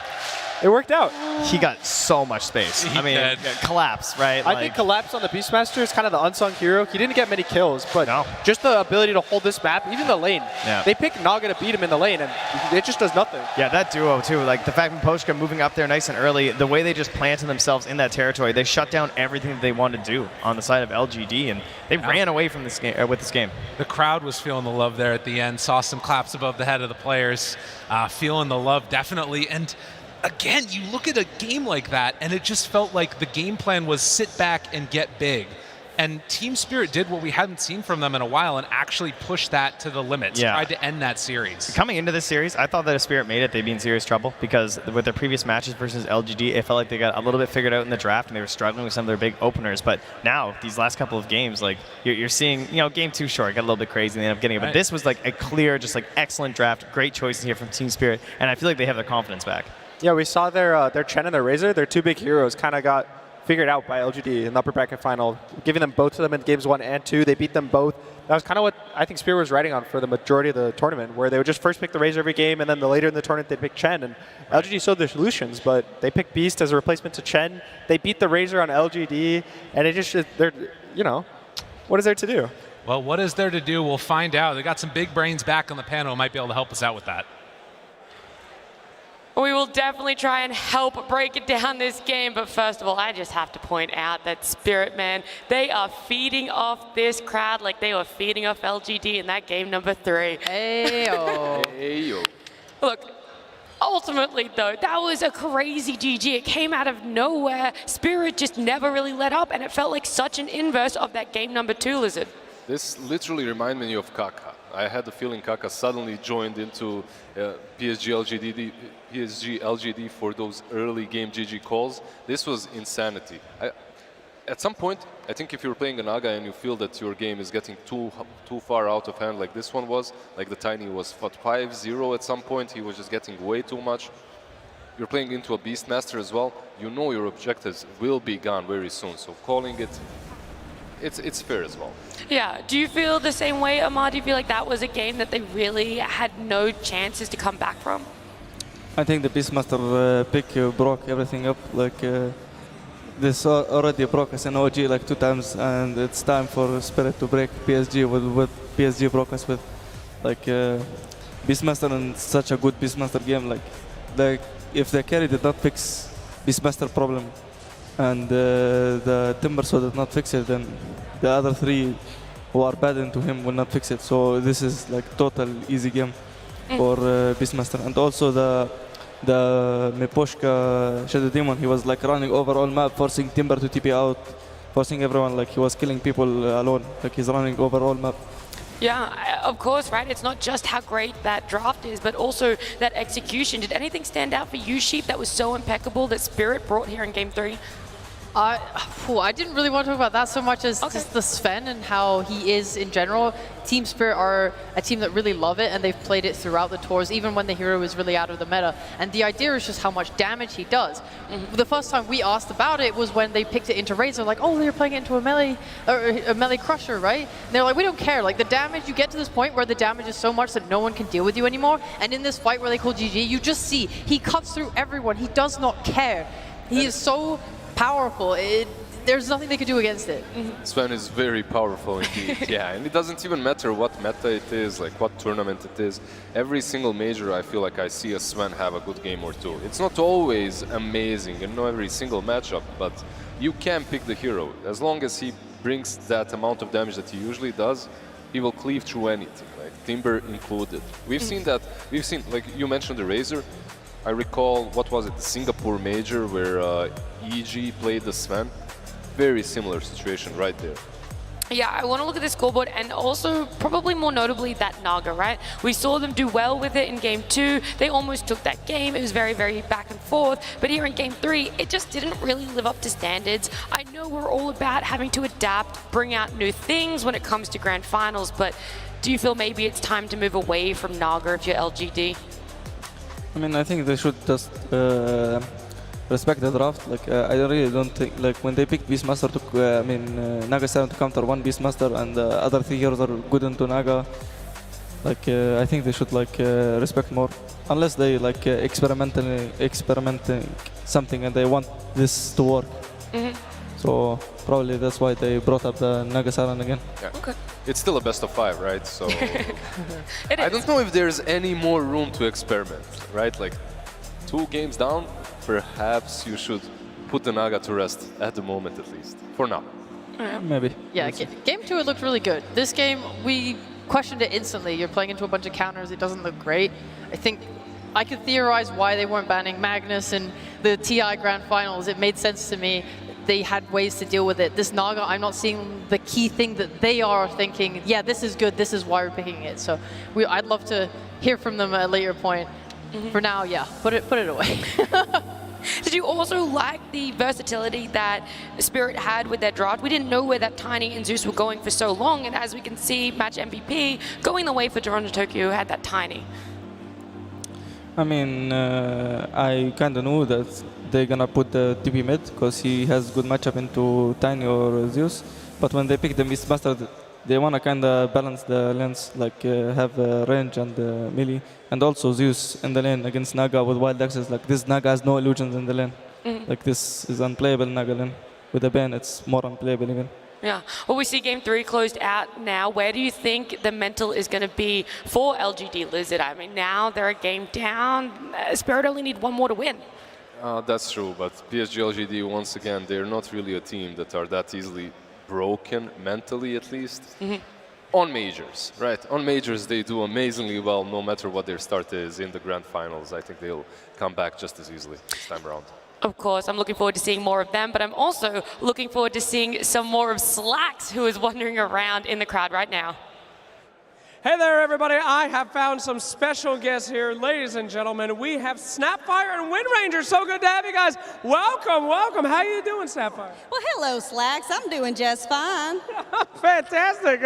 it worked out. He got so much space. I mean, collapse, right? I think collapse on the Beastmaster is kind of the unsung hero. He didn't get many kills, but just the ability to hold this map, even the lane. Yeah. They picked Naga to beat him in the lane, and it just does nothing. Yeah, that duo too. Like the fact Miposhka moving up there nice and early, the way they just planted themselves in that territory, they shut down everything that they wanted to do on the side of LGD, and they ran away from this game with this game. The crowd was feeling the love there at the end. Saw some claps above the head of the players, feeling the love definitely. And again, you look at a game like that, and it just felt like the game plan was sit back and get big. And Team Spirit did what we hadn't seen from them in a while and actually pushed that to the limits, tried to end that series. Coming into this series, I thought that if Spirit made it, they'd be in serious trouble because with their previous matches versus LGD, it felt like they got a little bit figured out in the draft and they were struggling with some of their big openers. But now, these last couple of games, like you're seeing, game 2 short, got a little bit crazy and they ended up getting it. But this was like a clear, just like excellent draft, great choices here from Team Spirit, and I feel like they have their confidence back. Yeah, we saw their Chen and their Razor, their two big heroes, kind of got figured out by LGD in the upper bracket final, giving them both to them in games 1 and 2. They beat them both. That was kind of what I think Spirit was riding on for the majority of the tournament, where they would just first pick the Razor every game, and then later in the tournament they'd pick Chen. And LGD showed their solutions, but they picked Beast as a replacement to Chen. They beat the Razor on LGD, and it just, what is there to do? Well, what is there to do? We'll find out. They got some big brains back on the panel, might be able to help us out with that. We will definitely try and help break it down this game, but first of all, I just have to point out that Spirit, man, they are feeding off this crowd like they were feeding off LGD in that game number 3. Hey-o. Hey-yo. Look, ultimately, though, that was a crazy GG. It came out of nowhere. Spirit just never really let up, and it felt like such an inverse of that game number 2, Lizard. This literally reminded me of Kaka. I had the feeling Kaka suddenly joined into PSG.LGD for those early game GG calls. This was insanity. At some point, I think if you're playing a Naga and you feel that your game is getting too far out of hand like this one was, like the Tiny was 5-0 at some point, he was just getting way too much. You're playing into a Beastmaster as well, you know your objectives will be gone very soon, so calling it, it's fair as well. Yeah, do you feel the same way, Ahmad? Do you feel like that was a game that they really had no chances to come back from? I think the Beastmaster pick broke everything up. This already broke us in OG like 2 times, and it's time for Spirit to break PSG with what PSG broke us with. Beastmaster in such a good Beastmaster game. If the carry did not fix Beastmaster problem, and the Timbersaw did not fix it, then the other 3 who are bad into him will not fix it. So this is like total easy game for Beastmaster. And also the Miposhka Shadow Demon, he was like running over all map, forcing Timber to TP out. forcing everyone, like he was killing people alone, like he's running over all map. Yeah, of course, right? It's not just how great that draft is, but also that execution. Did anything stand out for you, Sheep, that was so impeccable that Spirit brought here in Game 3? I didn't really want to talk about that so much as just the Sven and how he is in general. Team Spirit are a team that really love it, and they've played it throughout the tours, even when the hero is really out of the meta. And the idea is just how much damage he does. The first time we asked about it was when they picked it into Razor, like, oh, they're playing it into a melee crusher, right? And they're like, we don't care. Like, the damage, you get to this point where the damage is so much that no one can deal with you anymore. And in this fight where they call GG, you just see he cuts through everyone. He does not care. He is so powerful. There's nothing they could do against it. Sven is very powerful indeed. Yeah, and it doesn't even matter what meta it is, like what tournament it is. Every single major, I feel like I see a Sven have a good game or two. It's not always amazing in every single matchup, but you can pick the hero. As long as he brings that amount of damage that he usually does, he will cleave through anything, like Timber included. We've seen that. We've seen, like you mentioned, the Razor. I recall, what was it, the Singapore major where EG played the Sven. Very similar situation right there. Yeah, I want to look at the scoreboard and also probably more notably that Naga, right? We saw them do well with it in Game 2. They almost took that game. It was very, very back and forth. But here in Game 3, it just didn't really live up to standards. I know we're all about having to adapt, bring out new things when it comes to grand finals, but do you feel maybe it's time to move away from Naga if you're LGD? I mean, I think they should just respect the draft. Like, I really don't think, like, when they picked Beastmaster to, Naga 7 to counter one Beastmaster and the other 3 heroes are good into Naga, like, I think they should, like, respect more. Unless they, like, experimenting something and they want this to work. So probably that's why they brought up the Naga 7 again. Yeah. Okay. It's still a best of 5, right? So I don't know if there's any more room to experiment, right? Like 2 games down, perhaps you should put the Naga to rest at the moment, at least for now. Maybe. Yeah, Game 2 it looked really good. This game we questioned it instantly. You're playing into a bunch of counters. It doesn't look great. I think I could theorize why they weren't banning Magnus in the TI Grand Finals. It made sense to me. They had ways to deal with it. This Naga, I'm not seeing the key thing that they are thinking, yeah, this is good, this is why we're picking it. So I'd love to hear from them at a later point. For now, yeah, put it away. Did you also like the versatility that Spirit had with their draft? We didn't know where that Tiny and Zeus were going for so long, and as we can see, match MVP going the way for Toronto Tokyo had that Tiny. I mean, I kind of knew that they're gonna put the TP mid because he has good matchup into Tiny or Zeus. But when they pick the Beastmaster, they wanna kind of balance the lanes, like have range and melee, and also Zeus in the lane against Naga with wild access. Like this Naga has no illusions in the lane. Like this is unplayable Naga lane. With the ban, it's more unplayable even. Yeah. Well, we see Game 3 closed out now. Where do you think the mental is going to be for LGD Lizard? I mean, now they're a game down. Spirit only need 1 more to win. That's true, but PSG.LGD, once again, they're not really a team that are that easily broken, mentally at least. On majors, right? On majors, they do amazingly well, no matter what their start is in the grand finals. I think they'll come back just as easily this time around. Of course, I'm looking forward to seeing more of them, but I'm also looking forward to seeing some more of Slacks, who is wandering around in the crowd right now. Hey there, everybody. I have found some special guests here. Ladies and gentlemen, we have Snapfire and Wind Ranger. So good to have you guys. Welcome, welcome. How you doing, Snapfire? Well, hello, Slacks. I'm doing just fine. Fantastic.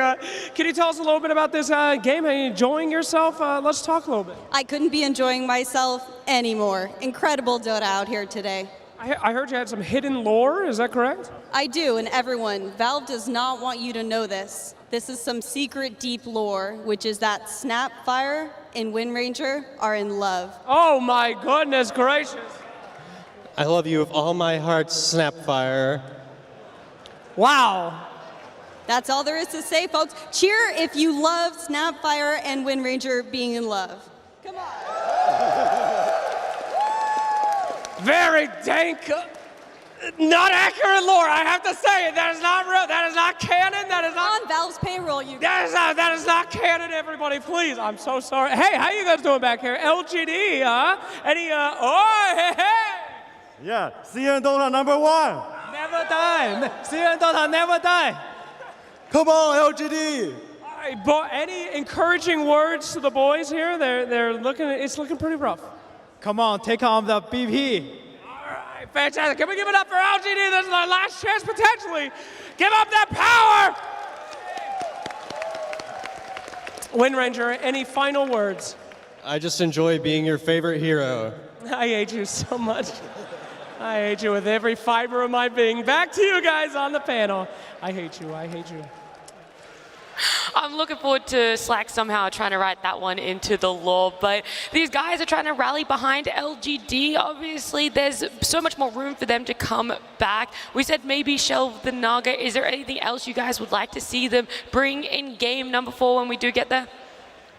Can you tell us a little bit about this game? Are you enjoying yourself? Let's talk a little bit. I couldn't be enjoying myself anymore. Incredible Dota out here today. I heard you had some hidden lore. Is that correct? I do, and everyone, Valve does not want you to know this. This is some secret deep lore, which is that Snapfire and Wind Ranger are in love. Oh my goodness gracious. I love you with all my heart, Snapfire. Wow. That's all there is to say, folks. Cheer if you love Snapfire and Wind Ranger being in love. Come on. Very dank, not accurate lore. I have to say it. That is not real. That is not canon. That is not on Valve's payroll. That is not canon. Everybody, please. I'm so sorry. Hey, how you guys doing back here? LGD, huh? Any? Oh, hey, hey. Yeah. See you in Dota #1. never die. CN Dota never die. Come on, LGD. All right, but any encouraging words to the boys here? They're looking. It's looking pretty rough. Come on, take on the BP. All right, fantastic. Can we give it up for LGD? This is our last chance potentially. Give up that power. Wind Ranger, any final words? I just enjoy being your favorite hero. I hate you so much. I hate you with every fiber of my being. Back to you guys on the panel. I hate you. I hate you. I'm looking forward to Slack somehow trying to write that one into the lore, but these guys are trying to rally behind LGD. Obviously, there's so much more room for them to come back. We said maybe shelve the Naga. Is there anything else you guys would like to see them bring in game number 4 when we do get there?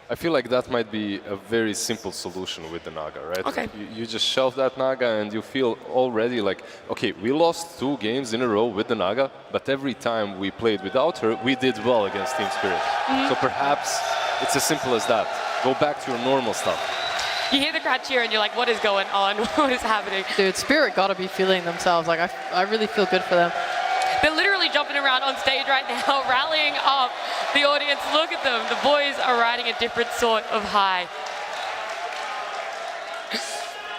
I feel like that might be a very simple solution with the Naga, right? Okay. Like you just shelve that Naga and you feel already like, okay, we lost 2 games in a row with the Naga, but every time we played without her, we did well against Team Spirit. So perhaps it's as simple as that. Go back to your normal stuff. You hear the crowd cheer and you're like, what is going on? What is happening? Dude, Spirit gotta be feeling themselves. Like, I really feel good for them. They're literally jumping around on stage right now, rallying up the audience. Look at them. The boys are riding a different sort of high.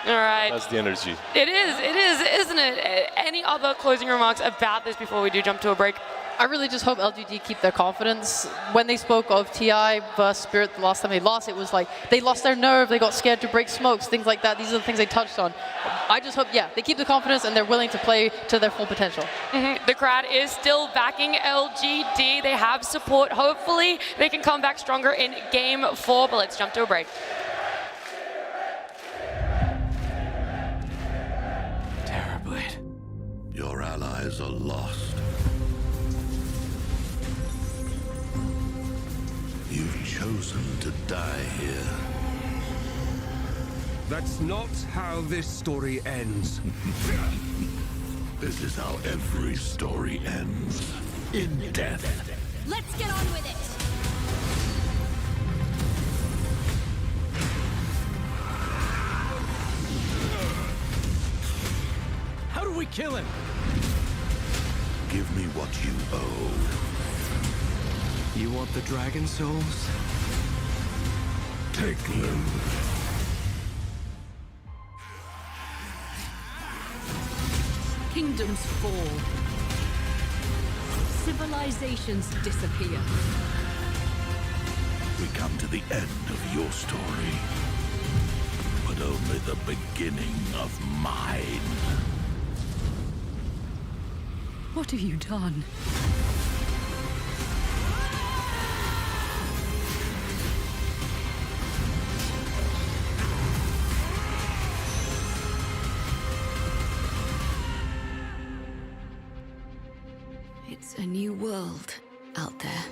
All right. That's the energy. It is, isn't it? Any other closing remarks about this before we do jump to a break? I really just hope LGD keep their confidence. When they spoke of TI versus Spirit the last time they lost, it was like they lost their nerve, they got scared to break smokes, things like that. These are the things they touched on. I just hope, yeah, they keep the confidence and they're willing to play to their full potential. The crowd is still backing LGD. They have support. Hopefully, they can come back stronger in game 4, but let's jump to a break. Terrorblade. Your allies are lost. You've chosen to die here. That's not how this story ends. This is how every story ends. In death. Let's get on with it. How do we kill him? Give me what you owe. You want the dragon souls? Take them. Kingdoms fall. Civilizations disappear. We come to the end of your story, but only the beginning of mine. What have you done? It's a new world out there.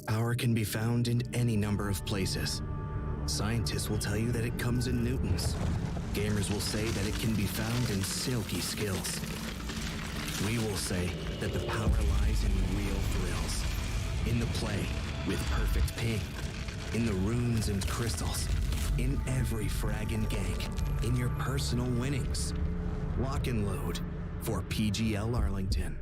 Power can be found in any number of places. Scientists will tell you that it comes in newtons. Gamers will say that it can be found in silky skills. We will say that the power lies in real thrills, in the play with perfect ping, in the runes and crystals, in every frag and gank, in your personal winnings. Lock and load for PGL Arlington.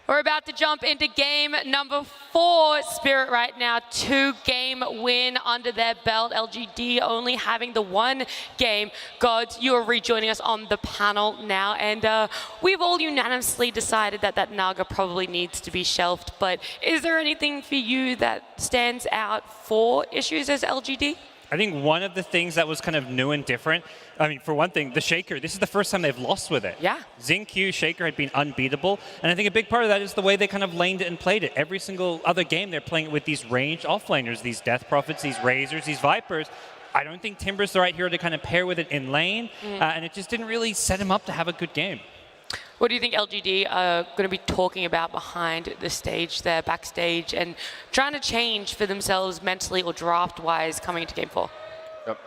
We're about to jump into game number 4. Spirit right now, 2-game win under their belt. LGD only having the 1 game. Gods, you are rejoining us on the panel now, and we've all unanimously decided that that Naga probably needs to be shelved, but is there anything for you that stands out for issues as LGD? I think one of the things that was kind of new and different, I mean, for one thing, the Shaker, this is the first time they've lost with it. Yeah. XinQ, Shaker had been unbeatable, and I think a big part of that is the way they kind of laned it and played it. Every single other game, they're playing it with these ranged offlaners, these Death Prophets, these Razors, these Vipers. I don't think Timber's the right hero to kind of pair with it in lane, and it just didn't really set him up to have a good game. What do you think LGD are going to be talking about behind the stage there, backstage, and trying to change for themselves mentally or draft-wise coming into Game 4? Yep.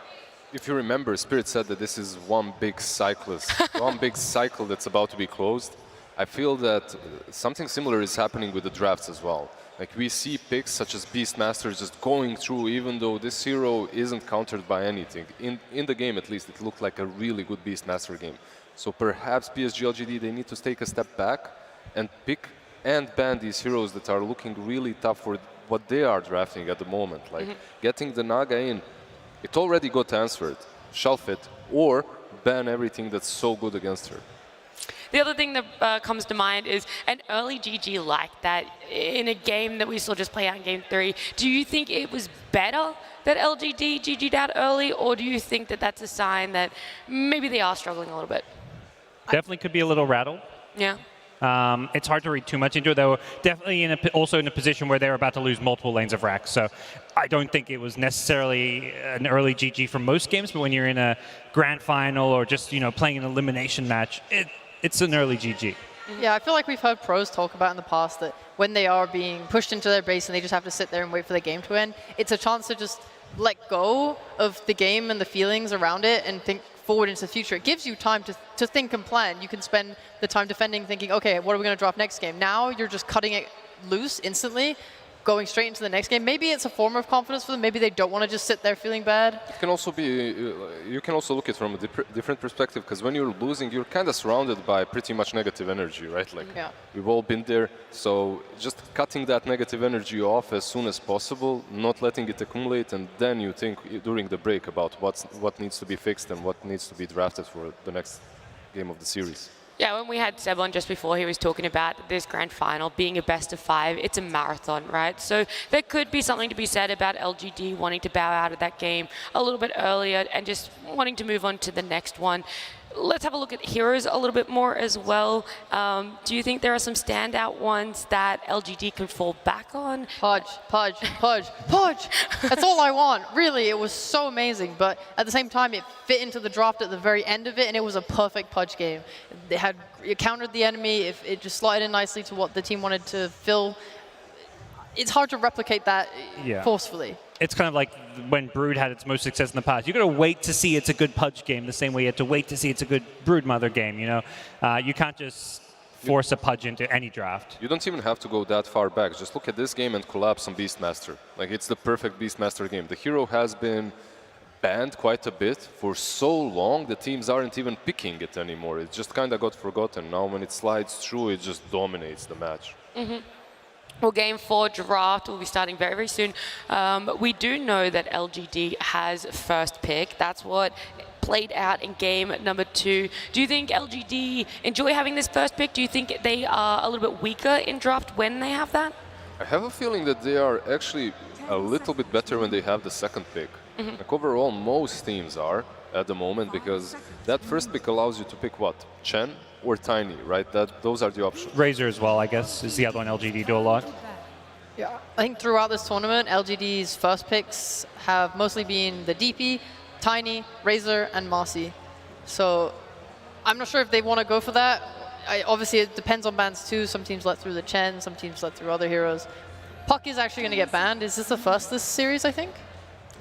If you remember, Spirit said that this is one big cyclist, one big cycle that's about to be closed. I feel that something similar is happening with the drafts as well. Like we see picks such as Beastmaster just going through, even though this hero isn't countered by anything. In the game, at least, it looked like a really good Beastmaster game. So perhaps PSG.LGD, they need to take a step back and pick and ban these heroes that are looking really tough for what they are drafting at the moment. Like getting the Naga in, it already got answered. Shelf it or ban everything that's so good against her. The other thing that comes to mind is an early GG like that in a game that we saw just play out in Game 3. Do you think it was better that LGD GG'd out early, or do you think that that's a sign that maybe they are struggling a little bit? Definitely could be a little rattled. Yeah. It's hard to read too much into it. They were definitely also in a position where they were about to lose multiple lanes of racks. So I don't think it was necessarily an early GG from most games, but when you're in a grand final or just playing an elimination match, it's an early GG. Yeah, I feel like we've heard pros talk about in the past that when they are being pushed into their base and they just have to sit there and wait for the game to end, it's a chance to just let go of the game and the feelings around it and think forward into the future. It gives you time to think and plan. You can spend the time defending, thinking, okay, what are we going to drop next game? Now you're just cutting it loose instantly, going straight into the next game. Maybe it's a form of confidence for them. Maybe they don't want to just sit there feeling bad. It can also be, you can also look at it from a different perspective, because when you're losing, you're kind of surrounded by pretty much negative energy, right? Like we've all been there. So just cutting that negative energy off as soon as possible, not letting it accumulate, and then you think during the break about what needs to be fixed and what needs to be drafted for the next game of the series. Yeah, when we had Seb on just before, he was talking about this grand final being a best of 5. It's a marathon, right? So there could be something to be said about LGD wanting to bow out of that game a little bit earlier and just wanting to move on to the next one. Let's have a look at heroes a little bit more as well. Do you think there are some standout ones that LGD can fall back on? Pudge. That's all I want. Really, it was so amazing. But at the same time, it fit into the draft at the very end of it, and it was a perfect Pudge game. It countered the enemy. It just slotted in nicely to what the team wanted to fill. It's hard to replicate that forcefully. It's kind of like when Brood had its most success in the past. You've got to wait to see it's a good Pudge game the same way you had to wait to see it's a good Broodmother game, You can't just force a Pudge into any draft. You don't even have to go that far back. Just look at this game and collapse on Beastmaster. Like, it's the perfect Beastmaster game. The hero has been banned quite a bit for so long, the teams aren't even picking it anymore. It just kind of got forgotten. Now when it slides through, it just dominates the match. Well, Game 4 draft will be starting very, very soon. We do know that LGD has first pick. That's what played out in game number 2. Do you think LGD enjoy having this first pick? Do you think they are a little bit weaker in draft when they have that? I have a feeling that they are actually a little bit better when they have the second pick. Like overall, most teams are at the moment, because that first pick allows you to pick what? Chen or Tiny, right? Those are the options. Razor as well, I guess, is the other one LGD do a lot. Yeah, I think throughout this tournament, LGD's first picks have mostly been the DP, Tiny, Razor, and Marcy. So I'm not sure if they want to go for that. Obviously, it depends on bans too. Some teams let through the Chen, some teams let through other heroes. Puck is actually going to get banned. Is this the first this series, I think?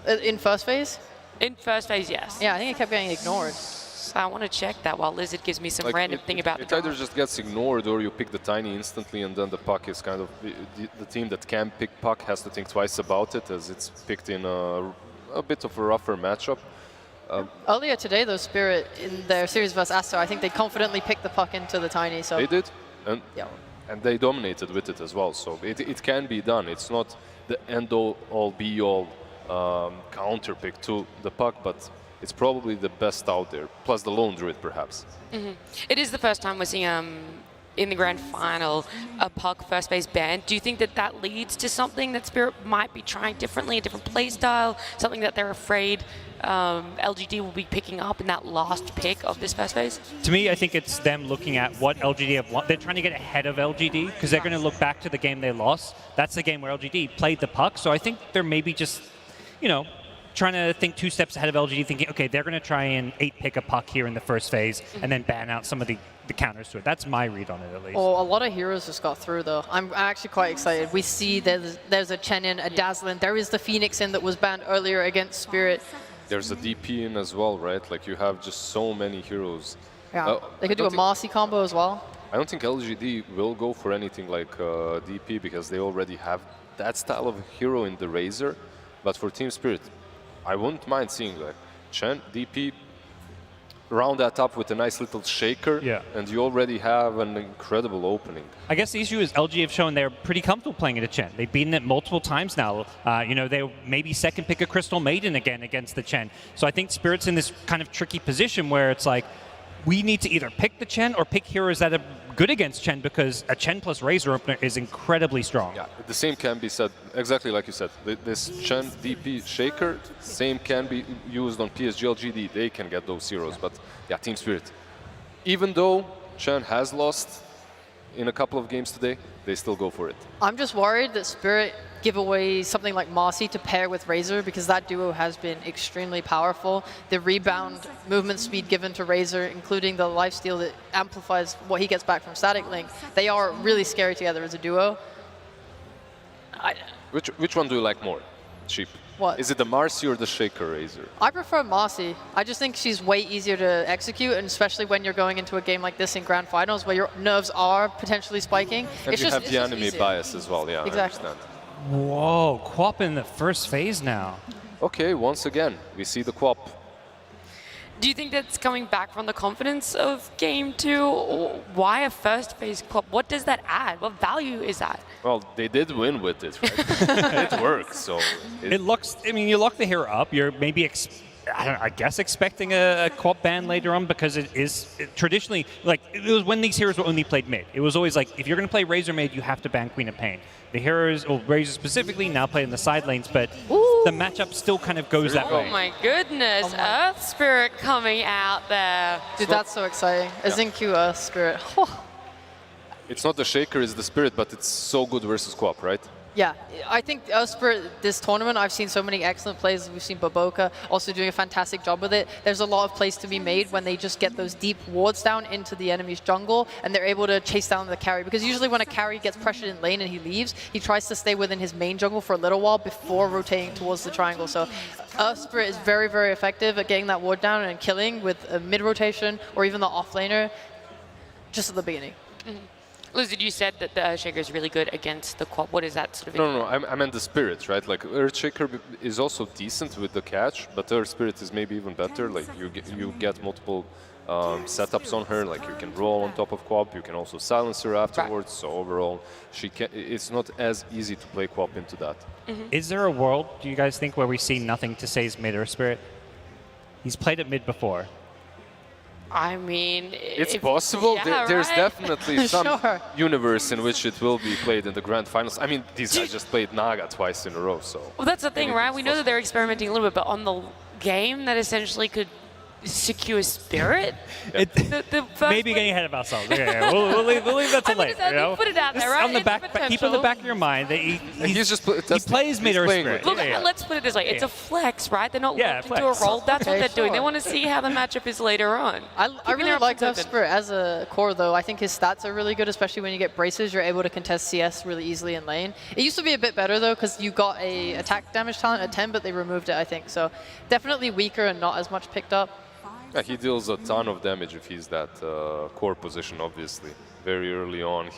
In first phase? In first phase, yes. Yeah, I think it kept getting ignored. So I want to check that while Lizard gives me some random thing about it the either just gets ignored or you pick the Tiny instantly, and then the Puck is kind of the team that can pick Puck has to think twice about it, as it's picked in a bit of a rougher matchup. Earlier today, though, Spirit in their series versus Aster, I think they confidently picked the Puck into the Tiny. So they did, and they dominated with it as well. So it can be done. It's not the end-all, be-all counter pick to the Puck, but it's probably the best out there, plus the Lone Druid, perhaps. It is the first time we're seeing in the grand final a Puck first phase ban. Do you think that that leads to something that Spirit might be trying differently, a different play style, something that they're afraid LGD will be picking up in that last pick of this first phase? To me, I think it's them looking at what LGD have won. They're trying to get ahead of LGD because they're going to look back to the game they lost. That's the game where LGD played the Puck. So I think they're maybe just, you know, trying to think 2 steps ahead of LGD, thinking, okay, they're going to try and 8-pick a Puck here in the first phase and then ban out some of the counters to it. That's my read on it, at least. Oh, a lot of heroes just got through, though. I'm actually quite excited. We see there's a Chen in, a Dazzlin. There is the Phoenix in that was banned earlier against Spirit. There's a DP in as well, right? Like, you have just so many heroes. Yeah, they could do a Marcy combo as well. I don't think LGD will go for anything like DP because they already have that style of hero in the Razor. But for Team Spirit, I wouldn't mind seeing like Chen, DP, round that up with a nice little shaker, and you already have an incredible opening. I guess the issue is LG have shown they're pretty comfortable playing it at Chen. They've beaten it multiple times now. You know, they maybe second pick a Crystal Maiden again against the Chen. So I think Spirit's in this kind of tricky position where it's like, we need to either pick the Chen or pick heroes that are good against Chen, because a Chen plus Razor opener is incredibly strong. Yeah, the same can be said, exactly like you said. This Chen DP Shaker, same can be used on PSG.LGD. They can get those heroes, but yeah, Team Spirit. Even though Chen has lost in a couple of games today, they still go for it. I'm just worried that Spirit give away something like Marcy to pair with Razor, because that duo has been extremely powerful. The rebound movement speed given to Razor, including the lifesteal that amplifies what he gets back from Static Link, they are really scary together as a duo. Which one do you like more, Sheep? What? Is it the Marcy or the Shaker Razor? I prefer Marcy. I just think she's way easier to execute, and especially when you're going into a game like this in Grand Finals where your nerves are potentially spiking. And you have the enemy bias as well, yeah, exactly. I understand. Whoa, Quap in the first phase now. Okay, once again, we see the Quap. Do you think that's coming back from the confidence of Game 2? Why a first phase Quap? What does that add? What value is that? Well, they did win with it, right? It works, so... It looks, I mean, you lock the hero up, you're maybe, I guess expecting a Quap ban later on, because it is traditionally, like, it was when these heroes were only played mid. It was always like, if you're going to play Razor mid, you have to ban Queen of Pain. The heroes, or Razor specifically, now play in the side lanes, but the matchup still kind of goes that way. Oh my goodness, Earth Spirit coming out there. Dude, that's so exciting. A Xingqiu Earth Spirit. It's not the Shaker, it's the Spirit, but it's so good versus Quap, right? Yeah, I think Earth Spirit, this tournament, I've seen so many excellent plays. We've seen Baboka also doing a fantastic job with it. There's a lot of plays to be made when they just get those deep wards down into the enemy's jungle, and they're able to chase down the carry. Because usually when a carry gets pressured in lane and he leaves, he tries to stay within his main jungle for a little while before rotating towards the triangle. So Earth Spirit is very, very effective at getting that ward down and killing with a mid-rotation or even the off-laner just at the beginning. Lizard, you said that the Shaker is really good against the Quap. What is that sort of? No, I meant the Spirit, right? Like, Earthshaker is also decent with the catch, but Earth Spirit is maybe even better. Like, you get multiple setups on her. Like, you can roll on top of Quap, you can also silence her afterwards. So overall, it's not as easy to play Quap into that. Is there a world, do you guys think, where we see nothing to say's mid Earth Spirit? He's played it mid before. I mean, it's possible. Yeah, there's right? definitely some Sure. universe in which it will be played in the grand finals. I mean, these guys just played Naga twice in a row, so. Well, that's the thing, right? We know that they're experimenting a little bit, but on the game that essentially could secure Spirit. Maybe getting ahead of ourselves. Okay, we'll leave that to later. You know? Put it out there, right? On the It's back, keep in the potential. back of your mind that he plays mid or Spirit. Look, let's put it this way. It's a flex, right? They're not Yeah, locked into a flex. role. That's what Okay, they're doing. They sure. want to see how the matchup is later on. I really like Tough Spirit as a core, though. I think his stats are really good, especially when you get braces. You're able to contest CS really easily in lane. It used to be a bit better, though, because you got a attack damage talent at 10, but they removed it, I think. So definitely weaker and not as much picked up. Yeah, he deals a ton of damage if he's that core position, obviously. Very early on,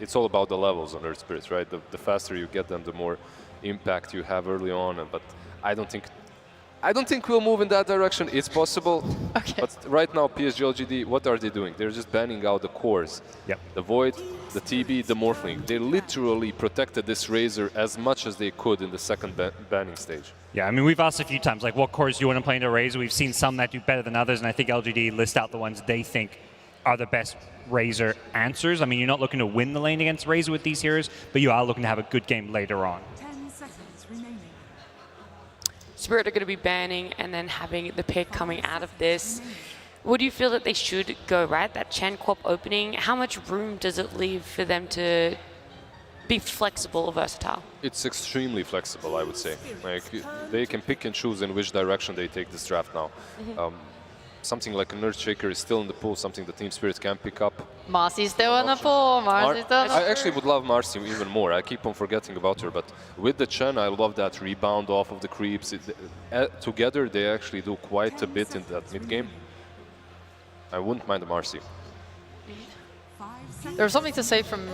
it's all about the levels on Earth Spirits, right? The faster you get them, the more impact you have early on. But I don't think we'll move in that direction. It's possible. Okay. But right now, PSG.LGD, what are they doing? They're just banning out the cores. Yep. The Void, the TB, the Morphling. They literally protected this Razor as much as they could in the second banning stage. Yeah, I mean, we've asked a few times, like, what cores do you want to play into Razor? We've seen some that do better than others, and I think LGD list out the ones they think are the best Razor answers. I mean, you're not looking to win the lane against Razor with these heroes, but you are looking to have a good game later on. 10 seconds remaining. Spirit are going to be banning and then having the pick coming out of this. What do you feel that they should go, right? That Chen Quap opening, how much room does it leave for them to be flexible or versatile? It's extremely flexible, I would say. Like, they can pick and choose in which direction they take this draft now. Something like a Earthshaker is still in the pool, something the Team Spirit can pick up. Marcy's still in the pool. Marcy's still in the I actually would love Marcy even more. I keep on forgetting about her, but with the Chen, I love that rebound off of the creeps. Together, they actually do quite a bit in that mid game. I wouldn't mind the Marcy. There's something to say from...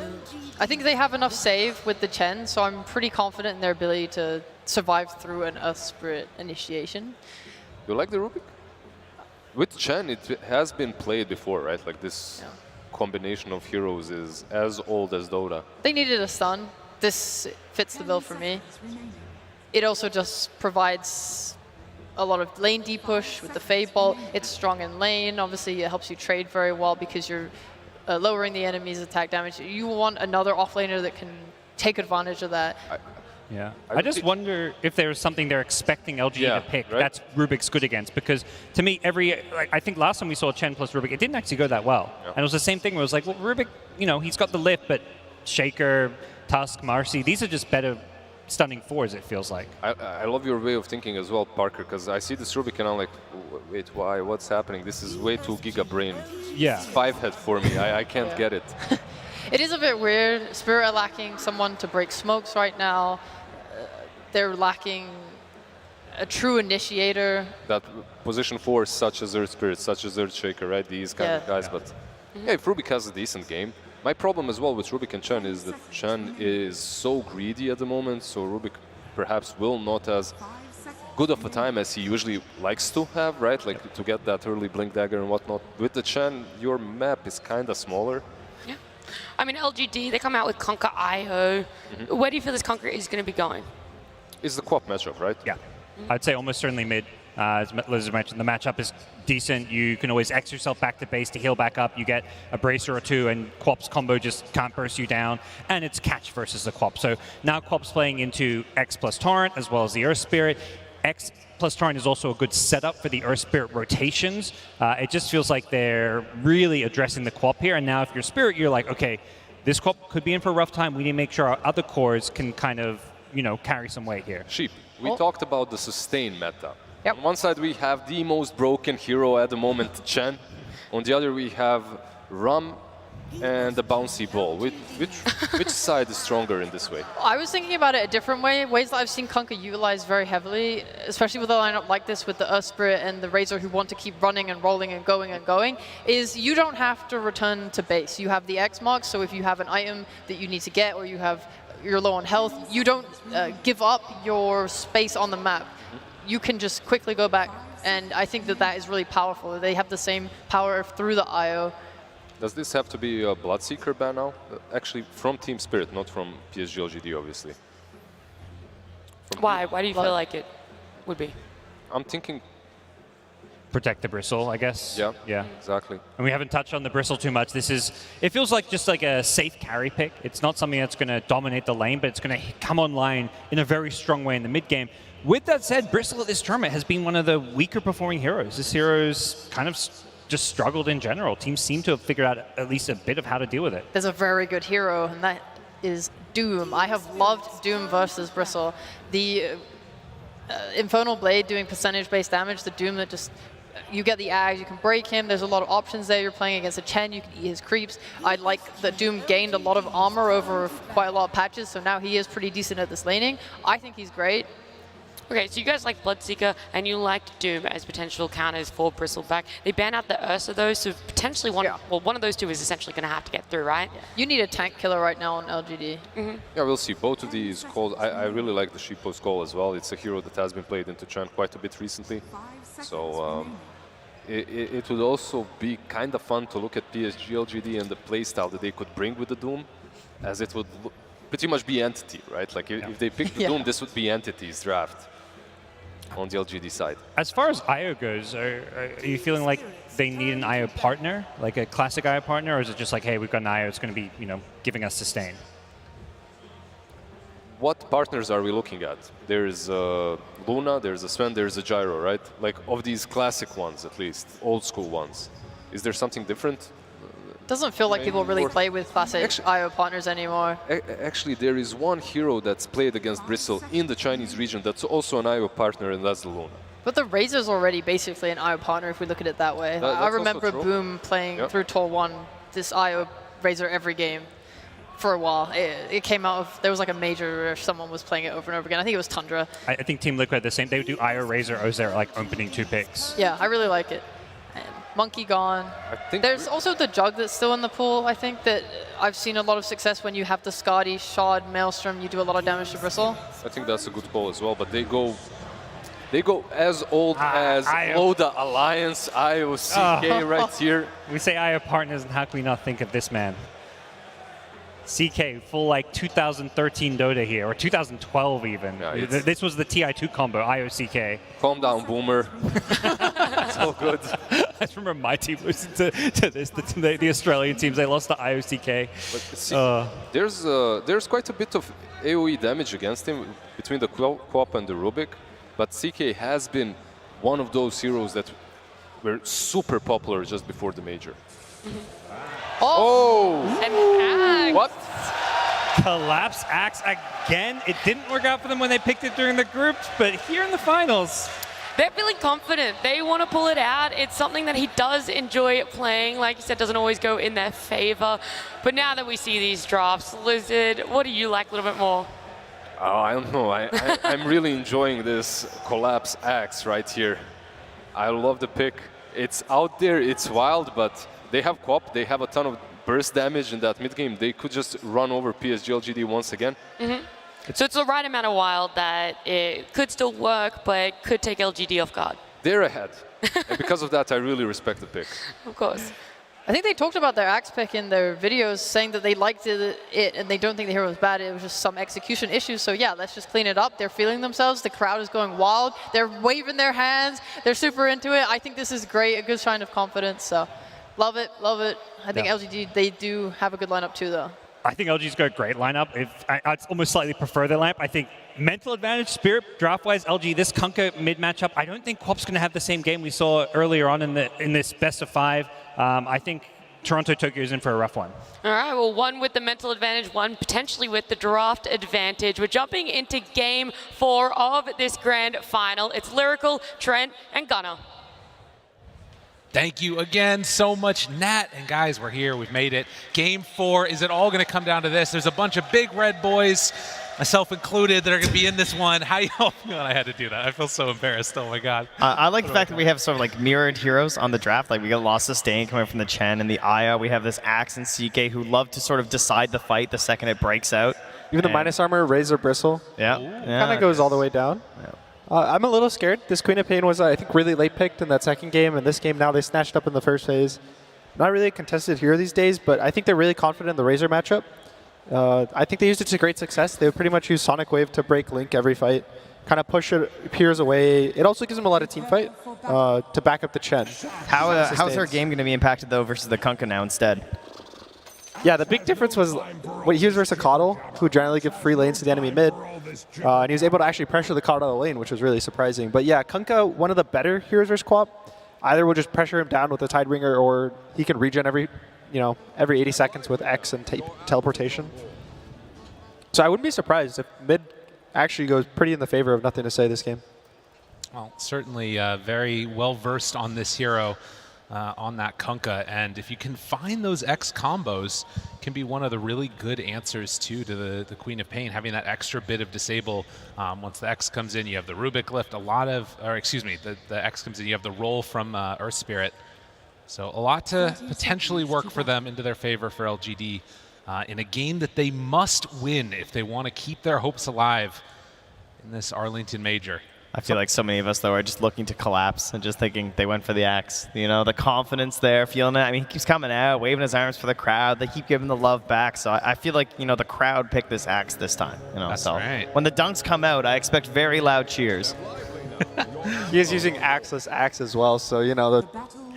I think they have enough save with the Chen, so I'm pretty confident in their ability to survive through an Earth Spirit initiation. You like the Rubik? With Chen, it has been played before, right? Like this combination of heroes is as old as Dota. They needed a stun. This fits the bill for me. It also just provides a lot of lane D-push with the Fade Bolt. It's strong in lane. Obviously, it helps you trade very well because you're lowering the enemy's attack damage. You want another offlaner that can take advantage of that. Yeah, I just wonder if there's something they're expecting LGD to pick that's Rubik's good against, because to me, I think last time we saw Chen plus Rubik, it didn't actually go that well. And it was the same thing where it was like, well, Rubik, you know, he's got the lift, but Shaker, Tusk, Marcy, these are just better stunning fours, it feels like. I love your way of thinking as well, Parker, because I see this Rubik and I'm like, wait, why? What's happening? This is way too giga brain. Yeah. It's 5-head for me. I can't get it. It is a bit weird. Spirit are lacking someone to break smokes right now. They're lacking a true initiator. That position 4, such as Earth Spirit, such as Earthshaker, right? These kind of guys. But yeah, if Rubik has a decent game. My problem as well with Rubik and Chen is that Chen is so greedy at the moment, so Rubik perhaps will not as good of a time as he usually likes to have, right? Like to get that early Blink Dagger and whatnot. With the Chen, your map is kind of smaller. Yeah. I mean, LGD, they come out with Conquer IO. Where do you feel this Conquer is going to be going? It's the Quap matchup, right? Yeah. I'd say almost certainly mid. As Liz mentioned, the matchup is decent. You can always X yourself back to base to heal back up. You get a bracer or two, and Quap's combo just can't burst you down. And it's catch versus the Quap. So now Quap's playing into X plus Torrent, as well as the Earth Spirit. X plus Torrent is also a good setup for the Earth Spirit rotations. It just feels like they're really addressing the Quap here. And now if you're Spirit, you're like, okay, this Quap could be in for a rough time. We need to make sure our other cores can kind of, you know, carry some weight here. Sheep, we talked about the sustain meta. Yep. On one side, we have the most broken hero at the moment, Chen. On the other, we have Rum and the bouncy ball. Which side is stronger in this way? I was thinking about it a different way, ways that I've seen Conquer utilize very heavily, especially with a lineup like this with the Earth Spirit and the Razor who want to keep running and rolling and going, is you don't have to return to base. You have the X mark, so if you have an item that you need to get or you're low on health, you don't give up your space on the map. You can just quickly go back, and I think that is really powerful. They have the same power through the IO. Does this have to be a Bloodseeker ban now? Actually, from Team Spirit, not from PSG.LGD, obviously. Why? Why do you feel like it would be? I'm thinking protect the Bristle, I guess. Yeah, exactly. And we haven't touched on the Bristle too much. It feels like just like a safe carry pick. It's not something that's going to dominate the lane, but it's going to come online in a very strong way in the mid game. With that said, Bristle at this tournament has been one of the weaker performing heroes. This hero's kind of just struggled in general. Teams seem to have figured out at least a bit of how to deal with it. There's a very good hero, and that is Doom. I have loved Doom versus Bristle. The Infernal Blade doing percentage-based damage, the Doom that just, you get the Ags, you can break him, there's a lot of options there. You're playing against a Chen, you can eat his creeps. I like that Doom gained a lot of armor over quite a lot of patches, so now he is pretty decent at this laning. I think he's great. Okay, so you guys like Bloodseeker and you liked Doom as potential counters for Bristleback. They ban out the Ursa though, so potentially one of those two is essentially going to have to get through, right? Yeah. You need a tank killer right now on LGD. Yeah, we'll see. Both of these calls, I really like the Sheepo's call as well. It's a hero that has been played into Chen quite a bit recently. So it would also be kind of fun to look at PSG.LGD and the playstyle that they could bring with the Doom, as it would pretty much be Entity, right? Like if they pick the Doom, this would be Entity's draft on the LGD side. As far as IO goes, are you feeling like they need an IO partner, like a classic IO partner, or is it just like, hey, we've got an IO, it's going to be, giving us sustain? What partners are we looking at? There's Luna, there's a Sven, there's a Gyro, right? Like of these classic ones, at least, old school ones. Is there something different? Doesn't feel like people really play with classic IO partners anymore. Actually, there is one hero that's played against Bristle in the Chinese region that's also an IO partner, and that's the Luna. But the Razor's already basically an IO partner if we look at it that way. I remember Boom playing through Tour 1, this IO Razor every game for a while. It came out of, there was like a major where someone was playing it over and over again. I think it was Tundra. I think Team Liquid the same. They would do IO Razor as their like opening 2 picks. Yeah, I really like it. Monkey gone. There's also the Jug that's still in the pool. I think that I've seen a lot of success when you have the Skadi, Shard, Maelstrom, you do a lot of damage to Bristle. I think that's a good call as well, but they go as old as Oda Alliance, IOCK right here. We say IO partners, and how can we not think of this man? CK, full like 2013 Dota here, or 2012 even. Yeah, this was the TI2 combo, IOCK. Calm down, Boomer. It's all good. I just remember my team losing to this, the Australian teams. They lost to IOCK. But there's quite a bit of AoE damage against him between the Co-op and the Rubik, but CK has been one of those heroes that were super popular just before the major. Oh! An axe! What? Collapse axe again. It didn't work out for them when they picked it during the groups, but here in the finals. They're feeling confident. They want to pull it out. It's something that he does enjoy playing. Like you said, doesn't always go in their favor. But now that we see these drafts, Lizard, what do you like a little bit more? Oh, I don't know. I'm really enjoying this Collapse axe right here. I love the pick. It's out there, it's wild, but they have co-op, they have a ton of burst damage in that mid game. They could just run over PSG.LGD once again. So it's the right amount of wild that it could still work, but could take LGD off guard. They're ahead. And because of that, I really respect the pick. Of course. I think they talked about their axe pick in their videos, saying that they liked it and they don't think the hero was bad. It was just some execution issues. So yeah, let's just clean it up. They're feeling themselves. The crowd is going wild. They're waving their hands. They're super into it. I think this is great, a good sign of confidence. So love it, love it. I think LGD, they do have a good lineup too, though. I think LG's got a great lineup. I'd almost slightly prefer their lineup. I think mental advantage, Spirit, draft-wise, LG, this Kunkka mid-matchup, I don't think Quap's going to have the same game we saw earlier on in this best of 5. I think Toronto Tokyo is in for a rough one. All right, well, one with the mental advantage, one potentially with the draft advantage. We're jumping into game 4 of this grand final. It's Lyrical, Trent, and Gunnar. Thank you again so much, Nat. And guys, we're here. We've made it. Game 4. Is it all going to come down to this? There's a bunch of big red boys, myself included, that are going to be in this one. How y'all feeling? I had to do that. I feel so embarrassed. Oh, my God. I like the fact that we have sort of like mirrored heroes on the draft. Like we got Lost Sustain coming from the Chen and the Aya. We have this Axe and CK who love to sort of decide the fight the second it breaks out. Even the minus armor, Razor Bristle. Yeah. Kind of goes all the way down. Yeah. I'm a little scared. This Queen of Pain was, I think, really late picked in that second game, and this game now they snatched up in the first phase. Not really a contested hero these days, but I think they're really confident in the Razor matchup. I think they used it to great success. They would pretty much use Sonic Wave to break Link every fight, kind of push it Piers away. It also gives him a lot of team fight to back up the Chen. How's her game going to be impacted, though, versus the Kunkka now instead? Yeah, the big difference was when he was versus Coddle, who generally give free lanes to the enemy mid. And he was able to actually pressure the Coddle out of the lane, which was really surprising. But yeah, Kunkka, one of the better heroes versus Quap. Either we'll just pressure him down with the Tideringer, or he can regen every 80 seconds with X and teleportation. So I wouldn't be surprised if mid actually goes pretty in the favor of Nothing to Say this game. Well, certainly very well versed on this hero. On that Kunkka, and if you can find those X combos, can be one of the really good answers too to the Queen of Pain, having that extra bit of disable. Once the X comes in, you have the Rubik lift, the X comes in, you have the roll from Earth Spirit. So a lot to potentially work for them into their favor for LGD in a game that they must win if they want to keep their hopes alive in this Arlington Major. I feel like so many of us, though, are just looking to collapse and just thinking they went for the axe. You know, the confidence there, feeling it. I mean, he keeps coming out, waving his arms for the crowd. They keep giving the love back. So I feel like, the crowd picked this axe this time. That's right. When the dunks come out, I expect very loud cheers. He is using axeless axe as well, so,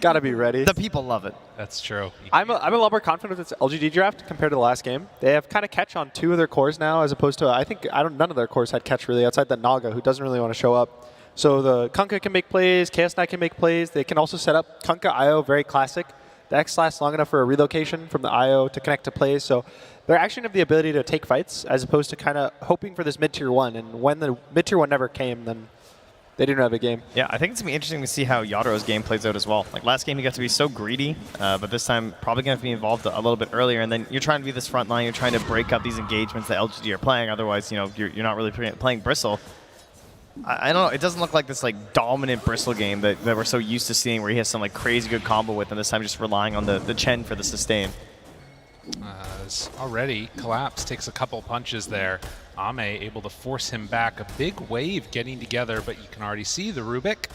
got to be ready. The people love it. That's true. I'm a lot more confident with this LGD draft compared to the last game. They have kind of catch on 2 of their cores now, as opposed to, none of their cores had catch really, outside the Naga, who doesn't really want to show up. So the Kunkka can make plays, Chaos Knight can make plays. They can also set up Kunkka IO, very classic. The X lasts long enough for a relocation from the IO to connect to plays. So they're actually have the ability to take fights, as opposed to kind of hoping for this mid-tier 1. And when the mid-tier 1 never came, then they didn't have a game. Yeah, I think it's going to be interesting to see how Yadaro's game plays out as well. Like last game, he got to be so greedy, but this time probably going to be involved a little bit earlier. And then you're trying to be this front line. You're trying to break up these engagements that LGD are playing. Otherwise, you're not really playing Bristle. I don't know. It doesn't look like this dominant Bristle game that we're so used to seeing, where he has some crazy good combo with, and this time just relying on the Chen for the sustain. Already, Collapse takes a couple punches there. Ame able to force him back. A big wave getting together, but you can already see the Rubik.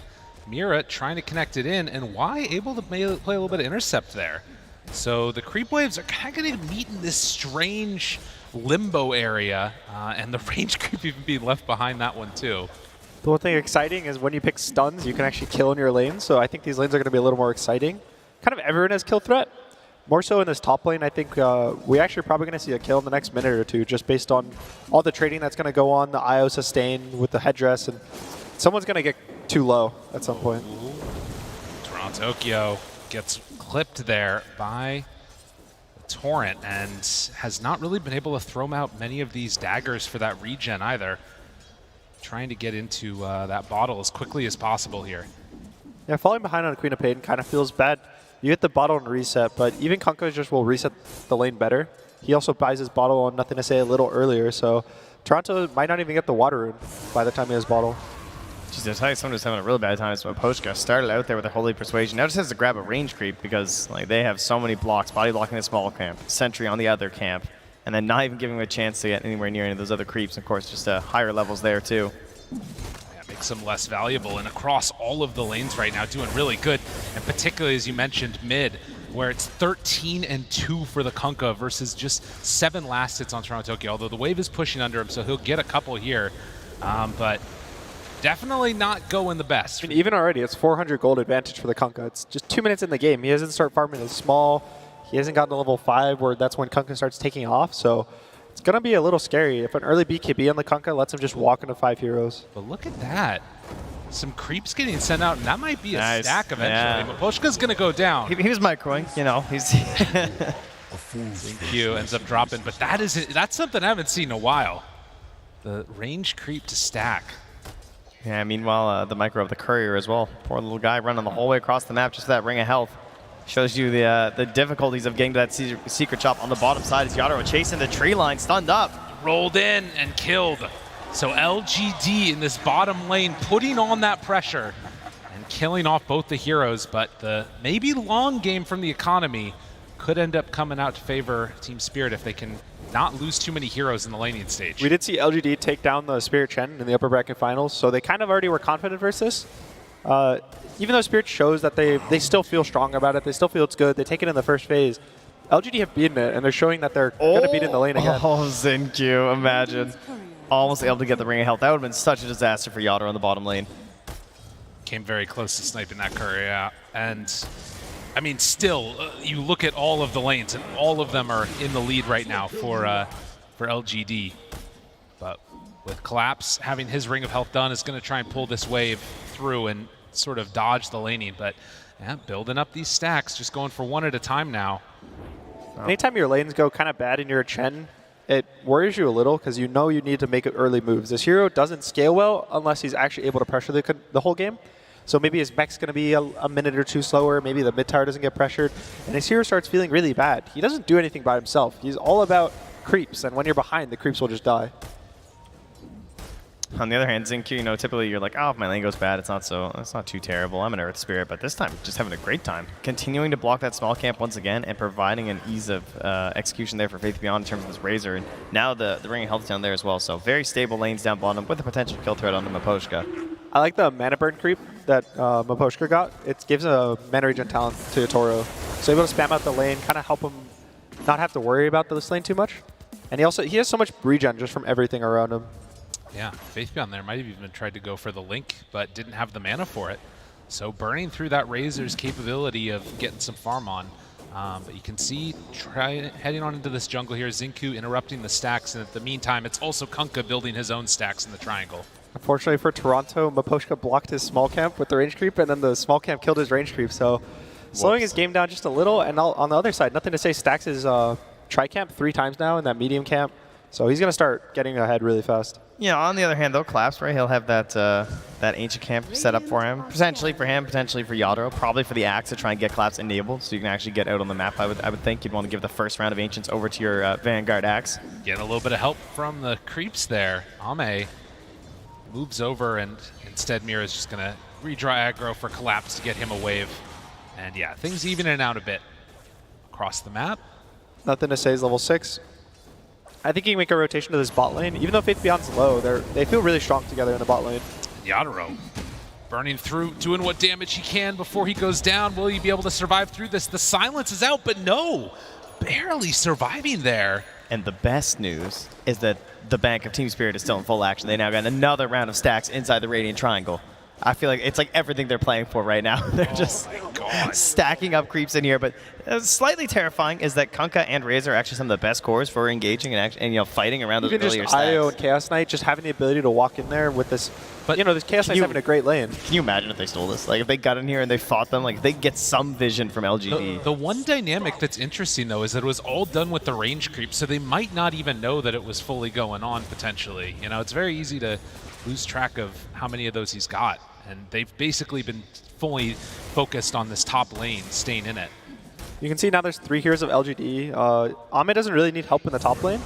Mira trying to connect it in, and Y able to play a little bit of intercept there. So the creep waves are kind of going to meet in this strange limbo area, and the range creep even being left behind that one too. The one thing exciting is when you pick stuns, you can actually kill in your lane. So I think these lanes are going to be a little more exciting. Kind of everyone has kill threat. More so in this top lane, I think we actually probably going to see a kill in the next minute or two, just based on all the trading that's going to go on, the IO sustain with the headdress, and someone's going to get too low at some point. Tokyo gets clipped there by Torrent and has not really been able to throw out many of these daggers for that regen either. Trying to get into that bottle as quickly as possible here. Yeah, falling behind on Queen of Pain kind of feels bad. You hit the bottle and reset, but even Kunkka just will reset the lane better. He also buys his bottle on Nothing to Say a little earlier, so Toronto might not even get the water rune by the time he has bottle. Jeez, I tell you, someone just having a real bad time. So Poshka started out there with a Holy Persuasion. Now just has to grab a range creep because they have so many blocks, body blocking the small camp, sentry on the other camp, and then not even giving him a chance to get anywhere near any of those other creeps. Of course, just higher levels there too. Makes them less valuable, and across all of the lanes right now doing really good, and particularly as you mentioned mid, where it's 13-2 for the Kunkka versus just 7 last hits on Toronto Tokyo, although the wave is pushing under him, so he'll get a couple here, but definitely not going the best. I mean, even already, it's 400 gold advantage for the Kunkka. It's just 2 minutes in the game. He hasn't started farming his small. He hasn't gotten to level 5, where that's when Kunkka starts taking off, so it's going to be a little scary. If an early BKB on the Kunkka lets him just walk into 5 heroes. But look at that. Some creeps getting sent out, and that might be a stack eventually. But Poshka's going to go down. He was microing, he's... Q ends up dropping, but that's something I haven't seen in a while. The range creep to stack. Yeah, meanwhile, the micro of the courier as well. Poor little guy running the whole way across the map just for that ring of health. Shows you the difficulties of getting to that secret shop on the bottom side as Yadaro chasing the tree line, stunned up. Rolled in and killed. So LGD in this bottom lane putting on that pressure and killing off both the heroes, but the maybe long game from the economy could end up coming out to favor Team Spirit if they can not lose too many heroes in the laning stage. We did see LGD take down the Spirit Chen in the upper bracket finals, so they kind of already were confident versus this. Even though Spirit shows that they still feel strong about it, they still feel it's good, they take it in the first phase, LGD have beaten it, and they're showing that they're going to beat in the lane again. Oh, Zinq, imagine. almost able to get the Ring of Health. That would have been such a disaster for Yadro in the bottom lane. Came very close to sniping that courier, yeah. And I mean, still, you look at all of the lanes, and all of them are in the lead right now for LGD. But with Collapse having his Ring of Health done, is going to try and pull this wave through and sort of dodge the laning. But yeah, building up these stacks, just going for one at a time now. Anytime your lanes go kind of bad in your Chen, it worries you a little because you know you need to make early moves. This hero doesn't scale well unless he's actually able to pressure the whole game. So maybe his mech's going to be a minute or two slower. Maybe the mid tower doesn't get pressured. And his hero starts feeling really bad. He doesn't do anything by himself. He's all about creeps. And when you're behind, the creeps will just die. On the other hand, Xingqiu, you know, typically you're like, oh, if my lane goes bad, it's not too terrible. I'm an Earth Spirit, but this time, just having a great time. Continuing to block that small camp once again and providing an ease of execution there for Faith Beyond in terms of this Razor. And now the Ring of Health down there as well. So very stable lanes down bottom with a potential kill threat on the Miposhka. I like the mana burn creep that Miposhka got. It gives a mana regen talent to Toro. So able to spam out the lane, kind of help him not have to worry about this lane too much. And he has so much regen just from everything around him. Yeah, Faith Beyond there might have even tried to go for the Link, but didn't have the mana for it. So burning through that Razor's capability of getting some farm on. But you can see heading on into this jungle here, Xingqiu interrupting the stacks, and at the meantime, it's also Kunkka building his own stacks in the triangle. Unfortunately for Toronto, Miposhka blocked his small camp with the range creep, and then the small camp killed his range creep, so slowing his game down just a little. And on the other side, nothing to say, stacks his tri-camp 3 times now in that medium camp, so he's going to start getting ahead really fast. Yeah, on the other hand, though, Collapse, right? He'll have that ancient camp set up for him. Potentially for him, potentially for Yadro. Probably for the Axe to try and get Collapse enabled so you can actually get out on the map. I would think you'd want to give the first round of Ancients over to your Vanguard Axe. Getting a little bit of help from the creeps there. Ame moves over, and instead Mira's just going to redraw aggro for Collapse to get him a wave. And yeah, things evening out a bit across the map. Nothing to say is level 6. I think he can make a rotation to this bot lane. Even though Faith Beyond's low, they feel really strong together in the bot lane. Yadro burning through, doing what damage he can before he goes down. Will he be able to survive through this? The silence is out, but no, barely surviving there. And the best news is that the bank of Team Spirit is still in full action. They now got another round of stacks inside the Radiant Triangle. I feel like it's like everything they're playing for right now. They're just stacking up creeps in here. But slightly terrifying is that Kunkka and Razor are actually some of the best cores for engaging and fighting around those earlier stacks. IO and Chaos Knight just having the ability to walk in there with this. But this Chaos Knight's having a great lane. Can you imagine if they stole this? Like if they got in here and they fought them, like they get some vision from LGD. The one dynamic that's interesting though is that it was all done with the range creep, so they might not even know that it was fully going on potentially. You know, it's very easy to lose track of how many of those he's got. And they've basically been fully focused on this top lane, staying in it. You can see now there's 3 heroes of LGD. Ame doesn't really need help in the top lane.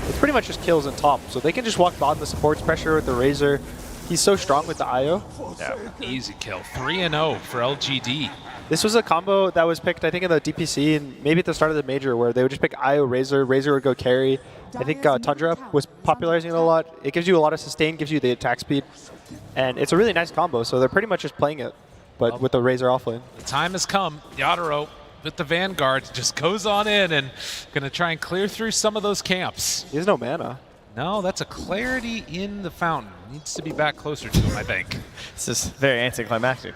It's pretty much just kills in top. So they can just walk bottom the supports pressure with the Razor. He's so strong with the IO. Yeah, easy kill. 3-0 for LGD. This was a combo that was picked, I think, in the DPC and maybe at the start of the major where they would just pick IO, Razor. Razor would go carry. I think Tundra was popularizing it a lot. It gives you a lot of sustain, gives you the attack speed. And it's a really nice combo, so they're pretty much just playing it, but with the Razor offlane. The time has come. Yadro with the Vanguard just goes on in and going to try and clear through some of those camps. He has no mana. No, that's a clarity in the fountain. Needs to be back closer to him, I think. This is very anticlimactic.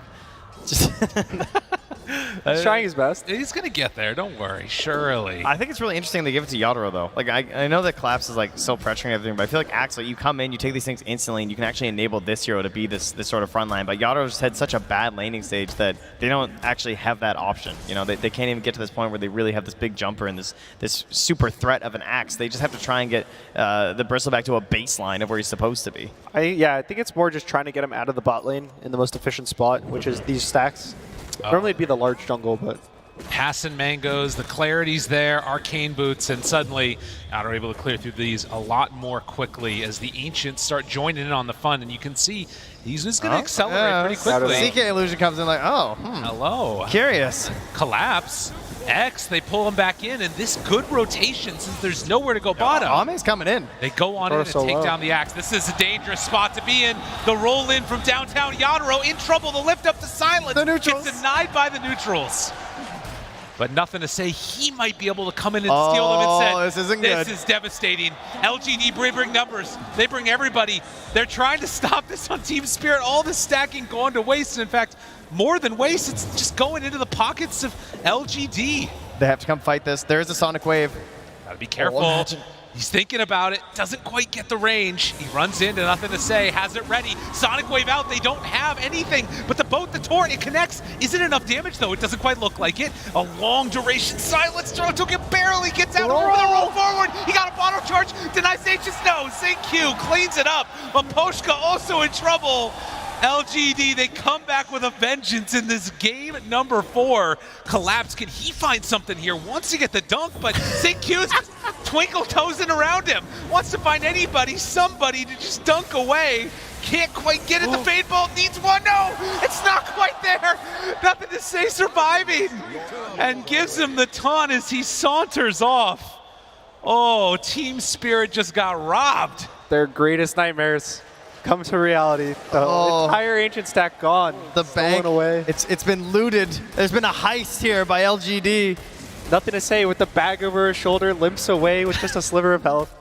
He's trying his best. He's going to get there, don't worry, surely. I think it's really interesting they give it to Yadro, though. Like, I know that Collapse is, like, so pressuring everything, but I feel like Axel, you come in, you take these things instantly, and you can actually enable this hero to be this sort of front line. But Yadro's had such a bad laning stage that they don't actually have that option. You know, they can't even get to this point where they really have this big jumper and this super threat of an Axe. They just have to try and get the Bristle back to a baseline of where he's supposed to be. I think it's more just trying to get him out of the bot lane in the most efficient spot, which is these stacks. Normally it'd be the large jungle, but... Passing mangoes, the clarity's there, arcane boots, and suddenly are able to clear through these a lot more quickly as the Ancients start joining in on the fun, and you can see he's just going to accelerate pretty quickly. CK Illusion comes in like, hello. Curious. Collapse. X, they pull him back in, and this good rotation since there's nowhere to go bottom. Ame's coming in. They go on in and take down the Axe. This is a dangerous spot to be in. The roll in from downtown Yadro in trouble. The lift up to silence. The neutrals. Gets denied by the neutrals. but nothing to say. He might be able to come in and steal them instead. This isn't good. This is devastating. LGD bring numbers. They bring everybody. They're trying to stop this on Team Spirit. All the stacking going to waste. In fact, more than waste, it's just going into the pockets of LGD. They have to come fight this. There's a Sonic Wave. Gotta be careful. He's thinking about it, doesn't quite get the range. He runs into nothing to say, has it ready. Sonic Wave out, they don't have anything. But the boat, the torrent, it connects. Isn't enough damage though, it doesn't quite look like it. A long duration silence, Toronto barely gets out over the roll forward. He got a bottle charge, denies Aegis, no. Q cleans it up, but Poshka also in trouble. LGD, they come back with a vengeance in this game number 4. Collapse, can he find something here? Wants to get the dunk, but Q's twinkle toesing around him. Wants to find anybody, somebody to just dunk away. Can't quite get it, the fade bolt needs one, no! It's not quite there! Nothing to say, surviving! And gives him the taunt as he saunters off. Oh, Team Spirit just got robbed. Their greatest nightmares come to reality. The entire ancient stack gone. The bank away. It's been looted. There's been a heist here by LGD. Nothing to say with the bag over his shoulder, limps away with just a sliver of health.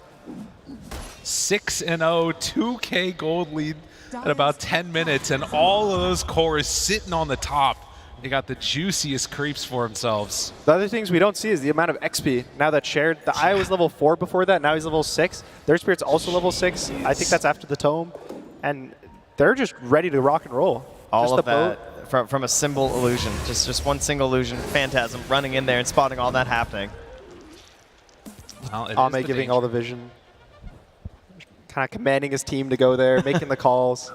6-0, 2K gold lead at about 10 minutes, and all of those cores sitting on the top. They got the juiciest creeps for themselves. The other things we don't see is the amount of XP now that's shared. The Eye was level 4 before that, now he's level 6. Their Spirit's also level 6. I think that's after the Tome. And they're just ready to rock and roll. All of that from a symbol illusion. Just one single illusion. Phantasm running in there and spotting all that happening. Well, Ame giving all the vision. Kind of commanding his team to go there, making the calls.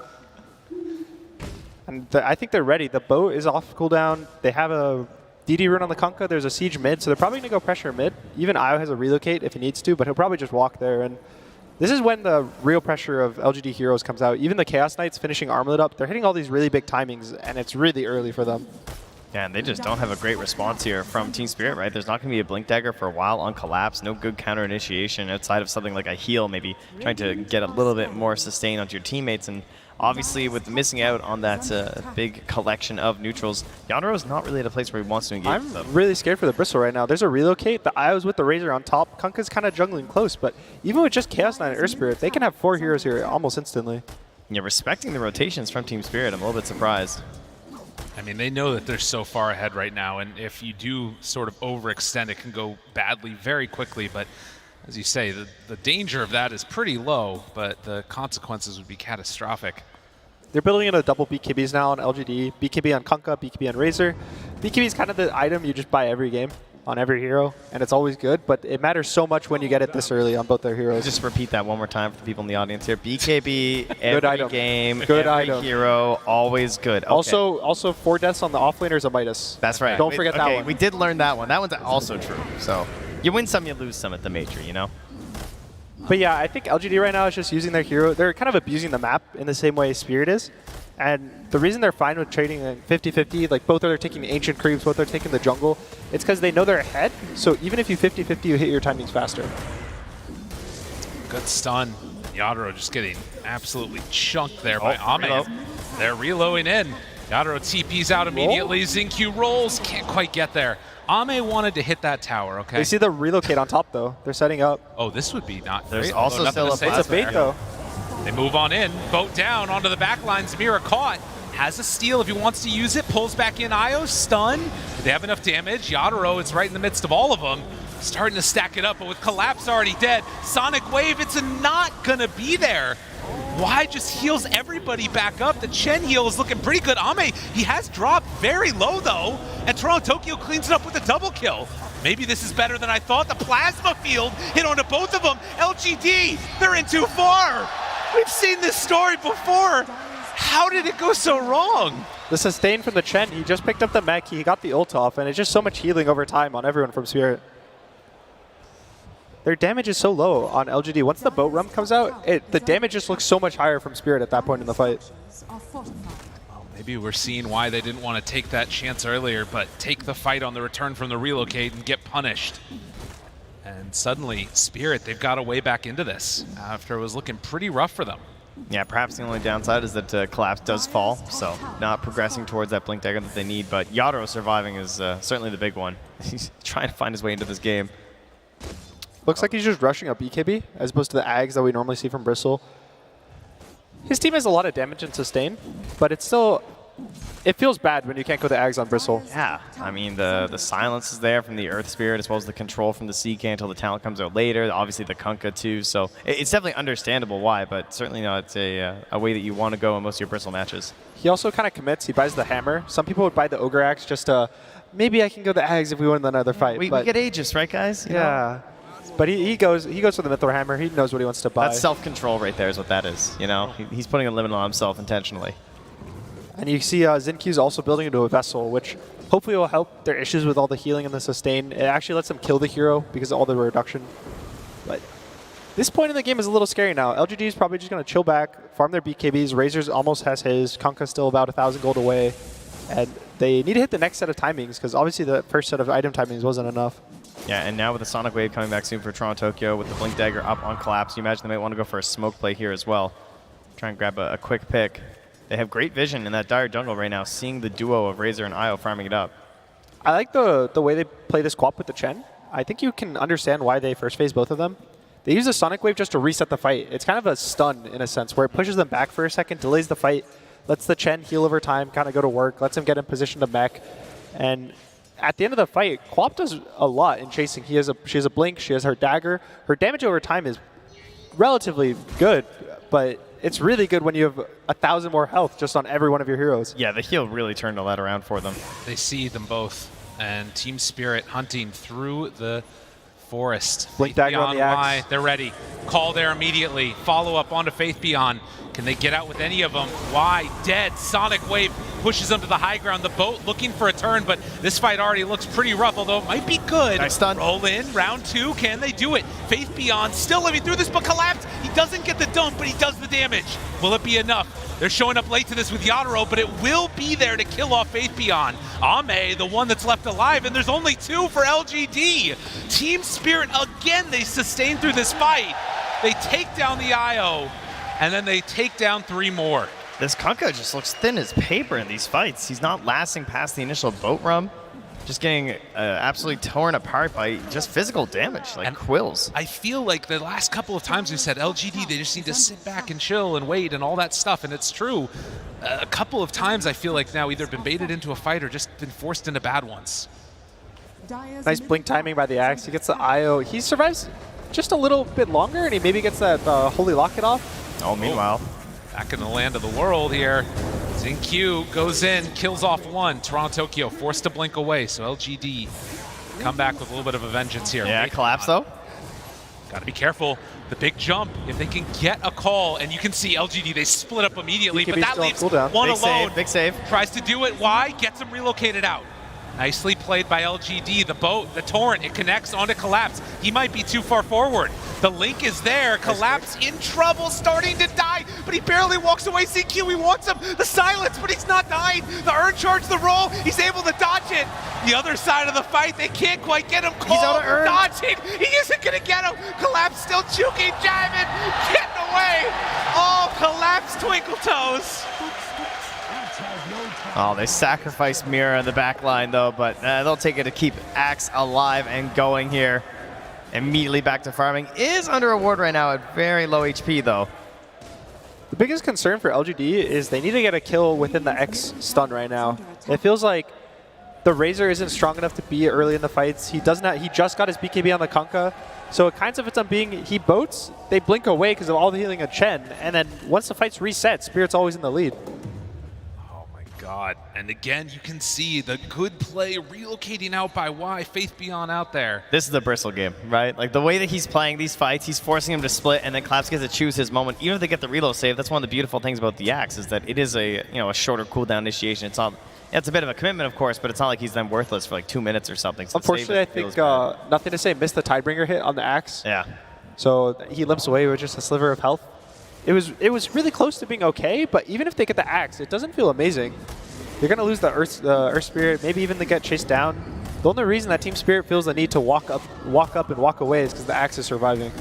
And I think they're ready. The boat is off cooldown. They have a DD rune on the Kunkka. There's a siege mid, so they're probably going to go pressure mid. Even Io has a relocate if he needs to, but he'll probably just walk there. And this is when the real pressure of LGD heroes comes out. Even the Chaos Knights finishing Armlet up, they're hitting all these really big timings, and it's really early for them. Yeah, and they just don't have a great response here from Team Spirit, right? There's not going to be a Blink Dagger for a while on Collapse. No good counter initiation outside of something like a heal, maybe trying to get a little bit more sustain onto your teammates. And obviously, with missing out on that big collection of neutrals, Yandoro's not really at a place where he wants to engage them. I'm really scared for the Bristle right now. There's a relocate. The Io's with the Razor on top. Kunkka's kind of jungling close, but even with just Chaos Knight and Earth Spirit, they can have 4 heroes here almost instantly. Yeah, respecting the rotations from Team Spirit, I'm a little bit surprised. I mean, they know that they're so far ahead right now, and if you do sort of overextend, it can go badly very quickly. But as you say, the danger of that is pretty low, but the consequences would be catastrophic. They're building in a double BKBs now on LGD. BKB on Kunkka, BKB on Razor. BKB is kind of the item you just buy every game on every hero, and it's always good, but it matters so much when you get it this early on both their heroes. Just repeat that one more time for the people in the audience here. BKB, every item. game, good every item. hero, always good. Okay. Also 4 deaths on the offlaners of Midas. That's right. Don't forget that one. We did learn that one. That one's also true. So you win some, you lose some at the Major, you know? But yeah, I think LGD right now is just using their hero. They're kind of abusing the map in the same way Spirit is. And the reason they're fine with trading 50-50, like both are taking the ancient creeps, both are taking the jungle, it's because they know they're ahead. So even if you 50-50, you hit your timings faster. Good stun. Yadro just getting absolutely chunked there by Ame. They're reloading in. Yadro TP's out immediately. Xingqiu rolls, can't quite get there. Ame wanted to hit that tower, okay? They see the relocate on top, though. They're setting up. Oh, this would be not There's great. also still a It's a bait, though. They move on in, boat down onto the back line. Zamira caught, has a steal if he wants to use it, pulls back in Io, stun. They have enough damage. Yadro is right in the midst of all of them. Starting to stack it up, but with Collapse already dead, Sonic Wave, it's not gonna be there. Why just heals everybody back up? The Chen heal is looking pretty good. Ame, he has dropped very low though, and Toronto Tokyo cleans it up with a double kill. Maybe this is better than I thought. The plasma field hit onto both of them. LGD, they're in too far. We've seen this story before. How did it go so wrong? The sustain from the Chen, he just picked up the mech, he got the ult off, and it's just so much healing over time on everyone from Spirit. Their damage is so low on LGD. Once the boat run comes out, the damage just looks so much higher from Spirit at that point in the fight. Well, maybe we're seeing why they didn't want to take that chance earlier, but take the fight on the return from the relocate and get punished. And suddenly, Spirit, they've got a way back into this after it was looking pretty rough for them. Yeah, perhaps the only downside is that Collapse does fall, so not progressing towards that Blink Dagger that they need, but Yadro surviving is certainly the big one. He's trying to find his way into this game. Looks like he's just rushing a BKB as opposed to the Ags that we normally see from Bristle. His team has a lot of damage and sustain, but it's still, it feels bad when you can't go the Ags on Bristle. Yeah, I mean, the silence is there from the Earth Spirit as well as the control from the CK until the talent comes out later. Obviously the Kunkka too, so it's definitely understandable why, but certainly not a way that you want to go in most of your Bristle matches. He also kind of commits. He buys the hammer. Some people would buy the Ogre Axe just to, maybe I can go the Ags if we win another fight. We get Aegis, right guys? You yeah. know? But he goes for the Mythor Hammer. He knows what he wants to buy. That's self-control right there is what that is, you know? He's putting a limit on himself intentionally. And you see Xinq's also building into a Vessel, which hopefully will help their issues with all the healing and the sustain. It actually lets them kill the hero because of all the reduction. But this point in the game is a little scary now. LGD is probably just going to chill back, farm their BKBs. Razor's almost has his. Kunkka's still about 1,000 gold away. And they need to hit the next set of timings because obviously the first set of item timings wasn't enough. Yeah, and now with the Sonic Wave coming back soon for Toronto Tokyo with the Blink Dagger up on Collapse, you imagine they might want to go for a smoke play here as well. Try and grab a quick pick. They have great vision in that dire jungle right now, seeing the duo of Razor and Io farming it up. I like the way they play this co-op with the Chen. I think you can understand why they first phase both of them. They use the Sonic Wave just to reset the fight. It's kind of a stun in a sense, where it pushes them back for a second, delays the fight, lets the Chen heal over time, kind of go to work, lets him get in position to mech. And at the end of the fight, Quap does a lot in chasing. She has a blink, she has her dagger. Her damage over time is relatively good, but it's really good when you have 1,000 more health just on every one of your heroes. Yeah, the heal really turned all that around for them. They see them both, and Team Spirit hunting through the forest. Blink Dagger on the axe. Y, they're ready. Call there immediately. Follow up onto Faith Beyond. Can they get out with any of them? Y dead. Sonic Wave pushes them to the high ground. The boat looking for a turn, but this fight already looks pretty rough, although it might be good. Nice stun. Roll in, round 2. Can they do it? Faith Beyond still living through this, but Collapse. He doesn't get the dump, but he does the damage. Will it be enough? They're showing up late to this with Yadro, but it will be there to kill off Faith Beyond. Ame, the one that's left alive, and there's only 2 for LGD. Team Spirit, again, they sustain through this fight. They take down the IO, and then they take down 3 more. This Kunkka just looks thin as paper in these fights. He's not lasting past the initial boat run. Just getting absolutely torn apart by just physical damage, like quills. I feel like the last couple of times we said LGD, they just need to sit back and chill and wait and all that stuff, and it's true. A couple of times I feel like now either been baited into a fight or just been forced into bad ones. Nice blink timing by the Axe. He gets the IO. He survives just a little bit longer, and he maybe gets that Holy Locket off. Oh, meanwhile. Back in the land of the world here. Xinq goes in, kills off 1. Toronto Tokyo forced to blink away, so LGD come back with a little bit of a vengeance here. Yeah, Collapse though. Got to be careful. The big jump, if they can get a call, and you can see LGD, they split up immediately, but that leaves 1 alone. Big save. Tries to do it. Why? Gets him relocated out. Nicely played by LGD. The boat, the torrent, it connects onto Collapse. He might be too far forward. The link is there. Collapse in trouble, starting to die, but he barely walks away. CQ, he wants him. The silence, but he's not dying. The Urn charge, the roll, he's able to dodge it. The other side of the fight, they can't quite get him. Cole He's out of Urn. dodging. He isn't going to get him. Collapse still juking, jiving, getting away. Oh, Collapse twinkle toes. Oh, they sacrificed Mira in the back line, though, but they'll take it to keep Axe alive and going here. Immediately back to farming. Is under a ward right now at very low HP, though. The biggest concern for LGD is they need to get a kill within the X stun right now. It feels like the Razor isn't strong enough to be early in the fights. He just got his BKB on the Kunkka. So it kind of ends up being, he boats, they blink away because of all the healing of Chen, and then once the fight's reset, Spirit's always in the lead. God, and again, you can see the good play relocating out by Y, Faith Beyond out there. This is the Bristle game, right? Like the way that he's playing these fights, he's forcing him to split, and then Collapse gets to choose his moment. Even if they get the reload save, that's one of the beautiful things about the Axe is that it is a shorter cooldown initiation. It's a bit of a commitment, of course, but it's not like he's then worthless for like 2 minutes or something. So unfortunately, I think nothing to say. Missed the Tidebringer hit on the Axe. Yeah. So he limps away with just a sliver of health. It was really close to being okay, but even if they get the Axe, it doesn't feel amazing. You're going to lose the Earth Spirit, maybe even they get chased down. The only reason that Team Spirit feels the need to walk up and walk away is because the Axe is surviving.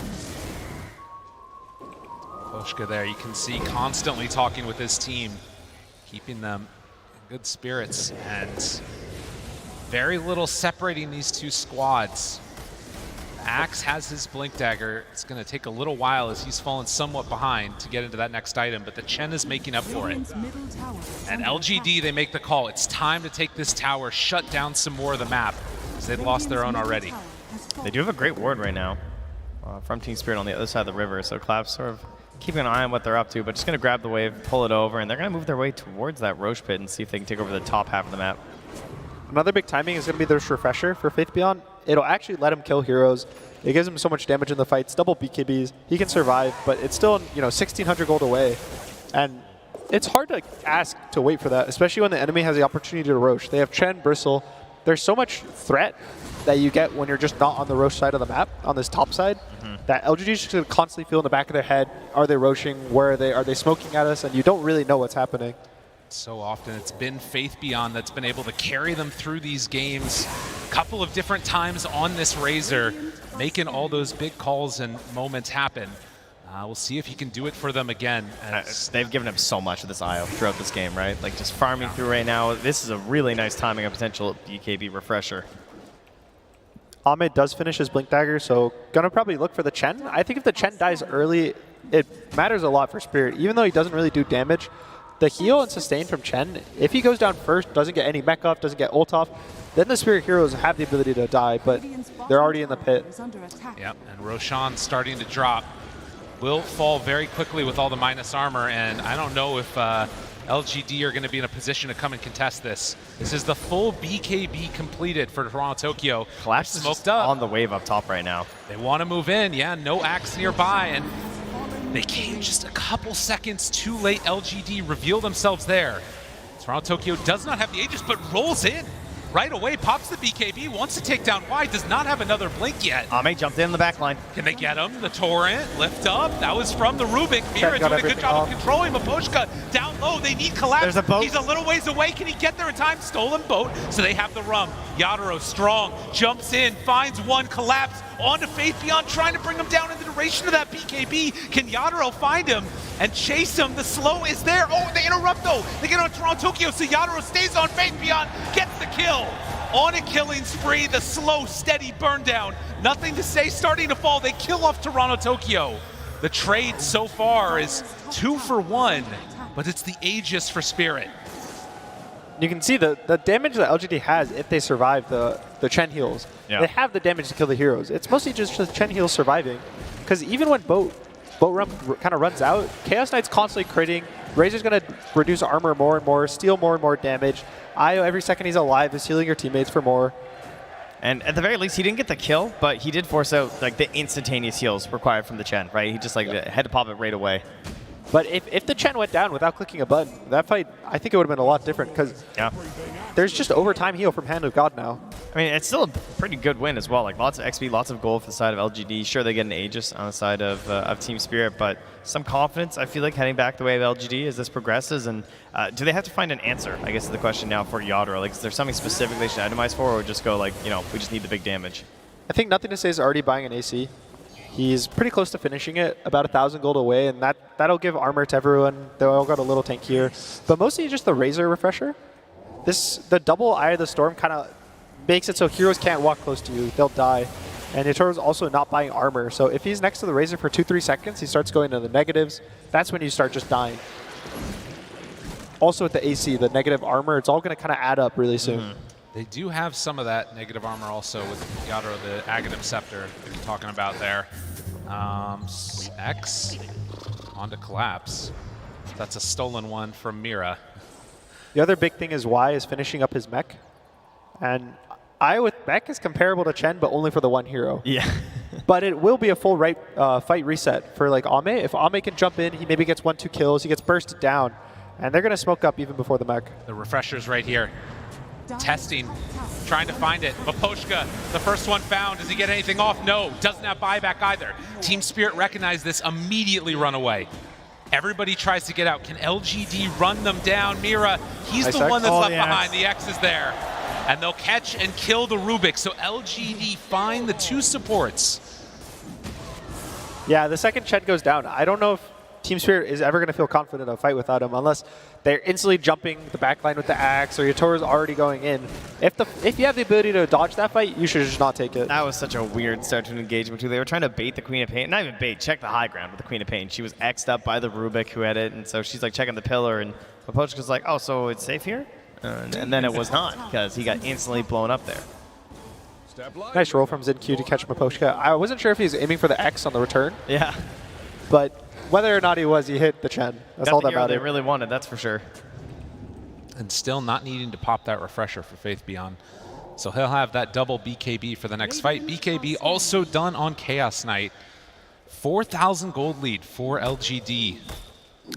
Poshka there, you can see constantly talking with his team, keeping them in good spirits, and very little separating these two squads. Axe has his Blink Dagger. It's going to take a little while as he's fallen somewhat behind to get into that next item, but the Chen is making up for it. And LGD, they make the call. It's time to take this tower, shut down some more of the map, because they'd lost their own already. They do have a great ward right now from Team Spirit on the other side of the river, so Collapse sort of keeping an eye on what they're up to, but just going to grab the wave, pull it over, and they're going to move their way towards that Roche pit and see if they can take over the top half of the map. Another big timing is going to be this Refresher for Faith Beyond. It'll actually let him kill heroes. It gives him so much damage in the fights, double BKBs. He can survive, but it's still, 1,600 gold away. And it's hard to ask to wait for that, especially when the enemy has the opportunity to Roche. They have Chen, Bristle. There's so much threat that you get when you're just not on the Roche side of the map, on this top side, that LGD is just going to constantly feel in the back of their head, are they Roching, where are they? Are they smoking at us? And you don't really know what's happening. So often it's been Faith Beyond that's been able to carry them through these games a couple of different times on this Razor, making all those big calls and moments happen. We'll see if he can do it for them again. They've given him so much of this IO throughout this game, right? Like just farming through right now. This is a really nice timing of potential BKB Refresher. Ahmed does finish his Blink Dagger, so gonna probably look for the Chen. I think if the Chen dies early, it matters a lot for Spirit. Even though he doesn't really do damage, the heal and sustain from Chen, if he goes down first, doesn't get any mech off, doesn't get ult off, then the Spirit heroes have the ability to die, but they're already in the pit. Yep, and Roshan starting to drop. Will fall very quickly with all the minus armor, and I don't know if LGD are going to be in a position to come and contest this. This is the full BKB completed for Toronto Tokyo. Collapse is smoked up on the wave up top right now. They want to move in, yeah, no Axe nearby, and they came just a couple seconds too late. LGD reveal themselves there. Toronto Tokyo does not have the Aegis, but rolls in right away, pops the BKB, wants to take down Y, does not have another blink yet. Ame jumped in the back line. Can they get him? The Torrent, lift up. That was from the Rubik. Mira doing a good job of controlling Maposhka down low. They need Collapse. There's a boat. He's a little ways away. Can he get there in time? Stolen boat. So they have the rum. Yadaro strong, jumps in, finds one, Collapse onto Faith Beyond, trying to bring him down in the duration of that BKB. Can Yadaro find him and chase him? The slow is there. Oh, they interrupt though. They get on Toronto Tokyo, so Yadaro stays on Faith Beyond, gets the kill. On a killing spree, the slow, steady burn down. Nothing to say, starting to fall. They kill off Toronto Tokyo. The trade so far is 2 for 1, but it's the Aegis for Spirit. You can see the damage that LGD has if they survive the Chen heals. Yeah. They have the damage to kill the heroes. It's mostly just the Chen heals surviving, because even when Boat Rum kind of runs out, Chaos Knight's constantly critting. Razor's going to reduce armor more and more, steal more and more damage. Io, every second he's alive, is healing your teammates for more. And at the very least, he didn't get the kill, but he did force out like the instantaneous heals required from the Chen, right? He just had to pop it right away. But if the Chen went down without clicking a button, that fight, I think it would have been a lot different, because there's just overtime heal from Hand of God now. I mean, it's still a pretty good win as well. Like lots of XP, lots of gold for the side of LGD. Sure, they get an Aegis on the side of Team Spirit, but some confidence, I feel like, heading back the way of LGD as this progresses. And do they have to find an answer, I guess is the question now for Yadro? Like, is there something specific they should itemize for, or just go like, we just need the big damage? I think Nothing to Say is already buying an AC. He's pretty close to finishing it, about 1,000 gold away, and that'll give armor to everyone. They all got a little tank here. But mostly just the Razor Refresher. The double Eye of the Storm kind of makes it so heroes can't walk close to you. They'll die. And Yatoro's also not buying armor. So if he's next to the Razor for 2-3 seconds, he starts going to the negatives. That's when you start just dying. Also with the AC, the negative armor, it's all going to kind of add up really soon. They do have some of that negative armor also with Yadro, the Aghanim Scepter that you're talking about there. X onto Collapse. That's a stolen one from Mira. The other big thing is Y is finishing up his mech. And I with mech is comparable to Chen, but only for the one hero. Yeah. But it will be a full fight reset for like Ame. If Ame can jump in, he maybe gets 1-2 kills, he gets bursted down. And they're going to smoke up even before the mech. The Refresher's right here. Testing, trying to find it. Maposhka, the first one found. Does he get anything off? No, doesn't have buyback either. Team Spirit recognized this, immediately run away. Everybody tries to get out. Can LGD run them down? Mira, he's the one that's left behind. The X is there. And they'll catch and kill the Rubik. So LGD find the 2 supports. Yeah, the second Chen goes down. I don't know if Team Spirit is ever going to feel confident in a fight without him unless they're instantly jumping the backline with the axe or your Toro's already going in. If you have the ability to dodge that fight, you should just not take it. That was such a weird start to an engagement too. They were trying to bait the Queen of Pain. Not even bait, check the high ground with the Queen of Pain. She was X'd up by the Rubik who had it, and so she's like checking the pillar, and Mapochka's like, oh, so it's safe here? And then it was not, because he got instantly blown up there. Nice roll from ZinQ to catch Mapochka. I wasn't sure if he was aiming for the X on the return. Yeah. But whether or not he was, he hit the Chen. That's all that hero mattered. they really wanted, that's for sure. And still not needing to pop that refresher for Faith Beyond. So he'll have that double BKB for the next fight. BKB also done on Chaos Knight. 4,000 gold lead for LGD.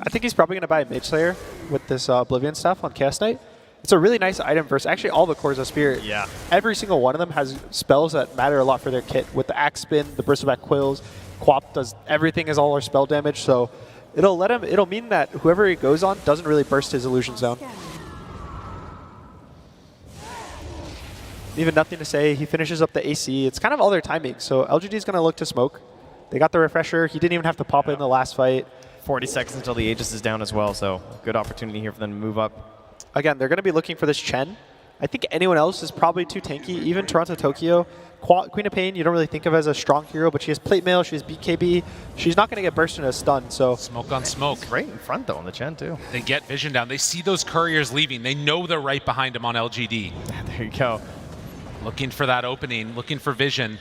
I think he's probably going to buy a Mage Slayer with this Oblivion stuff on Chaos Knight. It's a really nice item versus actually all the cores of Spirit. Yeah. Every single one of them has spells that matter a lot for their kit. With the Axe Spin, the Bristleback Quills, Quap does everything as all our spell damage, so it'll mean that whoever he goes on doesn't really burst his illusions down. Even nothing to say. He finishes up the AC. It's kind of all their timing. So LGD is going to look to smoke. They got the refresher. He didn't even have to pop it in the last fight. 40 seconds until the Aegis is down as well, so good opportunity here for them to move up. Again, they're going to be looking for this Chen. I think anyone else is probably too tanky. Even Toronto Tokyo. Queen of Pain, you don't really think of as a strong hero, but she has Plate Mail, she has BKB. She's not going to get burst into a stun, so... Smoke on smoke. Right in front, though, on the Chen, too. They get vision down. They see those couriers leaving. They know they're right behind them on LGD. There you go. Looking for that opening, looking for vision.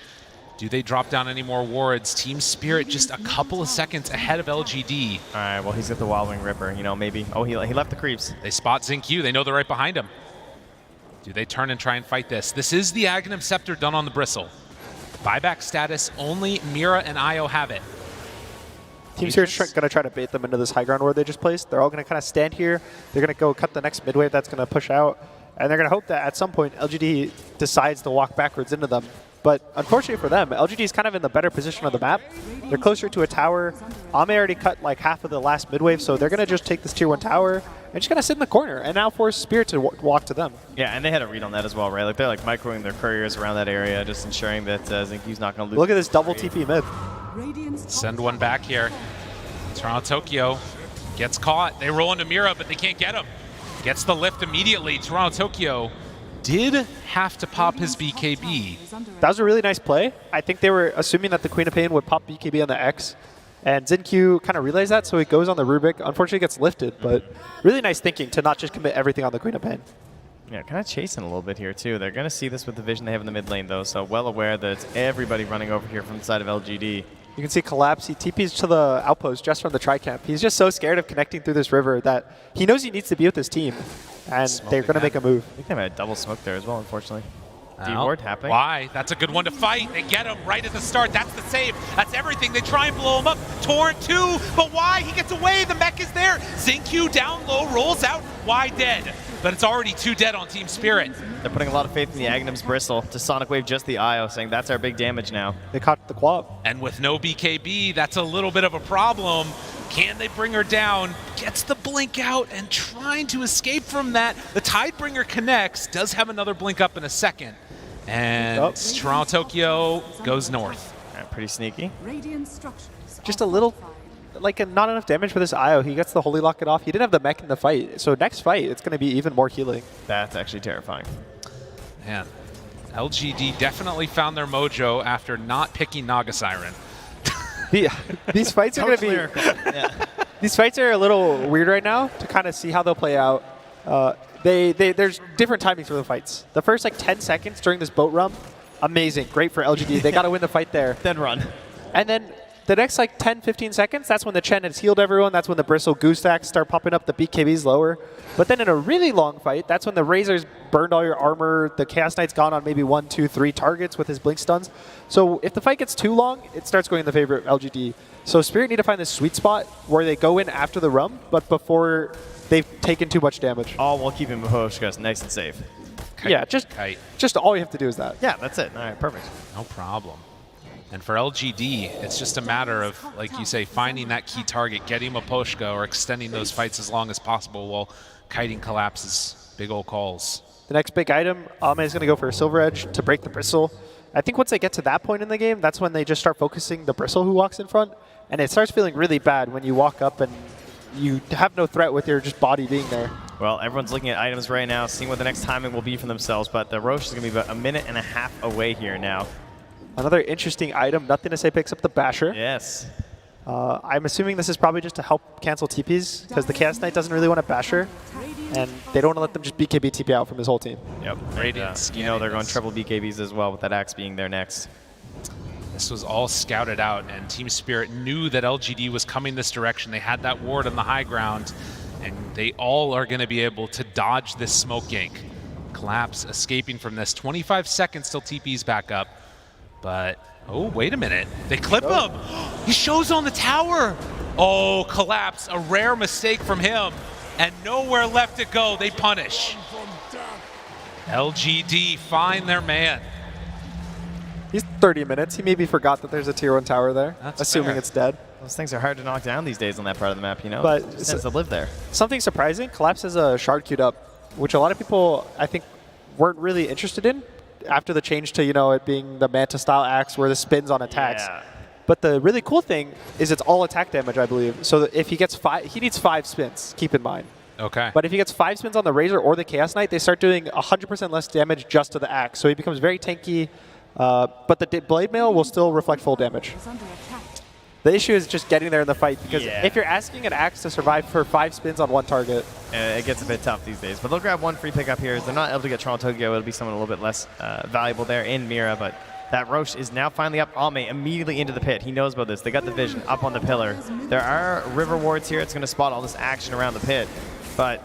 Do they drop down any more wards? Team Spirit just a couple of seconds ahead of LGD. All right, well, he's got the Wild Wing Ripper, you know, maybe. Oh, he left the creeps. They spot ZinQ. They know they're right behind him. Do they turn and try and fight this? This is the Aghanim Scepter done on the Bristle. Buyback status, only Mira and Io have it. Team Spirit's going to try to bait them into this high ground ward they just placed. They're all going to kind of stand here. They're going to go cut the next mid wave that's going to push out. And they're going to hope that at some point LGD decides to walk backwards into them. But unfortunately for them, LGD is kind of in the better position on the map. They're closer to a tower. Ame already cut like half of the last mid wave, so they're going to just take this tier 1 tower and just going to sit in the corner and now force Spirit to walk to them. Yeah, and they had a read on that as well, right? Like they're like microing their couriers around that area, just ensuring that ZinQ's not going to lose. Look at this double TP mid. Send one back here. Toronto Tokyo gets caught. They roll into Mira, but they can't get him. Gets the lift immediately. Toronto Tokyo did have to pop his BKB. That was a really nice play. I think they were assuming that the Queen of Pain would pop BKB on the X. And ZinQ kind of relays that, so he goes on the Rubik. Unfortunately, gets lifted, but really nice thinking to not just commit everything on the Queen of Pain. Yeah, kind of chasing a little bit here, too. They're going to see this with the vision they have in the mid lane, though, so well aware that it's everybody running over here from the side of LGD. You can see Collapse. He TPs to the outpost just from the tri-camp. He's just so scared of connecting through this river that he knows he needs to be with his team, and they're going to make a move. I think they might have double smoke there as well, unfortunately. D-ward happening. Why? That's a good one to fight. They get him right at the start. That's the save. That's everything. They try and blow him up. Torn too, but why? He gets away. The mech is there. ZinQ down low, rolls out. Why dead? But it's already 2 dead on Team Spirit. They're putting a lot of faith in the Aghanim's Bristle to Sonic Wave just the Io, saying that's our big damage now. They caught the Quap. And with no BKB, that's a little bit of a problem. Can they bring her down? Gets the blink out and trying to escape from that. The Tidebringer connects, does have another blink up in a second. And Toronto Tokyo goes north. Pretty sneaky. Just a little, like not enough damage for this Io. He gets the Holy Locket off. He didn't have the mech in the fight. So next fight, it's going to be even more healing. That's actually terrifying. Man, LGD definitely found their mojo after not picking Naga Siren. These fights are going to be... These fights are a little weird right now to kind of see how they'll play out. There's different timings for the fights. The first like 10 seconds during this boat run, amazing, great for LGD. They got to win the fight there. Then run. And then the next like 10, 15 seconds, that's when the Chen has healed everyone. That's when the Bristle Goose Stacks start popping up, the BKB's lower. But then in a really long fight, that's when the Razors burned all your armor. The Chaos Knight's gone on maybe 1, 2, 3 targets with his blink stuns. So if the fight gets too long, it starts going in the favor of LGD. So Spirit need to find this sweet spot where they go in after the rum, but before they've taken too much damage. All while keeping Mahoshkas nice and safe. Yeah, just all you have to do is that. Yeah, that's it. All right, perfect. No problem. And for LGD, it's just a matter of, like you say, finding that key target, getting Maposhka, or extending those fights as long as possible while kiting collapses. Big old calls. The next big item, Ame is going to go for a Silver Edge to break the Bristle. I think once they get to that point in the game, that's when they just start focusing the Bristle who walks in front. And it starts feeling really bad when you walk up and you have no threat with your just body being there. Well, everyone's looking at items right now, seeing what the next timing will be for themselves, but the Roche is going to be about 1.5 minutes away here now. Another interesting item, Nothing to Say picks up the Basher. Yes. I'm assuming this is probably just to help cancel TPs, because the Chaos Knight doesn't really want a Basher, and they don't want to let them just BKB TP out from his whole team. Yep. Radiant. You know they're going triple BKBs as well, with that Axe being there next. This was all scouted out, and Team Spirit knew that LGD was coming this direction. They had that ward on the high ground, and they all are going to be able to dodge this smoke gank. Collapse escaping from this. 25 seconds till TP's back up. But, oh, wait a minute. They clip him. He shows on the tower. Oh, Collapse, a rare mistake from him. And nowhere left to go. They punish. LGD find their man. He's 30 minutes. He maybe forgot that there's a tier 1 tower there, assuming fair. it's dead. Those things are hard to knock down these days on that part of the map, you know? But it just tends to live there. Something surprising, Collapse has a shard queued up, which a lot of people, I think, weren't really interested in after the change to, it being the Manta-style axe where the spins on attacks. Yeah. But the really cool thing is it's all attack damage, I believe. So that if he gets 5, he needs 5 spins, keep in mind. Okay. But if he gets 5 spins on the Razor or the Chaos Knight, they start doing 100% less damage just to the axe. So he becomes very tanky. But the Blade Mail will still reflect full damage. The issue is just getting there in the fight, because if you're asking an axe to survive for 5 spins on one target, it gets a bit tough these days. But they'll grab one free pickup here. As they're not able to get Toronto Tokyo, it'll be someone a little bit less valuable there in Mira. But that Roche is now finally up. Ame immediately into the pit. He knows about this. They got the vision up on the pillar. There are river wards here. It's going to spot all this action around the pit. But,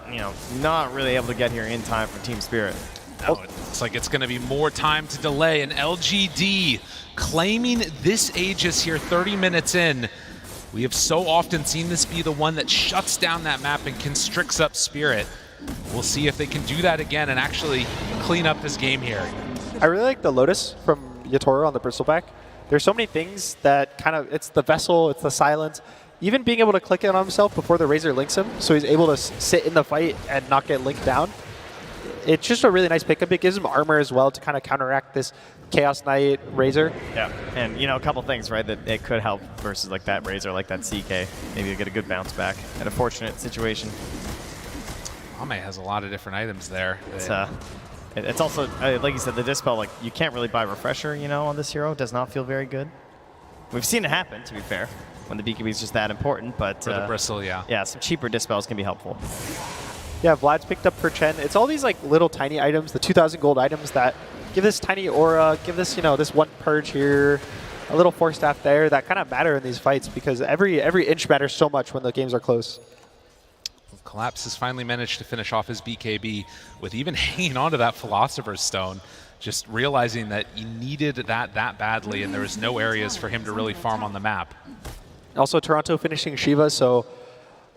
not really able to get here in time for Team Spirit. No, it looks like it's going to be more time to delay. And LGD claiming this Aegis here 30 minutes in. We have so often seen this be the one that shuts down that map and constricts up Spirit. We'll see if they can do that again and actually clean up this game here. I really like the Lotus from Yatoro on the Bristleback. There's so many things that it's the vessel, it's the silence. Even being able to click in on himself before the Razor links him, so he's able to sit in the fight and not get linked down. It's just a really nice pickup. It gives him armor as well to kind of counteract this Chaos Knight Razor. Yeah, and a couple things, right, that it could help versus like that Razor, like that CK. Maybe you get a good bounce back at a fortunate situation. Ame has a lot of different items there. It's also, like you said, the Dispel, like you can't really buy Refresher, on this hero. It does not feel very good. We've seen it happen, to be fair, when the BKB is just that important, but... For the Bristle, yeah. Yeah, some cheaper Dispels can be helpful. Yeah, Vlad's picked up for Chen. It's all these little tiny items, the 2,000 gold items that give this tiny aura, give this, this one purge here, a little force staff there, that kind of matter in these fights, because every inch matters so much when the games are close. Collapse has finally managed to finish off his BKB with even hanging on to that Philosopher's Stone, just realizing that he needed that badly, and there was no areas for him to really farm on the map. Also, Toronto finishing Shiva, so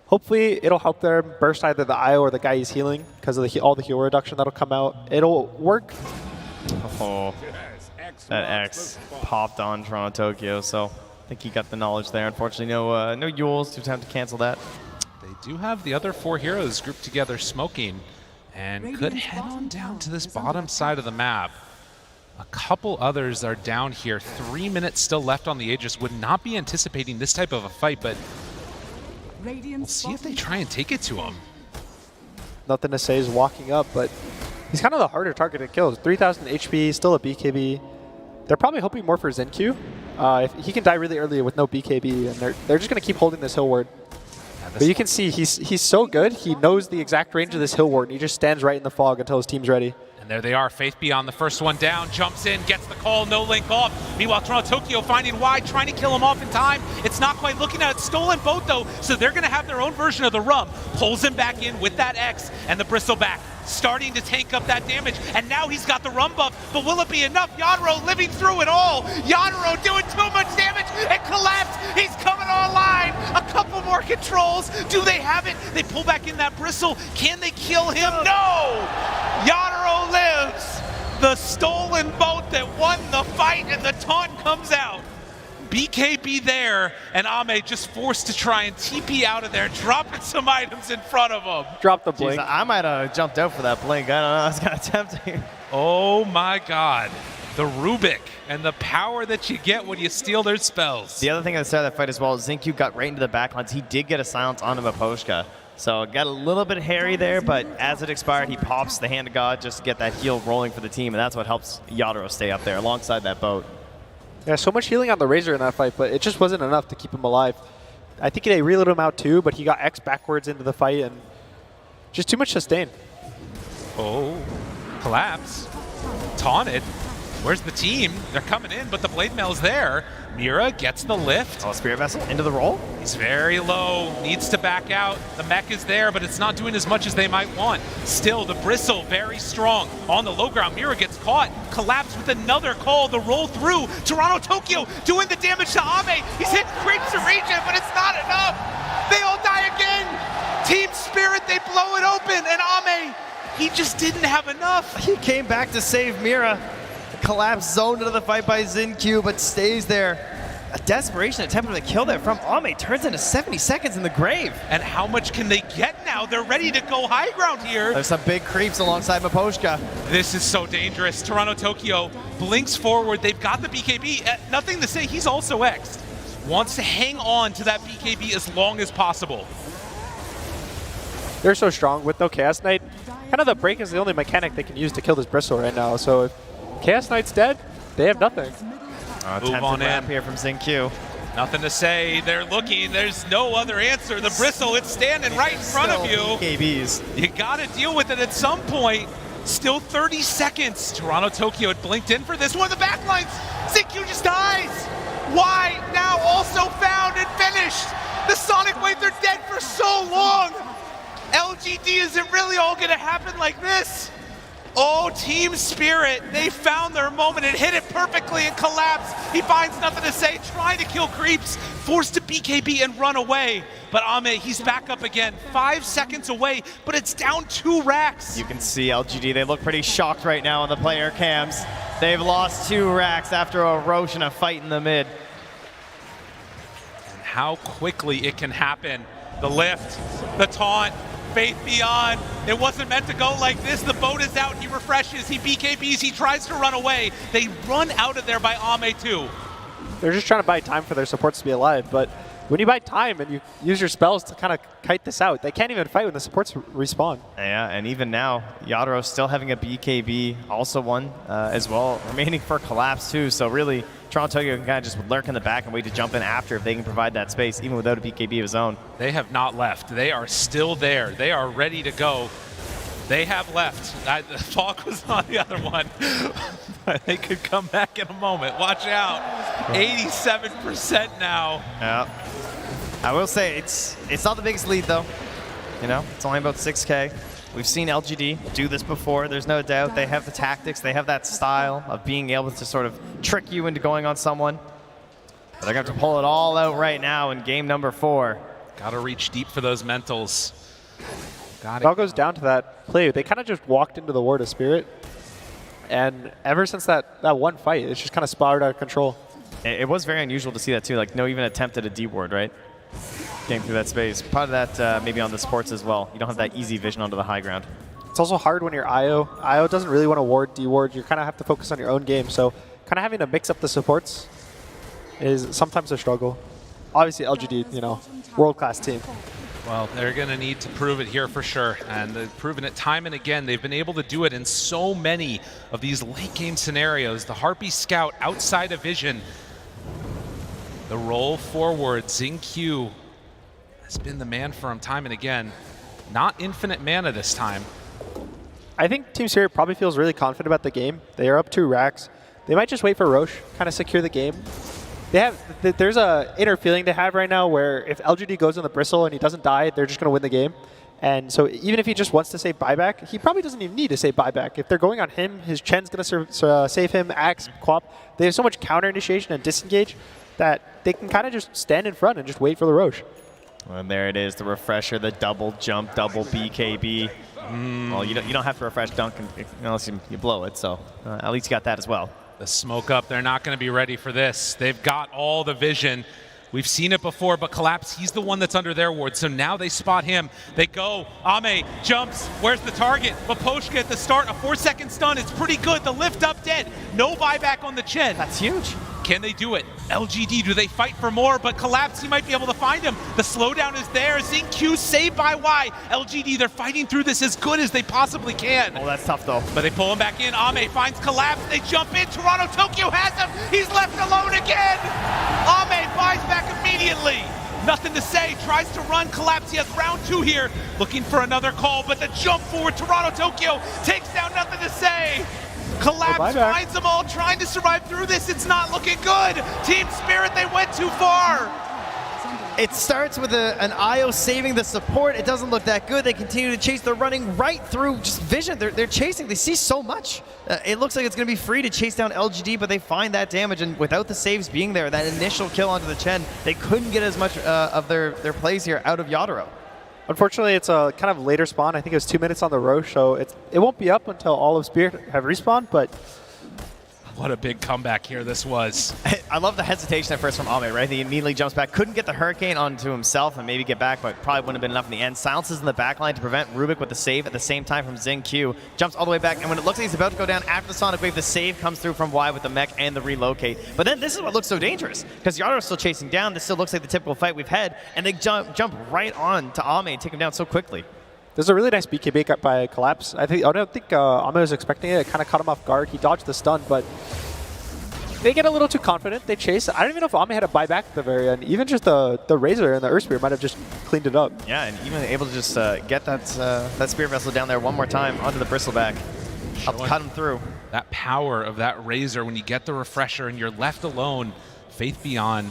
hopefully it'll help them burst either the IO or the guy he's healing because of all the heal reduction that'll come out. It'll work. Oh, that X popped on Toronto Tokyo, so I think he got the knowledge there. Unfortunately, no Yules to attempt to cancel that. They do have the other 4 heroes grouped together smoking and could head on down to this bottom side of the map. A couple others are down here. 3 minutes still left on the Aegis. Would not be anticipating this type of a fight, but we'll see if they try and take it to him. Nothing to say is walking up, but he's kind of the harder target to kill. 3,000 HP, still a BKB. They're probably hoping more for ZenQ. If he can die really early with no BKB, and they're just going to keep holding this hill ward. But you can see he's so good. He knows the exact range of this hill ward, and he just stands right in the fog until his team's ready. And there they are, Faith Beyond, the first one down, jumps in, gets the call, no link off. Meanwhile, Toronto Tokyo finding wide, trying to kill him off in time. It's not quite looking at it, stolen boat though, so they're gonna have their own version of the rum. Pulls him back in with that X and the Bristleback, starting to tank up that damage. And now he's got the rum buff, but will it be enough? Yanro living through it all. Yanro doing too much damage and Collapse. He's coming online. A couple more controls. Do they have it? They pull back in that Bristle. Can they kill him? No! Yanro lives. The stolen boat that won the fight, and the taunt comes out. BKB there, and Ame just forced to try and TP out of there, dropping some items in front of him. Drop the blink. Jeez, I might have jumped out for that blink. I don't know. I was kind of tempting. Oh my God. the Rubik and the power that you get when you steal their spells. The other thing at the start of that fight as well, Zincu got right into the backlines. He did get a silence on Miposhka. So it got a little bit hairy there, but as it expired, he pops the Hand of God just to get that heal rolling for the team, and that's what helps Yadro stay up there alongside that boat. Yeah, so much healing on the Razor in that fight, but it just wasn't enough to keep him alive. I think they reeled him out too, but he got X backwards into the fight, and just too much sustain. Oh, collapse. Taunted. Where's the team? They're coming in, but the Blade Mail's there. Mira gets the lift. Oh, Spirit Vessel into the roll. He's very low, needs to back out. The mech is there, but it's not doing as much as they might want. Still, the Bristle very strong. On the low ground, Mira gets caught. Collapse with another call, the roll through. Toronto Tokyo doing the damage to Ame. He's hitting creeps to region, but it's not enough. They all die again. Team Spirit, they blow it open, and Ame, he just didn't have enough. He came back to save Mira. Collapse zoned into the fight by Zincu, but stays there. A desperation attempt to kill there from Ame turns into 70 seconds in the grave. And how much can they get now? They're ready to go high ground here. There's some big creeps alongside Miposhka. This is so dangerous. Toronto Tokyo blinks forward. They've got the BKB. Nothing to say. He's also X'd. Wants to hang on to that BKB as long as possible. They're so strong with no Chaos Knight. Kind of the break is the only mechanic they can use to kill this Bristle right now. So if Chaos Knight's dead, they have nothing. Move on in here from Zincu. Nothing to say. They're looking. There's no other answer. The Bristle, it's standing right in front of you. BKBs. You got to deal with it at some point. Still 30 seconds. Toronto Tokyo had blinked in for this one of the backlines. Zincu just dies. Why? Now also found and finished. The Sonic Wave, they're dead for so long. LGD isn't really all going to happen like this. Oh, Team Spirit, they found their moment and hit it perfectly and collapsed. He finds nothing to say, trying to kill creeps, forced to BKB and run away. But Ame, he's back up again, 5 seconds away, but it's down 2 racks. You can see LGD, they look pretty shocked right now on the player cams. They've lost 2 racks after a Roche and a fight in the mid. And how quickly it can happen. The lift, the taunt, Faith Beyond. It wasn't meant to go like this. The boat is out. He refreshes. He BKBs. He tries to run away. They run out of there by Ame too. They're just trying to buy time for their supports to be alive. But when you buy time and you use your spells to kind of kite this out, they can't even fight when the supports respawn. Yeah, and even now, Yadro still having a BKB, also one as well, remaining for Collapse too. So really, Toronto Tokyo can kind of just lurk in the back and wait to jump in after if they can provide that space, even without a BKB of his own. They have not left. They are still there. They are ready to go. They have left. The Fog was on the other one. They could come back in a moment. Watch out. 87% now. Yeah. I will say, it's not the biggest lead, though. You know, it's only about 6K. We've seen LGD do this before. There's no doubt they have the tactics. They have that style of being able to sort of trick you into going on someone. But they're going to have to pull it all out right now in game number 4. Got to reach deep for those mentals. It all goes down to that play. They kind of just walked into the Ward of Spirit. And ever since that one fight, it's just kind of spiraled out of control. It was very unusual to see that, too. Like, no even attempt at a D-ward, right? Getting through that space. Part of that maybe on the supports as well. You don't have that easy vision onto the high ground. It's also hard when you're IO. IO doesn't really want to ward, D-ward. You kind of have to focus on your own game. So kind of having to mix up the supports is sometimes a struggle. Obviously, LGD, you know, world-class team. Well, they're going to need to prove it here for sure, and they've proven it time and again. They've been able to do it in so many of these late-game scenarios. The Harpy Scout outside of vision. The roll forward, Zincu has been the man for him time and again. Not infinite mana this time. I think Team Spirit probably feels really confident about the game. They are up 2 racks. They might just wait for Roche, kind of secure the game. There's a inner feeling they have right now where if LGD goes on the Bristle and he doesn't die, they're just going to win the game. And so even if he just wants to say buyback, he probably doesn't even need to say buyback. If they're going on him, his Chen's going to save him, Axe, Quap. They have so much counter initiation and disengage that they can kind of just stand in front and just wait for the Roche. And there it is, the refresher, the double jump, double BKB. Well, you don't have to refresh dunk unless you blow it, so at least you got that as well. The smoke up, they're not going to be ready for this. They've got all the vision. We've seen it before, but Collapse, he's the one that's under their ward, so now they spot him. They go, Ame jumps, where's the target? Maposhka at the start, a 4-second stun, it's pretty good. The lift up dead, no buyback on the Chen. That's huge. Can they do it? LGD, do they fight for more? But Collapse, he might be able to find him. The slowdown is there. Xingqiu saved by Y. LGD, they're fighting through this as good as they possibly can. Oh, that's tough though. But they pull him back in. Ame finds Collapse. They jump in. Toronto Tokyo has him. He's left alone again. Ame buys back immediately. Nothing to say. Tries to run. Collapse. He has round 2 here. Looking for another call, but the jump forward. Toronto Tokyo takes down. Nothing to say. Collapse finds them all, trying to survive through this. It's not looking good. Team Spirit, they went too far. It starts with an IO saving the support. It doesn't look that good. They continue to chase. They're running right through just vision. They're chasing. They see so much. It looks like it's going to be free to chase down LGD, but they find that damage, and without the saves being there, that initial kill onto the Chen, they couldn't get as much of their plays here out of Yadaro. Unfortunately, it's a kind of later spawn. I think it was 2 minutes on the Roche, so it won't be up until all of Spirit have respawned, but... What a big comeback here this was. I love the hesitation at first from Ame, right? He immediately jumps back. Couldn't get the Hurricane onto himself and maybe get back, but probably wouldn't have been enough in the end. Silences in the backline to prevent Rubik with the save at the same time from Xingqiu. Jumps all the way back, and when it looks like he's about to go down after the Sonic Wave, the save comes through from Y with the mech and the relocate. But then this is what looks so dangerous, because Yadaro's still chasing down. This still looks like the typical fight we've had, and they jump right on to Ame and take him down so quickly. There's a really nice BKB cut by Collapse. I don't think Ame was expecting it. It kind of caught him off guard. He dodged the stun, but they get a little too confident. They chase. I don't even know if Ame had a buyback at the very end. Even just the Razor and the Earth Spear might have just cleaned it up. Yeah, and even able to just get that Spear Vessel down there one more time onto the Bristleback. Help cut him through. That power of that Razor when you get the refresher and you're left alone. Faith Beyond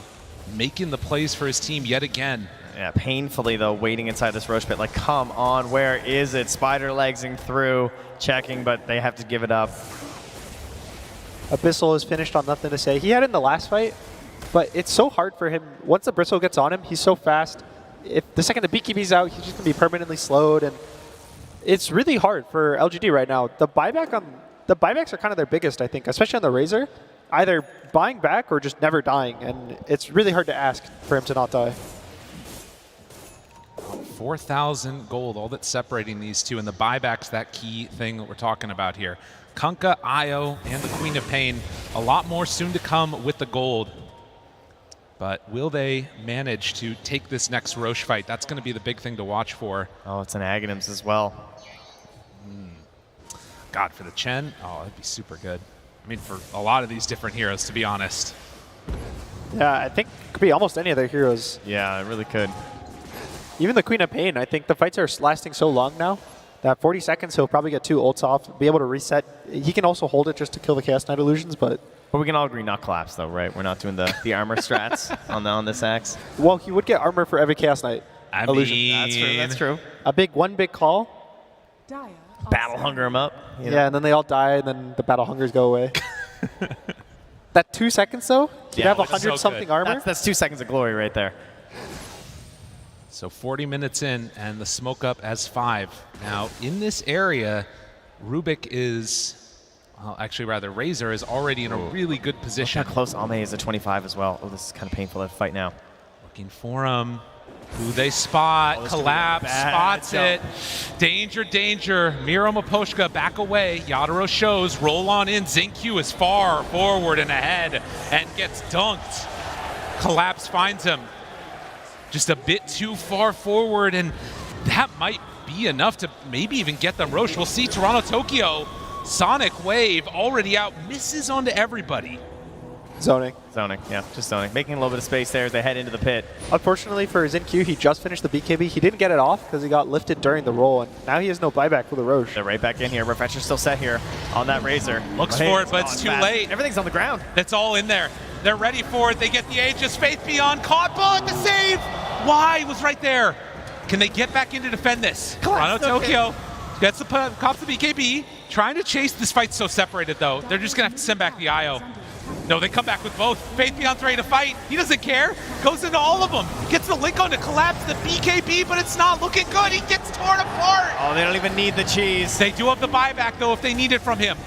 making the plays for his team yet again. Yeah, painfully though, waiting inside this Roche pit. Like, come on, where is it? Spider legsing through, checking, but they have to give it up. Abyssal is finished on nothing to say. He had it in the last fight, but it's so hard for him. Once the Bristle gets on him, he's so fast. If the second the BKB's out, he's just going to be permanently slowed, and it's really hard for LGD right now. The buybacks are kind of their biggest, I think, especially on the Razor. Either buying back or just never dying, and it's really hard to ask for him to not die. 4,000 gold, all that's separating these two, and the buyback's that key thing that we're talking about here. Kunkka, Io, and the Queen of Pain, a lot more soon to come with the gold. But will they manage to take this next Roche fight? That's going to be the big thing to watch for. Oh, it's an Aghanims as well. God, for the Chen, oh, that'd be super good. I mean, for a lot of these different heroes, to be honest. Yeah, I think it could be almost any other heroes. Yeah, it really could. Even the Queen of Pain, I think the fights are lasting so long now that 40 seconds, he'll probably get 2 ults off, be able to reset. He can also hold it just to kill the Chaos Knight illusions, but we can all agree not Collapse, though, right? We're not doing the armor strats on this axe. Well, he would get armor for every Chaos Knight illusion. That's true. That's true. One big call. Battle hunger him up. You know? Yeah, and then they all die, and then the battle hungers go away. That 2 seconds, though, you have 100-something armor. That's 2 seconds of glory right there. So 40 minutes in, and the smoke up as 5. Now, in this area, Rubik is, well, actually rather, Razor is already in a really good position. Look how close Ame is at 25 as well. Oh, this is kind of painful to fight now. Looking for him. Who they spot, Collapse, spots it. Danger, danger. Miro Maposhka back away. Yadaro shows, roll on in. Xingqiu is far forward and ahead and gets dunked. Collapse finds him. Just a bit too far forward, and that might be enough to maybe even get them Roche. We'll see. Toronto Tokyo, Sonic Wave already out, misses onto everybody. Zoning. Zoning, yeah, just zoning. Making a little bit of space there as they head into the pit. Unfortunately for Xingqiu, he just finished the BKB. He didn't get it off because he got lifted during the roll, and now he has no buyback for the Roche. They're right back in here. Refresher's still set here on that Razor. Looks for it, but it's too late. Everything's on the ground. That's all in there. They're ready for it. They get the Aegis. Faith Beyond caught. Bullet the save. Y was right there. Can they get back in to defend this? Toronto Tokyo gets the cops the BKB. Trying to chase. This fight's so separated, though. They're just going to have to send back the IO. No, they come back with both. Faith Beyond's ready to fight. He doesn't care. Goes into all of them. Gets the link on to Collapse the BKB, but it's not looking good. He gets torn apart. Oh, they don't even need the cheese. They do have the buyback, though, if they need it from him.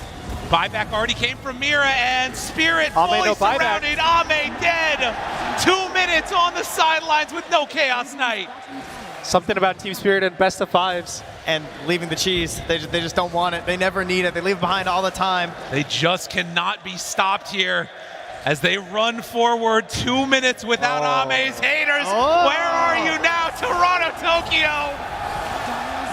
Buyback already came from Mira, and Spirit Ame fully no buyback. surrounded. Ame dead. 2 minutes on the sidelines with no Chaos Knight. Something about Team Spirit and best of fives. And leaving the cheese. They just don't want it. They never need it. They leave behind all the time. They just cannot be stopped here as they run forward. 2 minutes without Ame's haters. Where are you now? Toronto, Tokyo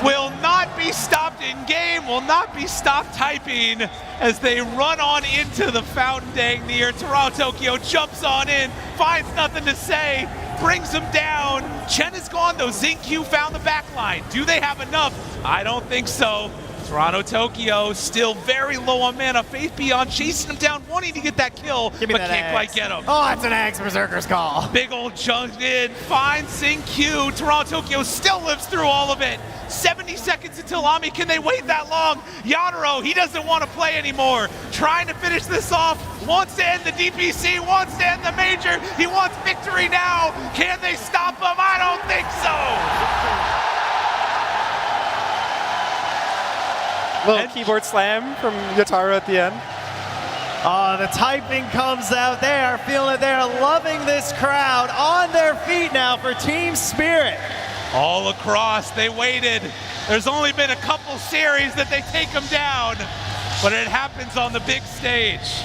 will not be stopped in game, will not be stopped typing as they run on into the Fountain Dang near. Toronto, Tokyo jumps on in, finds nothing to say, brings him down. Chen is gone though. Xingqiu found the back line. Do they have enough? I don't think so. Toronto, Tokyo still very low on mana. Faith Beyond chasing him down, wanting to get that kill, but can't quite get him. Oh, that's an Axe Berserker's call. Big old junk in, finds Xingqiu. Toronto, Tokyo still lives through all of it. 70 seconds until Ami. Can they wait that long? Yadaro, he doesn't want to play anymore. Trying to finish this off. Wants to end the DPC, wants to end the major. He wants victory now. Can they stop him? I don't think so. Little keyboard slam from Yotaro at the end. Oh, the typing comes out. They are feeling it. They are loving this crowd. On their feet now for Team Spirit. All across, they waited. There's only been a couple series that they take them down, but it happens on the big stage.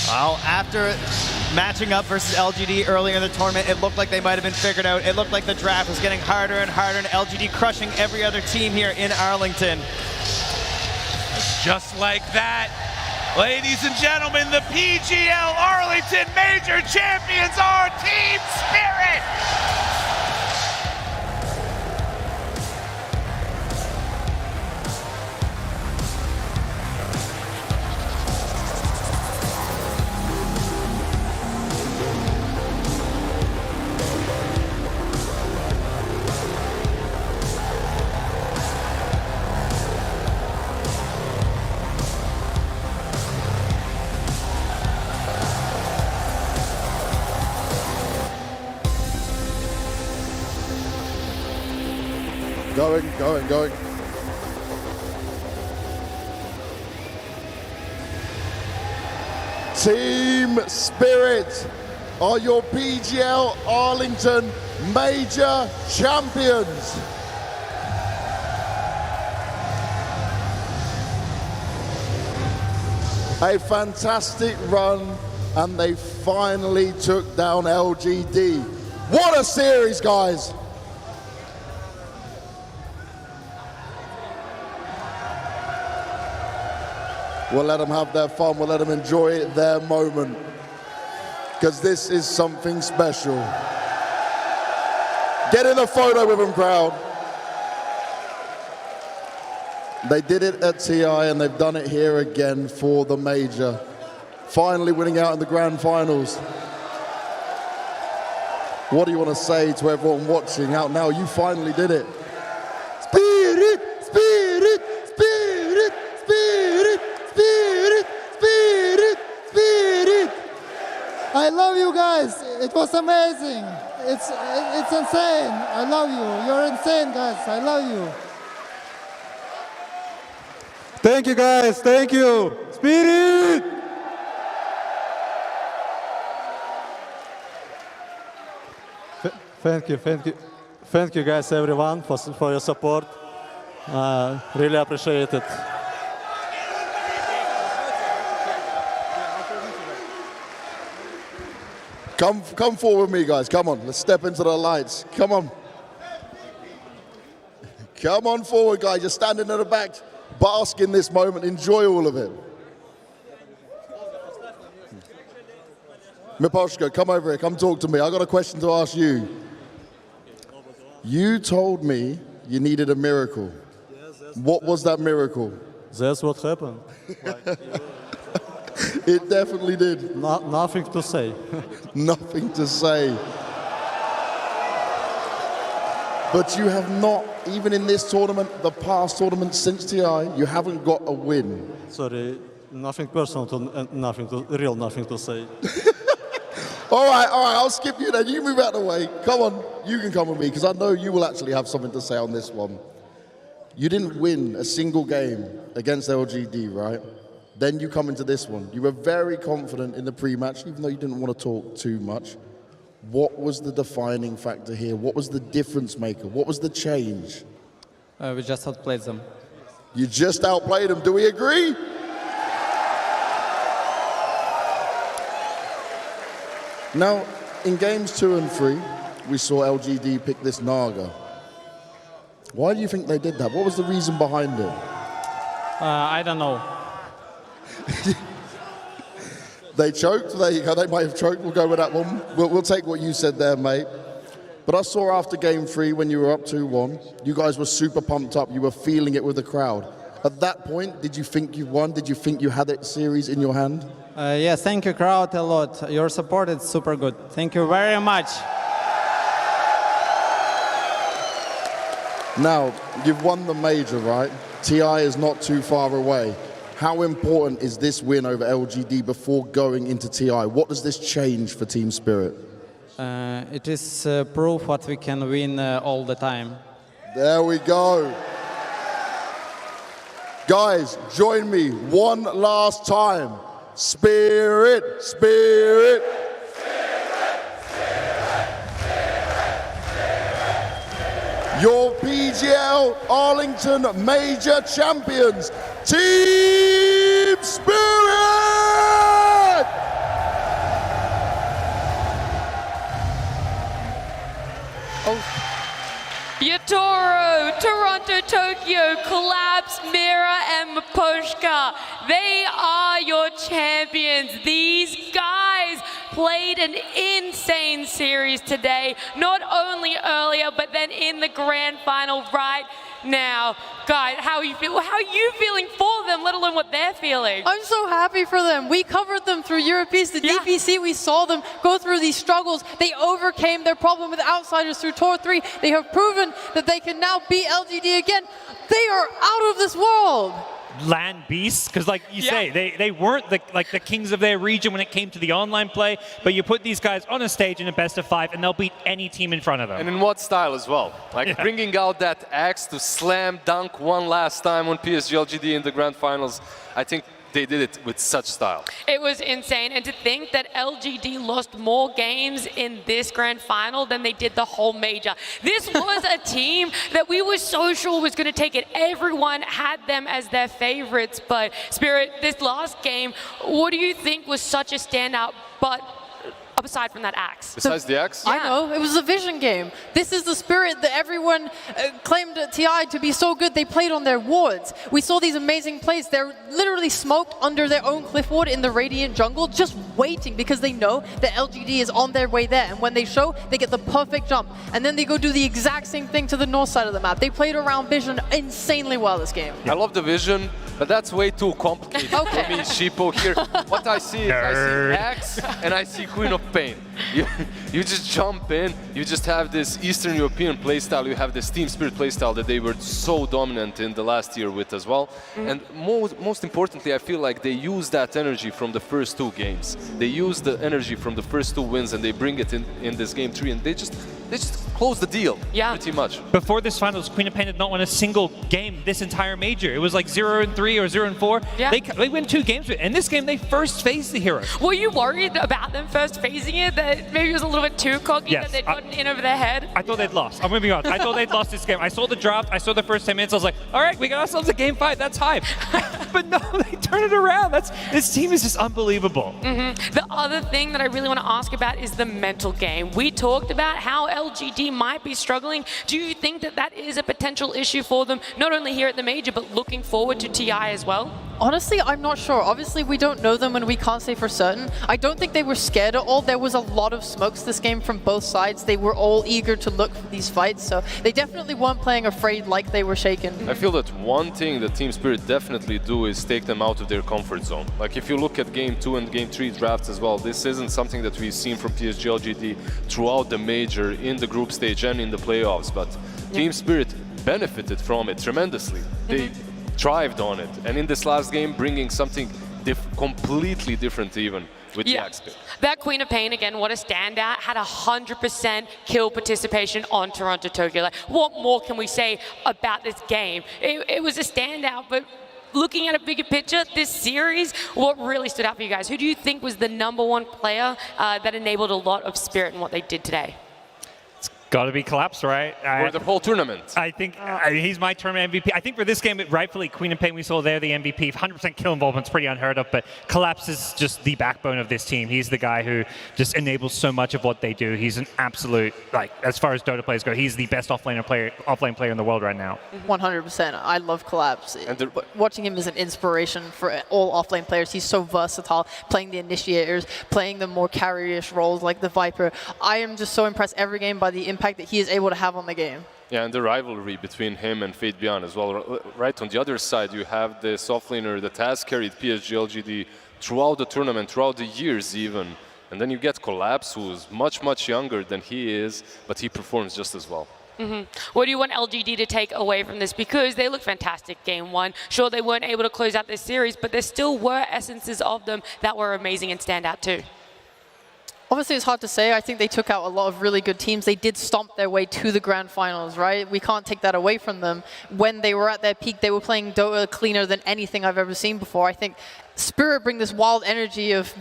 Well, after matching up versus LGD earlier in the tournament, it looked like they might have been figured out. It looked like the draft was getting harder and harder, and LGD crushing every other team here in Arlington. Just like that, ladies and gentlemen, the PGL Arlington Major Champions are Team Spirit! Going. Team Spirit are your PGL Arlington Major Champions. A fantastic run, and they finally took down LGD. What a series, guys! We'll let them have their fun, we'll let them enjoy their moment, because this is something special. Get in the photo with them, crowd. They did it at TI, and they've done it here again for the major. Finally winning out in the grand finals. What do you want to say to everyone watching out now? You finally did it. Spirit, Spirit, Spirit, Spirit, Spirit, Spirit, Spirit. I love you guys. It was amazing. It's insane. I love you. You're insane, guys. I love you. Thank you, guys. Thank you. Spirit! Thank you, guys, everyone, for your support. Really appreciate it. Come forward with me, guys. Come on, let's step into the lights. Come on. Come on forward, guys. You're standing at the back. Bask in this moment. Enjoy all of it. Miposhka, come over here. Come talk to me. I got a question to ask you. You told me you needed a miracle. What was that miracle? That's what happened. It definitely did. Nothing to say. Nothing to say. But you have not, even in this tournament, the past tournament since TI, you haven't got a win. Sorry, nothing personal, nothing to say. All right, I'll skip you then. You move out of the way. Come on, you can come with me, because I know you will actually have something to say on this one. You didn't win a single game against LGD, right? Then you come into this one. You were very confident in the pre-match, even though you didn't want to talk too much. What was the defining factor here? What was the difference maker? What was the change? We just outplayed them. You just outplayed them. Do we agree? Now, in games 2 and 3, we saw LGD pick this Naga. Why do you think they did that? What was the reason behind it? I don't know. They choked. There you go. They might have choked. We'll go with that one. We'll take what you said there, mate. But I saw after game 3 when you were up 2-1, you guys were super pumped up. You were feeling it with the crowd. At that point, did you think you won? Did you think you had that series in your hand? Yes, thank you, crowd, a lot. Your support is super good. Thank you very much. Now, you've won the major, right? TI is not too far away. How important is this win over LGD before going into TI? What does this change for Team Spirit? It is proof that we can win all the time. There we go. Guys, join me one last time. Spirit, Spirit. Your PGL Arlington Major Champions, Team Spirit! Yatoro, Toronto, Tokyo, Collapse, Mira, and Maposhka. They are your champions. These guys played an insane series today, not only earlier, but then in the grand final right now. Guys, how are you feeling for them, let alone what they're feeling? I'm so happy for them. We covered them through Europeans, the DPC. We saw them go through these struggles. They overcame their problem with outsiders through Tour 3. They have proven that they can now beat LGD again. They are out of this world. Land beasts, because like you say, they weren't the kings of their region when it came to the online play, but you put these guys on a stage in a best of 5 and they'll beat any team in front of them. And in what style as well? Like bringing out that axe to slam dunk one last time on PSG.LGD in the grand finals. I think they did it with such style. It was insane, and to think that LGD lost more games in this grand final than they did the whole major. This was a team that we were so sure was going to take it. Everyone had them as their favorites, but Spirit, this last game, what do you think was such a standout, but aside from that axe? Besides the axe? I know, it was a vision game. This is the Spirit that everyone claimed TI to be so good they played on their wards. We saw these amazing plays. They're literally smoked under their own cliff ward in the Radiant jungle, just waiting because they know that LGD is on their way there. And when they show, they get the perfect jump. And then they go do the exact same thing to the north side of the map. They played around vision insanely well this game. I love the vision, but that's way too complicated for me, Sheepo here. What I see is I see Axe and I see Queen of Pain. You just jump in, you just have this Eastern European playstyle, you have this Team Spirit playstyle that they were so dominant in the last year with as well. And most importantly, I feel like they use that energy from the first 2 games. They use the energy from the first 2 wins and they bring it in this game 3 and they just close the deal pretty much. Before this finals, Queen of Pain had not won a single game this entire major. It was like 0-3 or 0-4. Yeah. They win 2 games, and this game they first phased the heroes. Were you worried about them first phasing it, that maybe it was a little bit too cocky, that they'd gotten in over their head? I thought they'd lost. I'm moving on. I thought they'd lost this game. I saw the draft. I saw the first 10 minutes. I was like, all right, we got ourselves a game 5. That's hype. But no, they turn it around. This team is just unbelievable. The other thing that I really want to ask about is the mental game. We talked about how LGD might be struggling. Do you think that that is a potential issue for them, not only here at the major, but looking forward to TI as well? Honestly, I'm not sure. Obviously, we don't know them and we can't say for certain. I don't think they were scared at all. There was a lot of smokes this game from both sides. They were all eager to look for these fights, so they definitely weren't playing afraid like they were shaken. I feel that one thing that Team Spirit definitely do is take them out of their comfort zone. Like if you look at Game 2 and Game 3 drafts as well, this isn't something that we've seen from PSG.LGD throughout the major, in the group stage and in the playoffs, but Team Spirit benefited from it tremendously. They thrived on it, and in this last game bringing something completely different even with the Axe pick. That Queen of Pain, again, what a standout. Had 100% kill participation on Toronto Tokyo. Like, what more can we say about this game? It was a standout, but looking at a bigger picture, this series, what really stood out for you guys? Who do you think was the #1 player that enabled a lot of Spirit in what they did today? Got to be Collapse, right? For the whole tournament. I think he's my tournament MVP. I think for this game, rightfully, Queen of Pain, we saw there the MVP. 100% kill involvement's pretty unheard of, but Collapse is just the backbone of this team. He's the guy who just enables so much of what they do. He's an absolute, like, as far as Dota players go, he's the best offlane player in the world right now. 100%. I love Collapse. And watching him is an inspiration for all offlane players. He's so versatile, playing the initiators, playing the more carry-ish roles like the Viper. I am just so impressed every game by the impact that he is able to have on the game. Yeah, and the rivalry between him and Fate Beyond as well. Right on the other side, you have this offlaner that has carried PSG.LGD throughout the tournament, throughout the years even. And then you get Collapse, who's much, much younger than he is, but he performs just as well. What do you want LGD to take away from this? Because they look fantastic game one. Sure, they weren't able to close out this series, but there still were essences of them that were amazing and stand out too. Obviously, it's hard to say. I think they took out a lot of really good teams. They did stomp their way to the grand finals, right? We can't take that away from them. When they were at their peak, they were playing Dota cleaner than anything I've ever seen before. I think Spirit bring this wild energy of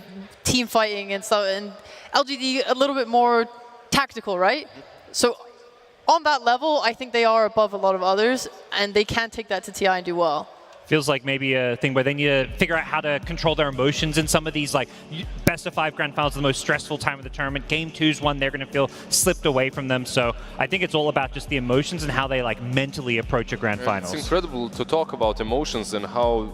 team fighting and stuff, and LGD a little bit more tactical, right? So on that level, I think they are above a lot of others, and they can take that to TI and do well. Feels like maybe a thing where they need to figure out how to control their emotions in some of these, like, best of 5 grand finals, the most stressful time of the tournament. Game 2's one they're going to feel slipped away from them. So I think it's all about just the emotions and how they, like, mentally approach a grand finals. It's incredible to talk about emotions and how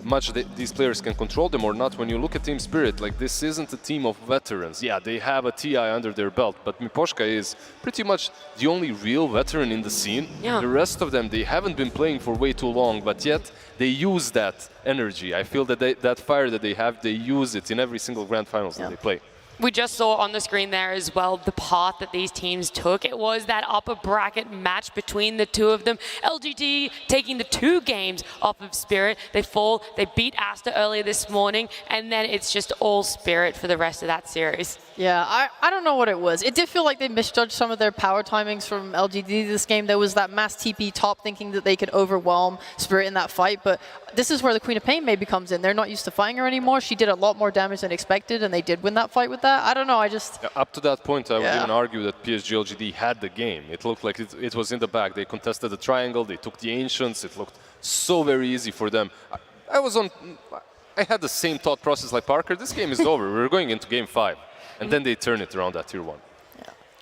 much these players can control them or not. When you look at Team Spirit, like, this isn't a team of veterans. Yeah, they have a TI under their belt, but Miposhka is pretty much the only real veteran in the scene. Yeah. The rest of them, they haven't been playing for way too long, but yet they use that energy. I feel that that fire that they have, they use it in every single grand finals that they play. We just saw on the screen there as well the path that these teams took. It was that upper bracket match between the two of them. LGD taking the 2 games off of Spirit. They fall, they beat Aster earlier this morning, and then it's just all Spirit for the rest of that series. Yeah, I don't know what it was. It did feel like they misjudged some of their power timings from LGD this game. There was that mass TP top thinking that they could overwhelm Spirit in that fight, but this is where the Queen of Pain maybe comes in. They're not used to fighting her anymore. She did a lot more damage than expected, and they did win that fight with that. I don't know, I just... Yeah, up to that point, I would even argue that PSG.LGD had the game. It looked like it was in the bag. They contested the triangle, they took the Ancients. It looked so very easy for them. I had the same thought process like Parker. This game is over. We're going into game 5. And then they turn it around at tier 1.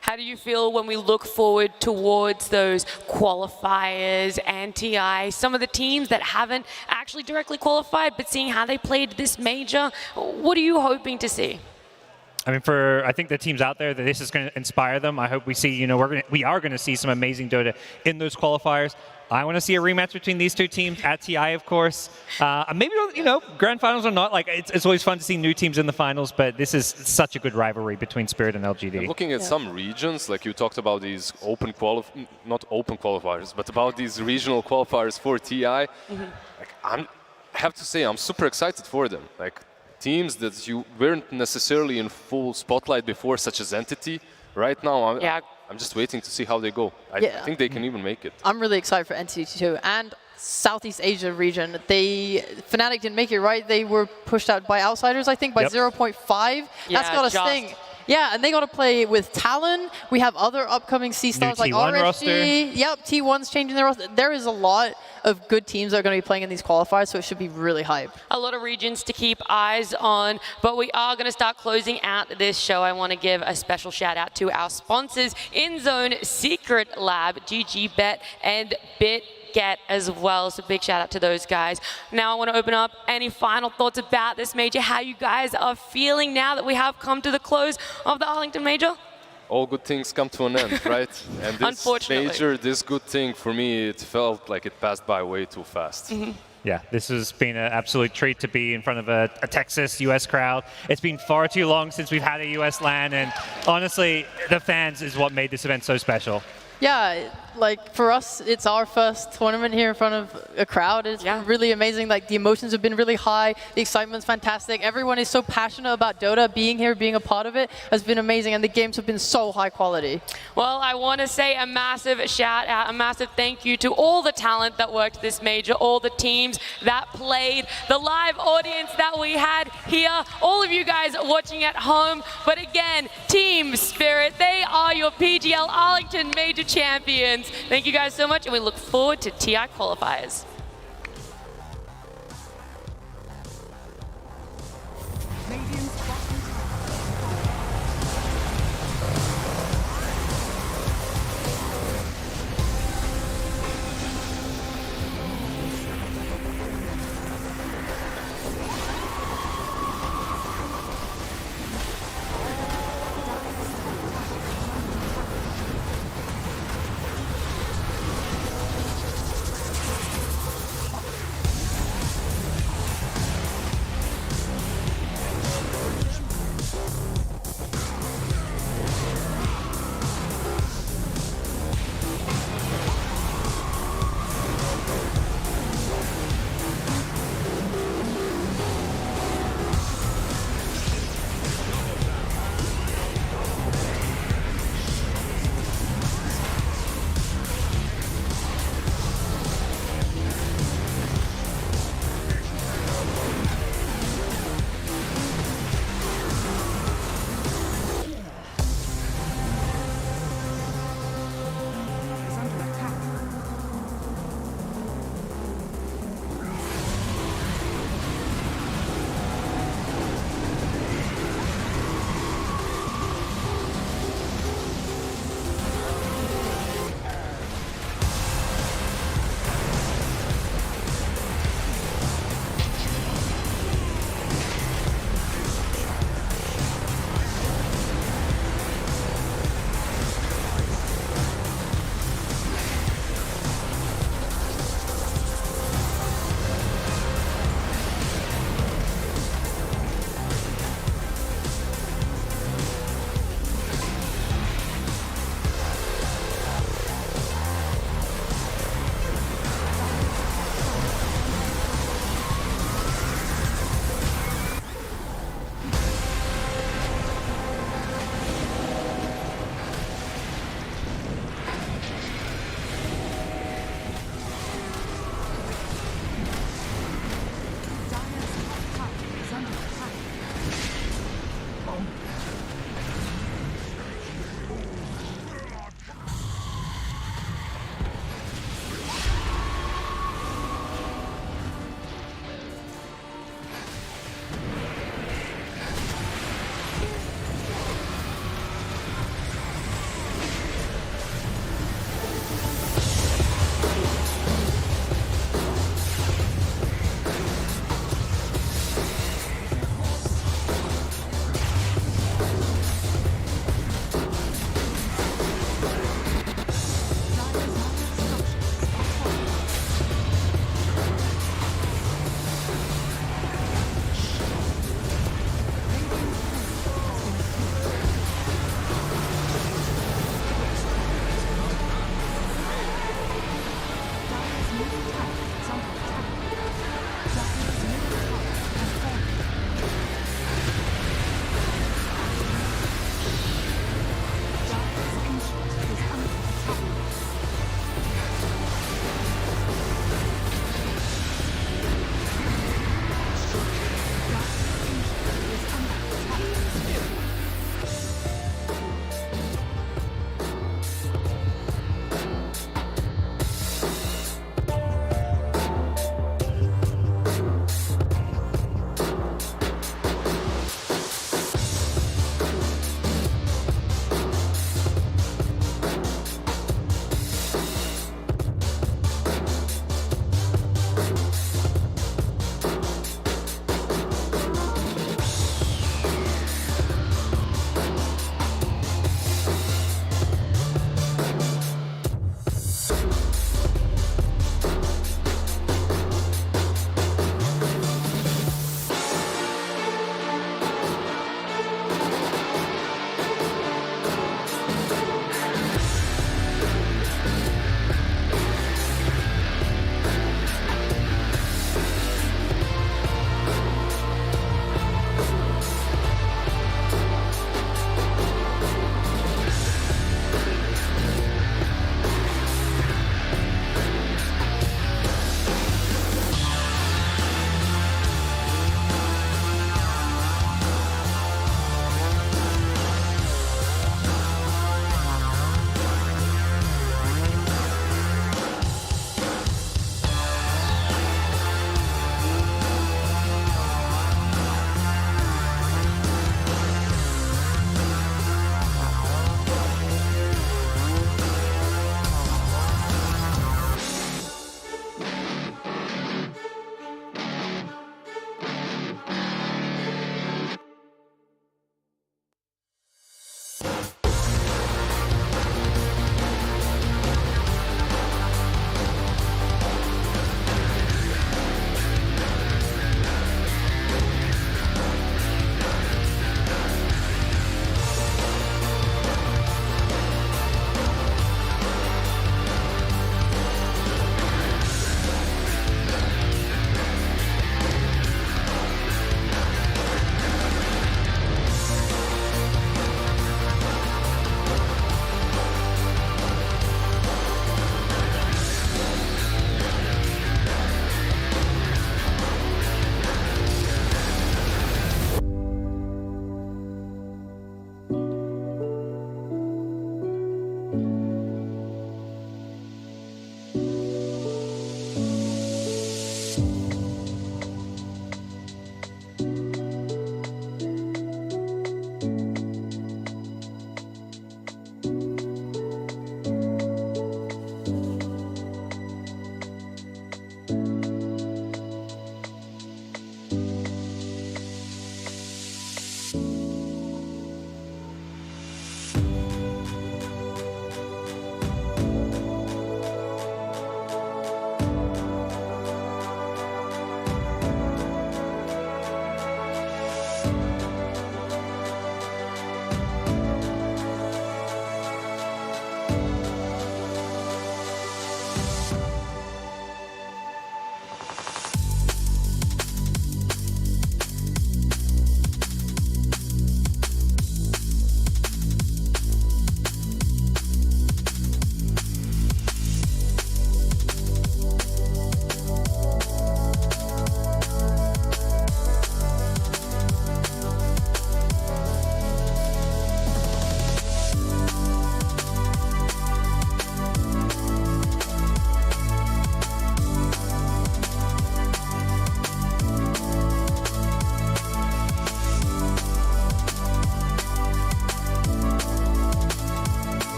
How do you feel when we look forward towards those qualifiers and TI, some of the teams that haven't actually directly qualified, but seeing how they played this major, what are you hoping to see? I mean, I think the teams out there, that this is going to inspire them. I hope we see, you know, we are going to see some amazing Dota in those qualifiers. I want to see a rematch between these 2 teams at TI, of course. Maybe, you know, grand finals or not. Like, it's always fun to see new teams in the finals, but this is such a good rivalry between Spirit and LGD. And looking at some regions, like you talked about these not open qualifiers, but about these regional qualifiers for TI, like, I have to say I'm super excited for them. Like, teams that you weren't necessarily in full spotlight before, such as Entity, right now, I'm just waiting to see how they go. I think they can even make it. I'm really excited for Entity too. And Southeast Asia region, Fnatic didn't make it, right? They were pushed out by outsiders, I think, by 0.5. That's got to sting. Yeah, and they got to play with Talon. We have other upcoming C-stars like RSG. Roster. Yep, T1's changing their roster. There is a lot of good teams that are going to be playing in these qualifiers, so it should be really hype. A lot of regions to keep eyes on, but we are going to start closing out this show. I want to give a special shout out to our sponsors, InZone, Secret Lab, GGBet, and BitGet as well. So big shout out to those guys. Now I want to open up any final thoughts about this major, how you guys are feeling now that we have come to the close of the Arlington major? All good things come to an end, right? And this major, this good thing, for me, it felt like it passed by way too fast. Yeah, this has been an absolute treat to be in front of a Texas US crowd. It's been far too long since we've had a US LAN, and honestly, the fans is what made this event so special. Yeah, like for us, it's our first tournament here in front of a crowd. It's been really amazing. Like the emotions have been really high. The excitement's fantastic. Everyone is so passionate about Dota. Being here, being a part of it has been amazing. And the games have been so high quality. Well, I want to say a massive shout out, a massive thank you to all the talent that worked this major, all the teams that played, the live audience that we had here, all of you guys watching at home. But again, Team Spirit, they are your PGL Arlington Major champions. Thank you guys so much, and we look forward to TI qualifiers.